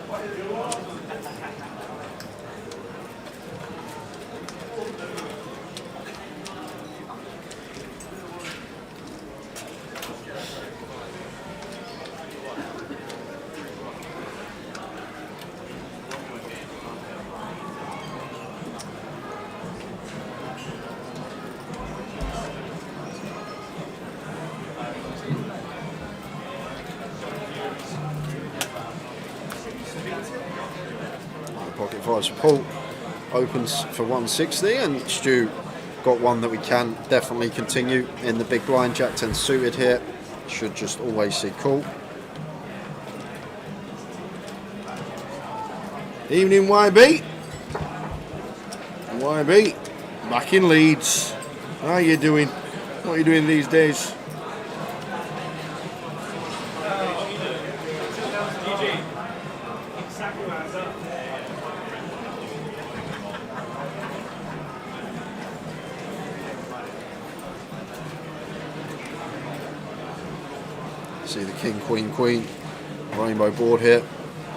Pocket fives for Paul. Opens for 160, and Stu got one that we can definitely continue in the big blind. Jack 10 suited here. Should just always see call. Evening, YB. YB, back in Leeds. How are you doing? What are you doing these days? See the king, queen, queen. Rainbow board here.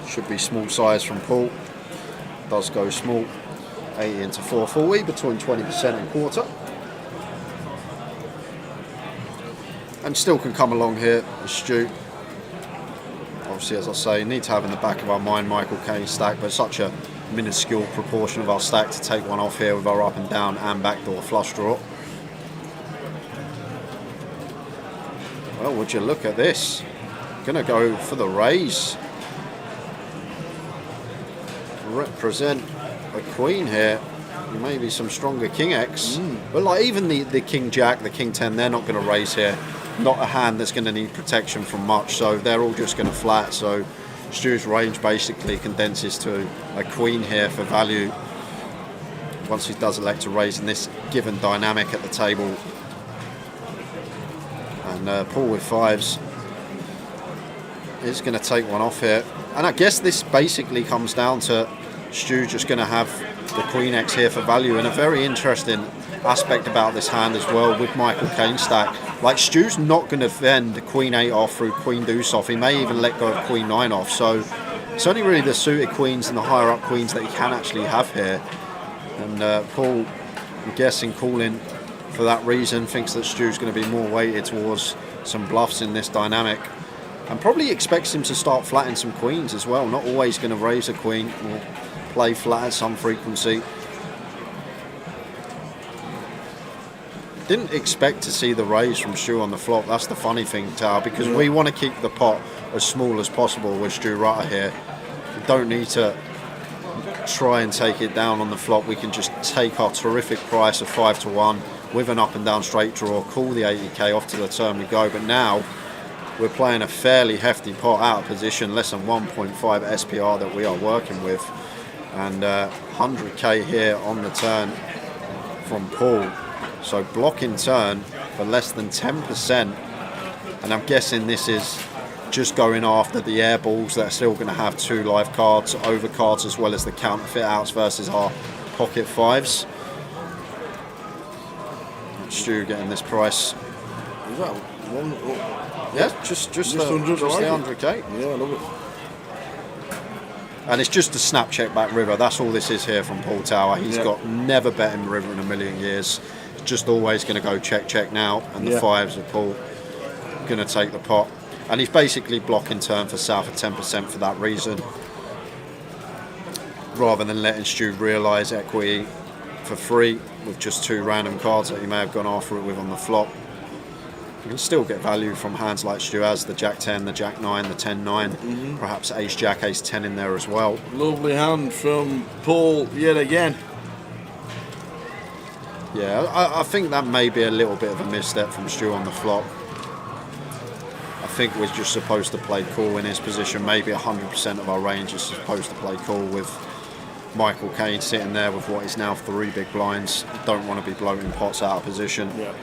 Should be small size from Paul. Does go small. 80 into 440, between 20% and quarter. And still can come along here as Stu. Obviously, as I say, need to have in the back of our mind Michael Caine's stack, but such a minuscule proportion of our stack to take one off here with our up and down and backdoor flush draw. Well, would you look at this? Gonna go for the raise. Represent a queen here. Maybe some stronger king X. But like even the king jack, the king 10, they're not going to raise here. Not a hand that's going to need protection from much, so they're all just going to flat. So Stu's range basically condenses to a queen here for value. Once he does elect to raise in this given dynamic at the table. And Paul with fives. is going to take one off here. And I guess this basically comes down to Stu just going to have the Queen X here for value. And a very interesting aspect about this hand as well with Michael Caine stack. Like, Stu's not going to fend Queen 8 off through Queen Deuce off. He may even let go of Queen 9 off. So it's only really the suited queens and the higher up queens that he can actually have here. And Paul, I'm guessing, calling for that reason, thinks that Stu's going to be more weighted towards some bluffs in this dynamic. And probably expects him to start flatting some queens as well. Not always going to raise a queen or play flat at some frequency. Didn't expect to see the raise from Stu on the flop. That's the funny thing, Tao, because we want to keep the pot as small as possible with Stu Rutter here. We don't need to try and take it down on the flop. We can just take our terrific price of 5-1 with an up and down straight draw, call the 80k, off to the turn we go. But now we're playing a fairly hefty pot out of position, less than 1.5 SPR that we are working with, and 100k here on the turn from Paul. So blocking turn for less than 10%, and I'm guessing this is just going after the air balls that are still going to have 2 live cards, overcards, as well as the counterfeit outs versus our pocket 5s. Stu getting this price. Is that one? Yeah, just the 100k. Yeah, I love it. And it's just a snap check back river. That's all this is here from Paul Tower. He's got never bet in river in a million years. It's just always going to go check now, and the 5s of Paul going to take the pot. And he's basically blocking turn for south of 10% for that reason, rather than letting Stu realise equity for free with just 2 random cards that he may have gone after it with on the flop. You can still get value from hands like Stu has the Jack 10, the Jack 9, the 10-9, perhaps Ace Jack, Ace 10 in there as well. Lovely hand from Paul yet again. Yeah, I think that may be a little bit of a misstep from Stu on the flop. I think we're just supposed to play cool in his position. Maybe 100% of our range is supposed to play cool with Michael Caine sitting there with what is now 3 big blinds. Don't want to be bloating pots out of position. Yeah.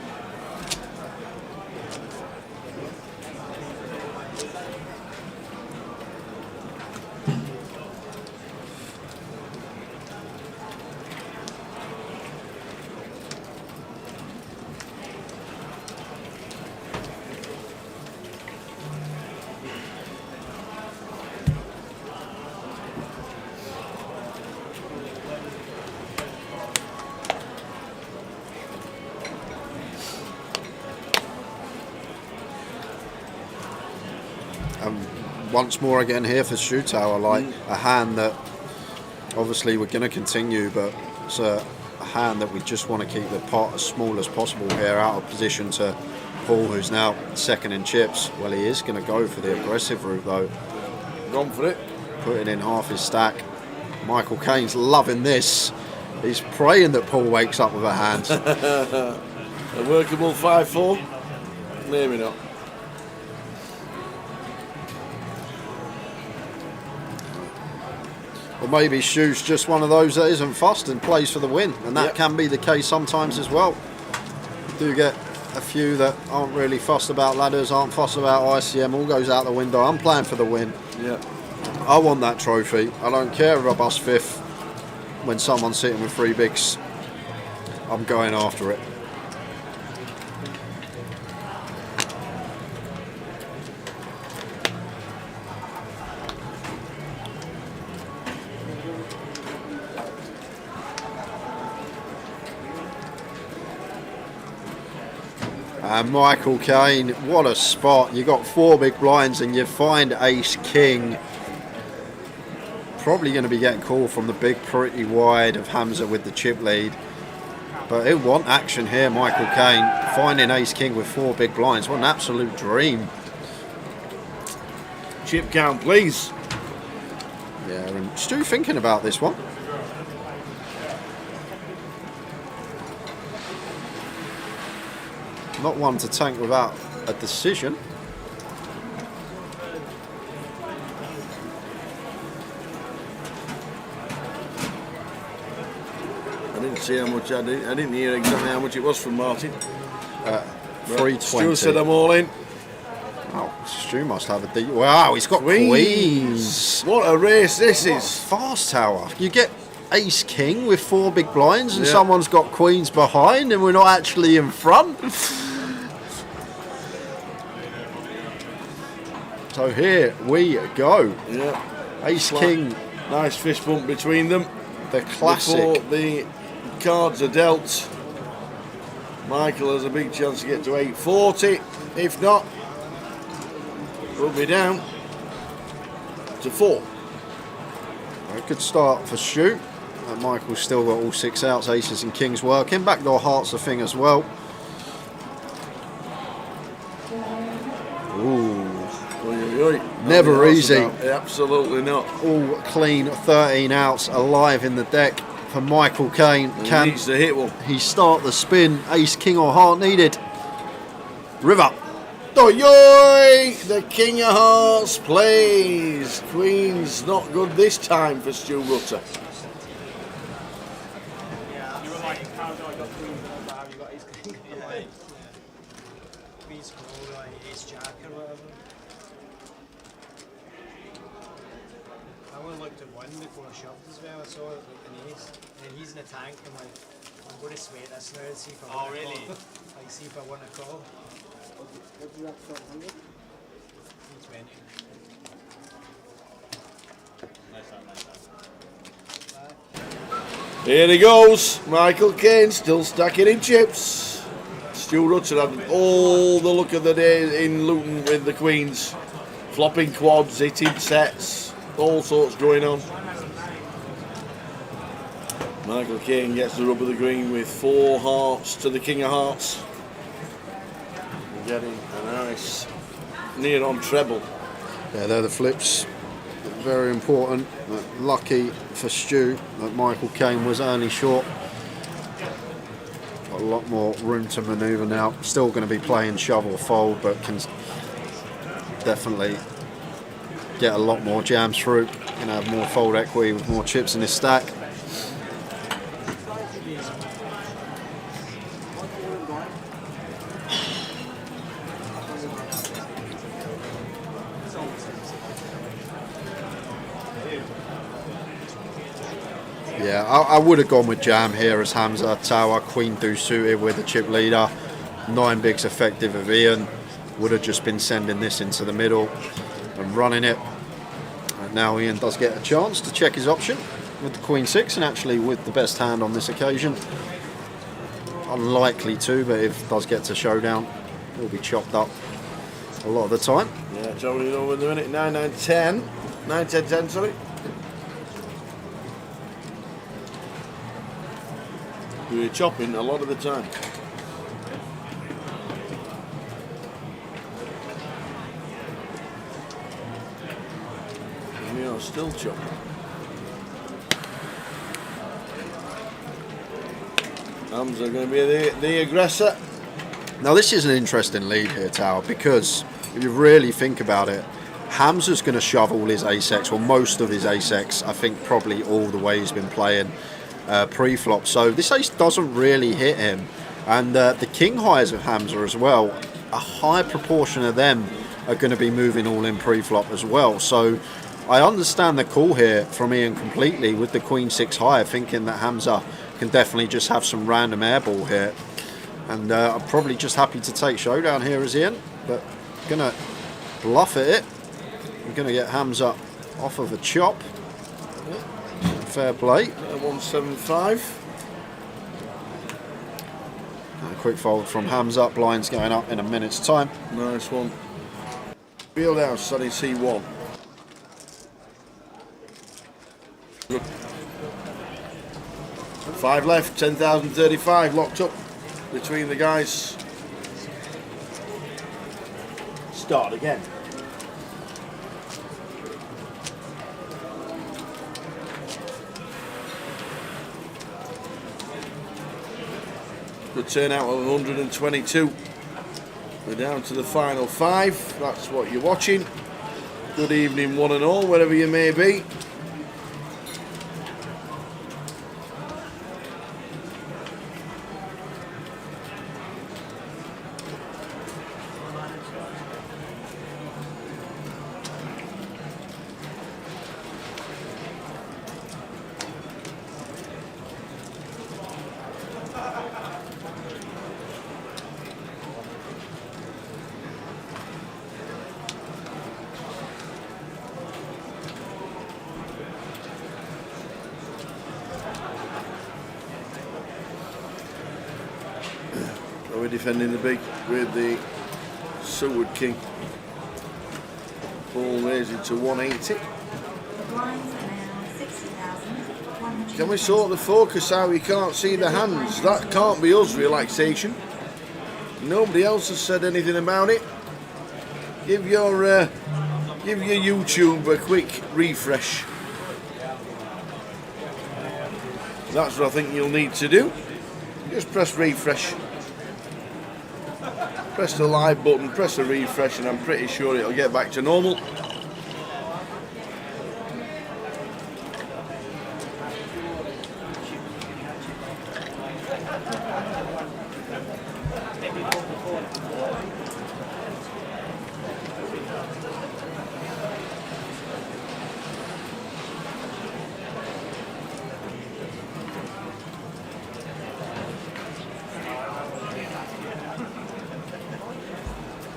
Once more again here for Stu Tower, like a hand that obviously we're going to continue, but it's a hand that we just want to keep the pot as small as possible here, out of position to Paul, who's now second in chips. Well, he is going to go for the aggressive route though. Gone for it. Putting in half his stack. Michael Caine's loving this. He's praying that Paul wakes up with a hand. A workable 5-4? Maybe not. Or maybe Stu's just one of those that isn't fussed and plays for the win, and that can be the case sometimes as well. You do get a few that aren't really fussed about ladders, aren't fussed about ICM, all goes out the window. I'm playing for the win. Yeah. I want that trophy. I don't care if I bust 5th when someone's sitting with 3 bigs. I'm going after it. And Michael Caine, what a spot. You got 4 big blinds and you find Ace King. Probably going to be getting called from the big pretty wide of Hamza with the chip lead. But he'll want action here, Michael Caine. Finding Ace King with 4 big blinds. What an absolute dream. Chip count, please. Yeah, and Stu thinking about this one. Not one to tank without a decision. I didn't see how much I didn't hear exactly how much it was from Martin. 320. Stu said I'm all in. Oh, Stu must have a deep. Wow, he's got queens. What a race this is. Fast tower. You get ace king with 4 big blinds and Yeah. someone's got queens behind and we're not actually in front. So here we go. Yeah. Ace king. Nice fist bump between them. The classic. Before the cards are dealt. Michael has a big chance to get to 840. If not, we'll be down to 4. A good start for Stu. Michael's still got all 6 outs, aces and kings working. Backdoor hearts the thing as well. Ooh. Never easy. Absolutely not. All clean 13 outs alive in the deck for Michael Caine. He needs to hit one. He start the spin? Ace, king or heart needed. River. Yo-yoy! The King of Hearts plays. Queen's not good this time for Stu Rutter. You were like, how do I got queen? You got ace king. Yeah. Queen's cool, like ace jack or whatever. I would have looked at 1 before I shoved as well. I saw it like an ace. And he's in the tank. I'm like, I'm going to sweat this now and see if I want to call. Like, see if I want to call. What do you have for 100? 220. Here he goes. Michael Caine still stacking in chips. Stu Rutter had all the look of the day in Luton with the Queens. Flopping quads, hitting sets, all sorts going on. Michael Caine gets the rub of the green with 4 hearts to the King of Hearts. Getting a nice near on treble. Yeah, they're the flips. Very important. Lucky for Stu that Michael Caine was only short. Got a lot more room to manoeuvre now. Still going to be playing shove or fold, but can definitely get a lot more jams through. Going to have more fold equity with more chips in his stack. Yeah, I would have gone with jam here as Hamza, tower, queen deuce suited with the chip leader. 9 bigs effective of Ian. Would have just been sending this into the middle and running it. And now Ian does get a chance to check his option with the queen 6 and actually with the best hand on this occasion. Unlikely to, but if it does get to showdown, it will be chopped up a lot of the time. Yeah, Tony over the minute. 9-9-10. 9-10-10, sorry. We're chopping a lot of the time. And we are still chopping. Hamza are going to be the aggressor. Now this is an interesting lead here, Tower, because if you really think about it, Hamza's going to shove all his ace-X, or most of his ace-X, I think probably all the way he's been playing pre-flop. So this ace doesn't really hit him. And the king highs of Hamza as well, a high proportion of them are going to be moving all in pre-flop as well. So I understand the call here from Ian completely with the queen 6 high, thinking that Hamza can definitely just have some random airball here. And I'm probably just happy to take showdown here as Ian, but gonna bluff at it. I'm gonna get Hamza off of a chop. Fair play. 175. And a quick fold from Hamza. Blinds going up in a minute's time. Nice one. Field house, Sunny C1. Good. 5 left, 10,035 locked up between the guys. Start again. Good turnout of 122. We're down to the final 5. That's what you're watching. Good evening, one and all, wherever you may be. defending the big with the Seward King. Ball raising to 180. Can we sort the focus out? You can't see the hands. That can't be us, relaxation. Nobody else has said anything about it. Give your YouTube a quick refresh. That's what I think you'll need to do. Just press refresh. Press the live button, press the refresh, and I'm pretty sure it'll get back to normal.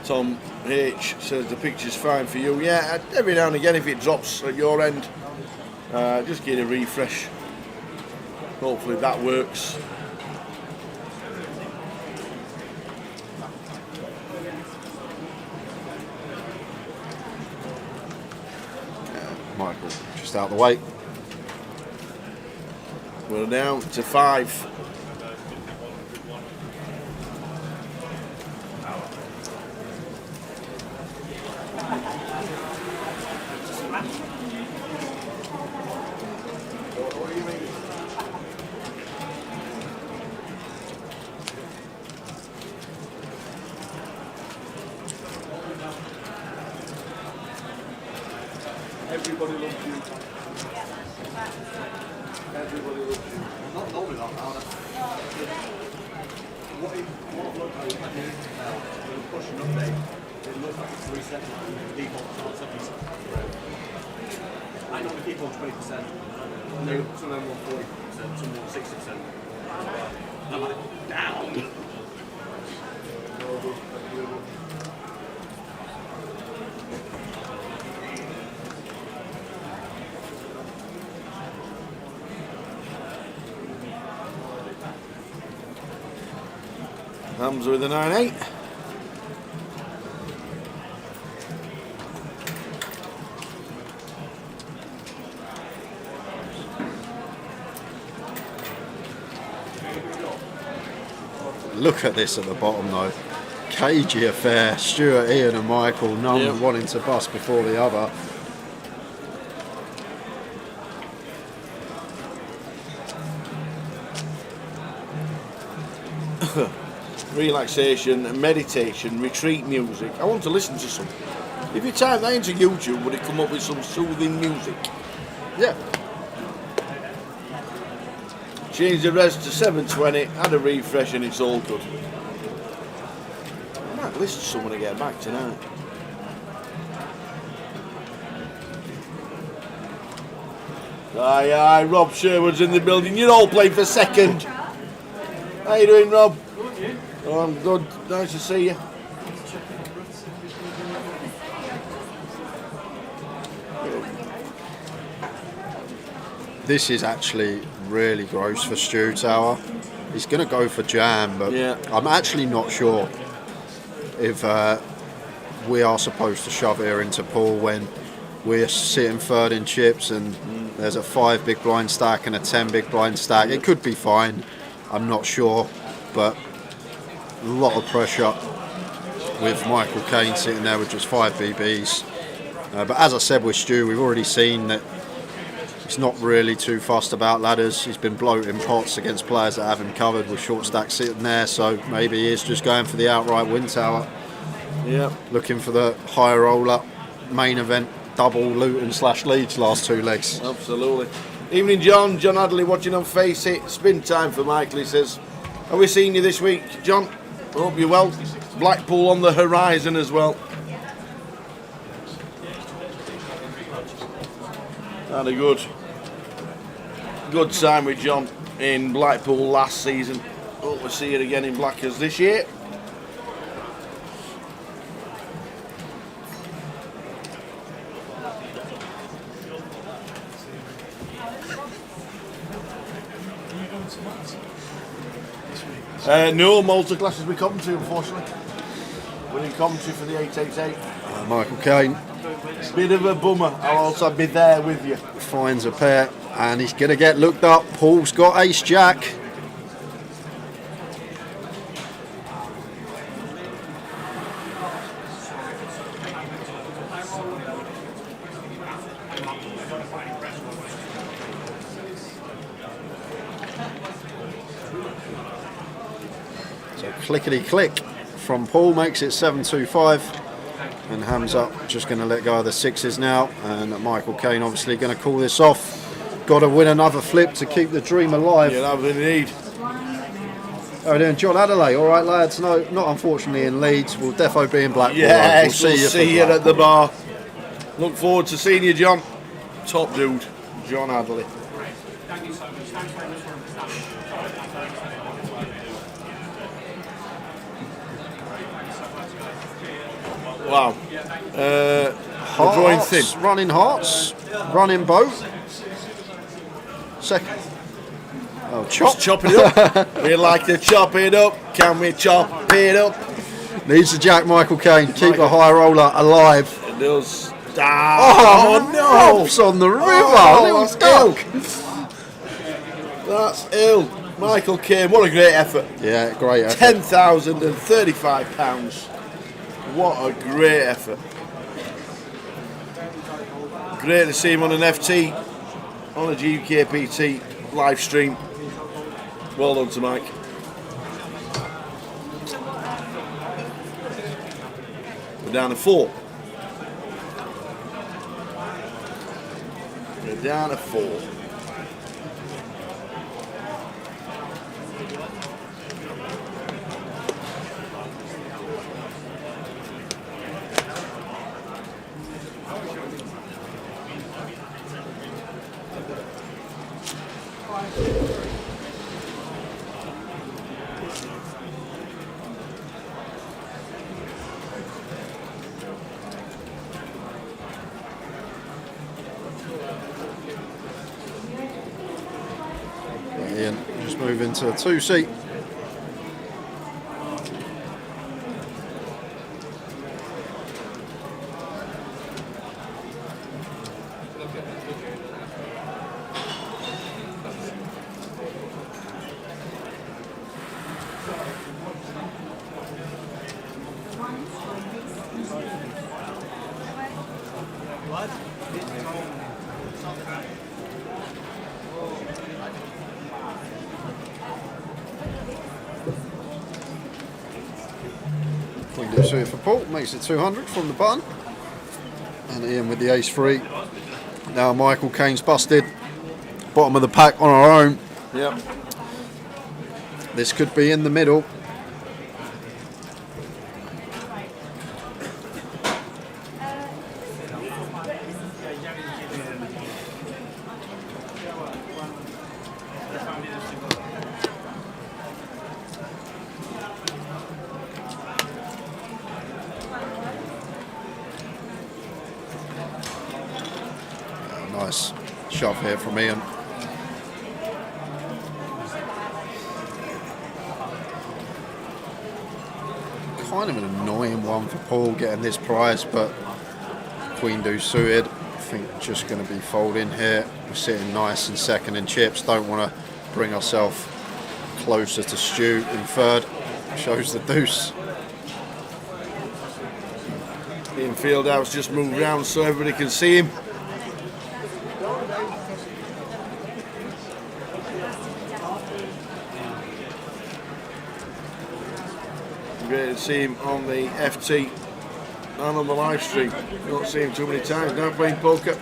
Tom H says the picture's fine for you. Yeah, every now and again if it drops at your end, just get a refresh. Hopefully that works. Michael, just out the way. We're down to 5. Everybody loves you. Everybody loves you. Not knowing that now. What I've looked at is like when I'm pushing update, it looks like it's reset the default on 70%. I normally keep on 20%. And then some of them want 40%, some want 60%. I'm like, down! Hamza with a 9-8. Look at this at the bottom though. Cagey affair. Stuart, Ian and Michael, none wanting to bust before the other. Relaxation, meditation, retreat music. I want to listen to some. If you type that into YouTube, would it come up with some soothing music? Yeah. Change the res to 720, add a refresh and it's all good. I might listen to someone to get back tonight. Aye, aye, Rob Sherwood's in the building. You're all playing for second. How you doing, Rob? Oh, I'm good. Nice to see you. This is actually really gross for Stu Tower. He's going to go for jam, but I'm actually not sure if we are supposed to shove here into pool when we're sitting third in chips and there's a 5 big blind stack and a 10 big blind stack. It could be fine. I'm not sure, but a lot of pressure with Michael Caine sitting there with just 5 BBs. But as I said with Stu, we've already seen that he's not really too fussed about ladders. He's been bloating pots against players that have him covered with short stacks sitting there, so maybe he is just going for the outright win tower. Yeah. Looking for the high roll-up main event double Luton / Leeds last 2 legs. Absolutely. Evening, John. John Adley watching on Face It. Spin time for Michael, he says. Are we seeing you this week, John? Hope you're well. Blackpool on the horizon as well. Had a good time with John in Blackpool last season. Hope we'll see it again in Blackers this year. No, Malta classes we Coventry, unfortunately. We're in Coventry for the 888. Michael Caine. Bit of a bummer. I'll also be there with you. Finds a pair, and he's going to get looked up. Paul's got ace jack. So clickety click from Paul makes it 7-2-5. And Hamza just going to let go of the sixes now, and Michael Caine obviously going to call this off. Got to win another flip to keep the dream alive. Yeah, that was indeed. How are we doing, John Adelaide? All right, lads. No, not unfortunately in Leeds. We'll defo be in Blackpool. Yes, we'll see you at the bar. Look forward to seeing you, John. Top dude, John Adelaide. Thank you so much. Thanks very much for understanding. Wow. We're drawing thin. Running hearts, running boat. Second. Oh, chop. Let's chop it up. We like to chop it up. Can we chop it up? Needs the jack, Michael Caine. Keep a high roller alive. It does. Oh, no! Ropes on the river. Oh, that's ill. That's ill. Michael Caine, what a great effort. Yeah, great effort. £10,035. What a great effort. Great to see him on an FT, on a GUKPT live stream. Well done to Mike. We're down to 4. We're down to 4. Ian, just move into a 2-seat. Suited for Paul, makes it 200 from the button. And Ian with the ace-3. Now Michael Caine's busted. Bottom of the pack on our own. Yep. This could be in the middle. Nice shove here from Ian. Kind of an annoying one for Paul getting this prize, but Queen deuce suited. I think just going to be folding here. We're sitting nice in second in chips. Don't want to bring ourselves closer to Stu in third. Shows the deuce. Ian Fieldhouse just moved round so everybody can see him. Great to see him on the FT and on the live stream. Not seen him too many times now playing poker.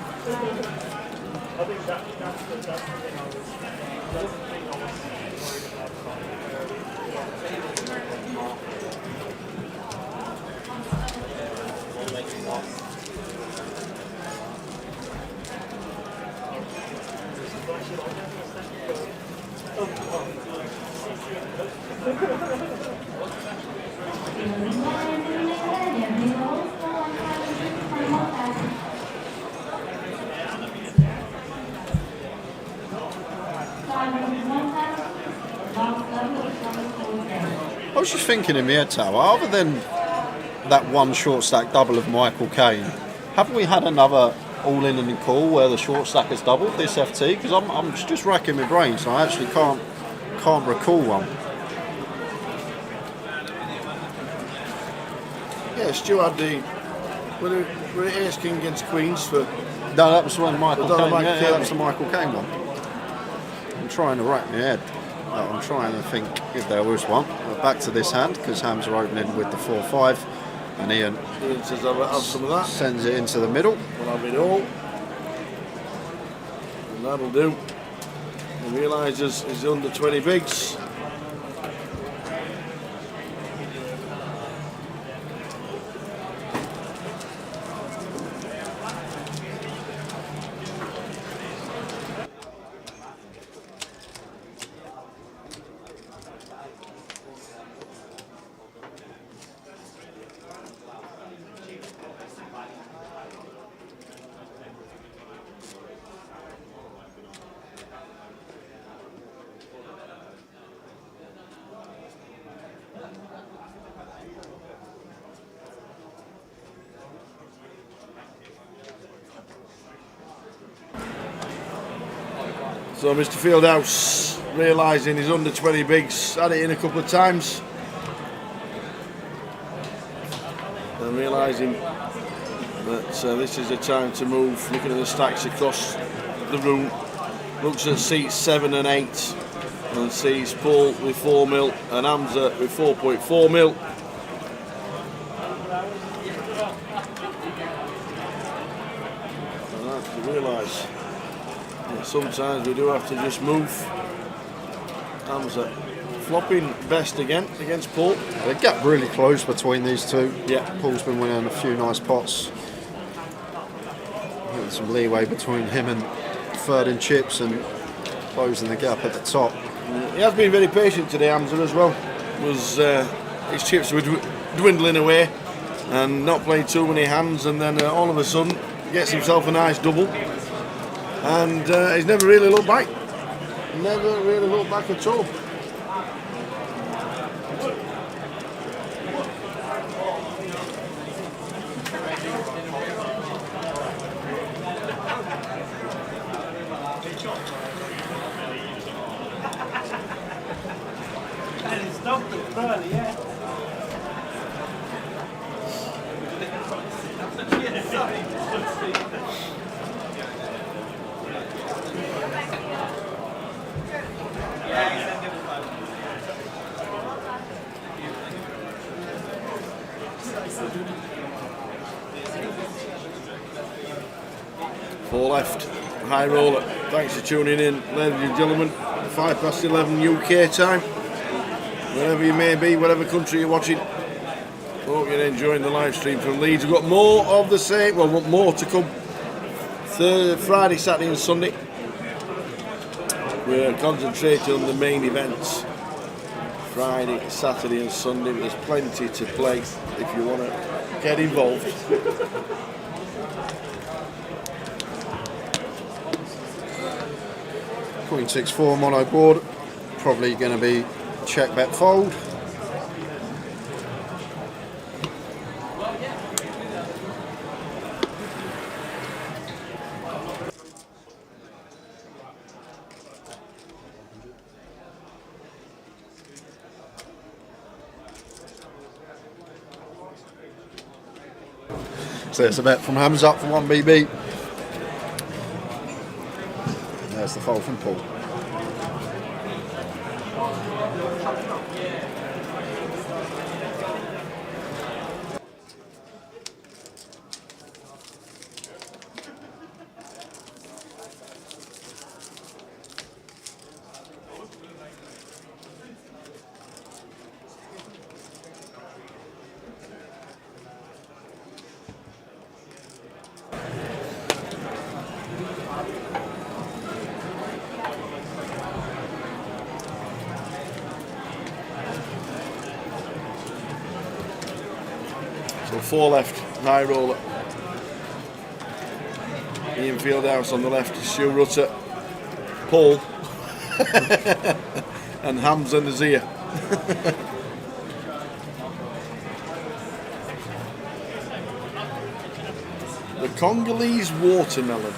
I was just thinking in my head, Tower, other than that one short stack double of Michael Caine, haven't we had another all in and call where the short stack has doubled this FT? Because I'm just racking my brain, so I actually can't recall one. Yeah, Stu had the... Were it Ace King against Queens for... No, that was when Michael Caine, Caine. that was the Michael Caine one. I'm trying to rack my head. I'm trying to think if there was one. But back to this hand, because hands are opening with the 4-5, and Ian says I'll have some of that. Sends it into the middle. We'll have it all. And that'll do. He realises he's under 20 bigs. So Mr. Fieldhouse, realising he's under 20 bigs, had it in a couple of times, and realising that this is the time to move, looking at the stacks across the room, looks at seats 7 and 8, and sees Paul with 4 mil and Hamza with 4.4 mil. And I have to realise sometimes we do have to just move. Hamza flopping best again against Paul. The gap really close between these two. Yeah. Paul's been winning a few nice pots. Getting some leeway between him and third in chips and closing the gap at the top. He has been very patient today, Hamza, as well. His chips were dwindling away and not playing too many hands, and then all of a sudden gets himself a nice double. And he's never really looked back. Never really looked back at all. And it's stopped it early, yeah. Four left, high roller. Thanks for tuning in, ladies and gentlemen. 11:05 UK time. Wherever you may be, whatever country you're watching, hope you're enjoying the live stream from Leeds. We've got more of the same, well, more to come. Friday, Saturday and Sunday. We're concentrating on the main events. Friday, Saturday and Sunday, but there's plenty to play if you want to get involved. Queen 6-4 mono board, probably going to be check bet fold. So it's a bet from Hamza up for 1 BB. And there's the fold from Paul. So 4 left, high roller. Ian Fieldhouse on the left, Stu Rutter, Paul, and Hamza Nazir. Congolese watermelon.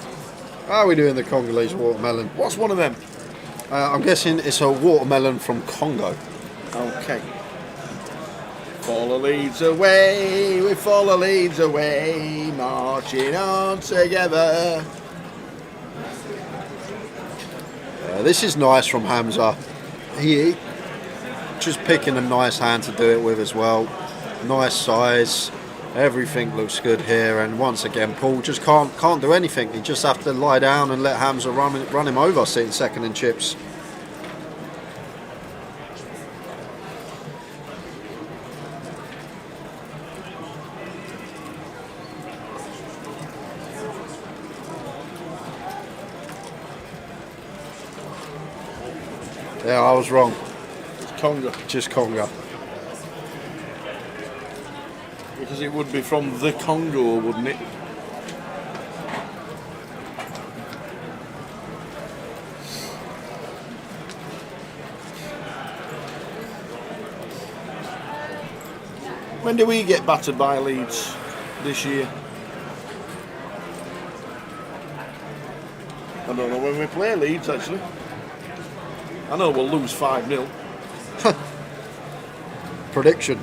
How are we doing the Congolese watermelon? What's one of them? I'm guessing it's a watermelon from Congo. Okay. Follow Leeds away, we follow Leeds away, marching on together. This is nice from Hamza. He just picking a nice hand to do it with as well. Nice size. Everything looks good here, and once again Paul just can't do anything. He just have to lie down and let Hamza run him over, sitting second in chips. Yeah, I was wrong. It's Congo. Just Congo. Because it would be from the Congo, wouldn't it? When do we get battered by Leeds this year? I don't know when we play Leeds, actually. I know we'll lose 5-0. Prediction.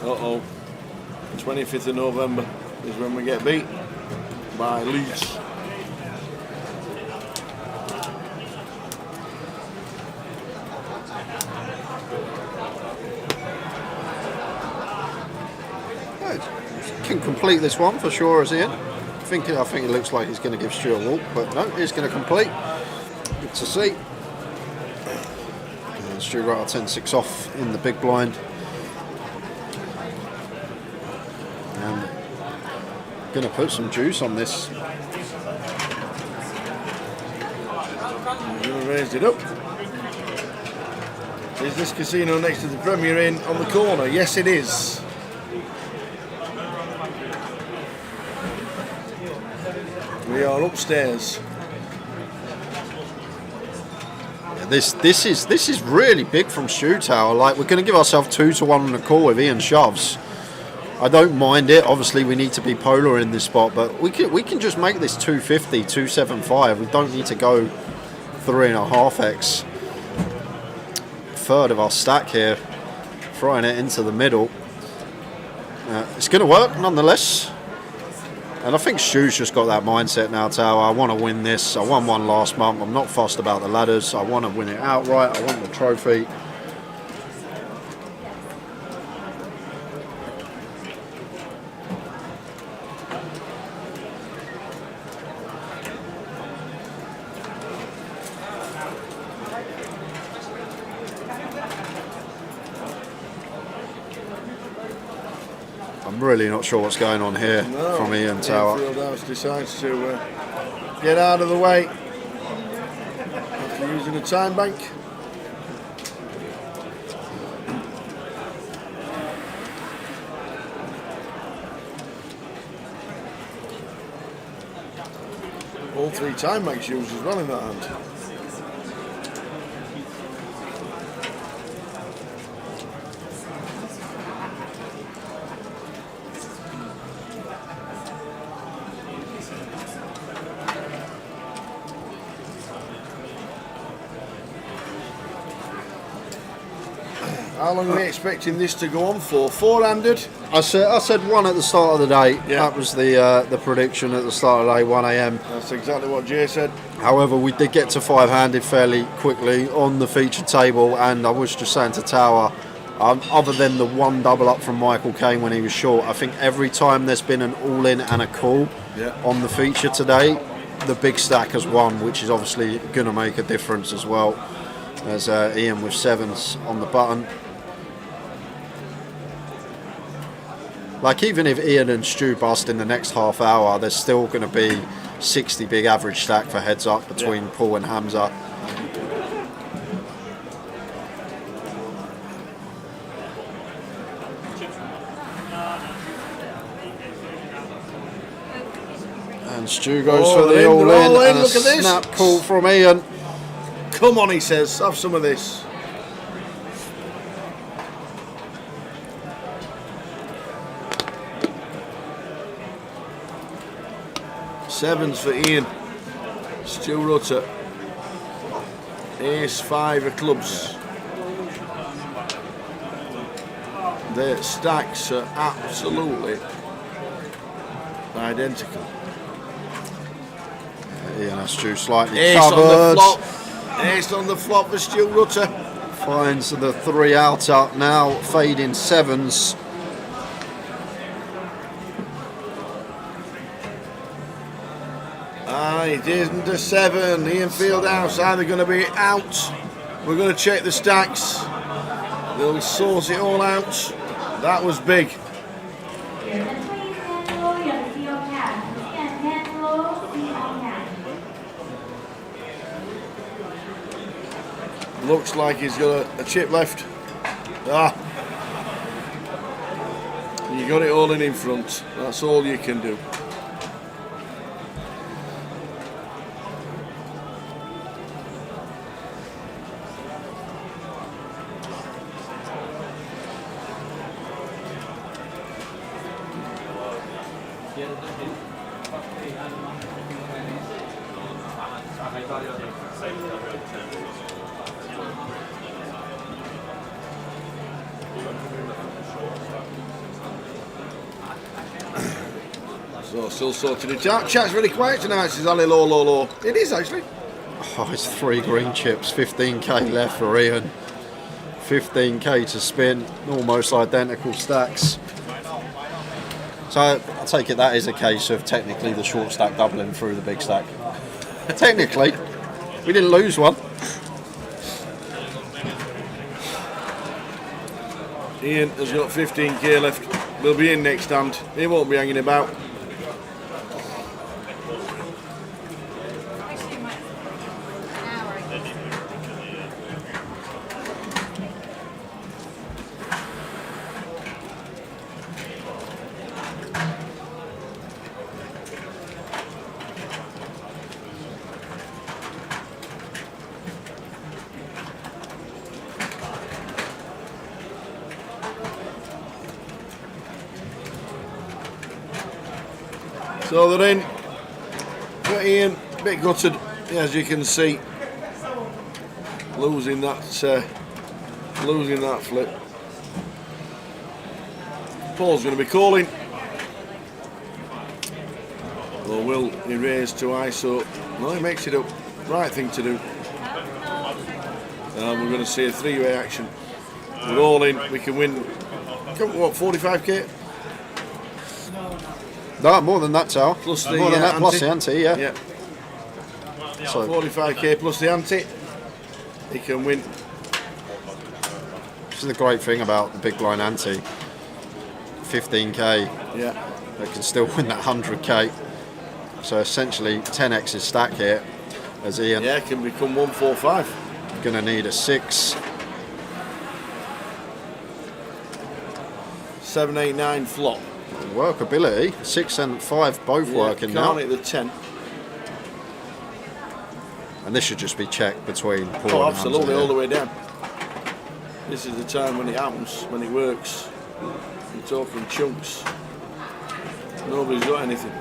Uh-oh. 25th of November is when we get beat by Leeds. Can complete this one for sure, as Ian. I think it looks like he's going to give Stu a walk, but no, he's going to complete. Good to see. And Stu Rutter 10-6 off in the big blind. And going to put some juice on this. Raised it up. Is this casino next to the Premier Inn on the corner? Yes, it is. We are upstairs. Yeah, this is really big from Stu Tower. Like, we're going to give ourselves 2-1 on the call with Ian shoves. I don't mind it. Obviously, we need to be polar in this spot, but we can just make this 250, 275. We don't need to go 3.5x. Third of our stack here, throwing it into the middle. It's going to work nonetheless. And I think Stu's just got that mindset now, Tower. I want to win this. I won one last month. I'm not fussed about the ladders. I want to win it outright. I want the trophy. I'm really not sure what's going on here from Ian Tower. Fieldhouse decides to get out of the way after using a time bank. All 3 time banks used as well in that hand. How long are we expecting this to go on for? 4-handed? I said 1 at the start of the day. Yeah. That was the prediction at the start of the day, 1 a.m. That's exactly what Jay said. However, we did get to 5-handed fairly quickly on the featured table, and I was just saying to Tower, other than the 1 double up from Michael Caine when he was short, I think every time there's been an all-in and a call on the feature today, the big stack has won, which is obviously going to make a difference as well. There's Ian with 7s on the button. Like, even if Ian and Stu bust in the next half hour, there's still going to be 60 big average stack for heads up between Paul and Hamza. And And Stu goes for the all in, and a look at this. snap call from Ian. Come on, he says, have some of this. Sevens for Ian. Stu Rutter. Ace 5 of clubs. The stacks are absolutely identical. Ian has Stu slightly Ace covered. on the flop. Ace on the flop for Stu Rutter. Finds the 3 outer, now fading sevens. It isn't a 7. Ian Fieldhouse either going to be out. We're going to check the stacks. They'll sort it all out. That was big. Looks like he's got a chip left. You got it all in front. That's all you can do. So still sorting it out. Chat's really quiet tonight, says Ali Low. It is actually. Oh, it's 3 green chips, 15k left for Ian. 15k to spin, almost identical stacks. So I take it that is a case of technically the short stack doubling through the big stack. Technically, we didn't lose one. Ian has got 15k left. We'll be in next hand. He won't be hanging about. So they're in. Got Ian, a bit gutted, as you can see, losing that flip. Paul's going to be calling. Or will he raise to ISO? No, he makes it up. Right thing to do. We're going to see a 3-way action. We're all in. We can win. What, 45k? No, more than that, Tal. Plus the more than that, ante. plus the ante, yeah. So 45k plus the ante. He can win. This is the great thing about the big blind ante. 15k. Yeah. They can still win that 100k. So essentially 10x is stack here. As Ian. Yeah, can become 145. Gonna need a 6. 7, 8, 9 flop. Workability, 6 and 5 both working now. Can't hit the 10. And this should just be checked between Paul and absolutely, Hamza all the way down. This is the time when it happens, when it works. We're talking chunks. Nobody's got anything.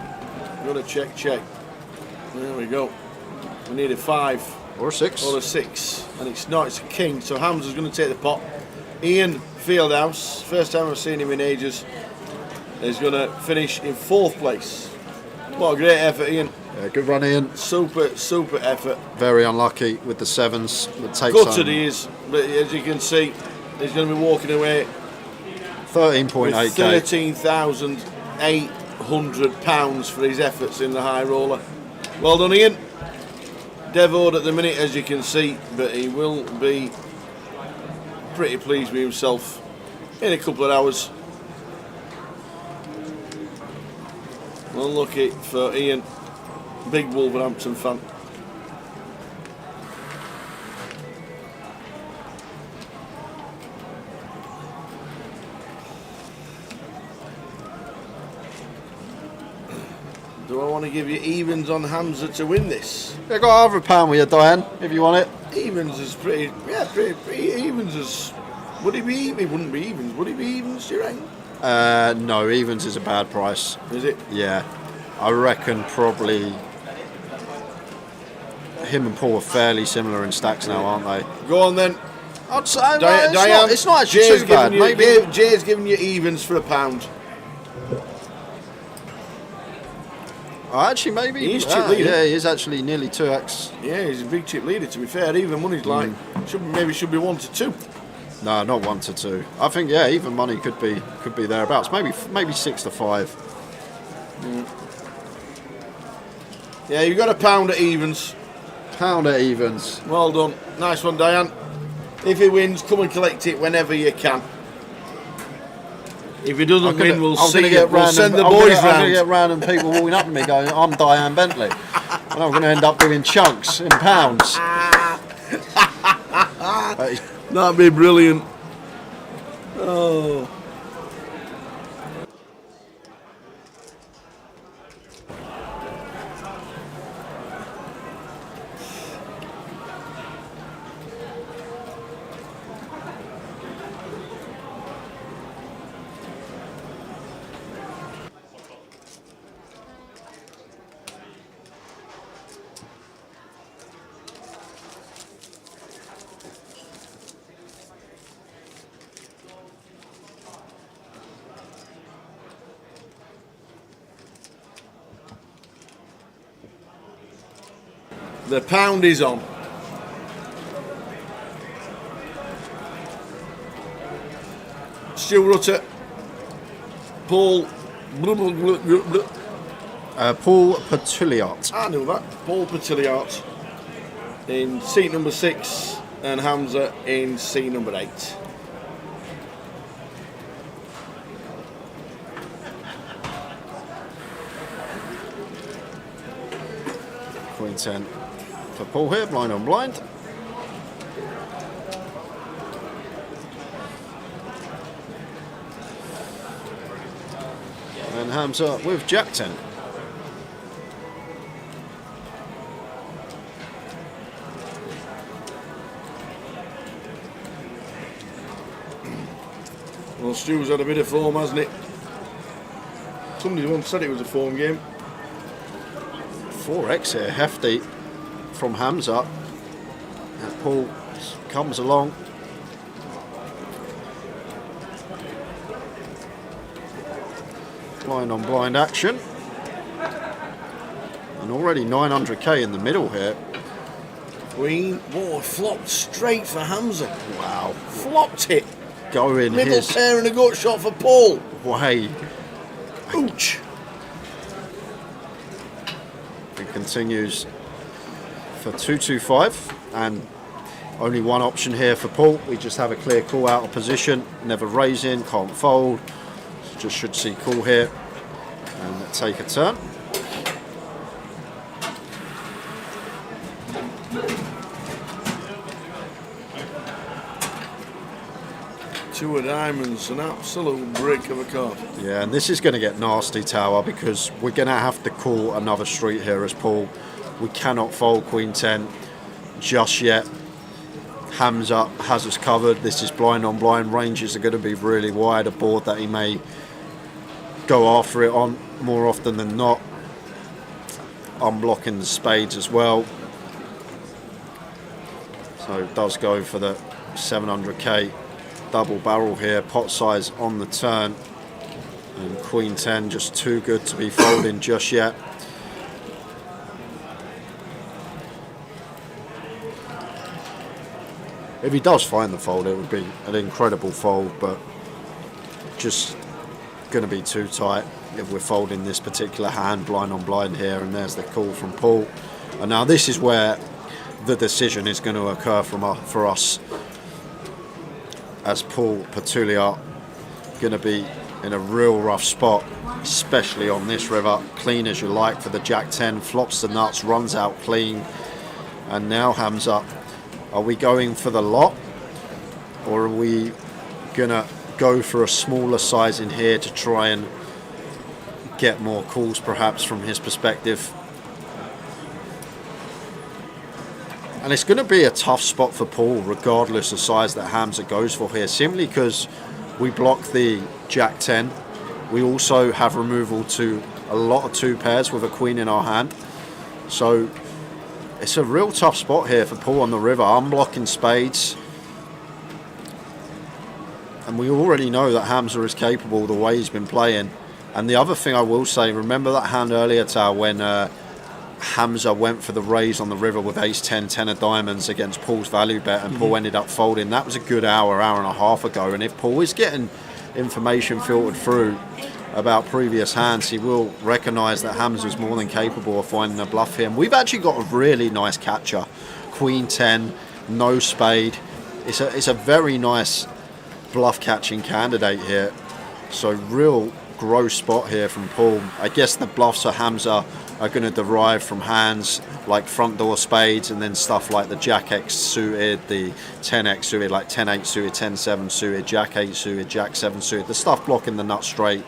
Got to check. There we go. We need a 5. Or a 6. Or a 6. And it's not, it's a king. So Hamza's going to take the pot. Ian Fieldhouse, first time I've seen him in ages, is going to finish in 4th place. What a great effort, Ian. Yeah, good run, Ian. Super effort. Very unlucky with the 7s. Gutted he is, but as you can see, he's going to be walking away 13.8k. £13,800 for his efforts in the high roller. Well done, Ian. Devoed at the minute, as you can see, but he will be pretty pleased with himself in a couple of hours. Unlucky for Ian, big Wolverhampton fan. So I want to give you evens on Hamza to win this. I got £100 with you, Diane, if you want it. Evens is pretty evens is. Would he be? He wouldn't be evens. Would he be evens? Do you reckon? No, evens is a bad price. Is it? Yeah, I reckon probably him and Paul are fairly similar in stacks now, aren't they? Go on then. I'd say Diane, it's not actually Jay's too bad. Maybe Jay's giving you evens for £1. Actually, maybe he's chip leader. Yeah, he is actually nearly 2x. Yeah, he's a big chip leader. To be fair, even money's like should be 1 to 2. No, not 1 to 2. I think even money could be thereabouts. Maybe 6 to 5. Yeah, you got £1 at evens. £1 at evens. Well done. Nice one, Diane. If he wins, come and collect it whenever you can. If he doesn't win, we'll see you. We'll send the boys round. I'm going to get random people walking up to me going, I'm Diane Bentley. And I'm going to end up doing chunks in pounds. That'd be brilliant. Oh. The pound is on. Stu Rutter. Paul. Paul Patulliot. I knew that. Paul Patulliot in seat number 6 and Hamza in seat number 8. Queen 10 for Paul here, blind on blind. And Hamza with Jack 10. Well, Stu's had a bit of form, hasn't it? Somebody once said it was a form game. 4x here, hefty from Hamza. And Paul comes along. Blind on blind action. And already 900k in the middle here. Queen, boy, flopped straight for Hamza. Wow. Flopped it. Going middle his pair and a gut shot for Paul. way. Ouch. It continues for 225 and only one option here for Paul. We just have a clear call out of position, never raising, can't fold. Just should see call here and take a turn. Two of diamonds, an absolute brick of a card. Yeah, and this is going to get nasty, Tower, because we're going to have to call another street here as Paul. We cannot fold Queen 10 just yet. Hamza has us covered. This is blind on blind. Ranges are going to be really wide. A board that he may go after it on more often than not. Unblocking the spades as well. So it does go for the 700k. Double barrel here, pot size on the turn, and Queen 10 just too good to be folding just yet. If he does find the fold, it would be an incredible fold, but just going to be too tight if we're folding this particular hand blind on blind here. And there's the call from Paul, and now this is where the decision is going to occur for us, as Paul Patulliot going to be in a real rough spot, especially on this river. Clean as you like for the Jack 10, flops the nuts, runs out clean. And now Hamza, are we going for the lot, or are we going to go for a smaller size in here to try and get more calls perhaps from his perspective. And it's going to be a tough spot for Paul regardless of size that Hamza goes for here, simply because we block the Jack 10. We also have removal to a lot of 2 pairs with a queen in our hand. So it's a real tough spot here for Paul on the river. I'm blocking spades. And we already know that Hamza is capable the way he's been playing. And the other thing I will say, remember that hand earlier, Tao, when Hamza went for the raise on the river with ace-10, 10 of diamonds against Paul's value bet, and Paul ended up folding. That was a good hour and a half ago. And if Paul is getting information filtered through about previous hands, he will recognise that Hamza's more than capable of finding a bluff here. And we've actually got a really nice catcher. Queen 10, no spade. It's a very nice bluff catching candidate here. So real gross spot here from Paul. I guess the bluffs for Hamza are going to derive from hands like front door spades, and then stuff like the Jack X suited, the 10X suited, like 10-8 suited, 10-7 suited, Jack 8 suited, Jack 7 suited, the stuff blocking the nut straight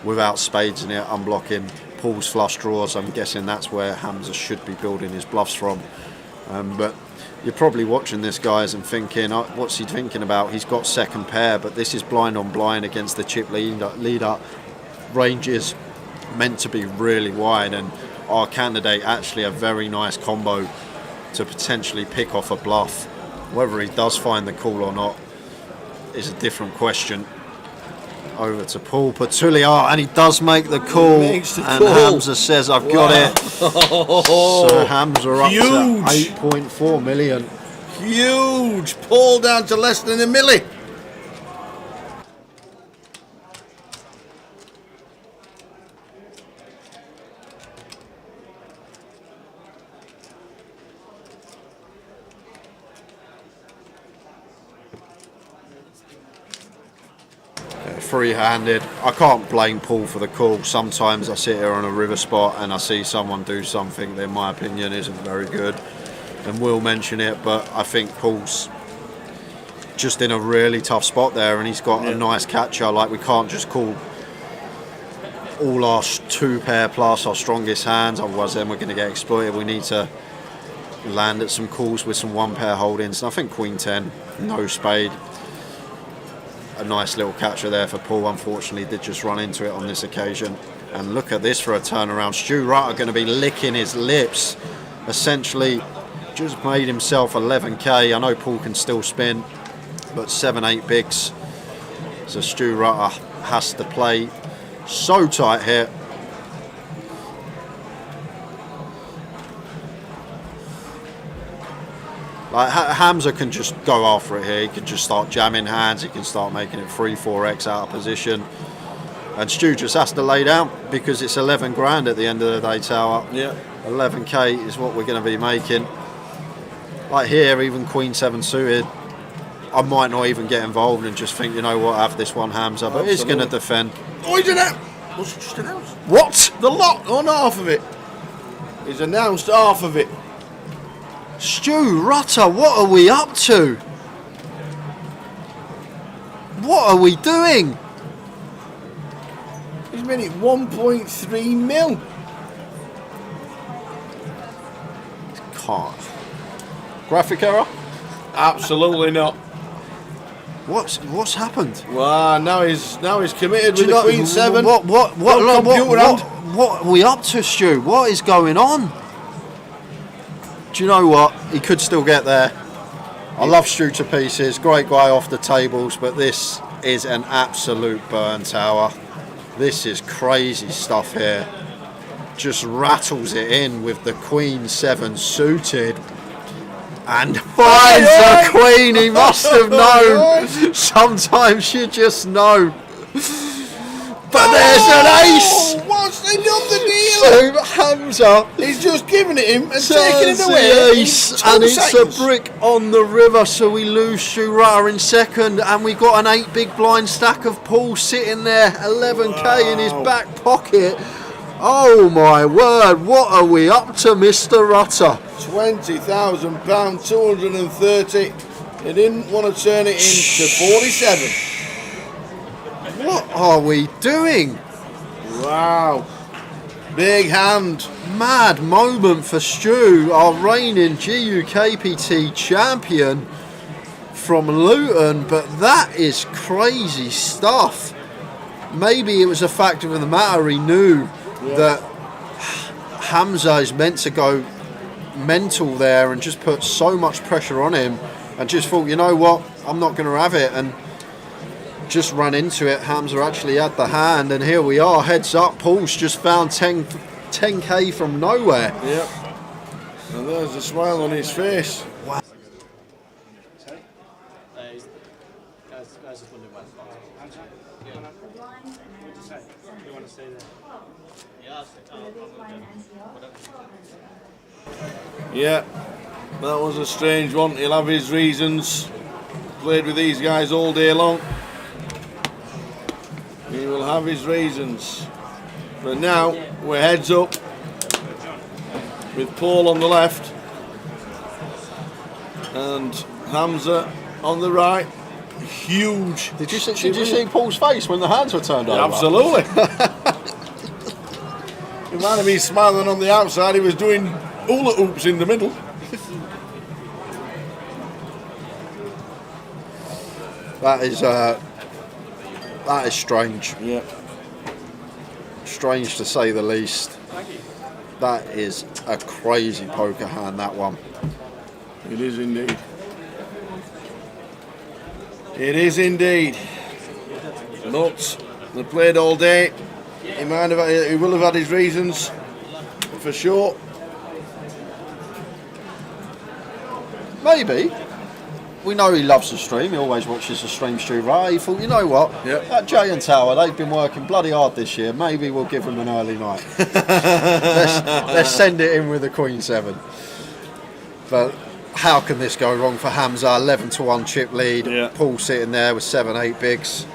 without spades in it, unblocking Paul's flush draws. I'm guessing that's where Hamza should be building his bluffs from. But you're probably watching this, guys, and thinking, what's he thinking about? He's got second pair, but this is blind on blind against the chip leader. Ranges meant to be really wide, and our candidate actually a very nice combo to potentially pick off a bluff. Whether he does find the call or not is a different question. Over to Paul Patulia, and he does make the call, and Hamza says, I've got it. So Hamza up to 8.4 million. Huge. Paul down to less than a milli. Free-handed. I can't blame Paul for the call. Sometimes I sit here on a river spot and I see someone do something that in my opinion isn't very good, and we'll mention it, but I think Paul's just in a really tough spot there, and he's got a nice catcher. Like, we can't just call all our 2 pair plus our strongest hands, otherwise then we're going to get exploited. We need to land at some calls with some 1 pair holdings, and I think Queen 10, no spade. A nice little catcher there for Paul. Unfortunately did just run into it on this occasion. And look at this for a turnaround. Stu Rutter going to be licking his lips. Essentially just made himself 11k. I know Paul can still spin, but 7-8 bigs. So Stu Rutter has to play so tight here. Like, Hamza can just go after it here. He can just start jamming hands. He can start making it 3-4x out of position. And Stu just has to lay down because it's 11 grand at the end of the day, Tower. Yeah. 11k is what we're going to be making. Like here, even Queen 7 suited, I might not even get involved and just think, you know what, have this one, Hamza. But he's going to defend. Oh, he did that. What's it just announced? What? The lot on half of it. He's announced half of it. Stu Rutter, what are we up to? What are we doing? He's made it 1.3 mil. Can't. Graphic error? Absolutely not. What's happened? Wow, now he's committed with the Queen 7. What are we up to, Stu? What is going on? Do you know what? He could still get there. I love Stu to pieces. Great guy off the tables, but this is an absolute burn, Tower. This is crazy stuff here. Just rattles it in with the Queen 7 suited. And finds the Queen. He must have known. Sometimes you just know. But there's an ace! What's they done the deal? So Hamza, he's just giving it him and taking it away. The ace, and it's a brick on the river, so we lose Stu Rutter in second, and we got an 8 big blind stack of Paul sitting there, 11k in his back pocket. Oh my word, what are we up to, Mr. Rutter? £20,000, 230. They didn't want to turn it into 47. What are we doing? Wow. Big hand. Mad moment for Stu, our reigning GUKPT champion from Luton, but that is crazy stuff. Maybe it was a factor of the matter, he knew that Hamza is meant to go mental there and just put so much pressure on him, and just thought, you know what, I'm not going to have it, and just ran into it. Hamza actually had the hand, and here we are, heads up. Paul's just found 10k from nowhere. Yep. And there's a smile on his face. Wow. Yeah, that was a strange one. He'll have his reasons. Played with these guys all day long. He will have his reasons. But now we're heads up with Paul on the left and Hamza on the right. Huge. Did you see Paul's face when the hands were turned over? Absolutely. He might have been smiling on the outside. He was doing hula hoops in the middle. That is strange. Yeah. Strange to say the least. That is a crazy poker hand, that one. It is indeed. It is indeed. But they played all day. He will have had his reasons, for sure. Maybe. We know he loves the stream. He always watches the stream, Stu, right? He thought, you know what? Yep. That Jay and Tower, they've been working bloody hard this year. Maybe we'll give them an early night. let's send it in with the Queen 7. But how can this go wrong for Hamza? 11-1 chip lead. Yeah. Paul sitting there with 7-8 bigs.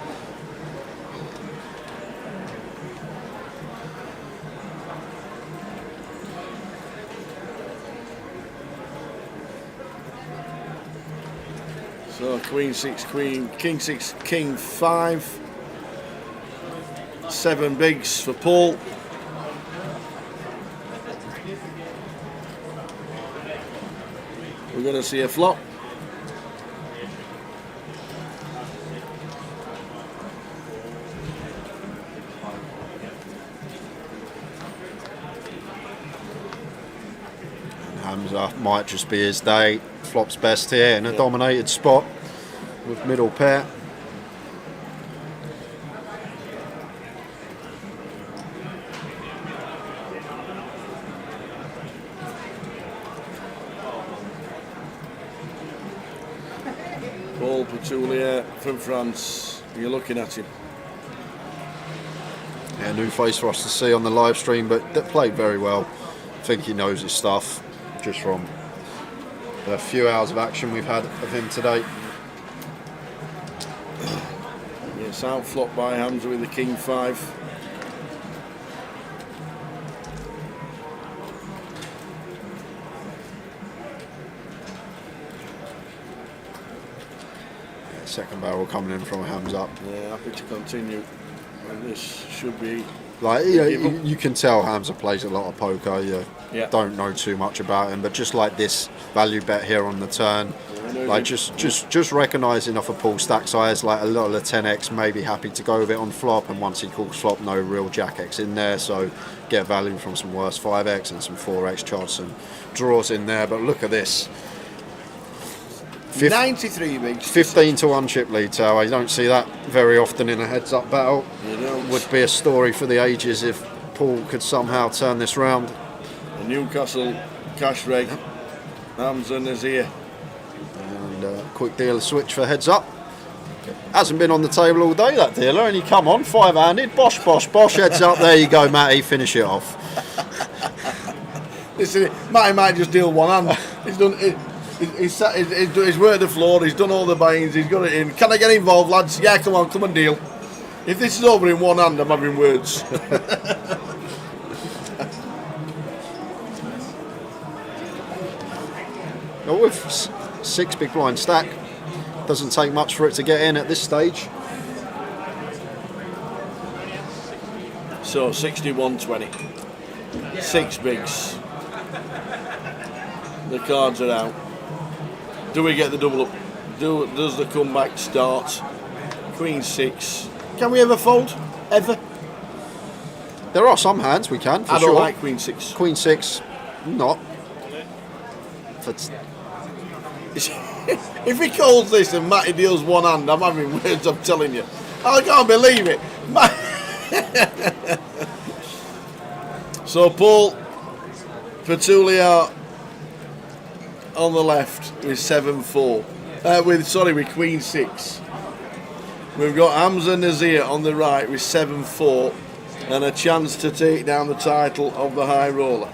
So Queen 6, King 6, King 5. 7 bigs for Paul. We're going to see a flop. Hamza might just be his day. Flops best here in a dominated spot with middle pair. Paul Petulia from France. You're looking at him. Yeah, new face for us to see on the live stream, but that played very well. I think he knows his stuff just from the few hours of action we've had of him today. Yes, out flop by Hamza with the King 5. Yeah, second barrel coming in from a Hamza. Yeah, happy to continue. And this should be... Like, you can tell Hamza plays a lot of poker. You don't know too much about him, but just like this value bet here on the turn, like just recognising off a Paul stack size, like a little of 10x, maybe happy to go with it on flop, and once he calls flop, no real jack x in there, so get value from some worse 5x and some 4x, charge some draws in there. But look at this. 93 bigs. 15-1 chip lead, Tower. You don't see that very often in a heads-up battle. You don't. Would be a story for the ages if Paul could somehow turn this round. The Newcastle cash reg. Hamza Nazir. And quick dealer switch for heads up. Hasn't been on the table all day, that dealer, and he come on 5-handed. Bosh, bosh, bosh. Heads up. There you go, Matty. Finish it off. Listen, Matty might just deal one hand. He's done it. He's worked the floor, he's done all the buyings, he's got it in. Can I get involved, lads? Yeah, come on, come and deal. If this is over in one hand, I'm having words. Well, with 6 big blind stack, doesn't take much for it to get in at this stage. So 61-20. 6 bigs. The cards are out. Do we get the double up? Does the comeback start? Queen 6. Can we ever fold? Ever? There are some hands we can, for I don't sure. like Queen 6. Queen 6, not. If he calls this and Matty deals one hand, I'm having words, I'm telling you. I can't believe it. So Paul Petulia on the left with 7-4. With Queen 6. We've got Hamza Nazir on the right with 7-4 and a chance to take down the title of the high roller.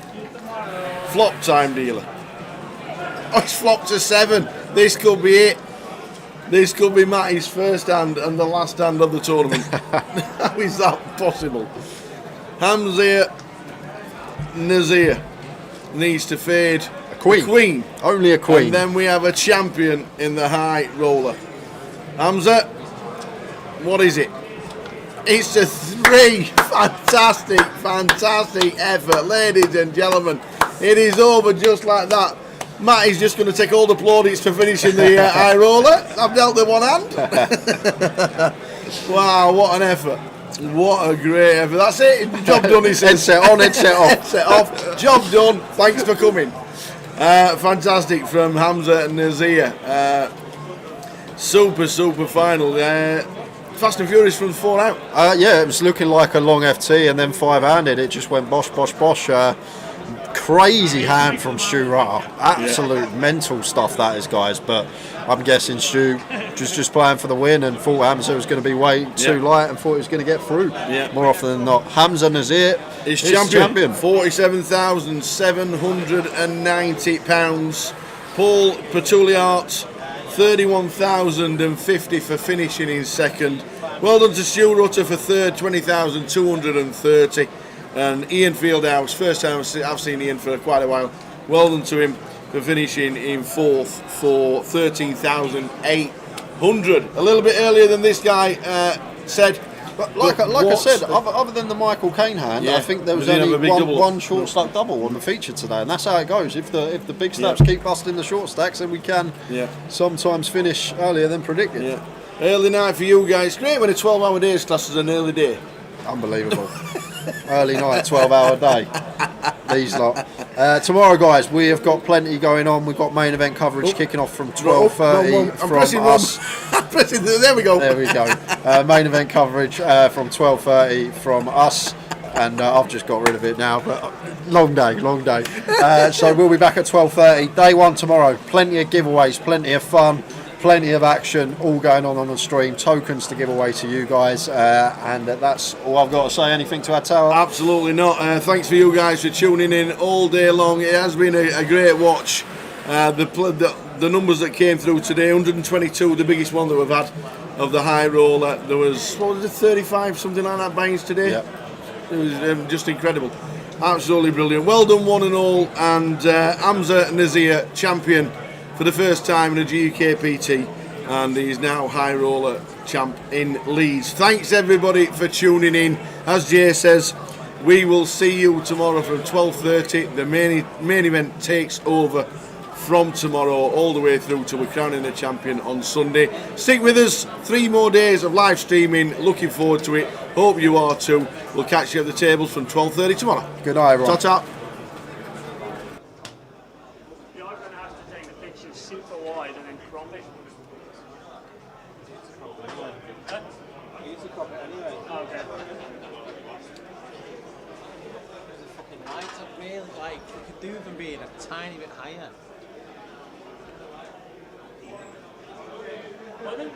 Flop time dealer. Oh, it's flopped to 7. This could be it. This could be Matty's first hand and the last hand of the tournament. How is that possible? Hamza Nazir needs to fade a queen. Only a queen. And then we have a champion in the high roller. Hamza, what is it? It's a 3. Fantastic, fantastic effort, ladies and gentlemen. It is over just like that. Matty's just going to take all the plaudits for finishing the high roller. I've dealt the one hand. Wow, what an effort. What a great effort. That's it. Job done, he says. Headset on, headset off. Headset off. Job done. Thanks for coming. Fantastic from Hamza Nazir. Super final. Fast and Furious from 4 out. Yeah, it was looking like a long FT and then 5-handed. It just went bosh. Crazy hand from Stu Rutter. Absolute mental stuff that is, guys. But I'm guessing Stu just playing for the win and thought Hamza was going to be way too light and thought he was going to get through. More often than not. Hamza Nazir is champion. £47,790. Paul Petuliart, 31,050 for finishing in second. Well done to Stu Rutter for third, 20,230. And Ian Fieldhouse, first time I've seen Ian for quite a while. Well done to him for finishing in fourth for 13,800. A little bit earlier than this guy said. But like I said, other than the Michael Caine hand, I think there was only one short stack double on the feature today, and that's how it goes. If the big stacks keep busting the short stacks, then we can sometimes finish earlier than predicted. Early night for you guys. Great when a 12-hour day is classed as an early day. Unbelievable. Early night, 12-hour day. These lot. Tomorrow, guys, we have got plenty going on. We've got main event coverage kicking off from 12:30 from us. There we go. There we go. Main event coverage from 12:30 from us. And I've just got rid of it now, but long day. So we'll be back at 12:30. Day 1 tomorrow. Plenty of giveaways, plenty of fun. Plenty of action, all going on the stream. Tokens to give away to you guys, and that's all I've got to say. Anything to add, Tower? Absolutely not. Thanks for you guys for tuning in all day long. It has been a great watch. The numbers that came through today, 122, the biggest one that we've had of the high roller. There was 35, something like that, buy-ins today. Yep. It was just incredible. Absolutely brilliant. Well done, one and all. And Hamza Nazir, champion for the first time in a GUKPT, and he's now high roller champ in Leeds. Thanks everybody for tuning in. As Jay says, we will see you tomorrow from 12:30. The main event takes over from tomorrow all the way through to we're crowning the champion on Sunday. Stick with us, 3 more days of live streaming. Looking forward to it. Hope you are too. We'll catch you at the tables from 12:30 tomorrow. Good night, everyone. Ta-ta. Super wide and then crop it. Easy crop it anyway. Okay. The fucking lights are really like, we could do them being a tiny bit higher. I think